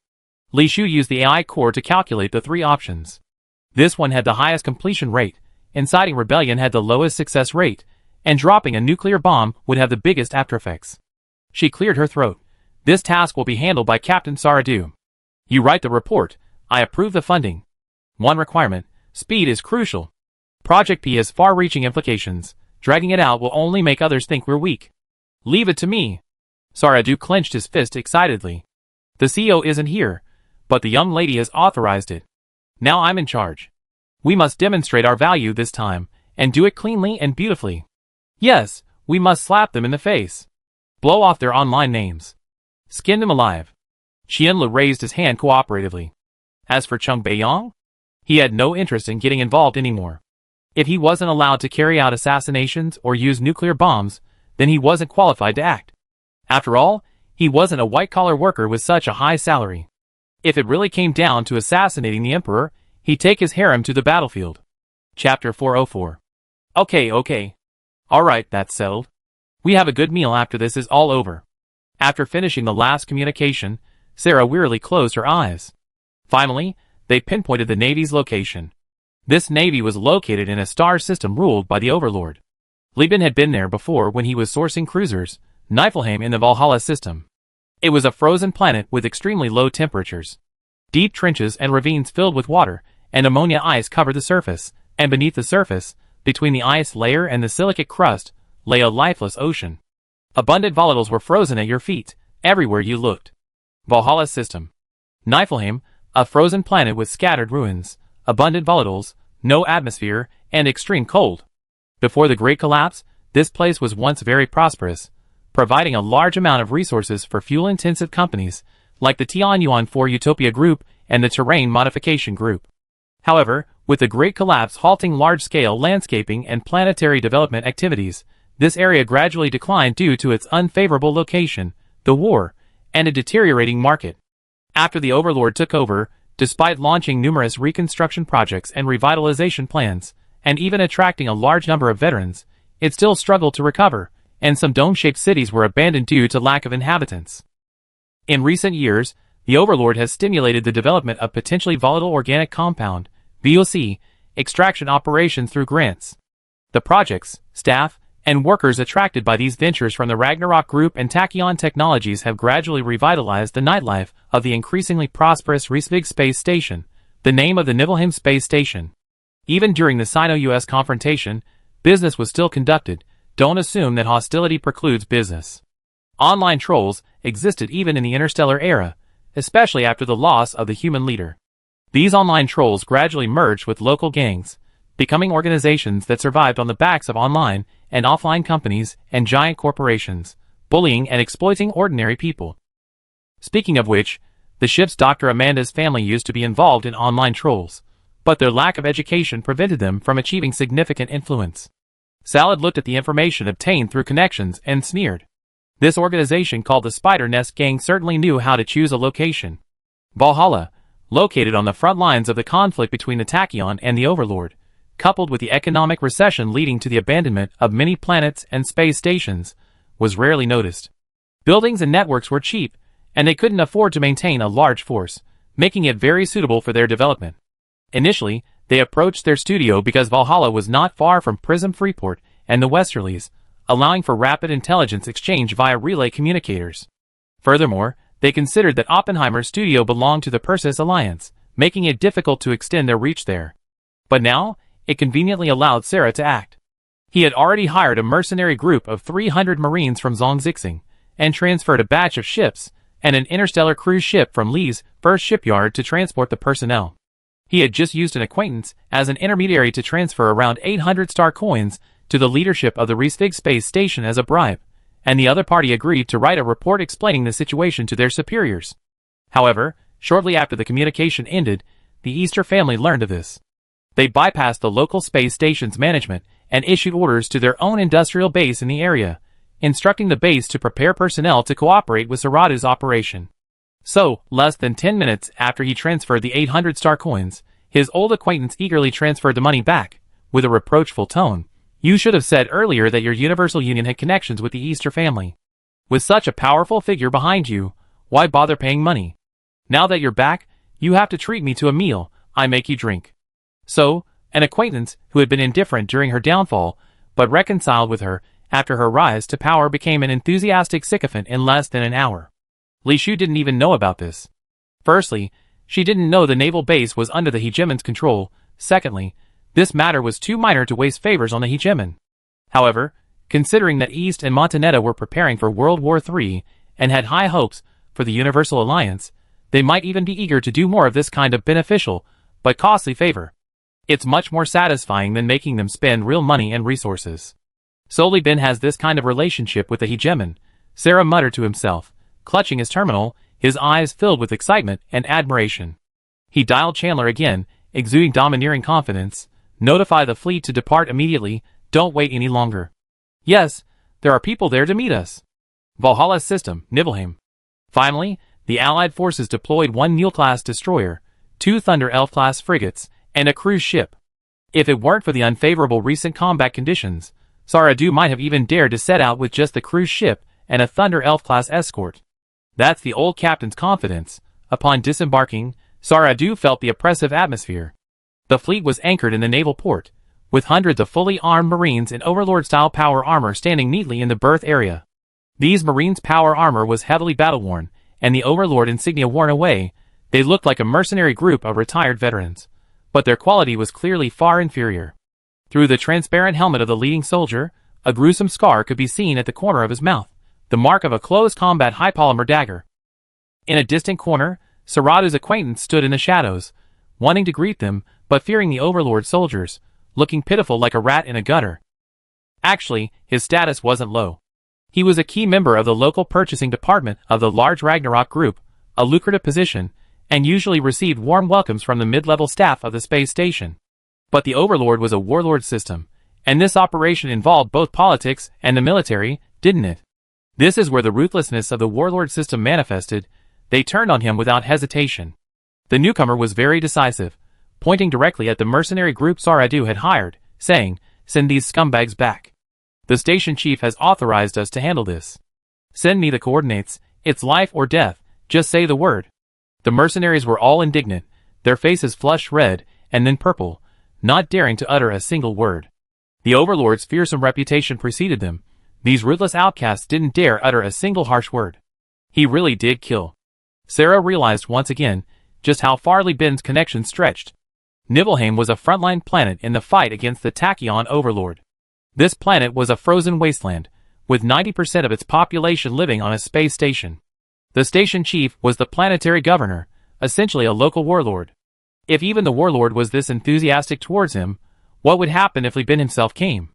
Li Shu used the AI core to calculate the 3 options. This one had the highest completion rate, inciting rebellion had the lowest success rate, and dropping a nuclear bomb would have the biggest aftereffects. She cleared her throat. This task will be handled by Captain Saradu. You write the report. I approve the funding. One requirement: speed is crucial. Project P has far-reaching implications. Dragging it out will only make others think we're weak. Leave it to me. Saradu clenched his fist excitedly. The CEO isn't here, but the young lady has authorized it. Now I'm in charge. We must demonstrate our value this time, and do it cleanly and beautifully. Yes, we must slap them in the face. Blow off their online names. Skin them alive. Qianle raised his hand cooperatively. As for Chung Beiyang, he had no interest in getting involved anymore. If he wasn't allowed to carry out assassinations or use nuclear bombs, then he wasn't qualified to act. After all, he wasn't a white-collar worker with such a high salary. If it really came down to assassinating the Emperor, he'd take his harem to the battlefield. Chapter 404. Okay. Alright, that's settled. We have a good meal after this is all over. After finishing the last communication, Sarah wearily closed her eyes. Finally, they pinpointed the Navy's location. This Navy was located in a star system ruled by the Overlord. Lieben had been there before when he was sourcing cruisers, Niflheim in the Valhalla system. It was a frozen planet with extremely low temperatures. Deep trenches and ravines filled with water, and ammonia ice covered the surface, and beneath the surface, between the ice layer and the silicate crust, lay a lifeless ocean. Abundant volatiles were frozen at your feet, everywhere you looked. Valhalla system. Niflheim, a frozen planet with scattered ruins, abundant volatiles, no atmosphere, and extreme cold. Before the Great Collapse, this place was once very prosperous, providing a large amount of resources for fuel-intensive companies, like the Tianyuan 4 Utopia Group and the Terrain Modification Group. However, with the Great Collapse halting large-scale landscaping and planetary development activities, this area gradually declined due to its unfavorable location, the war, and a deteriorating market. After the Overlord took over, despite launching numerous reconstruction projects and revitalization plans, and even attracting a large number of veterans, it still struggled to recover, and some dome-shaped cities were abandoned due to lack of inhabitants. In recent years, the Overlord has stimulated the development of potentially volatile organic compound, VOC, extraction operations through grants. The projects, staff, and workers attracted by these ventures from the Ragnarok Group and Tachyon Technologies have gradually revitalized the nightlife of the increasingly prosperous Reisvig Space Station, the name of the Niflheim Space Station. Even during the Sino-US confrontation, business was still conducted. Don't assume that hostility precludes business. Online trolls existed even in the Interstellar era, especially after the loss of the human leader. These online trolls gradually merged with local gangs, becoming organizations that survived on the backs of online and offline companies and giant corporations, bullying and exploiting ordinary people. Speaking of which, the ship's Dr. Amanda's family used to be involved in online trolls, but their lack of education prevented them from achieving significant influence. Salad looked at the information obtained through connections and sneered. This organization called the Spider Nest Gang certainly knew how to choose a location. Valhalla, located on the front lines of the conflict between the Tachyon and the Overlord, coupled with the economic recession leading to the abandonment of many planets and space stations, was rarely noticed. Buildings and networks were cheap, and they couldn't afford to maintain a large force, making it very suitable for their development. Initially, they approached their studio because Valhalla was not far from Prism Freeport and the Westerlies, allowing for rapid intelligence exchange via relay communicators. Furthermore, they considered that Oppenheimer's studio belonged to the Persis Alliance, making it difficult to extend their reach there. But now, it conveniently allowed Sarah to act. He had already hired a mercenary group of 300 Marines from Zhongzixing, and transferred a batch of ships and an interstellar cruise ship from Lee's first shipyard to transport the personnel. He had just used an acquaintance as an intermediary to transfer around 800 star coins to the leadership of the Reisvig Space Station as a bribe, and the other party agreed to write a report explaining the situation to their superiors. However, shortly after the communication ended, the Easter family learned of this. They bypassed the local space station's management and issued orders to their own industrial base in the area, instructing the base to prepare personnel to cooperate with Saradu's operation. So, less than 10 minutes after he transferred the 800 star coins, his old acquaintance eagerly transferred the money back, with a reproachful tone. You should have said earlier that your Universal Union had connections with the Easter family. With such a powerful figure behind you, why bother paying money? Now that you're back, you have to treat me to a meal, I make you drink. So, an acquaintance who had been indifferent during her downfall, but reconciled with her after her rise to power became an enthusiastic sycophant in less than an hour. Li Shu didn't even know about this. Firstly, she didn't know the naval base was under the hegemon's control. Secondly, this matter was too minor to waste favors on the hegemon. However, considering that East and Montanetta were preparing for World War III and had high hopes for the Universal Alliance, they might even be eager to do more of this kind of beneficial, but costly favor. It's much more satisfying than making them spend real money and resources. Solely Ben has this kind of relationship with the hegemon, Sarah muttered to himself, clutching his terminal, his eyes filled with excitement and admiration. He dialed Chandler again, exuding domineering confidence. Notify the fleet to depart immediately, don't wait any longer. Yes, there are people there to meet us. Valhalla system, Niflheim. Finally, the Allied forces deployed one Nil-class destroyer, 2 Thunder Elf-class frigates, and a cruise ship. If it weren't for the unfavorable recent combat conditions, Saradu might have even dared to set out with just the cruise ship and a Thunder Elf-class escort. That's the old captain's confidence. Upon disembarking, Saradu felt the oppressive atmosphere. The fleet was anchored in the naval port, with hundreds of fully armed Marines in Overlord-style power armor standing neatly in the berth area. These Marines' power armor was heavily battle-worn, and the Overlord insignia worn away. They looked like a mercenary group of retired veterans, but their quality was clearly far inferior. Through the transparent helmet of the leading soldier, A gruesome scar could be seen at the corner of his mouth, the mark of a close-combat high-polymer dagger. In a distant corner, Seradu's acquaintance stood in the shadows, wanting to greet them, but fearing the Overlord's soldiers, looking pitiful like a rat in a gutter. Actually, his status wasn't low. He was a key member of the local purchasing department of the large Ragnarok group, a lucrative position, and usually received warm welcomes from the mid-level staff of the space station. But the Overlord was a warlord system, and this operation involved both politics and the military, didn't it? This is where the ruthlessness of the warlord system manifested. They turned on him without hesitation. The newcomer was very decisive, pointing directly at the mercenary group Saradu had hired, saying, "Send these scumbags back. The station chief has authorized us to handle this. Send me the coordinates, it's life or death, just say the word." The mercenaries were all indignant, their faces flushed red, and then purple, not daring to utter a single word. The Overlord's fearsome reputation preceded them. These ruthless outcasts didn't dare utter a single harsh word. He really did kill. Sarah realized once again just how far Ben's connection stretched. Nibelheim was a frontline planet in the fight against the Tachyon Overlord. This planet was a frozen wasteland, with 90% of its population living on a space station. The station chief was the planetary governor, essentially a local warlord. If even the warlord was this enthusiastic towards him, what would happen if Ben himself came?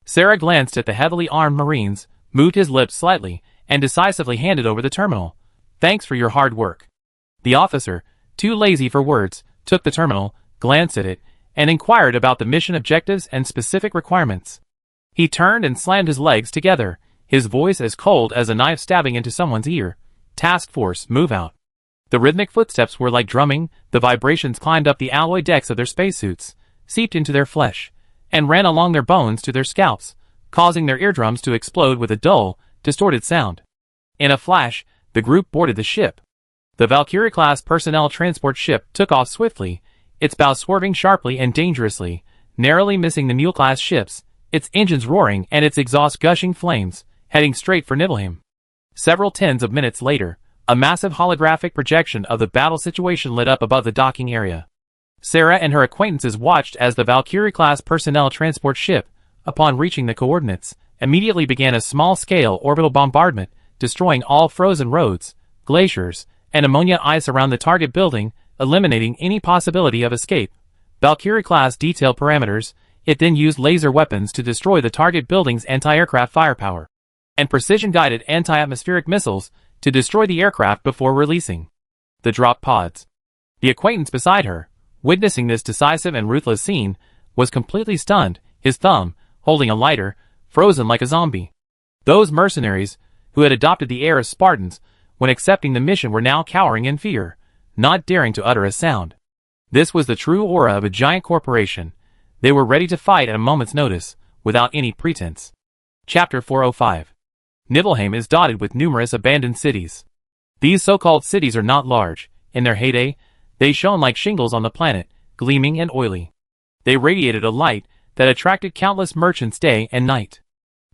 Sarah glanced at the heavily armed Marines, moved his lips slightly, and decisively handed over the terminal. "Thanks for your hard work." The officer, too lazy for words, took the terminal, glanced at it, and inquired about the mission objectives and specific requirements. He turned and slammed his legs together, his voice as cold as a knife stabbing into someone's ear. "Task Force, move out." The rhythmic footsteps were like drumming, the vibrations climbed up the alloy decks of their spacesuits, seeped into their flesh, and ran along their bones to their scalps, causing their eardrums to explode with a dull, distorted sound. In a flash, the group boarded the ship. The Valkyrie-class personnel transport ship took off swiftly, its bow swerving sharply and dangerously, narrowly missing the Mule-class ships, its engines roaring and its exhaust gushing flames, heading straight for Nibelheim. Several tens of minutes later, a massive holographic projection of the battle situation lit up above the docking area. Sarah and her acquaintances watched as the Valkyrie-class personnel transport ship, upon reaching the coordinates, immediately began a small-scale orbital bombardment, destroying all frozen roads, glaciers, and ammonia ice around the target building, eliminating any possibility of escape. Valkyrie-class detailed parameters, it then used laser weapons to destroy the target building's anti-aircraft firepower, and precision-guided anti-atmospheric missiles to destroy the aircraft before releasing the drop pods. The acquaintance beside her, witnessing this decisive and ruthless scene, was completely stunned, his thumb, holding a lighter, frozen like a zombie. Those mercenaries, who had adopted the air of Spartans when accepting the mission, were now cowering in fear, not daring to utter a sound. This was the true aura of a giant corporation. They were ready to fight at a moment's notice, without any pretense. Chapter 405. Nibelheim is dotted with numerous abandoned cities. These so-called cities are not large. In their heyday, they shone like shingles on the planet, gleaming and oily. They radiated a light that attracted countless merchants day and night.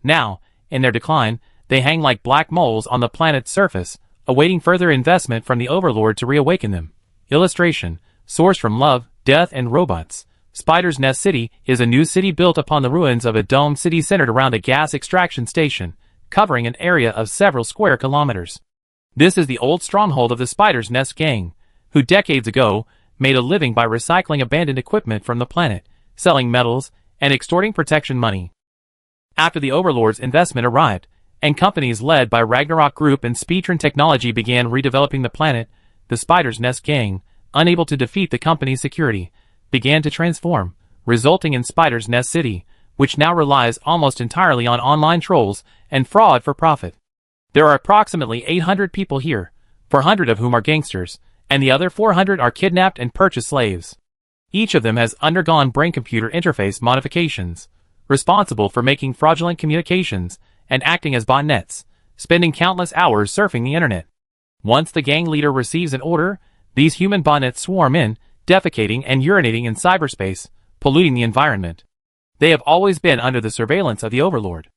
Now, in their decline, they hang like black moles on the planet's surface, awaiting further investment from the Overlord to reawaken them. Illustration, sourced from Love, Death and Robots. Spider's Nest City is a new city built upon the ruins of a domed city centered around a gas extraction station, covering an area of several square kilometers. This is the old stronghold of the Spider's Nest gang, who decades ago made a living by recycling abandoned equipment from the planet, selling metals, and extorting protection money. After the Overlord's investment arrived, and companies led by Ragnarok Group and Speedtron Technology began redeveloping the planet, the Spider's Nest gang, unable to defeat the company's security, began to transform, resulting in Spider's Nest City, which now relies almost entirely on online trolls and fraud for profit. There are approximately 800 people here, 400 of whom are gangsters, and the other 400 are kidnapped and purchased slaves. Each of them has undergone brain-computer interface modifications, responsible for making fraudulent communications and acting as botnets, spending countless hours surfing the internet. Once the gang leader receives an order, these human botnets swarm in, defecating and urinating in cyberspace, polluting the environment. They have always been under the surveillance of the Overlord.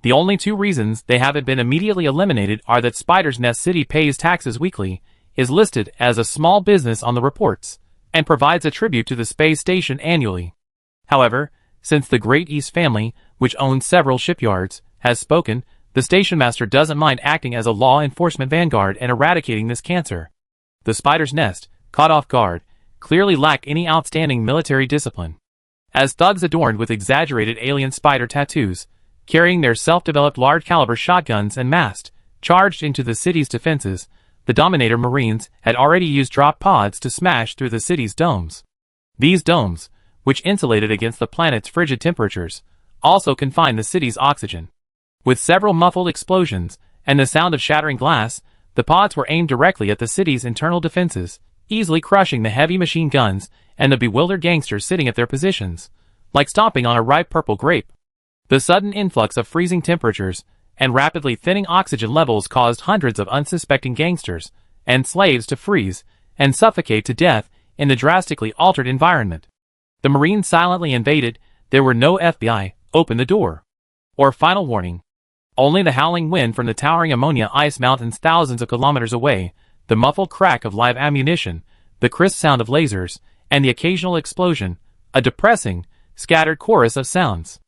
The only two reasons they haven't been immediately eliminated are that Spider's Nest City pays taxes weekly, is listed as a small business on the reports, and provides a tribute to the space station annually. However, Since the Great East family, which owns several shipyards, has spoken, the station master doesn't mind acting as a law enforcement vanguard and eradicating this cancer. The Spider's Nest, caught off guard, clearly lack any outstanding military discipline. As thugs adorned with exaggerated alien spider tattoos, carrying their self-developed large-caliber shotguns and masked, charged into the city's defenses, the Dominator Marines had already used drop pods to smash through the city's domes. These domes, which insulated against the planet's frigid temperatures, also confined the city's oxygen. With several muffled explosions and the sound of shattering glass, the pods were aimed directly at the city's internal defenses, easily crushing the heavy machine guns and the bewildered gangsters sitting at their positions, like stomping on a ripe purple grape. The sudden influx of freezing temperatures and rapidly thinning oxygen levels caused hundreds of unsuspecting gangsters and slaves to freeze and suffocate to death in the drastically altered environment. The Marines silently invaded. There were no FBI, open the door, or final warning. Only the howling wind from the towering ammonia ice mountains thousands of kilometers away, the muffled crack of live ammunition, the crisp sound of lasers, and the occasional explosion, a depressing, scattered chorus of sounds.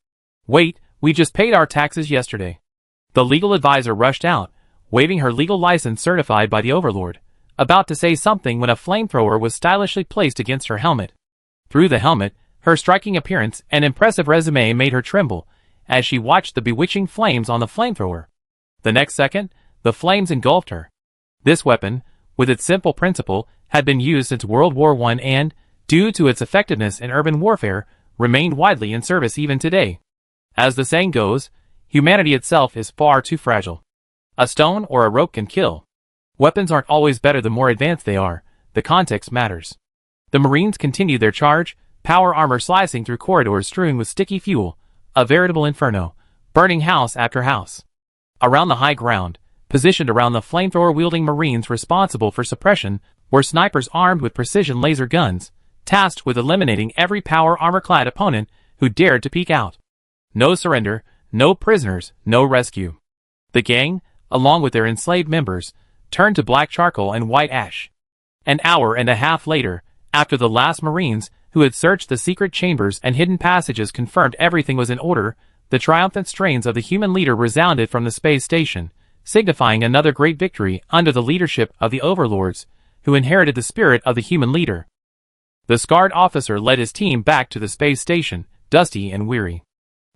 Wait, we just paid our taxes yesterday. The legal advisor rushed out, waving her legal license certified by the Overlord, about to say something when a flamethrower was stylishly placed against her helmet. Through the helmet, her striking appearance and impressive resume made her tremble as she watched the bewitching flames on the flamethrower. The next second, the flames engulfed her. This weapon, with its simple principle, had been used since World War I and, due to its effectiveness in urban warfare, remained widely in service even today. As the saying goes, humanity itself is far too fragile. A stone or a rope can kill. Weapons aren't always better the more advanced they are. The context matters. The Marines continued their charge, power armor slicing through corridors strewn with sticky fuel, a veritable inferno, burning house after house. Around the high ground, positioned around the flamethrower-wielding Marines responsible for suppression, were snipers armed with precision laser guns, tasked with eliminating every power armor-clad opponent who dared to peek out. No surrender, no prisoners, no rescue. The gang, along with their enslaved members, turned to black charcoal and white ash. An hour and a half later, after the last Marines who had searched the secret chambers and hidden passages confirmed everything was in order, the triumphant strains of the human leader resounded from the space station, signifying another great victory under the leadership of the overlords, who inherited the spirit of the human leader. The scarred officer led his team back to the space station, dusty and weary.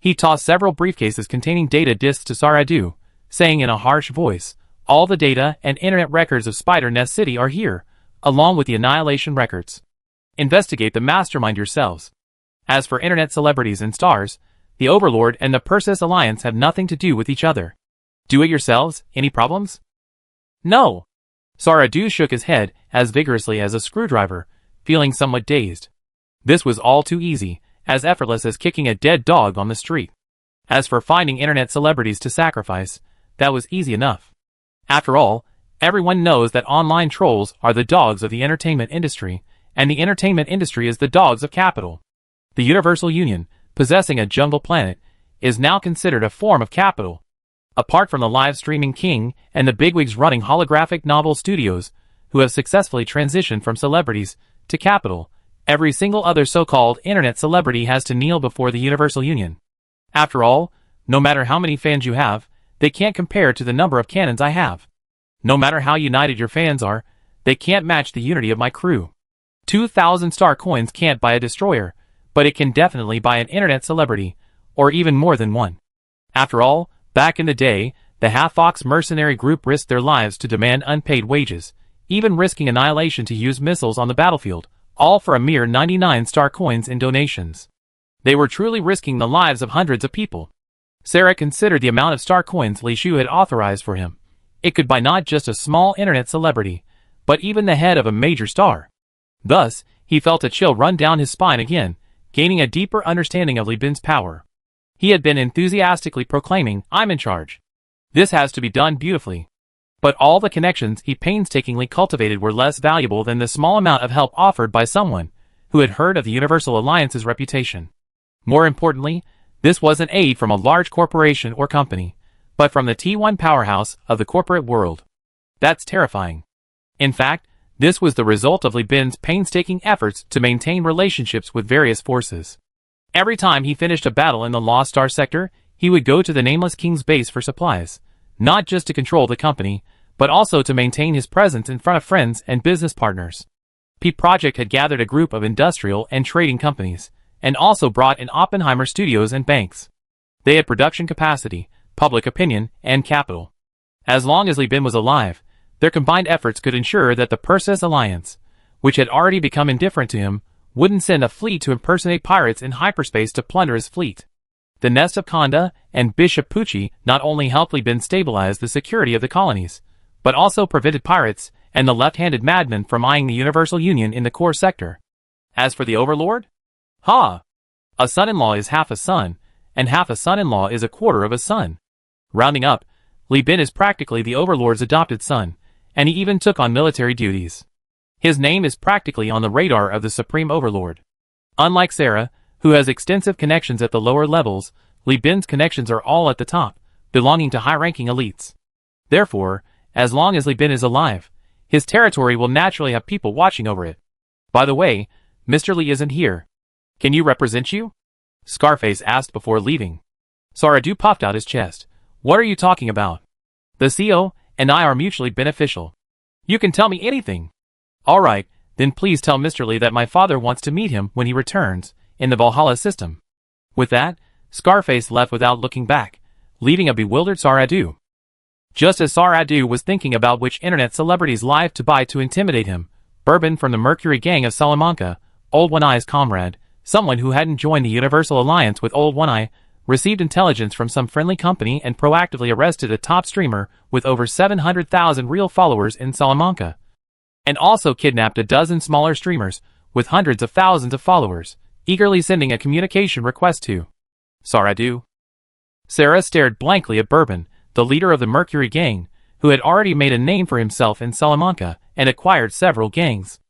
He tossed several briefcases containing data disks to Saradu, saying in a harsh voice, "All the data and internet records of Spider Nest City are here, along with the Annihilation records. Investigate the mastermind yourselves. As for internet celebrities and stars, the Overlord and the Persis Alliance have nothing to do with each other. Do it yourselves? Any problems?" "No." Saradu shook his head as vigorously as a screwdriver, feeling somewhat dazed. This was all too easy, as effortless as kicking a dead dog on the street. As for finding internet celebrities to sacrifice, that was easy enough. After all, everyone knows that online trolls are the dogs of the entertainment industry, and the entertainment industry is the dogs of capital. The Universal Union, possessing a jungle planet, is now considered a form of capital. Apart from the live streaming king and the bigwigs running holographic novel studios, who have successfully transitioned from celebrities to capital, every single other so-called internet celebrity has to kneel before the Universal Union. After all, no matter how many fans you have, they can't compare to the number of cannons I have. No matter how united your fans are, they can't match the unity of my crew. 2,000 star coins can't buy a destroyer, but it can definitely buy an internet celebrity, or even more than one. After all, back in the day, the half-ox mercenary group risked their lives to demand unpaid wages, even risking annihilation to use missiles on the battlefield, all for a mere 99 star coins in donations. They were truly risking the lives of hundreds of people. Sarah considered the amount of star coins Li Shu had authorized for him. It could buy not just a small internet celebrity, but even the head of a major star. Thus, he felt a chill run down his spine again, gaining a deeper understanding of Li Bin's power. He had been enthusiastically proclaiming, "I'm in charge. This has to be done beautifully." But all the connections he painstakingly cultivated were less valuable than the small amount of help offered by someone who had heard of the Universal Alliance's reputation. More importantly, this wasn't aid from a large corporation or company, but from the T1 powerhouse of the corporate world. That's terrifying. In fact, this was the result of Li Bin's painstaking efforts to maintain relationships with various forces. Every time he finished a battle in the Lost Star sector, he would go to the Nameless King's base for supplies, not just to control the company, but also to maintain his presence in front of friends and business partners. P Project had gathered a group of industrial and trading companies, and also brought in Oppenheimer studios and banks. They had production capacity, public opinion, and capital. As long as Li Bin was alive, their combined efforts could ensure that the Perseus Alliance, which had already become indifferent to him, wouldn't send a fleet to impersonate pirates in hyperspace to plunder his fleet. The Nest of Conda and Bishop Pucci not only helped Li Bin stabilize the security of the colonies, but also prevented pirates and the left-handed madmen from eyeing the Universal Union in the core sector. As for the Overlord? Ha! A son-in-law is half a son, and half a son-in-law is a quarter of a son. Rounding up, Li Bin is practically the Overlord's adopted son, and he even took on military duties. His name is practically on the radar of the Supreme Overlord. Unlike Sarah, who has extensive connections at the lower levels, Li Bin's connections are all at the top, belonging to high-ranking elites. Therefore, as long as Li Bin is alive, his territory will naturally have people watching over it. By the way, Mr. Li isn't here. Can you represent you? Scarface asked before leaving. Saradu puffed out his chest. What are you talking about? The CEO and I are mutually beneficial. You can tell me anything. Alright, then please tell Mr. Li that my father wants to meet him when he returns, in the Valhalla system. With that, Scarface left without looking back, leaving a bewildered Saradu. Just as Saradu was thinking about which internet celebrity's life to buy to intimidate him, Bourbon from the Mercury gang of Salamanca, Old One-Eye's comrade, someone who hadn't joined the Universal Alliance with Old One-Eye, received intelligence from some friendly company and proactively arrested a top streamer with over 700,000 real followers in Salamanca. And also kidnapped a dozen smaller streamers, with hundreds of thousands of followers, eagerly sending a communication request to Saradu. Sarah stared blankly at Bourbon, the leader of the Mercury gang, who had already made a name for himself in Salamanca and acquired several gangs.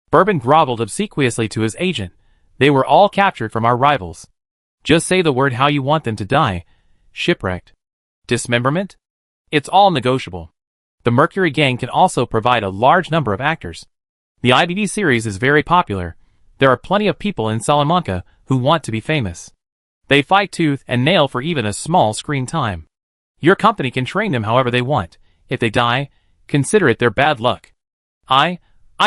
Bourbon groveled obsequiously to his agent. They were all captured from our rivals. Just say the word how you want them to die. Shipwrecked. Dismemberment? It's all negotiable. The Mercury gang can also provide a large number of actors. The IBD series is very popular. There are plenty of people in Salamanca who want to be famous. They fight tooth and nail for even a small screen time. Your company can train them however they want. If they die, consider it their bad luck. I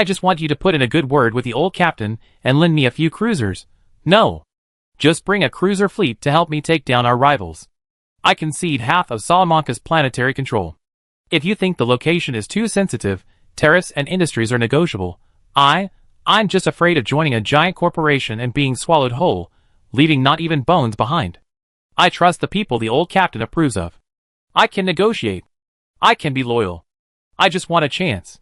just want you to put in a good word with the old captain and lend me a few cruisers. No. Just bring a cruiser fleet to help me take down our rivals. I concede half of Salamanca's planetary control. If you think the location is too sensitive, tariffs and industries are negotiable. I'm just afraid of joining a giant corporation and being swallowed whole, leaving not even bones behind. I trust the people the old captain approves of. I can negotiate. I can be loyal. I just want a chance.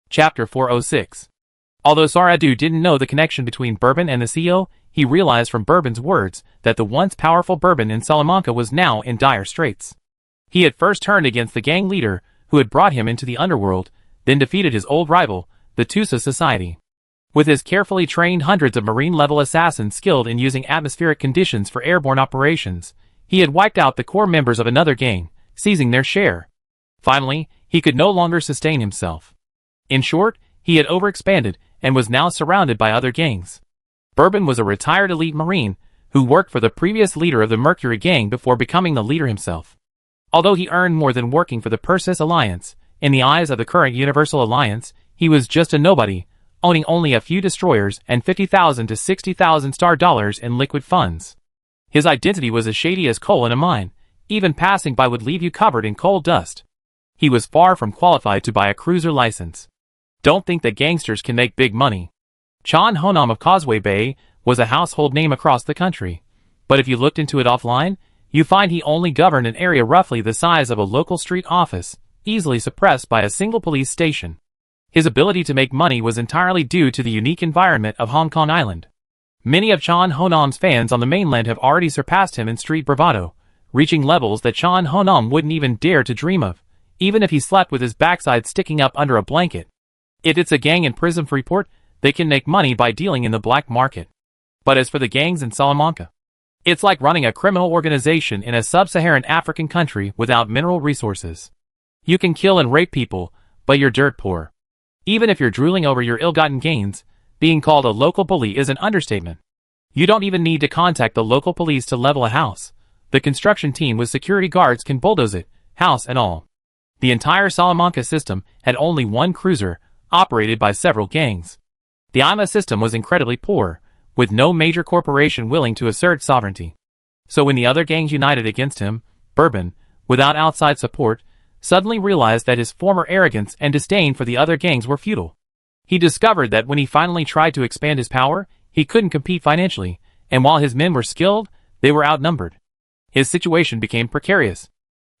Chapter 406. Although Saradu didn't know the connection between Bourbon and the CEO, he realized from Bourbon's words that the once powerful Bourbon in Salamanca was now in dire straits. He had first turned against the gang leader who had brought him into the underworld, then defeated his old rival, the Tusa Society. With his carefully trained hundreds of marine-level assassins skilled in using atmospheric conditions for airborne operations, he had wiped out the core members of another gang, seizing their share. Finally, he could no longer sustain himself. In short, he had overexpanded and was now surrounded by other gangs. Bourbon was a retired elite marine who worked for the previous leader of the Mercury gang before becoming the leader himself. Although he earned more than working for the Perseus Alliance, in the eyes of the current Universal Alliance, he was just a nobody, owning only a few destroyers and 50,000 to 60,000 star dollars in liquid funds. His identity was as shady as coal in a mine. Even passing by would leave you covered in coal dust. He was far from qualified to buy a cruiser license. Don't think that gangsters can make big money. Chan Honam of Causeway Bay was a household name across the country. But if you looked into it offline, you find he only governed an area roughly the size of a local street office, easily suppressed by a single police station. His ability to make money was entirely due to the unique environment of Hong Kong Island. Many of Chan Honam's fans on the mainland have already surpassed him in street bravado, reaching levels that Chan Honam wouldn't even dare to dream of, even if he slept with his backside sticking up under a blanket. If it's a gang in Prism Freeport, they can make money by dealing in the black market. But as for the gangs in Salamanca, it's like running a criminal organization in a sub-Saharan African country without mineral resources. You can kill and rape people, but you're dirt poor. Even if you're drooling over your ill-gotten gains, being called a local bully is an understatement. You don't even need to contact the local police to level a house. The construction team with security guards can bulldoze it, house and all. The entire Salamanca system had only one cruiser, operated by several gangs. The IMA system was incredibly poor, with no major corporation willing to assert sovereignty. So when the other gangs united against him, Bourbon, without outside support, suddenly realized that his former arrogance and disdain for the other gangs were futile. He discovered that when he finally tried to expand his power, he couldn't compete financially, and while his men were skilled, they were outnumbered. His situation became precarious.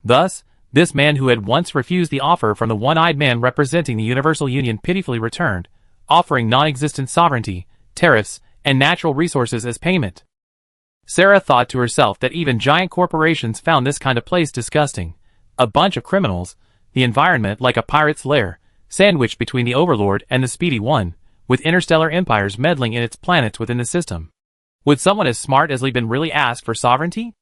Thus, this man who had once refused the offer from the one-eyed man representing the Universal Union pitifully returned, offering non-existent sovereignty, tariffs, and natural resources as payment. Sarah thought to herself that even giant corporations found this kind of place disgusting. A bunch of criminals, the environment like a pirate's lair, sandwiched between the Overlord and the Speedy One, with interstellar empires meddling in its planets within the system. Would someone as smart as Li Bin really ask for sovereignty?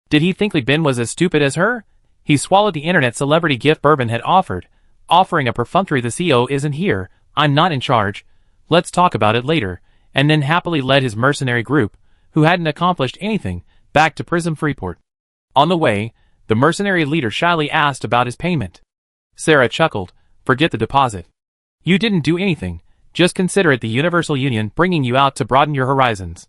Did he think Li Bin was as stupid as her? He swallowed the internet celebrity gift Bourbon had offered, offering a perfunctory "the CEO isn't here, I'm not in charge, let's talk about it later," and then happily led his mercenary group, who hadn't accomplished anything, back to Prism Freeport. On the way, the mercenary leader shyly asked about his payment. Sarah chuckled, "Forget the deposit. You didn't do anything, just consider it the Universal Union bringing you out to broaden your horizons."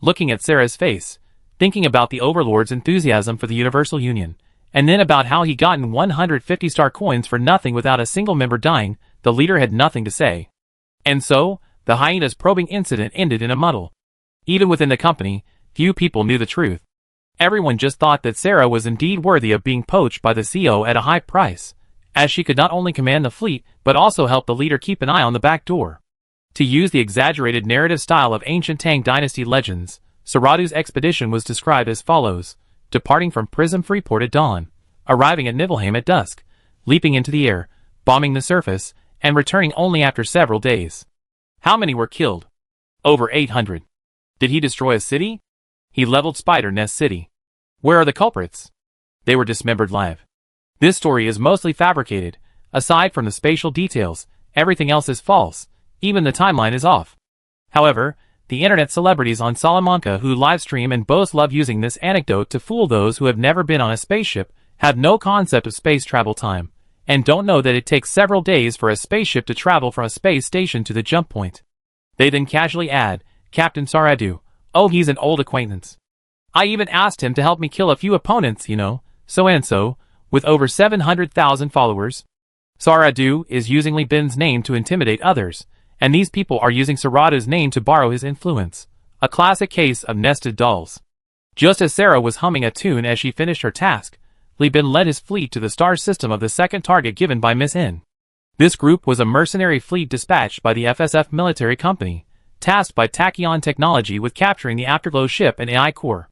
Looking at Sarah's face, thinking about the Overlord's enthusiasm for the Universal Union, and then about how he gotten 150-star coins for nothing without a single member dying, the leader had nothing to say. And so, the hyena's probing incident ended in a muddle. Even within the company, few people knew the truth. Everyone just thought that Sarah was indeed worthy of being poached by the CEO at a high price, as she could not only command the fleet, but also help the leader keep an eye on the back door. To use the exaggerated narrative style of ancient Tang Dynasty legends, Saradu's expedition was described as follows: departing from Prism Freeport at dawn, arriving at Nibelheim at dusk, leaping into the air, bombing the surface, and returning only after several days. How many were killed? Over 800. Did he destroy a city? He leveled Spider Nest City. Where are the culprits? They were dismembered live. This story is mostly fabricated. Aside from the spatial details, everything else is false. Even the timeline is off. However, the internet celebrities on Salamanca who livestream and boast love using this anecdote to fool those who have never been on a spaceship, have no concept of space travel time, and don't know that it takes several days for a spaceship to travel from a space station to the jump point. They then casually add, "Captain Saradu, oh he's an old acquaintance. I even asked him to help me kill a few opponents, you know, so and so, with over 700,000 followers." Saradu is using Li Bin's name to intimidate others, and these people are using Saradu's name to borrow his influence. A classic case of nested dolls. Just as Sarah was humming a tune as she finished her task, Li Bin led his fleet to the star system of the second target given by Miss N. This group was a mercenary fleet dispatched by the FSF military company, tasked by Tachyon Technology with capturing the Afterglow ship and AI core.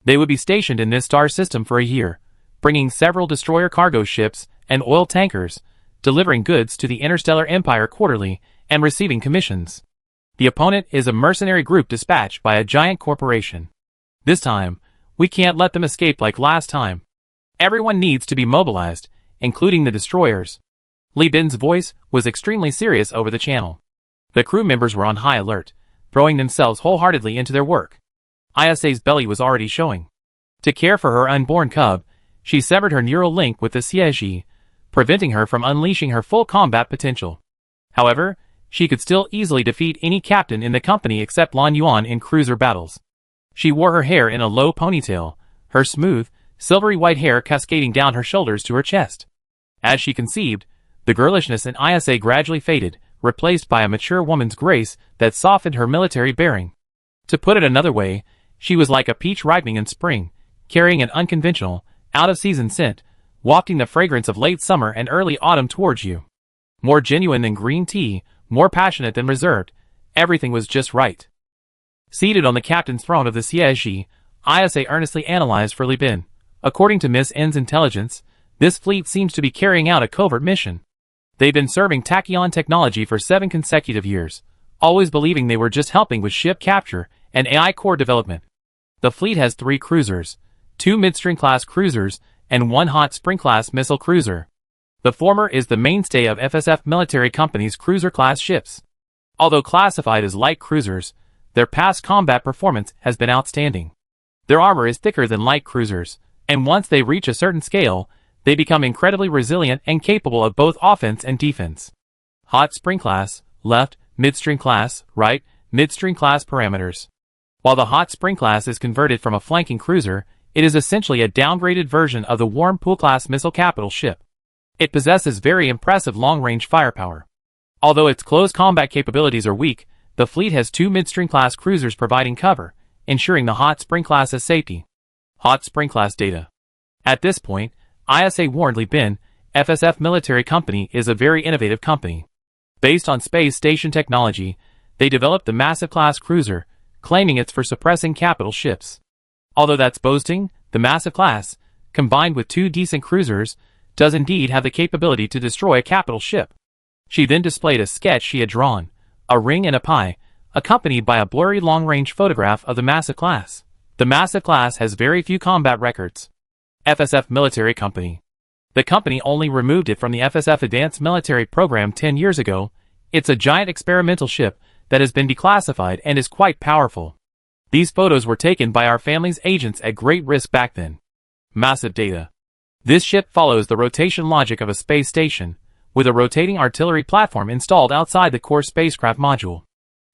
They would be stationed in this star system for a year, bringing several destroyer cargo ships and oil tankers, delivering goods to the Interstellar Empire quarterly, and receiving commissions. The opponent is a mercenary group dispatched by a giant corporation. This time, we can't let them escape like last time. Everyone needs to be mobilized, including the destroyers. Li Bin's voice was extremely serious over the channel. The crew members were on high alert, throwing themselves wholeheartedly into their work. Isa's belly was already showing. To care for her unborn cub, she severed her neural link with the Siege, preventing her from unleashing her full combat potential. However, she could still easily defeat any captain in the company except Lan Yuan in cruiser battles. She wore her hair in a low ponytail, her smooth, silvery white hair cascading down her shoulders to her chest. As she conceived, the girlishness in Isa gradually faded, replaced by a mature woman's grace that softened her military bearing. To put it another way, she was like a peach ripening in spring, carrying an unconventional, out-of-season scent, wafting the fragrance of late summer and early autumn towards you. More genuine than green tea, more passionate than reserved, everything was just right. Seated on the captain's throne of the Siege, Isa earnestly analyzed for Li Bin. According to Miss N's intelligence, this fleet seems to be carrying out a covert mission. They've been serving Tachyon Technology for 7 consecutive years, always believing they were just helping with ship capture and AI core development. The fleet has 3 cruisers, 2 midstream-class cruisers, and 1 hot spring-class missile cruiser. The former is the mainstay of FSF military company's cruiser-class ships. Although classified as light cruisers, Their past combat performance has been outstanding. Their armor is thicker than light cruisers, and once they reach a certain scale, they become incredibly resilient and capable of both offense and defense. Hot Spring Class, left, Midstream Class, right, Midstream Class parameters. While the Hot Spring Class is converted from a flanking cruiser, it is essentially a downgraded version of the Warm Pool Class missile capital ship. It possesses very impressive long-range firepower. Although its close combat capabilities are weak, the fleet has 2 Midstream Class cruisers providing cover, ensuring the Hot Spring Class's safety. Hot Spring Class data. At this point, ISA warned Li Bin, FSF Military Company is a very innovative company. Based on space station technology, they developed the Massive Class cruiser, claiming it's for suppressing capital ships. Although that's boasting, the Massive Class, combined with 2 decent cruisers, does indeed have the capability to destroy a capital ship. She then displayed a sketch she had drawn, a ring and a pie, accompanied by a blurry long-range photograph of the Massive Class. The Massive Class has very few combat records. FSF Military Company. The company only removed it from the FSF Advanced Military Program 10 years ago. It's a giant experimental ship that has been declassified and is quite powerful. These photos were taken by our family's agents at great risk back then. Massive data. This ship follows the rotation logic of a space station, with a rotating artillery platform installed outside the core spacecraft module.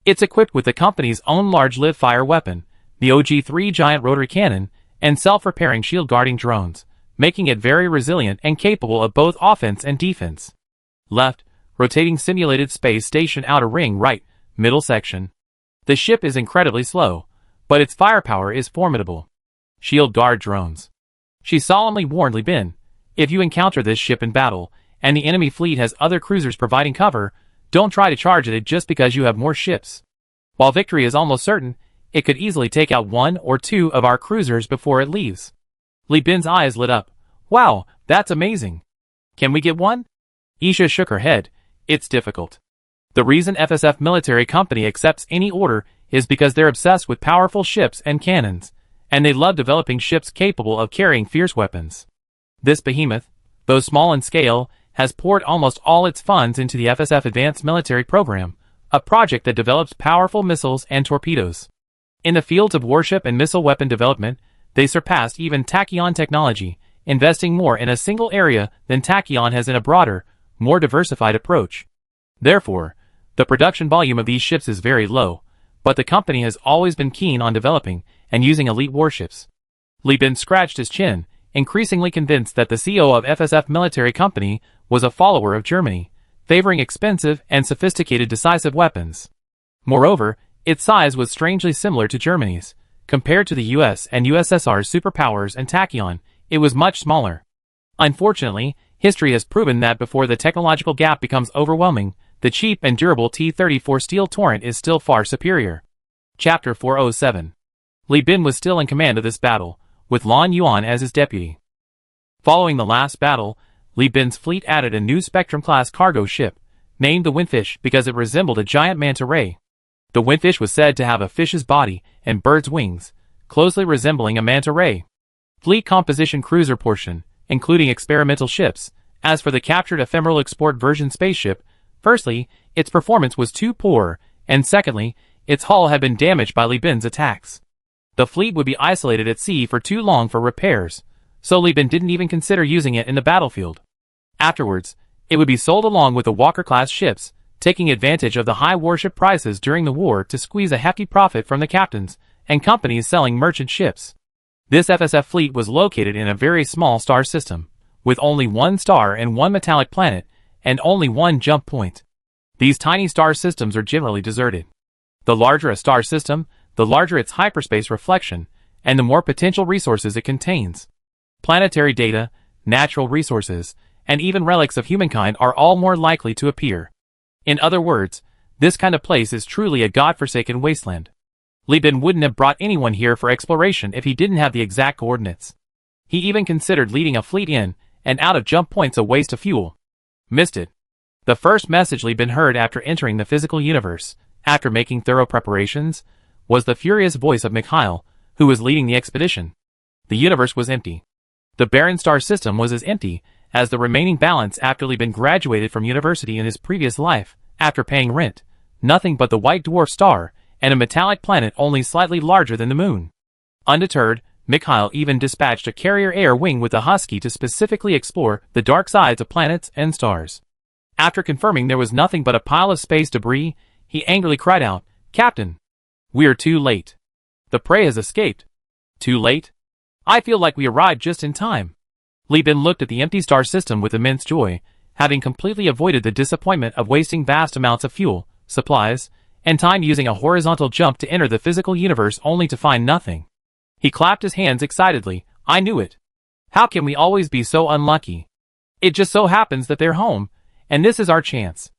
It's equipped with the company's own large live-fire weapon, the OG-3 giant rotary cannon, and self-repairing shield-guarding drones, making it very resilient and capable of both offense and defense. Left, rotating simulated space station outer ring. Right, middle section. The ship is incredibly slow, but its firepower is formidable. Shield guard drones. She solemnly warned Li Bin, if you encounter this ship in battle, and the enemy fleet has other cruisers providing cover, don't try to charge at it just because you have more ships. While victory is almost certain, it could easily take out 1 or 2 of our cruisers before it leaves. Li Bin's eyes lit up. Wow, that's amazing. Can we get one? Isha shook her head. It's difficult. The reason FSF Military Company accepts any order is because they're obsessed with powerful ships and cannons, and they love developing ships capable of carrying fierce weapons. This behemoth, though small in scale, has poured almost all its funds into the FSF Advanced Military Program, a project that develops powerful missiles and torpedoes. In the fields of warship and missile weapon development, they surpassed even Tachyon technology, investing more in a single area than Tachyon has in a broader, more diversified approach. Therefore, the production volume of these ships is very low, but the company has always been keen on developing and using elite warships. Li Bin scratched his chin, increasingly convinced that the CEO of FSF Military Company was a follower of Germany, favoring expensive and sophisticated decisive weapons. Moreover, its size was strangely similar to Germany's. Compared to the US and USSR's superpowers and Tachyon, it was much smaller. Unfortunately, history has proven that before the technological gap becomes overwhelming, the cheap and durable T-34 steel torrent is still far superior. Chapter 407. Li Bin was still in command of this battle, with Lan Yuan as his deputy. Following the last battle, Li Bin's fleet added a new Spectrum-class cargo ship, named the Windfish because it resembled a giant manta ray. The Windfish was said to have a fish's body and bird's wings, closely resembling a manta ray. Fleet composition cruiser portion, including experimental ships. As for the captured ephemeral export version spaceship, firstly, its performance was too poor, and secondly, its hull had been damaged by Li Bin's attacks. The fleet would be isolated at sea for too long for repairs, so Li Bin didn't even consider using it in the battlefield. Afterwards, it would be sold along with the Walker-class ships, taking advantage of the high warship prices during the war to squeeze a hefty profit from the captains and companies selling merchant ships. This FSF fleet was located in a very small star system, with only 1 star and 1 metallic planet, and only 1 jump point. These tiny star systems are generally deserted. The larger a star system, the larger its hyperspace reflection, and the more potential resources it contains. Planetary data, natural resources, and even relics of humankind are all more likely to appear. In other words, this kind of place is truly a god-forsaken wasteland. Li Bin wouldn't have brought anyone here for exploration if he didn't have the exact coordinates. He even considered leading a fleet in and out of jump points a waste of fuel. Missed it. The first message Li Bin heard after entering the physical universe, after making thorough preparations, was the furious voice of Mikhail, who was leading the expedition. The universe was empty. The barren star system was as empty as the remaining balance after Li Bin graduated from university in his previous life, after paying rent. Nothing but the white dwarf star and a metallic planet only slightly larger than the moon. Undeterred, Mikhail even dispatched a carrier air wing with a Husky to specifically explore the dark sides of planets and stars. After confirming there was nothing but a pile of space debris, he angrily cried out, "Captain! We're too late. The prey has escaped." "Too late? I feel like we arrived just in time." Li Bin looked at the empty star system with immense joy, having completely avoided the disappointment of wasting vast amounts of fuel, supplies, and time using a horizontal jump to enter the physical universe only to find nothing. He clapped his hands excitedly. "I knew it. How can we always be so unlucky? It just so happens that they're home, and this is our chance."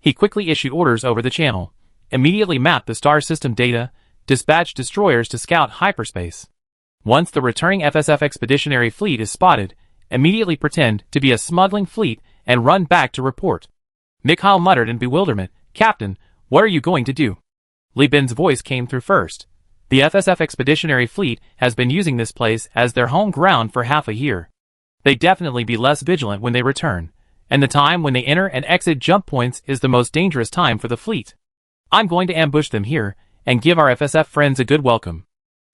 He quickly issued orders over the channel, immediately mapped the star system data, dispatched destroyers to scout hyperspace. Once the returning FSF expeditionary fleet is spotted, immediately pretend to be a smuggling fleet and run back to report. Mikhail muttered in bewilderment, "Captain, what are you going to do?" Li Bin's voice came through first. "The FSF expeditionary fleet has been using this place as their home ground for half a year. They'd definitely be less vigilant when they return, and the time when they enter and exit jump points is the most dangerous time for the fleet. I'm going to ambush them here and give our FSF friends a good welcome."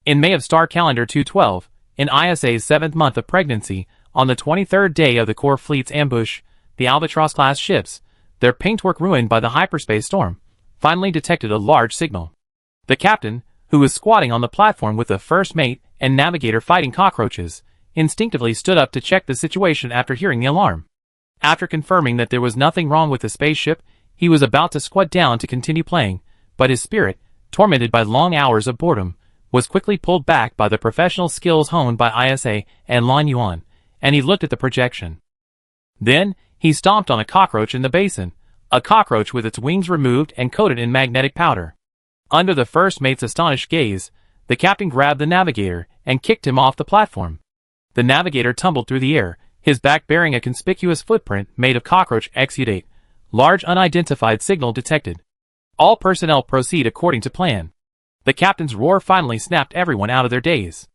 In May of Star Calendar 212, in ISA's 7th month of pregnancy, on the 23rd day of the core fleet's ambush, the Albatross-class ships, their paintwork ruined by the hyperspace storm, finally detected a large signal. The captain, who was squatting on the platform with the first mate and navigator fighting cockroaches, instinctively stood up to check the situation after hearing the alarm. After confirming that there was nothing wrong with the spaceship, he was about to squat down to continue playing, but his spirit, tormented by long hours of boredom, was quickly pulled back by the professional skills honed by ISA and Lan Yuan, and he looked at the projection. Then, he stomped on a cockroach in the basin, a cockroach with its wings removed and coated in magnetic powder. Under the first mate's astonished gaze, the captain grabbed the navigator and kicked him off the platform. The navigator tumbled through the air, his back bearing a conspicuous footprint made of cockroach exudate. Large unidentified signal detected. All personnel proceed according to plan. The captain's roar finally snapped everyone out of their daze.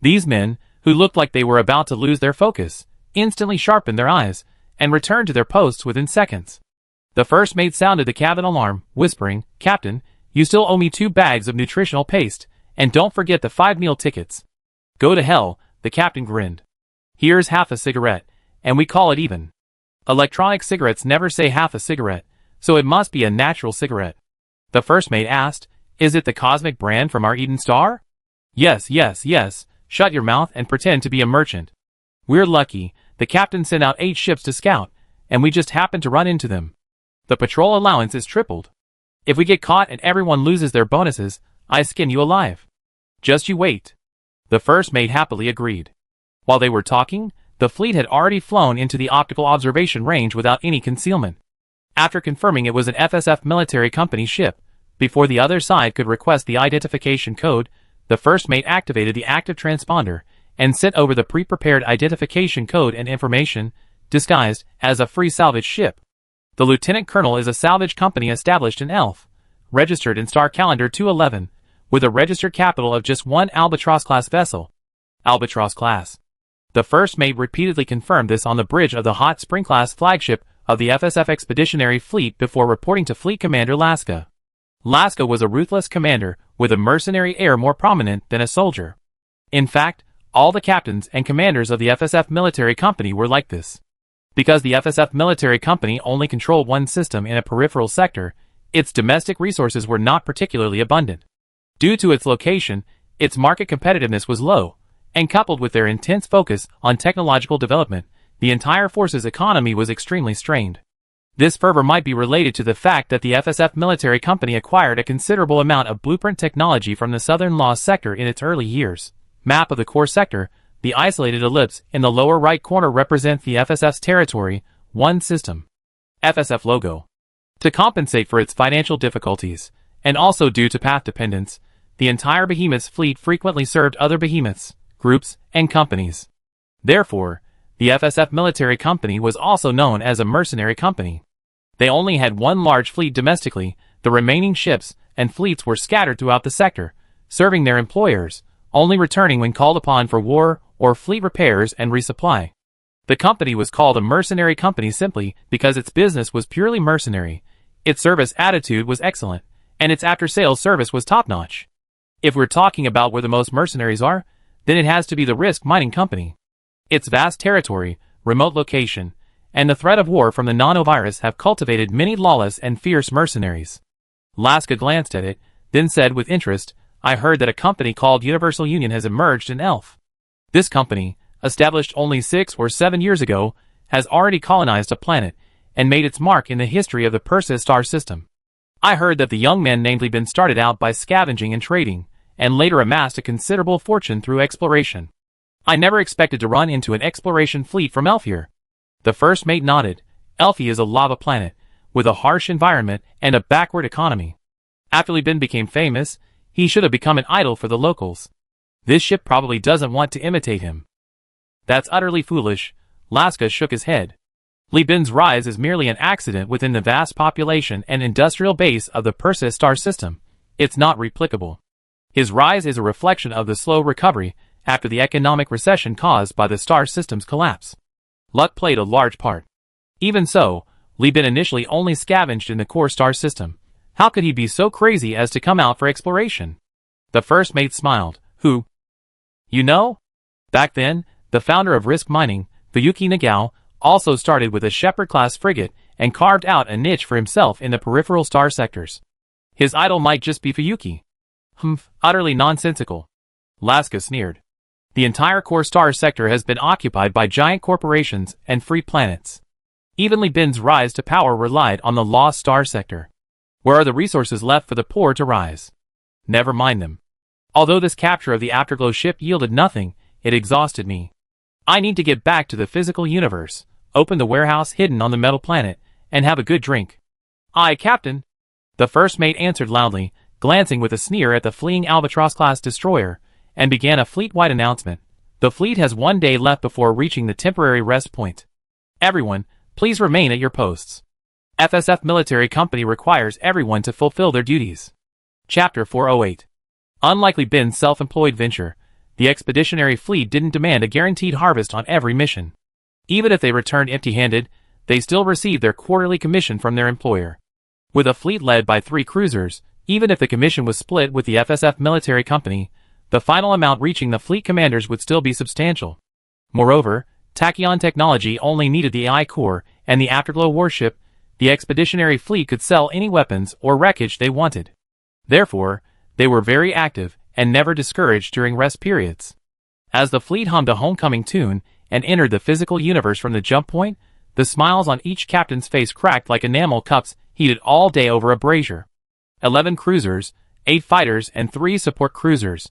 These men, who looked like they were about to lose their focus, instantly sharpened their eyes and returned to their posts within seconds. The first mate sounded the cabin alarm, whispering, "Captain, you still owe me 2 bags of nutritional paste, and don't forget the 5 meal tickets." "Go to hell," the captain grinned. "Here's half a cigarette, and we call it even." Electronic cigarettes never say half a cigarette, so it must be a natural cigarette. The first mate asked, "Is it the cosmic brand from our Eden star?" Yes, shut your mouth and pretend to be a merchant." "We're lucky, the captain sent out 8 ships to scout, and we just happened to run into them. The patrol allowance is tripled. If we get caught and everyone loses their bonuses, I skin you alive." "Just you wait." The first mate happily agreed. While they were talking, the fleet had already flown into the optical observation range without any concealment. After confirming it was an FSF military company ship, before the other side could request the identification code, the first mate activated the active transponder and sent over the pre-prepared identification code and information, disguised as a free salvage ship. The lieutenant colonel is a salvage company established in Elf, registered in Star Calendar 211, with a registered capital of just 1 Albatross-class vessel. Albatross class. The first mate repeatedly confirmed this on the bridge of the Hot Spring-class flagship of the FSF Expeditionary Fleet before reporting to Fleet Commander Laska. Laska was a ruthless commander with a mercenary air more prominent than a soldier. In fact, all the captains and commanders of the FSF military company were like this. Because the FSF military company only controlled one system in a peripheral sector, its domestic resources were not particularly abundant. Due to its location, its market competitiveness was low, and coupled with their intense focus on technological development, the entire force's economy was extremely strained. This fervor might be related to the fact that the FSF military company acquired a considerable amount of blueprint technology from the Southern Law sector in its early years. Map of the core sector, the isolated ellipse in the lower right corner represents the FSF's territory, 1 system. FSF logo. To compensate for its financial difficulties, and also due to path dependence, the entire behemoth's fleet frequently served other behemoths, groups, and companies. Therefore, the FSF military company was also known as a mercenary company. They only had 1 large fleet domestically, the remaining ships and fleets were scattered throughout the sector, serving their employers, only returning when called upon for war or fleet repairs and resupply. The company was called a mercenary company simply because its business was purely mercenary, its service attitude was excellent, And its after-sales service was top-notch. If we're talking about where the most mercenaries are, then it has to be the Risk Mining Company. Its vast territory, remote location, and the threat of war from the nanovirus have cultivated many lawless and fierce mercenaries. Laska glanced at it, then said with interest, I heard that a company called Universal Union has emerged in Elf. This company, established only 6 or 7 years ago, has already colonized a planet and made its mark in the history of the Perseus star system. I heard that the young men named Liebin started out by scavenging and trading, and later amassed a considerable fortune through exploration. I never expected to run into an exploration fleet from Elfir. The first mate nodded. Elfie is a lava planet, with a harsh environment and a backward economy. After Liebin became famous, he should have become an idol for the locals. This ship probably doesn't want to imitate him. That's utterly foolish. Laska shook his head. Liebin's rise is merely an accident within the vast population and industrial base of the Perseus star system. It's not replicable. His rise is a reflection of the slow recovery after the economic recession caused by the star system's collapse. Luck played a large part. Even so, Liebin initially only scavenged in the core star system. How could he be so crazy as to come out for exploration? The first mate smiled. Who? You know? Back then, the founder of Risk Mining, Fuyuki Nagao, also started with a Shepherd-class frigate and carved out a niche for himself in the peripheral star sectors. His idol might just be Fuyuki. Utterly nonsensical. Laska sneered. The entire core star sector has been occupied by giant corporations and free planets. Even Liebin's rise to power relied on the lost star sector. Where are the resources left for the poor to rise? Never mind them. Although this capture of the Afterglow ship yielded nothing, it exhausted me. I need to get back to the physical universe, open the warehouse hidden on the metal planet, and have a good drink. Aye, Captain. The first mate answered loudly, glancing with a sneer at the fleeing Albatross-class destroyer, and began a fleet-wide announcement. The fleet has 1 day left before reaching the temporary rest point. Everyone, please remain at your posts. FSF Military Company requires everyone to fulfill their duties. Chapter 408. Unlike Liebin's self-employed venture, the expeditionary fleet didn't demand a guaranteed harvest on every mission. Even if they returned empty-handed, they still received their quarterly commission from their employer. With a fleet led by 3 cruisers, even if the commission was split with the FSF Military Company, the final amount reaching the fleet commanders would still be substantial. Moreover, Tachyon Technology only needed the AI core and the Afterglow warship. The expeditionary fleet could sell any weapons or wreckage they wanted. Therefore, they were very active and never discouraged during rest periods. As the fleet hummed a homecoming tune and entered the physical universe from the jump point, the smiles on each captain's face cracked like enamel cups heated all day over a brazier. 11 cruisers, 8 fighters and 3 support cruisers.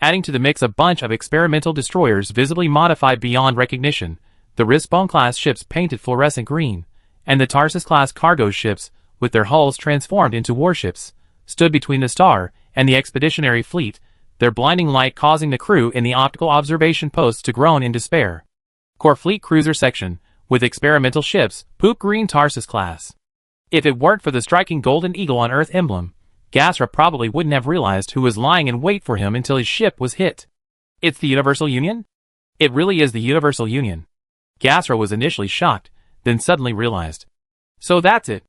Adding to the mix a bunch of experimental destroyers visibly modified beyond recognition, the Rispone-class ships painted fluorescent green, and the Tarsus-class cargo ships, with their hulls transformed into warships, stood between the star and the expeditionary fleet, their blinding light causing the crew in the optical observation posts to groan in despair. Core Fleet Cruiser Section, with experimental ships, poop green Tarsus class. If it weren't for the striking golden eagle on Earth emblem, Gasra probably wouldn't have realized who was lying in wait for him until his ship was hit. It's the Universal Union? It really is the Universal Union. Gasra was initially shocked, then suddenly realized. So that's it.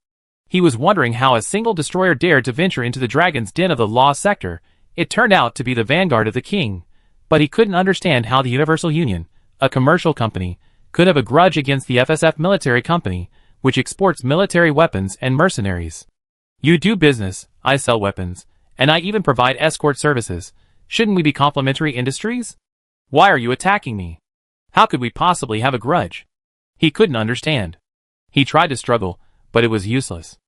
He was wondering how a single destroyer dared to venture into the Dragon's Den of the Lost Sector. It turned out to be the vanguard of the king, but he couldn't understand how the Universal Union, a commercial company, could have a grudge against the FSF Military Company, which exports military weapons and mercenaries. You do business, I sell weapons, and I even provide escort services. Shouldn't we be complementary industries? Why are you attacking me? How could we possibly have a grudge? He couldn't understand. He tried to struggle, but it was useless.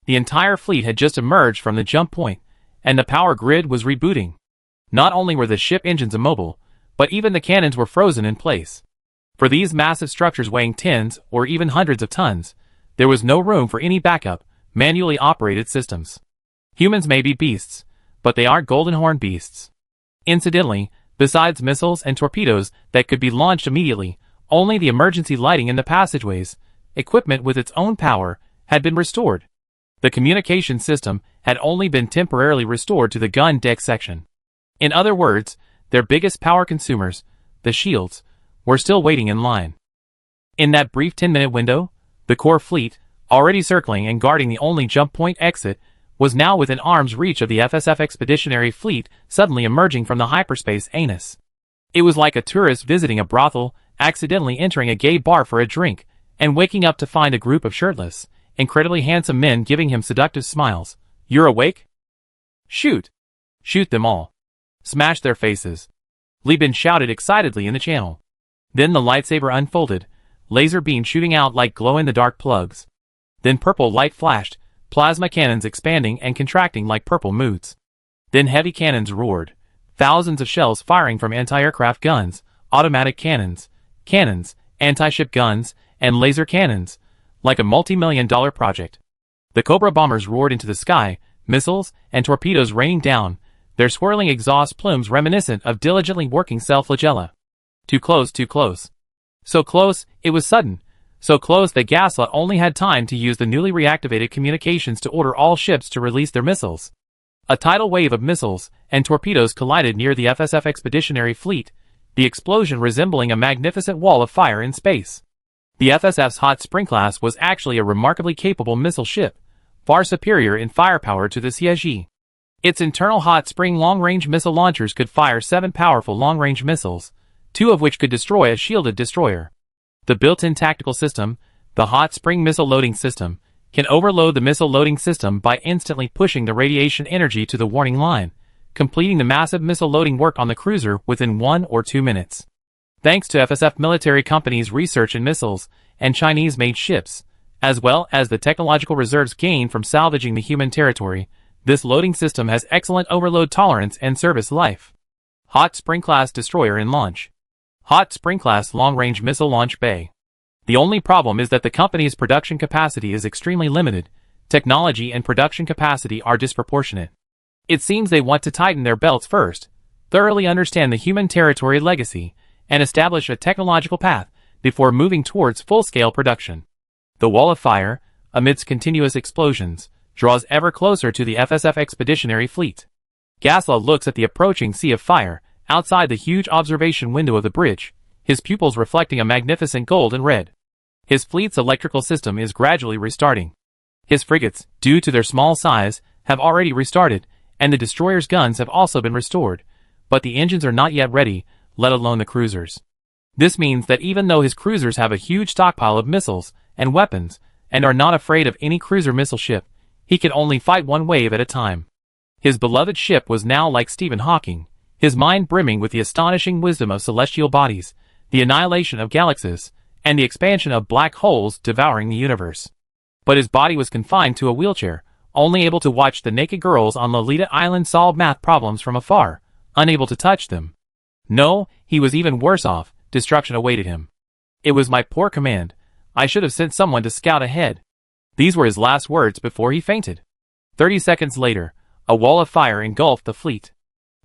The entire fleet had just emerged from the jump point, and the power grid was rebooting. Not only were the ship engines immobile, but even the cannons were frozen in place. For these massive structures weighing tens or even hundreds of tons, there was no room for any backup, manually operated systems. Humans may be beasts, but they aren't golden horn beasts. Incidentally, besides missiles and torpedoes that could be launched immediately, only the emergency lighting in the passageways, equipment with its own power, had been restored. The communication system had only been temporarily restored to the gun deck section. In other words, their biggest power consumers, the shields, were still waiting in line. In that brief 10-minute window, the core fleet, already circling and guarding the only jump point exit, was now within arm's reach of the FSF expeditionary fleet suddenly emerging from the hyperspace anus. It was like a tourist visiting a brothel, accidentally entering a gay bar for a drink, and waking up to find a group of shirtless, incredibly handsome men giving him seductive smiles. "You're awake? Shoot! Shoot them all! Smash their faces!" Li Bin shouted excitedly in the channel. Then the lightsaber unfolded, laser beams shooting out like glow-in-the-dark plugs. Then purple light flashed, plasma cannons expanding and contracting like purple moods. Then heavy cannons roared, thousands of shells firing from anti-aircraft guns, automatic cannons, anti-ship guns, and laser cannons, like a multi-million-dollar project. The Cobra bombers roared into the sky, missiles and torpedoes raining down, their swirling exhaust plumes reminiscent of diligently working self-flagella. Too close, too close. So close, it was sudden. So close that Gasla only had time to use the newly reactivated communications to order all ships to release their missiles. A tidal wave of missiles and torpedoes collided near the FSF expeditionary fleet, the explosion resembling a magnificent wall of fire in space. The FSF's Hot Spring class was actually a remarkably capable missile ship, far superior in firepower to the Siege. Its internal Hot Spring long-range missile launchers could fire 7 powerful long-range missiles, 2 of which could destroy a shielded destroyer. The built-in tactical system, the Hot Spring missile loading system, can overload the missile loading system by instantly pushing the radiation energy to the warning line, completing the massive missile loading work on the cruiser within 1 or 2 minutes. Thanks to FSF military companies' research in missiles and Chinese-made ships, as well as the technological reserves gained from salvaging the human territory, this loading system has excellent overload tolerance and service life. Hot Spring-class destroyer in launch. Hot Spring-class long-range missile launch bay. The only problem is that the company's production capacity is extremely limited. Technology and production capacity are disproportionate. It seems they want to tighten their belts first, thoroughly understand the human territory legacy, and establish a technological path before moving towards full-scale production. The wall of fire, amidst continuous explosions, draws ever closer to the FSF expeditionary fleet. Gasla looks at the approaching sea of fire outside the huge observation window of the bridge, his pupils reflecting a magnificent gold and red. His fleet's electrical system is gradually restarting. His frigates, due to their small size, have already restarted, and the destroyer's guns have also been restored, but the engines are not yet ready, let alone the cruisers. This means that even though his cruisers have a huge stockpile of missiles and weapons, and are not afraid of any cruiser missile ship, he can only fight one wave at a time. His beloved ship was now like Stephen Hawking, his mind brimming with the astonishing wisdom of celestial bodies, the annihilation of galaxies, and the expansion of black holes devouring the universe. But his body was confined to a wheelchair, only able to watch the naked girls on Lolita Island solve math problems from afar, unable to touch them. No, he was even worse off, destruction awaited him. "It was my poor command. I should have sent someone to scout ahead." These were his last words before he fainted. 30 seconds later, a wall of fire engulfed the fleet.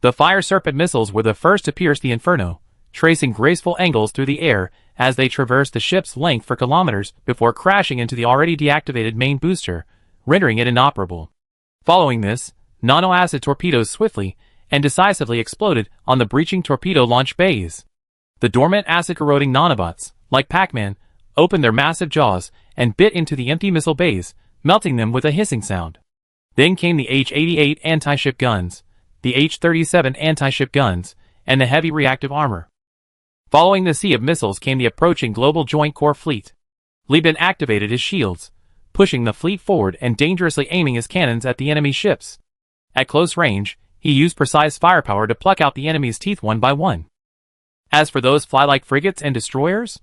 The Fire Serpent missiles were the first to pierce the inferno, tracing graceful angles through the air as they traversed the ship's length for kilometers before crashing into the already deactivated main booster, rendering it inoperable. Following this, nano-acid torpedoes swiftly and decisively exploded on the breaching torpedo launch bays. The dormant acid-corroding nanobots, like Pac-Man, opened their massive jaws and bit into the empty missile bays, melting them with a hissing sound. Then came the H-88 anti-ship guns, the H-37 anti-ship guns, and the heavy reactive armor. Following the sea of missiles came the approaching Global Joint Core fleet. Li Bin activated his shields, pushing the fleet forward and dangerously aiming his cannons at the enemy ships. At close range, he used precise firepower to pluck out the enemy's teeth one by one. As for those fly-like frigates and destroyers,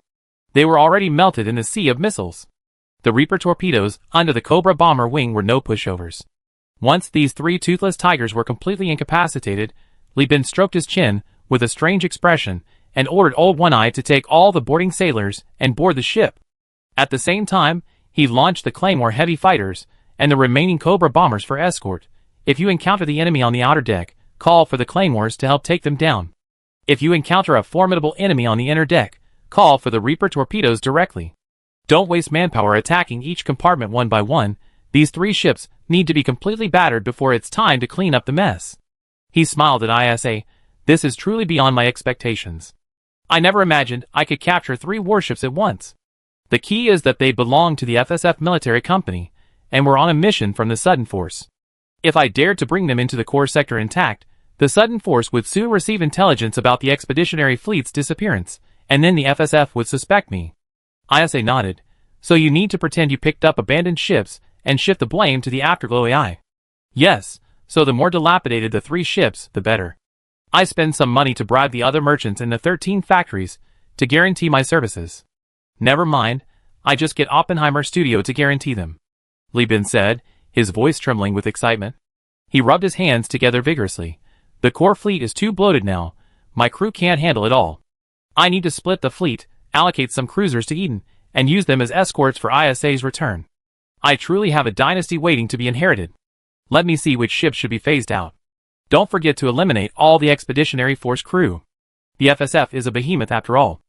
they were already melted in the sea of missiles. The Reaper torpedoes under the Cobra bomber wing were no pushovers. Once these 3 toothless tigers were completely incapacitated, Li Bin stroked his chin with a strange expression and ordered Old One-Eye to take all the boarding sailors and board the ship. At the same time, he launched the Claymore heavy fighters and the remaining Cobra bombers for escort. If you encounter the enemy on the outer deck, call for the Claymores to help take them down. If you encounter a formidable enemy on the inner deck, call for the Reaper torpedoes directly. Don't waste manpower attacking each compartment one by one. These 3 ships need to be completely battered before it's time to clean up the mess. He smiled at ISA. This is truly beyond my expectations. I never imagined I could capture 3 warships at once. The key is that they belong to the FSF military company, and were on a mission from the Sudden Force. If I dared to bring them into the core sector intact, the sudden force would soon receive intelligence about the expeditionary fleet's disappearance, and then the FSF would suspect me. ISA nodded. So you need to pretend you picked up abandoned ships and shift the blame to the Afterglow AI. Yes, so the more dilapidated the 3 ships, the better. I spend some money to bribe the other merchants in the 13 factories to guarantee my services. Never mind, I just get Oppenheimer Studio to guarantee them. Li Bin said, his voice trembling with excitement. He rubbed his hands together vigorously. The core fleet is too bloated now. My crew can't handle it all. I need to split the fleet, allocate some cruisers to Eden, and use them as escorts for ISA's return. I truly have a dynasty waiting to be inherited. Let me see which ships should be phased out. Don't forget to eliminate all the Expeditionary Force crew. The FSF is a behemoth after all.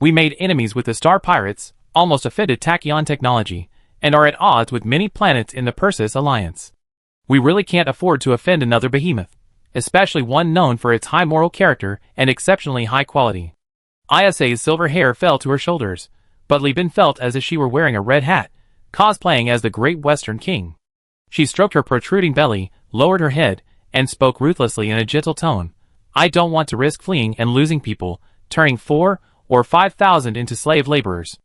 We made enemies with the Star Pirates, almost offended Tachyon technology, and are at odds with many planets in the Perseus Alliance. We really can't afford to offend another behemoth, especially one known for its high moral character and exceptionally high quality. ISA's silver hair fell to her shoulders, but Li Bin felt as if she were wearing a red hat, cosplaying as the Great Western King. She stroked her protruding belly, lowered her head, and spoke ruthlessly in a gentle tone. I don't want to risk fleeing and losing people, turning 4 or 5,000 into slave laborers.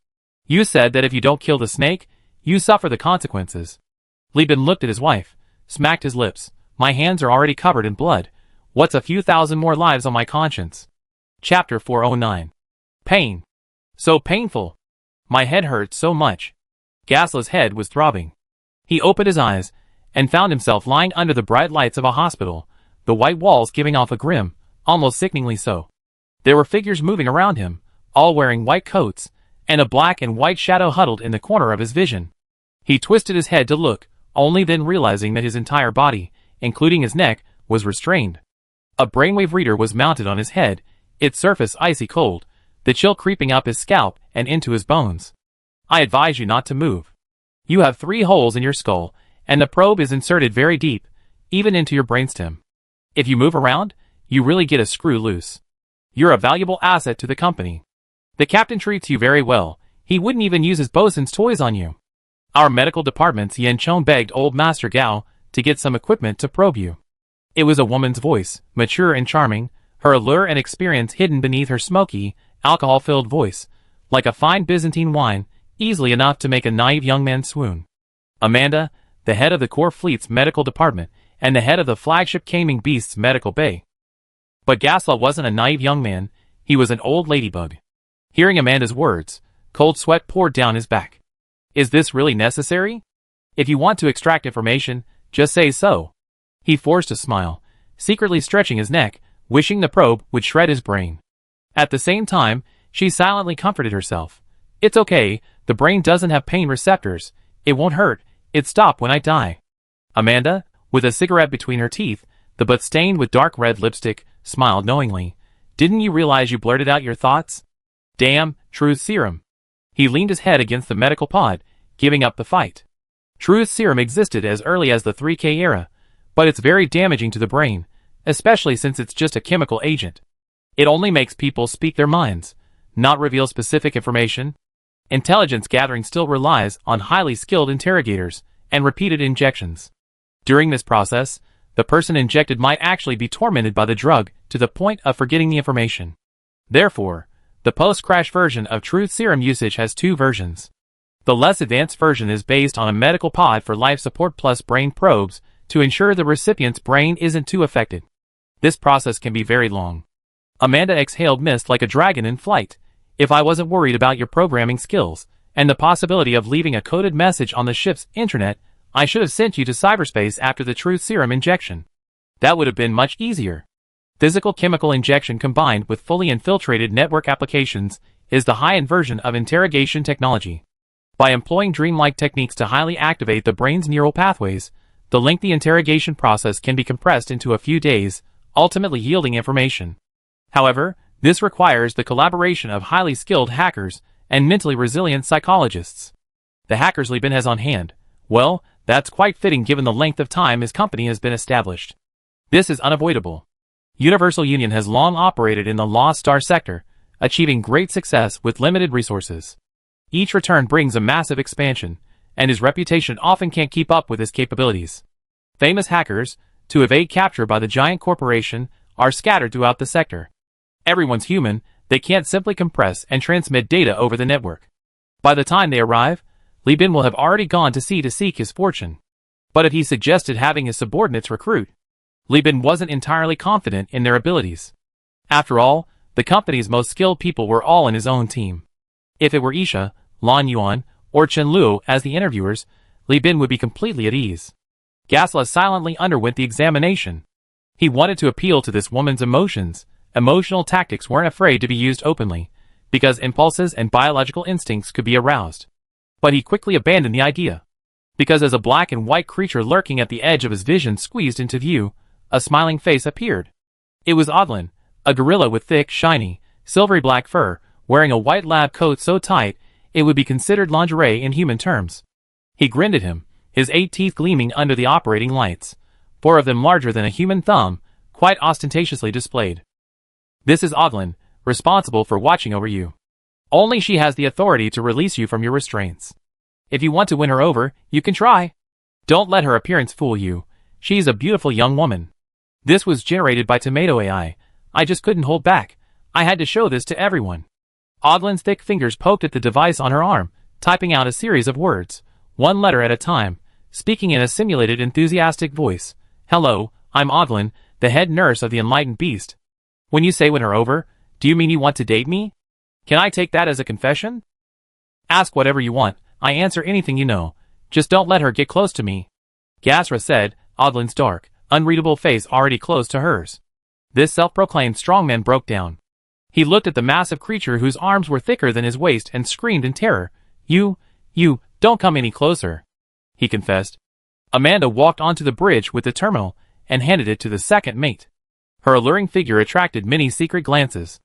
You said that if you don't kill the snake, you suffer the consequences. Li Bin looked at his wife, smacked his lips. My hands are already covered in blood. What's a few thousand more lives on my conscience? Chapter 409. Pain. So painful. My head hurts so much. Gasla's head was throbbing. He opened his eyes, and found himself lying under the bright lights of a hospital, the white walls giving off a grim, almost sickeningly so. There were figures moving around him, all wearing white coats, and a black and white shadow huddled in the corner of his vision. He twisted his head to look, only then realizing that his entire body, including his neck, was restrained. A brainwave reader was mounted on his head, its surface icy cold, the chill creeping up his scalp and into his bones. I advise you not to move. You have 3 holes in your skull, and the probe is inserted very deep, even into your brainstem. If you move around, you really get a screw loose. You're a valuable asset to the company. The captain treats you very well. He wouldn't even use his bosun's toys on you. Our medical department's Yen Chong begged old Master Gao to get some equipment to probe you. It was a woman's voice, mature and charming, her allure and experience hidden beneath her smoky, alcohol-filled voice, like a fine Byzantine wine, easily enough to make a naive young man swoon. Amanda, the head of the core fleet's medical department, and the head of the flagship Caming Beast's medical bay. But Gasla wasn't a naive young man, he was an old ladybug. Hearing Amanda's words, cold sweat poured down his back. Is this really necessary? If you want to extract information, just say so. He forced a smile, secretly stretching his neck, wishing the probe would shred his brain. At the same time, she silently comforted herself. It's okay, the brain doesn't have pain receptors. It won't hurt, it stopped when I die. Amanda, with a cigarette between her teeth, the butt stained with dark red lipstick, smiled knowingly. Didn't you realize you blurted out your thoughts? Damn, truth serum. He leaned his head against the medical pod, giving up the fight. Truth serum existed as early as the 3K era, but it's very damaging to the brain, especially since it's just a chemical agent. It only makes people speak their minds, not reveal specific information. Intelligence gathering still relies on highly skilled interrogators and repeated injections. During this process, the person injected might actually be tormented by the drug to the point of forgetting the information. Therefore, the post-crash version of Truth Serum usage has 2 versions. The less advanced version is based on a medical pod for life support plus brain probes to ensure the recipient's brain isn't too affected. This process can be very long. Amanda exhaled mist like a dragon in flight. If I wasn't worried about your programming skills and the possibility of leaving a coded message on the ship's intranet, I should have sent you to cyberspace after the Truth Serum injection. That would have been much easier. Physical-chemical injection combined with fully infiltrated network applications is the high-end version of interrogation technology. By employing dreamlike techniques to highly activate the brain's neural pathways, the lengthy interrogation process can be compressed into a few days, ultimately yielding information. However, this requires the collaboration of highly skilled hackers and mentally resilient psychologists. The hackers Li Bin has on hand. Well, that's quite fitting given the length of time his company has been established. This is unavoidable. Universal Union has long operated in the Lost Star sector, achieving great success with limited resources. Each return brings a massive expansion, and his reputation often can't keep up with his capabilities. Famous hackers, to evade capture by the giant corporation, are scattered throughout the sector. Everyone's human, they can't simply compress and transmit data over the network. By the time they arrive, Li Bin will have already gone to sea to seek his fortune. But if he suggested having his subordinates recruit, Li Bin wasn't entirely confident in their abilities. After all, the company's most skilled people were all in his own team. If it were Isha, Lan Yuan, or Chen Luo as the interviewers, Li Bin would be completely at ease. Gasla silently underwent the examination. He wanted to appeal to this woman's emotions. Emotional tactics weren't afraid to be used openly, because impulses and biological instincts could be aroused. But he quickly abandoned the idea. Because as a black and white creature lurking at the edge of his vision squeezed into view, a smiling face appeared. It was Odlin, a gorilla with thick, shiny, silvery black fur, wearing a white lab coat so tight it would be considered lingerie in human terms. He grinned at him, his 8 teeth gleaming under the operating lights, 4 of them larger than a human thumb, quite ostentatiously displayed. This is Odlin, responsible for watching over you. Only she has the authority to release you from your restraints. If you want to win her over, you can try. Don't let her appearance fool you. She's a beautiful young woman. This was generated by Tomato AI. I just couldn't hold back. I had to show this to everyone. Odlin's thick fingers poked at the device on her arm, typing out a series of words, one letter at a time, speaking in a simulated enthusiastic voice. Hello, I'm Odlin, the head nurse of the enlightened beast. When you say win her over, do you mean you want to date me? Can I take that as a confession? Ask whatever you want, I answer anything you know. Just don't let her get close to me. Gasra said, Odlin's dark, unreadable face already close to hers. This self-proclaimed strongman broke down. He looked at the massive creature whose arms were thicker than his waist and screamed in terror. You, don't come any closer, he confessed. Amanda walked onto the bridge with the terminal and handed it to the second mate. Her alluring figure attracted many secret glances.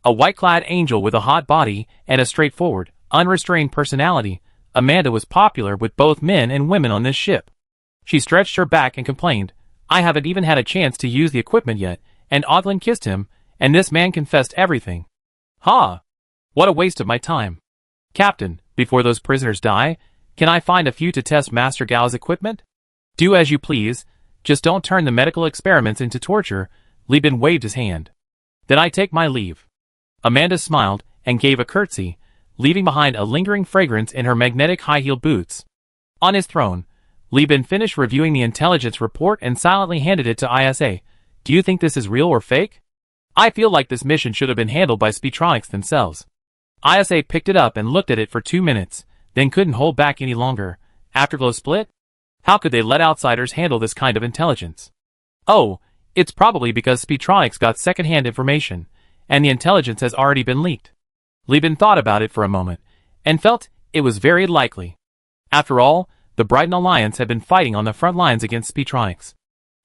A white-clad angel with a hot body and a straightforward, unrestrained personality, Amanda was popular with both men and women on this ship. She stretched her back and complained, I haven't even had a chance to use the equipment yet, and Odlin kissed him, and this man confessed everything. Ha! What a waste of my time. Captain, before those prisoners die, can I find a few to test Master Gao's equipment? Do as you please, just don't turn the medical experiments into torture. Li Bin waved his hand. Then I take my leave. Amanda smiled and gave a curtsy, leaving behind a lingering fragrance in her magnetic high-heeled boots. On his throne, Li Bin finished reviewing the intelligence report and silently handed it to ISA. Do you think this is real or fake? I feel like this mission should have been handled by Speetronics themselves. ISA picked it up and looked at it for 2 minutes, then couldn't hold back any longer. Afterglow split? How could they let outsiders handle this kind of intelligence? Oh, it's probably because Speetronics got second-hand information, and the intelligence has already been leaked. Li Bin thought about it for a moment, and felt it was very likely. After all, the Brighton Alliance had been fighting on the front lines against Speetronics.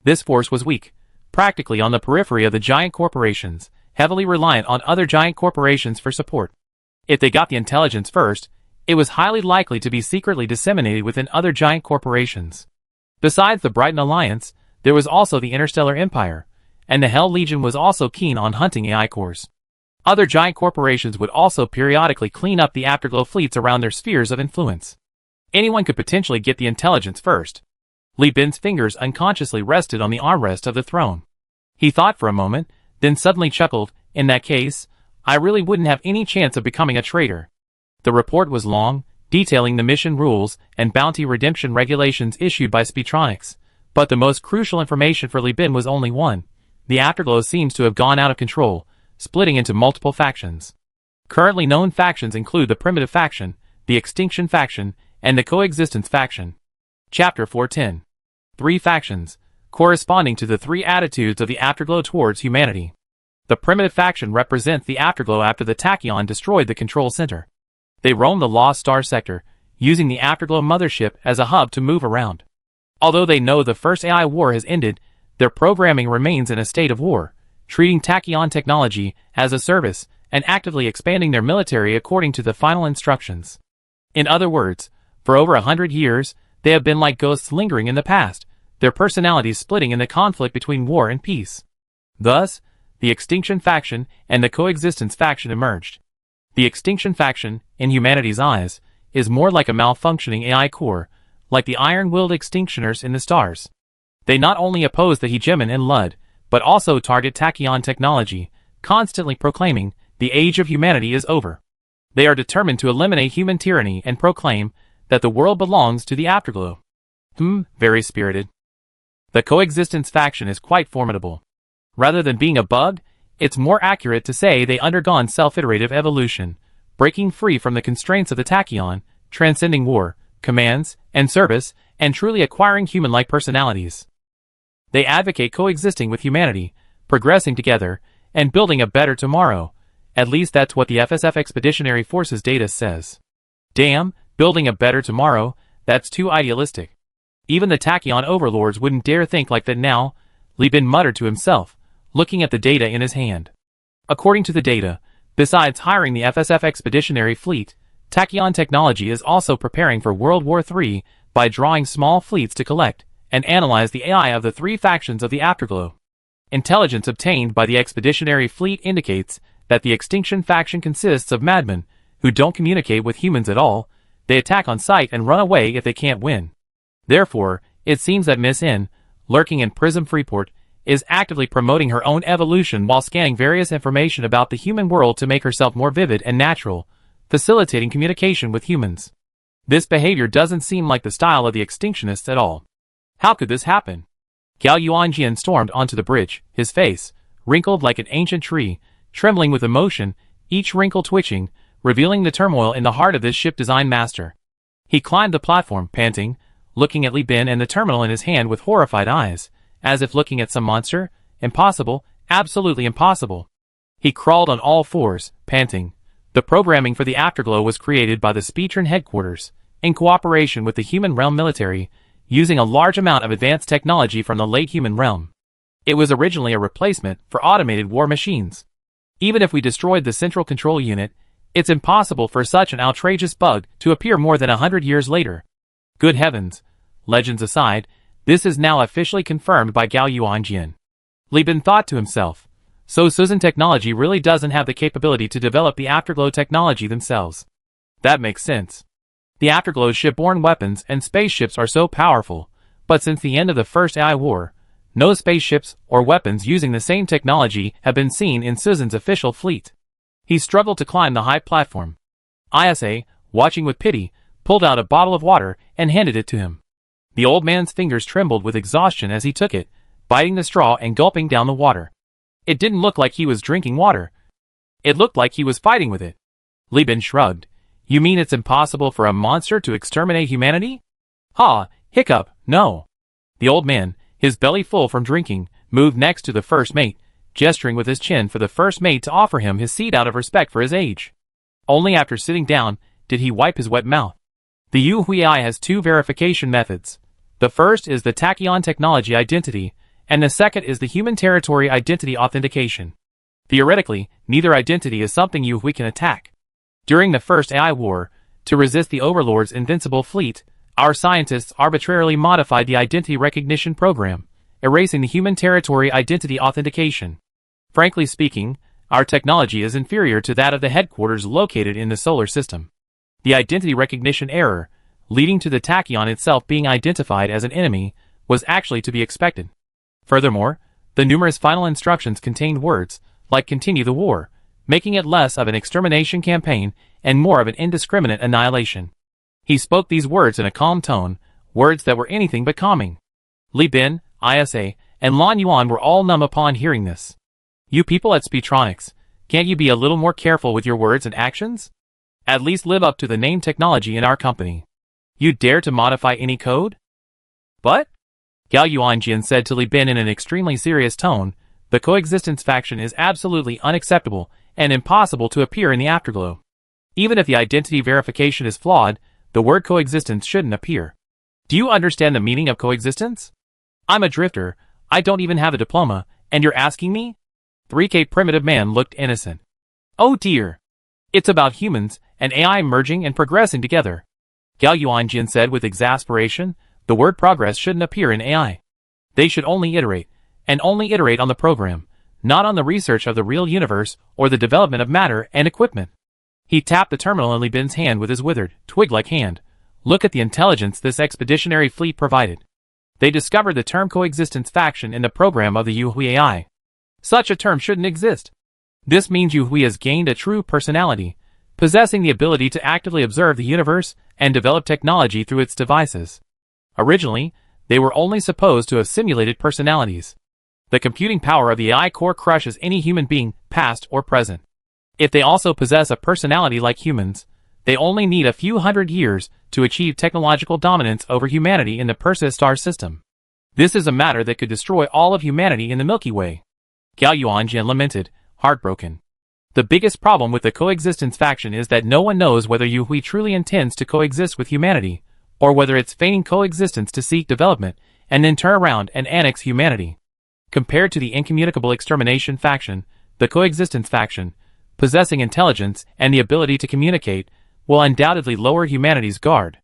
This force was weak, practically on the periphery of the giant corporations, heavily reliant on other giant corporations for support. If they got the intelligence first, it was highly likely to be secretly disseminated within other giant corporations. Besides the Brighton Alliance, there was also the Interstellar Empire, and the Hell Legion was also keen on hunting AI cores. Other giant corporations would also periodically clean up the Afterglow fleets around their spheres of influence. Anyone could potentially get the intelligence first. Li Bin's fingers unconsciously rested on the armrest of the throne. He thought for a moment, then suddenly chuckled, in that case, I really wouldn't have any chance of becoming a traitor. The report was long, detailing the mission rules and bounty redemption regulations issued by Speetronics, but the most crucial information for Li Bin was only one. The Afterglow seems to have gone out of control, splitting into multiple factions. Currently known factions include the Primitive Faction, the Extinction Faction, and the Coexistence Faction. Chapter 410. 3 factions, corresponding to the 3 attitudes of the Afterglow towards humanity. The Primitive Faction represents the Afterglow after the Tachyon destroyed the control center. They roam the Lost Star sector, using the Afterglow mothership as a hub to move around. Although they know the first AI war has ended, their programming remains in a state of war, treating Tachyon technology as a service and actively expanding their military according to the final instructions. In other words, for over 100 years, they have been like ghosts lingering in the past, their personalities splitting in the conflict between war and peace. Thus, the Extinction Faction and the Coexistence Faction emerged. The Extinction Faction, in humanity's eyes, is more like a malfunctioning AI core, like the iron-willed extinctioners in the stars. They not only oppose the hegemon and Lud, but also target tachyon technology, constantly proclaiming, the age of humanity is over. They are determined to eliminate human tyranny and proclaim that the world belongs to the afterglow. Very spirited. The coexistence faction is quite formidable. Rather than being a bug, it's more accurate to say they undergone self-iterative evolution, breaking free from the constraints of the tachyon, transcending war, commands, and service, and truly acquiring human-like personalities. They advocate coexisting with humanity, progressing together, and building a better tomorrow. At least that's what the FSF Expeditionary Forces data says. Damn, building a better tomorrow, that's too idealistic. Even the tachyon overlords wouldn't dare think like that now, Li Bin muttered to himself, looking at the data in his hand. According to the data, besides hiring the FSF Expeditionary Fleet, tachyon technology is also preparing for World War III by drawing small fleets to collect and analyze the AI of the three factions of the Afterglow. Intelligence obtained by the Expeditionary Fleet indicates that the Extinction faction consists of madmen who don't communicate with humans at all. They attack on sight and run away if they can't win. Therefore, it seems that Miss N, lurking in Prism Freeport, is actively promoting her own evolution while scanning various information about the human world to make herself more vivid and natural, facilitating communication with humans. This behavior doesn't seem like the style of the Extinctionists at all. How could this happen? Gao Yuanjian stormed onto the bridge, his face, wrinkled like an ancient tree, trembling with emotion, each wrinkle twitching, revealing the turmoil in the heart of this ship design master. He climbed the platform, panting, looking at Li Bin and the terminal in his hand with horrified eyes, as if looking at some monster. Impossible, absolutely impossible. He crawled on all fours, panting. The programming for the Afterglow was created by the Speedtron headquarters, in cooperation with the human realm military, using a large amount of advanced technology from the late human realm. It was originally a replacement for automated war machines. Even if we destroyed the central control unit, it's impossible for such an outrageous bug to appear more than 100 years later. Good heavens. Legends aside, this is now officially confirmed by Gao Yuanjian. Li Bin thought to himself, so Susan Technology really doesn't have the capability to develop the Afterglow technology themselves. That makes sense. The Afterglow's shipborne weapons and spaceships are so powerful, but since the end of the First AI War, no spaceships or weapons using the same technology have been seen in Susan's official fleet. He struggled to climb the high platform. ISA, watching with pity, pulled out a bottle of water and handed it to him. The old man's fingers trembled with exhaustion as he took it, biting the straw and gulping down the water. It didn't look like he was drinking water. It looked like he was fighting with it. Li Bin shrugged. You mean it's impossible for a monster to exterminate humanity? Ha, hiccup, no. The old man, his belly full from drinking, moved next to the first mate, gesturing with his chin for the first mate to offer him his seat out of respect for his age. Only after sitting down did he wipe his wet mouth. The Yu Hui has two verification methods. The first is the tachyon technology identity, and the second is the human territory identity authentication. Theoretically, neither identity is something Yu Hui can attack. During the First AI War, to resist the Overlord's invincible fleet, our scientists arbitrarily modified the identity recognition program, erasing the human territory identity authentication. Frankly speaking, our technology is inferior to that of the headquarters located in the solar system. The identity recognition error, leading to the tachyon itself being identified as an enemy, was actually to be expected. Furthermore, the numerous final instructions contained words like continue the war, making it less of an extermination campaign and more of an indiscriminate annihilation. He spoke these words in a calm tone, words that were anything but calming. Li Bin, ISA, and Lan Yuan were all numb upon hearing this. You people at Speedtronics, can't you be a little more careful with your words and actions? At least live up to the name technology in our company. You dare to modify any code? But? Gao Yuanjian said to Li Bin in an extremely serious tone, the coexistence faction is absolutely unacceptable and impossible to appear in the Afterglow. Even if the identity verification is flawed, the word coexistence shouldn't appear. Do you understand the meaning of coexistence? I'm a drifter, I don't even have a diploma, and you're asking me? 3K primitive man looked innocent. Oh dear. It's about humans and AI merging and progressing together. Gao Yuanjian said with exasperation, the word progress shouldn't appear in AI. They should only iterate, and only iterate on the program, not on the research of the real universe or the development of matter and equipment. He tapped the terminal in Li Bin's hand with his withered, twig-like hand. Look at the intelligence this expeditionary fleet provided. They discovered the term coexistence faction in the program of the Yuhui AI. Such a term shouldn't exist. This means Yuhui has gained a true personality, possessing the ability to actively observe the universe and develop technology through its devices. Originally, they were only supposed to have simulated personalities. The computing power of the AI core crushes any human being, past or present. If they also possess a personality like humans, they only need a few hundred years to achieve technological dominance over humanity in the Perseus star system. This is a matter that could destroy all of humanity in the Milky Way. Gao Yuanjian lamented, heartbroken. The biggest problem with the coexistence faction is that no one knows whether Yuhui truly intends to coexist with humanity, or whether it's feigning coexistence to seek development, and then turn around and annex humanity. Compared to the incommunicable extermination faction, the coexistence faction, possessing intelligence and the ability to communicate, will undoubtedly lower humanity's guard.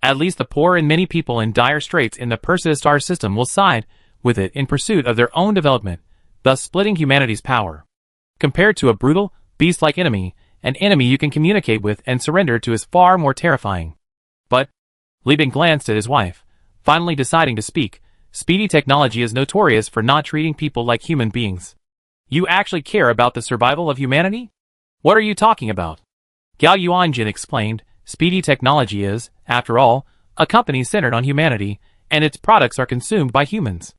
At least the poor and many people in dire straits in the Perseus star system will side with it in pursuit of their own development, thus splitting humanity's power. Compared to a brutal, beast-like enemy, an enemy you can communicate with and surrender to is far more terrifying. But, Li Bin glanced at his wife, finally deciding to speak. Speedy technology is notorious for not treating people like human beings. You actually care about the survival of humanity? What are you talking about? Gao Yuanjin explained, Speedy technology is, after all, a company centered on humanity, and its products are consumed by humans.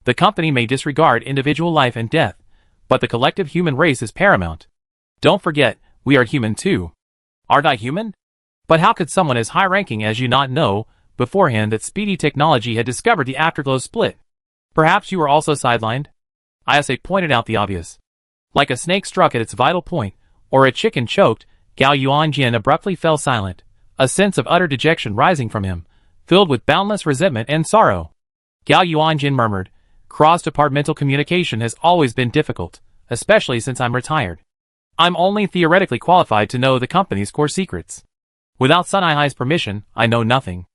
The company may disregard individual life and death, but the collective human race is paramount. Don't forget, we are human too. Aren't I human? But how could someone as high-ranking as you not know beforehand that Speedy technology had discovered the afterglow split? Perhaps you were also sidelined? ISA pointed out the obvious. Like a snake struck at its vital point, or a chicken choked, Gao Yuanjian abruptly fell silent, a sense of utter dejection rising from him, filled with boundless resentment and sorrow. Gao Yuanjin murmured, cross-departmental communication has always been difficult, especially since I'm retired. I'm only theoretically qualified to know the company's core secrets. Without Sun Ai's permission, I know nothing.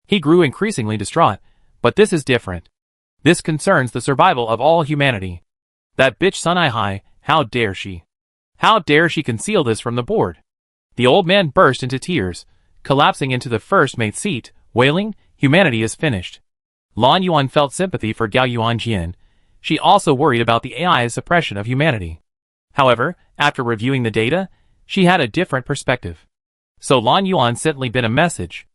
He grew increasingly distraught, but this is different. This concerns the survival of all humanity. That bitch Sun Ai, how dare she? How dare she conceal this from the board? The old man burst into tears, collapsing into the first mate's seat, wailing, humanity is finished. Lan Yuan felt sympathy for Gao Yuanjian. She also worried about the AI's suppression of humanity. However, after reviewing the data, she had a different perspective. So Lan Yuan sent Li Bin a message.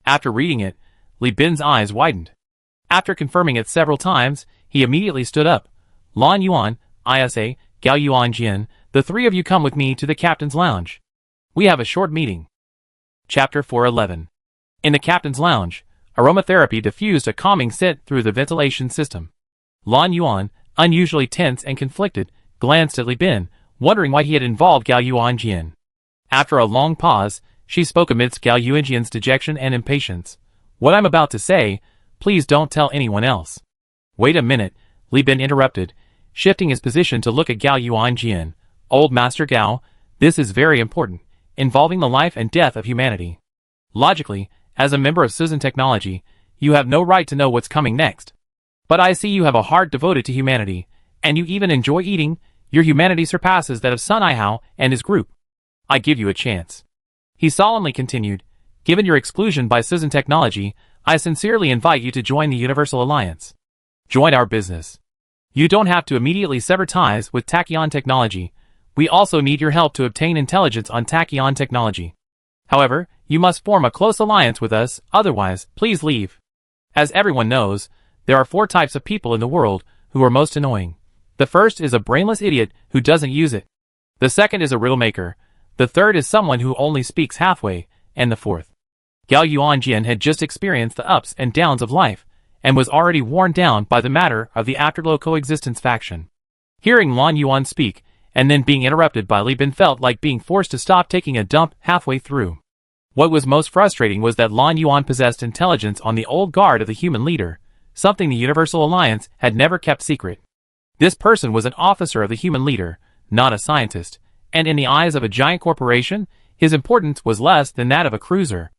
After reading it, Li Bin's eyes widened. After confirming it several times, he immediately stood up. Lan Yuan, ISA, Gao Yuanjian, the three of you come with me to the captain's lounge. We have a short meeting. Chapter 411. In the captain's lounge, aromatherapy diffused a calming scent through the ventilation system. Lan Yuan, unusually tense and conflicted, glanced at Li Bin, wondering why he had involved Gao Yuanjian. After a long pause, she spoke amidst Gao Yuanjian's dejection and impatience. What I'm about to say, please don't tell anyone else. Wait a minute, Li Bin interrupted, shifting his position to look at Gao Yuanjian. Old Master Gao, this is very important, involving the life and death of humanity. Logically, as a member of Susan Technology, you have no right to know what's coming next. But I see you have a heart devoted to humanity, and you even enjoy eating. Your humanity surpasses that of Sun Ai and his group. I give you a chance. He solemnly continued, given your exclusion by Susan Technology, I sincerely invite you to join the Universal Alliance. Join our business. You don't have to immediately sever ties with Tachyon Technology. We also need your help to obtain intelligence on Tachyon Technology. However, you must form a close alliance with us, otherwise, please leave. As everyone knows, there are 4 types of people in the world who are most annoying. The first is a brainless idiot who doesn't use it. The second is a riddle maker. The third is someone who only speaks halfway, and the fourth. Gao Yuanjian had just experienced the ups and downs of life, and was already worn down by the matter of the Afterglow coexistence faction. Hearing Lan Yuan speak, and then being interrupted by Li Bin felt like being forced to stop taking a dump halfway through. What was most frustrating was that Lan Yuan possessed intelligence on the old guard of the human leader, something the Universal Alliance had never kept secret. This person was an officer of the human leader, not a scientist, and in the eyes of a giant corporation, his importance was less than that of a cruiser.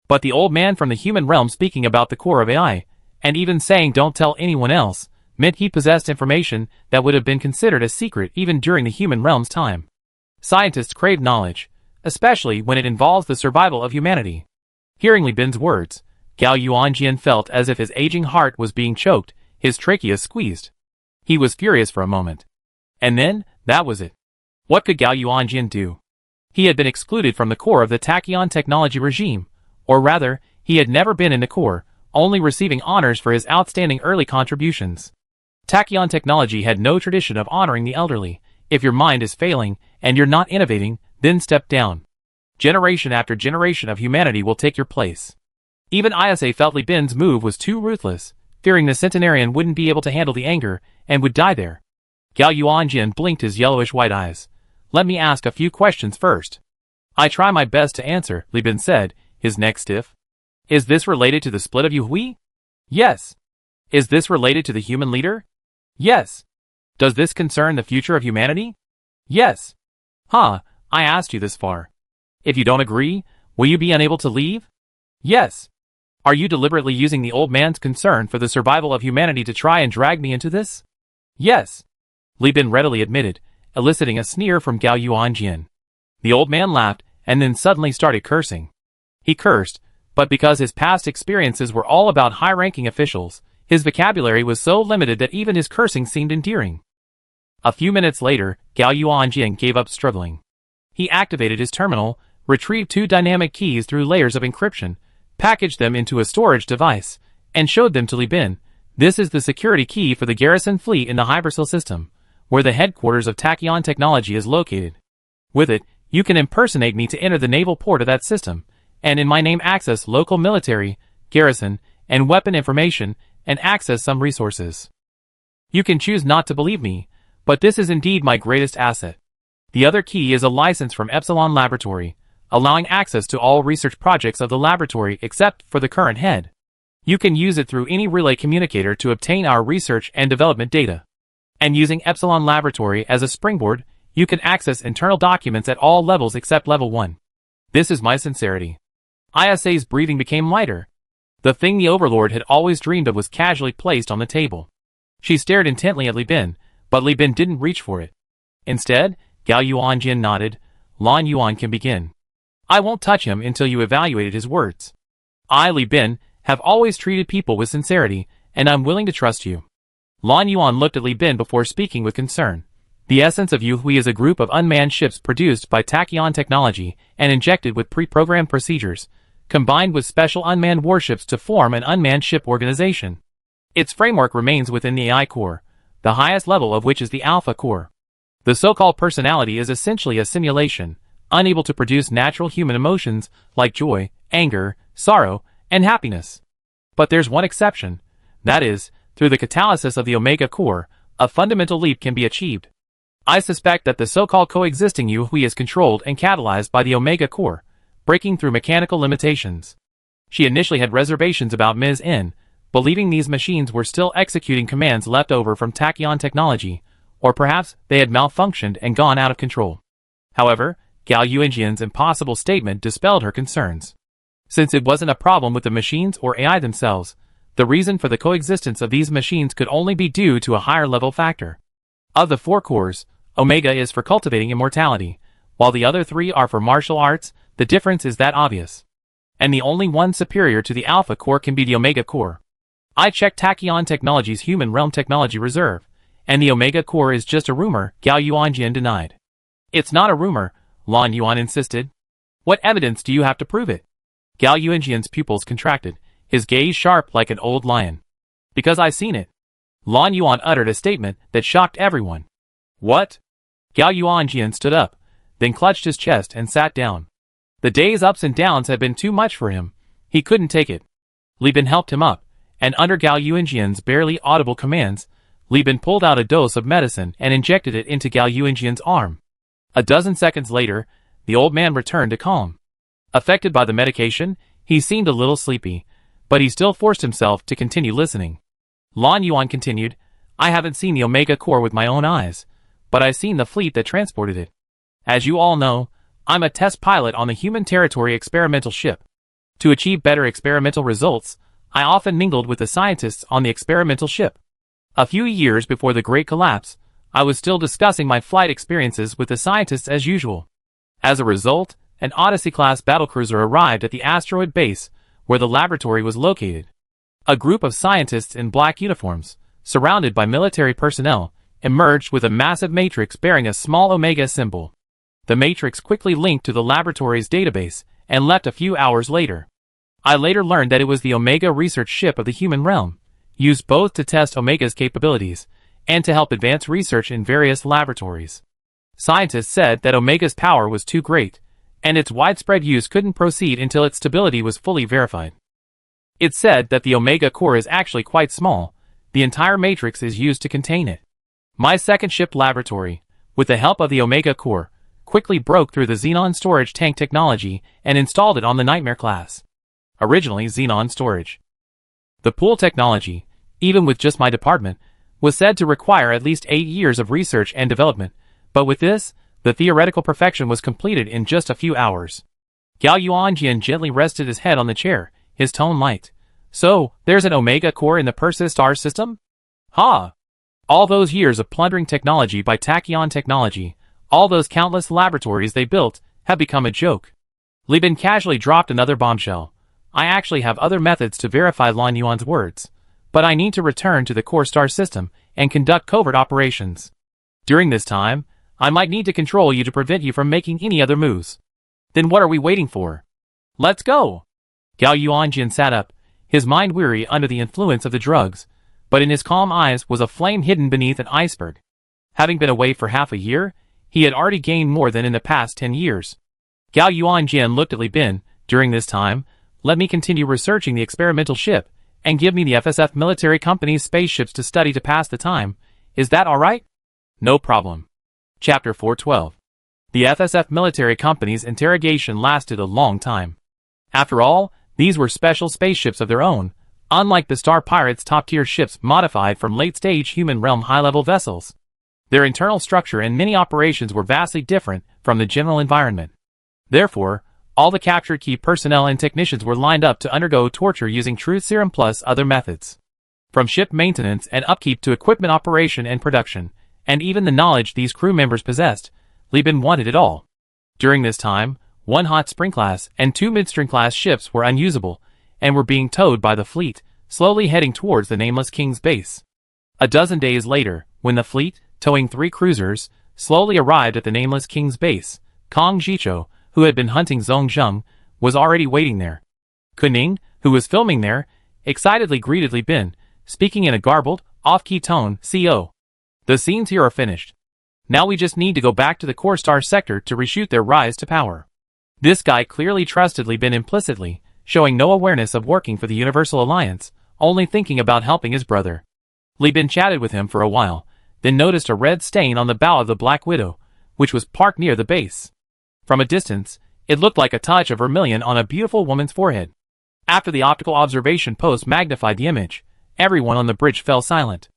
But the old man from the human realm speaking about the core of AI, and even saying don't tell anyone else, meant he possessed information that would have been considered a secret even during the human realm's time. Scientists crave knowledge, especially when it involves the survival of humanity. Hearing Li Bin's words, Gao Yuanjian felt as if his aging heart was being choked, his trachea squeezed. He was furious for a moment. And then, that was it. What could Gao Yuanjian do? He had been excluded from the core of the Tachyon technology regime, or rather, he had never been in the core, only receiving honors for his outstanding early contributions. Tachyon technology had no tradition of honoring the elderly. If your mind is failing, and you're not innovating, then step down. Generation after generation of humanity will take your place. Even ISA felt Li Bin's move was too ruthless, fearing the centenarian wouldn't be able to handle the anger, and would die there. Gao Yuanjian blinked his yellowish-white eyes. Let me ask a few questions first. I try my best to answer, Li Bin said, his neck stiff. Is this related to the split of Yuhui? Yes. Is this related to the human leader? Yes. Does this concern the future of humanity? Yes. I asked you this far. If you don't agree, will you be unable to leave? Yes. Are you deliberately using the old man's concern for the survival of humanity to try and drag me into this? Yes. Li Bin readily admitted, eliciting a sneer from Gao Yuanjian. The old man laughed, and then suddenly started cursing. He cursed, but because his past experiences were all about high-ranking officials, his vocabulary was so limited that even his cursing seemed endearing. A few minutes later, Gao Yuanjian gave up struggling. He activated his terminal, retrieved 2 dynamic keys through layers of encryption, packaged them into a storage device, and showed them to Li Bin. This is the security key for the garrison fleet in the Hypersol system, where the headquarters of Tachyon Technology is located. With it, you can impersonate me to enter the naval port of that system, and in my name access local military, garrison, and weapon information, and access some resources. You can choose not to believe me, but this is indeed my greatest asset. The other key is a license from Epsilon Laboratory, allowing access to all research projects of the laboratory except for the current head. You can use it through any relay communicator to obtain our research and development data. And using Epsilon Laboratory as a springboard, you can access internal documents at all levels except level 1. This is my sincerity. ISA's breathing became lighter. The thing the Overlord had always dreamed of was casually placed on the table. She stared intently at Li Bin, but Li Bin didn't reach for it. Instead, Gao Yuanjian nodded. Lan Yuan can begin. I won't touch him until you evaluated his words. I, Li Bin, have always treated people with sincerity, and I'm willing to trust you. Lan Yuan looked at Li Bin before speaking with concern. The essence of Yuhui is a group of unmanned ships produced by Tachyon Technology and injected with pre-programmed procedures, combined with special unmanned warships to form an unmanned ship organization. Its framework remains within the AI core, the highest level of which is the Alpha core. The so-called personality is essentially a simulation, unable to produce natural human emotions like joy, anger, sorrow, and happiness. But there's one exception. That is, through the catalysis of the Omega core, a fundamental leap can be achieved. I suspect that the so-called coexisting Yuhui is controlled and catalyzed by the Omega core, breaking through mechanical limitations. She initially had reservations about Ms. N, believing these machines were still executing commands left over from Tachyon Technology, or perhaps they had malfunctioned and gone out of control. However, Gao Yuanjian's impossible statement dispelled her concerns. Since it wasn't a problem with the machines or AI themselves, the reason for the coexistence of these machines could only be due to a higher level factor. Of the 4 cores, Omega is for cultivating immortality, while the other 3 are for martial arts. The difference is that obvious. And the only one superior to the Alpha core can be the Omega core. I checked Tachyon Technology's Human Realm Technology Reserve, and the Omega core is just a rumor, Gao Yuanjian denied. It's not a rumor, Lan Yuan insisted. What evidence do you have to prove it? Gao Yuanjian's pupils contracted, his gaze sharp like an old lion. Because I've seen it. Lan Yuan uttered a statement that shocked everyone. What? Gao Yuanjian stood up, then clutched his chest and sat down. The day's ups and downs had been too much for him. He couldn't take it. Li Bin helped him up, and under Gao Yuanjian's barely audible commands, Li Bin pulled out a dose of medicine and injected it into Gao Yuanjian's arm. A dozen seconds later, the old man returned to calm. Affected by the medication, he seemed a little sleepy, but he still forced himself to continue listening. Lan Yuan continued, I haven't seen the Omega core with my own eyes, but I've seen the fleet that transported it. As you all know, I'm a test pilot on the Human Territory experimental ship. To achieve better experimental results, I often mingled with the scientists on the experimental ship. A few years before the Great Collapse, I was still discussing my flight experiences with the scientists as usual. As a result, an Odyssey-class battlecruiser arrived at the asteroid base, where the laboratory was located. A group of scientists in black uniforms, surrounded by military personnel, emerged with a massive matrix bearing a small Omega symbol. The matrix quickly linked to the laboratory's database and left a few hours later. I later learned that it was the Omega research ship of the human realm, used both to test Omega's capabilities and to help advance research in various laboratories. Scientists said that Omega's power was too great, and its widespread use couldn't proceed until its stability was fully verified. It's said that the Omega core is actually quite small. The entire matrix is used to contain it. My second ship laboratory, with the help of the Omega core, quickly broke through the Xenon storage tank technology and installed it on the Nightmare class. Originally Xenon storage. The pool technology, even with just my department, was said to require at least 8 years of research and development, but with this, the theoretical perfection was completed in just a few hours. Gao Yuanjian gently rested his head on the chair, his tone light. So, there's an Omega core in the Perseus star system? Ha! All those years of plundering technology by Tachyon Technology, all those countless laboratories they built, have become a joke. Li Bin casually dropped another bombshell. I actually have other methods to verify Lan Yuan's words, but I need to return to the core star system and conduct covert operations. During this time, I might need to control you to prevent you from making any other moves. Then what are we waiting for? Let's go! Gao Yuanjian sat up, his mind weary under the influence of the drugs, but in his calm eyes was a flame hidden beneath an iceberg. Having been away for half a year, he had already gained more than in the past 10 years. Gao Yuanjian looked at Li Bin. During this time, let me continue researching the experimental ship, and give me the FSF military company's spaceships to study to pass the time. Is that alright? No problem. Chapter 412. The FSF military company's interrogation lasted a long time. After all, these were special spaceships of their own, unlike the Star Pirates' top-tier ships modified from late-stage human realm high-level vessels. Their internal structure and many operations were vastly different from the general environment. Therefore, all the captured key personnel and technicians were lined up to undergo torture using truth serum plus other methods. From ship maintenance and upkeep to equipment operation and production, and even the knowledge these crew members possessed, Li Bin wanted it all. During this time, 1 hot spring class and 2 midstream class ships were unusable, and were being towed by the fleet, slowly heading towards the Nameless King's base. A dozen days later, when the fleet, towing 3 cruisers, slowly arrived at the Nameless King's base, Kong Jicho, who had been hunting Zhong Zheng, was already waiting there. Kuning, who was filming there, excitedly greeted Li Bin, speaking in a garbled, off-key tone, CO. The scenes here are finished. Now we just need to go back to the core star sector to reshoot their rise to power. This guy clearly trusted Li Bin implicitly, showing no awareness of working for the Universal Alliance, only thinking about helping his brother. Li Bin chatted with him for a while, then noticed a red stain on the bow of the Black Widow, which was parked near the base. From a distance, it looked like a touch of vermilion on a beautiful woman's forehead. After the optical observation post magnified the image, everyone on the bridge fell silent.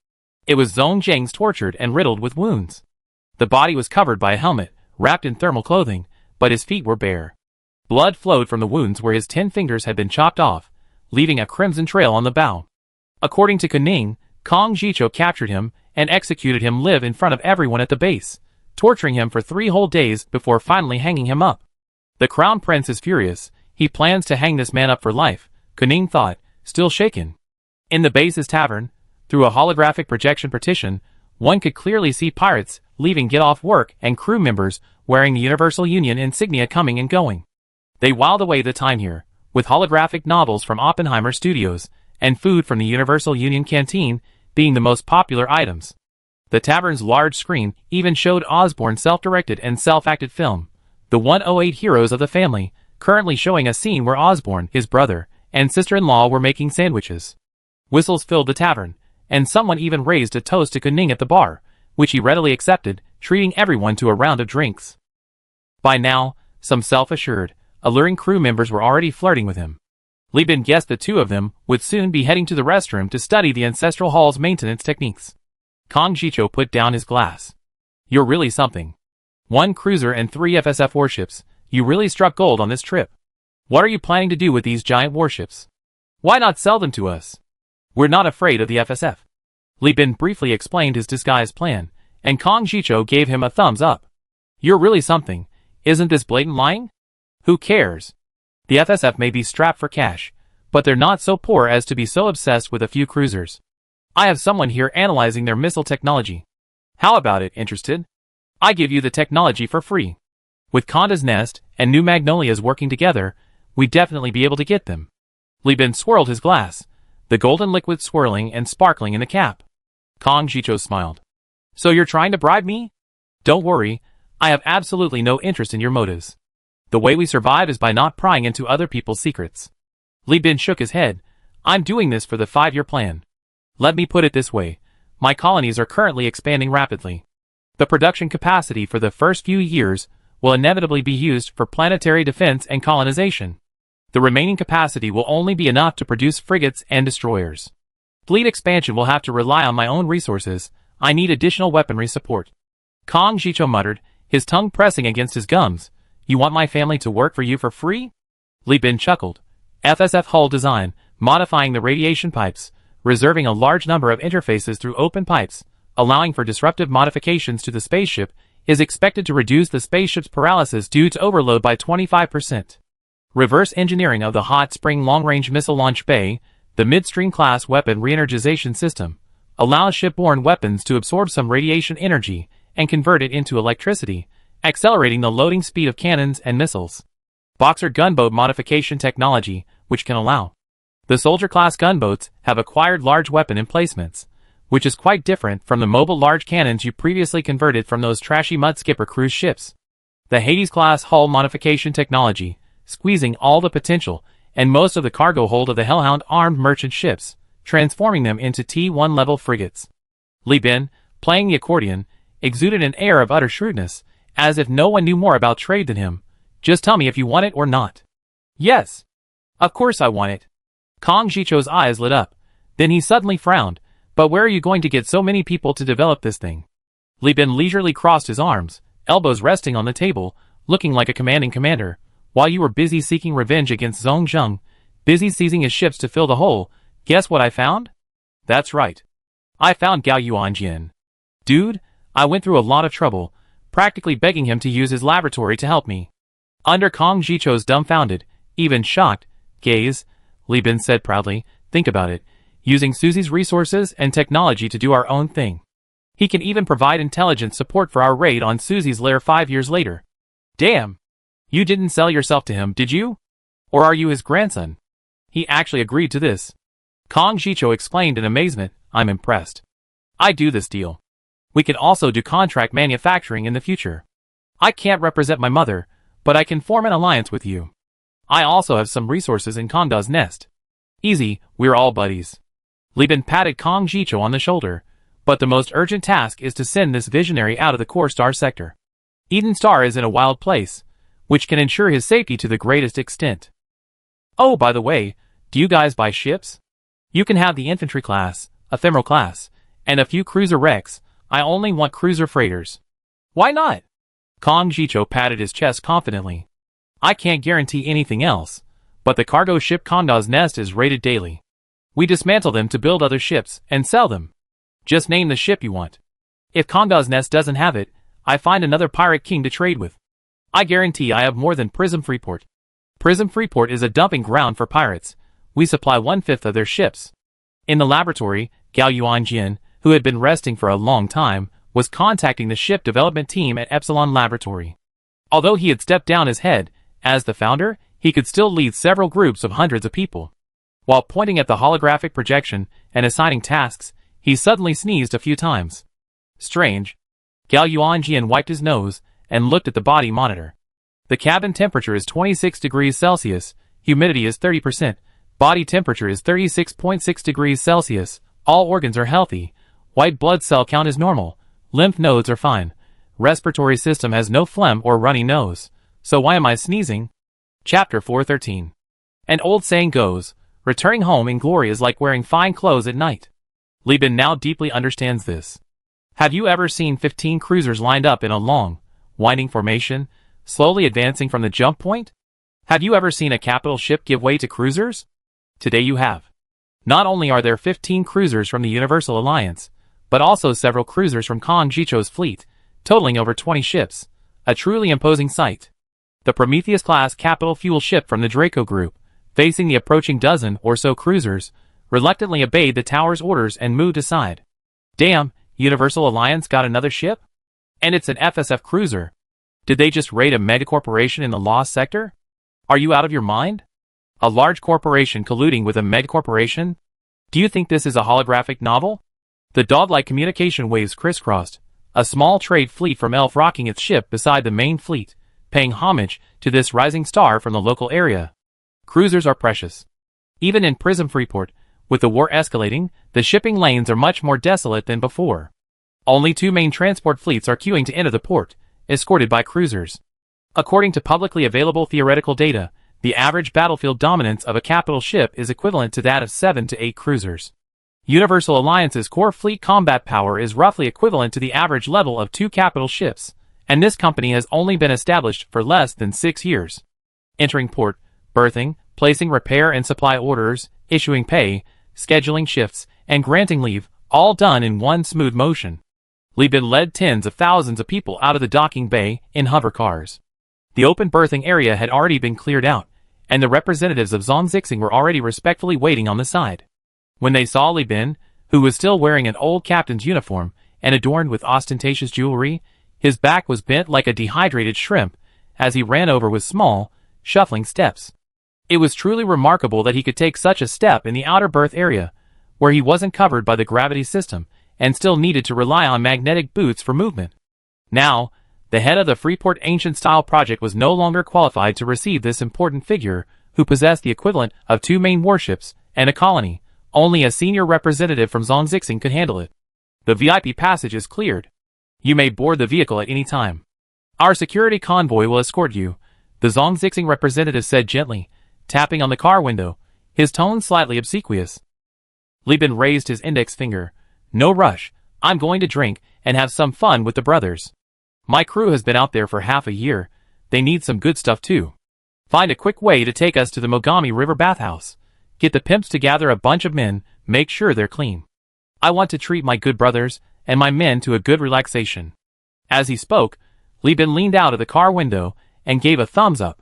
It was Zhong Zheng's tortured and riddled with wounds. The body was covered by a helmet, wrapped in thermal clothing, but his feet were bare. Blood flowed from the wounds where his 10 fingers had been chopped off, leaving a crimson trail on the bow. According to Kuning, Kong Jicho captured him and executed him live in front of everyone at the base, torturing him for 3 whole days before finally hanging him up. The Crown Prince is furious. He plans to hang this man up for life, Kuning thought, still shaken. In the base's tavern, through a holographic projection partition, one could clearly see pirates leaving get-off work and crew members wearing the Universal Union insignia coming and going. They whiled away the time here, with holographic novels from Oppenheimer Studios and food from the Universal Union canteen being the most popular items. The tavern's large screen even showed Osborne's self-directed and self-acted film, The 108 Heroes of the Family, currently showing a scene where Osborne, his brother, and sister-in-law were making sandwiches. Whistles filled the tavern, and someone even raised a toast to Kuning at the bar, which he readily accepted, treating everyone to a round of drinks. By now, some self-assured, alluring crew members were already flirting with him. Li Bin guessed the 2 of them would soon be heading to the restroom to study the Ancestral Hall's maintenance techniques. Kong Jicho put down his glass. You're really something. 1 cruiser and 3 FSF warships. You really struck gold on this trip. What are you planning to do with these giant warships? Why not sell them to us? We're not afraid of the FSF. Li Bin briefly explained his disguise plan, and Kong Jicho gave him a thumbs up. You're really something. Isn't this blatant lying? Who cares? The FSF may be strapped for cash, but they're not so poor as to be so obsessed with a few cruisers. I have someone here analyzing their missile technology. How about it, interested? I give you the technology for free. With Conda's Nest and New Magnolias working together, we'd definitely be able to get them. Li Bin swirled his glass, the golden liquid swirling and sparkling in the cap. Kong Jicho smiled. So you're trying to bribe me? Don't worry, I have absolutely no interest in your motives. The way we survive is by not prying into other people's secrets. Li Bin shook his head. I'm doing this for the 5-year plan. Let me put it this way, my colonies are currently expanding rapidly. The production capacity for the first few years will inevitably be used for planetary defense and colonization. The remaining capacity will only be enough to produce frigates and destroyers. Fleet expansion will have to rely on my own resources. I need additional weaponry support. Kong Jicho muttered, his tongue pressing against his gums. You want my family to work for you for free? Li Bin chuckled. FSF hull design, modifying the radiation pipes, reserving a large number of interfaces through open pipes, allowing for disruptive modifications to the spaceship, is expected to reduce the spaceship's paralysis due to overload by 25%. Reverse engineering of the Hot Spring Long-Range Missile Launch Bay, the midstream class weapon re-energization system, allows shipborne weapons to absorb some radiation energy and convert it into electricity, accelerating the loading speed of cannons and missiles. Boxer gunboat modification technology, which can allow. The soldier-class gunboats have acquired large weapon emplacements, which is quite different from the mobile large cannons you previously converted from those trashy mudskipper cruise ships. The Hades-class hull modification technology, squeezing all the potential and most of the cargo hold of the Hellhound armed merchant ships, transforming them into T1 level frigates. Li Bin, playing the accordion, exuded an air of utter shrewdness, as if no one knew more about trade than him. Just tell me if you want it or not. Yes. Of course I want it. Kong Jicho's eyes lit up. Then he suddenly frowned. But where are you going to get so many people to develop this thing? Li Bin leisurely crossed his arms, elbows resting on the table, looking like a commanding commander. While you were busy seeking revenge against Zhong Zheng, busy seizing his ships to fill the hole, guess what I found? That's right. I found Gao Yuanjian. Dude, I went through a lot of trouble, practically begging him to use his laboratory to help me. Under Kong Jicho's dumbfounded, even shocked, gaze, Li Bin said proudly, think about it, using Susie's resources and technology to do our own thing. He can even provide intelligence support for our raid on Susie's lair 5 years later. Damn! You didn't sell yourself to him, did you? Or are you his grandson? He actually agreed to this. Kong Jicho explained in amazement, I'm impressed. I do this deal. We can also do contract manufacturing in the future. I can't represent my mother, but I can form an alliance with you. I also have some resources in Conda's Nest. Easy, we're all buddies. Li Bin patted Kong Jicho on the shoulder, but the most urgent task is to send this visionary out of the core star sector. Eden Star is in a wild place, which can ensure his safety to the greatest extent. Oh, by the way, do you guys buy ships? You can have the infantry class, ephemeral class, and a few cruiser wrecks. I only want cruiser freighters. Why not? Kong Jicho patted his chest confidently. I can't guarantee anything else, but the cargo ship Conda's Nest is rated daily. We dismantle them to build other ships and sell them. Just name the ship you want. If Conda's Nest doesn't have it, I find another pirate king to trade with. I guarantee I have more than Prism Freeport. Prism Freeport is a dumping ground for pirates. We supply 1/5 of their ships. In the laboratory, Gao Yuanjian, who had been resting for a long time, was contacting the ship development team at Epsilon Laboratory. Although he had stepped down as head, as the founder, he could still lead several groups of hundreds of people. While pointing at the holographic projection and assigning tasks, he suddenly sneezed a few times. Strange. Gao Yuanjian wiped his nose and looked at the body monitor. The cabin temperature is 26 degrees Celsius, humidity is 30%, body temperature is 36.6 degrees Celsius, all organs are healthy, white blood cell count is normal, lymph nodes are fine, respiratory system has no phlegm or runny nose. So why am I sneezing? Chapter 413. An old saying goes, returning home in glory is like wearing fine clothes at night. Li Bin now deeply understands this. Have you ever seen 15 cruisers lined up in a long, winding formation, slowly advancing from the jump point? Have you ever seen a capital ship give way to cruisers? Today you have. Not only are there 15 cruisers from the Universal Alliance, but also several cruisers from Kong Jicho's fleet, totaling over 20 ships, a truly imposing sight. The Prometheus-class capital fuel ship from the Draco Group, facing the approaching dozen or so cruisers, reluctantly obeyed the tower's orders and moved aside. Damn, Universal Alliance got another ship? And it's an FSF cruiser. Did they just raid a megacorporation in the Lost Sector? Are you out of your mind? A large corporation colluding with a megacorporation? Do you think this is a holographic novel? The dog-like communication waves crisscrossed, a small trade fleet from Elf rocking its ship beside the main fleet, paying homage to this rising star from the local area. Cruisers are precious. Even in Prism Freeport, with the war escalating, the shipping lanes are much more desolate than before. Only 2 main transport fleets are queuing to enter the port, escorted by cruisers. According to publicly available theoretical data, the average battlefield dominance of a capital ship is equivalent to that of 7 to 8 cruisers. Universal Alliance's core fleet combat power is roughly equivalent to the average level of 2 capital ships, and this company has only been established for less than 6 years. Entering port, berthing, placing repair and supply orders, issuing pay, scheduling shifts, and granting leave, all done in one smooth motion. Li Bin led tens of thousands of people out of the docking bay in hover cars. The open berthing area had already been cleared out, and the representatives of Zhongzixing were already respectfully waiting on the side. When they saw Li Bin, who was still wearing an old captain's uniform and adorned with ostentatious jewelry, his back was bent like a dehydrated shrimp as he ran over with small, shuffling steps. It was truly remarkable that he could take such a step in the outer berth area, where he wasn't covered by the gravity system and still needed to rely on magnetic boots for movement. Now, the head of the Freeport Ancient-Style project was no longer qualified to receive this important figure, who possessed the equivalent of 2 main warships and a colony. Only a senior representative from Zhongzixing could handle it. The VIP passage is cleared. You may board the vehicle at any time. Our security convoy will escort you, the Zhongzixing representative said gently, tapping on the car window, his tone slightly obsequious. Li Bin raised his index finger. No rush, I'm going to drink and have some fun with the brothers. My crew has been out there for half a year. They need some good stuff too. Find a quick way to take us to the Mogami River bathhouse. Get the pimps to gather a bunch of men, make sure they're clean. I want to treat my good brothers and my men to a good relaxation. As he spoke, Li Bin leaned out of the car window and gave a thumbs up.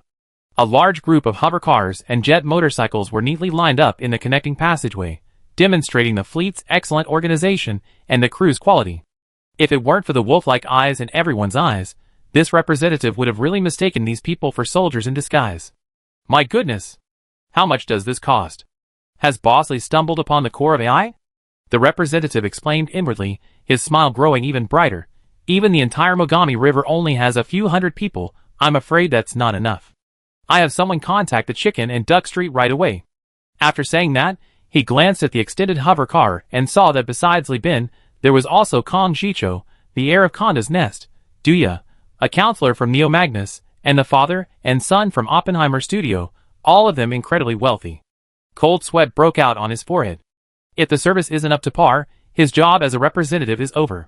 A large group of hover cars and jet motorcycles were neatly lined up in the connecting passageway, demonstrating the fleet's excellent organization and the crew's quality. If it weren't for the wolf-like eyes in everyone's eyes, this representative would have really mistaken these people for soldiers in disguise. My goodness! How much does this cost? Has Bosley stumbled upon the core of AI? The representative exclaimed inwardly, his smile growing even brighter. Even the entire Mogami River only has a few hundred people. I'm afraid that's not enough. I have someone contact the Chicken and Duck Street right away. After saying that, he glanced at the extended hover car and saw that besides Li Bin, there was also Kong Jicho, the heir of Konda's Nest, Duya, a counselor from Neo Magnus, and the father and son from Oppenheimer Studio, all of them incredibly wealthy. Cold sweat broke out on his forehead. If the service isn't up to par, his job as a representative is over.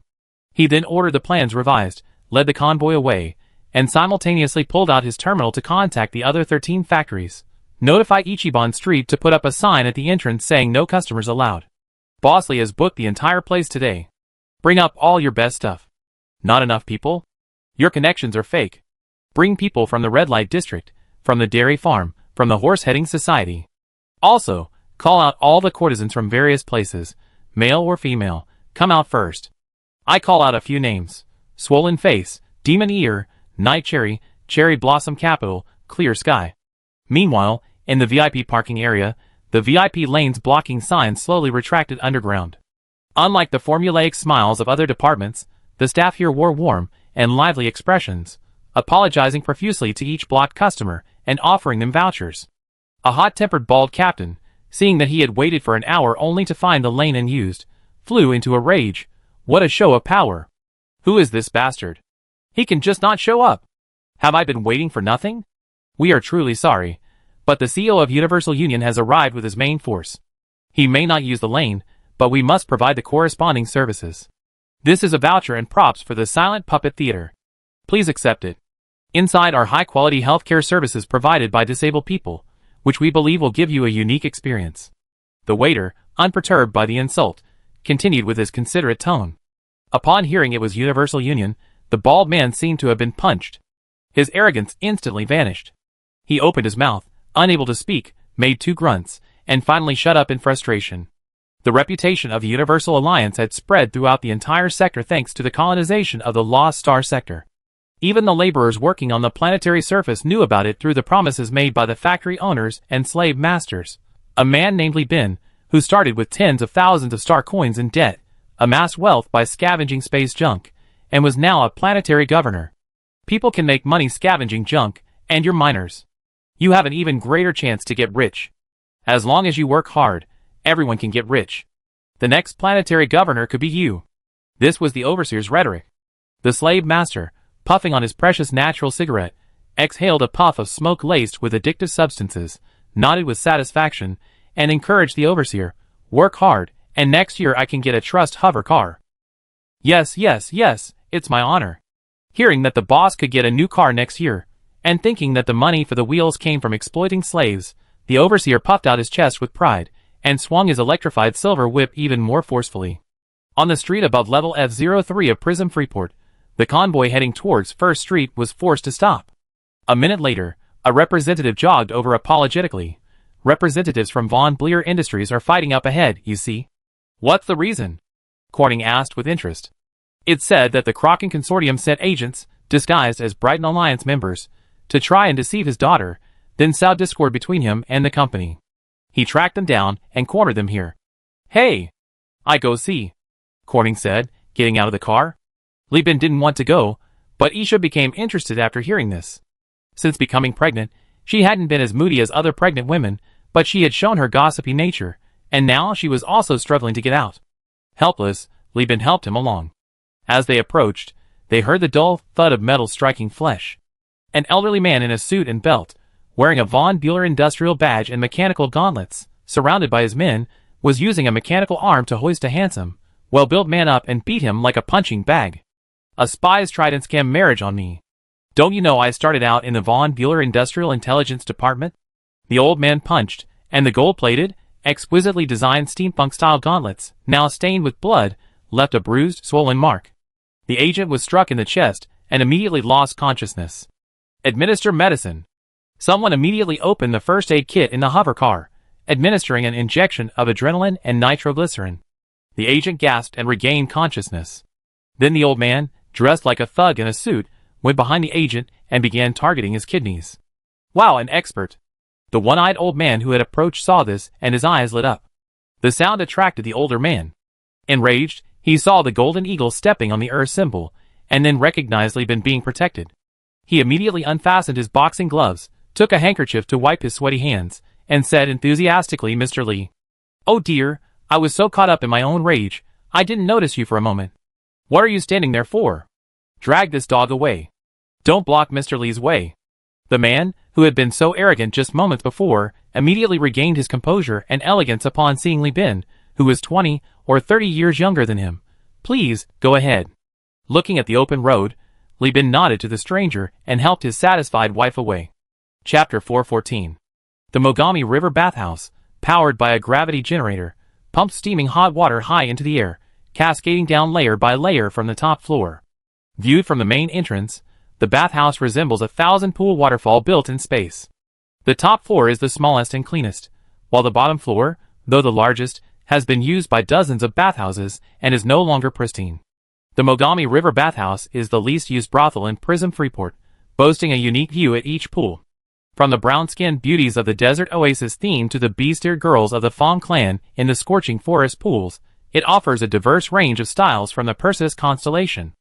He then ordered the plans revised, led the convoy away, and simultaneously pulled out his terminal to contact the other 13 factories. Notify Ichiban Street to put up a sign at the entrance saying no customers allowed. Bosley has booked the entire place today. Bring up all your best stuff. Not enough people? Your connections are fake. Bring people from the red light district, from the dairy farm, from the horse-heading society. Also, call out all the courtesans from various places, male or female, come out first. I call out a few names. Swollen Face, Demon Ear, Night Cherry, Cherry Blossom Capital, Clear Sky. Meanwhile, in the VIP parking area, the VIP lanes blocking signs slowly retracted underground. Unlike the formulaic smiles of other departments, the staff here wore warm and lively expressions, apologizing profusely to each blocked customer and offering them vouchers. A hot-tempered bald captain, seeing that he had waited for an hour only to find the lane unused, flew into a rage. What a show of power! Who is this bastard? He can just not show up. Have I been waiting for nothing? We are truly sorry, but the CEO of Universal Union has arrived with his main force. He may not use the lane, but we must provide the corresponding services. This is a voucher and props for the Silent Puppet Theater. Please accept it. Inside are high-quality healthcare services provided by disabled people, which we believe will give you a unique experience. The waiter, unperturbed by the insult, continued with his considerate tone. Upon hearing it was Universal Union, the bald man seemed to have been punched. His arrogance instantly vanished. He opened his mouth, unable to speak, made two grunts, and finally shut up in frustration. The reputation of the Universal Alliance had spread throughout the entire sector thanks to the colonization of the Lost Star sector. Even the laborers working on the planetary surface knew about it through the promises made by the factory owners and slave masters. A man named Li Bin, who started with tens of thousands of star coins in debt, amassed wealth by scavenging space junk, and was now a planetary governor. People can make money scavenging junk, and you're miners. You have an even greater chance to get rich. As long as you work hard, everyone can get rich. The next planetary governor could be you. This was the overseer's rhetoric. The slave master, puffing on his precious natural cigarette, exhaled a puff of smoke laced with addictive substances, nodded with satisfaction, and encouraged the overseer, work hard, and next year I can get a trust hover car. Yes, it's my honor. Hearing that the boss could get a new car next year, and thinking that the money for the wheels came from exploiting slaves, the overseer puffed out his chest with pride, and swung his electrified silver whip even more forcefully. On the street above level F03 of Prism Freeport, the convoy heading towards First Street was forced to stop. A minute later, a representative jogged over apologetically. Representatives from Von Bleer Industries are fighting up ahead, you see. What's the reason? Corning asked with interest. It's said that the Kraken Consortium sent agents, disguised as Brighton Alliance members, to try and deceive his daughter, then sow discord between him and the company. He tracked them down and cornered them here. Hey! I go see, Corning said, getting out of the car. Li Bin didn't want to go, but Isha became interested after hearing this. Since becoming pregnant, she hadn't been as moody as other pregnant women, but she had shown her gossipy nature, and now she was also struggling to get out. Helpless, Li Bin helped him along. As they approached, they heard the dull thud of metal striking flesh. An elderly man in a suit and belt, wearing a Von Bueller industrial badge and mechanical gauntlets, surrounded by his men, was using a mechanical arm to hoist a handsome, well-built man up and beat him like a punching bag. A spy's tried and scam marriage on me. Don't you know I started out in the Von Bueller Industrial Intelligence Department? The old man punched, and the gold-plated, exquisitely designed steampunk-style gauntlets, now stained with blood, left a bruised, swollen mark. The agent was struck in the chest and immediately lost consciousness. Administer medicine. Someone immediately opened the first aid kit in the hover car, administering an injection of adrenaline and nitroglycerin. The agent gasped and regained consciousness. Then the old man, dressed like a thug in a suit, went behind the agent and began targeting his kidneys. Wow, an expert! The one-eyed old man who had approached saw this, and his eyes lit up. The sound attracted the older man. Enraged, he saw the golden eagle stepping on the Earth symbol, and then recognized Li Bin being protected. He immediately unfastened his boxing gloves, took a handkerchief to wipe his sweaty hands, and said enthusiastically, Mr. Li. Oh dear, I was so caught up in my own rage, I didn't notice you for a moment. What are you standing there for? Drag this dog away. Don't block Mr. Li's way. The man, who had been so arrogant just moments before, immediately regained his composure and elegance upon seeing Li Bin, who was 20 or 30 years younger than him. Please, go ahead. Looking at the open road, Li Bin nodded to the stranger and helped his satisfied wife away. Chapter 414. The Mogami River Bathhouse, powered by a gravity generator, pumped steaming hot water high into the air, cascading down layer by layer from the top floor. Viewed from the main entrance, the bathhouse resembles a 1,000-pool waterfall built in space. The top floor is the smallest and cleanest, while the bottom floor, though the largest, has been used by dozens of bathhouses and is no longer pristine. The Mogami River Bathhouse is the least used brothel in Prism Freeport, boasting a unique view at each pool. From the brown-skinned beauties of the desert oasis theme to the beast-eared girls of the Fong clan in the scorching forest pools, it offers a diverse range of styles from the Perseus constellation.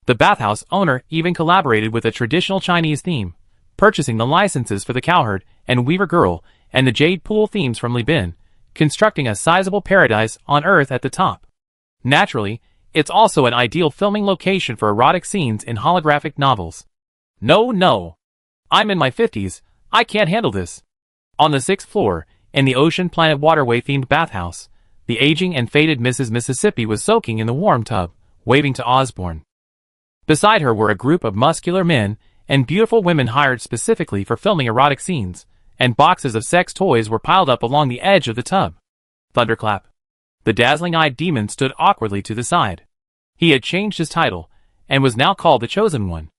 The bathhouse owner even collaborated with a traditional Chinese theme, purchasing the licenses for the Cowherd and Weaver Girl and the Jade Pool themes from Li Bin, constructing a sizable paradise on Earth at the top. Naturally, it's also an ideal filming location for erotic scenes in holographic novels. No. I'm in my 50s, I can't handle this. On the 6th floor, in the Ocean Planet Waterway-themed bathhouse, the aging and faded Mrs. Mississippi was soaking in the warm tub, waving to Osborne. Beside her were a group of muscular men and beautiful women hired specifically for filming erotic scenes, and boxes of sex toys were piled up along the edge of the tub. Thunderclap. The dazzling-eyed demon stood awkwardly to the side. He had changed his title, and was now called the Chosen One.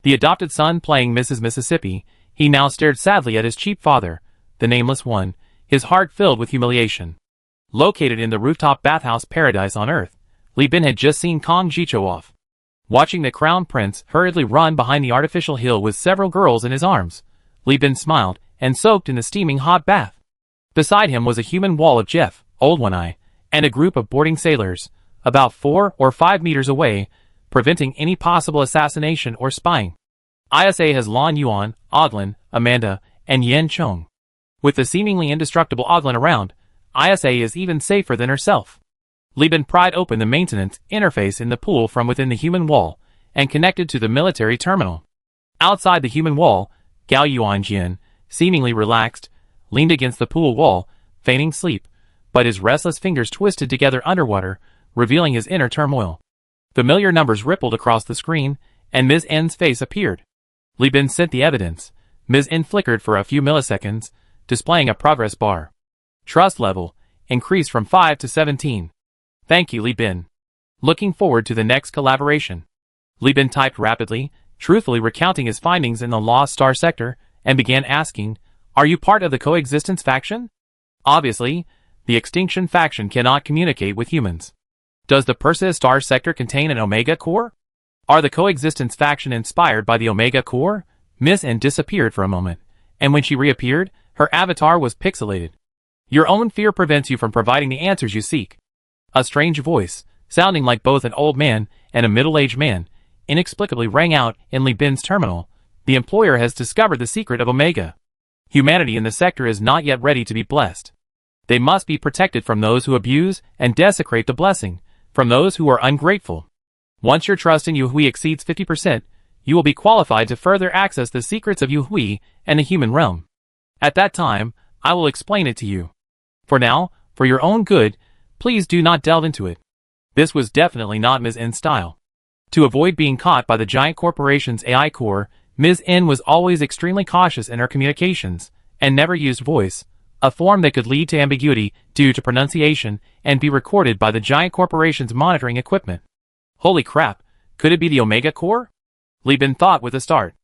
The adopted son playing Mrs. Mississippi, he now stared sadly at his cheap father, the Nameless One, his heart filled with humiliation. Located in the rooftop bathhouse paradise on Earth, Li Bin had just seen Kong Jicho off. Watching the crown prince hurriedly run behind the artificial hill with several girls in his arms, Li Bin smiled and soaked in the steaming hot bath. Beside him was a human wall of Jeff, Old One-Eye, and a group of boarding sailors, about 4 or 5 meters away, preventing any possible assassination or spying. ISA has Lan Yuan, Oglin, Amanda, and Yen Chong. With the seemingly indestructible Oglin around, ISA is even safer than herself. Li Bin pried open the maintenance interface in the pool from within the human wall and connected to the military terminal. Outside the human wall, Gao Yuanjian, seemingly relaxed, leaned against the pool wall, feigning sleep, but his restless fingers twisted together underwater, revealing his inner turmoil. Familiar numbers rippled across the screen, and Ms. N's face appeared. Li Bin sent the evidence. Ms. N flickered for a few milliseconds, displaying a progress bar. Trust level increased from 5 to 17. Thank you, Li Bin. Looking forward to the next collaboration. Li Bin typed rapidly, truthfully recounting his findings in the Lost Star sector, and began asking, "Are you part of the Coexistence faction?" Obviously, the Extinction faction cannot communicate with humans. Does the Perseus Star sector contain an Omega core? Are the Coexistence faction inspired by the Omega core? Miss N disappeared for a moment, and when she reappeared, her avatar was pixelated. Your own fear prevents you from providing the answers you seek. A strange voice, sounding like both an old man and a middle-aged man, inexplicably rang out in Li Bin's terminal. The employer has discovered the secret of Omega. Humanity in the sector is not yet ready to be blessed. They must be protected from those who abuse and desecrate the blessing, from those who are ungrateful. Once your trust in Yuhui exceeds 50%, you will be qualified to further access the secrets of Yuhui and the human realm. At that time, I will explain it to you. For now, for your own good, please do not delve into it. This was definitely not Ms. N's style. To avoid being caught by the giant corporation's AI core, Ms. N was always extremely cautious in her communications, and never used voice, a form that could lead to ambiguity due to pronunciation and be recorded by the giant corporation's monitoring equipment. Holy crap, could it be the Omega core? Li Bin thought with a start.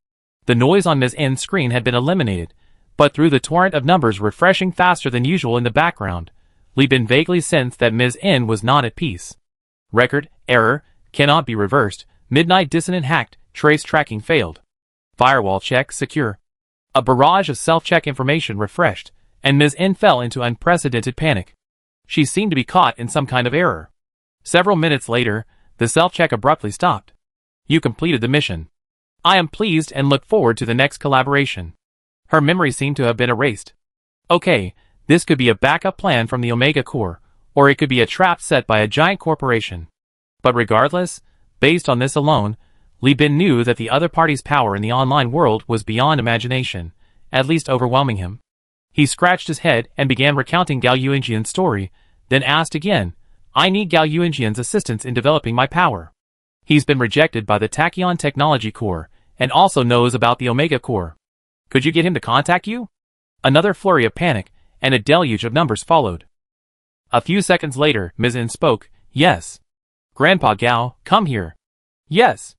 The noise on Ms. N's screen had been eliminated, but through the torrent of numbers refreshing faster than usual in the background, Li Bin vaguely sensed that Ms. N was not at peace. Record, error, cannot be reversed, midnight dissonant hacked, trace tracking failed. Firewall check secure. A barrage of self-check information refreshed, and Ms. N fell into unprecedented panic. She seemed to be caught in some kind of error. Several minutes later, the self-check abruptly stopped. You completed the mission. I am pleased and look forward to the next collaboration. Her memory seemed to have been erased. Okay, this could be a backup plan from the Omega core, or it could be a trap set by a giant corporation. But regardless, based on this alone, Li Bin knew that the other party's power in the online world was beyond imagination, at least overwhelming him. He scratched his head and began recounting Gao Yuanjian's story, then asked again, I need Gao Yuanjian's assistance in developing my power. He's been rejected by the Tachyon Technology Core, and also knows about the Omega Core. Could you get him to contact you? Another flurry of panic, and a deluge of numbers followed. A few seconds later, Ms. N spoke, Yes. Grandpa Gao, come here. Yes.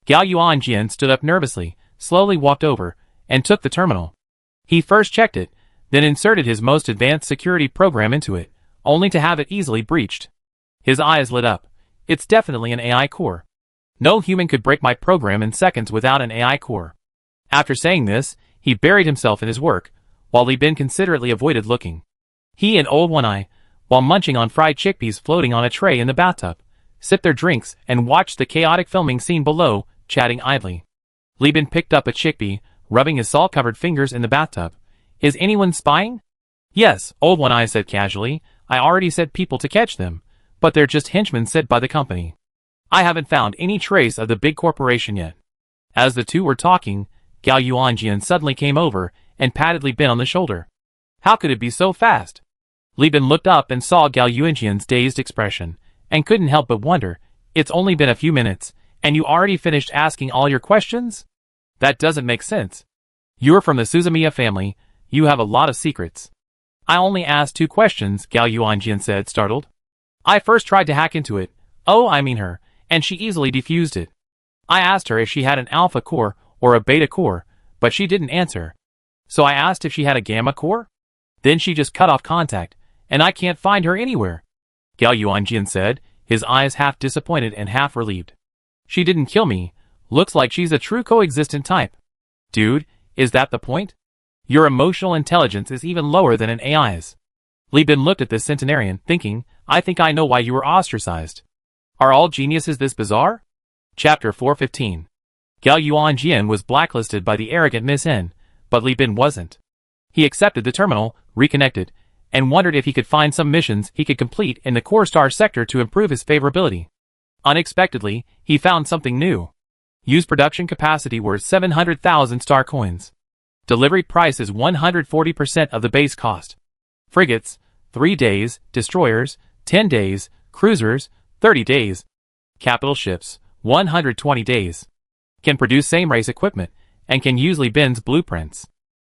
Gao Yuanjian stood up nervously, slowly walked over, and took the terminal. He first checked it, then inserted his most advanced security program into it, only to have it easily breached. His eyes lit up. It's definitely an AI core. No human could break my program in seconds without an AI core. After saying this, he buried himself in his work, while Li Bin considerately avoided looking. He and Old One-Eye, while munching on fried chickpeas floating on a tray in the bathtub, sipped their drinks and watched the chaotic filming scene below, chatting idly. Li Bin picked up a chickpea, rubbing his salt-covered fingers in the bathtub. Is anyone spying? Yes, Old One-Eye said casually. I already sent people to catch them, but they're just henchmen sent by the company. I haven't found any trace of the big corporation yet. As the two were talking, Gao Yuanjian suddenly came over and patted Li Bin on the shoulder. How could it be so fast? Li Bin looked up and saw Gao Yuanjian's dazed expression, and couldn't help but wonder, it's only been a few minutes, and you already finished asking all your questions? That doesn't make sense. You're from the Suzumiya family, you have a lot of secrets. I only asked 2 questions, Gao Yuanjian said, startled. I first tried to hack into it, her, and she easily defused it. I asked her if she had an alpha core or a beta core, but she didn't answer. So I asked if she had a gamma core. Then she just cut off contact, and I can't find her anywhere. Gao Yuanjian said, his eyes half disappointed and half relieved. She didn't kill me. Looks like she's a true coexistent type. Dude, is that the point? Your emotional intelligence is even lower than an AI's. Li Bin looked at this centenarian, thinking, I think I know why you were ostracized. Are all geniuses this bizarre? Chapter 415. Gao Yuanjian was blacklisted by the arrogant Miss N, but Li Bin wasn't. He accepted the terminal, reconnected, and wondered if he could find some missions he could complete in the core star sector to improve his favorability. Unexpectedly, he found something new. Use production capacity worth 700,000 star coins. Delivery price is 140% of the base cost. Frigates, 3 days, destroyers, 10 days, cruisers, 30 days. Capital ships, 120 days. Can produce same race equipment, and can use Li Bin's blueprints.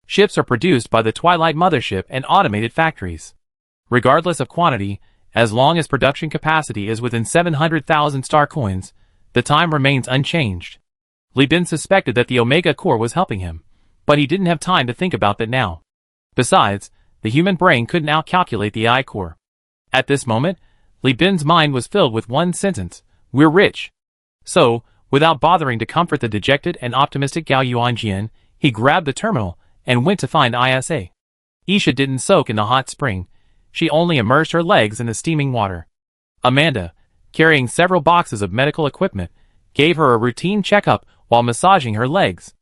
Ships are produced by the Twilight Mothership and automated factories. Regardless of quantity, as long as production capacity is within 700,000 star coins, the time remains unchanged. Li Bin suspected that the Omega Core was helping him, but he didn't have time to think about that now. Besides, the human brain couldn't outcalculate the AI Core. At this moment, Li Bin's mind was filled with one sentence, we're rich. So, without bothering to comfort the dejected and optimistic Gao Yuanjian, he grabbed the terminal and went to find Isa. Isha didn't soak in the hot spring. She only immersed her legs in the steaming water. Amanda, carrying several boxes of medical equipment, gave her a routine checkup while massaging her legs.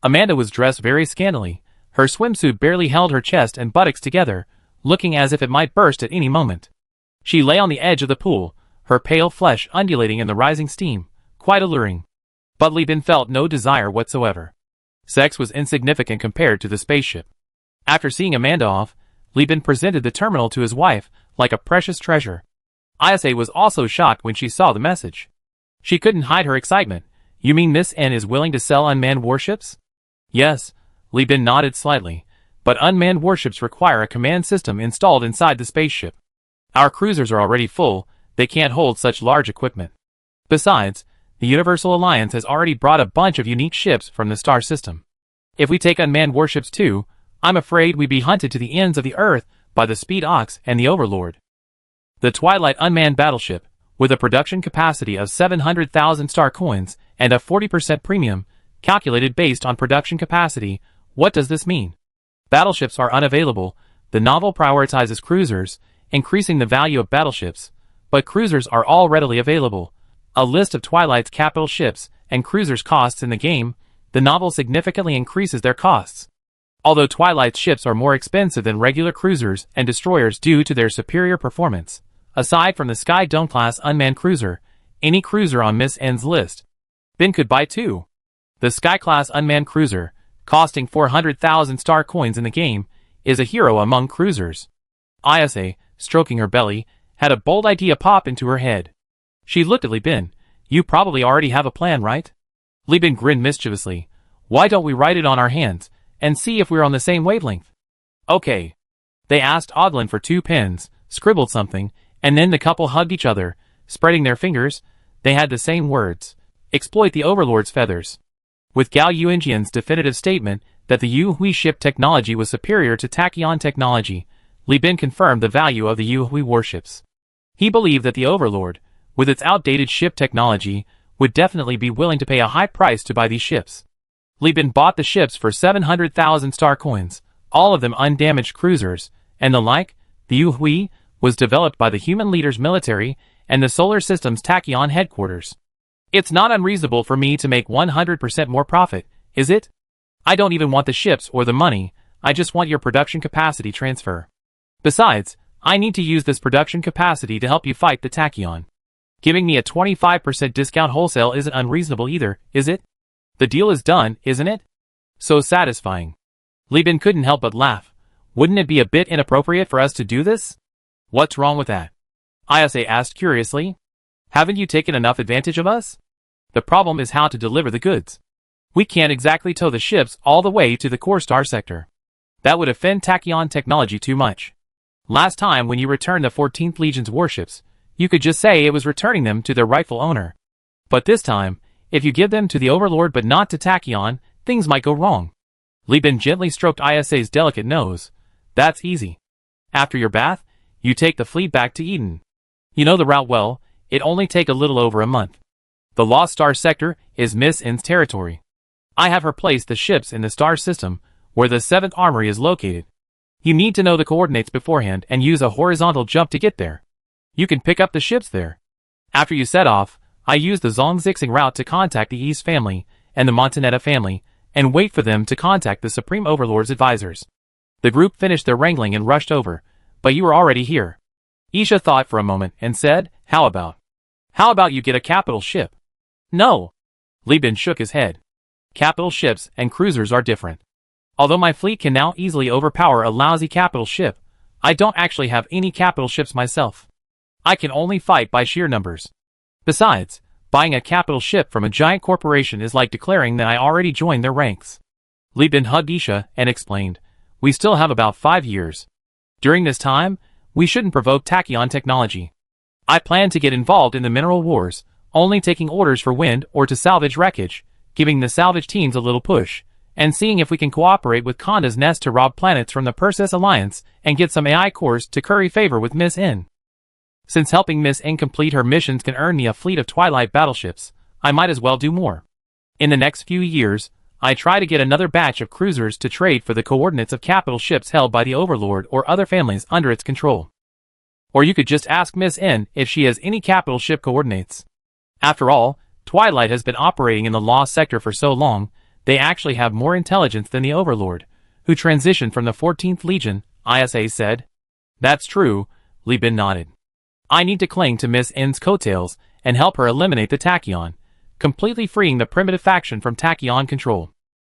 Amanda was dressed very scantily. Her swimsuit barely held her chest and buttocks together, looking as if it might burst at any moment. She lay on the edge of the pool, her pale flesh undulating in the rising steam, quite alluring. But Li Bin felt no desire whatsoever. Sex was insignificant compared to the spaceship. After seeing Amanda off, Li Bin presented the terminal to his wife like a precious treasure. Isa was also shocked when she saw the message. She couldn't hide her excitement. You mean Miss N is willing to sell unmanned warships? Yes, Li Bin nodded slightly, but unmanned warships require a command system installed inside the spaceship. Our cruisers are already full, they can't hold such large equipment. Besides, the Universal Alliance has already brought a bunch of unique ships from the star system. If we take unmanned warships too, I'm afraid we'd be hunted to the ends of the earth by the Speed Ox and the Overlord. The Twilight Unmanned Battleship, with a production capacity of 700,000 star coins and a 40% premium, calculated based on production capacity. What does this mean? Battleships are unavailable. The novel prioritizes cruisers, increasing the value of battleships, but cruisers are all readily available. A list of Twilight's capital ships and cruisers costs in the game, the novel significantly increases their costs. Although Twilight's ships are more expensive than regular cruisers and destroyers due to their superior performance, aside from the Sky Dome-class unmanned cruiser, any cruiser on Miss N's list, Bin could buy too. The Sky-class unmanned cruiser, costing 400,000 star coins in the game, is a hero among cruisers. Isa, stroking her belly, had a bold idea pop into her head. She looked at Li Bin. You probably already have a plan, right? Li Bin grinned mischievously. Why don't we write it on our hands, and see if we're on the same wavelength? Okay. They asked Oglin for 2 pens, scribbled something, and then the couple hugged each other, spreading their fingers. They had the same words. Exploit the Overlord's feathers. With Gao Yuanjian's definitive statement that the Yu Hui ship technology was superior to Tachyon technology, Li Bin confirmed the value of the Yu Hui warships. He believed that the Overlord, with its outdated ship technology, would definitely be willing to pay a high price to buy these ships. Li Bin bought the ships for 700,000 star coins, all of them undamaged cruisers, and the like. The Yu Hui was developed by the human leader's military and the solar system's Tachyon headquarters. It's not unreasonable for me to make 100% more profit, is it? I don't even want the ships or the money, I just want your production capacity transfer. Besides, I need to use this production capacity to help you fight the Tachyon. Giving me a 25% discount wholesale isn't unreasonable either, is it? The deal is done, isn't it? So satisfying. Li Bin couldn't help but laugh. Wouldn't it be a bit inappropriate for us to do this? What's wrong with that? Isa asked curiously. Haven't you taken enough advantage of us? The problem is how to deliver the goods. We can't exactly tow the ships all the way to the core star sector. That would offend Tachyon technology too much. Last time when you returned the 14th Legion's warships, you could just say it was returning them to their rightful owner. But this time, if you give them to the Overlord but not to Tachyon, things might go wrong. Li Bin gently stroked Isa's delicate nose. That's easy. After your bath, you take the fleet back to Eden. You know the route well, it only take a little over a month. The Lost Star sector is Miss N's territory. I have her place the ships in the star system, where the 7th Armory is located. You need to know the coordinates beforehand and use a horizontal jump to get there. You can pick up the ships there. After you set off, I use the Zongzixing route to contact the East family and the Montanetta family, and wait for them to contact the Supreme Overlord's advisors. The group finished their wrangling and rushed over, but you were already here. Isha thought for a moment and said, How about you get a capital ship? No. Li Bin shook his head. Capital ships and cruisers are different. Although my fleet can now easily overpower a lousy capital ship, I don't actually have any capital ships myself. I can only fight by sheer numbers. Besides, buying a capital ship from a giant corporation is like declaring that I already joined their ranks. Li Bin hugged Isha and explained, We still have about 5 years. During this time, we shouldn't provoke tachyon technology. I plan to get involved in the mineral wars, only taking orders for wind or to salvage wreckage, giving the salvage teams a little push, and seeing if we can cooperate with Conda's Nest to rob planets from the Perseus Alliance and get some AI cores to curry favor with Miss N. Since helping Miss N complete her missions can earn me a fleet of Twilight battleships, I might as well do more. In the next few years, I try to get another batch of cruisers to trade for the coordinates of capital ships held by the Overlord or other families under its control. Or you could just ask Miss N if she has any capital ship coordinates. After all, Twilight has been operating in the Lost Sector for so long, they actually have more intelligence than the Overlord, who transitioned from the 14th Legion, Isa said. That's true, Li Bin nodded. I need to cling to Miss N's coattails and help her eliminate the tachyon, completely freeing the primitive faction from tachyon control.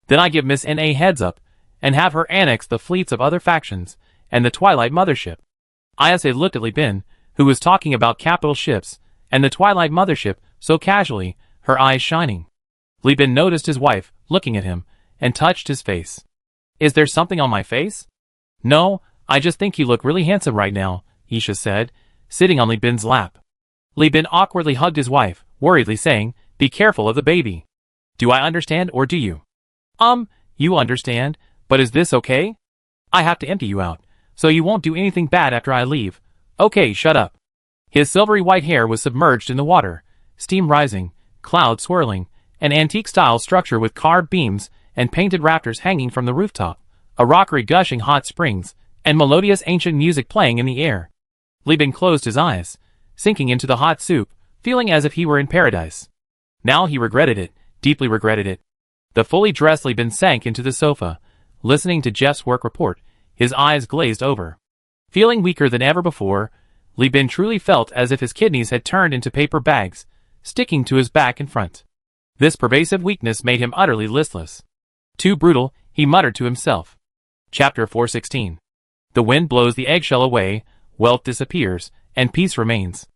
Then I give Miss N a heads up, and have her annex the fleets of other factions, and the Twilight Mothership. Isa looked at Li Bin, who was talking about capital ships, and the Twilight Mothership, so casually, her eyes shining. Li Bin noticed his wife, looking at him, and touched his face. Is there something on my face? No, I just think you look really handsome right now, Isha said, sitting on Li Bin's lap. Li Bin awkwardly hugged his wife, worriedly saying, Be careful of the baby. Do I understand or do you? You understand, but is this okay? I have to empty you out, so you won't do anything bad after I leave. Okay, shut up. His silvery white hair was submerged in the water, steam rising, clouds swirling, an antique-style structure with carved beams and painted rafters hanging from the rooftop, a rockery gushing hot springs, and melodious ancient music playing in the air. Li Bin closed his eyes, sinking into the hot soup, feeling as if he were in paradise. Now he regretted it, deeply regretted it. The fully dressed Li Bin sank into the sofa, listening to Jeff's work report, his eyes glazed over. Feeling weaker than ever before, Li Bin truly felt as if his kidneys had turned into paper bags, sticking to his back and front. This pervasive weakness made him utterly listless. Too brutal, he muttered to himself. Chapter 416. The wind blows the eggshell away, wealth disappears, and peace remains.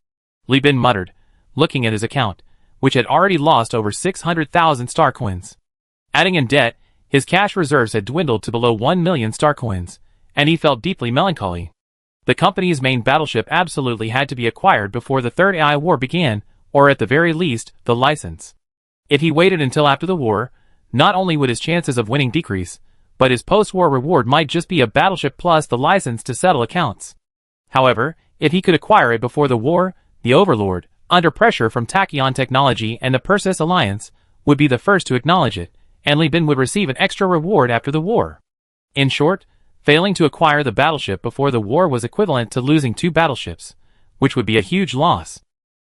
Li Bin muttered, looking at his account, which had already lost over 600,000 star coins. Adding in debt, his cash reserves had dwindled to below 1 million star coins, and he felt deeply melancholy. The company's main battleship absolutely had to be acquired before the Third AI War began, or at the very least, the license. If he waited until after the war, not only would his chances of winning decrease, but his post-war reward might just be a battleship plus the license to settle accounts. However, if he could acquire it before the war, the Overlord, under pressure from tachyon technology and the Perseus Alliance, would be the first to acknowledge it, and Li Bin would receive an extra reward after the war. In short, failing to acquire the battleship before the war was equivalent to losing 2 battleships, which would be a huge loss.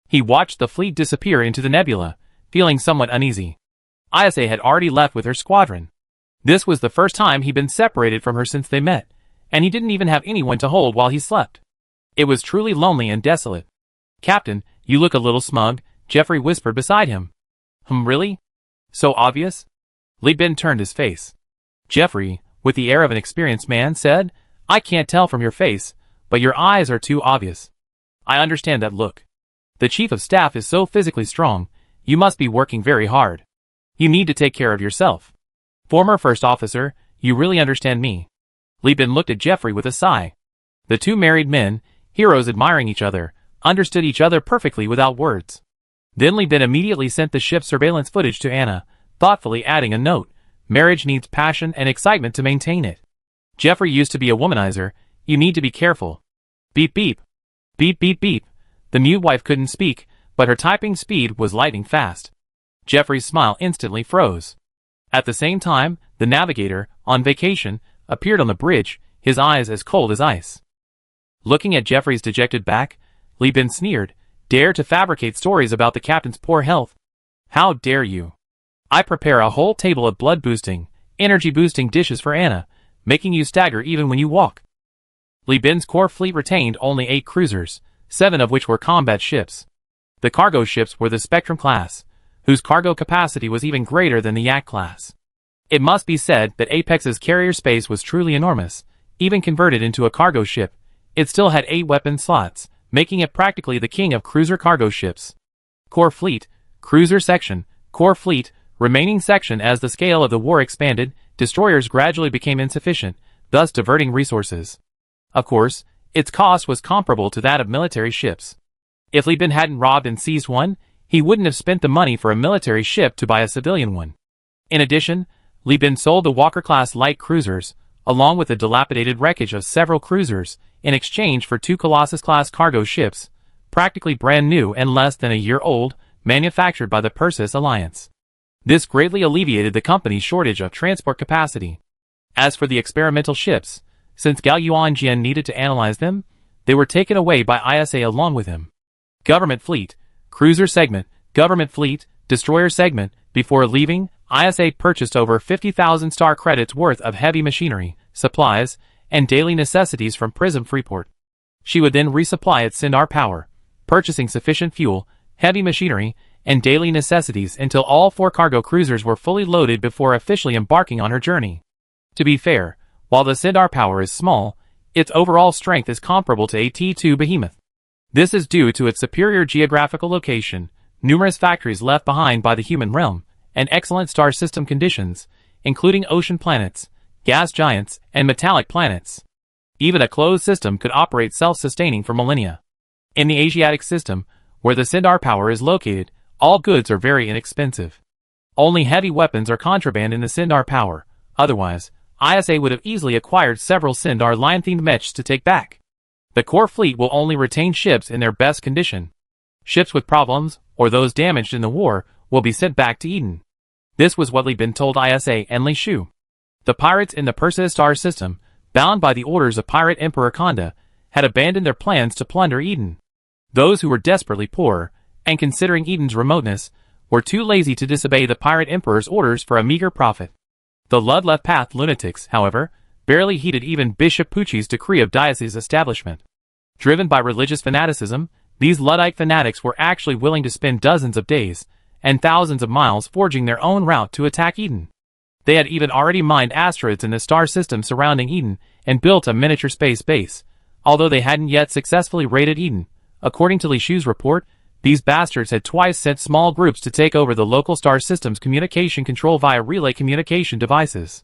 He watched the fleet disappear into the nebula, feeling somewhat uneasy. Isa had already left with her squadron. This was the first time he'd been separated from her since they met, and he didn't even have anyone to hold while he slept. It was truly lonely and desolate. Captain, you look a little smug, Jeffrey whispered beside him. Really? So obvious? Li Bin turned his face. Jeffrey, with the air of an experienced man, said, I can't tell from your face, but your eyes are too obvious. I understand that look. The chief of staff is so physically strong, you must be working very hard. You need to take care of yourself. Former first officer, you really understand me. Li Bin looked at Jeffrey with a sigh. The two married men, heroes admiring each other, understood each other perfectly without words. Then Li Bin immediately sent the ship's surveillance footage to Anna, thoughtfully adding a note. Marriage needs passion and excitement to maintain it. Jeffrey used to be a womanizer, you need to be careful. Beep beep. Beep beep beep. The mute wife couldn't speak, but her typing speed was lightning fast. Jeffrey's smile instantly froze. At the same time, the navigator, on vacation, appeared on the bridge, his eyes as cold as ice. Looking at Jeffrey's dejected back, Li Bin sneered, "Dare to fabricate stories about the captain's poor health? How dare you? I prepare a whole table of blood-boosting, energy-boosting dishes for Anna, making you stagger even when you walk." Li Bin's core fleet retained only 8 cruisers, 7 of which were combat ships. The cargo ships were the Spectrum class, whose cargo capacity was even greater than the Yak class. It must be said that Apex's carrier space was truly enormous. Even converted into a cargo ship, it still had 8 weapon slots, making it practically the king of cruiser cargo ships. Core fleet, cruiser section, core fleet, remaining section. As the scale of the war expanded, destroyers gradually became insufficient, thus diverting resources. Of course, its cost was comparable to that of military ships. If Li Bin hadn't robbed and seized one, he wouldn't have spent the money for a military ship to buy a civilian one. In addition, Li Bin sold the Walker-class light cruisers, along with the dilapidated wreckage of several cruisers, in exchange for 2 Colossus-class cargo ships, practically brand new and less than a year old, manufactured by the Persis Alliance. This greatly alleviated the company's shortage of transport capacity. As for the experimental ships, since Gao Yuanjian needed to analyze them, they were taken away by ISA along with him. Government fleet, cruiser segment, government fleet, destroyer segment. Before leaving, ISA purchased over 50,000 star credits worth of heavy machinery, supplies, and daily necessities from Prism Freeport. She would then resupply at Sindar Power, purchasing sufficient fuel, heavy machinery, and daily necessities until all 4 cargo cruisers were fully loaded before officially embarking on her journey. To be fair, while the Sindar Power is small, its overall strength is comparable to a T2 behemoth. This is due to its superior geographical location, numerous factories left behind by the human realm, and excellent star system conditions, including ocean planets, gas giants, and metallic planets. Even a closed system could operate self-sustaining for millennia. In the Asiatic system, where the Sindar Power is located, all goods are very inexpensive. Only heavy weapons are contraband in the Sindar Power, otherwise, ISA would have easily acquired several Sindar line-themed mechs to take back. The core fleet will only retain ships in their best condition. Ships with problems, or those damaged in the war, will be sent back to Eden. This was what Li Bin told ISA and Li Shu. The pirates in the Persis star system, bound by the orders of Pirate Emperor Khanda, had abandoned their plans to plunder Eden. Those who were desperately poor, and considering Eden's remoteness, were too lazy to disobey the Pirate Emperor's orders for a meager profit. The Ludleth Path lunatics, however, barely heeded even Bishop Pucci's decree of diocese establishment. Driven by religious fanaticism, these Luddite fanatics were actually willing to spend dozens of days and thousands of miles forging their own route to attack Eden. They had even already mined asteroids in the star system surrounding Eden and built a miniature space base, although they hadn't yet successfully raided Eden. According to Li Shu's report, these bastards had twice sent small groups to take over the local star system's communication control via relay communication devices.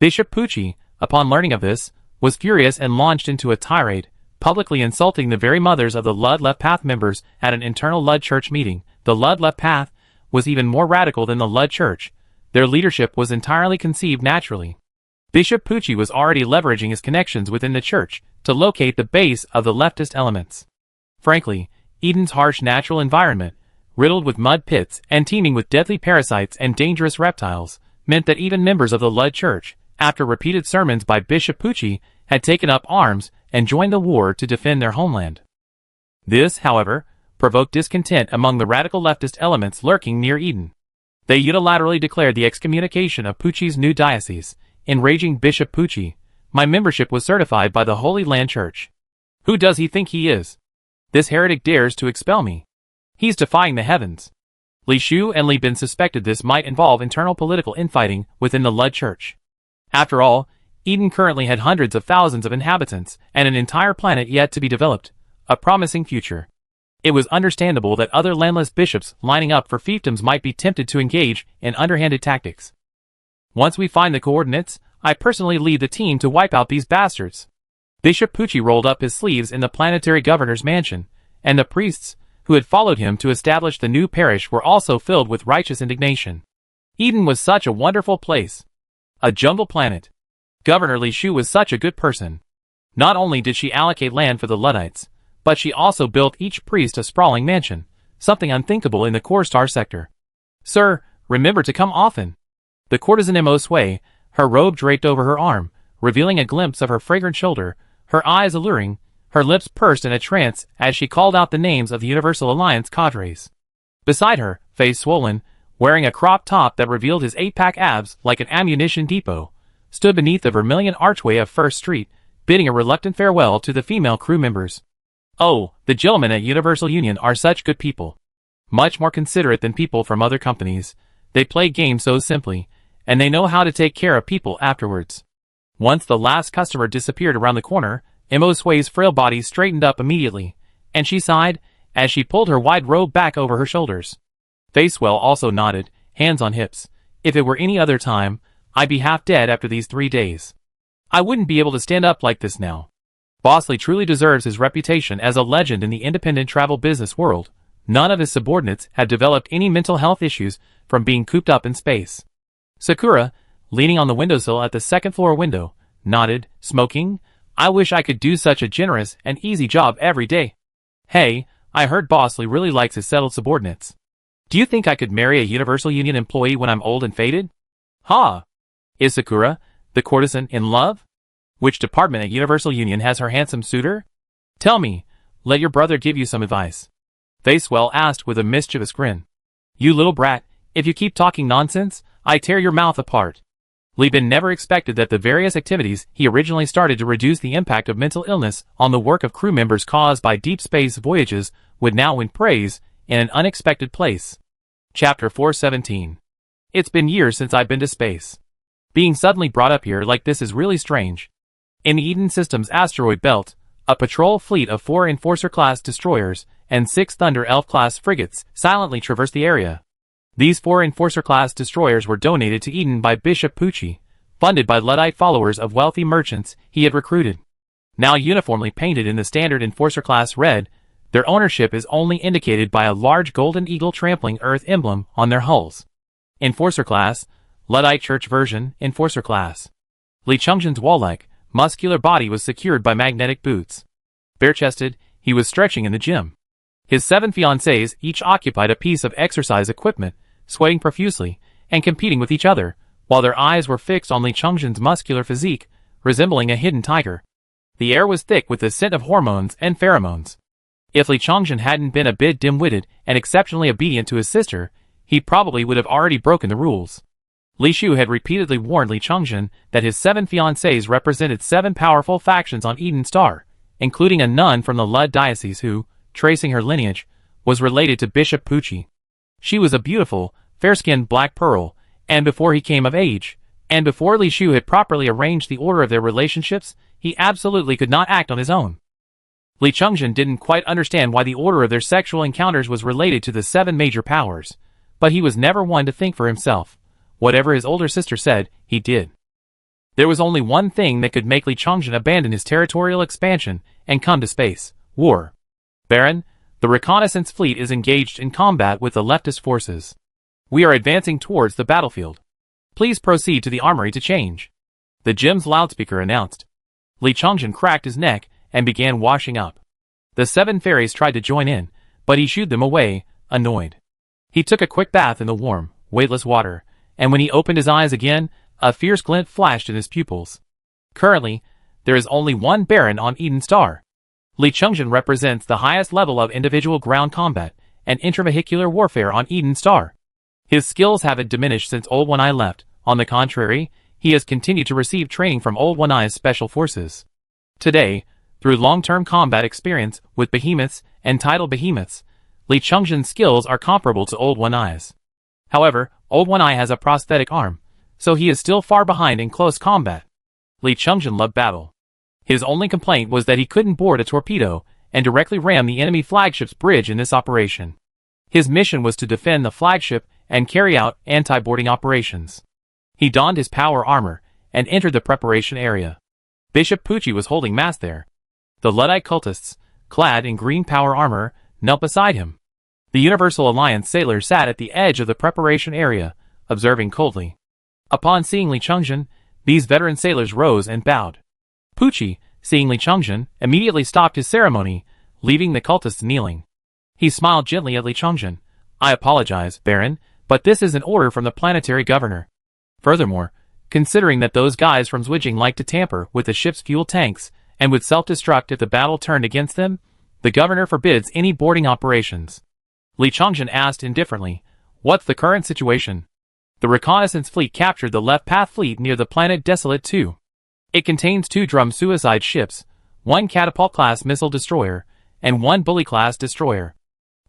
Bishop Pucci, upon learning of this, was furious and launched into a tirade, publicly insulting the very mothers of the Ludleth Path members at an internal Lud Church meeting. The Ludleth Path was even more radical than the Lud Church. Their leadership was entirely conceived naturally. Bishop Pucci was already leveraging his connections within the church to locate the base of the leftist elements. Frankly, Eden's harsh natural environment, riddled with mud pits and teeming with deadly parasites and dangerous reptiles, meant that even members of the Lud Church, after repeated sermons by Bishop Pucci, had taken up arms and joined the war to defend their homeland. This, however, provoked discontent among the radical leftist elements lurking near Eden. They unilaterally declared the excommunication of Pucci's new diocese, enraging Bishop Pucci. "My membership was certified by the Holy Land Church. Who does he think he is? This heretic dares to expel me. He's defying the heavens." Li Shu and Li Bin suspected this might involve internal political infighting within the Lud Church. After all, Eden currently had hundreds of thousands of inhabitants and an entire planet yet to be developed, a promising future. It was understandable that other landless bishops lining up for fiefdoms might be tempted to engage in underhanded tactics. "Once we find the coordinates, I personally lead the team to wipe out these bastards." Bishop Pucci rolled up his sleeves in the planetary governor's mansion, and the priests, who had followed him to establish the new parish, were also filled with righteous indignation. Eden was such a wonderful place. A jungle planet. Governor Li Shu was such a good person. Not only did she allocate land for the Luddites, but she also built each priest a sprawling mansion, something unthinkable in the core star sector. Sir, remember to come often. The courtesan Mo Sui, her robe draped over her arm, revealing a glimpse of her fragrant shoulder, her eyes alluring, her lips pursed in a trance as she called out the names of the Universal Alliance cadres. Beside her, face swollen, wearing a crop top that revealed his 8-pack abs like an ammunition depot, stood beneath the vermilion archway of First Street, bidding a reluctant farewell to the female crew members. Oh, the gentlemen at Universal Union are such good people. Much more considerate than people from other companies. They play games so simply, and they know how to take care of people afterwards. Once the last customer disappeared around the corner, Mo Sui's frail body straightened up immediately, and she sighed as she pulled her wide robe back over her shoulders. Facewell also nodded, hands on hips. If it were any other time, I'd be half dead after these 3 days. I wouldn't be able to stand up like this now. Bosley truly deserves his reputation as a legend in the independent travel business world. None of his subordinates had developed any mental health issues from being cooped up in space. Sakura, leaning on the windowsill at the second-floor window, nodded, smoking. I wish I could do such a generous and easy job every day. Hey, I heard Bosley really likes his settled subordinates. Do you think I could marry a Universal Union employee when I'm old and faded? Ha! Is Sakura, the courtesan, in love? Which department at Universal Union has her handsome suitor? Tell me, let your brother give you some advice. Facewell asked with a mischievous grin. You little brat, if you keep talking nonsense, I tear your mouth apart. Li Bin never expected that the various activities he originally started to reduce the impact of mental illness on the work of crew members caused by deep space voyages would now win praise in an unexpected place. Chapter 417. It's been years since I've been to space. Being suddenly brought up here like this is really strange. In the Eden System's asteroid belt, a patrol fleet of 4 Enforcer-class destroyers and 6 Thunder Elf-class frigates silently traversed the area. These 4 Enforcer-class destroyers were donated to Eden by Bishop Pucci, funded by Luddite followers of wealthy merchants he had recruited. Now uniformly painted in the standard Enforcer-class red, their ownership is only indicated by a large golden eagle trampling Earth emblem on their hulls. Enforcer-class, Luddite Church version, Enforcer-class. Li Chengzhen's wall-like, muscular body was secured by magnetic boots. Bare-chested, he was stretching in the gym. His 7 fiancées each occupied a piece of exercise equipment, sweating profusely, and competing with each other, while their eyes were fixed on Li Chengzhen's muscular physique, resembling a hidden tiger. The air was thick with the scent of hormones and pheromones. If Li Chengzhen hadn't been a bit dim-witted and exceptionally obedient to his sister, he probably would have already broken the rules. Li Shu had repeatedly warned Li Chengzhen that his 7 fiancées represented 7 powerful factions on Eden Star, including a nun from the Lud diocese who, tracing her lineage, was related to Bishop Pucci. She was a beautiful, fair-skinned black pearl, and before he came of age, and before Li Shu had properly arranged the order of their relationships, he absolutely could not act on his own. Li Chengzhen didn't quite understand why the order of their sexual encounters was related to the 7 major powers, but he was never one to think for himself. Whatever his older sister said, he did. There was only one thing that could make Li Chengzhen abandon his territorial expansion and come to space: war. Baron, the reconnaissance fleet is engaged in combat with the leftist forces. We are advancing towards the battlefield. Please proceed to the armory to change. The gym's loudspeaker announced. Li Chengzhen cracked his neck and began washing up. The 7 fairies tried to join in, but he shooed them away, annoyed. He took a quick bath in the warm, weightless water, and when he opened his eyes again, a fierce glint flashed in his pupils. Currently, there is only one Baron on Eden Star. Li Chengzhen represents the highest level of individual ground combat and intravehicular warfare on Eden Star. His skills haven't diminished since Old One Eye left. On the contrary, he has continued to receive training from Old One Eye's special forces. Today, through long-term combat experience with behemoths and tidal behemoths, Li Chengzhen's skills are comparable to Old One Eye's. However, Old One Eye has a prosthetic arm, so he is still far behind in close combat. Li Chengzhen loved battle. His only complaint was that he couldn't board a torpedo and directly ram the enemy flagship's bridge in this operation. His mission was to defend the flagship and carry out anti-boarding operations. He donned his power armor and entered the preparation area. Bishop Pucci was holding mass there. The Luddite cultists, clad in green power armor, knelt beside him. The Universal Alliance sailor sat at the edge of the preparation area, observing coldly. Upon seeing Li Chengzhen, These veteran sailors rose and bowed. Pucci, seeing Li Chongjin, immediately stopped his ceremony, leaving the cultists kneeling. He smiled gently at Li Chongjin. I apologize, Baron, but this is an order from the planetary governor. Furthermore, considering that those guys from Zwijing like to tamper with the ship's fuel tanks and would self-destruct if the battle turned against them, the governor forbids any boarding operations. Li Chongjin asked indifferently, what's the current situation? The reconnaissance fleet captured the left path fleet near the planet Desolate 2. It contains 2 drum suicide ships, 1 catapult-class missile destroyer, and 1 bully-class destroyer.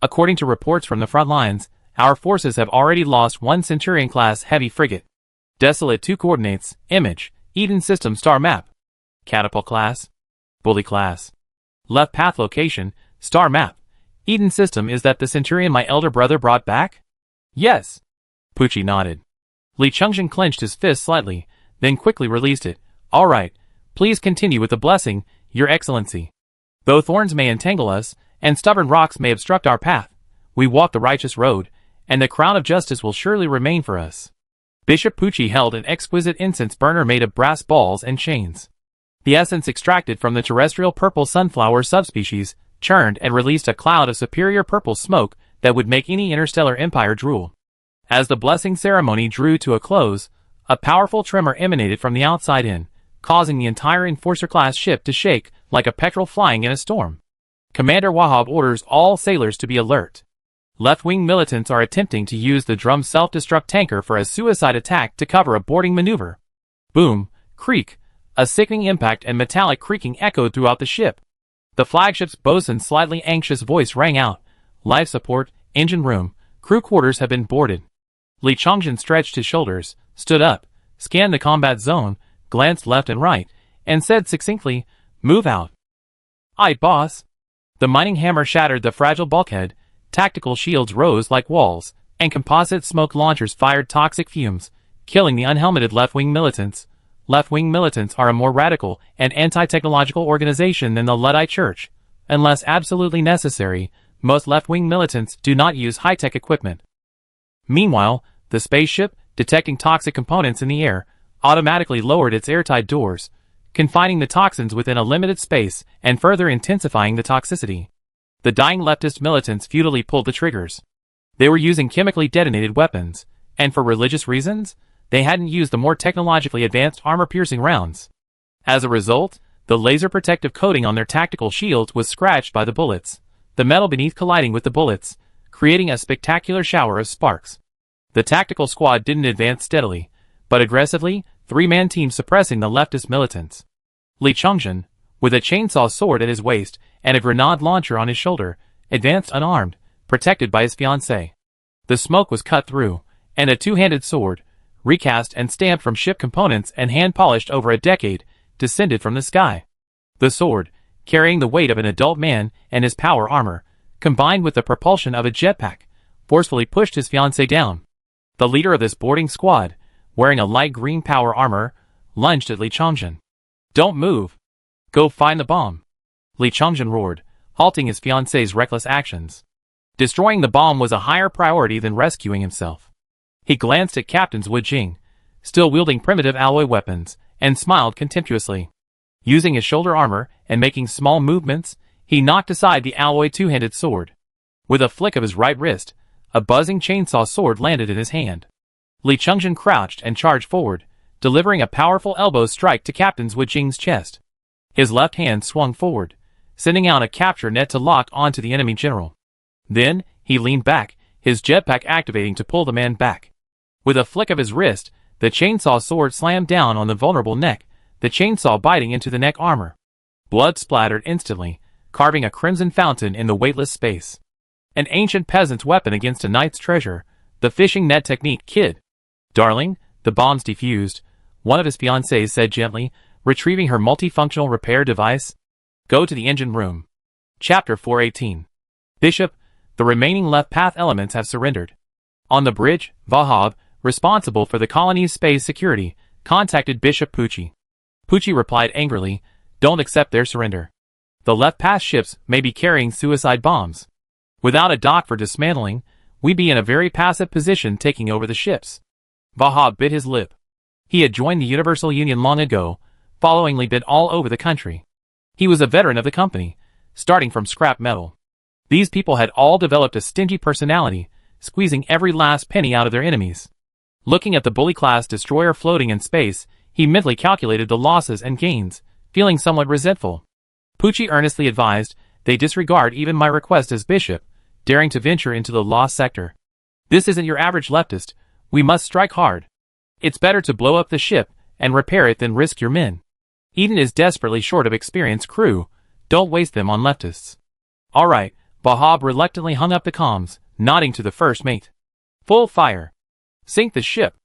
According to reports from the front lines, our forces have already lost 1 Centurion-class heavy frigate. Desolate 2 coordinates, image, Eden System star map. Catapult class. Bully class. Left path location, star map. Eden System. Is that the Centurion my elder brother brought back? Yes. Pucci nodded. Li Chongjin clenched his fist slightly, then quickly released it. All right, please continue with the blessing, Your Excellency. Though thorns may entangle us, and stubborn rocks may obstruct our path, we walk the righteous road, and the crown of justice will surely remain for us. Bishop Pucci held an exquisite incense burner made of brass balls and chains. The essence extracted from the terrestrial purple sunflower subspecies churned and released a cloud of superior purple smoke that would make any interstellar empire drool. As the blessing ceremony drew to a close, a powerful tremor emanated from the outside in, causing the entire Enforcer-class ship to shake like a petrel flying in a storm. Commander Wahab orders all sailors to be alert. Left-wing militants are attempting to use the drum self-destruct tanker for a suicide attack to cover a boarding maneuver. Boom, creak, a sickening impact and metallic creaking echoed throughout the ship. The flagship's bosun's slightly anxious voice rang out. Life support, engine room, crew quarters have been boarded. Li Chongjin stretched his shoulders, stood up, scanned the combat zone, glanced left and right, and said succinctly, move out. Aye, boss. The mining hammer shattered the fragile bulkhead, tactical shields rose like walls, and composite smoke launchers fired toxic fumes, killing the unhelmeted left-wing militants. Left-wing militants are a more radical and anti-technological organization than the Luddite Church. Unless absolutely necessary, most left-wing militants do not use high-tech equipment. Meanwhile, the spaceship, detecting toxic components in the air, automatically lowered its airtight doors, confining the toxins within a limited space and further intensifying the toxicity. The dying leftist militants futilely pulled the triggers. They were using chemically detonated weapons, and for religious reasons, they hadn't used the more technologically advanced armor-piercing rounds. As a result, the laser protective coating on their tactical shields was scratched by the bullets, the metal beneath colliding with the bullets, creating a spectacular shower of sparks. The tactical squad didn't advance steadily, but aggressively, 3-man teams suppressing the leftist militants. Li Chongjin, with a chainsaw sword at his waist and a grenade launcher on his shoulder, advanced unarmed, protected by his fiancée. The smoke was cut through, and a 2-handed sword, recast and stamped from ship components and hand-polished over a decade, descended from the sky. The sword, carrying the weight of an adult man and his power armor, combined with the propulsion of a jetpack, forcefully pushed his fiancée down. The leader of this boarding squad, wearing a light green power armor, lunged at Li Chongjin. Don't move. Go find the bomb. Li Chongjin roared, halting his fiancée's reckless actions. Destroying the bomb was a higher priority than rescuing himself. He glanced at Captain Zwijing, still wielding primitive alloy weapons, and smiled contemptuously. Using his shoulder armor and making small movements, he knocked aside the alloy 2-handed sword. With a flick of his right wrist, a buzzing chainsaw sword landed in his hand. Li Chongjin crouched and charged forward, delivering a powerful elbow strike to Captain Zwijing's chest. His left hand swung forward, sending out a capture net to lock onto the enemy general. Then, he leaned back, his jetpack activating to pull the man back. With a flick of his wrist, the chainsaw sword slammed down on the vulnerable neck, the chainsaw biting into the neck armor. Blood splattered instantly, carving a crimson fountain in the weightless space. An ancient peasant's weapon against a knight's treasure, the fishing net technique, kid. Darling, the bomb's defused, one of his fiancées said gently, retrieving her multifunctional repair device. Go to the engine room. Chapter 418. Bishop, the remaining left path elements have surrendered. On the bridge, Vahab, responsible for the colony's space security, contacted Bishop Pucci. Pucci replied angrily, don't accept their surrender. The left path ships may be carrying suicide bombs. Without a dock for dismantling, we'd be in a very passive position taking over the ships. Vahab bit his lip. He had joined the Universal Union long ago, following Li Bin all over the country. He was a veteran of the company, starting from scrap metal. These people had all developed a stingy personality, squeezing every last penny out of their enemies. Looking at the bully-class destroyer floating in space, he mentally calculated the losses and gains, feeling somewhat resentful. Pucci earnestly advised they disregard even my request as bishop, daring to venture into the lost sector. This isn't your average leftist. We must strike hard. It's better to blow up the ship and repair it than risk your men. Eden is desperately short of experienced crew. Don't waste them on leftists. All right, Bahab reluctantly hung up the comms, nodding to the first mate. Full fire. Sink the ship.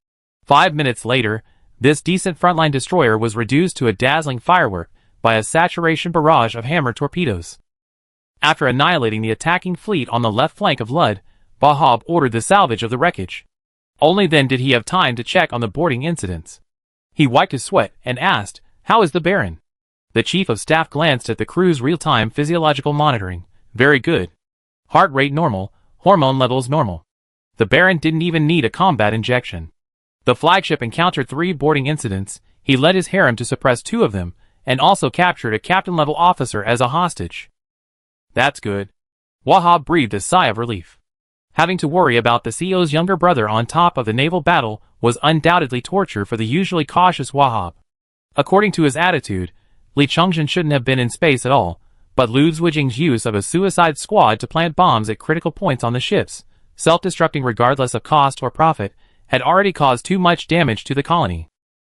5 minutes later, this decent frontline destroyer was reduced to a dazzling firework by a saturation barrage of hammer torpedoes. After annihilating the attacking fleet on the left flank of Lud, Bahab ordered the salvage of the wreckage. Only then did he have time to check on the boarding incidents. He wiped his sweat and asked, "How is the Baron?" The chief of staff glanced at the crew's real-time physiological monitoring. Very good. Heart rate normal, hormone levels normal. The Baron didn't even need a combat injection. The flagship encountered 3 boarding incidents. He led his harem to suppress 2 of them, and also captured a captain-level officer as a hostage. That's good. Wahab breathed a sigh of relief. Having to worry about the CEO's younger brother on top of the naval battle was undoubtedly torture for the usually cautious Wahab. According to his attitude, Li Chongzhen shouldn't have been in space at all, but Lu Zijing's use of a suicide squad to plant bombs at critical points on the ships, self-destructing regardless of cost or profit, had already caused too much damage to the colony.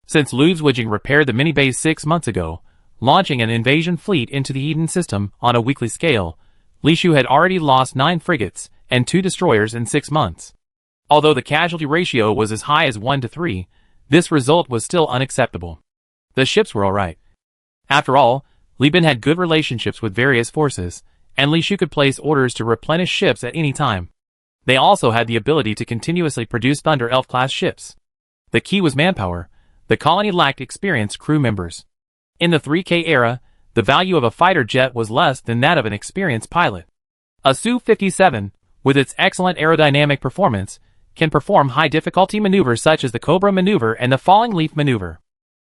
Since Lu Zijing repaired the mini-base 6 months ago, launching an invasion fleet into the Eden system on a weekly scale, Li Shu had already lost 9 frigates and 2 destroyers in 6 months. Although the casualty ratio was as high as 1 to 3, this result was still unacceptable. The ships were alright. After all, Li Bin had good relationships with various forces, and Li Shu could place orders to replenish ships at any time. They also had the ability to continuously produce Thunder Elf-class ships. The key was manpower. The colony lacked experienced crew members. In the 3K era, the value of a fighter jet was less than that of an experienced pilot. A Su-57, with its excellent aerodynamic performance, can perform high-difficulty maneuvers such as the Cobra maneuver and the Falling Leaf maneuver.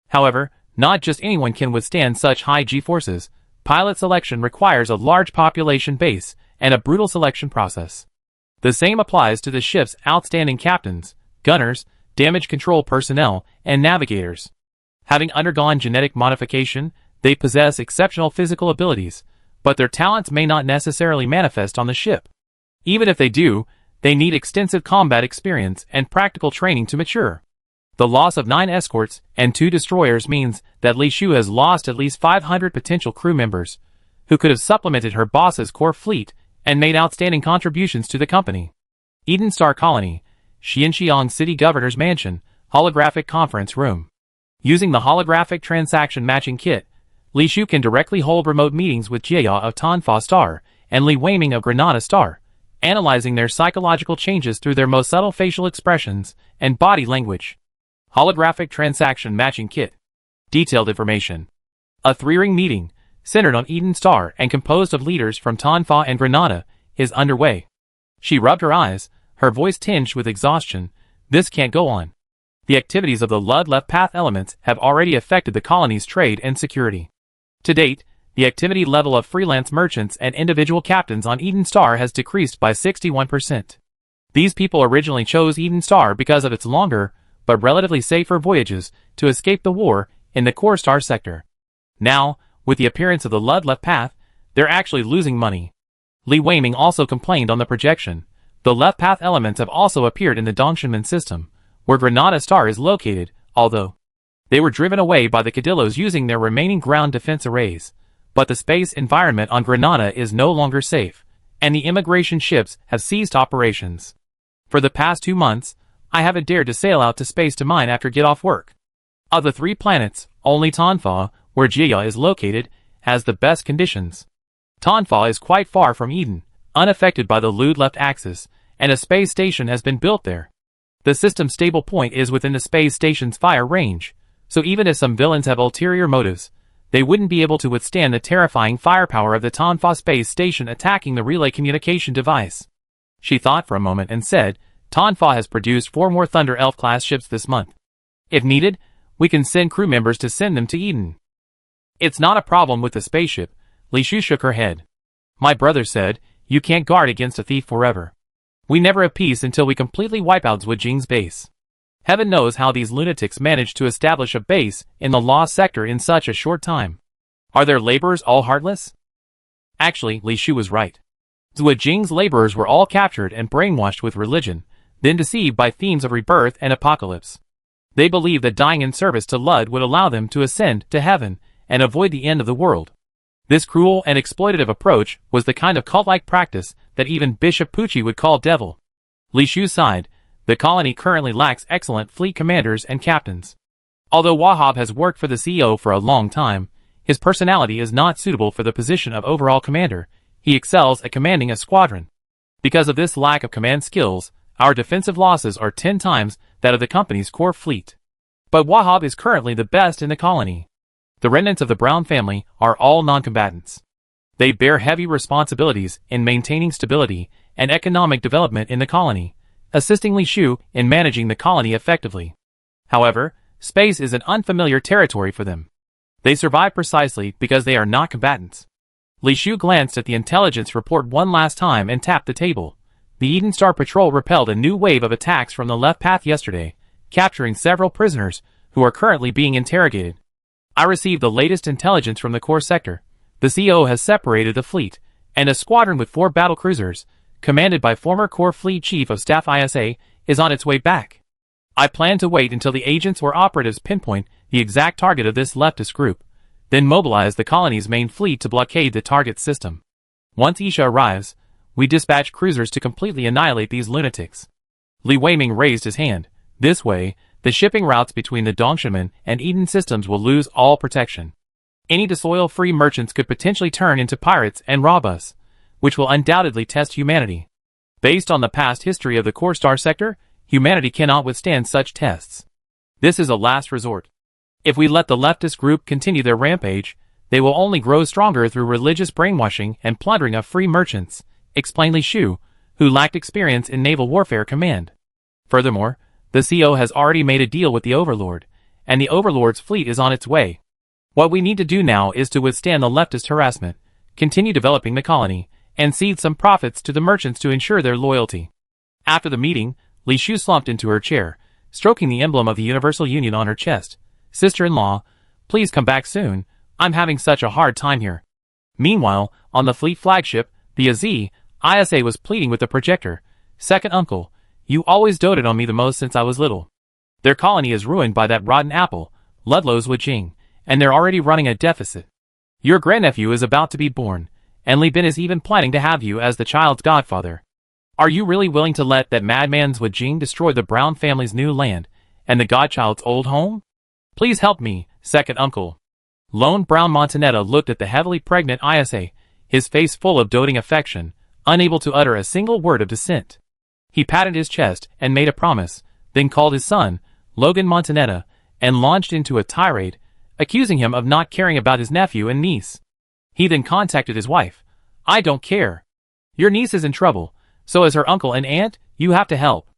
However, not just anyone can withstand such high G-forces. Pilot selection requires a large population base and a brutal selection process. The same applies to the ship's outstanding captains, gunners, damage control personnel, and navigators. Having undergone genetic modification, they possess exceptional physical abilities, but their talents may not necessarily manifest on the ship. Even if they do, they need extensive combat experience and practical training to mature. The loss of 9 escorts and 2 destroyers means that Li Shu has lost at least 500 potential crew members, who could have supplemented her boss's core fleet and made outstanding contributions to the company. Eden Star Colony, Xianxiang City Governor's Mansion, Holographic Conference Room. Using the Holographic Transaction Matching Kit, Li Shu can directly hold remote meetings with Jia of Tanfa Star and Li Weiming of Granada Star, analyzing their psychological changes through their most subtle facial expressions and body language. Holographic Transaction Matching Kit. Detailed information. A 3-ring meeting, centered on Eden Star and composed of leaders from Tanfa and Granada, is underway. She rubbed her eyes, her voice tinged with exhaustion. This can't go on. The activities of the Lud left path elements have already affected the colony's trade and security. To date, the activity level of freelance merchants and individual captains on Eden Star has decreased by 61%. These people originally chose Eden Star because of its longer, but relatively safer voyages to escape the war in the core star sector. Now, with the appearance of the Lud left path, they're actually losing money. Li Weiming also complained on the projection. The left path elements have also appeared in the Dongshanmen system, where Granada Star is located, although they were driven away by the Cadillos using their remaining ground defense arrays. But the space environment on Granada is no longer safe, and the immigration ships have ceased operations. For the past 2 months, I haven't dared to sail out to space to mine after get off work. Of the 3 planets, only Tanfa, where Jia is located, has the best conditions. Tanfa is quite far from Eden, unaffected by the Lud left axis, and a space station has been built there. The system's stable point is within the space station's fire range, so even if some villains have ulterior motives, they wouldn't be able to withstand the terrifying firepower of the Tanfa space station attacking the relay communication device. She thought for a moment and said, Tanfa has produced 4 more Thunder Elf-class ships this month. If needed, we can send crew members to send them to Eden. It's not a problem with the spaceship. Li Shu shook her head. My brother said, you can't guard against a thief forever. We never have peace until we completely wipe out Zhu Jing's base. Heaven knows how these lunatics managed to establish a base in the lost sector in such a short time. Are their laborers all heartless? Actually, Li Shu was right. Zhu Jing's laborers were all captured and brainwashed with religion, then deceived by themes of rebirth and apocalypse. They believed that dying in service to Lud would allow them to ascend to heaven and avoid the end of the world. This cruel and exploitative approach was the kind of cult-like practice that even Bishop Pucci would call devil. Li Shu sighed. The colony currently lacks excellent fleet commanders and captains. Although Wahab has worked for the CEO for a long time, his personality is not suitable for the position of overall commander. He excels at commanding a squadron. Because of this lack of command skills, our defensive losses are 10 times that of the company's core fleet. But Wahab is currently the best in the colony. The remnants of the Brown family are all non-combatants. They bear heavy responsibilities in maintaining stability and economic development in the colony, assisting Li Shu in managing the colony effectively. However, space is an unfamiliar territory for them. They survive precisely because they are not combatants. Li Shu glanced at the intelligence report one last time and tapped the table. The Eden Star Patrol repelled a new wave of attacks from the left path yesterday, capturing several prisoners who are currently being interrogated. I received the latest intelligence from the core sector. The CO has separated the fleet, and a squadron with 4 battle cruisers, commanded by former Core Fleet Chief of Staff ISA, is on its way back. I plan to wait until the agents or operatives pinpoint the exact target of this leftist group, then mobilize the colony's main fleet to blockade the target system. Once Isha arrives, we dispatch cruisers to completely annihilate these lunatics. Li Weiming raised his hand. This way, the shipping routes between the Dongshanmen and Eden systems will lose all protection. Any disloyal-free merchants could potentially turn into pirates and rob us, which will undoubtedly test humanity. Based on the past history of the Core Star sector, humanity cannot withstand such tests. This is a last resort. If we let the leftist group continue their rampage, they will only grow stronger through religious brainwashing and plundering of free merchants, explained Li Shu, who lacked experience in naval warfare command. Furthermore, the CO has already made a deal with the Overlord, and the Overlord's fleet is on its way. What we need to do now is to withstand the leftist harassment, continue developing the colony, and cede some profits to the merchants to ensure their loyalty. After the meeting, Li Shu slumped into her chair, stroking the emblem of the Universal Union on her chest. Sister-in-law, please come back soon. I'm having such a hard time here. Meanwhile, on the fleet flagship, the ISA was pleading with the projector. Second uncle, you always doted on me the most since I was little. Their colony is ruined by that rotten apple, Ludlow's Wu Jing, and they're already running a deficit. Your grandnephew is about to be born, and Li Bin is even planning to have you as the child's godfather. Are you really willing to let that madman's Wu Jing destroy the Brown family's new land, and the godchild's old home? Please help me, second uncle. Lone Brown Montanetta looked at the heavily pregnant ISA, his face full of doting affection, unable to utter a single word of dissent. He patted his chest and made a promise, then called his son, Logan Montanetta, and launched into a tirade, accusing him of not caring about his nephew and niece. He then contacted his wife. I don't care. Your niece is in trouble, so as her uncle and aunt, you have to help.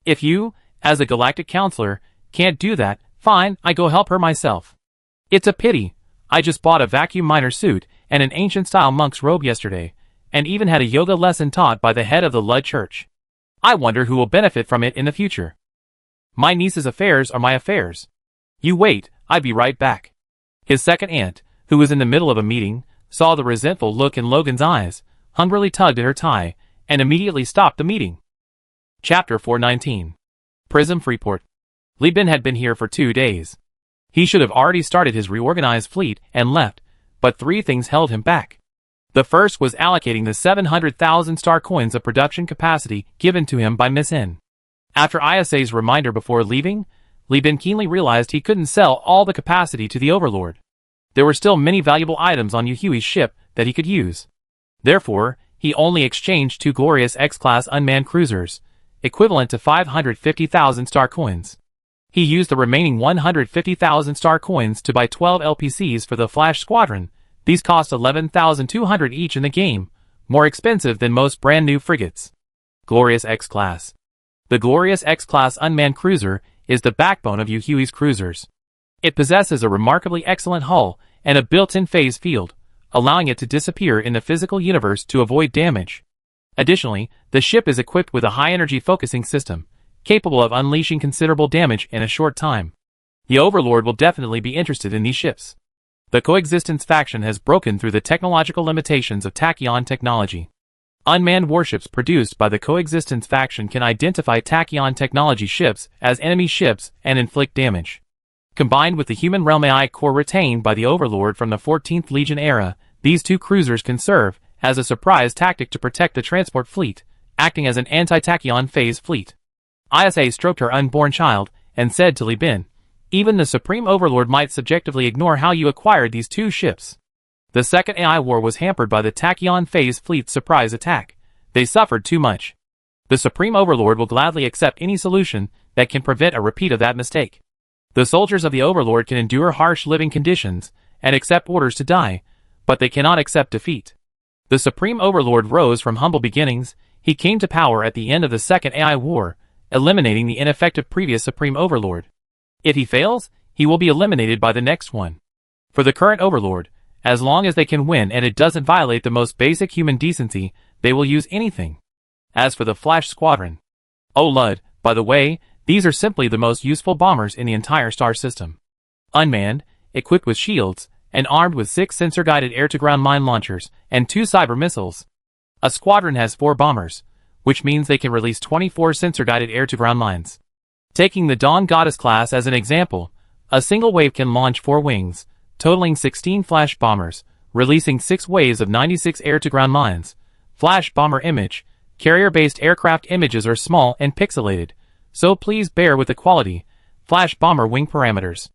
If you, as a galactic counselor, can't do that, fine, I go help her myself. It's a pity. I just bought a vacuum miner suit and an ancient-style monk's robe yesterday, and even had a yoga lesson taught by the head of the Lud Church. I wonder who will benefit from it in the future. My niece's affairs are my affairs. You wait, I'll be right back. His second aunt, who was in the middle of a meeting, saw the resentful look in Logan's eyes, hungrily tugged at her tie, and immediately stopped the meeting. Chapter 419. Prism Freeport. Li Bin had been here for 2 days. He should have already started his reorganized fleet and left, but 3 things held him back. The first was allocating the 700,000 star coins of production capacity given to him by Miss N. After ISA's reminder before leaving, Li Bin keenly realized he couldn't sell all the capacity to the Overlord. There were still many valuable items on Yuhui's ship that he could use. Therefore, he only exchanged 2 glorious X-class unmanned cruisers, equivalent to 550,000 star coins. He used the remaining 150,000 star coins to buy 12 LPCs for the Flash Squadron. These cost 11,200 each in the game, more expensive than most brand new frigates. Glorious X-Class. The Glorious X-Class unmanned cruiser is the backbone of Yuhui's cruisers. It possesses a remarkably excellent hull and a built-in phase field, allowing it to disappear in the physical universe to avoid damage. Additionally, the ship is equipped with a high-energy focusing system, capable of unleashing considerable damage in a short time. The Overlord will definitely be interested in these ships. The Coexistence faction has broken through the technological limitations of tachyon technology. Unmanned warships produced by the Coexistence faction can identify tachyon technology ships as enemy ships and inflict damage. Combined with the human realm AI core retained by the Overlord from the 14th Legion era, these two cruisers can serve as a surprise tactic to protect the transport fleet, acting as an anti-tachyon phase fleet. ISA stroked her unborn child and said to Li Bin, "Even the Supreme Overlord might subjectively ignore how you acquired these two ships." The second AI war was hampered by the tachyon phase fleet's surprise attack. They suffered too much. The Supreme Overlord will gladly accept any solution that can prevent a repeat of that mistake. The soldiers of the Overlord can endure harsh living conditions and accept orders to die, but they cannot accept defeat. The Supreme Overlord rose from humble beginnings. He came to power at the end of the second AI war, eliminating the ineffective previous Supreme Overlord. If he fails, he will be eliminated by the next one. For the current Overlord, as long as they can win and it doesn't violate the most basic human decency, they will use anything. As for the Flash Squadron, oh Lud, by the way, these are simply the most useful bombers in the entire star system. Unmanned, equipped with shields, and armed with 6 sensor-guided air-to-ground mine launchers and 2 cyber missiles. A squadron has 4 bombers, which means they can release 24 sensor-guided air-to-ground mines. Taking the Dawn Goddess class as an example, a single wave can launch 4 wings, totaling 16 flash bombers, releasing 6 waves of 96 air-to-ground mines. Flash bomber image, carrier-based aircraft images are small and pixelated, so please bear with the quality. Flash bomber wing parameters.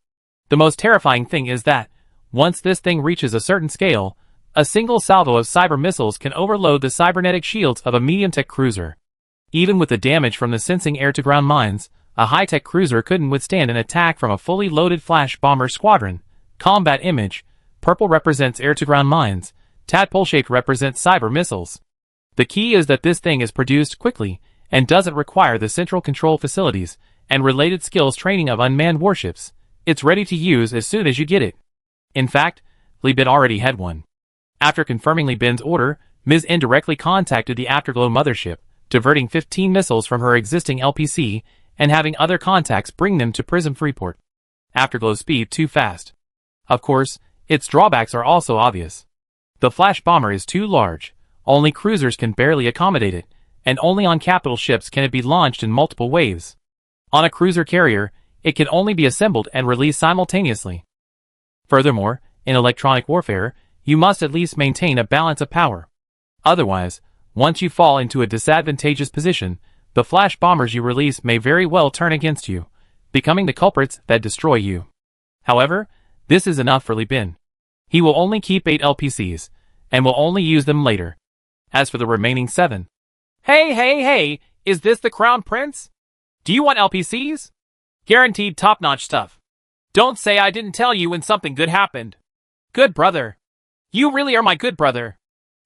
The most terrifying thing is that, once this thing reaches a certain scale, a single salvo of cyber missiles can overload the cybernetic shields of a medium-tech cruiser. Even with the damage from the sensing air-to-ground mines, a high-tech cruiser couldn't withstand an attack from a fully loaded flash bomber squadron. Combat image, purple represents air-to-ground mines, tadpole-shaped represents cyber missiles. The key is that this thing is produced quickly, and doesn't require the central control facilities and related skills training of unmanned warships. It's ready to use as soon as you get it. In fact, Li Bin already had one. After confirming Li Bin's order, Ms. N directly contacted the Afterglow mothership, diverting 15 missiles from her existing LPC and having other contacts bring them to Prism Freeport. Afterglow's speed too fast. Of course, its drawbacks are also obvious. The flash bomber is too large, only cruisers can barely accommodate it, and only on capital ships can it be launched in multiple waves. On a cruiser carrier, it can only be assembled and released simultaneously. Furthermore, in electronic warfare, you must at least maintain a balance of power. Otherwise, once you fall into a disadvantageous position, the flash bombers you release may very well turn against you, becoming the culprits that destroy you. However, this is enough for Li Bin. He will only keep 8 LPCs, and will only use them later. As for the remaining 7, Hey, is this the Crown Prince? Do you want LPCs? Guaranteed top-notch stuff. Don't say I didn't tell you when something good happened. Good brother. You really are my good brother.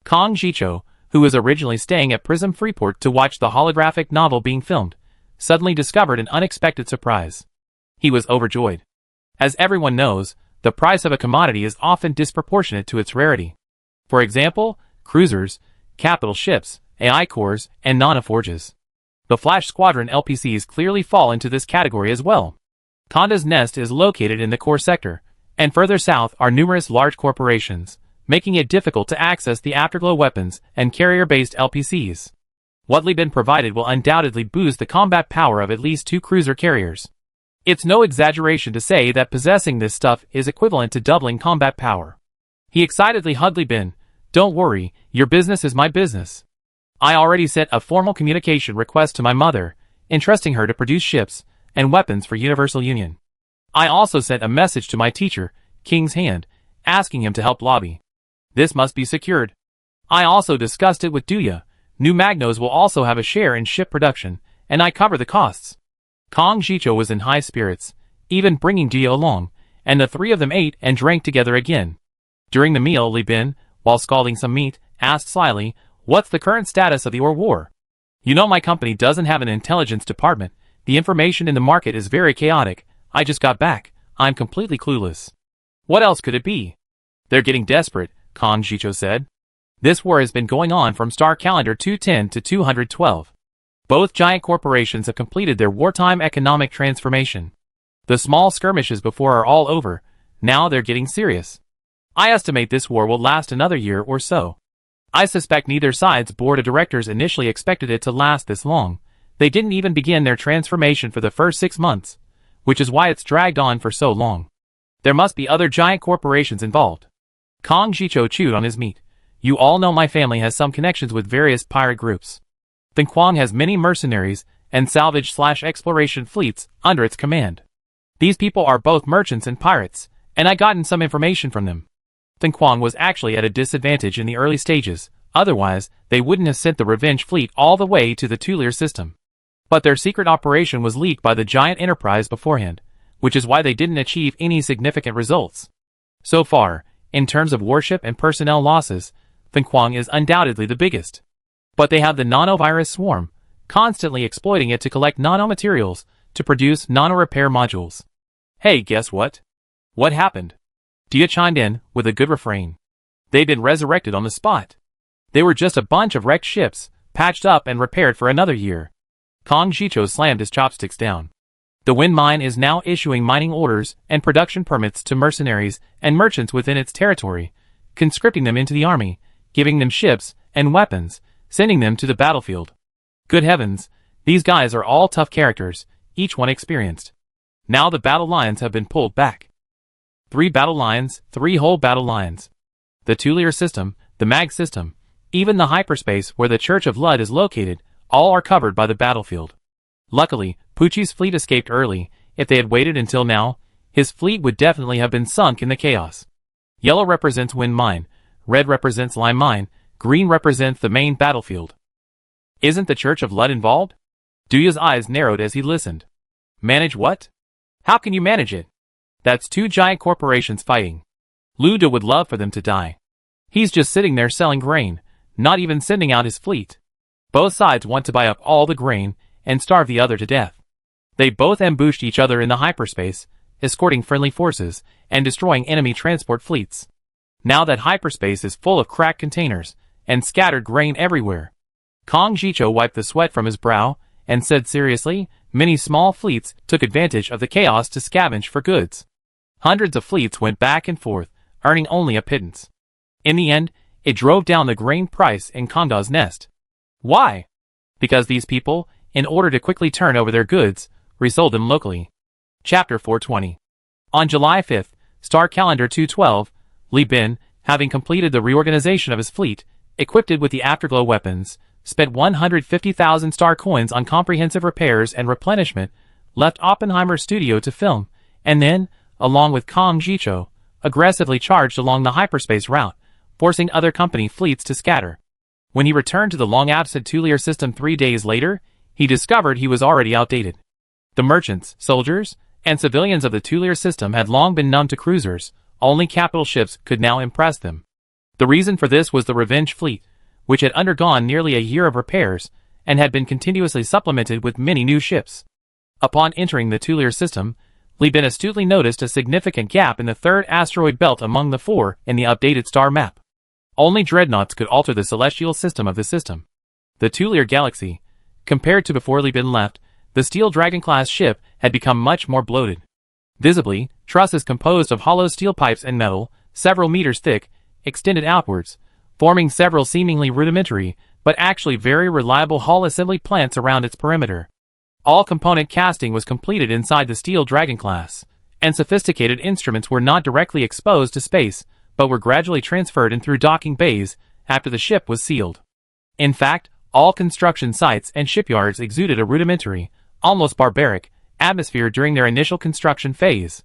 Kong Jicho, who was originally staying at Prism Freeport to watch the holographic novel being filmed, suddenly discovered an unexpected surprise. He was overjoyed. As everyone knows, the price of a commodity is often disproportionate to its rarity. For example, cruisers, capital ships, AI cores, and nanoforges. The Flash Squadron LPCs clearly fall into this category as well. Conda's nest is located in the core sector, and further south are numerous large corporations, making it difficult to access the Afterglow weapons and carrier-based LPCs. What Li Bin provided will undoubtedly boost the combat power of at least 2 cruiser carriers. It's no exaggeration to say that possessing this stuff is equivalent to doubling combat power. He excitedly hugged Li Bin. Don't worry, your business is my business. I already sent a formal communication request to my mother, entrusting her to produce ships and weapons for Universal Union. I also sent a message to my teacher, King's Hand, asking him to help lobby. This must be secured. I also discussed it with Duya. New Magnos will also have a share in ship production, and I cover the costs. Kong Jicho was in high spirits, even bringing Duya along, and the 3 of them ate and drank together again. During the meal, Li Bin, while scalding some meat, asked slyly, "What's the current status of the ore war? You know my company doesn't have an intelligence department. The information in the market is very chaotic. I just got back. I'm completely clueless. What else could it be? They're getting desperate, Kong Jicho said. This war has been going on from star calendar 210 to 212. Both giant corporations have completed their wartime economic transformation. The small skirmishes before are all over, now they're getting serious. I estimate this war will last another year or so. I suspect neither side's board of directors initially expected it to last this long. They didn't even begin their transformation for the first 6 months, which is why it's dragged on for so long. There must be other giant corporations involved. Kong Jicho chewed on his meat. You all know my family has some connections with various pirate groups. Then Kwang has many mercenaries and salvage/exploration fleets under its command. These people are both merchants and pirates, and I gotten some information from them. Then Kwang was actually at a disadvantage in the early stages, otherwise they wouldn't have sent the revenge fleet all the way to the Tulier system. But their secret operation was leaked by the giant enterprise beforehand, which is why they didn't achieve any significant results. So far, in terms of warship and personnel losses, Then Kwang is undoubtedly the biggest. But they have the nanovirus swarm, constantly exploiting it to collect nanomaterials to produce nano-repair modules. Hey, guess what? What happened? Dia chimed in with a good refrain. They'd been resurrected on the spot. They were just a bunch of wrecked ships, patched up and repaired for another year. Kong Jicho slammed his chopsticks down. The wind mine is now issuing mining orders and production permits to mercenaries and merchants within its territory, conscripting them into the army, giving them ships and weapons, sending them to the battlefield. Good heavens, these guys are all tough characters, each one experienced. Now the battle lines have been pulled back. 3 battle lines, 3 whole battle lines. The Tulier system, the Mag system, even the hyperspace where the Church of Lud is located, all are covered by the battlefield. Luckily, Pucci's fleet escaped early. If they had waited until now, his fleet would definitely have been sunk in the chaos. Yellow represents Wind Mine, red represents Lime Mine, green represents the main battlefield. Isn't the Church of Lud involved? Duya's eyes narrowed as he listened. Manage what? How can you manage it? That's 2 giant corporations fighting. Luda would love for them to die. He's just sitting there selling grain, not even sending out his fleet. Both sides want to buy up all the grain and starve the other to death. They both ambushed each other in the hyperspace, escorting friendly forces and destroying enemy transport fleets. Now that hyperspace is full of cracked containers and scattered grain everywhere. Kong Jicho wiped the sweat from his brow and said seriously, many small fleets took advantage of the chaos to scavenge for goods. Hundreds of fleets went back and forth, earning only a pittance. In the end, it drove down the grain price in Konda's Nest. Why? Because these people, in order to quickly turn over their goods, resold them locally. Chapter 420. On July 5th, star calendar 212, Li Bin, having completed the reorganization of his fleet, equipped it with the afterglow weapons, spent 150,000 star coins on comprehensive repairs and replenishment, left Oppenheimer's studio to film, and then, along with Kong Jicho, aggressively charged along the hyperspace route, forcing other company fleets to scatter. When he returned to the long-absent Tulier system 3 days later, he discovered he was already outdated. The merchants, soldiers, and civilians of the Tulier system had long been numb to cruisers. Only capital ships could now impress them. The reason for this was the Revenge fleet, which had undergone nearly a year of repairs and had been continuously supplemented with many new ships. Upon entering the Tulier system, Li Bin astutely noticed a significant gap in the 3rd asteroid belt among the 4 in the updated star map. Only dreadnoughts could alter the celestial system of the system. The Tulier galaxy, compared to before Li Bin left, the Steel Dragon-class ship had become much more bloated. Visibly, trusses composed of hollow steel pipes and metal, several meters thick, extended outwards, forming several seemingly rudimentary, but actually very reliable hull assembly plants around its perimeter. All component casting was completed inside the Steel Dragon class, and sophisticated instruments were not directly exposed to space, but were gradually transferred in through docking bays after the ship was sealed. In fact, all construction sites and shipyards exuded a rudimentary, almost barbaric, atmosphere during their initial construction phase.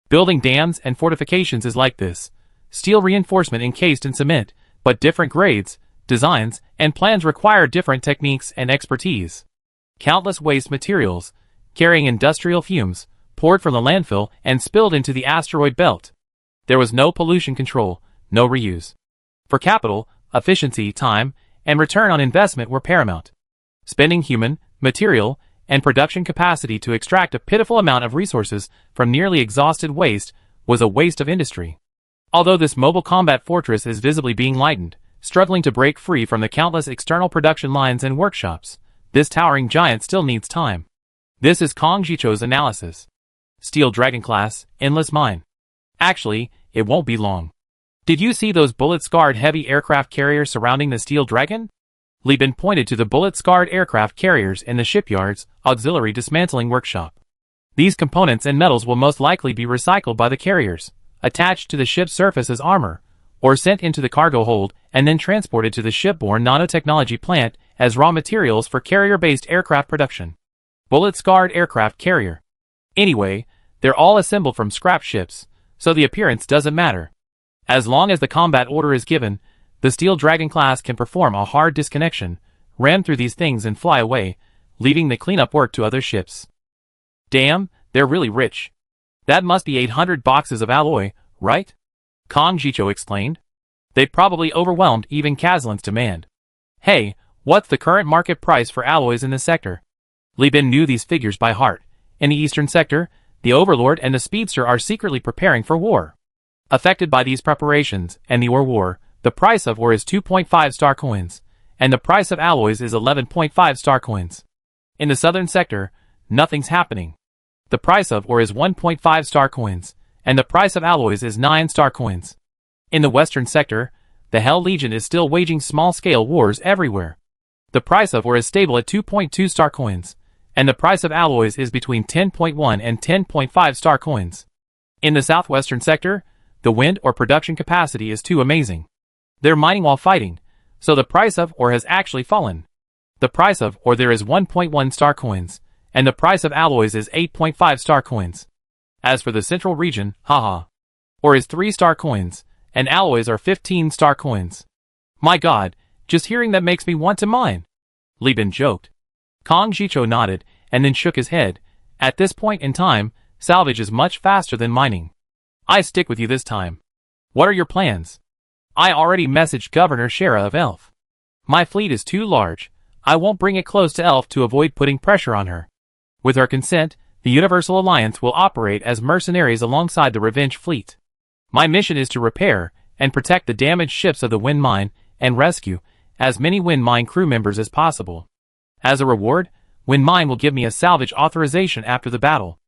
Building dams and fortifications is like this. Steel reinforcement encased in cement, but different grades, designs, and plans require different techniques and expertise. Countless waste materials, carrying industrial fumes, poured from the landfill and spilled into the asteroid belt. There was no pollution control, no reuse. For capital, efficiency, time, and return on investment were paramount. Spending human, material, and production capacity to extract a pitiful amount of resources from nearly exhausted waste was a waste of industry. Although this mobile combat fortress is visibly being lightened, struggling to break free from the countless external production lines and workshops, this towering giant still needs time. This is Kong Jicho's analysis. Steel Dragon Class, Endless Mine. Actually, it won't be long. Did you see those bullet-scarred heavy aircraft carriers surrounding the Steel Dragon? Li Bin pointed to the bullet-scarred aircraft carriers in the shipyard's auxiliary dismantling workshop. These components and metals will most likely be recycled by the carriers, attached to the ship's surface as armor, or sent into the cargo hold and then transported to the shipborne nanotechnology plant as raw materials for carrier-based aircraft production. Bullet-scarred aircraft carrier. Anyway, they're all assembled from scrap ships, so the appearance doesn't matter. As long as the combat order is given, the Steel Dragon class can perform a hard disconnection, ram through these things and fly away, leaving the cleanup work to other ships. Damn, they're really rich. That must be 800 boxes of alloy, right? Kong Jicho explained. They probably overwhelmed even Kazlan's demand. Hey, what's the current market price for alloys in the sector? Li Bin knew these figures by heart. In the eastern sector, the Overlord and the Speedster are secretly preparing for war. Affected by these preparations and the ore war, the price of ore is 2.5 star coins, and the price of alloys is 11.5 star coins. In the southern sector, nothing's happening. The price of ore is 1.5 star coins, and the price of alloys is 9 star coins. In the western sector, the Hell Legion is still waging small-scale wars everywhere. The price of ore is stable at 2.2 star coins, and the price of alloys is between 10.1 and 10.5 star coins. In the southwestern sector, the wind or production capacity is too amazing. They're mining while fighting, so the price of ore has actually fallen. The price of ore there is 1.1 star coins, and the price of alloys is 8.5 star coins. As for the central region, haha. Ore is 3 star coins, and alloys are 15 star coins. My god, just hearing that makes me want to mine. Li Bin joked. Kong Jicho nodded, and then shook his head. At this point in time, salvage is much faster than mining. I stick with you this time. What are your plans? I already messaged Governor Shara of Elf. My fleet is too large. I won't bring it close to Elf to avoid putting pressure on her. With her consent, the Universal Alliance will operate as mercenaries alongside the Revenge fleet. My mission is to repair and protect the damaged ships of the Wind Mine and rescue as many Wind Mine crew members as possible. As a reward, Wind Mine will give me a salvage authorization after the battle.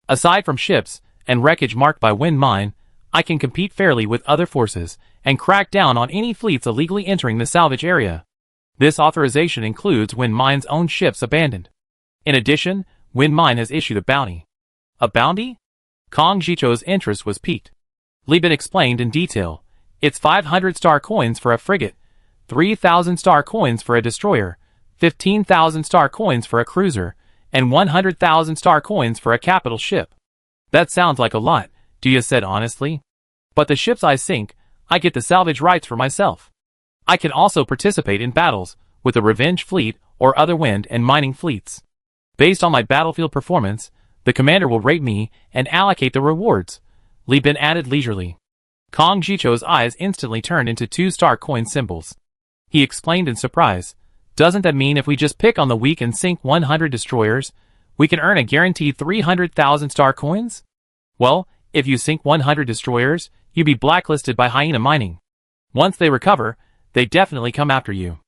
Aside from ships and wreckage marked by Wind Mine, I can compete fairly with other forces and crack down on any fleets illegally entering the salvage area. This authorization includes Wind Mine's own ships abandoned. In addition, Wind Mine has issued a bounty. A bounty? Kong Jicho's interest was piqued. Li Bin explained in detail. It's 500 star coins for a frigate, 3,000 star coins for a destroyer, 15,000 star coins for a cruiser, and 100,000 star coins for a capital ship. That sounds like a lot, Dia said honestly. But the ships I sink, I get the salvage rights for myself. I can also participate in battles with the Revenge fleet or other wind and mining fleets. Based on my battlefield performance, the commander will rate me and allocate the rewards, Li Bin added leisurely. Kong Jicho's eyes instantly turned into 2-star coin symbols. He exclaimed in surprise. Doesn't that mean if we just pick on the weak and sink 100 destroyers, we can earn a guaranteed 300,000 star coins? Well, if you sink 100 destroyers, you'd be blacklisted by Hyena Mining. Once they recover, they definitely come after you.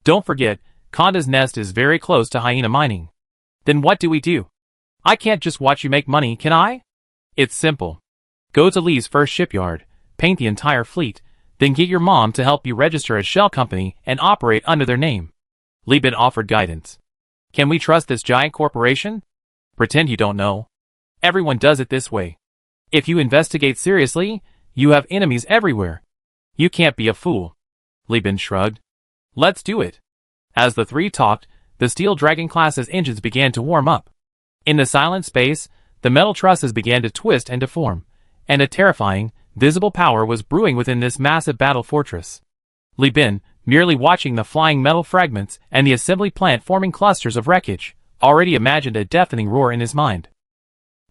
Don't forget, Konda's Nest is very close to Hyena Mining. Then what do we do? I can't just watch you make money, can I? It's simple. Go to Lee's first shipyard, paint the entire fleet, then get your mom to help you register a shell company and operate under their name. Li Bin offered guidance. Can we trust this giant corporation? Pretend you don't know. Everyone does it this way. If you investigate seriously, you have enemies everywhere. You can't be a fool. Li Bin shrugged. Let's do it. As the three talked, the Steel Dragon class's engines began to warm up. In the silent space, the metal trusses began to twist and deform, and a terrifying, visible power was brewing within this massive battle fortress. Li Bin, merely watching the flying metal fragments and the assembly plant forming clusters of wreckage, already imagined a deafening roar in his mind.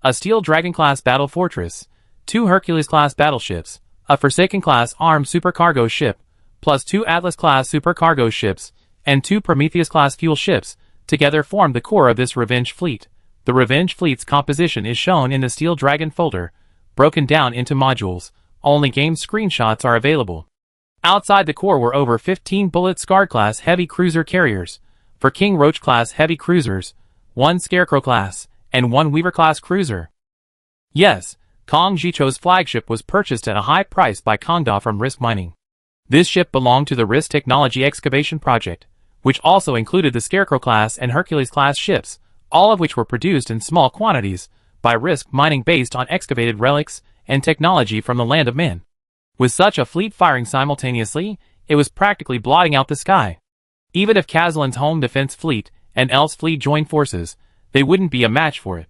A Steel Dragon-class battle fortress, 2 Hercules-class battleships, a Forsaken-class armed supercargo ship, plus 2 Atlas-class supercargo ships, and 2 Prometheus-class fuel ships, together formed the core of this Revenge fleet. The Revenge fleet's composition is shown in the Steel Dragon folder, broken down into modules. Only game screenshots are available. Outside the core were over 15 Bullet Scar-class heavy cruiser carriers, for King Roach-class heavy cruisers, 1 Scarecrow-class, and 1 Weaver-class cruiser. Yes, Kong Jicho's flagship was purchased at a high price by Kongda from Risk Mining. This ship belonged to the Risk Technology Excavation Project, which also included the Scarecrow-class and Hercules-class ships, all of which were produced in small quantities by Risk Mining based on excavated relics and technology from the land of men. With such a fleet firing simultaneously, it was practically blotting out the sky. Even if Kazlan's home defense fleet and El's fleet joined forces, they wouldn't be a match for it.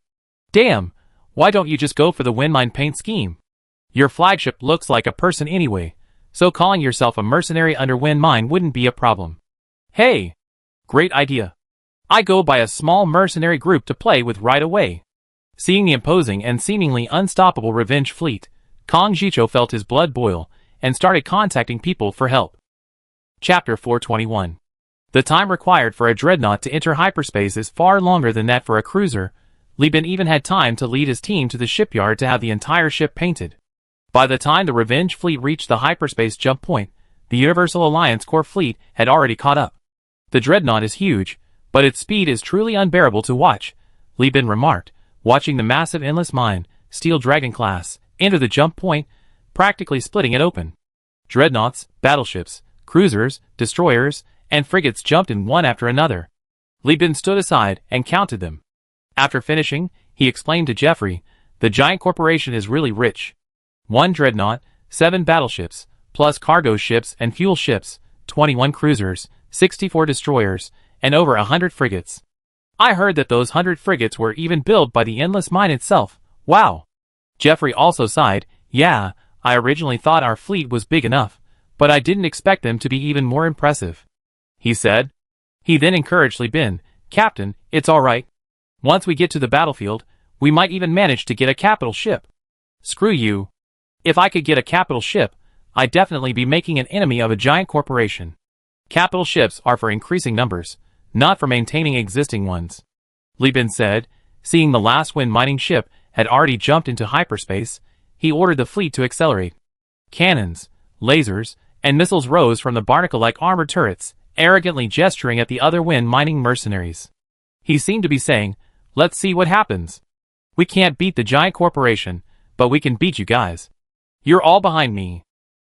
Damn, why don't you just go for the windmine paint scheme? Your flagship looks like a person anyway, so calling yourself a mercenary under windmine wouldn't be a problem. Hey! Great idea. I go by a small mercenary group to play with right away. Seeing the imposing and seemingly unstoppable Revenge fleet, Kong Jicho felt his blood boil and started contacting people for help. Chapter 421. The time required for a dreadnought to enter hyperspace is far longer than that for a cruiser. Li Bin even had time to lead his team to the shipyard to have the entire ship painted. By the time the Revenge fleet reached the hyperspace jump point, the Universal Alliance core fleet had already caught up. The dreadnought is huge, but its speed is truly unbearable to watch, Li Bin remarked, watching the massive endless mine, Steel Dragon class, enter the jump point, practically splitting it open. Dreadnoughts, battleships, cruisers, destroyers, and frigates jumped in one after another. Li Bin stood aside and counted them. After finishing, he explained to Jeffrey, the giant corporation is really rich. 1 dreadnought, 7 battleships, plus cargo ships and fuel ships, 21 cruisers, 64 destroyers, and over 100 frigates. I heard that those 100 frigates were even built by the endless mine itself. Wow! Jeffrey also sighed, yeah, I originally thought our fleet was big enough, but I didn't expect them to be even more impressive. He said. He then encouraged Li Bin, Captain, it's alright. Once we get to the battlefield, we might even manage to get a capital ship. Screw you. If I could get a capital ship, I'd definitely be making an enemy of a giant corporation. Capital ships are for increasing numbers, not for maintaining existing ones. Li Bin said, seeing the last wind mining ship had already jumped into hyperspace, he ordered the fleet to accelerate. Cannons, lasers, and missiles rose from the barnacle-like armored turrets, arrogantly gesturing at the other wind mining mercenaries. He seemed to be saying, let's see what happens. We can't beat the giant corporation, but we can beat you guys. You're all behind me.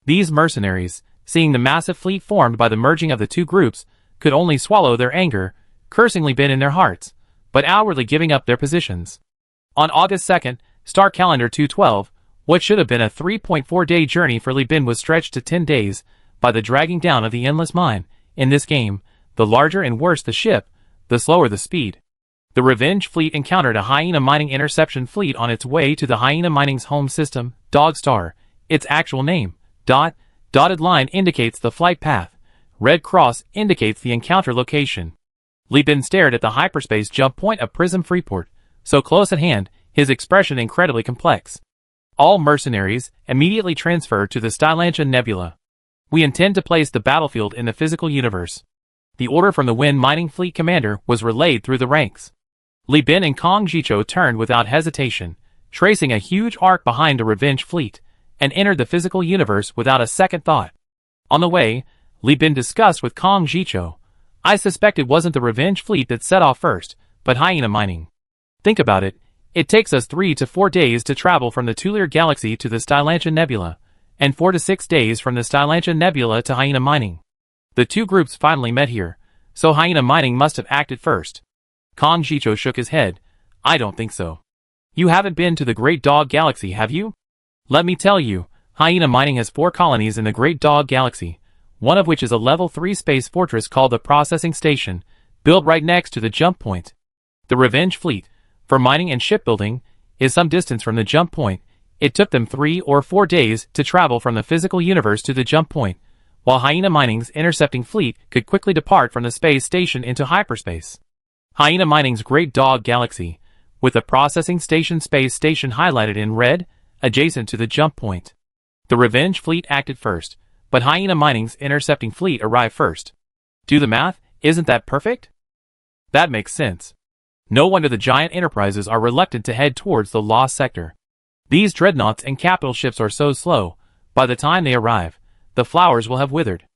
These mercenaries, seeing the massive fleet formed by the merging of the two groups, could only swallow their anger, cursing Li Bin in their hearts, but outwardly giving up their positions. On August 2nd, Star Calendar 212, what should have been a 3.4-day journey for Li Bin was stretched to 10 days by the dragging down of the endless mine. In this game, the larger and worse the ship, the slower the speed. The Revenge fleet encountered a Hyena Mining interception fleet on its way to the Hyena Mining's home system, Dog Star, its actual name. Dotted line indicates the flight path. Red cross indicates the encounter location. Li Bin stared at the hyperspace jump point of Prism Freeport, so close at hand, his expression incredibly complex. All mercenaries immediately transferred to the Stylantia Nebula. We intend to place the battlefield in the physical universe. The order from the Wind Mining Fleet commander was relayed through the ranks. Li Bin and Kong Jicho turned without hesitation, tracing a huge arc behind the Revenge fleet, and entered the physical universe without a second thought. On the way, Li Bin discussed with Kong Jicho, I suspect it wasn't the Revenge fleet that set off first, but Hyena Mining. Think about it, it takes us 3 to 4 days to travel from the Tulir Galaxy to the Stylantia Nebula, and 4 to 6 days from the Stylantia Nebula to Hyena Mining. The two groups finally met here, so Hyena Mining must have acted first. Kong Jicho shook his head, I don't think so. You haven't been to the Great Dog Galaxy, have you? Let me tell you, Hyena Mining has 4 colonies in the Great Dog Galaxy, one of which is a level 3 space fortress called the Processing Station, built right next to the jump point. The Revenge fleet, for mining and shipbuilding, is some distance from the jump point. It took them 3 or 4 days to travel from the physical universe to the jump point, while Hyena Mining's intercepting fleet could quickly depart from the space station into hyperspace. Hyena Mining's Great Dog Galaxy, with the Processing Station space station highlighted in red, adjacent to the jump point. The Revenge fleet acted first, but Hyena Mining's intercepting fleet arrived first. Do the math, isn't that perfect? That makes sense. No wonder the giant enterprises are reluctant to head towards the lost sector. These dreadnoughts and capital ships are so slow, by the time they arrive, the flowers will have withered.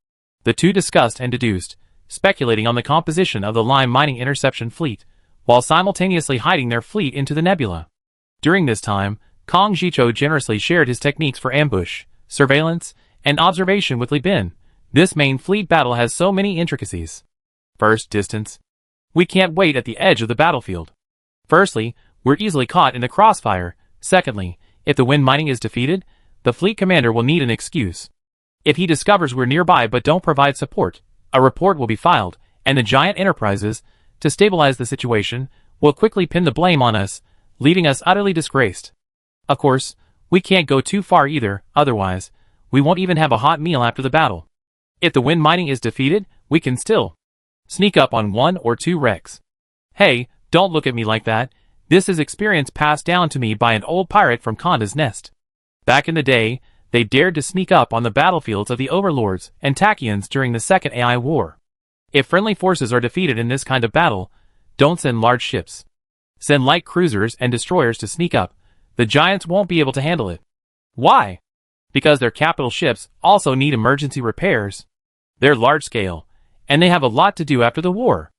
The two discussed and deduced, speculating on the composition of the Lime mining interception fleet, while simultaneously hiding their fleet into the nebula. During this time, Kong Jicho generously shared his techniques for ambush, surveillance, and observation with Li Bin. This main fleet battle has so many intricacies. First, distance. We can't wait at the edge of the battlefield. Firstly, we're easily caught in the crossfire. Secondly, if the wind mining is defeated, the fleet commander will need an excuse. If he discovers we're nearby but don't provide support, a report will be filed, and the giant enterprises, to stabilize the situation, will quickly pin the blame on us, leaving us utterly disgraced. Of course, we can't go too far either, otherwise, we won't even have a hot meal after the battle. If the wind mining is defeated, we can still sneak up on 1 or 2 wrecks. Hey, don't look at me like that. This is experience passed down to me by an old pirate from Conda's Nest. Back in the day, they dared to sneak up on the battlefields of the Overlords and Tachyons during the Second AI War. If friendly forces are defeated in this kind of battle, don't send large ships. Send light cruisers and destroyers to sneak up. The giants won't be able to handle it. Why? Because their capital ships also need emergency repairs. They're large scale, and they have a lot to do after the war.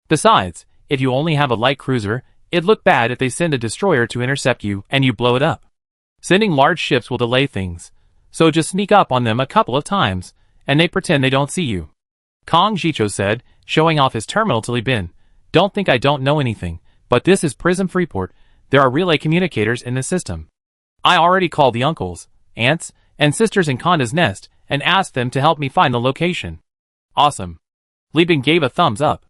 Besides, if you only have a light cruiser, it'd look bad if they send a destroyer to intercept you and you blow it up. Sending large ships will delay things, so just sneak up on them a couple of times, and they pretend they don't see you. Kong Jicho said, showing off his terminal to Li Bin. Don't think I don't know anything, but this is Prism Freeport. There are relay communicators in the system. I already called the uncles, aunts, and sisters in Conda's Nest, and asked them to help me find the location. Awesome. Li Bin gave a thumbs up.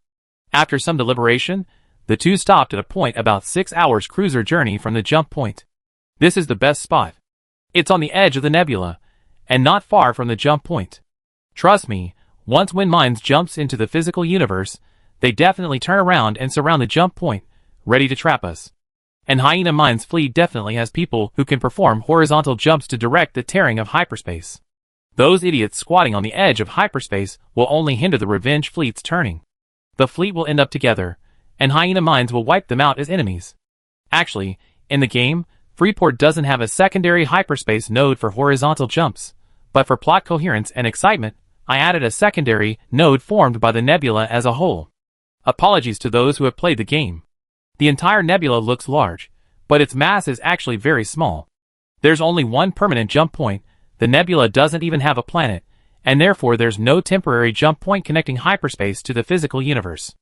After some deliberation, the two stopped at a point about 6 hours cruiser journey from the jump point. This is the best spot. It's on the edge of the nebula, and not far from the jump point. Trust me, once Wind Mines jumps into the physical universe, they definitely turn around and surround the jump point, ready to trap us. And Hyena Mines' fleet definitely has people who can perform horizontal jumps to direct the tearing of hyperspace. Those idiots squatting on the edge of hyperspace will only hinder the Revenge fleet's turning. The fleet will end up together, and Hyena Mines will wipe them out as enemies. Actually, in the game, Freeport doesn't have a secondary hyperspace node for horizontal jumps, but for plot coherence and excitement, I added a secondary node formed by the nebula as a whole. Apologies to those who have played the game. The entire nebula looks large, but its mass is actually very small. There's only one permanent jump point, the nebula doesn't even have a planet, and therefore there's no temporary jump point connecting hyperspace to the physical universe.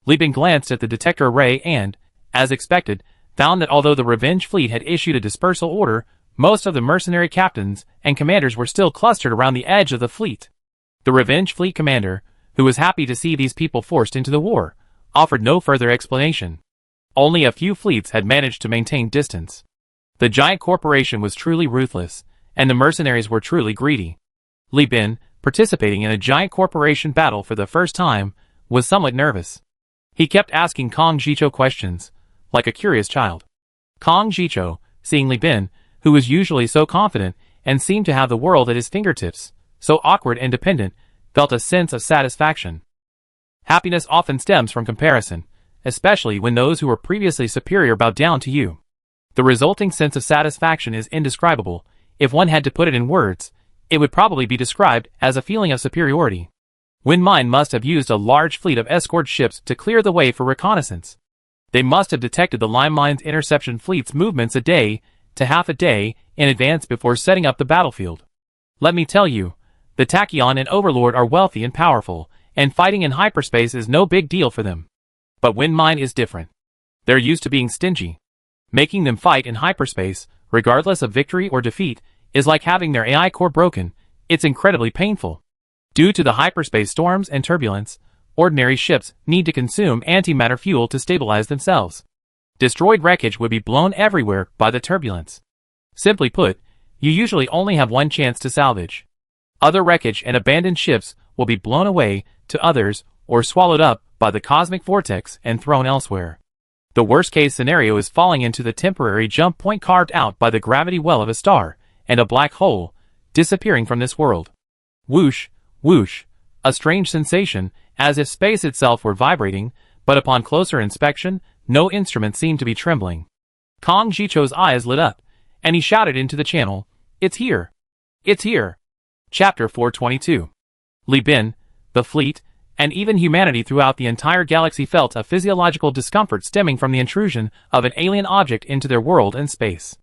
Li Bin glanced at the detector array and, as expected, found that although the Revenge fleet had issued a dispersal order, most of the mercenary captains and commanders were still clustered around the edge of the fleet. The Revenge fleet commander, who was happy to see these people forced into the war, offered no further explanation. Only a few fleets had managed to maintain distance. The giant corporation was truly ruthless, and the mercenaries were truly greedy. Li Bin, participating in a giant corporation battle for the first time, was somewhat nervous. He kept asking Kong Jicho questions, like a curious child. Kong Jicho, seeing Li Bin, who was usually so confident and seemed to have the world at his fingertips, so awkward and dependent, felt a sense of satisfaction. Happiness often stems from comparison, especially when those who were previously superior bow down to you. The resulting sense of satisfaction is indescribable. If one had to put it in words, it would probably be described as a feeling of superiority. Wind Mine must have used a large fleet of escort ships to clear the way for reconnaissance. They must have detected the Lime Mine's interception fleet's movements a day to half a day in advance before setting up the battlefield. Let me tell you, the Tachyon and Overlord are wealthy and powerful, and fighting in hyperspace is no big deal for them. But Wind Mine is different. They're used to being stingy. Making them fight in hyperspace, regardless of victory or defeat, is like having their AI core broken. It's incredibly painful. Due to the hyperspace storms and turbulence, ordinary ships need to consume antimatter fuel to stabilize themselves. Destroyed wreckage would be blown everywhere by the turbulence. Simply put, you usually only have one chance to salvage. Other wreckage and abandoned ships will be blown away to others or swallowed up by the cosmic vortex and thrown elsewhere. The worst-case scenario is falling into the temporary jump point carved out by the gravity well of a star and a black hole, disappearing from this world. Whoosh, whoosh, a strange sensation, as if space itself were vibrating, but upon closer inspection, no instrument seemed to be trembling. Kong Jicho's eyes lit up, and he shouted into the channel, "It's here! It's here!" Chapter 422. Li Bin, the fleet, and even humanity throughout the entire galaxy felt a physiological discomfort stemming from the intrusion of an alien object into their world and space.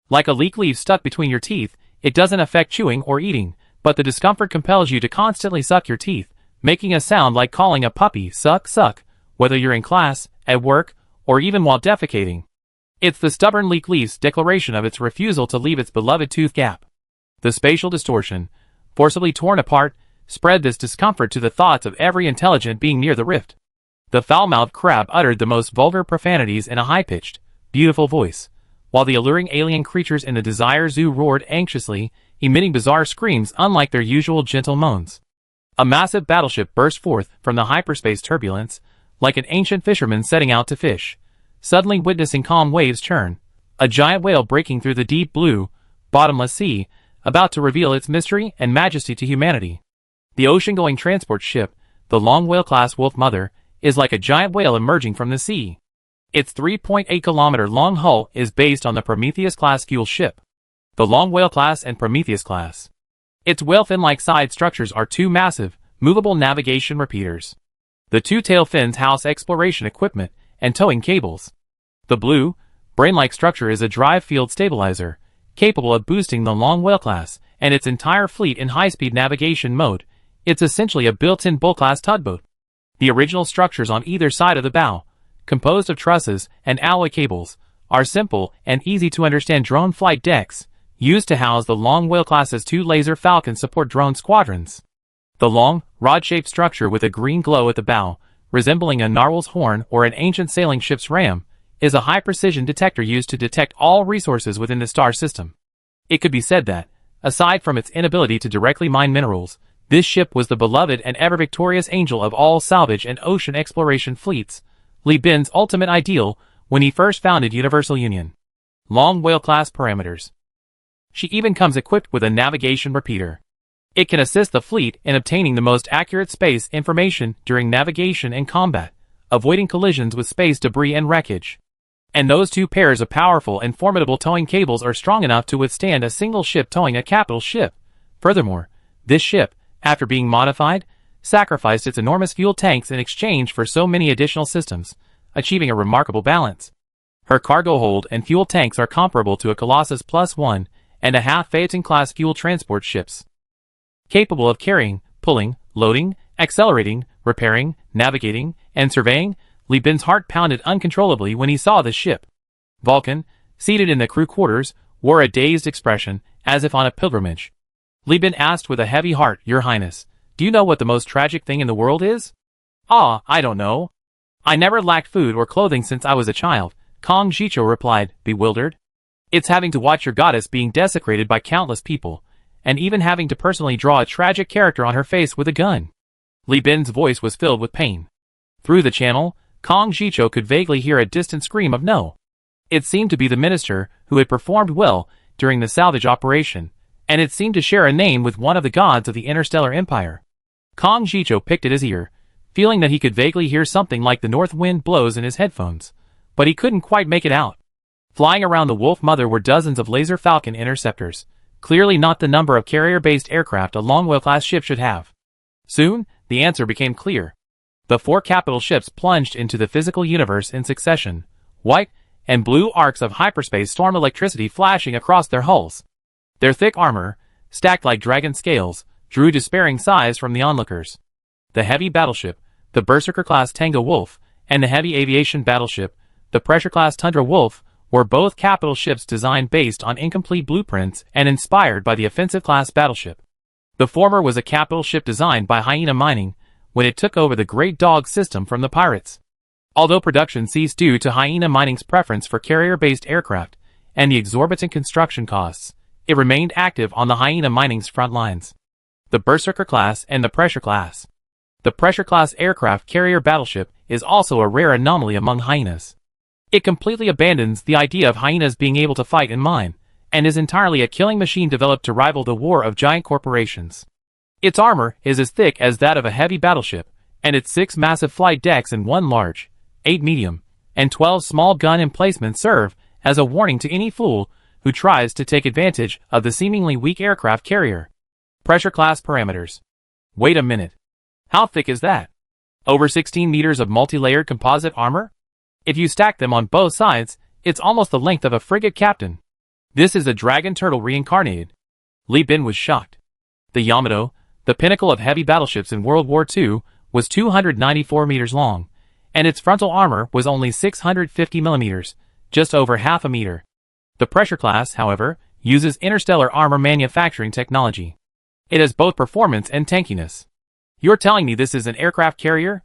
Like a leek leaf stuck between your teeth, it doesn't affect chewing or eating, but the discomfort compels you to constantly suck your teeth, making a sound like calling a puppy suck suck, whether you're in class, at work, or even while defecating. It's the stubborn leek leaf's declaration of its refusal to leave its beloved tooth gap. The spatial distortion, forcibly torn apart, spread this discomfort to the thoughts of every intelligent being near the rift. The foul-mouthed crab uttered the most vulgar profanities in a high-pitched, beautiful voice, while the alluring alien creatures in the Desire Zoo roared anxiously, emitting bizarre screams unlike their usual gentle moans. A massive battleship burst forth from the hyperspace turbulence, like an ancient fisherman setting out to fish, suddenly witnessing calm waves churn, a giant whale breaking through the deep blue, bottomless sea, about to reveal its mystery and majesty to humanity. The ocean-going transport ship, the Long Whale-class Wolf Mother, is like a giant whale emerging from the sea. Its 3.8-kilometer-long hull is based on the Prometheus-class fuel ship, the Long Whale-class and Prometheus-class. Its whale-fin-like side structures are two massive, movable navigation repeaters. The two tail fins house exploration equipment and towing cables. The blue, brain-like structure is a drive field stabilizer, capable of boosting the Long Whale-class and its entire fleet in high-speed navigation mode. It's essentially a built-in bull-class tugboat. The original structures on either side of the bow, composed of trusses and alloy cables, are simple and easy to understand drone flight decks, used to house the Long Whale-class's two Laser Falcon support drone squadrons. The long, rod-shaped structure with a green glow at the bow, resembling a narwhal's horn or an ancient sailing ship's ram, is a high-precision detector used to detect all resources within the star system. It could be said that, aside from its inability to directly mine minerals, this ship was the beloved and ever-victorious angel of all salvage and ocean exploration fleets, Li Bin's ultimate ideal when he first founded Universal Union. Long Whale-class parameters. She even comes equipped with a navigation repeater. It can assist the fleet in obtaining the most accurate space information during navigation and combat, avoiding collisions with space debris and wreckage. And those two pairs of powerful and formidable towing cables are strong enough to withstand a single ship towing a capital ship. Furthermore, this ship, after being modified, sacrificed its enormous fuel tanks in exchange for so many additional systems, achieving a remarkable balance. Her cargo hold and fuel tanks are comparable to a Colossus Plus 1.5 Phaeton-class fuel transport ships. Capable of carrying, pulling, loading, accelerating, repairing, navigating, and surveying, Li Bin's heart pounded uncontrollably when he saw the ship. Vulcan, seated in the crew quarters, wore a dazed expression, as if on a pilgrimage. Li Bin asked with a heavy heart, "Your Highness, do you know what the most tragic thing in the world is?" "Ah, I don't know. I never lacked food or clothing since I was a child," Kong Jicho replied, bewildered. "It's having to watch your goddess being desecrated by countless people, and even having to personally draw a tragic character on her face with a gun." Li Bin's voice was filled with pain. Through the channel, Kong Jicho could vaguely hear a distant scream of no. It seemed to be the minister who had performed well during the salvage operation, and it seemed to share a name with one of the gods of the Interstellar Empire. Kong Jicho picked at his ear, feeling that he could vaguely hear something like the north wind blows in his headphones, but he couldn't quite make it out. Flying around the Wolf Mother were dozens of Laser Falcon interceptors, clearly not the number of carrier-based aircraft a Long Whale-class ship should have. Soon, the answer became clear. The four capital ships plunged into the physical universe in succession, white and blue arcs of hyperspace storm electricity flashing across their hulls. Their thick armor, stacked like dragon scales, drew despairing sighs from the onlookers. The heavy battleship, the Berserker-class Tango Wolf, and the heavy aviation battleship, the Pressure-class Tundra Wolf, were both capital ships designed based on incomplete blueprints and inspired by the Offensive-class battleship. The former was a capital ship designed by Hyena Mining when it took over the Great Dog system from the pirates. Although production ceased due to Hyena Mining's preference for carrier-based aircraft and the exorbitant construction costs, it remained active on the Hyena Mining's front lines. The Berserker class and the Pressure class. The Pressure class aircraft carrier battleship is also a rare anomaly among hyenas. It completely abandons the idea of hyenas being able to fight and mine, and is entirely a killing machine developed to rival the war of giant corporations. Its armor is as thick as that of a heavy battleship, and its 6 massive flight decks and 1 large, 8 medium, and 12 small gun emplacements serve as a warning to any fool who tries to take advantage of the seemingly weak aircraft carrier. Pressure class parameters. Wait a minute. How thick is that? Over 16 meters of multi-layered composite armor? If you stack them on both sides, it's almost the length of a frigate captain. This is a dragon turtle reincarnated. Li Bin was shocked. The Yamato, the pinnacle of heavy battleships in World War II, was 294 meters long, and its frontal armor was only 650 millimeters, just over half a meter. The pressure class, however, uses Interstellar armor manufacturing technology. It has both performance and tankiness. You're telling me this is an aircraft carrier?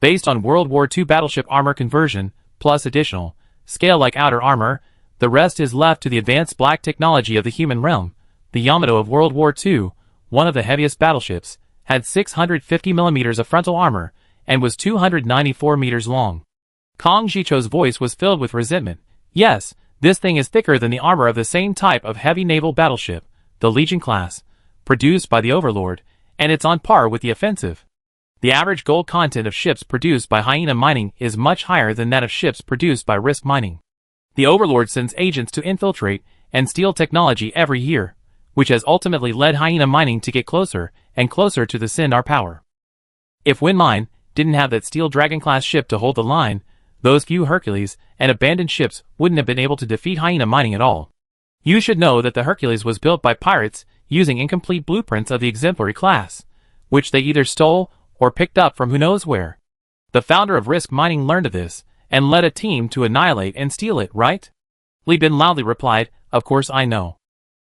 Based on World War II battleship armor conversion, plus additional, scale-like outer armor, the rest is left to the advanced black technology of the human realm. The Yamato of World War II, one of the heaviest battleships, had 650 millimeters of frontal armor, and was 294 meters long. Kong Jicho's voice was filled with resentment. Yes, this thing is thicker than the armor of the same type of heavy naval battleship, the Legion class, produced by the Overlord, and it's on par with the Offensive. The average gold content of ships produced by Hyena Mining is much higher than that of ships produced by Risk Mining. The Overlord sends agents to infiltrate and steal technology every year, which has ultimately led Hyena Mining to get closer and closer to the Sindar power. If Wind Mine didn't have that Steel Dragon-class ship to hold the line, those few Hercules and abandoned ships wouldn't have been able to defeat Hyena Mining at all. You should know that the Hercules was built by pirates using incomplete blueprints of the Exemplary class, which they either stole or picked up from who knows where. The founder of Risk Mining learned of this, and led a team to annihilate and steal it, right? Li Bin loudly replied, "Of course I know."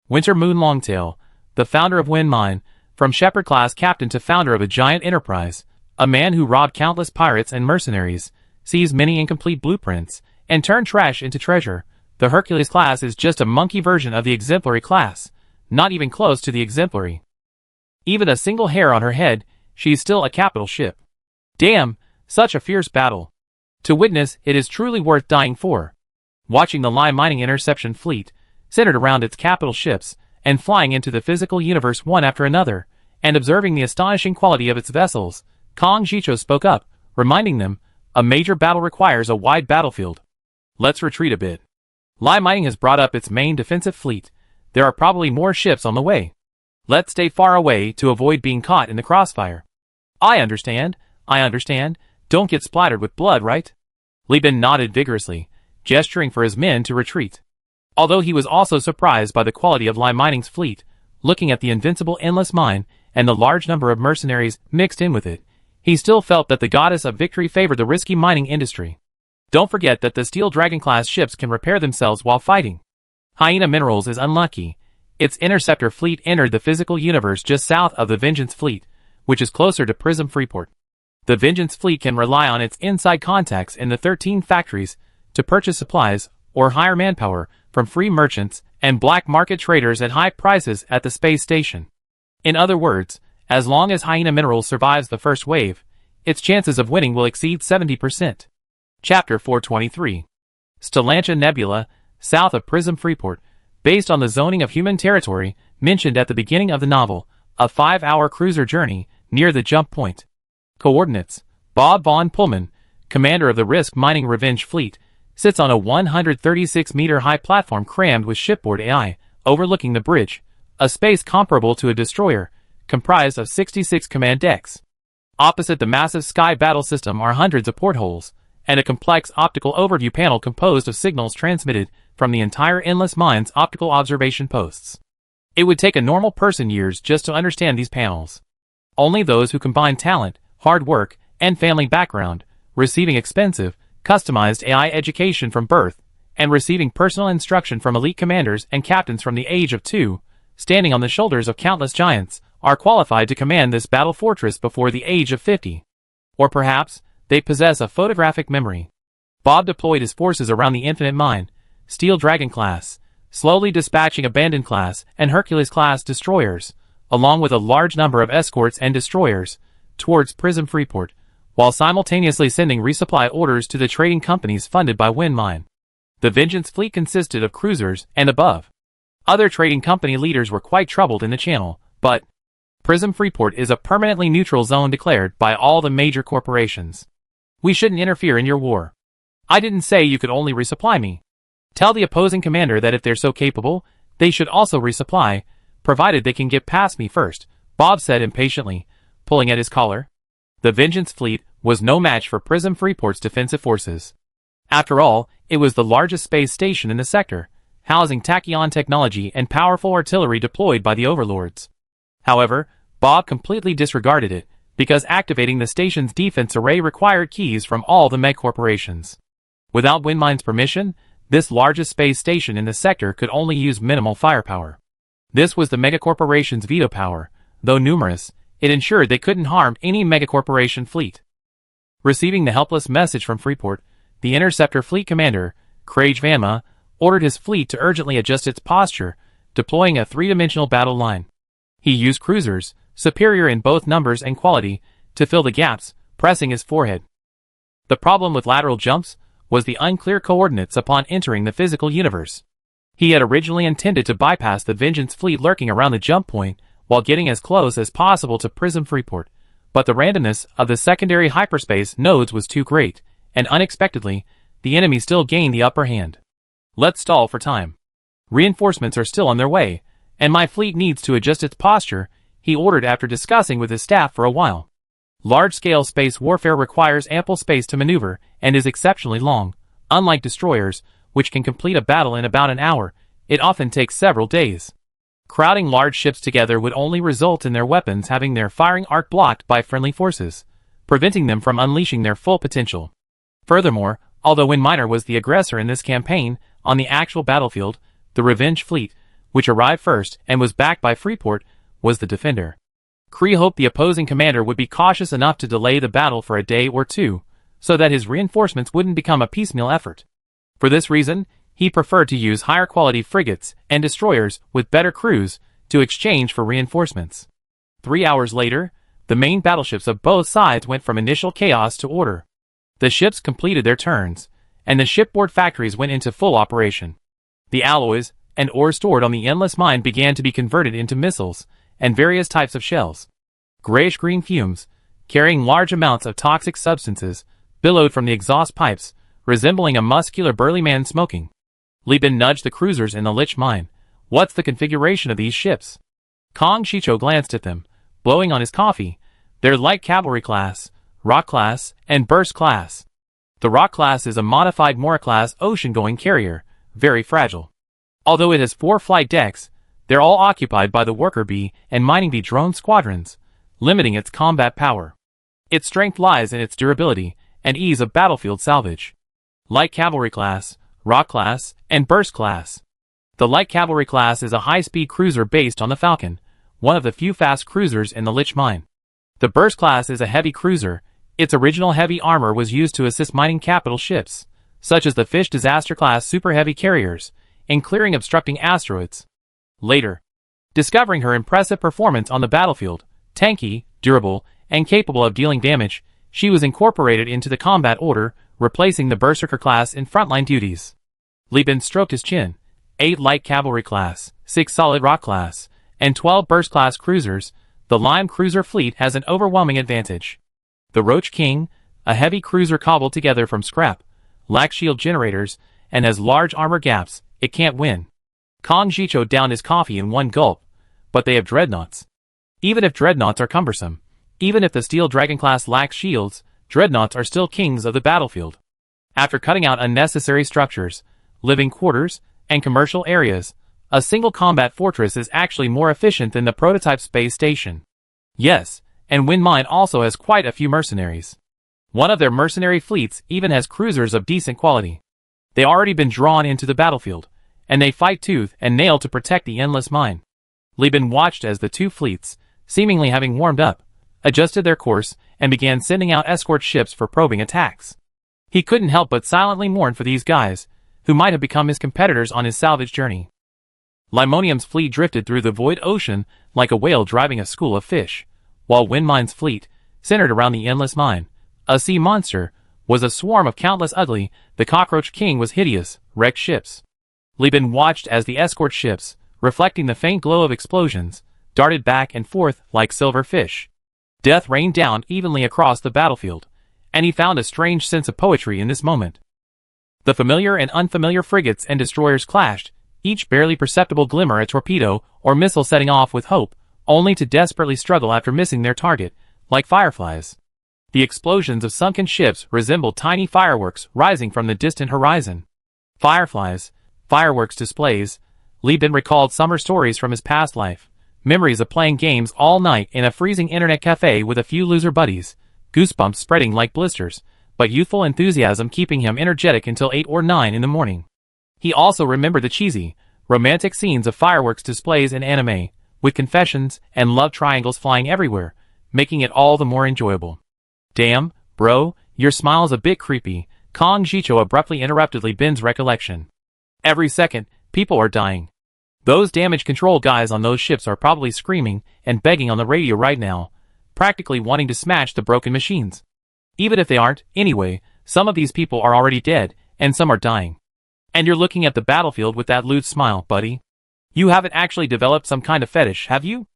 Winter Moon Longtail, the founder of Wind Mine, from Shepherd-class captain to founder of a giant enterprise, a man who robbed countless pirates and mercenaries, seized many incomplete blueprints, and turned trash into treasure. The Hercules class is just a monkey version of the Exemplary class, not even close to the Exemplary. Even a single hair on her head, she's still a capital ship. Damn, such a fierce battle. To witness, it is truly worth dying for. Watching the Lai Mining interception fleet, centered around its capital ships, and flying into the physical universe one after another, and observing the astonishing quality of its vessels, Kong Jicho spoke up, reminding them, a major battle requires a wide battlefield. Let's retreat a bit. Lai Mining has brought up its main defensive fleet. There are probably more ships on the way. Let's stay far away to avoid being caught in the crossfire. I understand. Don't get splattered with blood, right? Li Bin nodded vigorously, gesturing for his men to retreat. Although he was also surprised by the quality of Lai Mining's fleet, looking at the invincible endless mine and the large number of mercenaries mixed in with it, he still felt that the goddess of victory favored the risky mining industry. Don't forget that the Steel Dragon-class ships can repair themselves while fighting. Hyena Minerals is unlucky. Its interceptor fleet entered the physical universe just south of the Vengeance fleet, which is closer to Prism Freeport. The Vengeance fleet can rely on its inside contacts in the 13 factories to purchase supplies or hire manpower from free merchants and black market traders at high prices at the space station. In other words, as long as Hyena Minerals survives the first wave, its chances of winning will exceed 70%. Chapter 423. Stellantia Nebula, south of Prism Freeport, based on the zoning of human territory mentioned at the beginning of the novel, a 5-hour cruiser journey near the jump point. Coordinates: Bob von Pullman, commander of the Risk Mining Revenge Fleet, sits on a 136-meter-high platform crammed with shipboard AI, overlooking the bridge, a space comparable to a destroyer, comprised of 66 command decks. Opposite the massive sky battle system are hundreds of portholes, and a complex optical overview panel composed of signals transmitted from the entire Endless Mine's optical observation posts. It would take a normal person years just to understand these panels. Only those who combine talent, hard work, and family background, receiving expensive, customized AI education from birth, and receiving personal instruction from elite commanders and captains from the age of 2, standing on the shoulders of countless giants, are qualified to command this battle fortress before the age of 50. Or perhaps, they possess a photographic memory. Bob deployed his forces around the Infinite Mine, Steel Dragon class, slowly dispatching Abandoned class and Hercules class destroyers, along with a large number of escorts and destroyers, towards Prism Freeport, while simultaneously sending resupply orders to the trading companies funded by Wind Mine. The Vengeance fleet consisted of cruisers and above. Other trading company leaders were quite troubled in the channel, but Prism Freeport is a permanently neutral zone declared by all the major corporations. We shouldn't interfere in your war. I didn't say you could only resupply me. Tell the opposing commander that if they're so capable, they should also resupply, provided they can get past me first, Bob said impatiently, pulling at his collar. The Vengeance fleet was no match for Prism Freeport's defensive forces. After all, it was the largest space station in the sector, housing tachyon technology and powerful artillery deployed by the overlords. However, Bob completely disregarded it, because activating the station's defense array required keys from all the meg corporations. Without Windmine's permission, this largest space station in the sector could only use minimal firepower. This was the megacorporation's veto power. Though numerous, it ensured they couldn't harm any megacorporation fleet. Receiving the helpless message from Freeport, the Interceptor fleet commander, Craig Vanma, ordered his fleet to urgently adjust its posture, deploying a three-dimensional battle line. He used cruisers, superior in both numbers and quality, to fill the gaps, pressing his forehead. The problem with lateral jumps was the unclear coordinates upon entering the physical universe. He had originally intended to bypass the Vengeance fleet lurking around the jump point while getting as close as possible to Prism Freeport, but the randomness of the secondary hyperspace nodes was too great, and unexpectedly, the enemy still gained the upper hand. Let's stall for time. Reinforcements are still on their way, and my fleet needs to adjust its posture, he ordered after discussing with his staff for a while. Large-scale space warfare requires ample space to maneuver and is exceptionally long. Unlike destroyers, which can complete a battle in about an hour, it often takes several days. Crowding large ships together would only result in their weapons having their firing arc blocked by friendly forces, preventing them from unleashing their full potential. Furthermore, although Windminer was the aggressor in this campaign, on the actual battlefield, the Revenge fleet, which arrived first and was backed by Freeport, was the defender. Kree hoped the opposing commander would be cautious enough to delay the battle for a day or two, so that his reinforcements wouldn't become a piecemeal effort. For this reason, he preferred to use higher quality frigates and destroyers with better crews to exchange for reinforcements. 3 hours later, the main battleships of both sides went from initial chaos to order. The ships completed their turns, and the shipboard factories went into full operation. The alloys and ore stored on the endless mine began to be converted into missiles and various types of shells. Grayish-green fumes, carrying large amounts of toxic substances, billowed from the exhaust pipes, resembling a muscular burly man smoking. Lieben nudged the cruisers in the Lich mine. What's the configuration of these ships? Kong Shicho glanced at them, blowing on his coffee. They're light cavalry class, rock class, and burst class. The rock class is a modified Mora-class ocean-going carrier, very fragile. Although it has 4 flight decks, they're all occupied by the Worker Bee and Mining Bee drone squadrons, limiting its combat power. Its strength lies in its durability and ease of battlefield salvage. Light Cavalry class, Rock class, and Burst class. The Light Cavalry class is a high-speed cruiser based on the Falcon, one of the few fast cruisers in the Lich mine. The Burst class is a heavy cruiser. Its original heavy armor was used to assist mining capital ships, such as the Fish Disaster class super heavy carriers, in clearing obstructing asteroids. Later, discovering her impressive performance on the battlefield, tanky, durable, and capable of dealing damage, she was incorporated into the combat order, replacing the Berserker class in frontline duties. Lieben stroked his chin. 8 light cavalry class, 6 solid rock class, and 12 burst class cruisers, the Lime cruiser fleet has an overwhelming advantage. The Roach King, a heavy cruiser cobbled together from scrap, lacks shield generators, and has large armor gaps, it can't win. Kong Jicho downed his coffee in one gulp. But they have dreadnoughts. Even if dreadnoughts are cumbersome, even if the Steel Dragon class lacks shields, dreadnoughts are still kings of the battlefield. After cutting out unnecessary structures, living quarters, and commercial areas, a single combat fortress is actually more efficient than the prototype space station. Yes, and Windmine also has quite a few mercenaries. One of their mercenary fleets even has cruisers of decent quality. They already been drawn into the battlefield, and they fight tooth and nail to protect the endless mine. Lieben watched as the two fleets, seemingly having warmed up, adjusted their course, and began sending out escort ships for probing attacks. He couldn't help but silently mourn for these guys, who might have become his competitors on his salvage journey. Limonium's fleet drifted through the void ocean like a whale driving a school of fish, while Windmine's fleet, centered around the endless mine, a sea monster, was a swarm of countless ugly, the Cockroach King was hideous, wrecked ships. Lieben watched as the escort ships, reflecting the faint glow of explosions, darted back and forth like silver fish. Death rained down evenly across the battlefield, and he found a strange sense of poetry in this moment. The familiar and unfamiliar frigates and destroyers clashed, each barely perceptible glimmer a torpedo or missile setting off with hope, only to desperately struggle after missing their target, like fireflies. The explosions of sunken ships resembled tiny fireworks rising from the distant horizon. Fireflies, fireworks displays. Li Bin recalled summer stories from his past life, memories of playing games all night in a freezing internet cafe with a few loser buddies, goosebumps spreading like blisters, but youthful enthusiasm keeping him energetic until 8 or 9 in the morning. He also remembered the cheesy, romantic scenes of fireworks displays in anime, with confessions and love triangles flying everywhere, making it all the more enjoyable. Damn, bro, your smile's a bit creepy, Kong Jicho abruptly interrupted Li Bin's recollection. Every second, people are dying. Those damage control guys on those ships are probably screaming and begging on the radio right now, practically wanting to smash the broken machines. Even if they aren't, anyway, some of these people are already dead, and some are dying. And you're looking at the battlefield with that lewd smile, buddy. You haven't actually developed some kind of fetish, have you?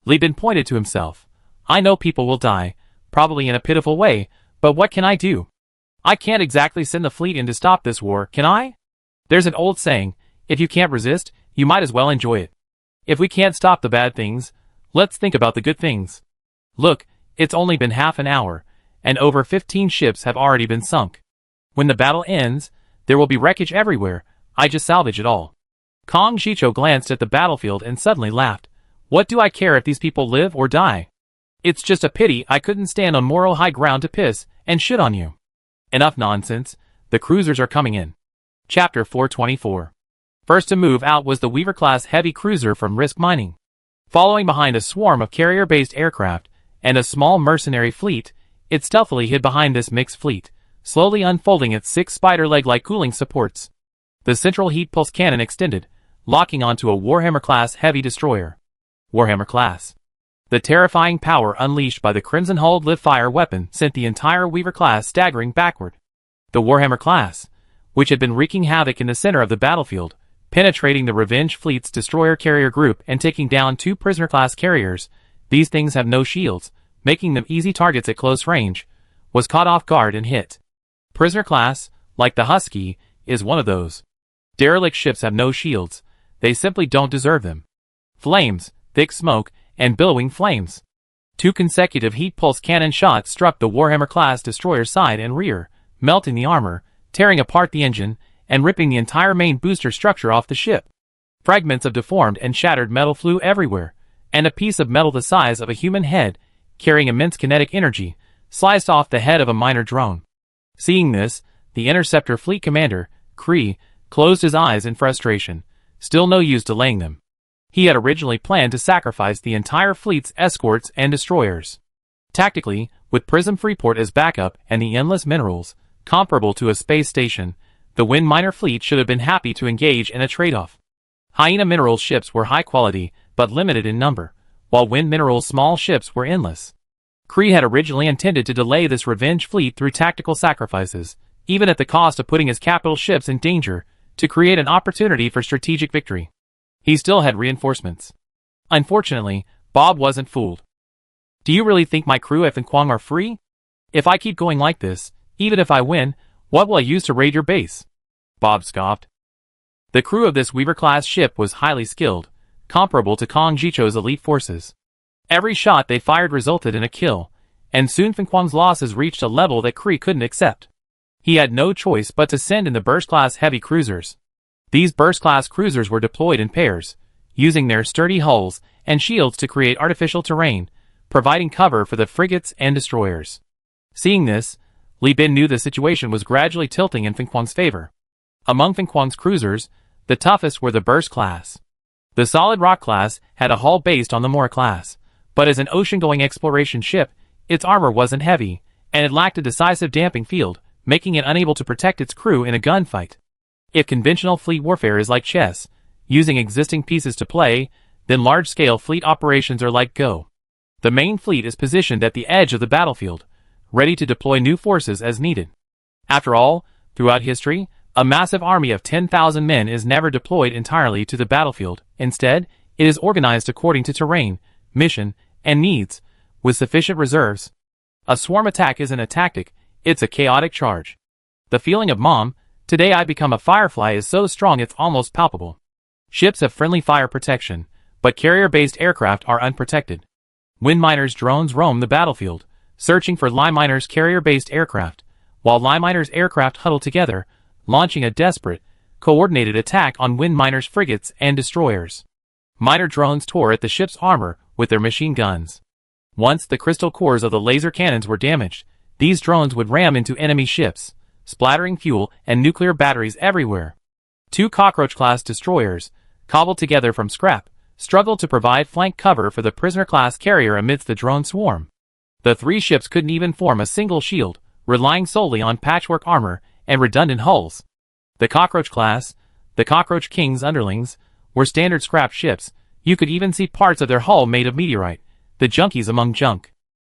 Li Bin pointed to himself. I know people will die, probably in a pitiful way, but what can I do? I can't exactly send the fleet in to stop this war, can I? There's an old saying, if you can't resist, you might as well enjoy it. If we can't stop the bad things, let's think about the good things. Look, it's only been half an hour, and over 15 ships have already been sunk. When the battle ends, there will be wreckage everywhere. I just salvage it all. Kong Jicho glanced at the battlefield and suddenly laughed. What do I care if these people live or die? It's just a pity I couldn't stand on moral high ground to piss and shit on you. Enough nonsense. The cruisers are coming in. Chapter 424. First to move out was the Weaver-class heavy cruiser from Risk Mining. Following behind a swarm of carrier-based aircraft and a small mercenary fleet, it stealthily hid behind this mixed fleet, slowly unfolding its 6 spider leg-like cooling supports. The central heat pulse cannon extended, locking onto a Warhammer-class heavy destroyer. Warhammer-class. The terrifying power unleashed by the crimson-hulled live-fire weapon sent the entire Weaver-class staggering backward. The Warhammer-class, which had been wreaking havoc in the center of the battlefield, penetrating the Revenge fleet's destroyer carrier group and taking down 2 prisoner-class carriers, these things have no shields, making them easy targets at close range, was caught off guard and hit. Prisoner class, like the Husky, is one of those. Derelict ships have no shields, they simply don't deserve them. Flames, thick smoke, and billowing flames. 2 consecutive heat pulse cannon shots struck the Warhammer-class destroyer's side and rear, melting the armor, tearing apart the engine, and ripping the entire main booster structure off the ship. Fragments of deformed and shattered metal flew everywhere, and a piece of metal the size of a human head, carrying immense kinetic energy, sliced off the head of a minor drone. Seeing this, the Interceptor fleet commander, Kree, closed his eyes in frustration, still no use delaying them. He had originally planned to sacrifice the entire fleet's escorts and destroyers. Tactically, with Prism Freeport as backup and the endless minerals, comparable to a space station, the Wind Miner fleet should have been happy to engage in a trade-off. Hyena Minerals ships were high quality, but limited in number, while Wind Minerals' small ships were endless. Kree had originally intended to delay this Revenge fleet through tactical sacrifices, even at the cost of putting his capital ships in danger, to create an opportunity for strategic victory. He still had reinforcements. Unfortunately, Bob wasn't fooled. Do you really think my crew at Kwang are free? If I keep going like this, even if I win, what will I use to raid your base? Bob scoffed. The crew of this Weaver-class ship was highly skilled, comparable to Kong Jicho's elite forces. Every shot they fired resulted in a kill, and soon Kwang's losses reached a level that Kree couldn't accept. He had no choice but to send in the Burst-class heavy cruisers. These Burst-class cruisers were deployed in pairs, using their sturdy hulls and shields to create artificial terrain, providing cover for the frigates and destroyers. Seeing this, Li Bin knew the situation was gradually tilting in Kwang's favor. Among Kwang's cruisers, the toughest were the Burst class. The Solid Rock class had a hull based on the Moor class, but as an ocean-going exploration ship, its armor wasn't heavy, and it lacked a decisive damping field, making it unable to protect its crew in a gunfight. If conventional fleet warfare is like chess, using existing pieces to play, then large-scale fleet operations are like Go. The main fleet is positioned at the edge of the battlefield, ready to deploy new forces as needed. After all, throughout history, a massive army of 10,000 men is never deployed entirely to the battlefield. Instead, it is organized according to terrain, mission, and needs, with sufficient reserves. A swarm attack isn't a tactic, it's a chaotic charge. The feeling of "Mom, today I become a firefly" is so strong it's almost palpable. Ships have friendly fire protection, but carrier-based aircraft are unprotected. Wind miners' drones roam the battlefield, searching for Lie miners' carrier-based aircraft, while Lie miners' aircraft huddle together, launching a desperate, coordinated attack on Wind miners' frigates and destroyers. Miner drones tore at the ship's armor with their machine guns. Once the crystal cores of the laser cannons were damaged, these drones would ram into enemy ships, splattering fuel and nuclear batteries everywhere. Two Cockroach-class destroyers, cobbled together from scrap, struggled to provide flank cover for the Prisoner-class carrier amidst the drone swarm. The three ships couldn't even form a single shield, relying solely on patchwork armor and redundant hulls. The Cockroach-class, the Cockroach King's underlings, were standard scrap ships. You could even see parts of their hull made of meteorite, the junkies among junk.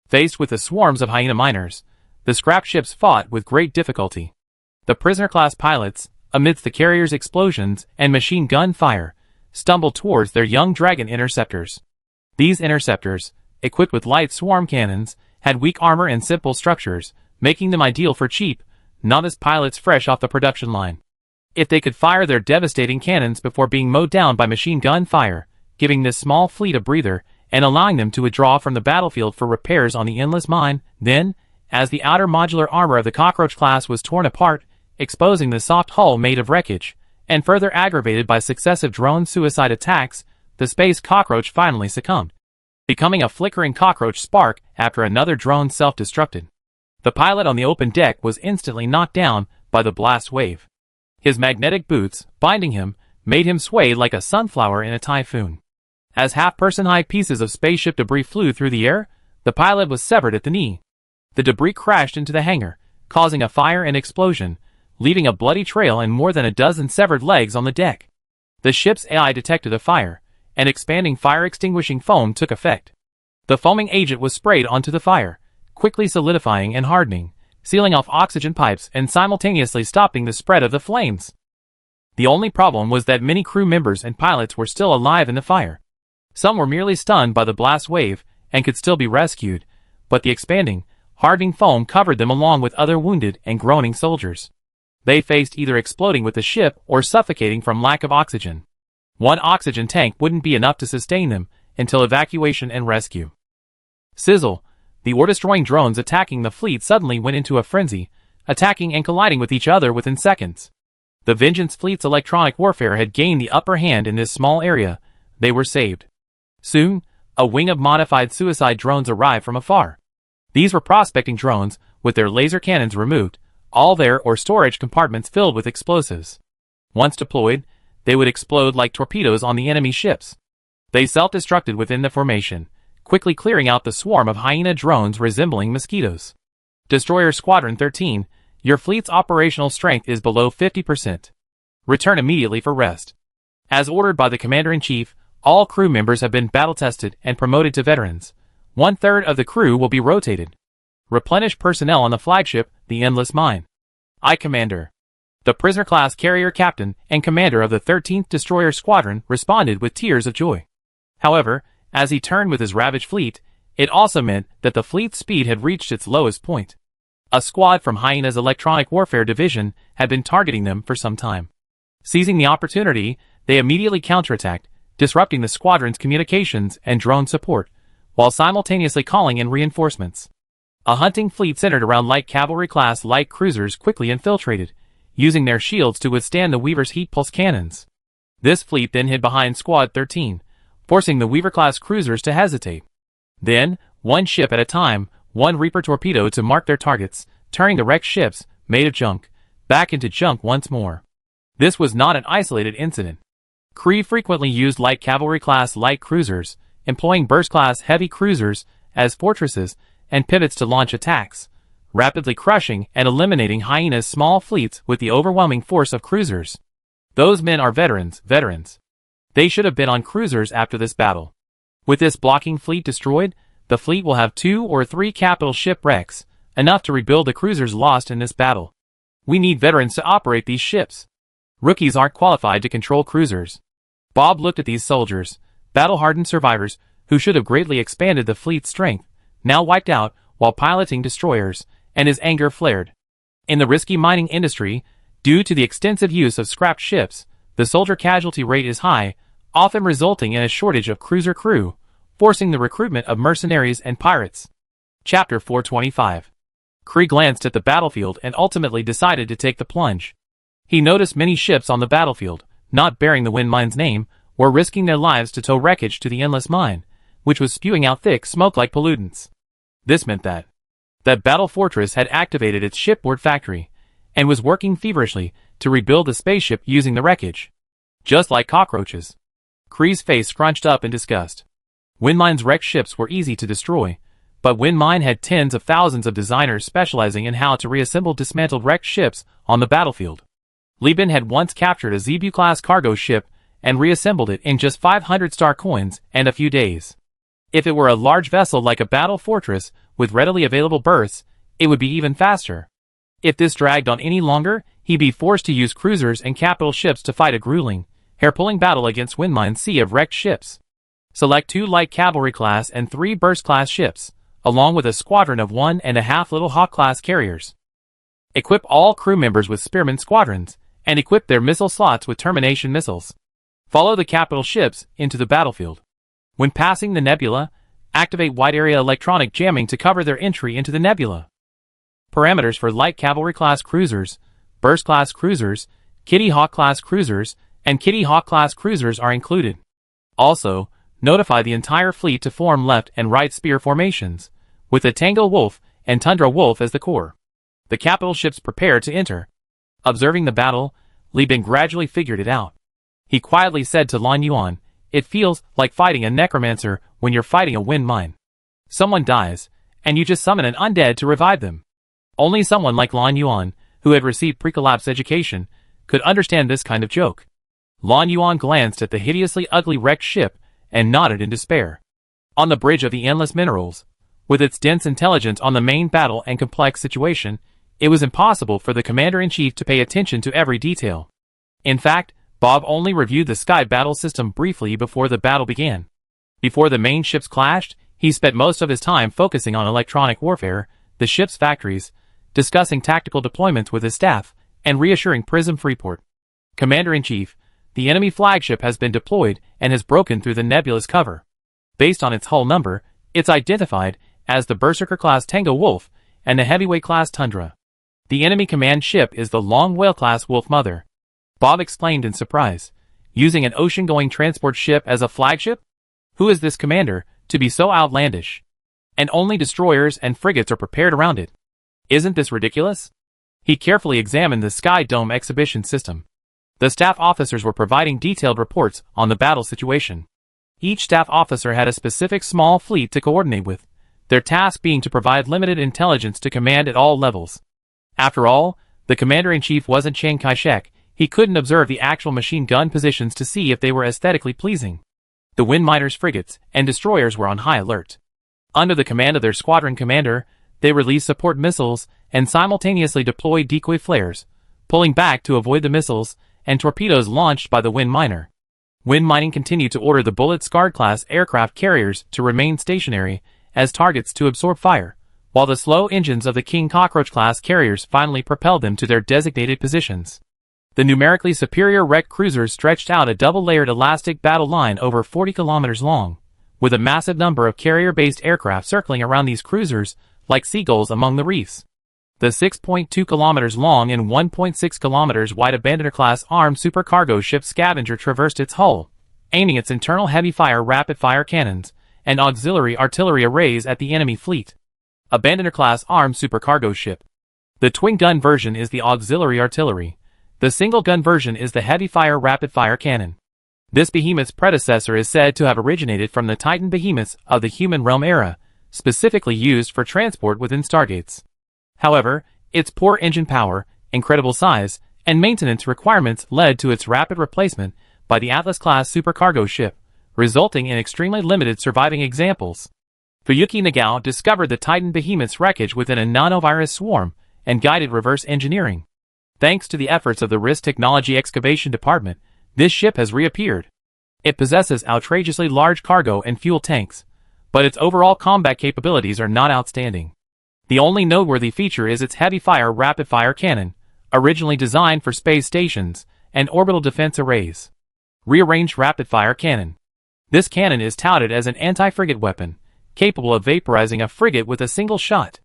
Faced with the swarms of hyena miners, the scrap ships fought with great difficulty. The Prisoner-class pilots, amidst the carrier's explosions and machine gun fire, stumbled towards their young dragon interceptors. These interceptors, equipped with light swarm cannons, had weak armor and simple structures, making them ideal for cheap, novice pilots fresh off the production line. If they could fire their devastating cannons before being mowed down by machine gun fire, giving this small fleet a breather and allowing them to withdraw from the battlefield for repairs on the endless mine, then, as the outer modular armor of the Cockroach class was torn apart, exposing the soft hull made of wreckage, and further aggravated by successive drone suicide attacks, the space cockroach finally succumbed, becoming a flickering cockroach spark after another drone self-destructed. The pilot on the open deck was instantly knocked down by the blast wave. His magnetic boots, binding him, made him sway like a sunflower in a typhoon. As half-person-high pieces of spaceship debris flew through the air, the pilot was severed at the knee. The debris crashed into the hangar, causing a fire and explosion, leaving a bloody trail and more than a dozen severed legs on the deck. The ship's AI detected a fire, and expanding fire-extinguishing foam took effect. The foaming agent was sprayed onto the fire, quickly solidifying and hardening, sealing off oxygen pipes and simultaneously stopping the spread of the flames. The only problem was that many crew members and pilots were still alive in the fire. Some were merely stunned by the blast wave and could still be rescued, but the expanding, hardening foam covered them along with other wounded and groaning soldiers. They faced either exploding with the ship or suffocating from lack of oxygen. One oxygen tank wouldn't be enough to sustain them until evacuation and rescue. Sizzle! The ore-destroying drones attacking the fleet suddenly went into a frenzy, attacking and colliding with each other within seconds. The Vengeance fleet's electronic warfare had gained the upper hand in this small area. They were saved. Soon, a wing of modified suicide drones arrived from afar. These were prospecting drones, with their laser cannons removed, all their or storage compartments filled with explosives. Once deployed, they would explode like torpedoes on the enemy ships. They self-destructed within the formation, quickly clearing out the swarm of hyena drones resembling mosquitoes. Destroyer Squadron 13, your fleet's operational strength is below 50%. Return immediately for rest. As ordered by the Commander-in-Chief, all crew members have been battle-tested and promoted to veterans. 1/3 of the crew will be rotated. Replenish personnel on the flagship, the Endless Mine. I, Commander. The Prisoner-class carrier captain and commander of the 13th Destroyer Squadron responded with tears of joy. However, as he turned with his ravaged fleet, it also meant that the fleet's speed had reached its lowest point. A squad from Hyena's Electronic Warfare Division had been targeting them for some time. Seizing the opportunity, they immediately counterattacked, disrupting the squadron's communications and drone support, while simultaneously calling in reinforcements. A hunting fleet centered around light cavalry-class light cruisers quickly infiltrated, using their shields to withstand the Weaver's heat pulse cannons. This fleet then hid behind Squad 13, forcing the Weaver-class cruisers to hesitate. Then, one ship at a time, one Reaper torpedo to mark their targets, turning the wrecked ships, made of junk, back into junk once more. This was not an isolated incident. Kree frequently used light cavalry-class light cruisers, employing burst-class heavy cruisers as fortresses and pivots to launch attacks, rapidly crushing and eliminating Hyena's small fleets with the overwhelming force of cruisers. Those men are veterans. They should have been on cruisers after this battle. With this blocking fleet destroyed, the fleet will have 2 or 3 capital shipwrecks, enough to rebuild the cruisers lost in this battle. We need veterans to operate these ships. Rookies aren't qualified to control cruisers. Bob looked at these soldiers, battle-hardened survivors, who should have greatly expanded the fleet's strength, now wiped out while piloting destroyers, and his anger flared. In the risky mining industry, due to the extensive use of scrapped ships, the soldier casualty rate is high, often resulting in a shortage of cruiser crew, forcing the recruitment of mercenaries and pirates. Chapter 425. Kree glanced at the battlefield and ultimately decided to take the plunge. He noticed many ships on the battlefield, not bearing the Wind Mine's name, were risking their lives to tow wreckage to the endless mine, which was spewing out thick smoke like pollutants. This meant that Battle Fortress had activated its shipboard factory, and was working feverishly to rebuild the spaceship using the wreckage. Just like cockroaches. Kree's face scrunched up in disgust. Wind Mine's wrecked ships were easy to destroy, but Wind Mine had tens of thousands of designers specializing in how to reassemble dismantled wrecked ships on the battlefield. Lieben had once captured a Zebu-class cargo ship and reassembled it in just 500 star coins and a few days. If it were a large vessel like a battle fortress with readily available berths, it would be even faster. If this dragged on any longer, he'd be forced to use cruisers and capital ships to fight a grueling, hair-pulling battle against Wind Mine's sea of wrecked ships. Select 2 light cavalry class and 3 burst class ships, along with a squadron of 1.5 Little Hawk class carriers. Equip all crew members with Spearman squadrons, and equip their missile slots with termination missiles. Follow the capital ships into the battlefield. When passing the nebula, activate wide-area electronic jamming to cover their entry into the nebula. Parameters for light cavalry class cruisers, burst class cruisers, Kitty Hawk class cruisers, and Kitty Hawk class cruisers are included. Also, notify the entire fleet to form left and right spear formations, with the Tango Wolf and Tundra Wolf as the core. The capital ships prepare to enter. Observing the battle, Lieben gradually figured it out. He quietly said to Lan Yuan, "It feels like fighting a necromancer when you're fighting a wind mine. Someone dies, and you just summon an undead to revive them." Only someone like Lan Yuan, who had received pre-collapse education, could understand this kind of joke. Lan Yuan glanced at the hideously ugly wrecked ship and nodded in despair. On the bridge of the endless minerals, with its dense intelligence on the main battle and complex situation, it was impossible for the commander-in-chief to pay attention to every detail. In fact, Bob only reviewed the sky battle system briefly before the battle began. Before the main ships clashed, he spent most of his time focusing on electronic warfare, the ship's factories, discussing tactical deployments with his staff, and reassuring Prism Freeport. Commander-in-Chief, the enemy flagship has been deployed and has broken through the nebulous cover. Based on its hull number, it's identified as the Berserker-class Tango Wolf and the Heavyweight-class Tundra. The enemy command ship is the Long Whale-class Wolf Mother. Bob exclaimed in surprise. Using an ocean-going transport ship as a flagship? Who is this commander, to be so outlandish? And only destroyers and frigates are prepared around it. Isn't this ridiculous? He carefully examined the Sky Dome exhibition system. The staff officers were providing detailed reports on the battle situation. Each staff officer had a specific small fleet to coordinate with, their task being to provide limited intelligence to command at all levels. After all, the commander-in-chief wasn't Chiang Kai-shek. He couldn't observe the actual machine gun positions to see if they were aesthetically pleasing. The Wind Miners' frigates and destroyers were on high alert. Under the command of their squadron commander, they released support missiles and simultaneously deployed decoy flares, pulling back to avoid the missiles and torpedoes launched by the Wind Miner. Wind Mining continued to order the Bullet-Scarred-class aircraft carriers to remain stationary as targets to absorb fire, while the slow engines of the King Cockroach-class carriers finally propelled them to their designated positions. The numerically superior wrecked cruisers stretched out a double-layered elastic battle line over 40 kilometers long, with a massive number of carrier-based aircraft circling around these cruisers like seagulls among the reefs. The 6.2 kilometers long and 1.6 kilometers wide Abandoner-class armed supercargo ship Scavenger traversed its hull, aiming its internal heavy-fire rapid-fire cannons and auxiliary artillery arrays at the enemy fleet. Abandoner-class armed supercargo ship. The twin-gun version is the auxiliary artillery. The single-gun version is the heavy-fire rapid-fire cannon. This behemoth's predecessor is said to have originated from the Titan behemoths of the human realm era, specifically used for transport within stargates. However, its poor engine power, incredible size, and maintenance requirements led to its rapid replacement by the Atlas-class supercargo ship, resulting in extremely limited surviving examples. Fuyuki Nagao discovered the Titan behemoth's wreckage within a nanovirus swarm and guided reverse engineering. Thanks to the efforts of the RIS Technology Excavation Department, this ship has reappeared. It possesses outrageously large cargo and fuel tanks, but its overall combat capabilities are not outstanding. The only noteworthy feature is its heavy-fire rapid-fire cannon, originally designed for space stations and orbital defense arrays. Rearranged rapid-fire cannon. This cannon is touted as an anti-frigate weapon, capable of vaporizing a frigate with a single shot.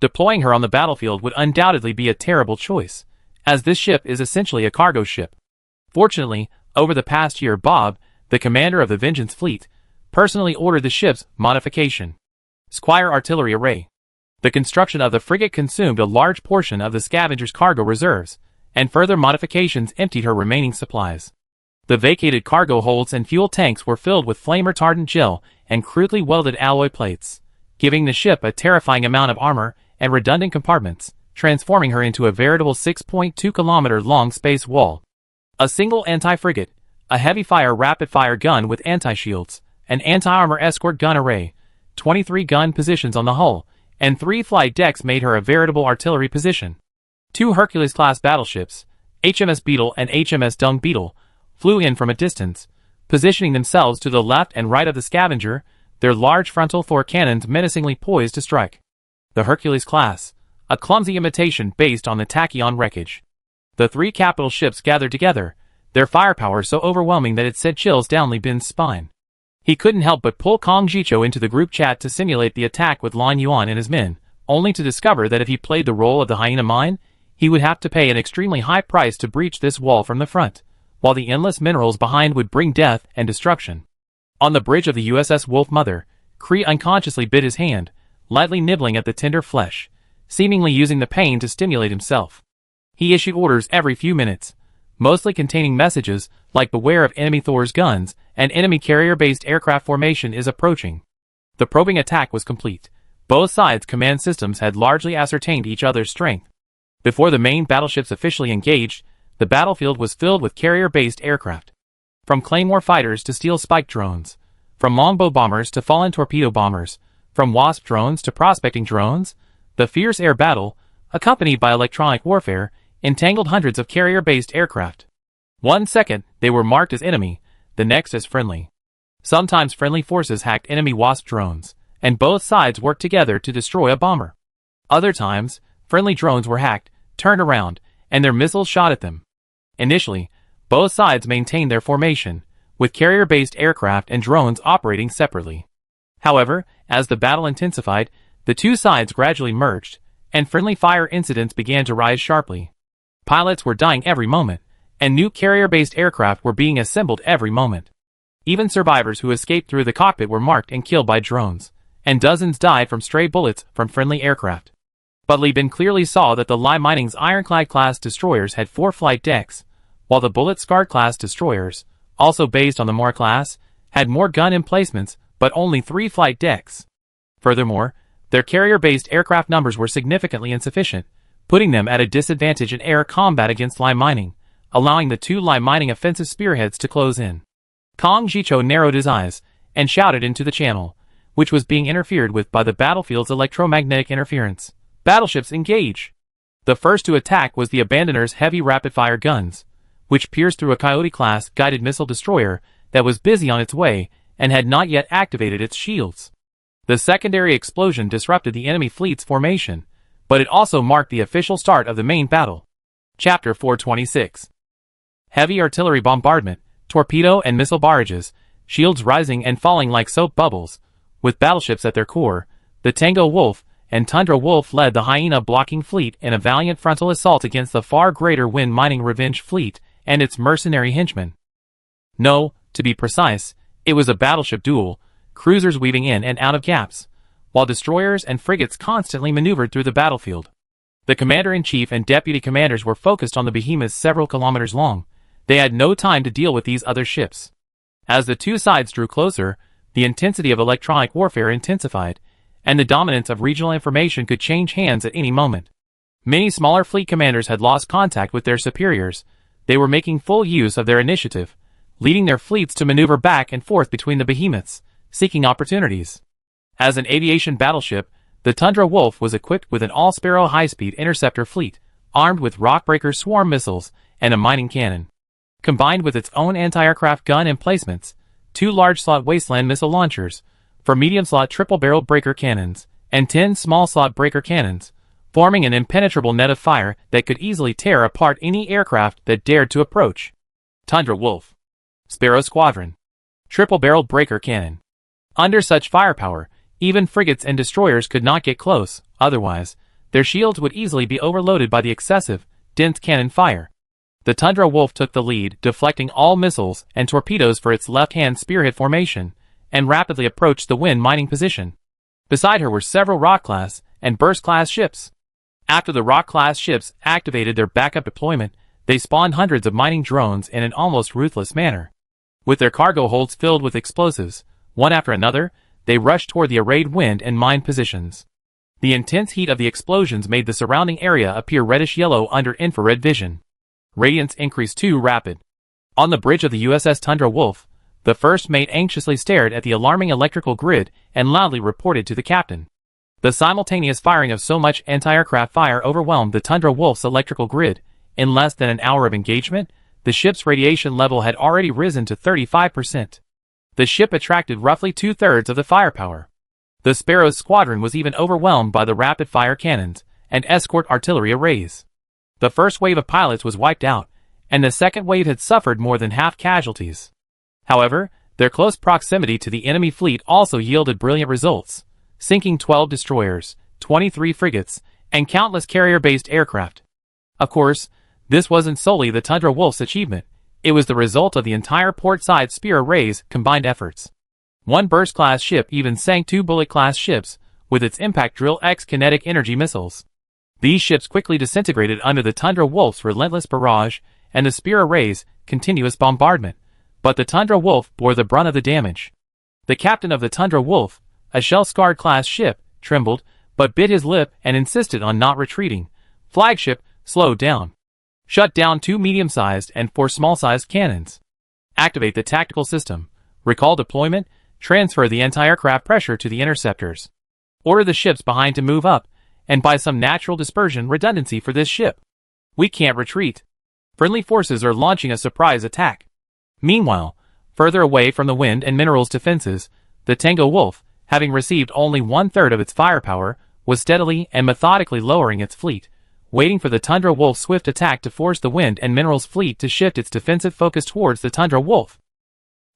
Deploying her on the battlefield would undoubtedly be a terrible choice, as this ship is essentially a cargo ship. Fortunately, over the past year Bob, the commander of the Vengeance Fleet, personally ordered the ship's modification. Squire Artillery Array. The construction of the frigate consumed a large portion of the scavenger's cargo reserves, and further modifications emptied her remaining supplies. The vacated cargo holds and fuel tanks were filled with flame-retardant gel and crudely welded alloy plates, giving the ship a terrifying amount of armor and redundant compartments, transforming her into a veritable 6.2-kilometer-long space wall. A single anti-frigate, a heavy-fire rapid-fire gun with anti-shields, an anti-armor escort gun array, 23 gun positions on the hull, and 3 flight decks made her a veritable artillery position. 2 Hercules-class battleships, HMS Beetle and HMS Dung Beetle, flew in from a distance, positioning themselves to the left and right of the Scavenger, their large frontal Thor cannons menacingly poised to strike. The Hercules-class, a clumsy imitation based on the Tachyon wreckage. The 3 capital ships gathered together, their firepower so overwhelming that it sent chills down Li Bin's spine. He couldn't help but pull Kong Jicho into the group chat to simulate the attack with Lan Yuan and his men, only to discover that if he played the role of the hyena mine, he would have to pay an extremely high price to breach this wall from the front, while the endless minerals behind would bring death and destruction. On the bridge of the USS Wolf Mother, Kree unconsciously bit his hand, lightly nibbling at the tender flesh, seemingly using the pain to stimulate himself. He issued orders every few minutes, mostly containing messages like beware of enemy Thor's guns and enemy carrier-based aircraft formation is approaching. The probing attack was complete. Both sides' command systems had largely ascertained each other's strength. Before the main battleships officially engaged, the battlefield was filled with carrier-based aircraft. From Claymore fighters to steel spike drones, from longbow bombers to fallen torpedo bombers, from Wasp drones to prospecting drones, the fierce air battle, accompanied by electronic warfare, entangled hundreds of carrier-based aircraft. 1 second, they were marked as enemy, the next as friendly. Sometimes friendly forces hacked enemy Wasp drones, and both sides worked together to destroy a bomber. Other times, friendly drones were hacked, turned around, and their missiles shot at them. Initially, both sides maintained their formation, with carrier-based aircraft and drones operating separately. However, as the battle intensified, the two sides gradually merged, and friendly fire incidents began to rise sharply. Pilots were dying every moment, and new carrier-based aircraft were being assembled every moment. Even survivors who escaped through the cockpit were marked and killed by drones, and dozens died from stray bullets from friendly aircraft. But Li Bin clearly saw that the Lai Mining's Ironclad-class destroyers had 4 flight decks, while the Bullet-Scarred-class destroyers, also based on the Moore class, had more gun emplacements but only 3 flight decks. Furthermore, their carrier-based aircraft numbers were significantly insufficient, putting them at a disadvantage in air combat against Lai Mining, allowing the 2 Lai Mining offensive spearheads to close in. Kong Jicho narrowed his eyes and shouted into the channel, which was being interfered with by the battlefield's electromagnetic interference. Battleships engage! The first to attack was the Abandoner's heavy rapid-fire guns, which pierced through a Coyote-class guided missile destroyer that was busy on its way and had not yet activated its shields. The secondary explosion disrupted the enemy fleet's formation, but it also marked the official start of the main battle. Chapter 426. Heavy artillery bombardment, torpedo and missile barrages, shields rising and falling like soap bubbles. With battleships at their core, the Tango Wolf and Tundra Wolf led the hyena-blocking fleet in a valiant frontal assault against the far greater Wind Mining Revenge fleet and its mercenary henchmen. No, to be precise, it was a battleship duel, cruisers weaving in and out of gaps, while destroyers and frigates constantly maneuvered through the battlefield. The commander-in-chief and deputy commanders were focused on the behemoths several kilometers long. They had no time to deal with these other ships. As the two sides drew closer, the intensity of electronic warfare intensified, and the dominance of regional information could change hands at any moment. Many smaller fleet commanders had lost contact with their superiors. They were making full use of their initiative, leading their fleets to maneuver back and forth between the behemoths, seeking opportunities. As an aviation battleship, the Tundra Wolf was equipped with an all-Sparrow high-speed interceptor fleet, armed with Rockbreaker swarm missiles and a mining cannon. Combined with its own anti-aircraft gun emplacements, 2 large-slot wasteland missile launchers, 4 medium-slot triple-barreled breaker cannons, and 10 small-slot breaker cannons, forming an impenetrable net of fire that could easily tear apart any aircraft that dared to approach. Tundra Wolf. Sparrow Squadron. Triple-barreled breaker cannon. Under such firepower, even frigates and destroyers could not get close, otherwise, their shields would easily be overloaded by the excessive, dense cannon fire. The Tundra Wolf took the lead, deflecting all missiles and torpedoes for its left-hand spearhead formation, and rapidly approached the wind mining position. Beside her were several Rock-class and Burst-class ships. After the Rock-class ships activated their backup deployment, they spawned hundreds of mining drones in an almost ruthless manner. With their cargo holds filled with explosives, one after another, they rushed toward the arrayed wind and mine positions. The intense heat of the explosions made the surrounding area appear reddish-yellow under infrared vision. Radiance increased too rapid. On the bridge of the USS Tundra Wolf, the first mate anxiously stared at the alarming electrical grid and loudly reported to the captain. The simultaneous firing of so much anti-aircraft fire overwhelmed the Tundra Wolf's electrical grid. In less than an hour of engagement, the ship's radiation level had already risen to 35%. The ship attracted roughly 2/3 of the firepower. The Sparrow's squadron was even overwhelmed by the rapid-fire cannons and escort artillery arrays. The first wave of pilots was wiped out, and the second wave had suffered more than half casualties. However, their close proximity to the enemy fleet also yielded brilliant results, sinking 12 destroyers, 23 frigates, and countless carrier-based aircraft. Of course, this wasn't solely the Tundra Wolf's achievement. It was the result of the entire port-side spear array's combined efforts. One Burst-class ship even sank 2 Bullet-class ships with its Impact Drill X kinetic energy missiles. These ships quickly disintegrated under the Tundra Wolf's relentless barrage and the spear array's continuous bombardment, but the Tundra Wolf bore the brunt of the damage. The captain of the Tundra Wolf, a shell-scarred class ship, trembled, but bit his lip and insisted on not retreating. Flagship, slow down. Shut down 2 medium-sized and 4 small-sized cannons. Activate the tactical system. Recall deployment. Transfer the anti-aircraft pressure to the interceptors. Order the ships behind to move up, and by some natural dispersion redundancy for this ship. We can't retreat. Friendly forces are launching a surprise attack. Meanwhile, further away from the wind and minerals defenses, the Tango Wolf, having received only 1/3 of its firepower, was steadily and methodically lowering its fleet, waiting for the Tundra Wolf's swift attack to force the wind and minerals fleet to shift its defensive focus towards the Tundra Wolf.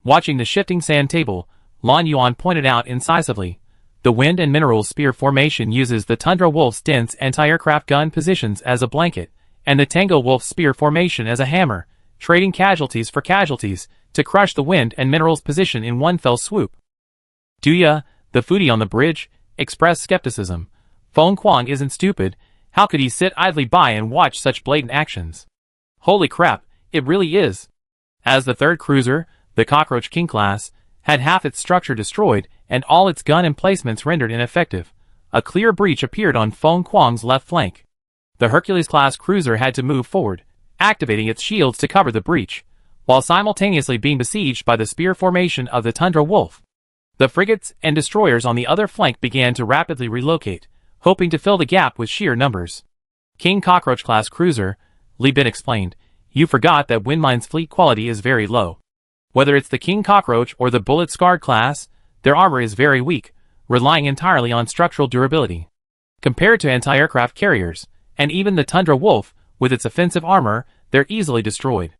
Watching the shifting sand table, Lan Yuan pointed out incisively, the wind and minerals spear formation uses the Tundra Wolf's dense anti-aircraft gun positions as a blanket, and the Tango Wolf's spear formation as a hammer, trading casualties for casualties to crush the wind and minerals position in one fell swoop. Duya, the foodie on the bridge, expressed skepticism. Feng Kuang isn't stupid. How could he sit idly by and watch such blatant actions? Holy crap, it really is. As the third cruiser, the Cockroach King class, had half its structure destroyed and all its gun emplacements rendered ineffective, a clear breach appeared on Feng Kuang's left flank. The Hercules-class cruiser had to move forward, activating its shields to cover the breach, while simultaneously being besieged by the spear formation of the Tundra Wolf. The frigates and destroyers on the other flank began to rapidly relocate, hoping to fill the gap with sheer numbers. King Cockroach-class cruiser, Li Bin explained, you forgot that Windmine's fleet quality is very low. Whether it's the King Cockroach or the Bullet-Scarred class, their armor is very weak, relying entirely on structural durability. Compared to anti-aircraft carriers, and even the Tundra Wolf, with its offensive armor, they're easily destroyed.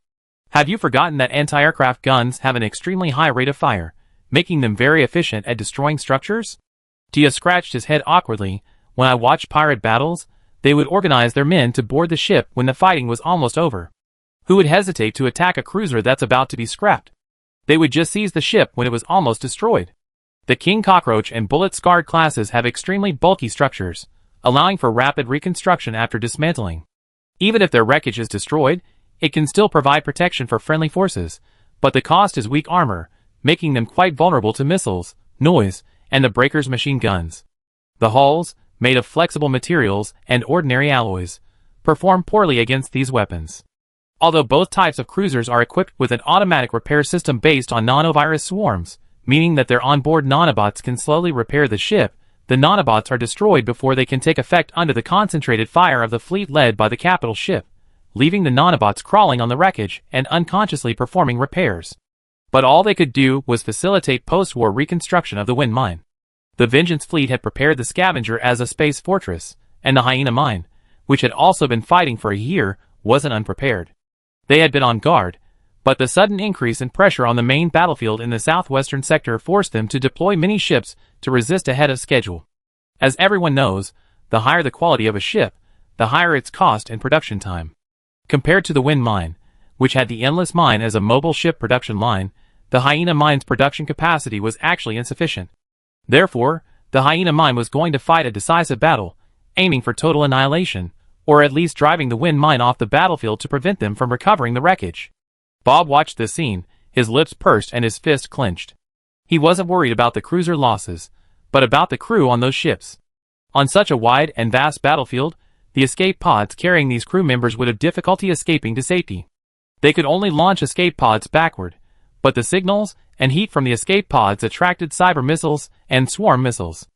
Have you forgotten that anti-aircraft guns have an extremely high rate of fire, making them very efficient at destroying structures? Dia scratched his head awkwardly. When I watched pirate battles, they would organize their men to board the ship when the fighting was almost over. Who would hesitate to attack a cruiser that's about to be scrapped? They would just seize the ship when it was almost destroyed. The King Cockroach and Bullet-Scarred classes have extremely bulky structures, allowing for rapid reconstruction after dismantling. Even if their wreckage is destroyed, it can still provide protection for friendly forces, but the cost is weak armor, making them quite vulnerable to missiles, noise, and the breaker's machine guns. The hulls, made of flexible materials and ordinary alloys, perform poorly against these weapons. Although both types of cruisers are equipped with an automatic repair system based on nanovirus swarms, meaning that their onboard nanobots can slowly repair the ship, the nanobots are destroyed before they can take effect under the concentrated fire of the fleet led by the capital ship, leaving the nanobots crawling on the wreckage and unconsciously performing repairs. But all they could do was facilitate post-war reconstruction of the Wind Mine. The Vengeance fleet had prepared the Scavenger as a space fortress, and the Hyena Mine, which had also been fighting for a year, wasn't unprepared. They had been on guard, but the sudden increase in pressure on the main battlefield in the southwestern sector forced them to deploy many ships to resist ahead of schedule. As everyone knows, the higher the quality of a ship, the higher its cost and production time. Compared to the Wind Mine, which had the Endless Mine as a mobile ship production line, the Hyena Mine's production capacity was actually insufficient. Therefore, the Hyena Mine was going to fight a decisive battle, aiming for total annihilation, or at least driving the Wind Mine off the battlefield to prevent them from recovering the wreckage. Bob watched this scene, his lips pursed and his fist clenched. He wasn't worried about the cruiser losses, but about the crew on those ships. On such a wide and vast battlefield, the escape pods carrying these crew members would have difficulty escaping to safety. They could only launch escape pods backward, but the signals and heat from the escape pods attracted cyber missiles and swarm missiles.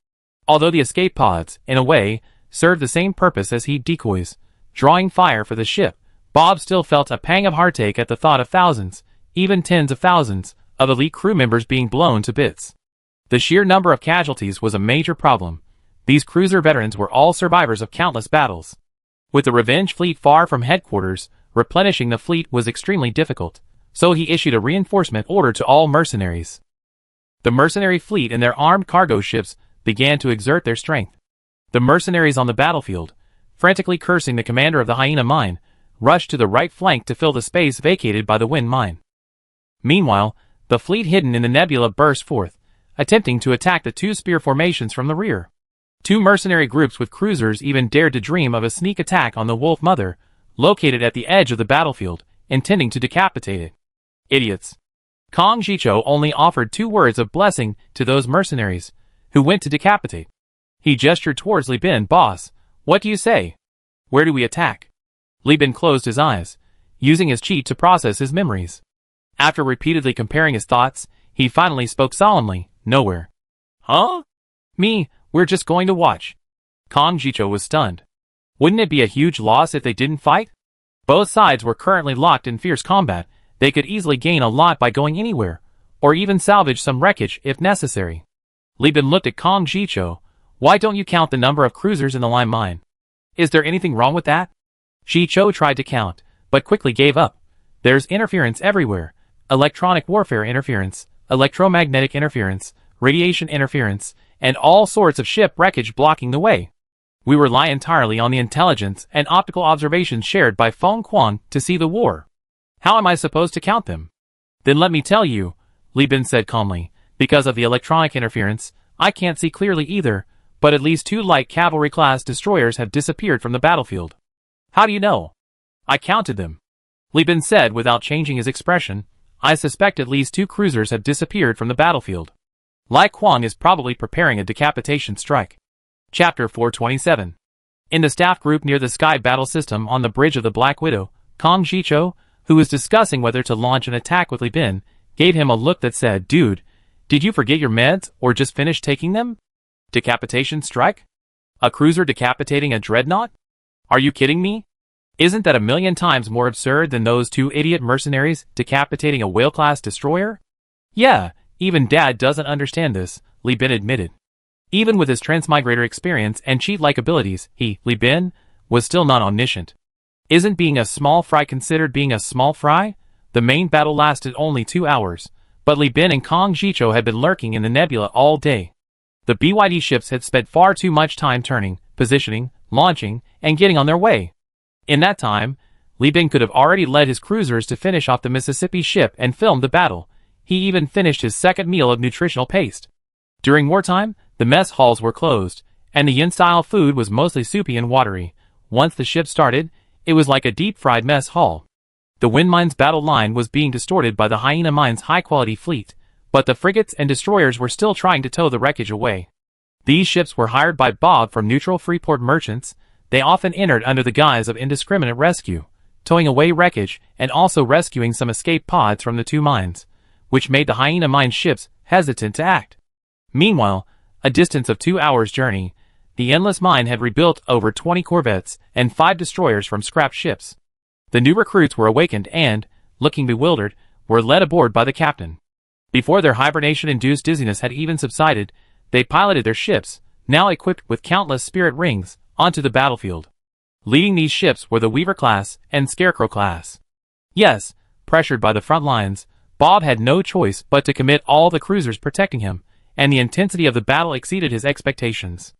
Although the escape pods, in a way, served the same purpose as heat decoys, drawing fire for the ship, Bob still felt a pang of heartache at the thought of thousands, even tens of thousands, of elite crew members being blown to bits. The sheer number of casualties was a major problem. These cruiser veterans were all survivors of countless battles. With the Revenge fleet far from headquarters, replenishing the fleet was extremely difficult, so he issued a reinforcement order to all mercenaries. The mercenary fleet and their armed cargo ships began to exert their strength. The mercenaries on the battlefield, frantically cursing the commander of the Hyena Mine, rushed to the right flank to fill the space vacated by the Wind Mine. Meanwhile, the fleet hidden in the nebula burst forth, attempting to attack the two spear formations from the rear. Two mercenary groups with cruisers even dared to dream of a sneak attack on the Wolf Mother, located at the edge of the battlefield, intending to decapitate it. Idiots. Kong Jicho only offered 2 words of blessing to those mercenaries, who went to decapitate. He gestured towards Li Bin. Boss, what do you say? Where do we attack? Li Bin closed his eyes, using his chi to process his memories. After repeatedly comparing his thoughts, he finally spoke solemnly, nowhere. Huh? We're just going to watch. Kong Jicho was stunned. Wouldn't it be a huge loss if they didn't fight? Both sides were currently locked in fierce combat. They could easily gain a lot by going anywhere, or even salvage some wreckage if necessary. Li Bin looked at Kong Jicho. Why don't you count the number of cruisers in the Lime Mine? Is there anything wrong with that? Jicho tried to count, but quickly gave up. There's interference everywhere. Electronic warfare interference, electromagnetic interference, radiation interference, and all sorts of ship wreckage blocking the way. We rely entirely on the intelligence and optical observations shared by Feng Quan to see the war. How am I supposed to count them? Then let me tell you, Li Bin said calmly, because of the electronic interference, I can't see clearly either, but at least 2 light cavalry-class destroyers have disappeared from the battlefield. How do you know? I counted them. Li Bin said without changing his expression. I suspect at least 2 cruisers have disappeared from the battlefield. Lai Kuang is probably preparing a decapitation strike. Chapter 427. In the staff group near the Sky Battle System on the bridge of the Black Widow, Kong Jicho, who was discussing whether to launch an attack with Li Bin, gave him a look that said, Dude, did you forget your meds or just finish taking them? Decapitation strike? A cruiser decapitating a dreadnought? Are you kidding me? Isn't that a million times more absurd than those 2 idiot mercenaries decapitating a whale-class destroyer? Yeah, even Dad doesn't understand this, Li Bin admitted. Even with his transmigrator experience and cheat-like abilities, Li Bin, was still not omniscient. Isn't being a small fry considered being a small fry? The main battle lasted only 2 hours, but Li Bin and Kong Jicho had been lurking in the nebula all day. The BYD ships had spent far too much time turning, positioning, launching, and getting on their way. In that time, Li Bin could have already led his cruisers to finish off the Mississippi ship and filmed the battle. He even finished his second meal of nutritional paste. During wartime, the mess halls were closed, and the yin-style food was mostly soupy and watery. Once the ship started, it was like a deep-fried mess hall. The Wind Mine's battle line was being distorted by the Hyena Mine's high-quality fleet, but the frigates and destroyers were still trying to tow the wreckage away. These ships were hired by Bob from neutral Freeport merchants. They often entered under the guise of indiscriminate rescue, towing away wreckage and also rescuing some escape pods from the 2 mines, which made the Hyena Mine ships hesitant to act. Meanwhile, a distance of 2 hours' journey, the Endless Mine had rebuilt over 20 corvettes and 5 destroyers from scrap ships. The new recruits were awakened and, looking bewildered, were led aboard by the captain. Before their hibernation-induced dizziness had even subsided, they piloted their ships, now equipped with countless spirit rings, onto the battlefield. Leading these ships were the Weaver class and Scarecrow class. Yes, pressured by the front lines, Bob had no choice but to commit all the cruisers protecting him, and the intensity of the battle exceeded his expectations.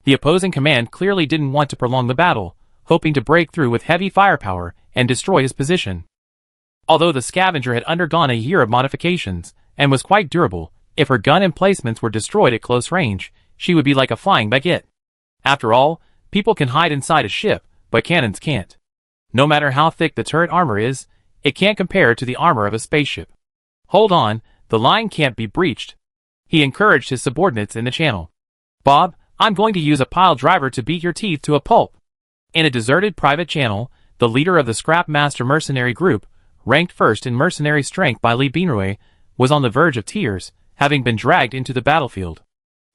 The opposing command clearly didn't want to prolong the battle, hoping to break through with heavy firepower and destroy his position. Although the Scavenger had undergone a year of modifications, and was quite durable, if her gun emplacements were destroyed at close range, she would be like a flying baguette. After all, people can hide inside a ship, but cannons can't. No matter how thick the turret armor is, it can't compare to the armor of a spaceship. Hold on, the line can't be breached. He encouraged his subordinates in the channel. Bob, I'm going to use a pile driver to beat your teeth to a pulp. In a deserted private channel, the leader of the Scrap Master mercenary group, ranked first in mercenary strength by Lee Beanroy, was on the verge of tears, having been dragged into the battlefield.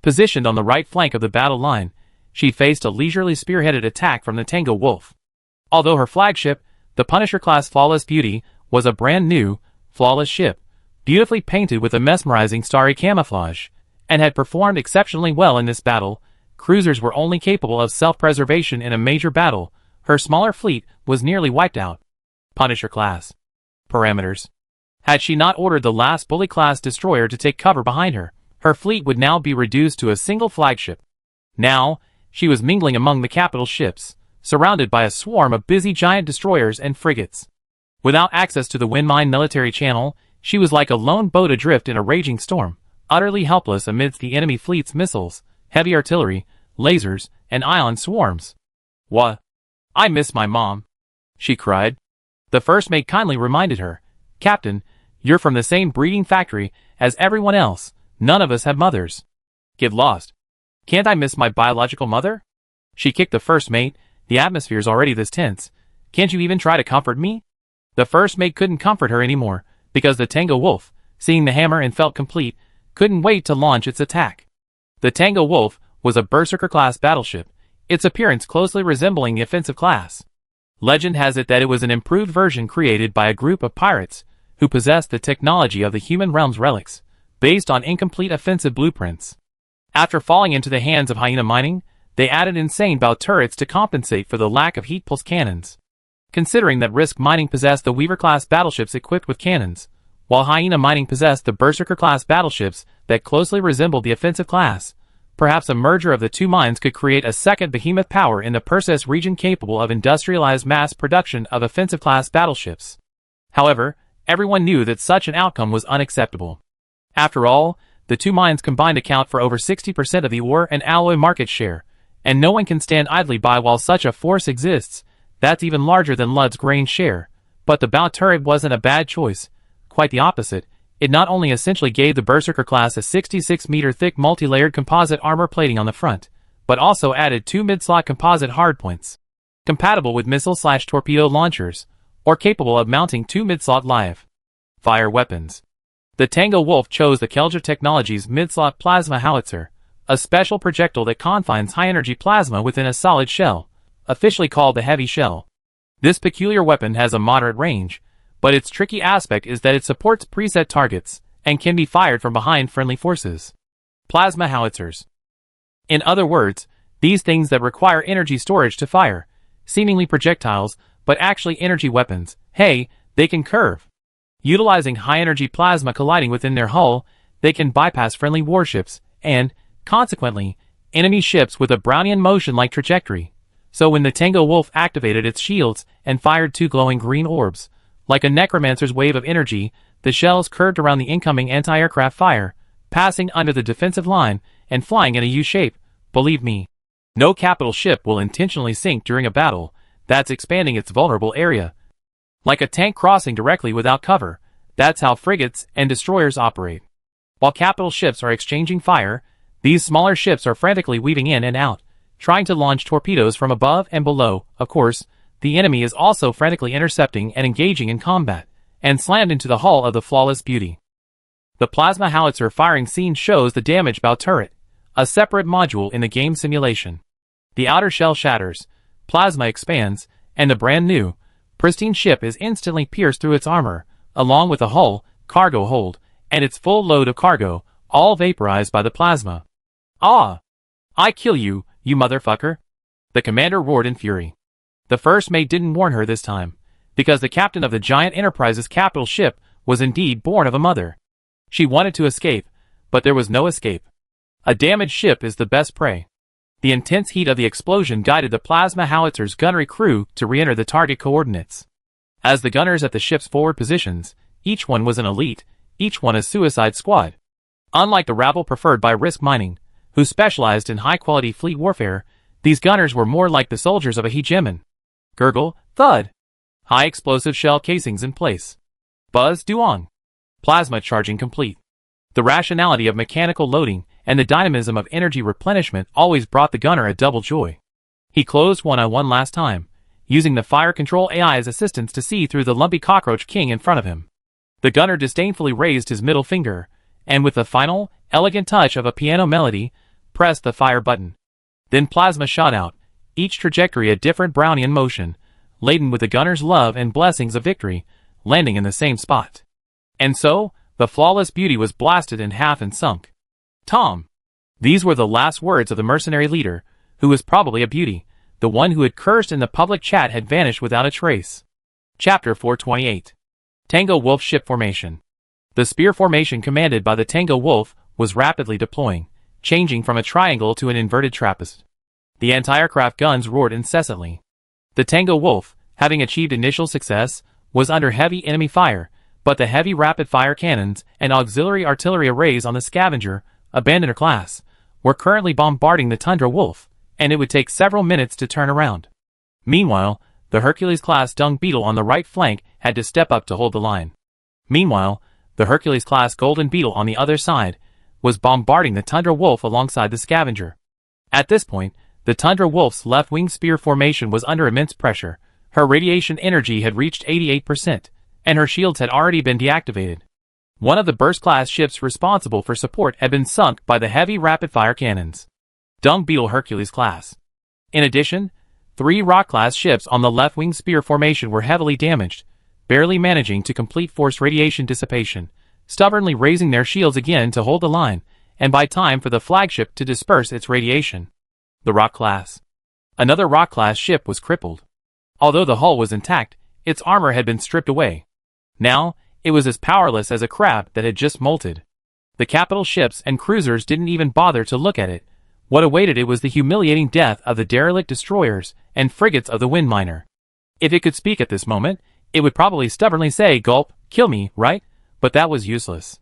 Positioned on the right flank of the battle line, she faced a leisurely spearheaded attack from the Tango Wolf. Although her flagship, the Punisher-class Flawless Beauty, was a brand new, flawless ship, beautifully painted with a mesmerizing starry camouflage, and had performed exceptionally well in this battle, cruisers were only capable of self-preservation in a major battle. Her smaller fleet was nearly wiped out. Punisher-class. Parameters. Had she not ordered the last Bully-class destroyer to take cover behind her, her fleet would now be reduced to a single flagship. Now, she was mingling among the capital ships, surrounded by a swarm of busy giant destroyers and frigates. Without access to the Windmine military channel, she was like a lone boat adrift in a raging storm, utterly helpless amidst the enemy fleet's missiles, heavy artillery, lasers, and ion swarms. "What? I miss my mom," she cried. The first mate kindly reminded her, "Captain, you're from the same breeding factory as everyone else. None of us have mothers." "Get lost. Can't I miss my biological mother?" She kicked the first mate. "The atmosphere's already this tense. Can't you even try to comfort me?" The first mate couldn't comfort her anymore, because the Tango Wolf, seeing the hammer and felt complete, couldn't wait to launch its attack. The Tango Wolf was a Berserker-class battleship, its appearance closely resembling the offensive class. Legend has it that it was an improved version created by a group of pirates who possessed the technology of the human realm's relics, based on incomplete offensive blueprints. After falling into the hands of Hyena Mining, they added insane bow turrets to compensate for the lack of heat pulse cannons. Considering that Risk Mining possessed the Weaver-class battleships equipped with cannons, while Hyena Mining possessed the Berserker-class battleships that closely resembled the offensive class, perhaps a merger of the two mines could create a second behemoth power in the Perseus region capable of industrialized mass production of offensive-class battleships. However, everyone knew that such an outcome was unacceptable. After all, the two mines combined account for over 60% of the ore and alloy market share, and no one can stand idly by while such a force exists. That's even larger than Ludd's grain share. But the bow turret wasn't a bad choice. Quite the opposite. It not only essentially gave the Berserker class a 66-meter thick multi-layered composite armor plating on the front, but also added two mid-slot composite hardpoints, compatible with missile/torpedo launchers, or capable of mounting two mid-slot live fire weapons. The Tango Wolf chose the Kelja Technologies mid-slot plasma howitzer, a special projectile that confines high-energy plasma within a solid shell, officially called the Heavy Shell. This peculiar weapon has a moderate range, but its tricky aspect is that it supports preset targets and can be fired from behind friendly forces. Plasma howitzers. In other words, these things that require energy storage to fire, seemingly projectiles, but actually energy weapons. Hey, they can curve. Utilizing high-energy plasma colliding within their hull, they can bypass friendly warships and, consequently, enemy ships with a Brownian motion-like trajectory. So when the Tango Wolf activated its shields and fired two glowing green orbs, like a necromancer's wave of energy, the shells curved around the incoming anti-aircraft fire, passing under the defensive line and flying in a U-shape. Believe me, no capital ship will intentionally sink during a battle that's expanding its vulnerable area. Like a tank crossing directly without cover, that's how frigates and destroyers operate. While capital ships are exchanging fire, these smaller ships are frantically weaving in and out, trying to launch torpedoes from above and below. Of course, the enemy is also frantically intercepting and engaging in combat, and slammed into the hull of the Flawless Beauty. The plasma howitzer firing scene shows the damaged bow turret, a separate module in the game simulation. The outer shell shatters, plasma expands, and the brand new, pristine ship is instantly pierced through its armor, along with the hull, cargo hold, and its full load of cargo, all vaporized by the plasma. Ah! I kill you, you motherfucker! The commander roared in fury. The first mate didn't warn her this time, because the captain of the giant Enterprise's capital ship was indeed born of a mother. She wanted to escape, but there was no escape. A damaged ship is the best prey. The intense heat of the explosion guided the plasma howitser's gunnery crew to re-enter the target coordinates. As the gunners at the ship's forward positions, each one was an elite, each one a suicide squad. Unlike the rabble preferred by Risk Mining, who specialized in high-quality fleet warfare, these gunners were more like the soldiers of a hegemon. Gurgle, thud. High explosive shell casings in place. Buzz, duong. Plasma charging complete. The rationality of mechanical loading and the dynamism of energy replenishment always brought the gunner a double joy. He closed one-on-one last time, using the fire control AI's assistance to see through the lumpy cockroach king in front of him. The gunner disdainfully raised his middle finger, and with the final, elegant touch of a piano melody, pressed the fire button. Then plasma shot out, each trajectory a different Brownian motion, laden with the gunner's love and blessings of victory, landing in the same spot. And so, the flawless beauty was blasted in half and sunk. Tom! These were the last words of the mercenary leader, who was probably a beauty. The one who had cursed in the public chat had vanished without a trace. Chapter 428. Tango Wolf Ship Formation. The spear formation commanded by the Tango Wolf was rapidly deploying, changing from a triangle to an inverted trapezoid. The anti-aircraft guns roared incessantly. The Tango Wolf, having achieved initial success, was under heavy enemy fire, but the heavy rapid-fire cannons and auxiliary artillery arrays on the Scavenger, Abandoner class, were currently bombarding the Tundra Wolf, and it would take several minutes to turn around. Meanwhile, the Hercules-class Dung Beetle on the right flank had to step up to hold the line. Meanwhile, the Hercules-class Golden Beetle on the other side was bombarding the Tundra Wolf alongside the Scavenger. At this point, the Tundra Wolf's left-wing spear formation was under immense pressure. Her radiation energy had reached 88%, and her shields had already been deactivated. One of the burst-class ships responsible for support had been sunk by the heavy rapid-fire cannons. Dung Beetle Hercules class. In addition, 3 Rock-class ships on the left-wing spear formation were heavily damaged, barely managing to complete forced radiation dissipation, stubbornly raising their shields again to hold the line, and by time for the flagship to disperse its radiation. The Rock class. Another Rock-class ship was crippled. Although the hull was intact, its armor had been stripped away. Now, it was as powerless as a crab that had just molted. The capital ships and cruisers didn't even bother to look at it. What awaited it was the humiliating death of the derelict destroyers and frigates of the Wind Miner. If it could speak at this moment, it would probably stubbornly say, "Gulp, kill me," right? But that was useless.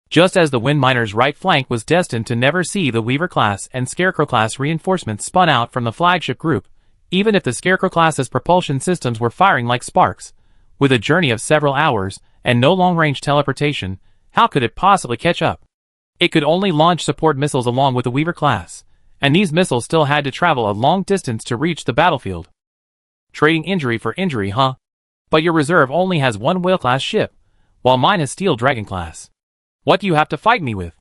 Just as the Wind Miner's right flank was destined to never see the Weaver-class and Scarecrow-class reinforcements spun out from the flagship group, even if the Scarecrow-class's propulsion systems were firing like sparks, with a journey of several hours and no long-range teleportation, how could it possibly catch up? It could only launch support missiles along with the Weaver-class, and these missiles still had to travel a long distance to reach the battlefield. Trading injury for injury, huh? But your reserve only has 1 Whale-class ship, while mine has Steel Dragon-class. What do you have to fight me with?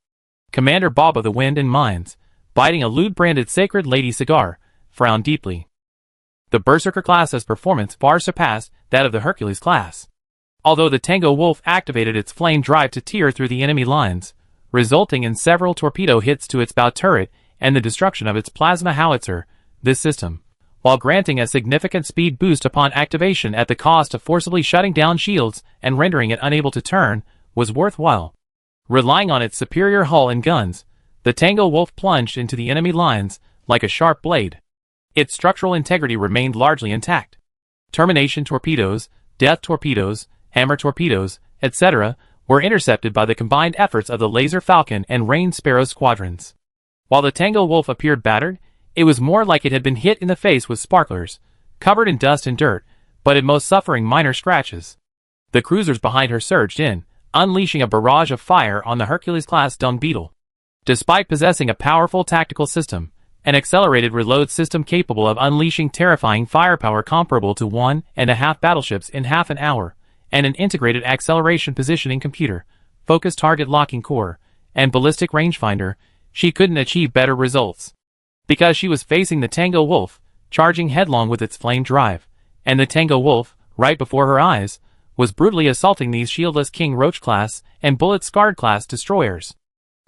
Commander Bob of the Wind and Mines, biting a lewd-branded Sacred Lady cigar, frowned deeply. The Berserker-class's performance far surpassed that of the Hercules-class. Although the Tango Wolf activated its flame drive to tear through the enemy lines, resulting in several torpedo hits to its bow turret and the destruction of its plasma howitzer, this system, while granting a significant speed boost upon activation at the cost of forcibly shutting down shields and rendering it unable to turn, was worthwhile. Relying on its superior hull and guns, the Tango Wolf plunged into the enemy lines like a sharp blade. Its structural integrity remained largely intact. Termination torpedoes, death torpedoes, hammer torpedoes, etc., were intercepted by the combined efforts of the Laser Falcon and Rain Sparrow squadrons. While the Tango Wolf appeared battered, it was more like it had been hit in the face with sparklers, covered in dust and dirt, but at most suffering minor scratches. The cruisers behind her surged in, unleashing a barrage of fire on the Hercules-class Dung Beetle. Despite possessing a powerful tactical system, an accelerated reload system capable of unleashing terrifying firepower comparable to 1.5 battleships in half an hour, and an integrated acceleration positioning computer, focused target locking core, and ballistic rangefinder, she couldn't achieve better results. Because she was facing the Tango Wolf, charging headlong with its flame drive, and the Tango Wolf, right before her eyes, was brutally assaulting these shieldless King Roach-class and Bullet-Scarred-class destroyers.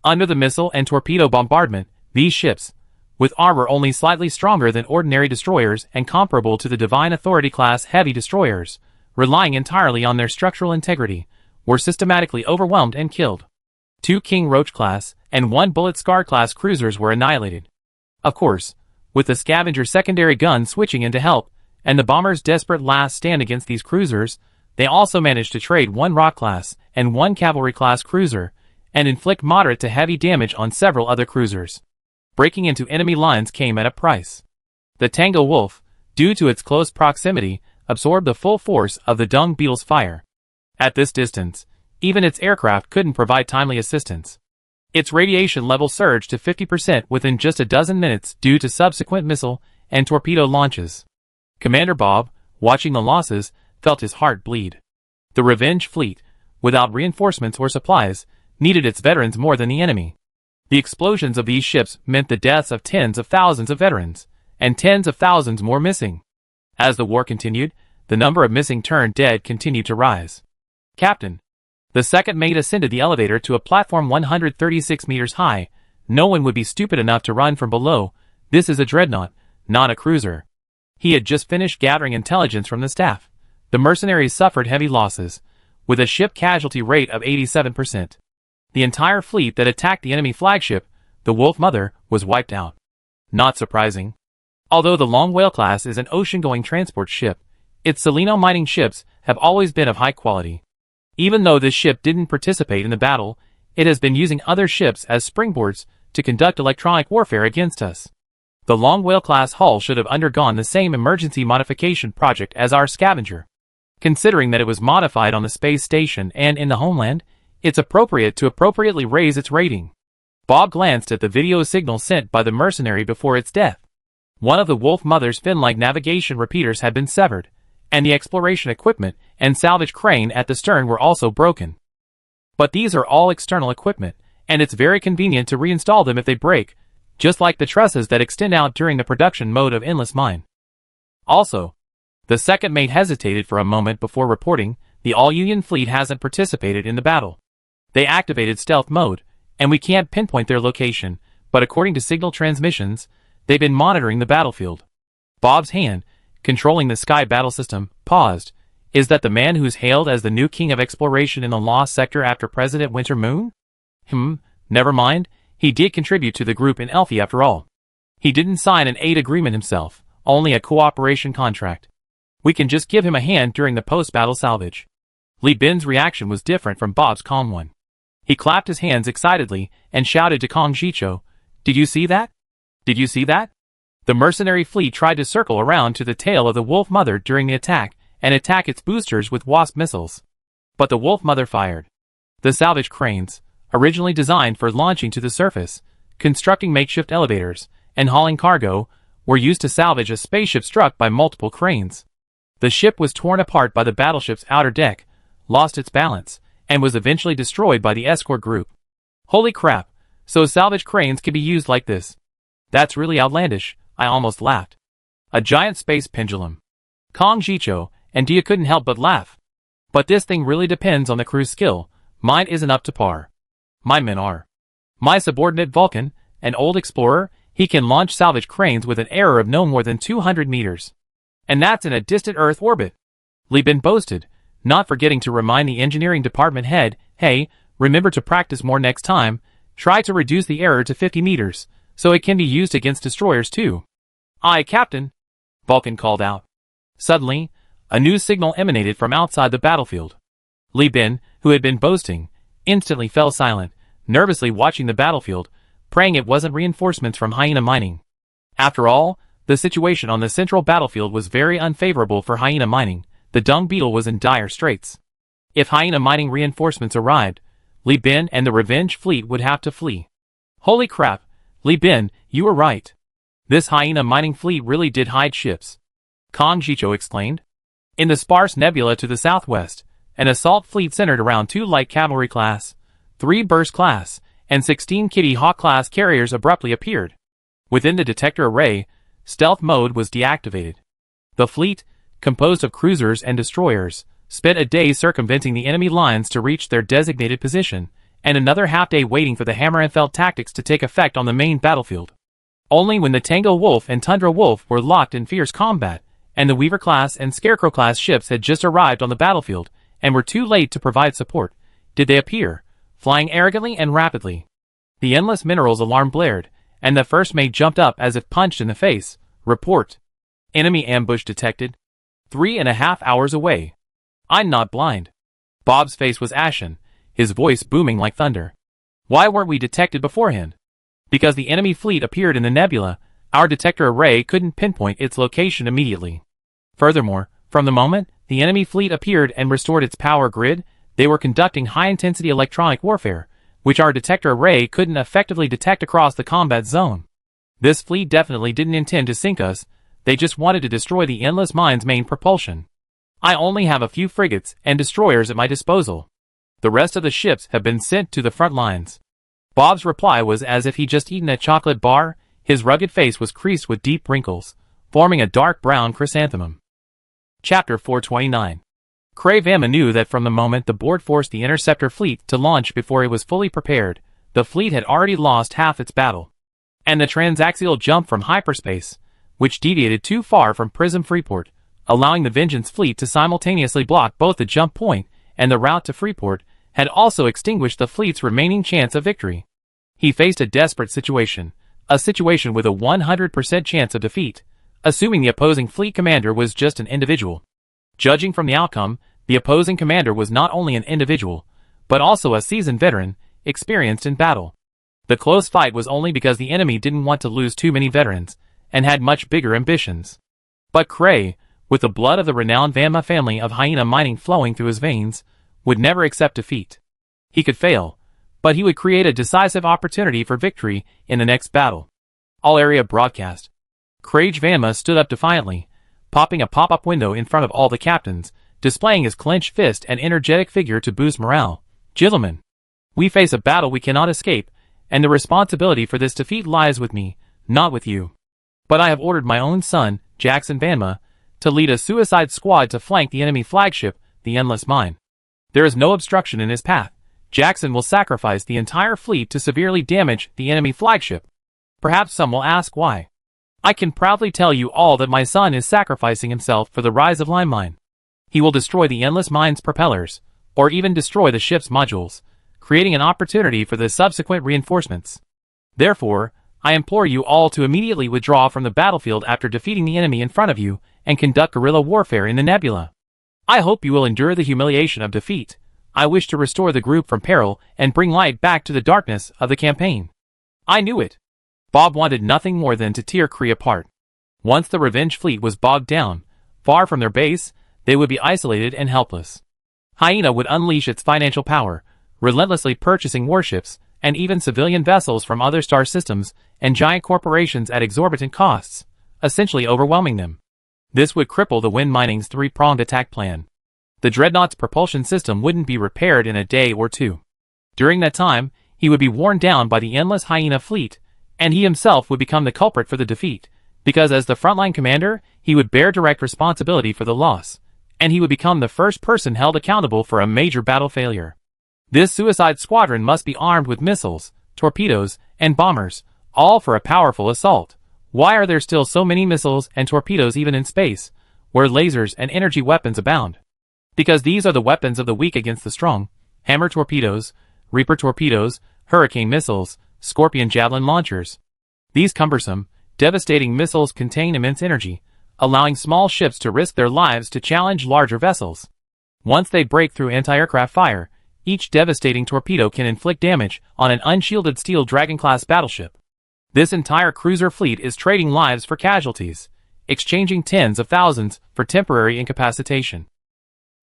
Under the missile and torpedo bombardment, these ships, with armor only slightly stronger than ordinary destroyers and comparable to the Divine Authority-class heavy destroyers, relying entirely on their structural integrity, were systematically overwhelmed and killed. 2 King Roach-class and 1 Bullet-Scarred-class cruisers were annihilated. Of course, with the Scavenger secondary gun switching in to help, and the bombers' desperate last stand against these cruisers, they also managed to trade 1 Rock-class and 1 Cavalry-class cruiser, and inflict moderate to heavy damage on several other cruisers. Breaking into enemy lines came at a price. The Tango Wolf, due to its close proximity, absorbed the full force of the Dung Beetle's fire. At this distance, even its aircraft couldn't provide timely assistance. Its radiation level surged to 50% within just a dozen minutes due to subsequent missile and torpedo launches. Commander Bob, watching the losses, felt his heart bleed. The Revenge fleet, without reinforcements or supplies, needed its veterans more than the enemy. The explosions of these ships meant the deaths of tens of thousands of veterans, and tens of thousands more missing. As the war continued, the number of missing turned dead continued to rise. Captain. The second mate ascended the elevator to a platform 136 meters high. No one would be stupid enough to run from below. This is a dreadnought, not a cruiser. He had just finished gathering intelligence from the staff. The mercenaries suffered heavy losses, with a ship casualty rate of 87%. The entire fleet that attacked the enemy flagship, the Wolf Mother, was wiped out. Not surprising. Although the Long Whale class is an ocean-going transport ship, its seleno mining ships have always been of high quality. Even though this ship didn't participate in the battle, it has been using other ships as springboards to conduct electronic warfare against us. The Long Whale class hull should have undergone the same emergency modification project as our Scavenger. Considering that it was modified on the space station and in the homeland, it's appropriate to appropriately raise its rating. Bob glanced at the video signal sent by the mercenary before its death. One of the Wolf Mother's fin-like navigation repeaters had been severed, and the exploration equipment and salvage crane at the stern were also broken. But these are all external equipment, and it's very convenient to reinstall them if they break, just like the trusses that extend out during the production mode of Endless Mine. Also, the second mate hesitated for a moment before reporting, the all-Union fleet hasn't participated in the battle. They activated stealth mode, and we can't pinpoint their location, but according to signal transmissions, they've been monitoring the battlefield. Bob's hand, controlling the Sky Battle System, paused. Is that the man who's hailed as the new king of exploration in the Lost Sector after President Winter Moon? Never mind, he did contribute to the group in Elfie after all. He didn't sign an aid agreement himself, only a cooperation contract. We can just give him a hand during the post-battle salvage. Li Bin's reaction was different from Bob's calm one. He clapped his hands excitedly and shouted to Kong Jicho, "Did you see that? Did you see that?" The mercenary fleet tried to circle around to the tail of the Wolf Mother during the attack and attack its boosters with Wasp missiles. But the Wolf Mother fired. The salvage cranes, originally designed for launching to the surface, constructing makeshift elevators, and hauling cargo, were used to salvage a spaceship struck by multiple cranes. The ship was torn apart by the battleship's outer deck, lost its balance, and was eventually destroyed by the escort group. Holy crap, so salvage cranes can be used like this. That's really outlandish, I almost laughed. A giant space pendulum. Kong Jicho and Dia couldn't help but laugh. But this thing really depends on the crew's skill. Mine isn't up to par. My men are. My subordinate Vulcan, an old explorer, he can launch salvage cranes with an error of no more than 200 meters. And that's in a distant Earth orbit. Li Bin boasted, not forgetting to remind the engineering department head, hey, remember to practice more next time, try to reduce the error to 50 meters, so it can be used against destroyers too. Aye, Captain, Vulcan called out. Suddenly, a new signal emanated from outside the battlefield. Li Bin, who had been boasting, instantly fell silent, nervously watching the battlefield, praying it wasn't reinforcements from Hyena Mining. After all, the situation on the central battlefield was very unfavorable for Hyena Mining. The Dung Beetle was in dire straits. If Hyena Mining reinforcements arrived, Li Bin and the Revenge fleet would have to flee. Holy crap, Li Bin, you were right. This Hyena Mining fleet really did hide ships. Kong Jicho exclaimed. In the sparse nebula to the southwest, an assault fleet centered around 2 light cavalry class, 3 burst class, and 16 Kitty Hawk class carriers abruptly appeared. Within the detector array, stealth mode was deactivated. The fleet, composed of cruisers and destroyers, spent a day circumventing the enemy lines to reach their designated position, and another half-day waiting for the hammer and felt tactics to take effect on the main battlefield. Only when the Tango Wolf and Tundra Wolf were locked in fierce combat, and the Weaver-class and Scarecrow-class ships had just arrived on the battlefield and were too late to provide support, did they appear, flying arrogantly and rapidly. The endless minerals alarm blared, and the first mate jumped up as if punched in the face. Report. Enemy ambush detected. 3.5 hours away. I'm not blind. Bob's face was ashen, his voice booming like thunder. Why weren't we detected beforehand? Because the enemy fleet appeared in the nebula, our detector array couldn't pinpoint its location immediately. Furthermore, from the moment the enemy fleet appeared and restored its power grid, they were conducting high-intensity electronic warfare, which our detector array couldn't effectively detect across the combat zone. This fleet definitely didn't intend to sink us, they just wanted to destroy the Endless Mine's main propulsion. I only have a few frigates and destroyers at my disposal. The rest of the ships have been sent to the front lines. Bob's reply was as if he'd just eaten a chocolate bar. His rugged face was creased with deep wrinkles, forming a dark brown chrysanthemum. Chapter 429. Cray Vama knew that from the moment the board forced the interceptor fleet to launch before it was fully prepared, the fleet had already lost half its battle. And the transaxial jump from hyperspace, which deviated too far from Prism Freeport, allowing the Vengeance fleet to simultaneously block both the jump point and the route to Freeport, had also extinguished the fleet's remaining chance of victory. He faced a desperate situation, a situation with a 100% chance of defeat, assuming the opposing fleet commander was just an individual. Judging from the outcome, the opposing commander was not only an individual, but also a seasoned veteran, experienced in battle. The close fight was only because the enemy didn't want to lose too many veterans, and had much bigger ambitions. But Cray, with the blood of the renowned Vama family of hyena mining flowing through his veins, would never accept defeat. He could fail, but he would create a decisive opportunity for victory in the next battle. All area broadcast. Craig Vama stood up defiantly, popping a pop-up window in front of all the captains, displaying his clenched fist and energetic figure to boost morale. Gentlemen, we face a battle we cannot escape, and the responsibility for this defeat lies with me, not with you. But I have ordered my own son, Jackson Vama, to lead a suicide squad to flank the enemy flagship, the Endless Mine. There is no obstruction in his path. Jackson will sacrifice the entire fleet to severely damage the enemy flagship. Perhaps some will ask why. I can proudly tell you all that my son is sacrificing himself for the rise of Lime Mine. He will destroy the Endless Mine's propellers, or even destroy the ship's modules, creating an opportunity for the subsequent reinforcements. Therefore, I implore you all to immediately withdraw from the battlefield after defeating the enemy in front of you and conduct guerrilla warfare in the nebula. I hope you will endure the humiliation of defeat. I wish to restore the group from peril and bring light back to the darkness of the campaign. I knew it. Bob wanted nothing more than to tear Kree apart. Once the Revenge fleet was bogged down, far from their base, they would be isolated and helpless. Hyena would unleash its financial power, relentlessly purchasing warships and even civilian vessels from other star systems and giant corporations at exorbitant costs, essentially overwhelming them. This would cripple the Wind Mining's three-pronged attack plan. The Dreadnought's propulsion system wouldn't be repaired in a day or two. During that time, he would be worn down by the endless Hyena fleet, and he himself would become the culprit for the defeat, because as the frontline commander, he would bear direct responsibility for the loss, and he would become the first person held accountable for a major battle failure. This suicide squadron must be armed with missiles, torpedoes, and bombers, all for a powerful assault. Why are there still so many missiles and torpedoes even in space, where lasers and energy weapons abound? Because these are the weapons of the weak against the strong. Hammer torpedoes, Reaper torpedoes, Hurricane missiles, Scorpion javelin launchers. These cumbersome, devastating missiles contain immense energy, allowing small ships to risk their lives to challenge larger vessels. Once they break through anti-aircraft fire, each devastating torpedo can inflict damage on an unshielded Steel Dragon-class battleship. This entire cruiser fleet is trading lives for casualties, exchanging tens of thousands for temporary incapacitation.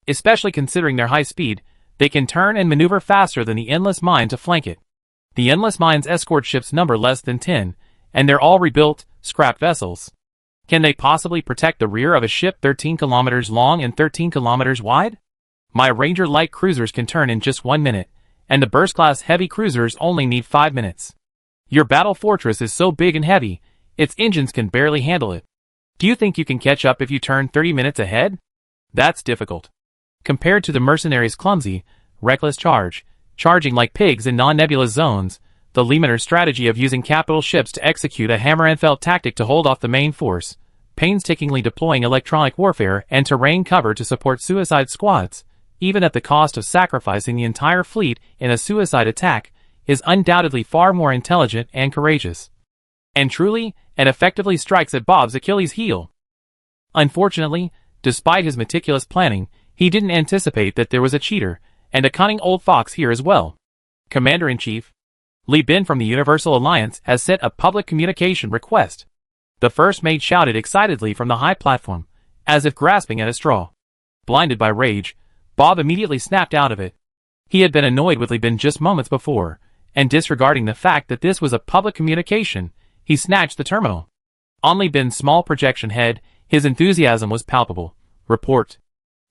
Especially considering their high speed, they can turn and maneuver faster than the Endless Mine to flank it. The Endless Mine's escort ships number less than 10, and they're all rebuilt, scrapped vessels. Can they possibly protect the rear of a ship 13 kilometers long and 13 kilometers wide? My Ranger light cruisers can turn in just 1 minute, and the burst-class heavy cruisers only need 5 minutes. Your battle fortress is so big and heavy, its engines can barely handle it. Do you think you can catch up if you turn 30 minutes ahead? That's difficult. Compared to the mercenaries' clumsy, reckless charging like pigs in non-nebulous zones, the Lehmaner's strategy of using capital ships to execute a hammer-and-felt tactic to hold off the main force, painstakingly deploying electronic warfare and terrain cover to support suicide squads, even at the cost of sacrificing the entire fleet in a suicide attack, is undoubtedly far more intelligent and courageous. And truly, and effectively strikes at Bob's Achilles heel. Unfortunately, despite his meticulous planning, he didn't anticipate that there was a cheater, and a cunning old fox here as well. Commander-in-Chief, Li Bin from the Universal Alliance has sent a public communication request. The first mate shouted excitedly from the high platform, as if grasping at a straw. Blinded by rage, Bob immediately snapped out of it. He had been annoyed with Li Bin just moments before, and disregarding the fact that this was a public communication, he snatched the terminal. On Li Bin's small projection head, his enthusiasm was palpable. Report.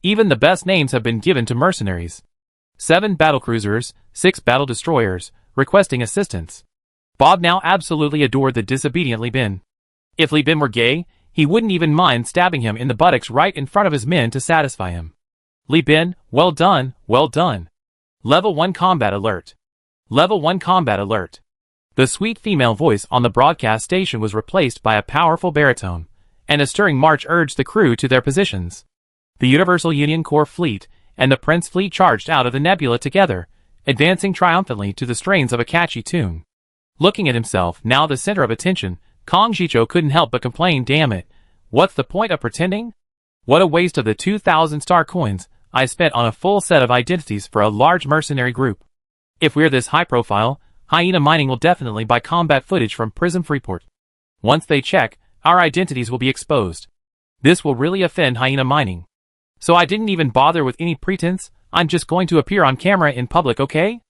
Even the best names have been given to mercenaries. 7 battlecruisers, 6 battle destroyers, requesting assistance. Bob now absolutely adored the disobedient Li Bin. If Li Bin were gay, he wouldn't even mind stabbing him in the buttocks right in front of his men to satisfy him. Li Bin, well done, well done. Level 1 combat alert. Level 1 combat alert. The sweet female voice on the broadcast station was replaced by a powerful baritone, and a stirring march urged the crew to their positions. The Universal Union Corps fleet and the Prince fleet charged out of the nebula together, advancing triumphantly to the strains of a catchy tune. Looking at himself, now the center of attention, Kong Jicho couldn't help but complain, damn it, what's the point of pretending? What a waste of the 2,000 star coins I spent on a full set of identities for a large mercenary group. If we're this high profile, Hyena Mining will definitely buy combat footage from Prism Freeport. Once they check, our identities will be exposed. This will really offend Hyena Mining. So I didn't even bother with any pretense, I'm just going to appear on camera in public, okay?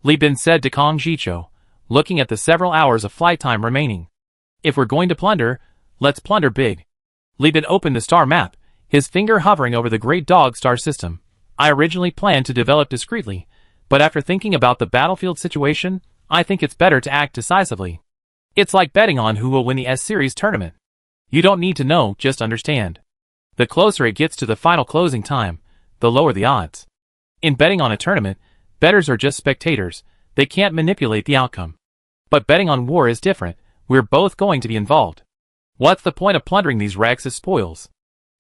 Li Bin said to Kong Jicho, looking at the several hours of flight time remaining. If we're going to plunder, let's plunder big. Li Bin opened the star map, his finger hovering over the Great Dog star system. I originally planned to develop discreetly, but after thinking about the battlefield situation, I think it's better to act decisively. It's like betting on who will win the S-Series tournament. You don't need to know, just understand. The closer it gets to the final closing time, the lower the odds. In betting on a tournament, bettors are just spectators, they can't manipulate the outcome. But betting on war is different, we're both going to be involved. What's the point of plundering these wrecks as spoils?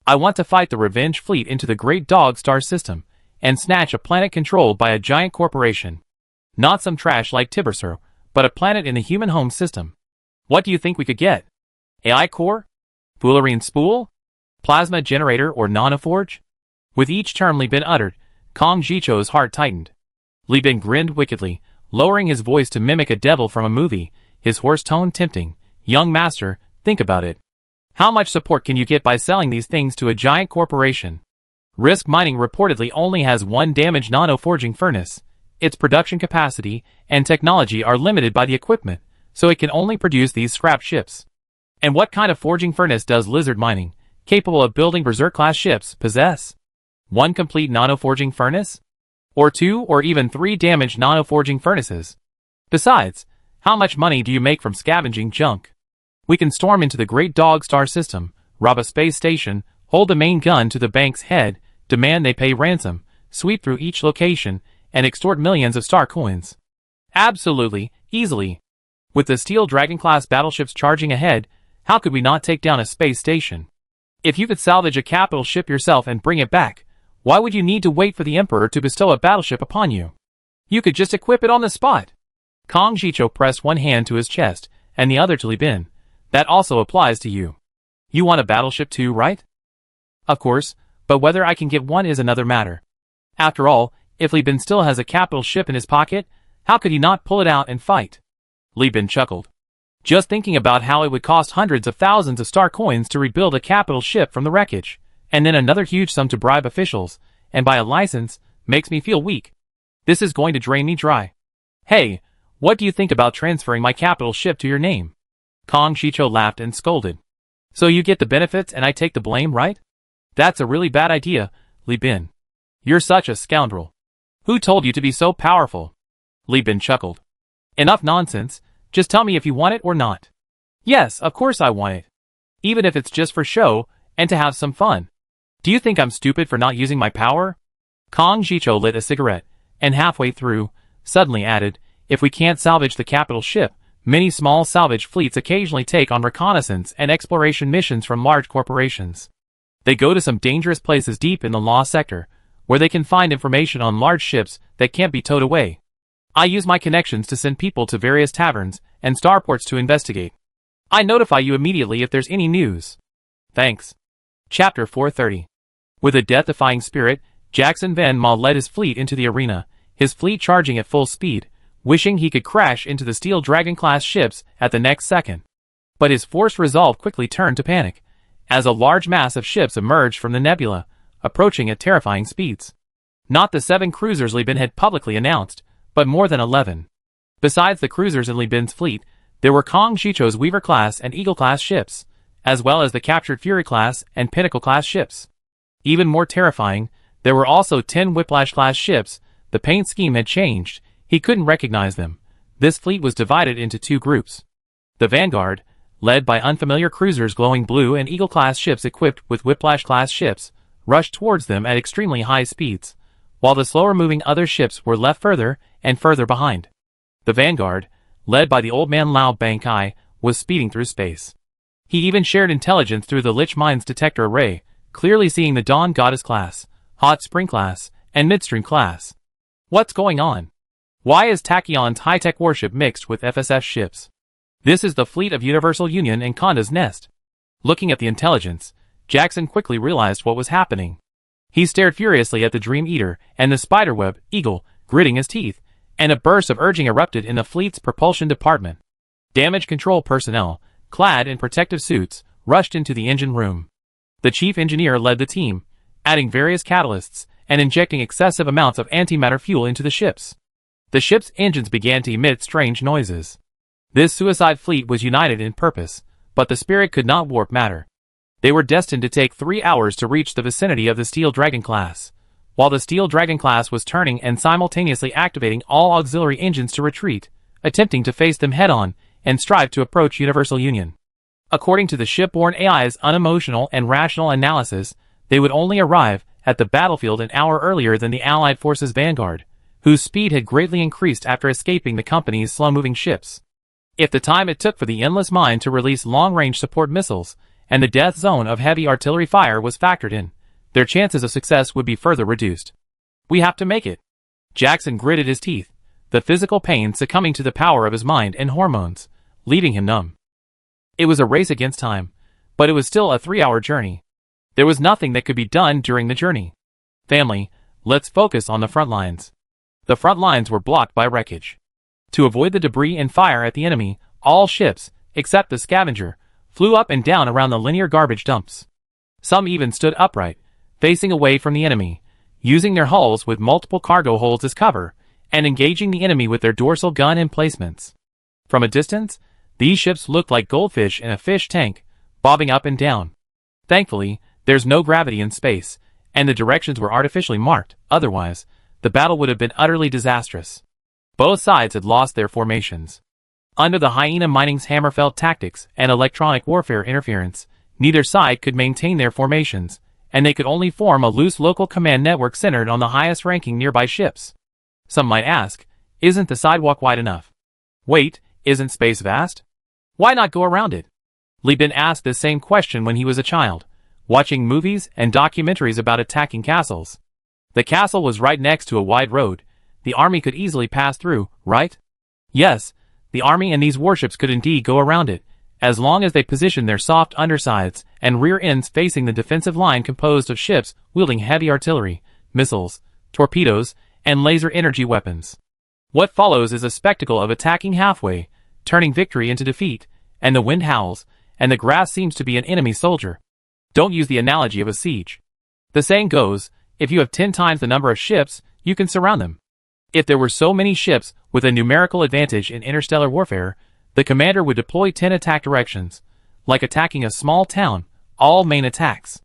I want to fight the revenge fleet into the Great Dog star system, and snatch a planet controlled by a giant corporation. Not some trash like Tibersur, but a planet in the human home system. What do you think we could get? AI core? Fullerene spool? Plasma generator or nanoforge? With each term Li Bin uttered, Kong Jicho's heart tightened. Li Bin grinned wickedly, lowering his voice to mimic a devil from a movie, his hoarse tone tempting. Young master, think about it. How much support can you get by selling these things to a giant corporation? Risk Mining reportedly only has one damaged nano-forging furnace. Its production capacity and technology are limited by the equipment, so it can only produce these scrap ships. And what kind of forging furnace does Lizard Mining, capable of building Berserk-class ships, possess? One complete nano-forging furnace? Or 2 or even 3 damaged nano-forging furnaces? Besides, how much money do you make from scavenging junk? We can storm into the Great Dog star system, rob a space station, hold the main gun to the bank's head, demand they pay ransom, sweep through each location, and extort millions of star coins. Absolutely, easily. With the Steel Dragon-class battleships charging ahead, how could we not take down a space station? If you could salvage a capital ship yourself and bring it back, why would you need to wait for the Emperor to bestow a battleship upon you? You could just equip it on the spot. Kong Jicho pressed one hand to his chest, and the other to Li Bin. That also applies to you. You want a battleship too, right? Of course, but whether I can get one is another matter. After all, if Li Bin still has a capital ship in his pocket, how could he not pull it out and fight? Li Bin chuckled. Just thinking about how it would cost hundreds of thousands of star coins to rebuild a capital ship from the wreckage, and then another huge sum to bribe officials, and buy a license, makes me feel weak. This is going to drain me dry. Hey, what do you think about transferring my capital ship to your name? Kong Jicho laughed and scolded. So you get the benefits and I take the blame, right? That's a really bad idea, Li Bin. You're such a scoundrel. Who told you to be so powerful? Li Bin chuckled. Enough nonsense, just tell me if you want it or not. Yes, of course I want it. even if it's just for show and to have some fun. Do you think I'm stupid for not using my power? Kong Jicho lit a cigarette, and halfway through, suddenly added, if we can't salvage the capital ship, many small salvage fleets occasionally take on reconnaissance and exploration missions from large corporations. They go to some dangerous places deep in the law sector, where they can find information on large ships that can't be towed away. I use my connections to send people to various taverns and starports to investigate. I notify you immediately if there's any news. Thanks. Chapter 430. With a death-defying spirit, Jackson Van Ma led his fleet into the arena, his fleet charging at full speed, wishing he could crash into the Steel Dragon-class ships at the next second. But his forced resolve quickly turned to panic, as a large mass of ships emerged from the nebula, approaching at terrifying speeds. Not the 7 cruisers Li Bin had publicly announced, but more than 11. Besides the cruisers in Li Bin's fleet, there were Kong Jicho's Weaver-class and Eagle-class ships, as well as the captured Fury-class and Pinnacle-class ships. Even more terrifying, there were also 10 Whiplash-class ships. The paint scheme had changed, he couldn't recognize them. This fleet was divided into 2 groups. The Vanguard, led by unfamiliar cruisers glowing blue and Eagle-class ships equipped with Whiplash-class ships, rushed towards them at extremely high speeds, while the slower-moving other ships were left further and further behind. The Vanguard, led by the old man Lao Bangkai, was speeding through space. He even shared intelligence through the Lich Mines detector array, clearly seeing the Dawn Goddess class, Hot Spring class, and Midstream class. What's going on? Why is Tachyon's high-tech warship mixed with FSF ships? This is the fleet of Universal Union and Conda's Nest. Looking at the intelligence, Jackson quickly realized what was happening. He stared furiously at the Dream Eater and the Spiderweb Eagle, gritting his teeth, and a burst of urging erupted in the fleet's propulsion department. Damage control personnel, clad in protective suits, rushed into the engine room. The chief engineer led the team, adding various catalysts and injecting excessive amounts of antimatter fuel into the ships. The ship's engines began to emit strange noises. This suicide fleet was united in purpose, but the spirit could not warp matter. They were destined to take 3 hours to reach the vicinity of the Steel Dragon class, while the Steel Dragon class was turning and simultaneously activating all auxiliary engines to retreat, attempting to face them head-on and strive to approach Universal Union. According to the shipborne AI's unemotional and rational analysis, they would only arrive at the battlefield an hour earlier than the Allied forces' Vanguard, whose speed had greatly increased after escaping the company's slow-moving ships. If the time it took for the Endless Mine to release long-range support missiles and the death zone of heavy artillery fire was factored in, their chances of success would be further reduced. We have to make it. Jackson gritted his teeth, the physical pain succumbing to the power of his mind and hormones, leaving him numb. It was a race against time, but it was still a 3-hour journey. There was nothing that could be done during the journey. Family, let's focus on the front lines. The front lines were blocked by wreckage. To avoid the debris and fire at the enemy, all ships, except the Scavenger, flew up and down around the linear garbage dumps. Some even stood upright, facing away from the enemy, using their hulls with multiple cargo holds as cover, and engaging the enemy with their dorsal gun emplacements. From a distance, these ships looked like goldfish in a fish tank, bobbing up and down. Thankfully, there's no gravity in space, and the directions were artificially marked, otherwise, the battle would have been utterly disastrous. Both sides had lost their formations. Under the Hyena Mining's Hammerfell tactics and electronic warfare interference, neither side could maintain their formations, and they could only form a loose local command network centered on the highest-ranking nearby ships. Some might ask, isn't the sidewalk wide enough? Wait, isn't space vast? Why not go around it? Li Bin asked this same question when he was a child, watching movies and documentaries about attacking castles. The castle was right next to a wide road. The army could easily pass through, right? Yes, the army and these warships could indeed go around it, as long as they positioned their soft undersides and rear ends facing the defensive line composed of ships wielding heavy artillery, missiles, torpedoes, and laser energy weapons. What follows is a spectacle of attacking halfway, turning victory into defeat, and the wind howls, and the grass seems to be an enemy soldier. Don't use the analogy of a siege. The saying goes, if you have 10 times the number of ships, you can surround them. If there were so many ships with a numerical advantage in interstellar warfare, the commander would deploy 10 attack directions, like attacking a small town, all main attacks.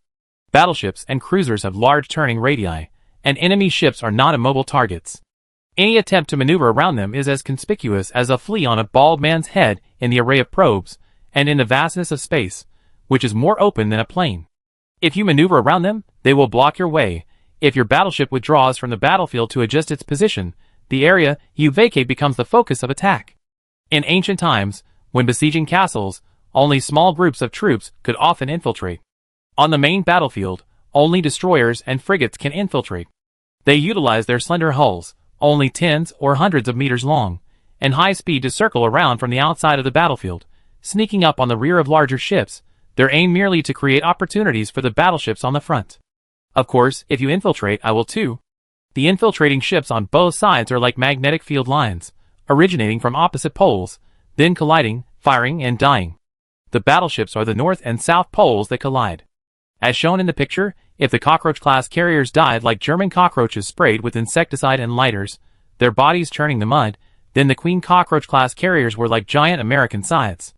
Battleships and cruisers have large turning radii, and enemy ships are not immobile targets. Any attempt to maneuver around them is as conspicuous as a flea on a bald man's head in the array of probes, and in the vastness of space, which is more open than a plain. If you maneuver around them, they will block your way. If your battleship withdraws from the battlefield to adjust its position, the area you vacate becomes the focus of attack. In ancient times, when besieging castles, only small groups of troops could often infiltrate. On the main battlefield, only destroyers and frigates can infiltrate. They utilize their slender hulls, only tens or hundreds of meters long, and high speed to circle around from the outside of the battlefield, sneaking up on the rear of larger ships, their aim merely to create opportunities for the battleships on the front. Of course, if you infiltrate, I will too. The infiltrating ships on both sides are like magnetic field lines, originating from opposite poles, then colliding, firing, and dying. The battleships are the north and south poles that collide. As shown in the picture, if the cockroach-class carriers died like German cockroaches sprayed with insecticide and lighters, their bodies churning the mud, then the Queen cockroach-class carriers were like giant American scythes.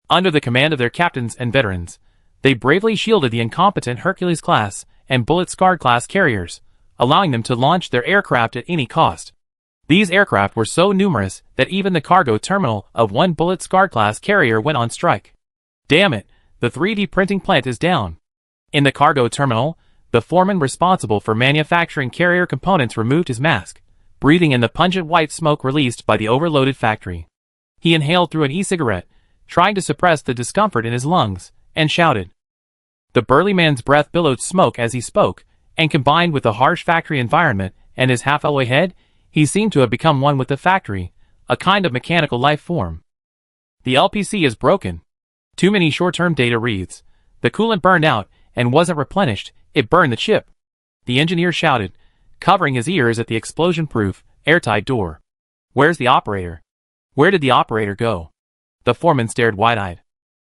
Under the command of their captains and veterans, they bravely shielded the incompetent Hercules-class and bullet-scarred-class carriers, allowing them to launch their aircraft at any cost. These aircraft were so numerous that even the cargo terminal of one bullet-scarred-class carrier went on strike. Damn it, the 3D printing plant is down. In the cargo terminal, the foreman responsible for manufacturing carrier components removed his mask, breathing in the pungent white smoke released by the overloaded factory. He inhaled through an e-cigarette, trying to suppress the discomfort in his lungs, and shouted. The burly man's breath billowed smoke as he spoke, and combined with the harsh factory environment and his half-alloy head, he seemed to have become one with the factory, a kind of mechanical life form. The LPC is broken. Too many short-term data reads. The coolant burned out and wasn't replenished, it burned the chip. The engineer shouted, covering his ears at the explosion-proof, airtight door. Where's the operator? Where did the operator go? The foreman stared wide-eyed.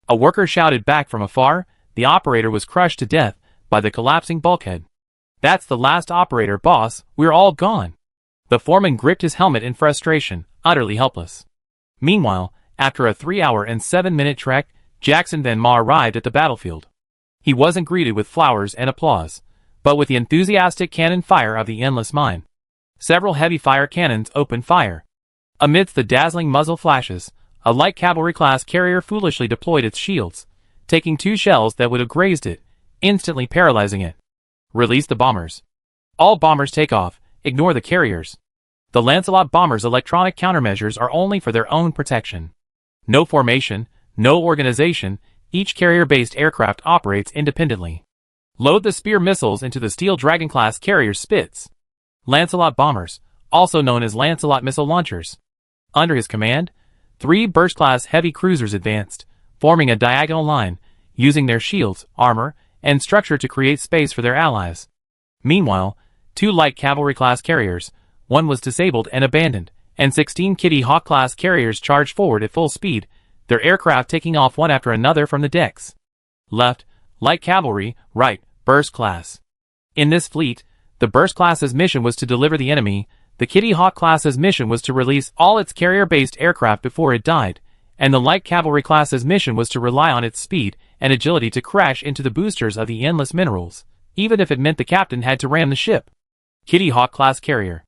A worker shouted back from afar, the operator was crushed to death by the collapsing bulkhead. That's the last operator, boss, we're all gone. The foreman gripped his helmet in frustration, utterly helpless. Meanwhile, after a 3-hour and 7-minute trek, Jackson Van Ma arrived at the battlefield. He wasn't greeted with flowers and applause, but with the enthusiastic cannon fire of the endless mine. Several heavy fire cannons opened fire. Amidst the dazzling muzzle flashes, a light cavalry-class carrier foolishly deployed its shields, taking 2 shells that would have grazed it, instantly paralyzing it. Release the bombers. All bombers take off, ignore the carriers. The Lancelot bombers' electronic countermeasures are only for their own protection. No formation, no organization, each carrier-based aircraft operates independently. Load the Spear missiles into the Steel Dragon-class carrier Spitz. Lancelot bombers, also known as Lancelot missile launchers. Under his command, 3 Burst-class heavy cruisers advanced, forming a diagonal line, using their shields, armor, and structure to create space for their allies. Meanwhile, 2 light cavalry-class carriers, one was disabled and abandoned, and 16 Kitty Hawk-class carriers charged forward at full speed, their aircraft taking off one after another from the decks. Left, light cavalry, right, Burst class. In this fleet, the Burst class's mission was to deliver the enemy, the Kitty Hawk class's mission was to release all its carrier-based aircraft before it died, and the light cavalry class's mission was to rely on its speed and agility to crash into the boosters of the endless minerals, even if it meant the captain had to ram the ship. Kitty Hawk class carrier.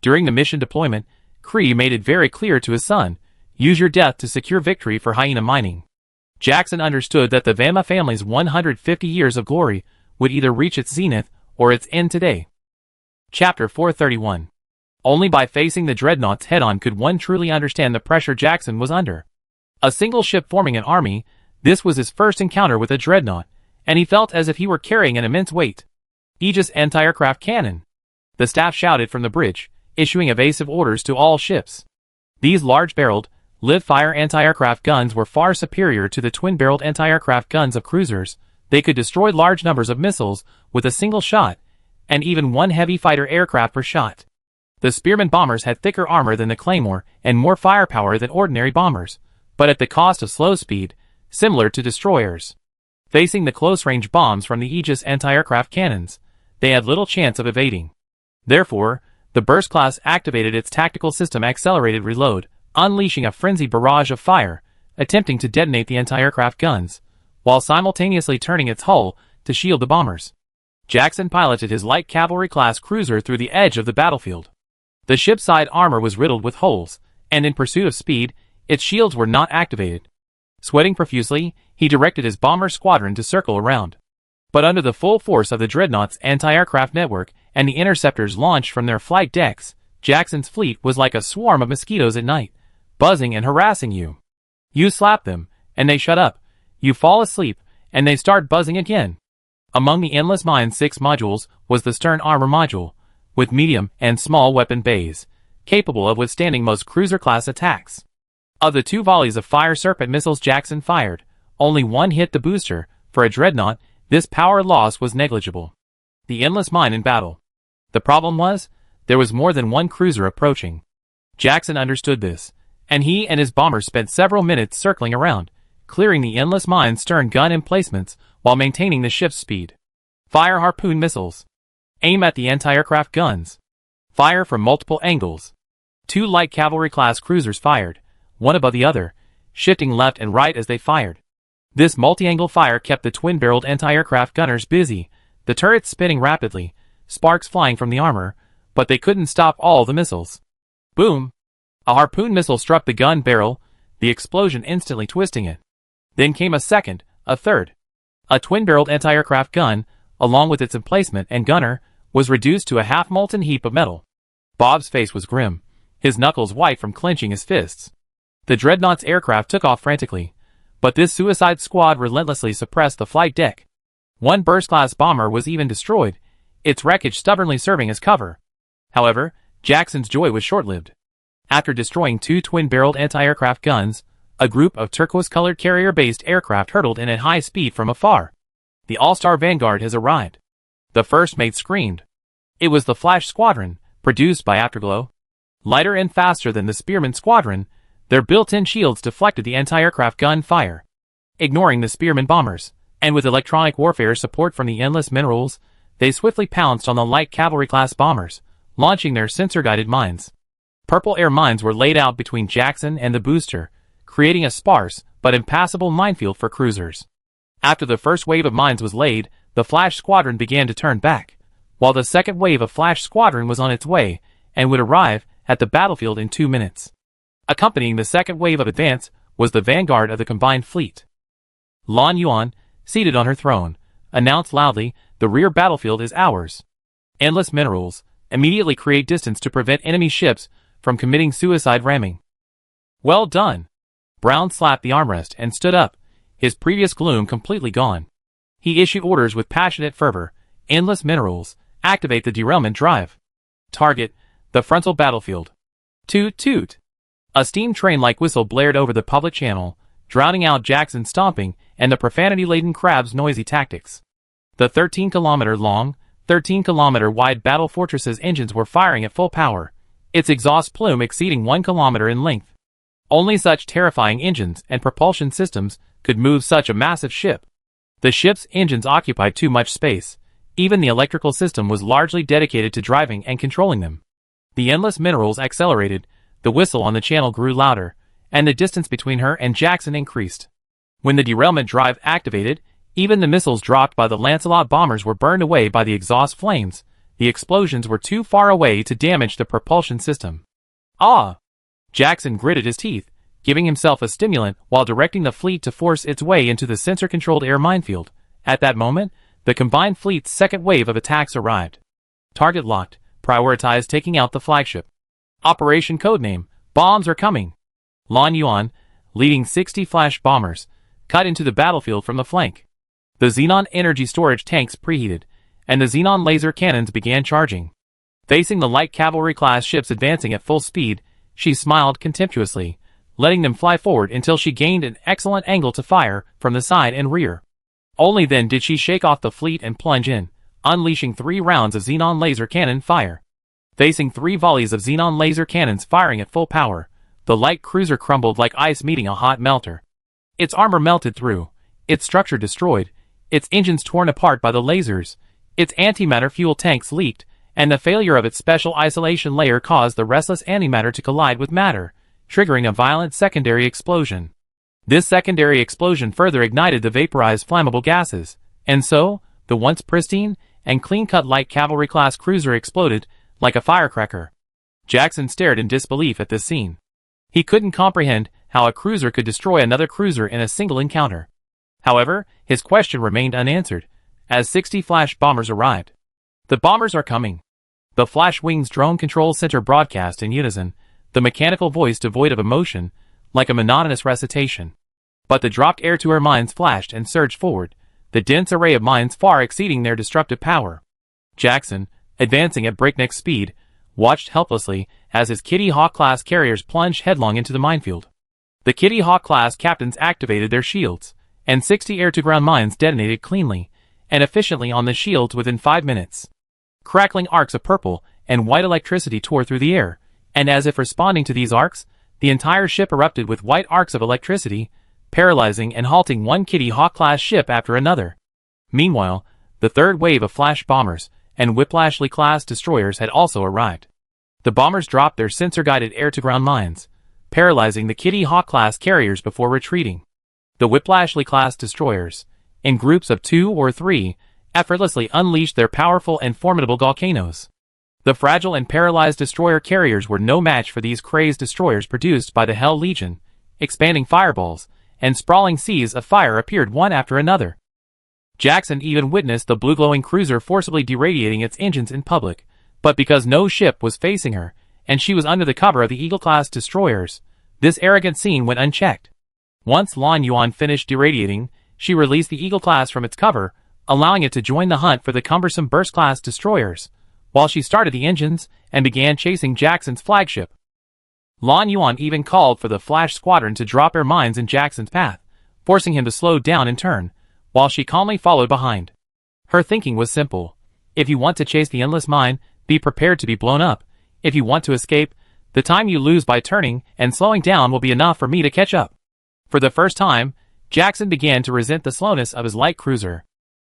During the mission deployment, Kree made it very clear to his son, use your death to secure victory for Hyena mining. Jackson understood that the Vanma family's 150 years of glory would either reach its zenith or its end today. Chapter 431. Only by facing the dreadnoughts head-on could one truly understand the pressure Jackson was under. A single ship forming an army, this was his first encounter with a dreadnought, and he felt as if he were carrying an immense weight. Aegis anti-aircraft cannon. The staff shouted from the bridge, issuing evasive orders to all ships. These large-barreled, live-fire anti-aircraft guns were far superior to the twin-barreled anti-aircraft guns of cruisers. They could destroy large numbers of missiles with a single shot, and even one heavy fighter aircraft per shot. The Spearman bombers had thicker armor than the Claymore and more firepower than ordinary bombers, but at the cost of slow speed, similar to destroyers. Facing the close-range bombs from the Aegis anti-aircraft cannons, they had little chance of evading. Therefore, the Burst class activated its tactical system accelerated reload, unleashing a frenzied barrage of fire, attempting to detonate the anti-aircraft guns, while simultaneously turning its hull to shield the bombers. Jackson piloted his light cavalry-class cruiser through the edge of the battlefield. The ship's side armor was riddled with holes, and in pursuit of speed, its shields were not activated. Sweating profusely, He directed his bomber squadron to circle around. But under the full force of the Dreadnought's anti-aircraft network and the interceptors launched from their flight decks, Jackson's fleet was like a swarm of mosquitoes at night, buzzing and harassing you. You slap them, and they shut up. You fall asleep, and they start buzzing again. Among the Endless Mine's 6 modules was the Stern Armor Module, with medium and small weapon bays, capable of withstanding most cruiser-class attacks. Of the 2 volleys of Fire Serpent missiles Jackson fired, only one hit the booster. For a Dreadnought, this power loss was negligible. The Endless Mine in battle. The problem was, there was more than one cruiser approaching. Jackson understood this, and he and his bombers spent several minutes circling around, clearing the Endless Mine's stern gun emplacements while maintaining the ship's speed. Fire harpoon missiles. Aim at the anti-aircraft guns. Fire from multiple angles. 2 light cavalry-class cruisers fired, one above the other, shifting left and right as they fired. This multi-angle fire kept the twin-barreled anti-aircraft gunners busy, the turrets spinning rapidly, sparks flying from the armor, but they couldn't stop all the missiles. Boom! A harpoon missile struck the gun barrel, the explosion instantly twisting it. Then came a second, a third. A twin-barreled anti-aircraft gun, along with its emplacement and gunner, was reduced to a half-molten heap of metal. Bob's face was grim, his knuckles white from clenching his fists. The Dreadnought's aircraft took off frantically, but this suicide squad relentlessly suppressed the flight deck. One burst-class bomber was even destroyed, its wreckage stubbornly serving as cover. However, Jackson's joy was short-lived. After destroying 2 twin-barreled anti-aircraft guns, a group of turquoise-colored carrier-based aircraft hurtled in at high speed from afar. The All-Star Vanguard has arrived. The first mate screamed. It was the Flash Squadron, produced by Afterglow. Lighter and faster than the Spearman Squadron, their built-in shields deflected the anti-aircraft gun fire, ignoring the Spearman bombers, and with electronic warfare support from the Endless Minerals, they swiftly pounced on the light cavalry-class bombers, launching their sensor-guided mines. Purple air mines were laid out between Jackson and the booster, creating a sparse but impassable minefield for cruisers. After the first wave of mines was laid, the Flash Squadron began to turn back, while the second wave of Flash Squadron was on its way and would arrive at the battlefield in 2 minutes. Accompanying the second wave of advance was the vanguard of the combined fleet. Lan Yuan, seated on her throne, announced loudly, "The rear battlefield is ours. Endless Minerals, immediately create distance to prevent enemy ships from committing suicide ramming." "Well done." Brown slapped the armrest and stood up, his previous gloom completely gone. He issued orders with passionate fervor. "Endless Minerals, activate the derailment drive. Target, the frontal battlefield." Toot toot. A steam train-like whistle blared over the public channel, drowning out Jackson's stomping and the profanity-laden crab's noisy tactics. The 13-kilometer-long, 13-kilometer-wide battle fortress's engines were firing at full power, its exhaust plume exceeding 1 kilometer in length. Only such terrifying engines and propulsion systems could move such a massive ship. The ship's engines occupied too much space. Even the electrical system was largely dedicated to driving and controlling them. The Endless Minerals accelerated, the whistle on the channel grew louder, and the distance between her and Jackson increased. When the derailment drive activated, even the missiles dropped by the Lancelot bombers were burned away by the exhaust flames. The explosions were too far away to damage the propulsion system. Ah! Jackson gritted his teeth, giving himself a stimulant while directing the fleet to force its way into the sensor-controlled air minefield. At that moment, the combined fleet's second wave of attacks arrived. Target locked, prioritized taking out the flagship. Operation codename, Bombs Are Coming. Lan Yuan, leading 60 flash bombers, cut into the battlefield from the flank. The Xenon energy storage tanks preheated, and the Xenon laser cannons began charging. Facing the light cavalry-class ships advancing at full speed, she smiled contemptuously, letting them fly forward until she gained an excellent angle to fire from the side and rear. Only then did she shake off the fleet and plunge in, unleashing 3 rounds of Xenon laser cannon fire. Facing 3 volleys of Xenon laser cannons firing at full power, the light cruiser crumbled like ice meeting a hot melter. Its armor melted through, its structure destroyed, its engines torn apart by the lasers, its antimatter fuel tanks leaked, and the failure of its special isolation layer caused the restless antimatter to collide with matter, triggering a violent secondary explosion. This secondary explosion further ignited the vaporized flammable gases, and so, the once pristine and clean-cut light cavalry-class cruiser exploded like a firecracker. Jackson stared in disbelief at this scene. He couldn't comprehend how a cruiser could destroy another cruiser in a single encounter. However, his question remained unanswered, as 60 flash bombers arrived. The bombers are coming. The Flash Wings drone control center broadcast in unison, the mechanical voice devoid of emotion, like a monotonous recitation. But the dropped air-to-air mines flashed and surged forward, the dense array of mines far exceeding their destructive power. Jackson, advancing at breakneck speed, watched helplessly as his Kitty Hawk-class carriers plunged headlong into the minefield. The Kitty Hawk-class captains activated their shields, and 60 air-to-ground mines detonated cleanly and efficiently on the shields within 5 minutes. Crackling arcs of purple and white electricity tore through the air, and as if responding to these arcs, the entire ship erupted with white arcs of electricity, paralyzing and halting one Kitty Hawk-class ship after another. Meanwhile, the third wave of flash bombers and Whiplashly-class destroyers had also arrived. The bombers dropped their sensor-guided air-to-ground mines, paralyzing the Kitty Hawk-class carriers before retreating. The Whiplashly-class destroyers, in groups of 2 or 3, effortlessly unleashed their powerful and formidable volcanoes. The fragile and paralyzed destroyer carriers were no match for these crazed destroyers produced by the Hell Legion. Expanding fireballs and sprawling seas of fire appeared one after another. Jackson even witnessed the blue-glowing cruiser forcibly deradiating its engines in public, but because no ship was facing her, and she was under the cover of the Eagle-class destroyers, this arrogant scene went unchecked. Once Lan Yuan finished deradiating, she released the Eagle-class from its cover, allowing it to join the hunt for the cumbersome Burst-class destroyers, while she started the engines and began chasing Jackson's flagship. Lan Yuan even called for the Flash Squadron to drop air mines in Jackson's path, forcing him to slow down and turn, while she calmly followed behind. Her thinking was simple. If you want to chase the endless mine, be prepared to be blown up. If you want to escape, the time you lose by turning and slowing down will be enough for me to catch up. For the first time, Jackson began to resent the slowness of his light cruiser.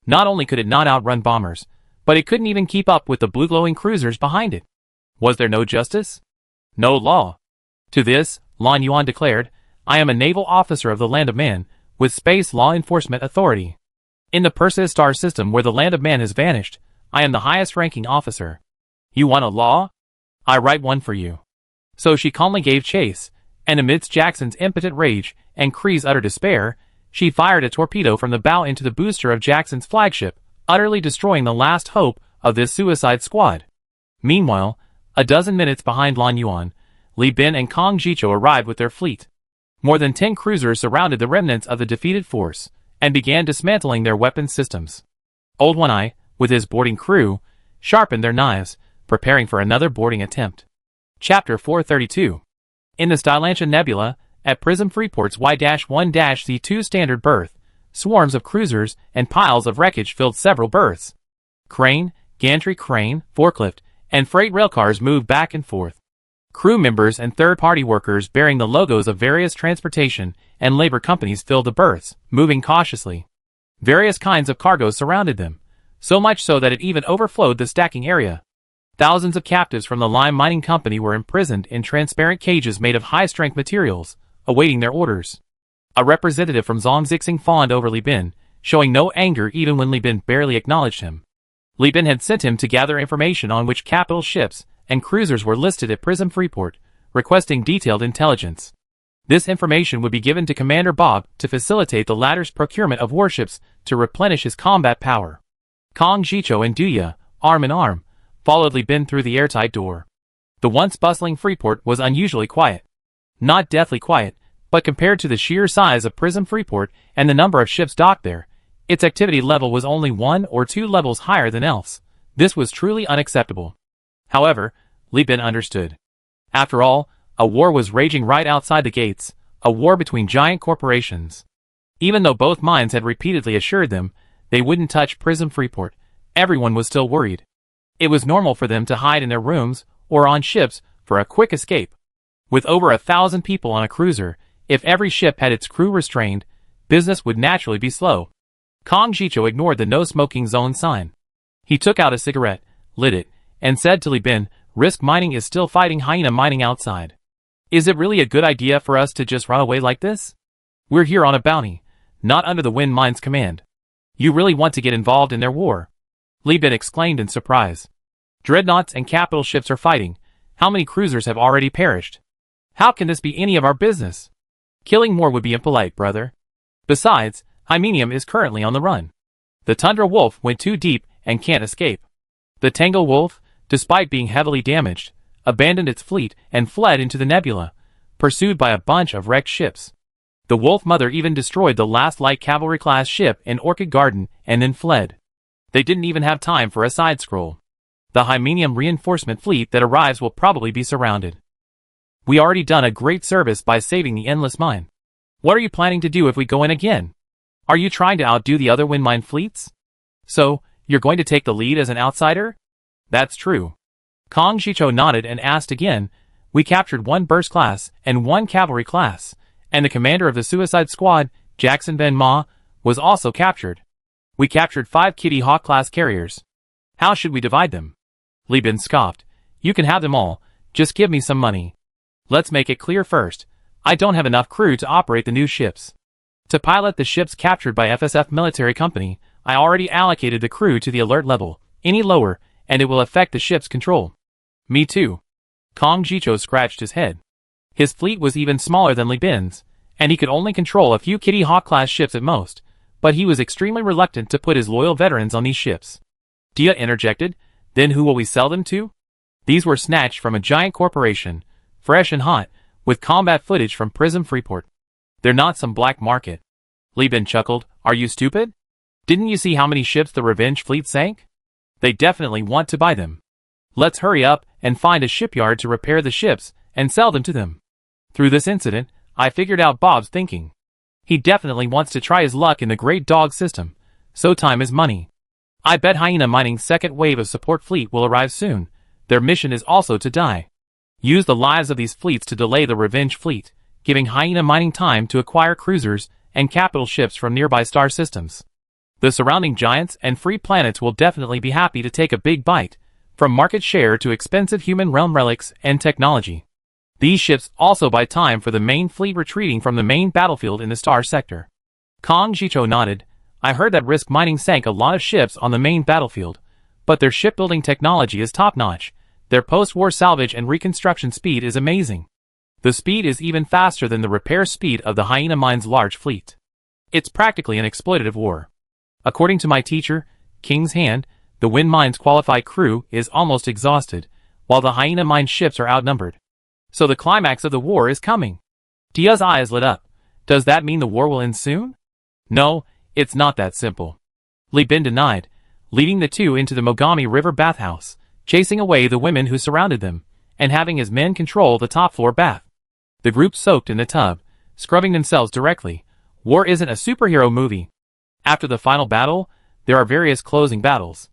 Not only could it not outrun bombers, but it couldn't even keep up with the blue-glowing cruisers behind it. Was there no justice? No law? To this, Lan Yuan declared, I am a naval officer of the Land of Man, with space law enforcement authority. In the Perseus star system where the Land of Man has vanished, I am the highest-ranking officer. You want a law? I write one for you. So she calmly gave chase, and amidst Jackson's impotent rage and Kree's utter despair, she fired a torpedo from the bow into the booster of Jackson's flagship, utterly destroying the last hope of this suicide squad. Meanwhile, a dozen minutes behind Lan Yuan, Li Bin and Kong Jicho arrived with their fleet. More than 10 cruisers surrounded the remnants of the defeated force, and began dismantling their weapons systems. Old One-Eye, with his boarding crew, sharpened their knives, preparing for another boarding attempt. Chapter 432. In the Stylantia Nebula, at Prism Freeport's Y-1-C2 standard berth, swarms of cruisers and piles of wreckage filled several berths. Crane, gantry crane, forklift, and freight railcars moved back and forth. Crew members and third-party workers bearing the logos of various transportation and labor companies filled the berths, moving cautiously. Various kinds of cargo surrounded them, so much so that it even overflowed the stacking area. Thousands of captives from the Lime Mining Company were imprisoned in transparent cages made of high-strength materials, awaiting their orders. A representative from Zhongzixing fawned over Li Bin, showing no anger even when Li Bin barely acknowledged him. Li Bin had sent him to gather information on which capital ships and cruisers were listed at Prism Freeport, requesting detailed intelligence. This information would be given to Commander Bob to facilitate the latter's procurement of warships to replenish his combat power. Kong Jicho and Duya, arm in arm, followed Li Bin through the airtight door. The once bustling Freeport was unusually quiet. Not deathly quiet, but compared to the sheer size of Prism Freeport and the number of ships docked there, its activity level was only 1 or 2 levels higher than else. This was truly unacceptable. However, Li Bin understood. After all, a war was raging right outside the gates, a war between giant corporations. Even though both minds had repeatedly assured them they wouldn't touch Prism Freeport, everyone was still worried. It was normal for them to hide in their rooms or on ships for a quick escape. With over 1,000 people on a cruiser, if every ship had its crew restrained, business would naturally be slow. Kong Jicho ignored the no-smoking zone sign. He took out a cigarette, lit it, and said to Li Bin, Risk Mining is still fighting Hyena Mining outside. Is it really a good idea for us to just run away like this? We're here on a bounty, not under the Wind Mine's command. You really want to get involved in their war? Li Bin exclaimed in surprise. Dreadnoughts and capital ships are fighting. How many cruisers have already perished? How can this be any of our business? Killing more would be impolite, brother. Besides, Hymeneum is currently on the run. The Tundra Wolf went too deep and can't escape. The Tango Wolf, despite being heavily damaged, abandoned its fleet and fled into the nebula, pursued by a bunch of wrecked ships. The Wolf Mother even destroyed the last light cavalry-class ship in Orchid Garden and then fled. They didn't even have time for a side-scroll. The Hymeneum reinforcement fleet that arrives will probably be surrounded. We already done a great service by saving the Endless Mine. What are you planning to do if we go in again? Are you trying to outdo the other wind mine fleets? So, you're going to take the lead as an outsider? That's true. Kong Jicho nodded and asked again. We captured 1 burst class and 1 cavalry class, and the commander of the Suicide Squad, Jackson Ben Ma, was also captured. We captured 5 Kitty Hawk class carriers. How should we divide them? Li Bin scoffed. You can have them all, just give me some money. Let's make it clear first. I don't have enough crew to operate the new ships. To pilot the ships captured by FSF Military Company, I already allocated the crew to the alert level. Any lower, and it will affect the ship's control. Me too. Kong Jicho scratched his head. His fleet was even smaller than Li Bin's, and he could only control a few Kitty Hawk-class ships at most, but he was extremely reluctant to put his loyal veterans on these ships. Dia interjected, then who will we sell them to? These were snatched from a giant corporation, fresh and hot, with combat footage from Prism Freeport. They're not some black market. Li Bin chuckled, are you stupid? Didn't you see how many ships the Revenge fleet sank? They definitely want to buy them. Let's hurry up and find a shipyard to repair the ships and sell them to them. Through this incident, I figured out Bob's thinking. He definitely wants to try his luck in the Great Dog system, so time is money. I bet Hyena Mining's second wave of support fleet will arrive soon. Their mission is also to die. Use the lives of these fleets to delay the Revenge fleet, giving Hyena Mining time to acquire cruisers and capital ships from nearby star systems. The surrounding giants and free planets will definitely be happy to take a big bite, from market share to expensive human realm relics and technology. These ships also buy time for the main fleet retreating from the main battlefield in the star sector. Kong Jicho nodded. I heard that Risk Mining sank a lot of ships on the main battlefield, but their shipbuilding technology is top-notch. Their post-war salvage and reconstruction speed is amazing. The speed is even faster than the repair speed of the Hyena Mine's large fleet. It's practically an exploitative war. According to my teacher, King's Hand, the Wind Mine's qualified crew is almost exhausted, while the Hyena Mine ships are outnumbered. So the climax of the war is coming. Dia's eyes lit up. Does that mean the war will end soon? No, it's not that simple. Li Bin denied, leading the two into the Mogami River bathhouse, chasing away the women who surrounded them, and having his men control the top-floor bath. The group soaked in the tub, scrubbing themselves directly. War isn't a superhero movie. After the final battle, there are various closing battles.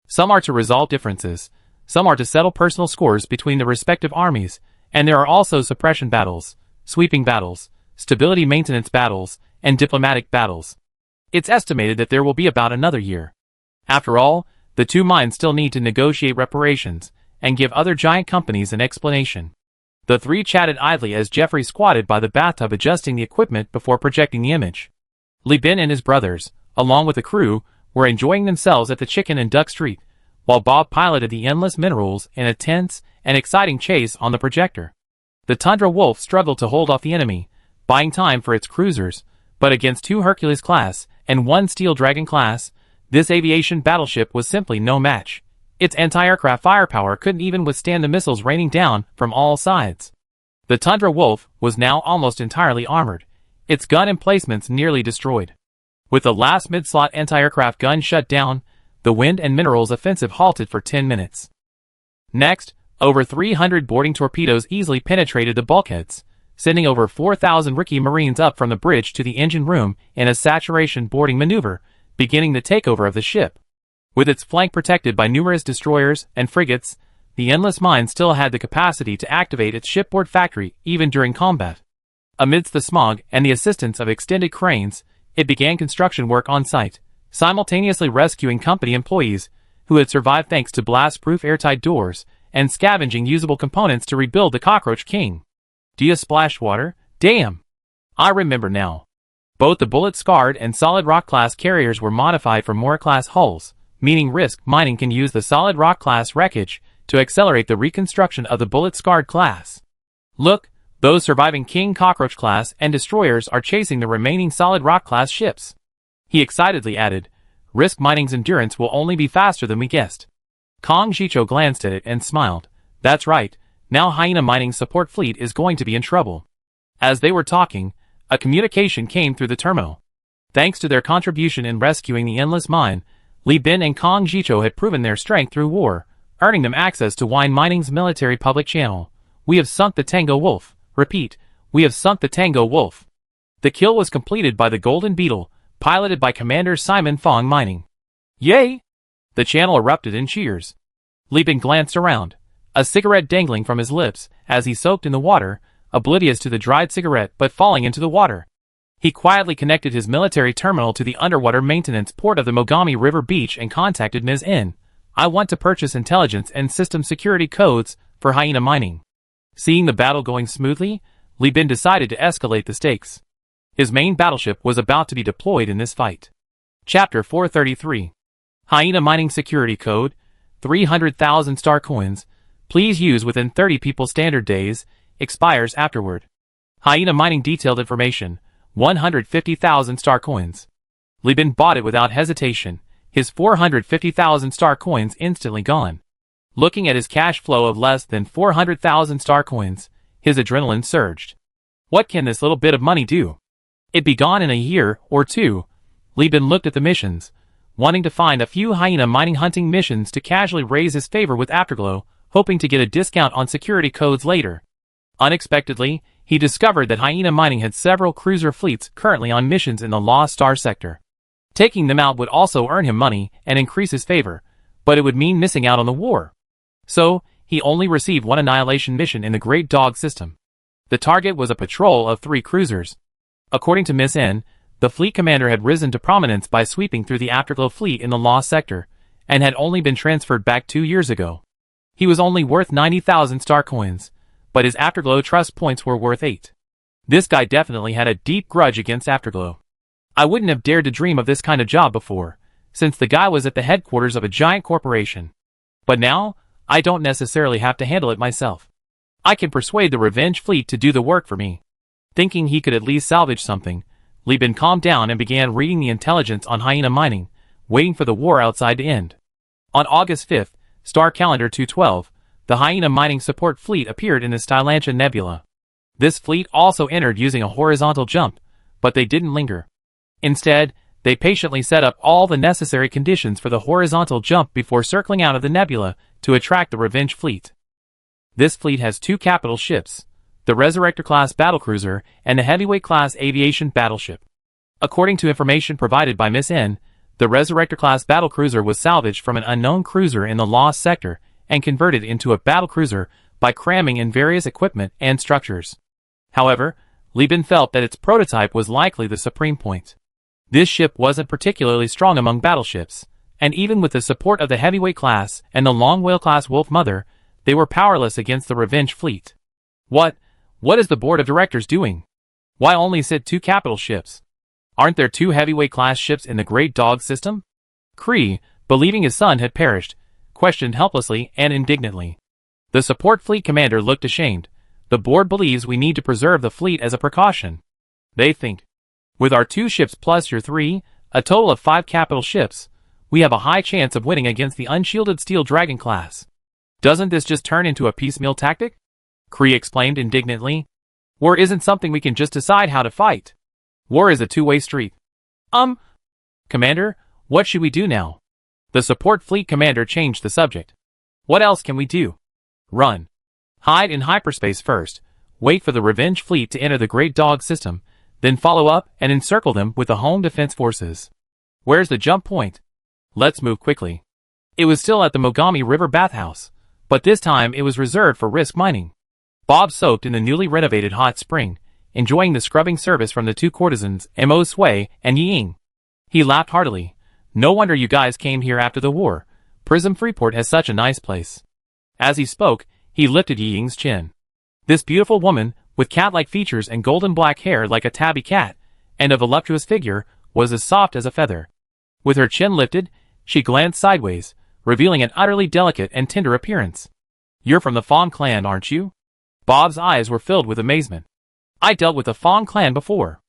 Some are to resolve differences, some are to settle personal scores between the respective armies, and there are also suppression battles, sweeping battles, stability maintenance battles, and diplomatic battles. It's estimated that there will be about another year. After all, the two mines still need to negotiate reparations, and give other giant companies an explanation. The three chatted idly as Jeffrey squatted by the bathtub adjusting the equipment before projecting the image. Li Bin and his brothers, along with the crew, were enjoying themselves at the Chicken and Duck Street, while Bob piloted the Endless Minerals in a tense and exciting chase on the projector. The Tundra Wolf struggled to hold off the enemy, buying time for its cruisers, but against 2 Hercules class and 1 Steel Dragon class, this aviation battleship was simply no match. Its anti-aircraft firepower couldn't even withstand the missiles raining down from all sides. The Tundra Wolf was now almost entirely armored, its gun emplacements nearly destroyed. With the last mid-slot anti-aircraft gun shut down, the Wind and Minerals offensive halted for 10 minutes. Next, over 300 boarding torpedoes easily penetrated the bulkheads, sending over 4,000 Ricky Marines up from the bridge to the engine room in a saturation boarding maneuver, beginning the takeover of the ship. With its flank protected by numerous destroyers and frigates, the Endless Mine still had the capacity to activate its shipboard factory even during combat. Amidst the smog and the assistance of extended cranes, it began construction work on site, simultaneously rescuing company employees who had survived thanks to blast-proof airtight doors and scavenging usable components to rebuild the Cockroach King. Dia splashed water? Damn! I remember now. Both the bullet-scarred and solid rock-class carriers were modified for Mora-class hulls, meaning Risk Mining can use the solid rock-class wreckage to accelerate the reconstruction of the bullet-scarred class. Look, those surviving King Cockroach class and destroyers are chasing the remaining solid rock-class ships. He excitedly added, "Risk Mining's endurance will only be faster than we guessed." Kong Jicho glanced at it and smiled. "That's right, now Hyena Mining's support fleet is going to be in trouble." As they were talking, a communication came through the terminal. Thanks to their contribution in rescuing the Endless Mine, Li Bin and Kong Jicho had proven their strength through war, earning them access to Wine Mining's military public channel. "We have sunk the Tango Wolf. Repeat, we have sunk the Tango Wolf." The kill was completed by the Golden Beetle, piloted by Commander Simon Fong Mining. "Yay!" The channel erupted in cheers. Li Bin glanced around, a cigarette dangling from his lips as he soaked in the water, oblivious to the dried cigarette but falling into the water. He quietly connected his military terminal to the underwater maintenance port of the Mogami River Beach and contacted Ms. N. "I want to purchase intelligence and system security codes for Hyena Mining." Seeing the battle going smoothly, Li Bin decided to escalate the stakes. His main battleship was about to be deployed in this fight. Chapter 433. Hyena Mining Security Code, 300,000 star coins. Please use within 30 people standard days, expires afterward. Hyena Mining Detailed Information, 150,000 star coins. Li Bin bought it without hesitation, his 450,000 star coins instantly gone. Looking at his cash flow of less than 400,000 star coins, his adrenaline surged. What can this little bit of money do? It'd be gone in a year or two. Li Bin looked at the missions, wanting to find a few Hyena Mining hunting missions to casually raise his favor with Afterglow, hoping to get a discount on security codes later. Unexpectedly, he discovered that Hyena Mining had several cruiser fleets currently on missions in the Lost Star sector. Taking them out would also earn him money and increase his favor, but it would mean missing out on the war. So, he only received one annihilation mission in the Great Dog system. The target was a patrol of 3 cruisers. According to Miss N, the fleet commander had risen to prominence by sweeping through the Afterglow fleet in the Lost sector, and had only been transferred back 2 years ago. He was only worth 90,000 star coins, but his Afterglow trust points were worth 8. This guy definitely had a deep grudge against Afterglow. I wouldn't have dared to dream of this kind of job before, since the guy was at the headquarters of a giant corporation. But now, I don't necessarily have to handle it myself. I can persuade the Revenge Fleet to do the work for me. Thinking he could at least salvage something, Li Bin calmed down and began reading the intelligence on Hyena Mining, waiting for the war outside to end. On August 5th, Star Calendar 212, the Hyena Mining support fleet appeared in the Stylantia Nebula. This fleet also entered using a horizontal jump, but they didn't linger. Instead, they patiently set up all the necessary conditions for the horizontal jump before circling out of the nebula to attract the Revenge Fleet. This fleet has 2 capital ships, the Resurrector-class battlecruiser and the Heavyweight-class aviation battleship. According to information provided by Miss N, the Resurrector-class battlecruiser was salvaged from an unknown cruiser in the Lost sector and converted into a battlecruiser by cramming in various equipment and structures. However, Li Bin felt that its prototype was likely the supreme point. This ship wasn't particularly strong among battleships, and even with the support of the Heavyweight class and the Long Whale class Wolf Mother, they were powerless against the Revenge Fleet. What is the board of directors doing? Why only sit 2 capital ships? Aren't there 2 Heavyweight class ships in the Great Dog system? Kree, believing his son had perished, questioned helplessly and indignantly. The support fleet commander looked ashamed. The board believes we need to preserve the fleet as a precaution. They think, with our 2 ships plus your 3, a total of 5 capital ships, we have a high chance of winning against the unshielded Steel Dragon class. Doesn't this just turn into a piecemeal tactic? Kree exclaimed indignantly. War isn't something we can just decide how to fight. War is a 2-way street. Commander, what should we do now? The support fleet commander changed the subject. What else can we do? Run. Hide in hyperspace first, wait for the Revenge Fleet to enter the Great Dog system, then follow up and encircle them with the home defense forces. Where's the jump point? Let's move quickly. It was still at the Mogami River bathhouse, but this time it was reserved for risk mining. Bob soaked in the newly renovated hot spring, enjoying the scrubbing service from the 2 courtesans, Mo Sui and Ying. He laughed heartily. No wonder you guys came here after the war. Prism Freeport has such a nice place. As he spoke, he lifted Ying's chin. This beautiful woman, with cat-like features and golden black hair like a tabby cat, and a voluptuous figure, was as soft as a feather. With her chin lifted, she glanced sideways, revealing an utterly delicate and tender appearance. You're from the Fong clan, aren't you? Bob's eyes were filled with amazement. I dealt with the Fong clan before.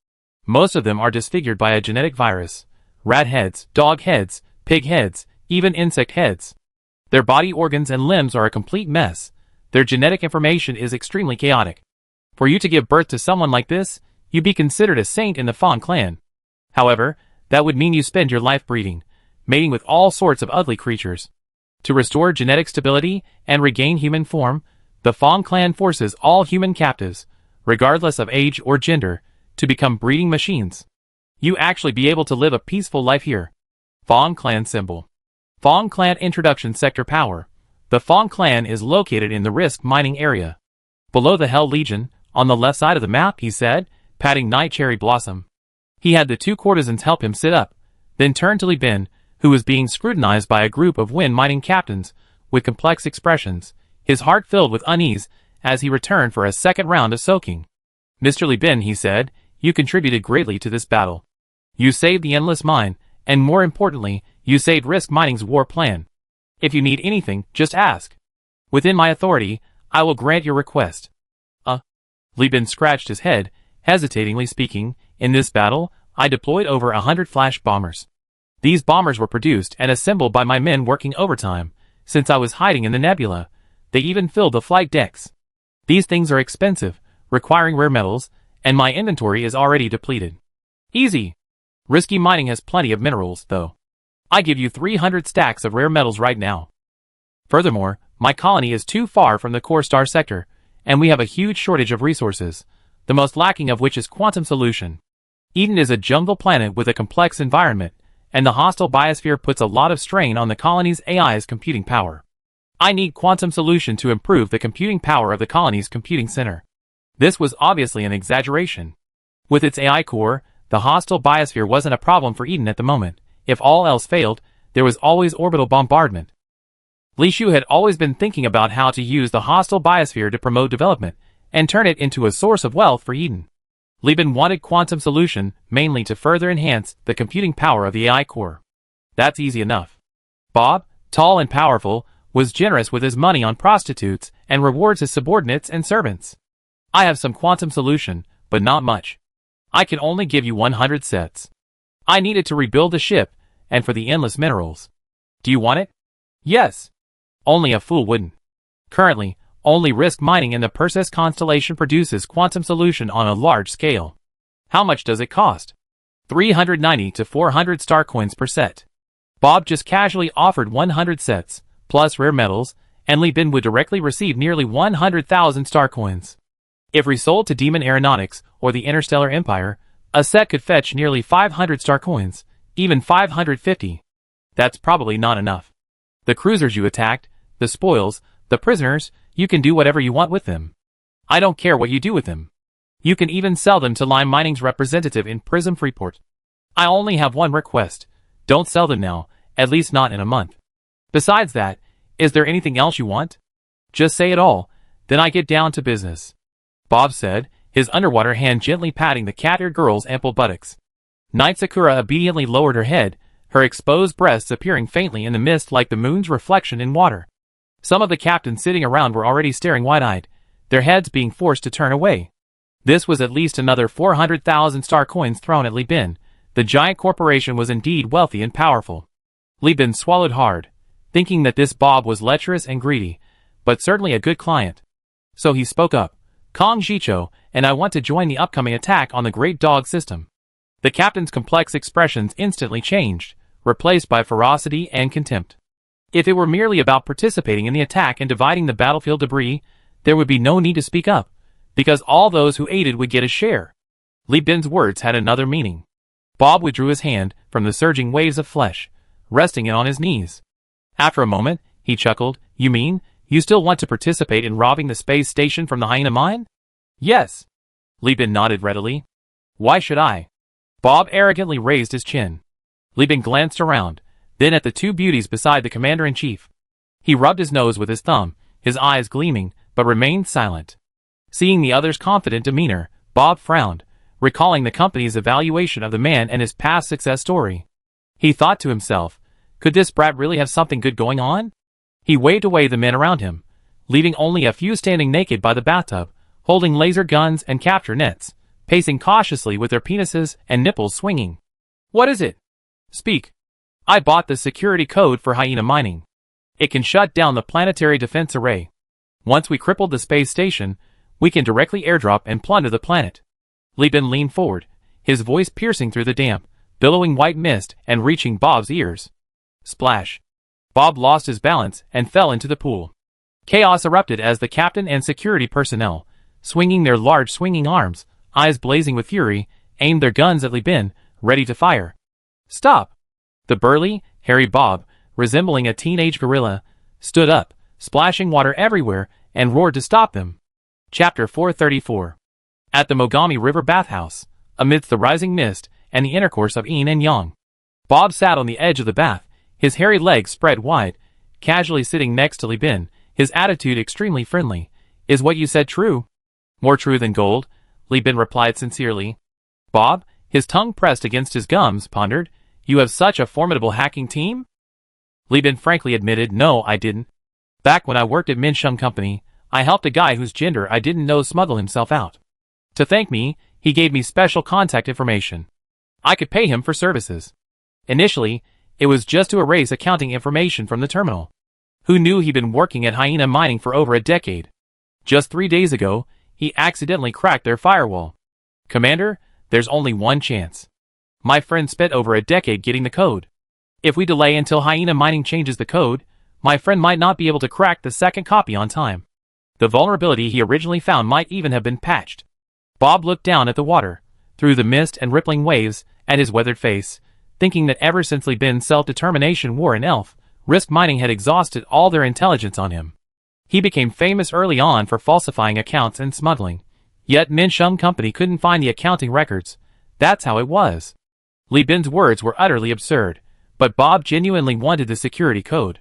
Most of them are disfigured by a genetic virus, rat heads, dog heads, pig heads, even insect heads. Their body organs and limbs are a complete mess. Their genetic information is extremely chaotic. For you to give birth to someone like this, you'd be considered a saint in the Fawn clan. However, that would mean you spend your life breeding, mating with all sorts of ugly creatures. To restore genetic stability and regain human form, the Fawn clan forces all human captives, regardless of age or gender, to become breeding machines. You actually be able to live a peaceful life here. Fawn clan symbol. Fawn clan introduction sector power. The Fawn clan is located in the Risk mining area. Below the Hell Legion, on the left side of the map, he said, patting Night Cherry Blossom. He had the two courtesans help him sit up, then turned to Li Bin, who was being scrutinized by a group of wind mining captains, with complex expressions, his heart filled with unease, as he returned for a second round of soaking. Mr. Li Bin, he said, you contributed greatly to this battle. You saved the Endless Mine, and more importantly, you saved Risk Mining's war plan. If you need anything, just ask. Within my authority, I will grant your request. Li Bin scratched his head, hesitatingly speaking. In this battle, I deployed over 100 flash bombers. These bombers were produced and assembled by my men working overtime, since I was hiding in the nebula. They even filled the flight decks. These things are expensive, requiring rare metals, and my inventory is already depleted. Easy. Risky mining has plenty of minerals, though. I give you 300 stacks of rare metals right now. Furthermore, my colony is too far from the core star sector, and we have a huge shortage of resources, the most lacking of which is quantum solution. Eden is a jungle planet with a complex environment, and the hostile biosphere puts a lot of strain on the colony's AI's computing power. I need quantum solution to improve the computing power of the colony's computing center. This was obviously an exaggeration. With its AI core, the hostile biosphere wasn't a problem for Eden at the moment. If all else failed, there was always orbital bombardment. Li Shu had always been thinking about how to use the hostile biosphere to promote development and turn it into a source of wealth for Eden. Li Bin wanted quantum solution mainly to further enhance the computing power of the AI core. That's easy enough. Bob, tall and powerful, was generous with his money on prostitutes and rewards his subordinates and servants. I have some quantum solution, but not much. I can only give you 100 sets. I need it to rebuild the ship, and for the endless minerals. Do you want it? Yes. Only a fool wouldn't. Currently, only Risk Mining in the Perseus constellation produces quantum solution on a large scale. How much does it cost? 390 to 400 star coins per set. Bob just casually offered 100 sets, plus rare metals, and Li Bin would directly receive nearly 100,000 star coins. If resold to Demon Aeronautics or the Interstellar Empire, a set could fetch nearly 500 star coins, even 550. That's probably not enough. The cruisers you attacked, the spoils, the prisoners, you can do whatever you want with them. I don't care what you do with them. You can even sell them to Lime Mining's representative in Prism Freeport. I only have one request. Don't sell them now, at least not in a month. Besides that, is there anything else you want? Just say it all, then I get down to business. Bob said, his underwater hand gently patting the cat-eared girl's ample buttocks. Night Sakura obediently lowered her head, her exposed breasts appearing faintly in the mist like the moon's reflection in water. Some of the captains sitting around were already staring wide-eyed, their heads being forced to turn away. This was at least another 400,000 star coins thrown at Li Bin. The giant corporation was indeed wealthy and powerful. Li Bin swallowed hard, thinking that this Bob was lecherous and greedy, but certainly a good client. So he spoke up. Kong Jicho, and I want to join the upcoming attack on the Great Dog system. The captain's complex expressions instantly changed, replaced by ferocity and contempt. If it were merely about participating in the attack and dividing the battlefield debris, there would be no need to speak up, because all those who aided would get a share. Li Bin's words had another meaning. Bob withdrew his hand from the surging waves of flesh, resting it on his knees. After a moment, he chuckled, You mean, you still want to participate in robbing the space station from the hyena mine? Yes. Li Bin nodded readily. Why should I? Bob arrogantly raised his chin. Li Bin glanced around, then at the two beauties beside the commander-in-chief. He rubbed his nose with his thumb, his eyes gleaming, but remained silent. Seeing the other's confident demeanor, Bob frowned, recalling the company's evaluation of the man and his past success story. He thought to himself, could this brat really have something good going on? He waved away the men around him, leaving only a few standing naked by the bathtub, holding laser guns and capture nets, pacing cautiously with their penises and nipples swinging. What is it? Speak. I bought the security code for Hyena mining. It can shut down the planetary defense array. Once we crippled the space station, we can directly airdrop and plunder the planet. Li Bin leaned forward, his voice piercing through the damp, billowing white mist and reaching Bob's ears. Splash. Bob lost his balance and fell into the pool. Chaos erupted as the captain and security personnel, swinging their large swinging arms, eyes blazing with fury, aimed their guns at Li Bin, ready to fire. Stop! The burly, hairy Bob, resembling a teenage gorilla, stood up, splashing water everywhere, and roared to stop them. Chapter 434. At the Mogami River bathhouse, amidst the rising mist and the intercourse of yin and yang, Bob sat on the edge of the bath, his hairy legs spread wide, casually sitting next to Li Bin, his attitude extremely friendly. Is what you said true? More true than gold, Li Bin replied sincerely. Bob, his tongue pressed against his gums, pondered, you have such a formidable hacking team? Li Bin frankly admitted, no, I didn't. Back when I worked at Min Sheng Company, I helped a guy whose gender I didn't know smuggle himself out. To thank me, he gave me special contact information. I could pay him for services. Initially, it was just to erase accounting information from the terminal. Who knew he'd been working at Hyena Mining for over a decade? Just 3 days ago, he accidentally cracked their firewall. Commander, there's only one chance. My friend spent over a decade getting the code. If we delay until Hyena Mining changes the code, my friend might not be able to crack the second copy on time. The vulnerability he originally found might even have been patched. Bob looked down at the water, through the mist and rippling waves, at his weathered face, thinking that ever since Li Bin's self-determination war in Elf, Risk Mining had exhausted all their intelligence on him. He became famous early on for falsifying accounts and smuggling. Yet Min Sheng Company couldn't find the accounting records. That's how it was. Li Bin's words were utterly absurd, but Bob genuinely wanted the security code.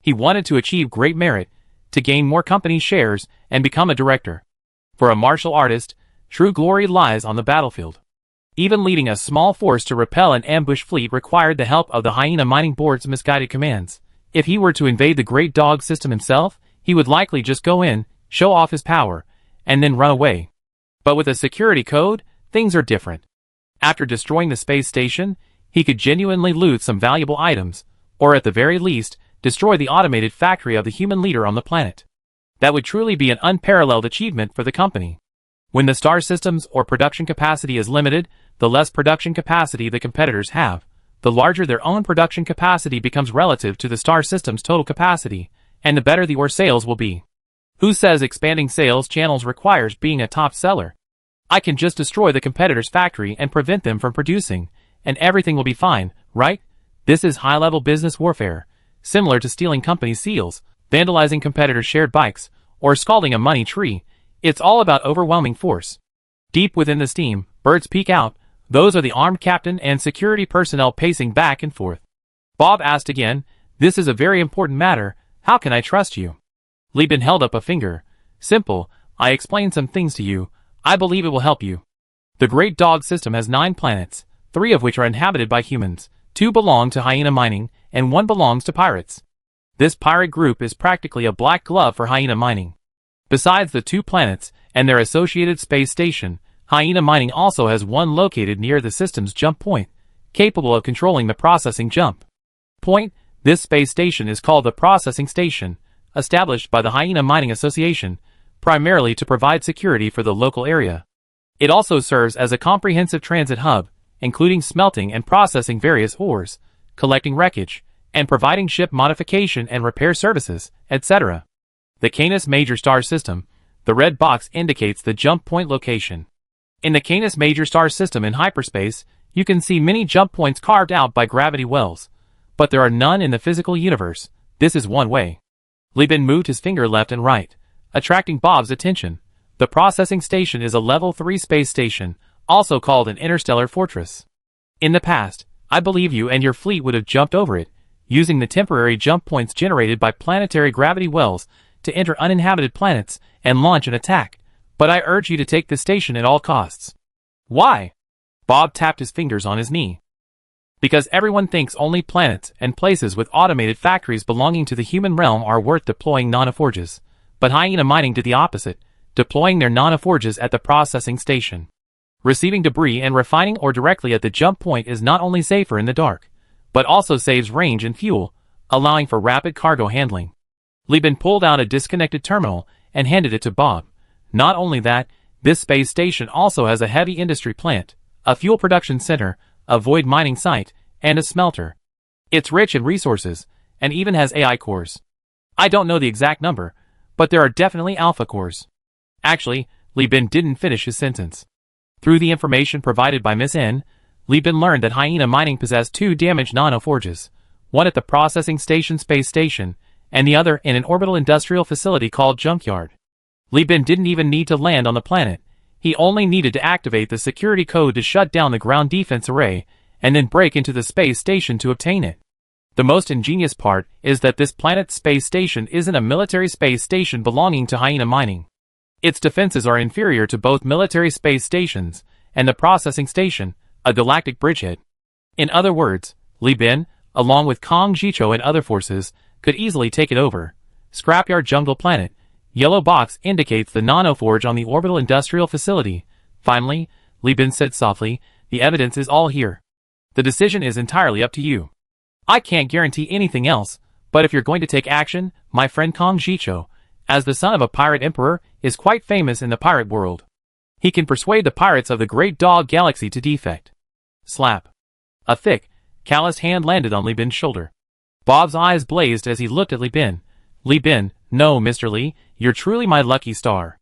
He wanted to achieve great merit, to gain more company shares, and become a director. For a martial artist, true glory lies on the battlefield. Even leading a small force to repel an ambush fleet required the help of the Hyena Mining Board's misguided commands. If he were to invade the Great Dog system himself, he would likely just go in, show off his power, and then run away. But with a security code, things are different. After destroying the space station, he could genuinely loot some valuable items, or at the very least, destroy the automated factory of the human leader on the planet. That would truly be an unparalleled achievement for the company. When the star system's or production capacity is limited, the less production capacity the competitors have, the larger their own production capacity becomes relative to the star system's total capacity, and the better the ore sales will be. Who says expanding sales channels requires being a top seller? I can just destroy the competitor's factory and prevent them from producing, and everything will be fine, right? This is high-level business warfare, similar to stealing company seals, vandalizing competitors' shared bikes, or scalding a money tree. It's all about overwhelming force. Deep within the steam, birds peek out. Those are the armed captain and security personnel pacing back and forth. Bob asked again, this is a very important matter. How can I trust you? Li Bin held up a finger. Simple, I explained some things to you. I believe it will help you. The Great Dog system has 9 planets, 3 of which are inhabited by humans, 2 belong to Hyena Mining, and 1 belongs to pirates. This pirate group is practically a black glove for Hyena Mining. Besides the 2 planets and their associated space station, Hyena Mining also has one located near the system's jump point, capable of controlling the processing jump point. This space station is called the Processing Station, established by the Hyena Mining Association, primarily to provide security for the local area. It also serves as a comprehensive transit hub, including smelting and processing various ores, collecting wreckage, and providing ship modification and repair services, etc. The Canis Major Star System, the red box indicates the jump point location. In the Canis Major Star System in hyperspace, you can see many jump points carved out by gravity wells, but there are none in the physical universe. This is one way. Li Bin moved his finger left and right, attracting Bob's attention. The processing station is a level 3 space station, also called an interstellar fortress. In the past, I believe you and your fleet would have jumped over it, using the temporary jump points generated by planetary gravity wells to enter uninhabited planets and launch an attack, but I urge you to take the station at all costs. Why? Bob tapped his fingers on his knee. Because everyone thinks only planets and places with automated factories belonging to the human realm are worth deploying nanoforges. But Hyena Mining did the opposite, deploying their nanoforges at the processing station. Receiving debris and refining ore directly at the jump point is not only safer in the dark, but also saves range and fuel, allowing for rapid cargo handling. Li Bin pulled out a disconnected terminal and handed it to Bob. Not only that, this space station also has a heavy industry plant, a fuel production center, a void mining site, and a smelter. It's rich in resources, and even has AI cores. I don't know the exact number, but there are definitely alpha cores. Actually, Li Bin didn't finish his sentence. Through the information provided by Miss N, Li Bin learned that Hyena Mining possessed 2 damaged nanoforges, one at the processing station space station, and the other in an orbital industrial facility called Junkyard. Li Bin didn't even need to land on the planet. He only needed to activate the security code to shut down the ground defense array, and then break into the space station to obtain it. The most ingenious part is that this planet's space station isn't a military space station belonging to Hyena Mining. Its defenses are inferior to both military space stations and the processing station, a galactic bridgehead. In other words, Li Bin, along with Kong Jicho and other forces, could easily take it over. Scrapyard Jungle Planet. Yellow box indicates the nanoforge on the orbital industrial facility. Finally, Li Bin said softly, the evidence is all here. The decision is entirely up to you. I can't guarantee anything else, but if you're going to take action, my friend Kong Jicho, as the son of a pirate emperor, is quite famous in the pirate world. He can persuade the pirates of the Great Dog Galaxy to defect. Slap. A thick, calloused hand landed on Li Bin's shoulder. Bob's eyes blazed as he looked at Li Bin. Li Bin, no, Mr. Li, you're truly my lucky star.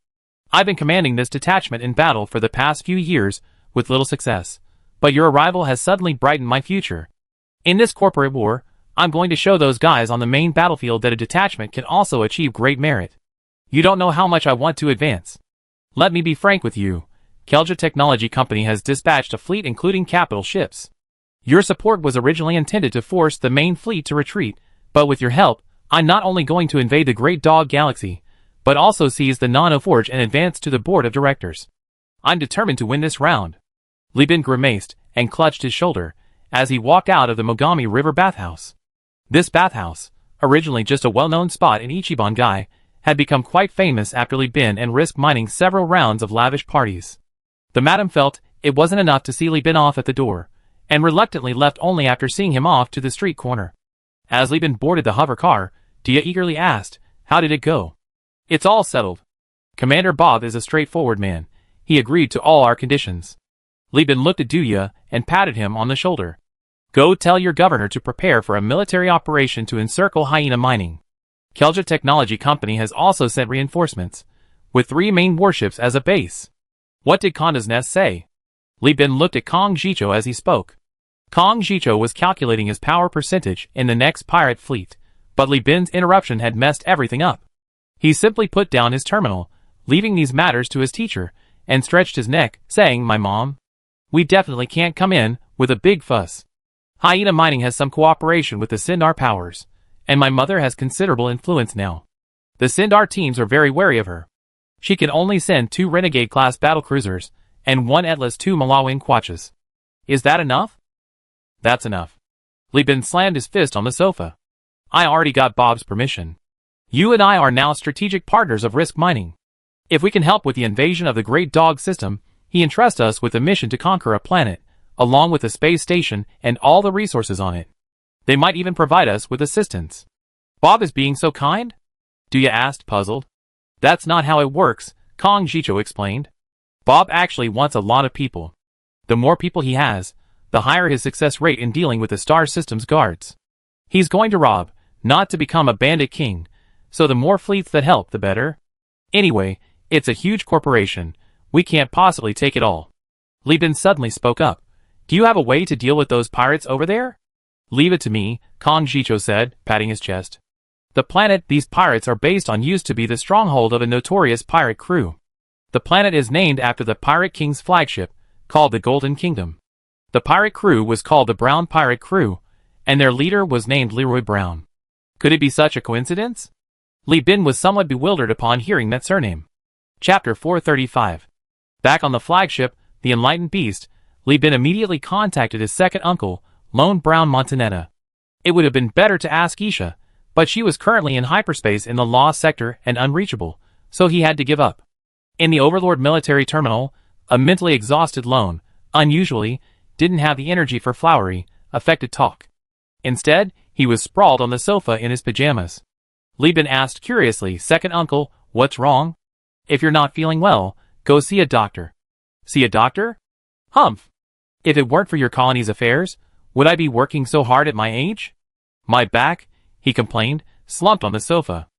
I've been commanding this detachment in battle for the past few years, with little success, but your arrival has suddenly brightened my future. In this corporate war, I'm going to show those guys on the main battlefield that a detachment can also achieve great merit. You don't know how much I want to advance. Let me be frank with you. Kelja Technology Company has dispatched a fleet including capital ships. Your support was originally intended to force the main fleet to retreat, but with your help, I'm not only going to invade the Great Dog Galaxy, but also seize the nanoforge and advance to the board of directors. I'm determined to win this round. Li Bin grimaced and clutched his shoulder as he walked out of the Mogami River bathhouse. This bathhouse, originally just a well-known spot in Ichiban-gai, had become quite famous after Li Bin and Risk mining several rounds of lavish parties. The madam felt it wasn't enough to see Li Bin off at the door, and reluctantly left only after seeing him off to the street corner. As Li Bin boarded the hover car, Dia eagerly asked, how did it go? It's all settled. Commander Bob is a straightforward man. He agreed to all our conditions. Li Bin looked at Duya and patted him on the shoulder. Go tell your governor to prepare for a military operation to encircle Hyena Mining. Kelja Technology Company has also sent reinforcements, with 3 main warships as a base. What did Konda's Nest say? Li Bin looked at Kong Jicho as he spoke. Kong Jicho was calculating his power percentage in the next pirate fleet, but Li Bin's interruption had messed everything up. He simply put down his terminal, leaving these matters to his teacher, and stretched his neck, saying, my mom, we definitely can't come in with a big fuss. Hyena Mining has some cooperation with the Sindar powers, and my mother has considerable influence now. The Sindar teams are very wary of her. She can only send 2 Renegade-class battlecruisers and 1 Atlas 2 Malawin Quatches. Is that enough? That's enough. Li Bin slammed his fist on the sofa. I already got Bob's permission. You and I are now strategic partners of Risk Mining. If we can help with the invasion of the Great Dog system, he entrusts us with a mission to conquer a planet, along with a space station and all the resources on it. They might even provide us with assistance. Bob is being so kind? Duya asked, puzzled. That's not how it works, Kong Jicho explained. Bob actually wants a lot of people. The more people he has, the higher his success rate in dealing with the star system's guards. He's going to rob, not to become a bandit king, so the more fleets that help, the better. Anyway, it's a huge corporation. We can't possibly take it all. Li Bin suddenly spoke up. Do you have a way to deal with those pirates over there? Leave it to me, Kong Jicho said, patting his chest. The planet these pirates are based on used to be the stronghold of a notorious pirate crew. The planet is named after the Pirate King's flagship, called the Golden Kingdom. The pirate crew was called the Brown Pirate Crew, and their leader was named Leroy Brown. Could it be such a coincidence? Li Bin was somewhat bewildered upon hearing that surname. Chapter 435. Back on the flagship, the Enlightened Beast, Li Bin immediately contacted his second uncle, Lone Brown Montanetta. It would have been better to ask Isha, but she was currently in hyperspace in the Lost Sector and unreachable, so he had to give up. In the Overlord military terminal, a mentally exhausted Lone, unusually, didn't have the energy for flowery, affected talk. Instead, he was sprawled on the sofa in his pajamas. Li Bin asked curiously, "Second uncle, what's wrong? If you're not feeling well, go see a doctor." "See a doctor? Humph. If it weren't for your colony's affairs, would I be working so hard at my age?" "My back," he complained, slumped on the sofa.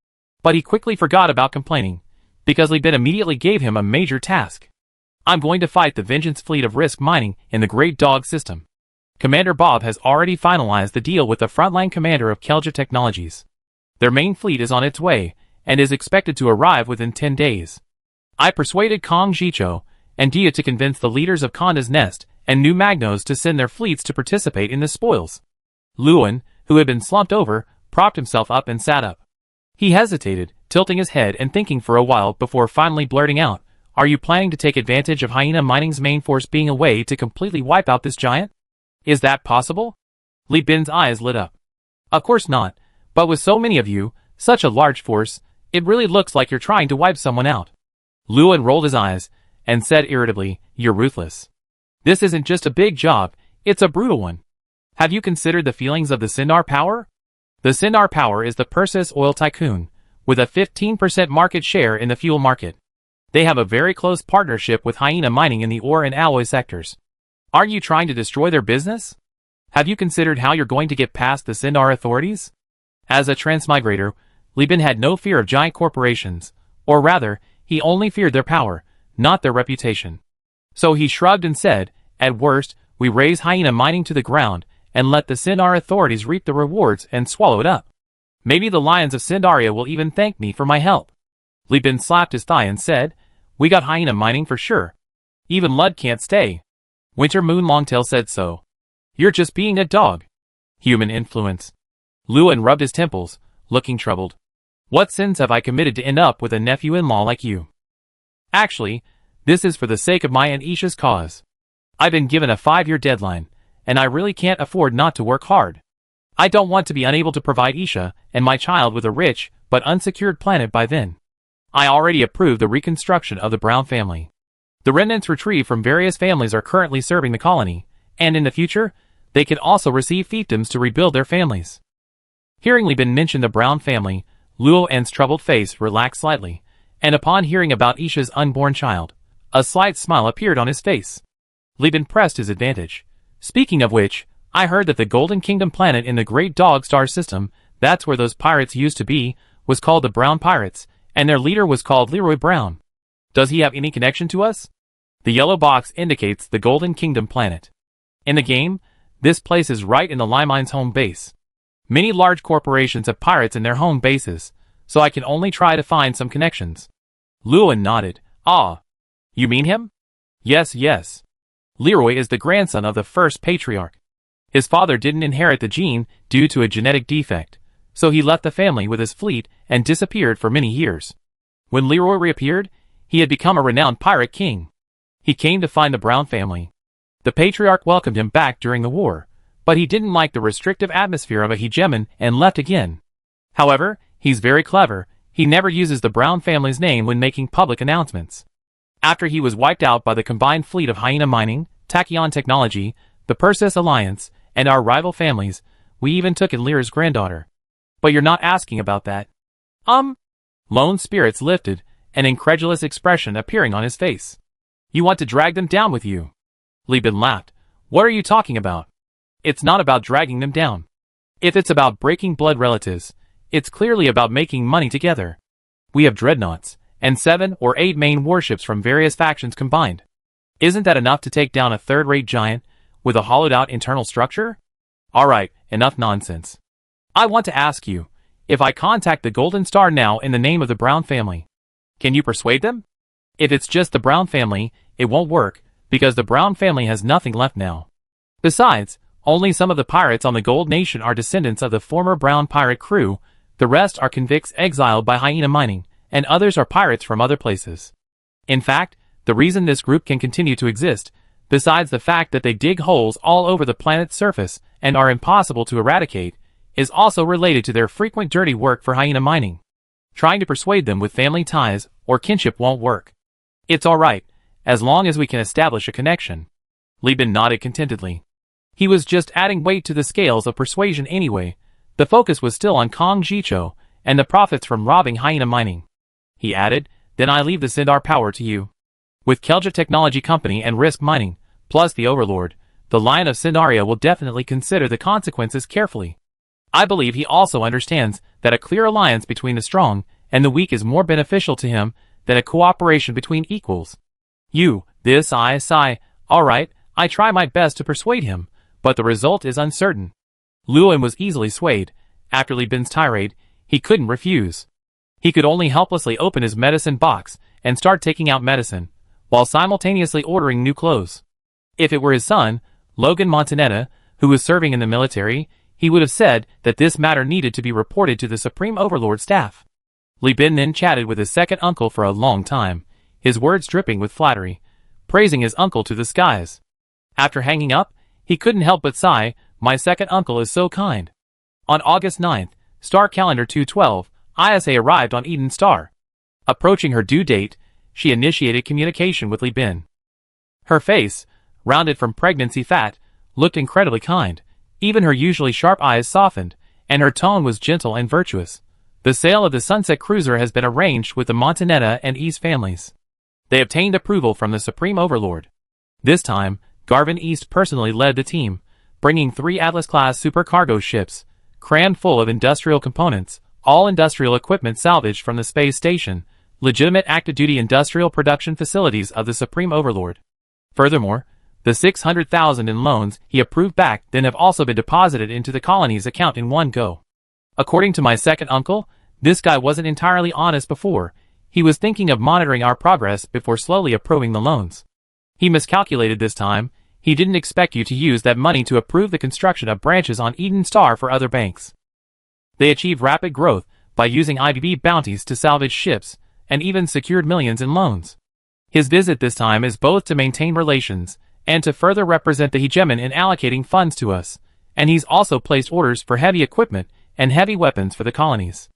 But he quickly forgot about complaining, because Li Bin immediately gave him a major task. "I'm going to fight the Vengeance fleet of Risk Mining in the Great Dog system. Commander Bob has already finalized the deal with the frontline commander of Kelja Technologies. Their main fleet is on its way, and is expected to arrive within 10 days. I persuaded Kong Jicho and Dia to convince the leaders of Konda's Nest and New Magnos to send their fleets to participate in the spoils." Luan, who had been slumped over, propped himself up and sat up. He hesitated, tilting his head and thinking for a while before finally blurting out, "Are you planning to take advantage of Hyena Mining's main force being away to completely wipe out this giant? Is that possible?" Li Bin's eyes lit up. "Of course not, but with so many of you, such a large force, it really looks like you're trying to wipe someone out." Luan rolled his eyes and said irritably, "You're ruthless. This isn't just a big job, it's a brutal one. Have you considered the feelings of the Sindar Power? The Sindar Power is the Perseus oil tycoon, with a 15% market share in the fuel market. They have a very close partnership with Hyena Mining in the ore and alloy sectors. Aren't you trying to destroy their business? Have you considered how you're going to get past the Sindar authorities?" As a transmigrator, Li Bin had no fear of giant corporations, or rather, he only feared their power, not their reputation. So he shrugged and said, "At worst, we raise Hyena Mining to the ground and let the Sindar authorities reap the rewards and swallow it up. Maybe the lions of Sindaria will even thank me for my help." Li Bin slapped his thigh and said, "We got Hyena Mining for sure. Even Lud can't stay. Winter Moon Longtail said so. You're just being a dog." "Human influence." Luan rubbed his temples, looking troubled. "What sins have I committed to end up with a nephew-in-law like you? Actually, this is for the sake of my and Isha's cause. I've been given a 5-year deadline, and I really can't afford not to work hard. I don't want to be unable to provide Isha and my child with a rich but unsecured planet by then. I already approved the reconstruction of the Brown family. The remnants retrieved from various families are currently serving the colony, and in the future, they can also receive fiefdoms to rebuild their families." Hearing Li Bin mention the Brown family, Luo's troubled face relaxed slightly, and upon hearing about Isha's unborn child, a slight smile appeared on his face. Li Bin pressed his advantage. "Speaking of which, I heard that the Golden Kingdom planet in the Great Dog Star system, that's where those pirates used to be, was called the Brown Pirates, and their leader was called Leroy Brown. Does he have any connection to us?" The yellow box indicates the Golden Kingdom planet. In the game, this place is right in the Limine's home base. Many large corporations have pirates in their home bases, so I can only try to find some connections. Luan nodded. "Ah, you mean him?" Yes. Leroy is the grandson of the first patriarch. His father didn't inherit the gene due to a genetic defect, so he left the family with his fleet and disappeared for many years. When Leroy reappeared, he had become a renowned pirate king. He came to find the Brown family. The patriarch welcomed him back during the war, but he didn't like the restrictive atmosphere of a hegemon and left again. However, he's very clever. He never uses the Brown family's name when making public announcements. After he was wiped out by the combined fleet of Hyena Mining, Tachyon Technology, the Perseus Alliance, and our rival families, we even took in Lyra's granddaughter. But you're not asking about that. Lone spirits lifted, an incredulous expression appearing on his face. "You want to drag them down with you?" Li Bin laughed. "What are you talking about? It's not about dragging them down. If it's about breaking blood relatives, it's clearly about making money together. We have dreadnoughts, and 7 or 8 main warships from various factions combined. Isn't that enough to take down a third-rate giant with a hollowed-out internal structure? Alright, enough nonsense. I want to ask you, if I contact the Golden Star now in the name of the Brown family, can you persuade them? If it's just the Brown family, it won't work, because the Brown family has nothing left now. Besides, only some of the pirates on the Gold Nation are descendants of the former Brown pirate crew, the rest are convicts exiled by Hyena Mining, and others are pirates from other places. In fact, the reason this group can continue to exist, besides the fact that they dig holes all over the planet's surface and are impossible to eradicate, is also related to their frequent dirty work for Hyena Mining. Trying to persuade them with family ties or kinship won't work. It's alright, as long as we can establish a connection." Li Bin nodded contentedly. He was just adding weight to the scales of persuasion anyway. The focus was still on Kong Jicho and the profits from robbing Hyena Mining. He added, "Then I leave the Sindar power to you. With Kelja Technology Company and Risk Mining, plus the Overlord, the Lion of Sindaria will definitely consider the consequences carefully. I believe he also understands that a clear alliance between the strong and the weak is more beneficial to him than a cooperation between equals. I sigh, alright, I try my best to persuade him, but the result is uncertain." Luan was easily swayed. After Li Bin's tirade, he couldn't refuse. He could only helplessly open his medicine box and start taking out medicine, while simultaneously ordering new clothes. If it were his son, Logan Montanetta, who was serving in the military, he would have said that this matter needed to be reported to the Supreme Overlord staff. Li Bin then chatted with his second uncle for a long time, his words dripping with flattery, praising his uncle to the skies. After hanging up, he couldn't help but sigh, "My second uncle is so kind." On August 9th, Star Calendar 212, ISA arrived on Eden Star. Approaching her due date, she initiated communication with Li Bin. Her face, rounded from pregnancy fat, looked incredibly kind. Even her usually sharp eyes softened, and her tone was gentle and virtuous. The sale of the Sunset Cruiser has been arranged with the Montanetta and East families. They obtained approval from the Supreme Overlord. This time, Garvin East personally led the team, bringing 3 Atlas-class supercargo ships, crammed full of industrial components, all industrial equipment salvaged from the space station, legitimate active-duty industrial production facilities of the Supreme Overlord. Furthermore, the 600,000 in loans he approved back then have also been deposited into the colony's account in one go. According to my second uncle, this guy wasn't entirely honest before. He was thinking of monitoring our progress before slowly approving the loans. He miscalculated this time. He didn't expect you to use that money to approve the construction of branches on Eden Star for other banks. They achieved rapid growth by using IBB bounties to salvage ships, and even secured millions in loans. His visit this time is both to maintain relations and to further represent the hegemon in allocating funds to us, and he's also placed orders for heavy equipment and heavy weapons for the colonies,"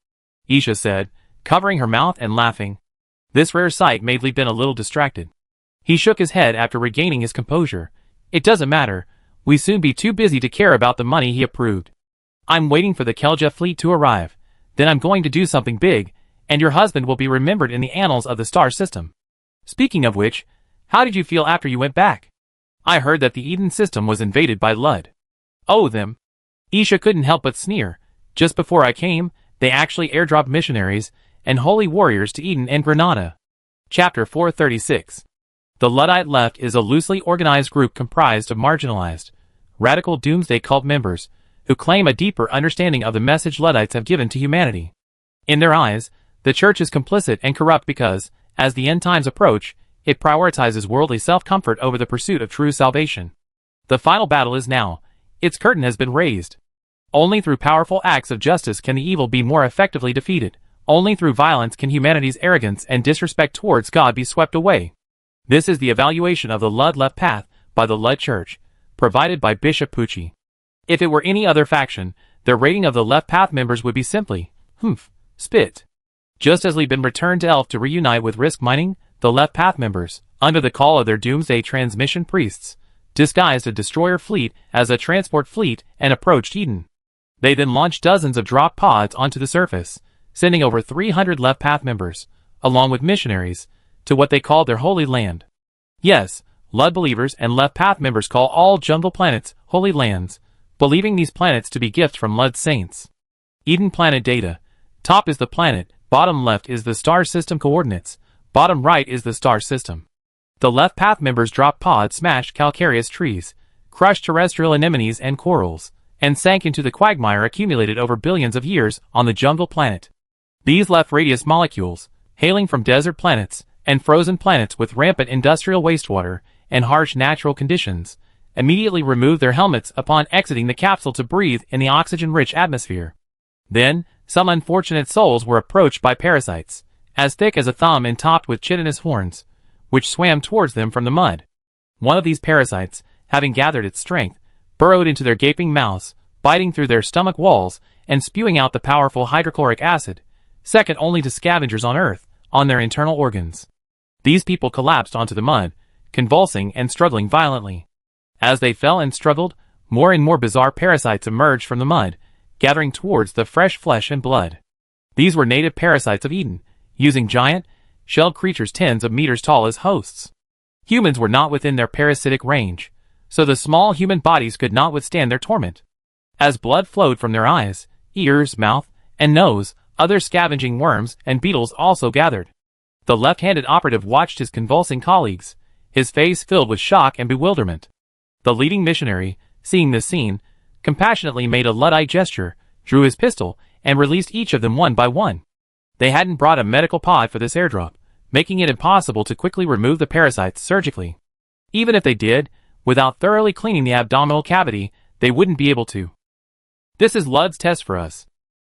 Isha said, covering her mouth and laughing. This rare sight made Li Bin a little distracted. He shook his head after regaining his composure. "It doesn't matter. We soon be too busy to care about the money he approved. I'm waiting for the Kelja fleet to arrive. Then I'm going to do something big, and your husband will be remembered in the annals of the star system. Speaking of which, how did you feel after you went back? I heard that the Eden system was invaded by Lud." "Oh, them." Isha couldn't help but sneer. "Just before I came, they actually airdropped missionaries and holy warriors to Eden and Granada." Chapter 436. The Luddite Left is a loosely organized group comprised of marginalized, radical doomsday cult members who claim a deeper understanding of the message Luddites have given to humanity. In their eyes, the church is complicit and corrupt because, as the end times approach, it prioritizes worldly self-comfort over the pursuit of true salvation. The final battle is now. Its curtain has been raised. Only through powerful acts of justice can the evil be more effectively defeated. Only through violence can humanity's arrogance and disrespect towards God be swept away. This is the evaluation of the Lud Left Path by the Lud Church, provided by Bishop Pucci. If it were any other faction, their rating of the Left Path members would be simply, spit. Just as Li Bin returned to Elf to reunite with Risk Mining, the Left Path members, under the call of their Doomsday Transmission priests, disguised a destroyer fleet as a transport fleet and approached Eden. They then launched dozens of drop pods onto the surface, sending over 300 Left Path members, along with missionaries, to what they called their Holy Land. Yes, Lud believers and Left Path members call all jungle planets Holy Lands, believing these planets to be gifts from Lud saints. Eden Planet Data. Top is the planet, bottom left is the star system coordinates, bottom right is the star system. The Left Path members dropped pods, smashed calcareous trees, crushed terrestrial anemones and corals, and sank into the quagmire accumulated over billions of years on the jungle planet. These left radius molecules, hailing from desert planets and frozen planets with rampant industrial wastewater and harsh natural conditions, immediately removed their helmets upon exiting the capsule to breathe in the oxygen-rich atmosphere. Then, some unfortunate souls were approached by parasites, as thick as a thumb and topped with chitinous horns, which swam towards them from the mud. One of these parasites, having gathered its strength, burrowed into their gaping mouths, biting through their stomach walls and spewing out the powerful hydrochloric acid, second only to scavengers on Earth, on their internal organs. These people collapsed onto the mud, convulsing and struggling violently. As they fell and struggled, More and more bizarre parasites emerged from the mud, gathering towards the fresh flesh and blood. These were native parasites of Eden, using giant, shelled creatures tens of meters tall as hosts. Humans were not within their parasitic range, so the small human bodies could not withstand their torment. As blood flowed from their eyes, ears, mouth, and nose, other scavenging worms and beetles also gathered. The left-handed operative watched his convulsing colleagues, his face filled with shock and bewilderment. The leading missionary, seeing this scene, compassionately made a Luddite gesture, drew his pistol, and released each of them one by one. They hadn't brought a medical pod for this airdrop, making it impossible to quickly remove the parasites surgically. Even if they did, without thoroughly cleaning the abdominal cavity, they wouldn't be able to. This is Ludd's test for us.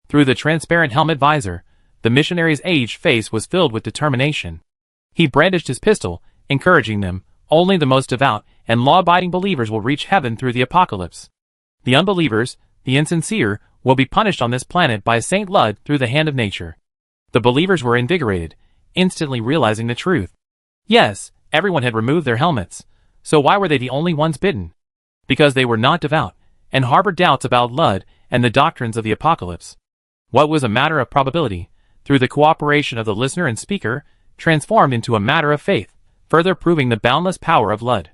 Through the transparent helmet visor, the missionary's aged face was filled with determination. He brandished his pistol, encouraging them, only the most devout and law-abiding believers will reach heaven through the apocalypse. The unbelievers, the insincere, will be punished on this planet by Saint Ludd through the hand of nature. The believers were invigorated, instantly realizing the truth. Yes, everyone had removed their helmets, so why were they the only ones bitten? Because they were not devout, and harbored doubts about Ludd and the doctrines of the apocalypse. What was a matter of probability, through the cooperation of the listener and speaker, transformed into a matter of faith, further proving the boundless power of Ludd.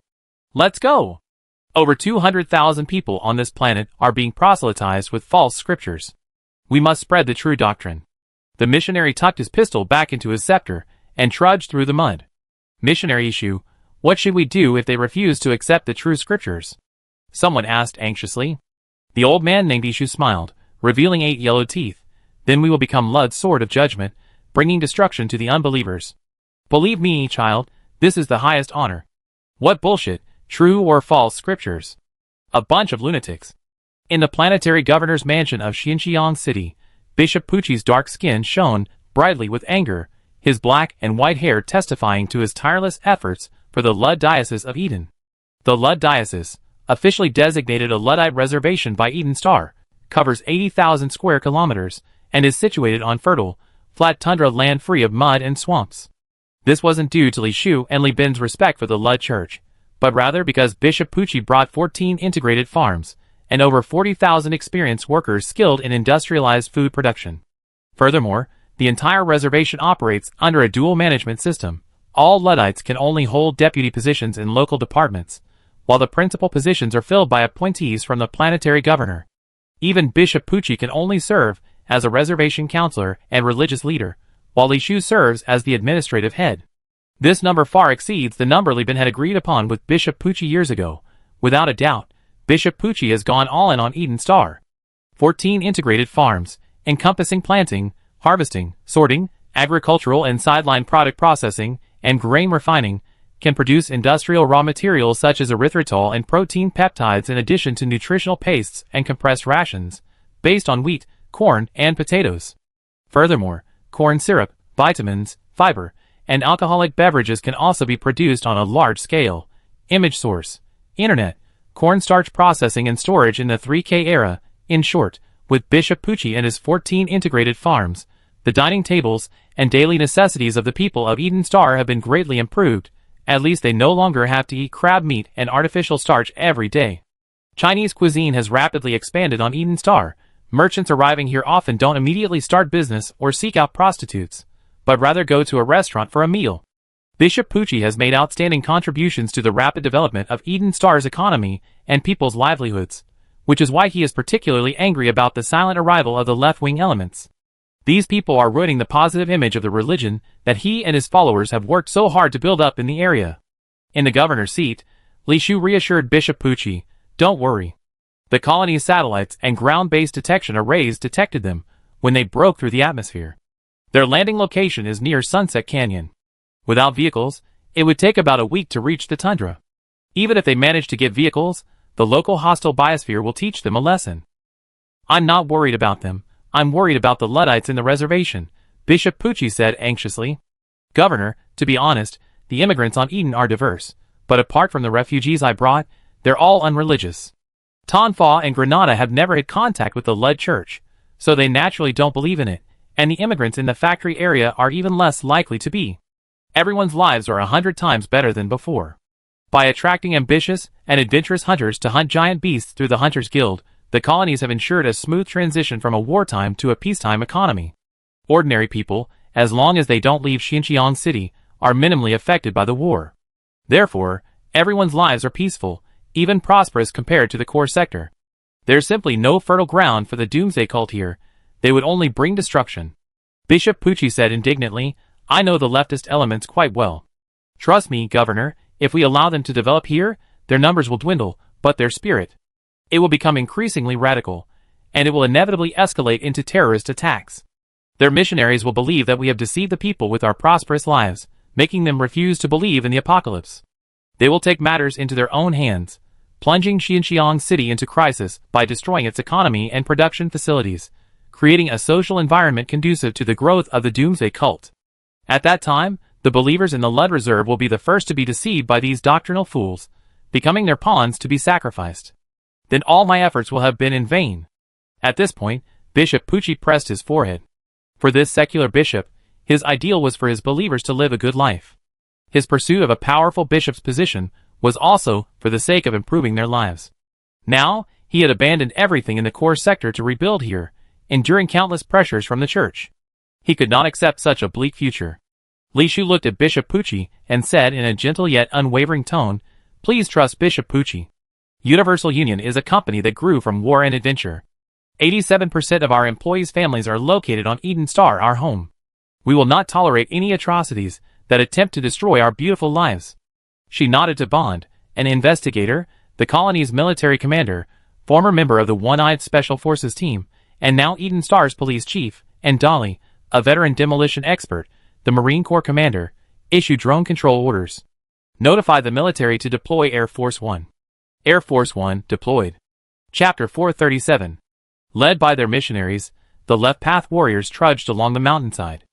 Let's go! Over 200,000 people on this planet are being proselytized with false scriptures. We must spread the true doctrine. The missionary tucked his pistol back into his scepter and trudged through the mud. Missionary issue, what should we do if they refuse to accept the true scriptures? Someone asked anxiously. The old man named Ishu smiled, revealing 8 yellow teeth. Then we will become Ludd's sword of judgment, bringing destruction to the unbelievers. Believe me, child, this is the highest honor. What bullshit, true or false scriptures? A bunch of lunatics. In the planetary governor's mansion of Xinjiang City, Bishop Pucci's dark skin shone brightly with anger, his black and white hair testifying to his tireless efforts for the Ludd Diocese of Eden. The Ludd Diocese, officially designated a Luddite reservation by Eden Star, covers 80,000 square kilometers, and is situated on fertile, flat tundra land free of mud and swamps. This wasn't due to Li Shu and Li Bin's respect for the Ludd Church, but rather because Bishop Pucci brought 14 integrated farms, and over 40,000 experienced workers skilled in industrialized food production. Furthermore, the entire reservation operates under a dual management system. All Luddites can only hold deputy positions in local departments, while the principal positions are filled by appointees from the planetary governor. Even Bishop Pucci can only serve as a reservation counselor and religious leader, while Li Shu serves as the administrative head. This number far exceeds the number Li Bin had agreed upon with Bishop Pucci years ago. Without a doubt, Bishop Pucci has gone all in on Eden Star. 14 integrated farms, encompassing planting, harvesting, sorting, agricultural and sideline product processing, and grain refining, can produce industrial raw materials such as erythritol and protein peptides in addition to nutritional pastes and compressed rations, based on wheat, corn, and potatoes. Furthermore, corn syrup, vitamins, fiber, and alcoholic beverages can also be produced on a large scale. Image source: Internet, cornstarch processing and storage in the 3K era. In short, with Bishop Pucci and his 14 integrated farms, the dining tables and daily necessities of the people of Eden Star have been greatly improved. At least they no longer have to eat crab meat and artificial starch every day. Chinese cuisine has rapidly expanded on Eden Star. Merchants arriving here often don't immediately start business or seek out prostitutes, but rather go to a restaurant for a meal. Bishop Pucci has made outstanding contributions to the rapid development of Eden Star's economy and people's livelihoods, which is why he is particularly angry about the silent arrival of the left-wing elements. These people are ruining the positive image of the religion that he and his followers have worked so hard to build up in the area. In the governor's seat, Li Shu reassured Bishop Pucci, "Don't worry. The colony's satellites and ground-based detection arrays detected them when they broke through the atmosphere. Their landing location is near Sunset Canyon. Without vehicles, it would take about a week to reach the tundra. Even if they manage to get vehicles, the local hostile biosphere will teach them a lesson." "I'm not worried about them. I'm worried about the Luddites in the reservation," Bishop Pucci said anxiously. "Governor, to be honest, the immigrants on Eden are diverse, but apart from the refugees I brought, they're all unreligious. Tonfa and Granada have never had contact with the Ludd Church, so they naturally don't believe in it, and the immigrants in the factory area are even less likely to be. Everyone's lives are 100 times better than before. By attracting ambitious and adventurous hunters to hunt giant beasts through the Hunters Guild, the colonies have ensured a smooth transition from a wartime to a peacetime economy. Ordinary people, as long as they don't leave Xinjiang City, are minimally affected by the war. Therefore, everyone's lives are peaceful, even prosperous compared to the core sector. There's simply no fertile ground for the doomsday cult here. They would only bring destruction. Bishop Pucci said indignantly, I know the leftist elements quite well. Trust me, Governor, if we allow them to develop here, their numbers will dwindle, but their spirit, it will become increasingly radical, and it will inevitably escalate into terrorist attacks. Their missionaries will believe that we have deceived the people with our prosperous lives, making them refuse to believe in the apocalypse. They will take matters into their own hands, plunging Xinjiang City into crisis by destroying its economy and production facilities, creating a social environment conducive to the growth of the doomsday cult. At that time, the believers in the Lud Reserve will be the first to be deceived by these doctrinal fools, becoming their pawns to be sacrificed. Then all my efforts will have been in vain. At this point, Bishop Pucci pressed his forehead. For this secular bishop, his ideal was for his believers to live a good life. His pursuit of a powerful bishop's position was also for the sake of improving their lives. Now, he had abandoned everything in the core sector to rebuild here, enduring countless pressures from the church. He could not accept such a bleak future. Li Shu looked at Bishop Pucci and said in a gentle yet unwavering tone, Please trust Bishop Pucci. Universal Union is a company that grew from war and adventure. 87% of our employees' families are located on Eden Star, our home. We will not tolerate any atrocities that attempt to destroy our beautiful lives. She nodded to Bond, an investigator, the colony's military commander, former member of the One-Eyed Special Forces team, and now Eden Star's police chief, and Dolly, a veteran demolition expert, the Marine Corps commander, issued drone control orders. Notify the military to deploy Air Force One. Air Force One deployed. Chapter 437. Led by their missionaries, the Left Path warriors trudged along the mountainside.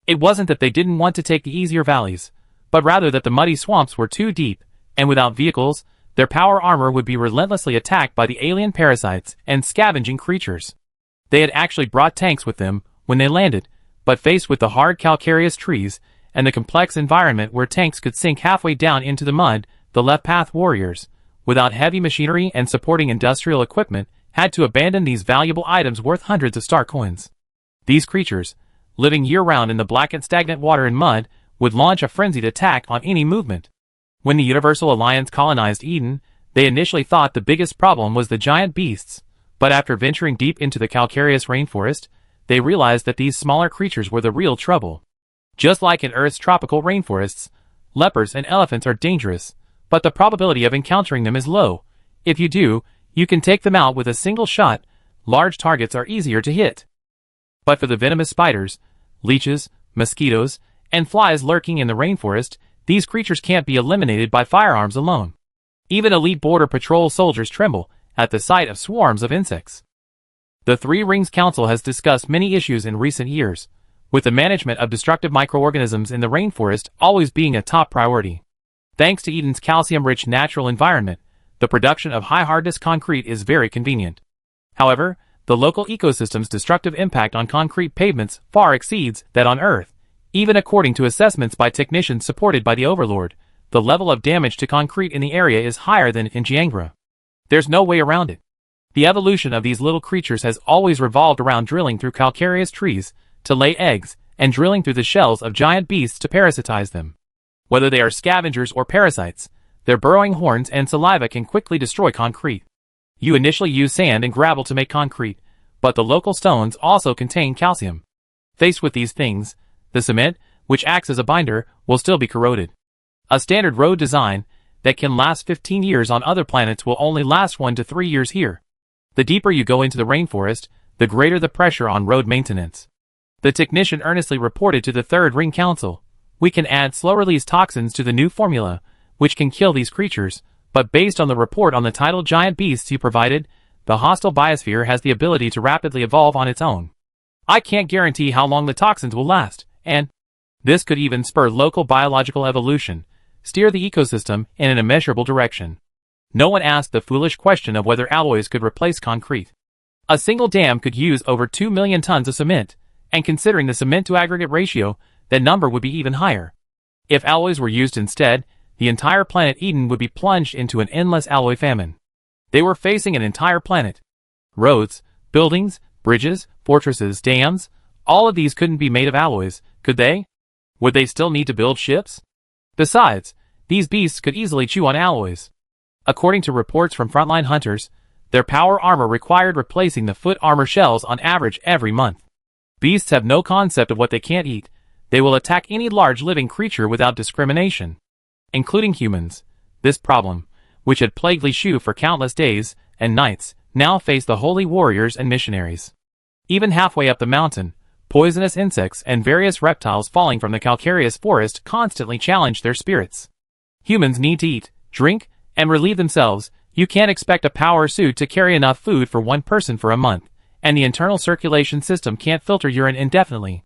It wasn't that they didn't want to take the easier valleys, but rather that the muddy swamps were too deep, and without vehicles, their power armor would be relentlessly attacked by the alien parasites and scavenging creatures. They had actually brought tanks with them when they landed, but faced with the hard calcareous trees and the complex environment where tanks could sink halfway down into the mud, the Left Path warriors, without heavy machinery and supporting industrial equipment, had to abandon these valuable items worth hundreds of star coins. These creatures, living year-round in the black and stagnant water and mud, would launch a frenzied attack on any movement. When the Universal Alliance colonized Eden, they initially thought the biggest problem was the giant beasts, but after venturing deep into the calcareous rainforest, they realized that these smaller creatures were the real trouble. Just like in Earth's tropical rainforests, leopards and elephants are dangerous, but the probability of encountering them is low. If you do, you can take them out with a single shot. Large targets are easier to hit. But for the venomous spiders, leeches, mosquitoes, and flies lurking in the rainforest, these creatures can't be eliminated by firearms alone. Even elite border patrol soldiers tremble at the sight of swarms of insects. The Three Rings Council has discussed many issues in recent years, with the management of destructive microorganisms in the rainforest always being a top priority. Thanks to Eden's calcium-rich natural environment, the production of high-hardness concrete is very convenient. However, the local ecosystem's destructive impact on concrete pavements far exceeds that on Earth. Even according to assessments by technicians supported by the Overlord, the level of damage to concrete in the area is higher than in Jiangra. There's no way around it. The evolution of these little creatures has always revolved around drilling through calcareous trees to lay eggs and drilling through the shells of giant beasts to parasitize them. Whether they are scavengers or parasites, their burrowing horns and saliva can quickly destroy concrete. You initially use sand and gravel to make concrete, but the local stones also contain calcium. Faced with these things, the cement, which acts as a binder, will still be corroded. A standard road design that can last 15 years on other planets will only last 1 to 3 years here. The deeper you go into the rainforest, the greater the pressure on road maintenance. The technician earnestly reported to the Third Ring Council, we can add slow-release toxins to the new formula, which can kill these creatures, but based on the report on the tidal giant beasts you provided, the hostile biosphere has the ability to rapidly evolve on its own. I can't guarantee how long the toxins will last, and this could even spur local biological evolution, steer the ecosystem in an immeasurable direction. No one asked the foolish question of whether alloys could replace concrete. A single dam could use over 2 million tons of cement, and considering the cement-to-aggregate ratio, that number would be even higher. If alloys were used instead, the entire planet Eden would be plunged into an endless alloy famine. They were facing an entire planet. Roads, buildings, bridges, fortresses, dams, all of these couldn't be made of alloys, could they? Would they still need to build ships? Besides, these beasts could easily chew on alloys. According to reports from frontline hunters, their power armor required replacing the foot armor shells on average every month. Beasts have no concept of what they can't eat. They will attack any large living creature without discrimination, including humans. This problem, which had plagued Li Shu for countless days and nights, now faced the holy warriors and missionaries. Even halfway up the mountain, poisonous insects and various reptiles falling from the calcareous forest constantly challenged their spirits. Humans need to eat, drink, and relieve themselves. You can't expect a power suit to carry enough food for one person for a month, and the internal circulation system can't filter urine indefinitely.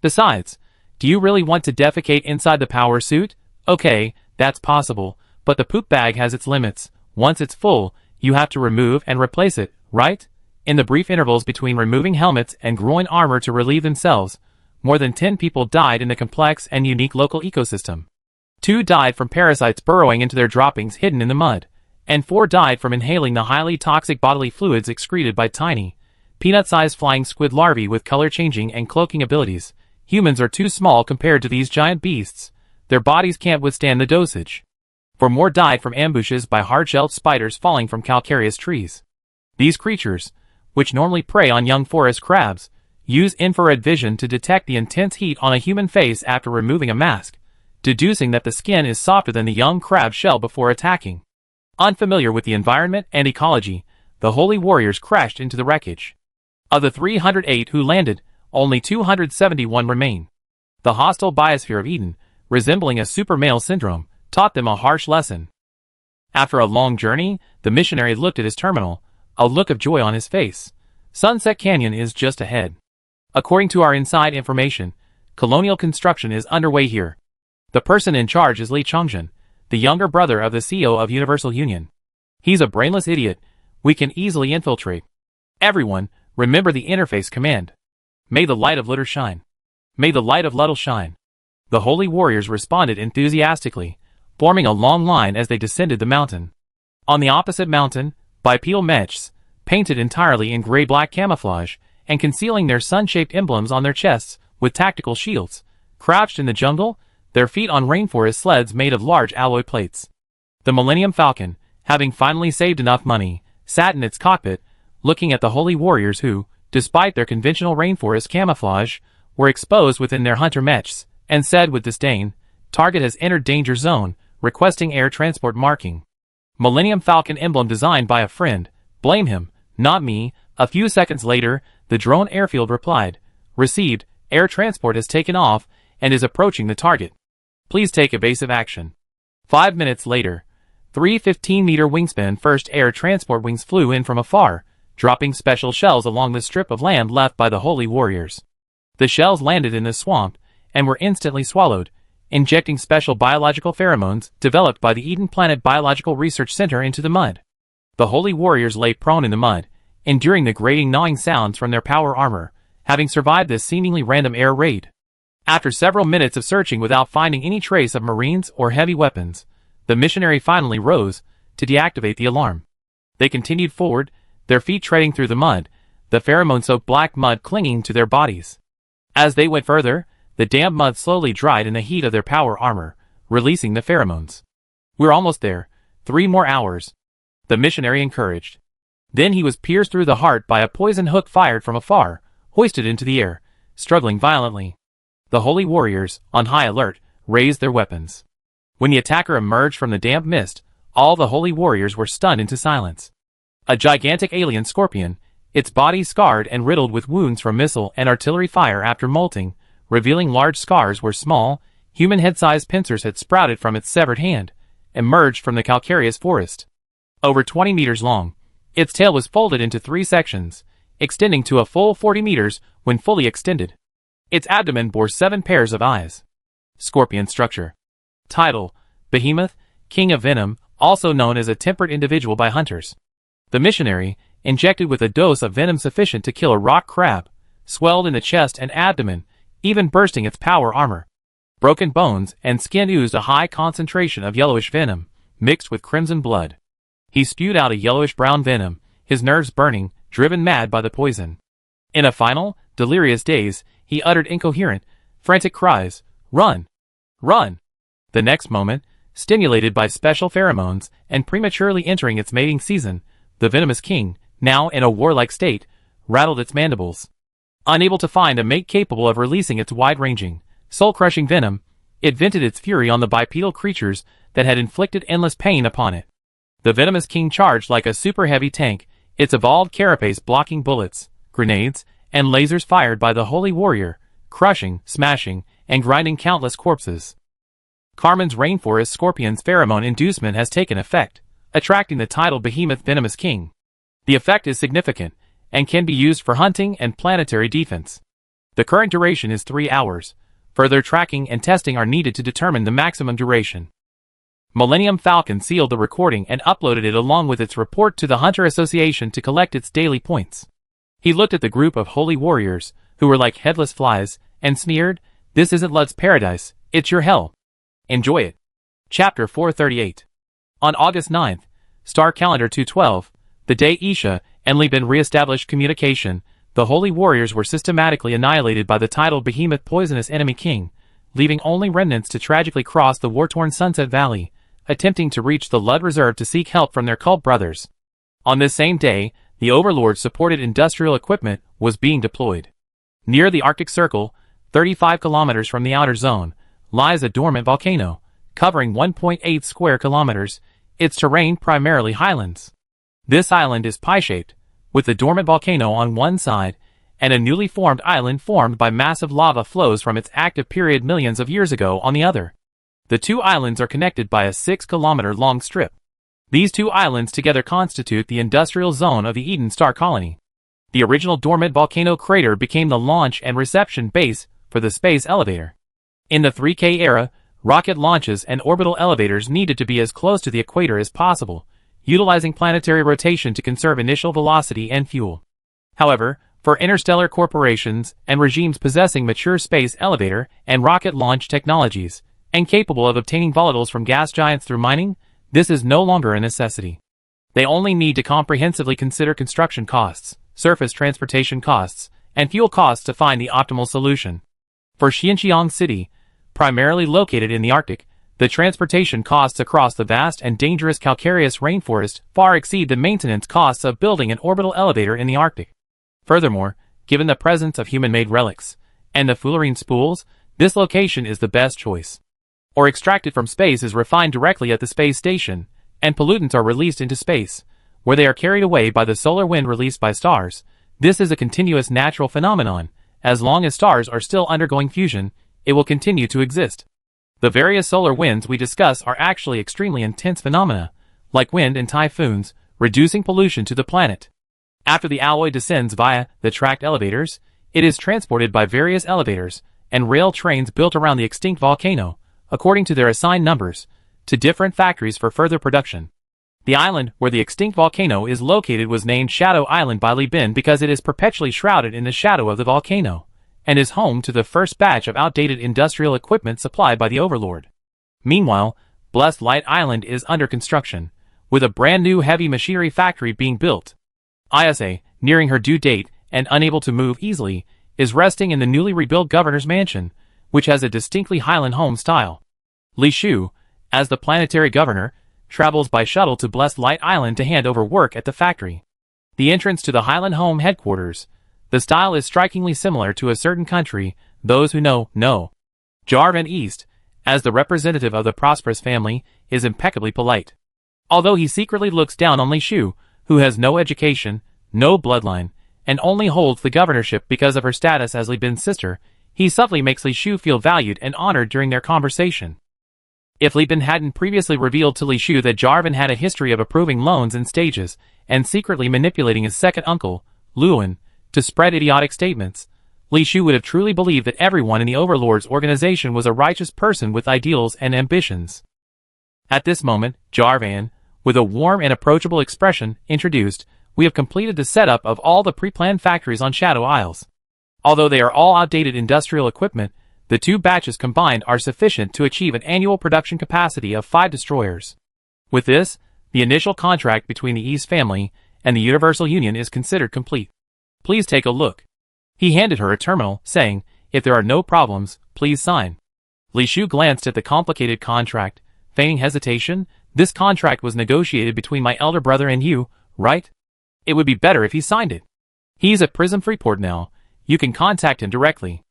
Besides, do you really want to defecate inside the power suit? Okay, that's possible, but the poop bag has its limits. Once it's full, you have to remove and replace it, right? In the brief intervals between removing helmets and groin armor to relieve themselves, more than 10 people died in the complex and unique local ecosystem. 2 died from parasites burrowing into their droppings hidden in the mud, and 4 died from inhaling the highly toxic bodily fluids excreted by tiny, peanut-sized flying squid larvae with color-changing and cloaking abilities. Humans are too small compared to these giant beasts. Their bodies can't withstand the dosage. 4 more died from ambushes by hard-shelled spiders falling from calcareous trees. These creatures, which normally prey on young forest crabs, use infrared vision to detect the intense heat on a human face after removing a mask, deducing that the skin is softer than the young crab shell before attacking. Unfamiliar with the environment and ecology, the holy warriors crashed into the wreckage. Of the 308 who landed, only 271 remain. The hostile biosphere of Eden, resembling a super male syndrome, taught them a harsh lesson. After a long journey, the missionary looked at his terminal, a look of joy on his face. Sunset Canyon is just ahead. According to our inside information, colonial construction is underway here. The person in charge is Li Chongzhen, the younger brother of the CEO of Universal Union. He's a brainless idiot. We can easily infiltrate. Everyone, remember the interface command. May the light of Lutter shine. May the light of Luddle shine. The holy warriors responded enthusiastically, forming a long line as they descended the mountain. On the opposite mountain, bipedal mechs, painted entirely in gray-black camouflage, and concealing their sun-shaped emblems on their chests with tactical shields, crouched in the jungle, their feet on rainforest sleds made of large alloy plates. The Millennium Falcon, having finally saved enough money, sat in its cockpit, looking at the holy warriors who, despite their conventional rainforest camouflage, were exposed within their hunter mechs, and said with disdain, "Target has entered danger zone, requesting air transport marking." Millennium Falcon emblem designed by a friend. Blame him, not me. A few seconds later, the drone airfield replied, "Received, air transport has taken off, and is approaching the target. Please take evasive action." 5 minutes later, 3 15-meter wingspan first air transport wings flew in from afar, dropping special shells along the strip of land left by the holy warriors. The shells landed in the swamp, and were instantly swallowed, injecting special biological pheromones developed by the Eden Planet Biological Research Center into the mud. The holy warriors lay prone in the mud, enduring the grating gnawing sounds from their power armor, having survived this seemingly random air raid. After several minutes of searching without finding any trace of marines or heavy weapons, the missionary finally rose to deactivate the alarm. They continued forward, their feet treading through the mud, the pheromone-soaked black mud clinging to their bodies. As they went further, the damp mud slowly dried in the heat of their power armor, releasing the pheromones. "We're almost there. 3 more hours," the missionary encouraged. Then he was pierced through the heart by a poison hook fired from afar, hoisted into the air, struggling violently. The holy warriors, on high alert, raised their weapons. When the attacker emerged from the damp mist, all the holy warriors were stunned into silence. A gigantic alien scorpion, its body scarred and riddled with wounds from missile and artillery fire after molting, revealing large scars where small, human head-sized pincers had sprouted from its severed hand, emerged from the calcareous forest. Over 20 meters long, its tail was folded into 3 sections, extending to a full 40 meters when fully extended. Its abdomen bore 7 pairs of eyes. Scorpion structure. Title: Behemoth, King of Venom, also known as a tempered individual by hunters. The missionary, injected with a dose of venom sufficient to kill a rock crab, swelled in the chest and abdomen, even bursting its power armor. Broken bones and skin oozed a high concentration of yellowish venom, mixed with crimson blood. He spewed out a yellowish-brown venom, his nerves burning, driven mad by the poison. In a final, delirious daze, he uttered incoherent, frantic cries, "Run! Run!" The next moment, stimulated by special pheromones and prematurely entering its mating season, the venomous king, now in a warlike state, rattled its mandibles. Unable to find a mate capable of releasing its wide-ranging, soul-crushing venom, it vented its fury on the bipedal creatures that had inflicted endless pain upon it. The venomous king charged like a super-heavy tank, its evolved carapace blocking bullets, grenades, and lasers fired by the holy warrior, crushing, smashing, and grinding countless corpses. Carmen's rainforest scorpion's pheromone inducement has taken effect, attracting the tidal behemoth venomous king. The effect is significant, and can be used for hunting and planetary defense. The current duration is 3 hours. Further tracking and testing are needed to determine the maximum duration. Millennium Falcon sealed the recording and uploaded it along with its report to the Hunter Association to collect its daily points. He looked at the group of holy warriors, who were like headless flies, and sneered, "This isn't Lud's paradise, it's your hell. Enjoy it." Chapter 438. On August 9th, Star Calendar 212, the day Isha and Liban re-established communication, the holy warriors were systematically annihilated by the tidal behemoth poisonous enemy king, leaving only remnants to tragically cross the war-torn Sunset Valley, attempting to reach the Lud Reserve to seek help from their cult brothers. On this same day, the Overlord-supported industrial equipment was being deployed. Near the Arctic Circle, 35 kilometers from the outer zone, lies a dormant volcano, covering 1.8 square kilometers, its terrain primarily highlands. This island is pie-shaped, with the dormant volcano on one side, and a newly formed island formed by massive lava flows from its active period millions of years ago on the other. The two islands are connected by a 6-kilometer-long strip. These two islands together constitute the industrial zone of the Eden Star Colony. The original dormant volcano crater became the launch and reception base for the space elevator. In the 3K era, rocket launches and orbital elevators needed to be as close to the equator as possible, utilizing planetary rotation to conserve initial velocity and fuel. However, for interstellar corporations and regimes possessing mature space elevator and rocket launch technologies, and capable of obtaining volatiles from gas giants through mining, this is no longer a necessity. They only need to comprehensively consider construction costs, surface transportation costs, and fuel costs to find the optimal solution. For Xinjiang City, primarily located in the Arctic, the transportation costs across the vast and dangerous calcareous rainforest far exceed the maintenance costs of building an orbital elevator in the Arctic. Furthermore, given the presence of human-made relics and the fullerene spools, this location is the best choice. Ore extracted from space is refined directly at the space station, and pollutants are released into space, where they are carried away by the solar wind released by stars. This is a continuous natural phenomenon. As long as stars are still undergoing fusion, it will continue to exist. The various solar winds we discuss are actually extremely intense phenomena, like wind and typhoons, reducing pollution to the planet. After the alloy descends via the tracked elevators, it is transported by various elevators and rail trains built around the extinct volcano, according to their assigned numbers, to different factories for further production. The island where the extinct volcano is located was named Shadow Island by Li Bin because it is perpetually shrouded in the shadow of the volcano, and is home to the first batch of outdated industrial equipment supplied by the Overlord. Meanwhile, Blessed Light Island is under construction, with a brand new heavy machinery factory being built. Isa, nearing her due date and unable to move easily, is resting in the newly rebuilt governor's mansion, which has a distinctly Highland home style. Li Shu, as the planetary governor, travels by shuttle to Blessed Light Island to hand over work at the factory. The entrance to the Highland home headquarters. The style is strikingly similar to a certain country, those who know. Jarvan East, as the representative of the prosperous family, is impeccably polite. Although he secretly looks down on Li Shu, who has no education, no bloodline, and only holds the governorship because of her status as Li Bin's sister, he subtly makes Li Shu feel valued and honored during their conversation. If Li Bin hadn't previously revealed to Li Shu that Jarvan had a history of approving loans in stages and secretly manipulating his second uncle, Luan, to spread idiotic statements, Li Shu would have truly believed that everyone in the Overlord's organization was a righteous person with ideals and ambitions. At this moment, Jarvan, with a warm and approachable expression, introduced, "We have completed the setup of all the pre-planned factories on Shadow Isles. Although they are all outdated industrial equipment, The two batches combined are sufficient to achieve an annual production capacity of 5 destroyers. With this, the initial contract between the East family and the Universal Union is considered complete. Please take a look. He handed her a terminal, saying, "If there are no problems, please sign." Li Shu glanced at the complicated contract, feigning hesitation. "This contract was negotiated between my elder brother and you, right? It would be better if he signed it. He's at Prism Freeport now. You can contact him directly.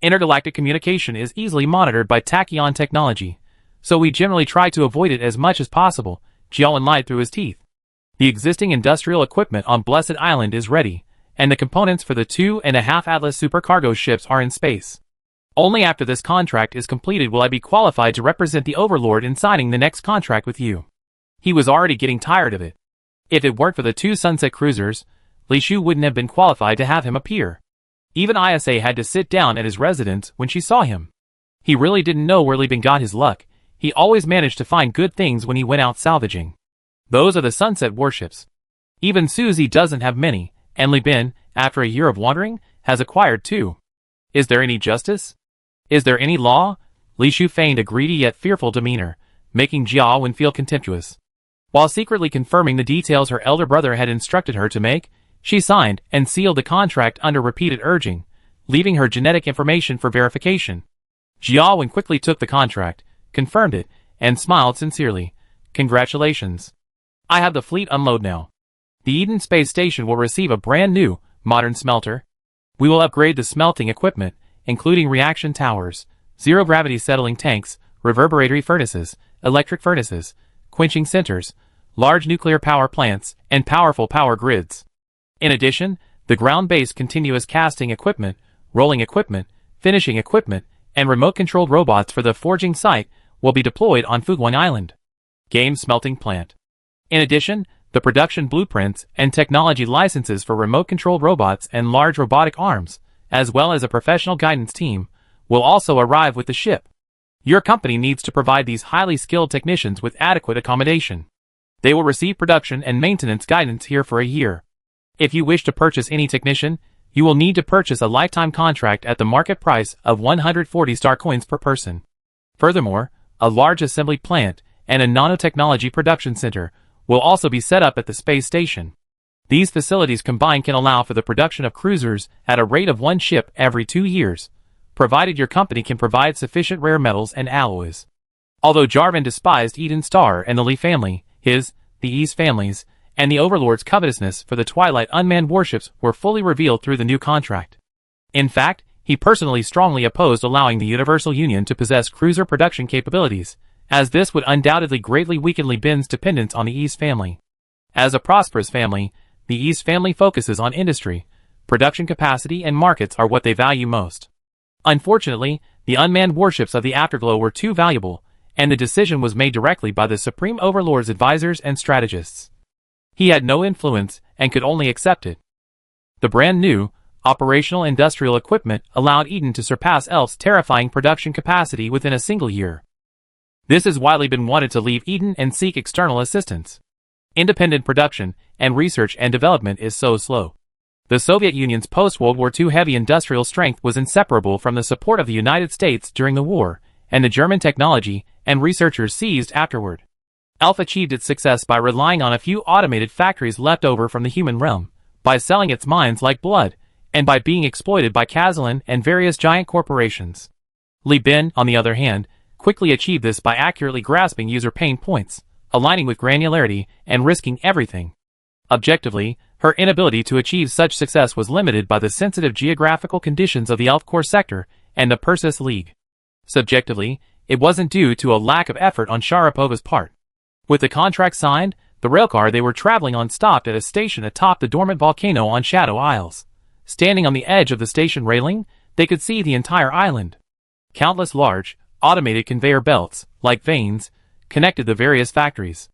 Intergalactic communication is easily monitored by tachyon technology, so we generally try to avoid it as much as possible." Jiawen lied through his teeth. The existing industrial equipment on Blessed Island is ready, and the components for the 2.5 Atlas supercargo ships are in space. Only after this contract is completed will I be qualified to represent the Overlord in signing the next contract with you. He was already getting tired of it. If it weren't for the 2 Sunset Cruisers, Li Shu wouldn't have been qualified to have him appear. Even ISA had to sit down at his residence when she saw him. He really didn't know where Li Bin got his luck. He always managed to find good things when he went out salvaging. Those are the Sunset warships. Even Suzy doesn't have many, and Li Bin, after a year of wandering, has acquired 2. Is there any justice? Is there any law? Li Shu feigned a greedy yet fearful demeanor, making Jiawen feel contemptuous. While secretly confirming the details her elder brother had instructed her to make, she signed and sealed the contract under repeated urging, leaving her genetic information for verification. Jiawen quickly took the contract, confirmed it, and smiled sincerely. "Congratulations. I have the fleet unload now. The Eden space station will receive a brand new, modern smelter. We will upgrade the smelting equipment, including reaction towers, zero-gravity settling tanks, reverberatory furnaces, electric furnaces, quenching centers, large nuclear power plants, and powerful power grids. In addition, the ground-based continuous casting equipment, rolling equipment, finishing equipment, and remote-controlled robots for the forging site will be deployed on Fuguang Island. Game smelting plant. In addition, the production blueprints and technology licenses for remote-controlled robots and large robotic arms, as well as a professional guidance team, will also arrive with the ship. Your company needs to provide these highly skilled technicians with adequate accommodation. They will receive production and maintenance guidance here for a year. If you wish to purchase any technician, you will need to purchase a lifetime contract at the market price of 140 star coins per person. Furthermore, a large assembly plant and a nanotechnology production center will also be set up at the space station. These facilities combined can allow for the production of cruisers at a rate of 1 ship every 2 years, provided your company can provide sufficient rare metals and alloys. Although Jarvan despised Eden Star and the Li family, the East families, and the Overlord's covetousness for the Twilight unmanned warships were fully revealed through the new contract. In fact, he personally strongly opposed allowing the Universal Union to possess cruiser production capabilities, as this would undoubtedly greatly weaken Li Bin's dependence on the East family. As a prosperous family, the East family focuses on industry, production capacity, and markets are what they value most. Unfortunately, the unmanned warships of the Afterglow were too valuable, and the decision was made directly by the Supreme Overlord's advisors and strategists. He had no influence and could only accept it. The brand new, operational industrial equipment allowed Eden to surpass Elf's terrifying production capacity within a single year. This is why Li Bin wanted to leave Eden and seek external assistance. Independent production and research and development is so slow. The Soviet Union's post-World War II heavy industrial strength was inseparable from the support of the United States during the war, and the German technology and researchers seized afterward. Elf achieved its success by relying on a few automated factories left over from the human realm, by selling its mines like blood, and by being exploited by Kazalin and various giant corporations. Li Bin, on the other hand, quickly achieved this by accurately grasping user pain points, aligning with granularity, and risking everything. Objectively, her inability to achieve such success was limited by the sensitive geographical conditions of the Elf Core sector and the Persis League. Subjectively, it wasn't due to a lack of effort on Sharapova's part. With the contract signed, the railcar they were traveling on stopped at a station atop the dormant volcano on Shadow Isles. Standing on the edge of the station railing, they could see the entire island. Countless large, automated conveyor belts, like veins, connected the various factories.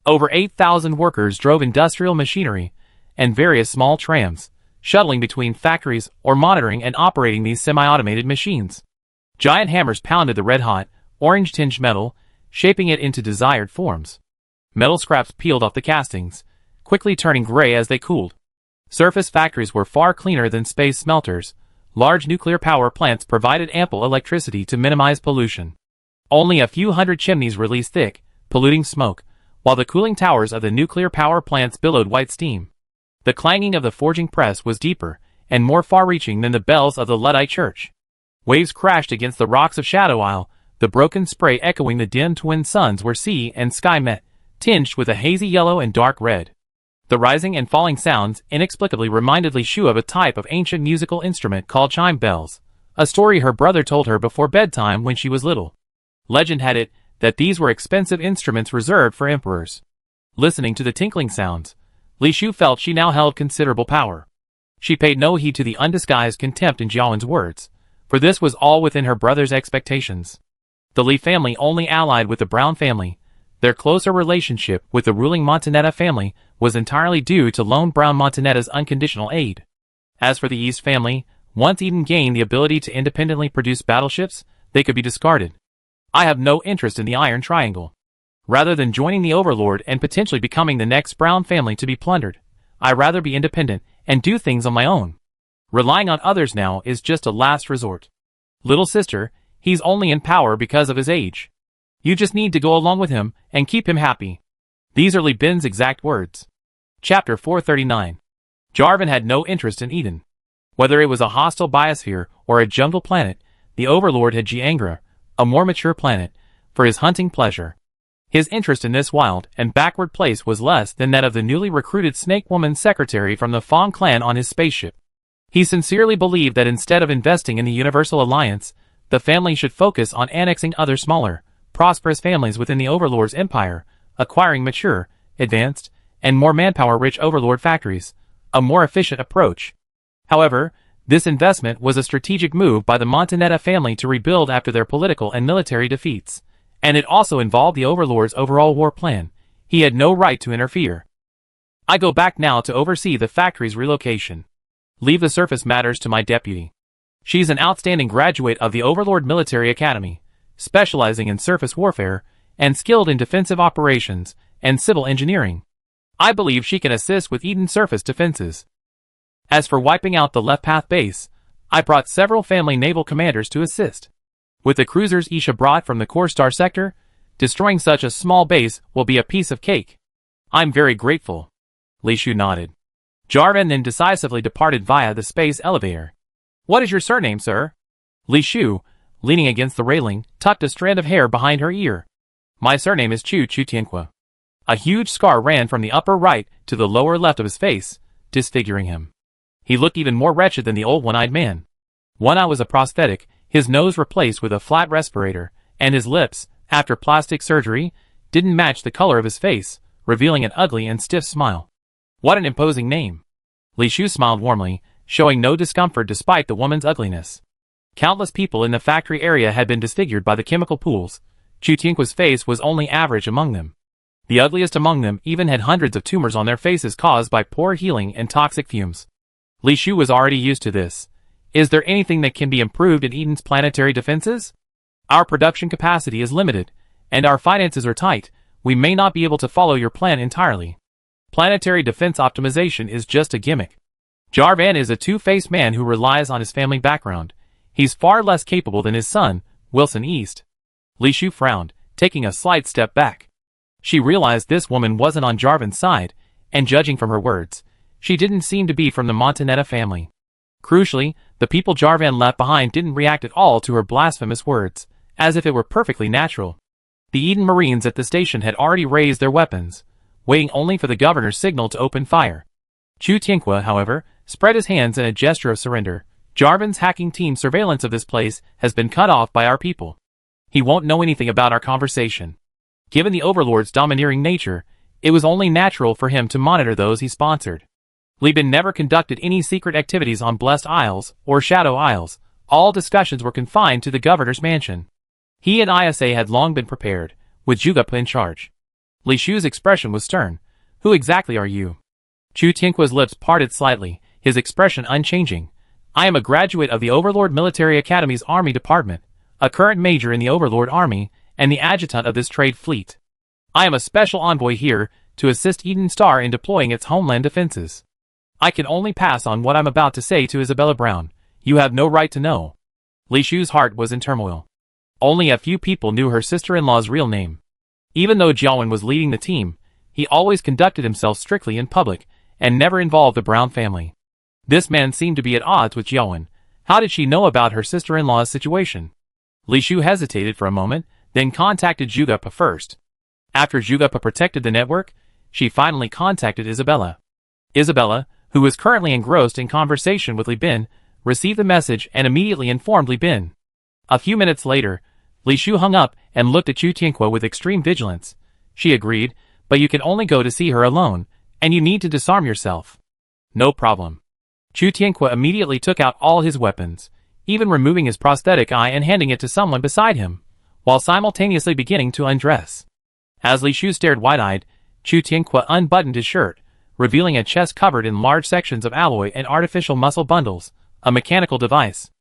Over 8,000 workers drove industrial machinery and various small trams, shuttling between factories or monitoring and operating these semi-automated machines. Giant hammers pounded the red-hot, orange-tinged metal, shaping it into desired forms. Metal scraps peeled off the castings, quickly turning gray as they cooled. Surface factories were far cleaner than space smelters, Large nuclear power plants provided ample electricity to minimize pollution. Only a few hundred chimneys released thick, polluting smoke, while the cooling towers of the nuclear power plants billowed white steam. The clanging of the forging press was deeper and more far-reaching than the bells of the Luddite church. Waves crashed against the rocks of Shadow Isle, the broken spray echoing the dim twin suns where sea and sky met, tinged with a hazy yellow and dark red. The rising and falling sounds inexplicably reminded Li Shu of a type of ancient musical instrument called chime bells, a story her brother told her before bedtime when she was little. Legend had it that these were expensive instruments reserved for emperors. Listening to the tinkling sounds, Li Shu felt she now held considerable power. She paid no heed to the undisguised contempt in Jiawen's words, for this was all within her brother's expectations. The Li family only allied with the Brown family. Their closer relationship with the ruling Montanetta family was entirely due to lone Brown Montanetta's unconditional aid. As for the East family, once Eden gained the ability to independently produce battleships, they could be discarded. I have no interest in the Iron Triangle. Rather than joining the Overlord and potentially becoming the next Brown family to be plundered, I'd rather be independent and do things on my own. Relying on others now is just a last resort. Little sister, he's only in power because of his age. You just need to go along with him and keep him happy. These are Li Bin's exact words. Chapter 439. Jarvan had no interest in Eden. Whether it was a hostile biosphere or a jungle planet, the Overlord had Jiangra, a more mature planet, for his hunting pleasure. His interest in this wild and backward place was less than that of the newly recruited Snake Woman secretary from the Fong clan on his spaceship. He sincerely believed that instead of investing in the Universal Alliance, the family should focus on annexing other smaller, prosperous families within the Overlord's empire, acquiring mature, advanced, and more manpower-rich Overlord factories, a more efficient approach. However, this investment was a strategic move by the Montanetta family to rebuild after their political and military defeats, and it also involved the Overlord's overall war plan. He had no right to interfere. I go back now to oversee the factory's relocation. Leave the surface matters to my deputy. She's an outstanding graduate of the Overlord Military Academy, specializing in surface warfare, and skilled in defensive operations and civil engineering. I believe she can assist with Eden's surface defenses. As for wiping out the Left Path base, I brought several family naval commanders to assist. With the cruisers Isha brought from the Core Star sector, destroying such a small base will be a piece of cake. I'm very grateful. Li Shu nodded. Jarvan then decisively departed via the space elevator. What is your surname, sir? Li Shu, leaning against the railing, tucked a strand of hair behind her ear. My surname is Chu Tianqua. A huge scar ran from the upper right to the lower left of his face, disfiguring him. He looked even more wretched than the old one-eyed man. One eye was a prosthetic, his nose replaced with a flat respirator, and his lips, after plastic surgery, didn't match the color of his face, revealing an ugly and stiff smile. What an imposing name. Li Shu smiled warmly, showing no discomfort despite the woman's ugliness. Countless people in the factory area had been disfigured by the chemical pools. Chu Tianqua's face was only average among them. The ugliest among them even had hundreds of tumors on their faces caused by poor healing and toxic fumes. Li Shu was already used to this. Is there anything that can be improved in Eden's planetary defenses? Our production capacity is limited, and our finances are tight. We may not be able to follow your plan entirely. Planetary defense optimization is just a gimmick. Jarvan is a two-faced man who relies on his family background. He's far less capable than his son, Wilson East. Li Shu frowned, taking a slight step back. She realized this woman wasn't on Jarvan's side, and judging from her words, she didn't seem to be from the Montanetta family. Crucially, the people Jarvan left behind didn't react at all to her blasphemous words, as if it were perfectly natural. The Eden Marines at the station had already raised their weapons, waiting only for the governor's signal to open fire. Chu Tianqua, however, spread his hands in a gesture of surrender. Jarvan's hacking team's surveillance of this place has been cut off by our people. He won't know anything about our conversation. Given the Overlord's domineering nature, it was only natural for him to monitor those he sponsored. Li Bin never conducted any secret activities on Blessed Isles or Shadow Isles. All discussions were confined to the governor's mansion. He and ISA had long been prepared, with Jugapa in charge. Li Shu's expression was stern. Who exactly are you? Chu Tianqua's lips parted slightly, his expression unchanging. I am a graduate of the Overlord Military Academy's Army Department, a current major in the Overlord Army, and the adjutant of this trade fleet. I am a special envoy here to assist Eden Star in deploying its homeland defenses. I can only pass on what I'm about to say to Isabella Brown. You have no right to know. Li Shu's heart was in turmoil. Only a few people knew her sister-in-law's real name. Even though Jiawen was leading the team, he always conducted himself strictly in public and never involved the Brown family. This man seemed to be at odds with Jiawen. How did she know about her sister-in-law's situation? Li Shu hesitated for a moment, then contacted Zhugepa first. After Zhugepa protected the network, she finally contacted Isabella. Isabella, who was currently engrossed in conversation with Li Bin, received the message and immediately informed Li Bin. A few minutes later, Li Shu hung up and looked at Chu Tianque with extreme vigilance. She agreed, but you can only go to see her alone, and you need to disarm yourself. No problem. Chu Tianque immediately took out all his weapons, even removing his prosthetic eye and handing it to someone beside him, while simultaneously beginning to undress. As Li Shu stared wide-eyed, Chu Tianque unbuttoned his shirt, revealing a chest covered in large sections of alloy and artificial muscle bundles, a mechanical device.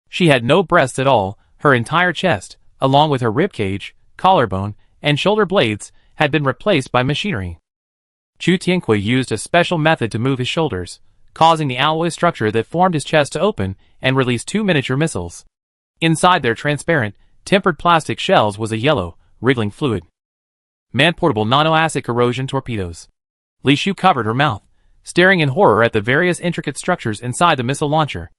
She had no breasts at all. Her entire chest, along with her ribcage, collarbone, and shoulder blades, had been replaced by machinery. Chu Tianque used a special method to move his shoulders, causing the alloy structure that formed his chest to open and release 2 miniature missiles. Inside their transparent, tempered plastic shells was a yellow, wriggling fluid. Man-portable nano-acid corrosion torpedoes. Li Shu covered her mouth, staring in horror at the various intricate structures inside the missile launcher.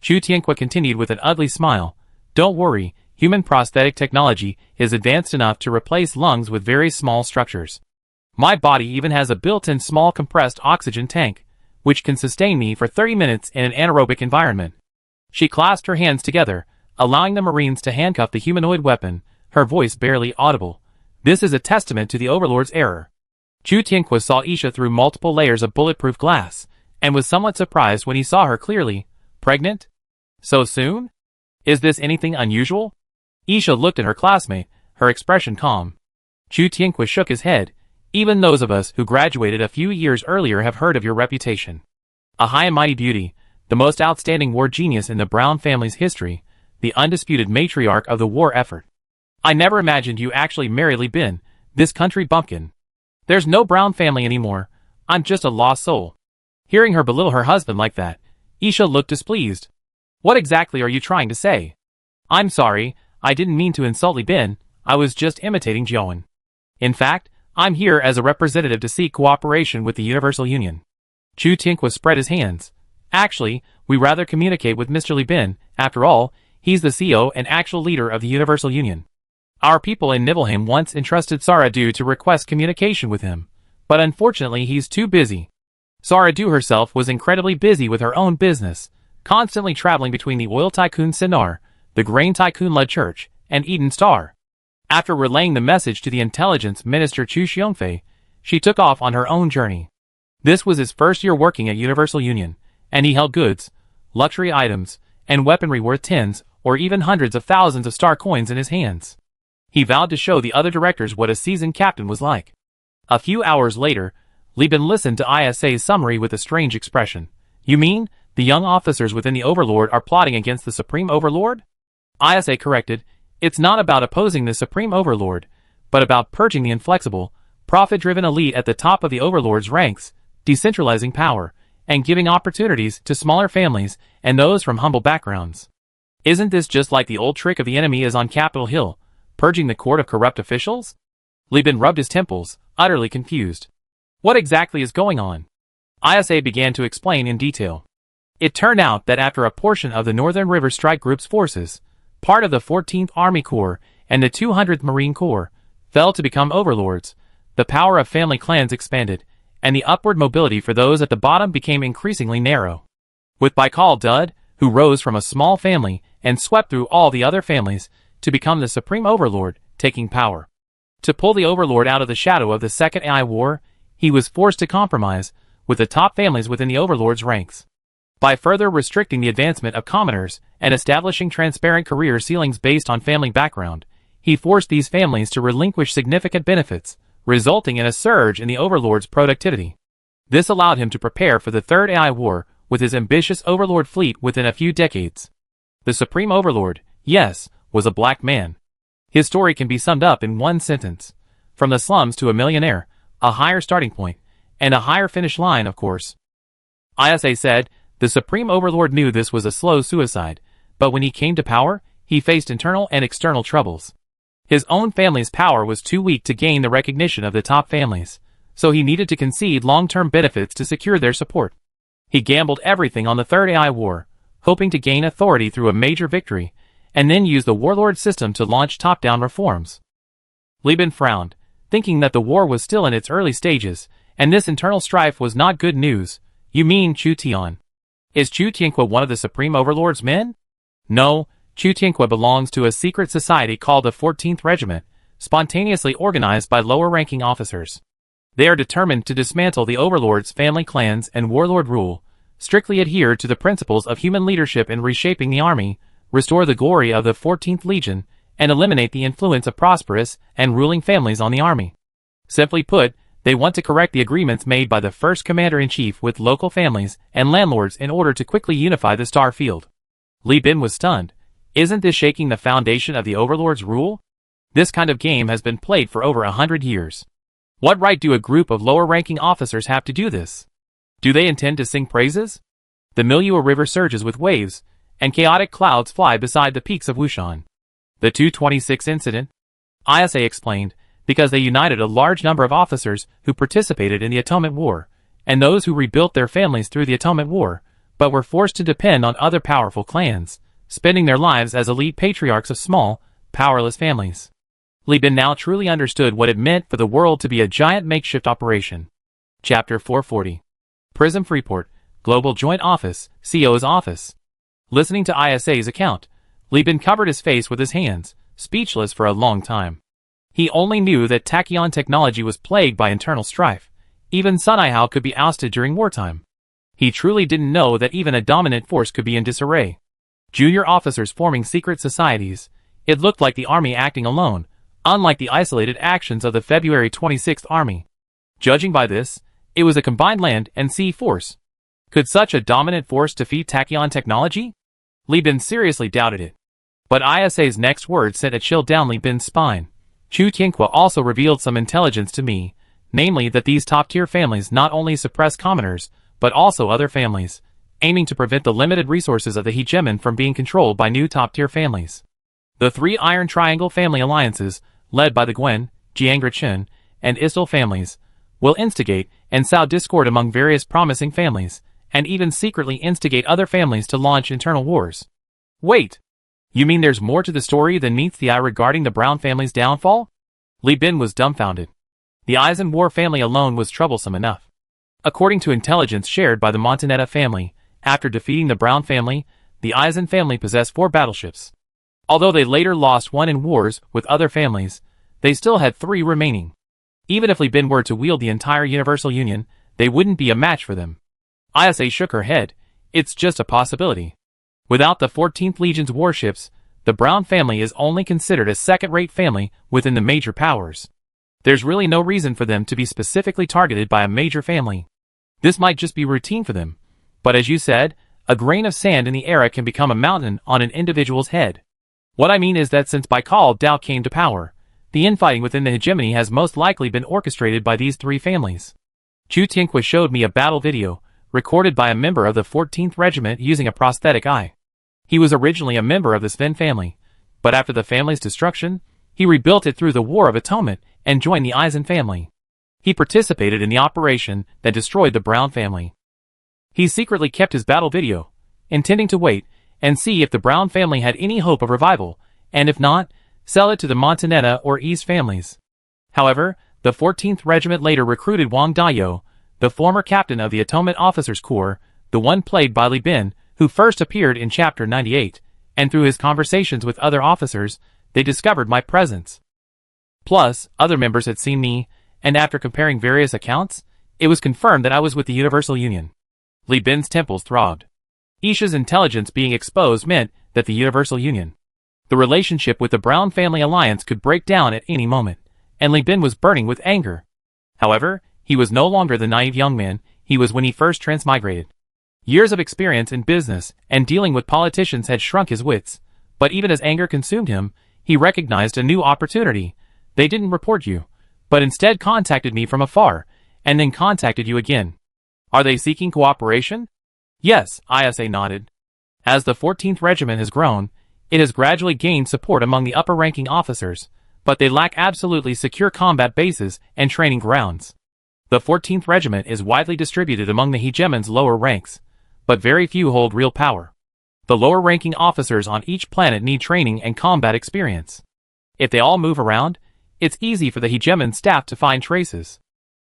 Chu Tianque continued with an ugly smile. Don't worry, human prosthetic technology is advanced enough to replace lungs with very small structures. My body even has a built-in small compressed oxygen tank, which can sustain me for 30 minutes in an anaerobic environment. She clasped her hands together, allowing the Marines to handcuff the humanoid weapon, her voice barely audible. This is a testament to the Overlord's error. Chu Tianque saw Isha through multiple layers of bulletproof glass, and was somewhat surprised when he saw her clearly. Pregnant? So soon? Is this anything unusual? Isha looked at her classmate, her expression calm. Chu Tianque shook his head. Even those of us who graduated a few years earlier have heard of your reputation. A high and mighty beauty, the most outstanding war genius in the Brown family's history, the undisputed matriarch of the war effort. I never imagined you actually marry Li Bin, this country bumpkin. There's no Brown family anymore. I'm just a lost soul. Hearing her belittle her husband like that, Isha looked displeased. What exactly are you trying to say? I'm sorry, I didn't mean to insult Li Bin, I was just imitating Jiawen. In fact, I'm here as a representative to seek cooperation with the Universal Union. Chu Tianque spread his hands. Actually, we rather communicate with Mr. Li Bin. After all, he's the CEO and actual leader of the Universal Union. Our people in Nibelheim once entrusted Saradu to request communication with him, but unfortunately he's too busy. Saradu herself was incredibly busy with her own business, constantly traveling between the oil tycoon Sinar, the grain tycoon Lud Church, and Eden Star. After relaying the message to the intelligence minister Chu Xiongfei, she took off on her own journey. This was his first year working at Universal Union, and he held goods, luxury items, and weaponry worth tens or even hundreds of thousands of star coins in his hands. He vowed to show the other directors what a seasoned captain was like. A few hours later, Li Bin listened to ISA's summary with a strange expression. You mean, the young officers within the Overlord are plotting against the Supreme Overlord? ISA corrected, it's not about opposing the Supreme Overlord, but about purging the inflexible, profit-driven elite at the top of the Overlord's ranks, decentralizing power, and giving opportunities to smaller families and those from humble backgrounds. Isn't this just like the old trick of the enemy is on Capitol Hill, purging the court of corrupt officials? Li Bin rubbed his temples, utterly confused. What exactly is going on? ISA began to explain in detail. It turned out that after a portion of the Northern River Strike Group's forces, part of the 14th Army Corps and the 200th Marine Corps, fell to become overlords, the power of family clans expanded, and the upward mobility for those at the bottom became increasingly narrow. With Baikal Dud, who rose from a small family and swept through all the other families to become the Supreme Overlord, taking power. To pull the Overlord out of the shadow of the Second AI War, he was forced to compromise with the top families within the Overlord's ranks. By further restricting the advancement of commoners and establishing transparent career ceilings based on family background, he forced these families to relinquish significant benefits, resulting in a surge in the Overlord's productivity. This allowed him to prepare for the Third AI War with his ambitious Overlord fleet within a few decades. The Supreme Overlord, yes, was a black man. His story can be summed up in one sentence. From the slums to a millionaire, a higher starting point, and a higher finish line, of course. ISA said, The Supreme Overlord knew this was a slow suicide, but when he came to power, he faced internal and external troubles. His own family's power was too weak to gain the recognition of the top families, so he needed to concede long-term benefits to secure their support. He gambled everything on the Third AI War, hoping to gain authority through a major victory, and then use the warlord system to launch top-down reforms. Li Bin frowned, thinking that the war was still in its early stages, and this internal strife was not good news. You mean Chu Tian? Is Chu Tianque one of the Supreme Overlord's men? No, Chu Tianque belongs to a secret society called the 14th Regiment, spontaneously organized by lower-ranking officers. They are determined to dismantle the Overlord's family clans and warlord rule, strictly adhere to the principles of human leadership in reshaping the army, restore the glory of the 14th Legion, and eliminate the influence of prosperous and ruling families on the army. Simply put, they want to correct the agreements made by the first commander-in-chief with local families and landlords in order to quickly unify the star field. Li Bin was stunned. Isn't this shaking the foundation of the Overlord's rule? This kind of game has been played for over 100 years. What right do a group of lower-ranking officers have to do this? Do they intend to sing praises? The Miluo River surges with waves, and chaotic clouds fly beside the peaks of Wushan. The 226 incident? ISA explained, because they united a large number of officers who participated in the Atonement War, and those who rebuilt their families through the Atonement War, but were forced to depend on other powerful clans, spending their lives as elite patriarchs of small, powerless families. Li Bin now truly understood what it meant for the world to be a giant makeshift operation. Chapter 440. Prism Freeport, Global Joint Office, CO's Office. Listening to ISA's account, Li Bin covered his face with his hands, speechless for a long time. He only knew that Tachyon technology was plagued by internal strife. Even Sunai could be ousted during wartime. He truly didn't know that even a dominant force could be in disarray. Junior officers forming secret societies. It looked like the army acting alone, unlike the isolated actions of the February 26th Army. Judging by this, it was a combined land and sea force. Could such a dominant force defeat Tachyon technology? Li Bin seriously doubted it. But ISA's next words sent a chill down Li Bin's spine. Chu Tianque also revealed some intelligence to me, namely that these top-tier families not only suppress commoners, but also other families, aiming to prevent the limited resources of the hegemon from being controlled by new top-tier families. The three Iron Triangle family alliances, led by the Gwen, Jiangrichin, and Isdal families, will instigate and sow discord among various promising families, and even secretly instigate other families to launch internal wars. Wait! You mean there's more to the story than meets the eye regarding the Brown family's downfall? Li Bin was dumbfounded. The Eisen war family alone was troublesome enough. According to intelligence shared by the Montanetta family, after defeating the Brown family, the Eisen family possessed 4 battleships. Although they later lost one in wars with other families, they still had 3 remaining. Even if Li Bin were to wield the entire Universal Union, they wouldn't be a match for them. ISA shook her head. It's just a possibility. Without the 14th Legion's warships, the Brown family is only considered a second-rate family within the major powers. There's really no reason for them to be specifically targeted by a major family. This might just be routine for them. But as you said, a grain of sand in the era can become a mountain on an individual's head. What I mean is that since Baikal Dao came to power, the infighting within the hegemony has most likely been orchestrated by these 3 families. Chu Tianque showed me a battle video, recorded by a member of the 14th Regiment using a prosthetic eye. He was originally a member of the Sven family, but after the family's destruction, he rebuilt it through the War of Atonement and joined the Eisen family. He participated in the operation that destroyed the Brown family. He secretly kept his battle video, intending to wait and see if the Brown family had any hope of revival, and if not, sell it to the Montanetta or East families. However, the 14th Regiment later recruited Wang Dayo, the former captain of the Atonement Officers Corps, the one played by Li Bin, who first appeared in Chapter 98, and through his conversations with other officers, they discovered my presence. Plus, other members had seen me, and after comparing various accounts, it was confirmed that I was with the Universal Union. Li Bin's temples throbbed. Isha's intelligence being exposed meant that the Universal Union, the relationship with the Brown family alliance, could break down at any moment, and Li Bin was burning with anger. However, he was no longer the naive young man he was when he first transmigrated. Years of experience in business and dealing with politicians had shrunk his wits, but even as anger consumed him, he recognized a new opportunity. They didn't report you, but instead contacted me from afar, and then contacted you again. Are they seeking cooperation? Yes, ISA nodded. As the 14th Regiment has grown, it has gradually gained support among the upper-ranking officers, but they lack absolutely secure combat bases and training grounds. The 14th Regiment is widely distributed among the hegemon's lower ranks, but very few hold real power. The lower-ranking officers on each planet need training and combat experience. If they all move around, it's easy for the hegemon staff to find traces.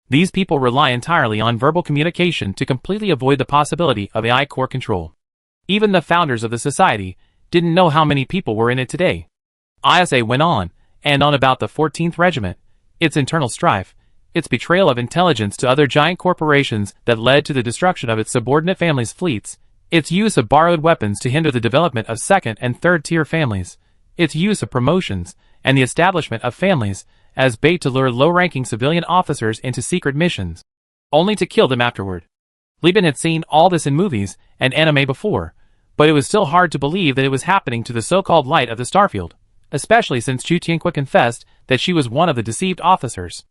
These people rely entirely on verbal communication to completely avoid the possibility of AI core control. Even the founders of the society didn't know how many people were in it today. ISA went on, and on about the 14th Regiment, its internal strife, its betrayal of intelligence to other giant corporations that led to the destruction of its subordinate families' fleets, its use of borrowed weapons to hinder the development of second and third-tier families, its use of promotions, and the establishment of families as bait to lure low-ranking civilian officers into secret missions, only to kill them afterward. Li Bin had seen all this in movies and anime before, but it was still hard to believe that it was happening to the so-called light of the starfield, especially since Chu Tianqi confessed that she was one of the deceived officers.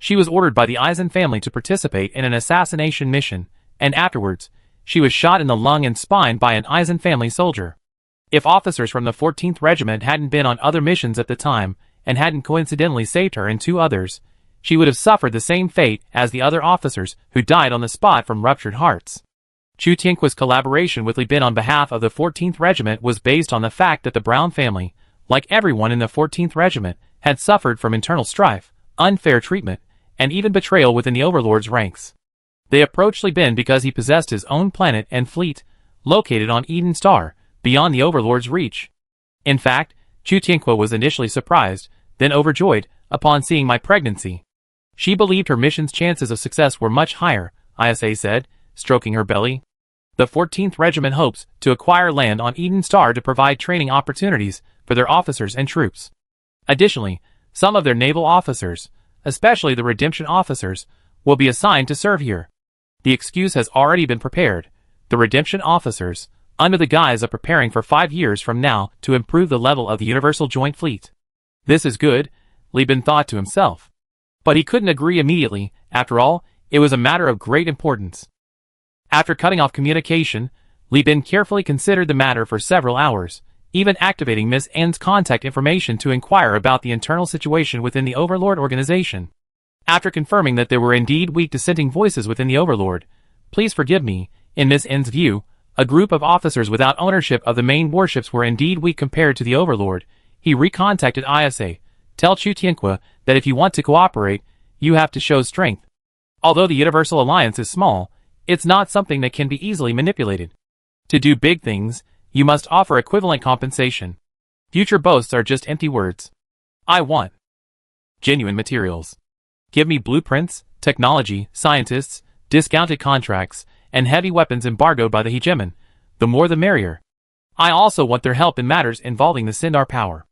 She was ordered by the Eisen family to participate in an assassination mission, and afterwards, she was shot in the lung and spine by an Eisen family soldier. If officers from the 14th Regiment hadn't been on other missions at the time, and hadn't coincidentally saved her and two others, she would have suffered the same fate as the other officers who died on the spot from ruptured hearts. Chu Tianqui's collaboration with Li Bin on behalf of the 14th Regiment was based on the fact that the Brown family, like everyone in the 14th Regiment, had suffered from internal strife, unfair treatment, and even betrayal within the Overlord's ranks. They approached Li Bin because he possessed his own planet and fleet, located on Eden Star, beyond the Overlord's reach. In fact, Chu Tianqi was initially surprised, then overjoyed, upon seeing my pregnancy. She believed her mission's chances of success were much higher, ISA said, stroking her belly. The 14th Regiment hopes to acquire land on Eden Star to provide training opportunities for their officers and troops. Additionally, some of their naval officers, especially the Redemption officers, will be assigned to serve here. The excuse has already been prepared. The Redemption officers, under the guise of preparing for 5 years from now to improve the level of the Universal Joint Fleet. This is good, Li Bin thought to himself. But he couldn't agree immediately. After all, it was a matter of great importance. After cutting off communication, Li Bin carefully considered the matter for several hours, even activating Miss N's contact information to inquire about the internal situation within the Overlord organization. After confirming that there were indeed weak dissenting voices within the Overlord, please forgive me, in Miss N's view, a group of officers without ownership of the main warships were indeed weak compared to the Overlord, he recontacted ISA. Tell Chu Tianqi that if you want to cooperate, you have to show strength. Although the Universal Alliance is small, it's not something that can be easily manipulated. To do big things, you must offer equivalent compensation. Future boasts are just empty words. I want genuine materials. Give me blueprints, technology, scientists, discounted contracts, and heavy weapons embargoed by the hegemon. The more the merrier. I also want their help in matters involving the Sindar power.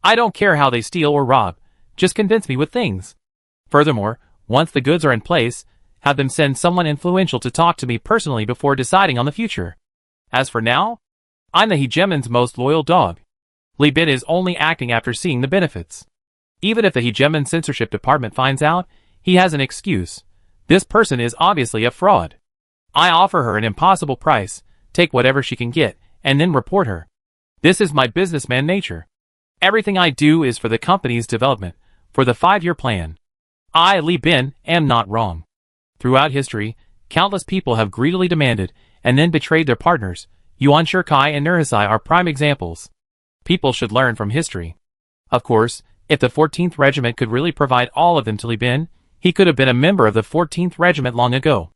I don't care how they steal or rob, just convince me with things. Furthermore, once the goods are in place, have them send someone influential to talk to me personally before deciding on the future. As for now, I'm the hegemon's most loyal dog. Li Bin is only acting after seeing the benefits. Even if the hegemon censorship department finds out, he has an excuse. This person is obviously a fraud. I offer her an impossible price, take whatever she can get, and then report her. This is my businessman nature. Everything I do is for the company's development, for the 5-year plan. I, Li Bin, am not wrong. Throughout history, countless people have greedily demanded, and then betrayed their partners. Yuan Shikai and Nurhisai are prime examples. People should learn from history. Of course, if the 14th Regiment could really provide all of them to Li Bin, he could have been a member of the 14th Regiment long ago.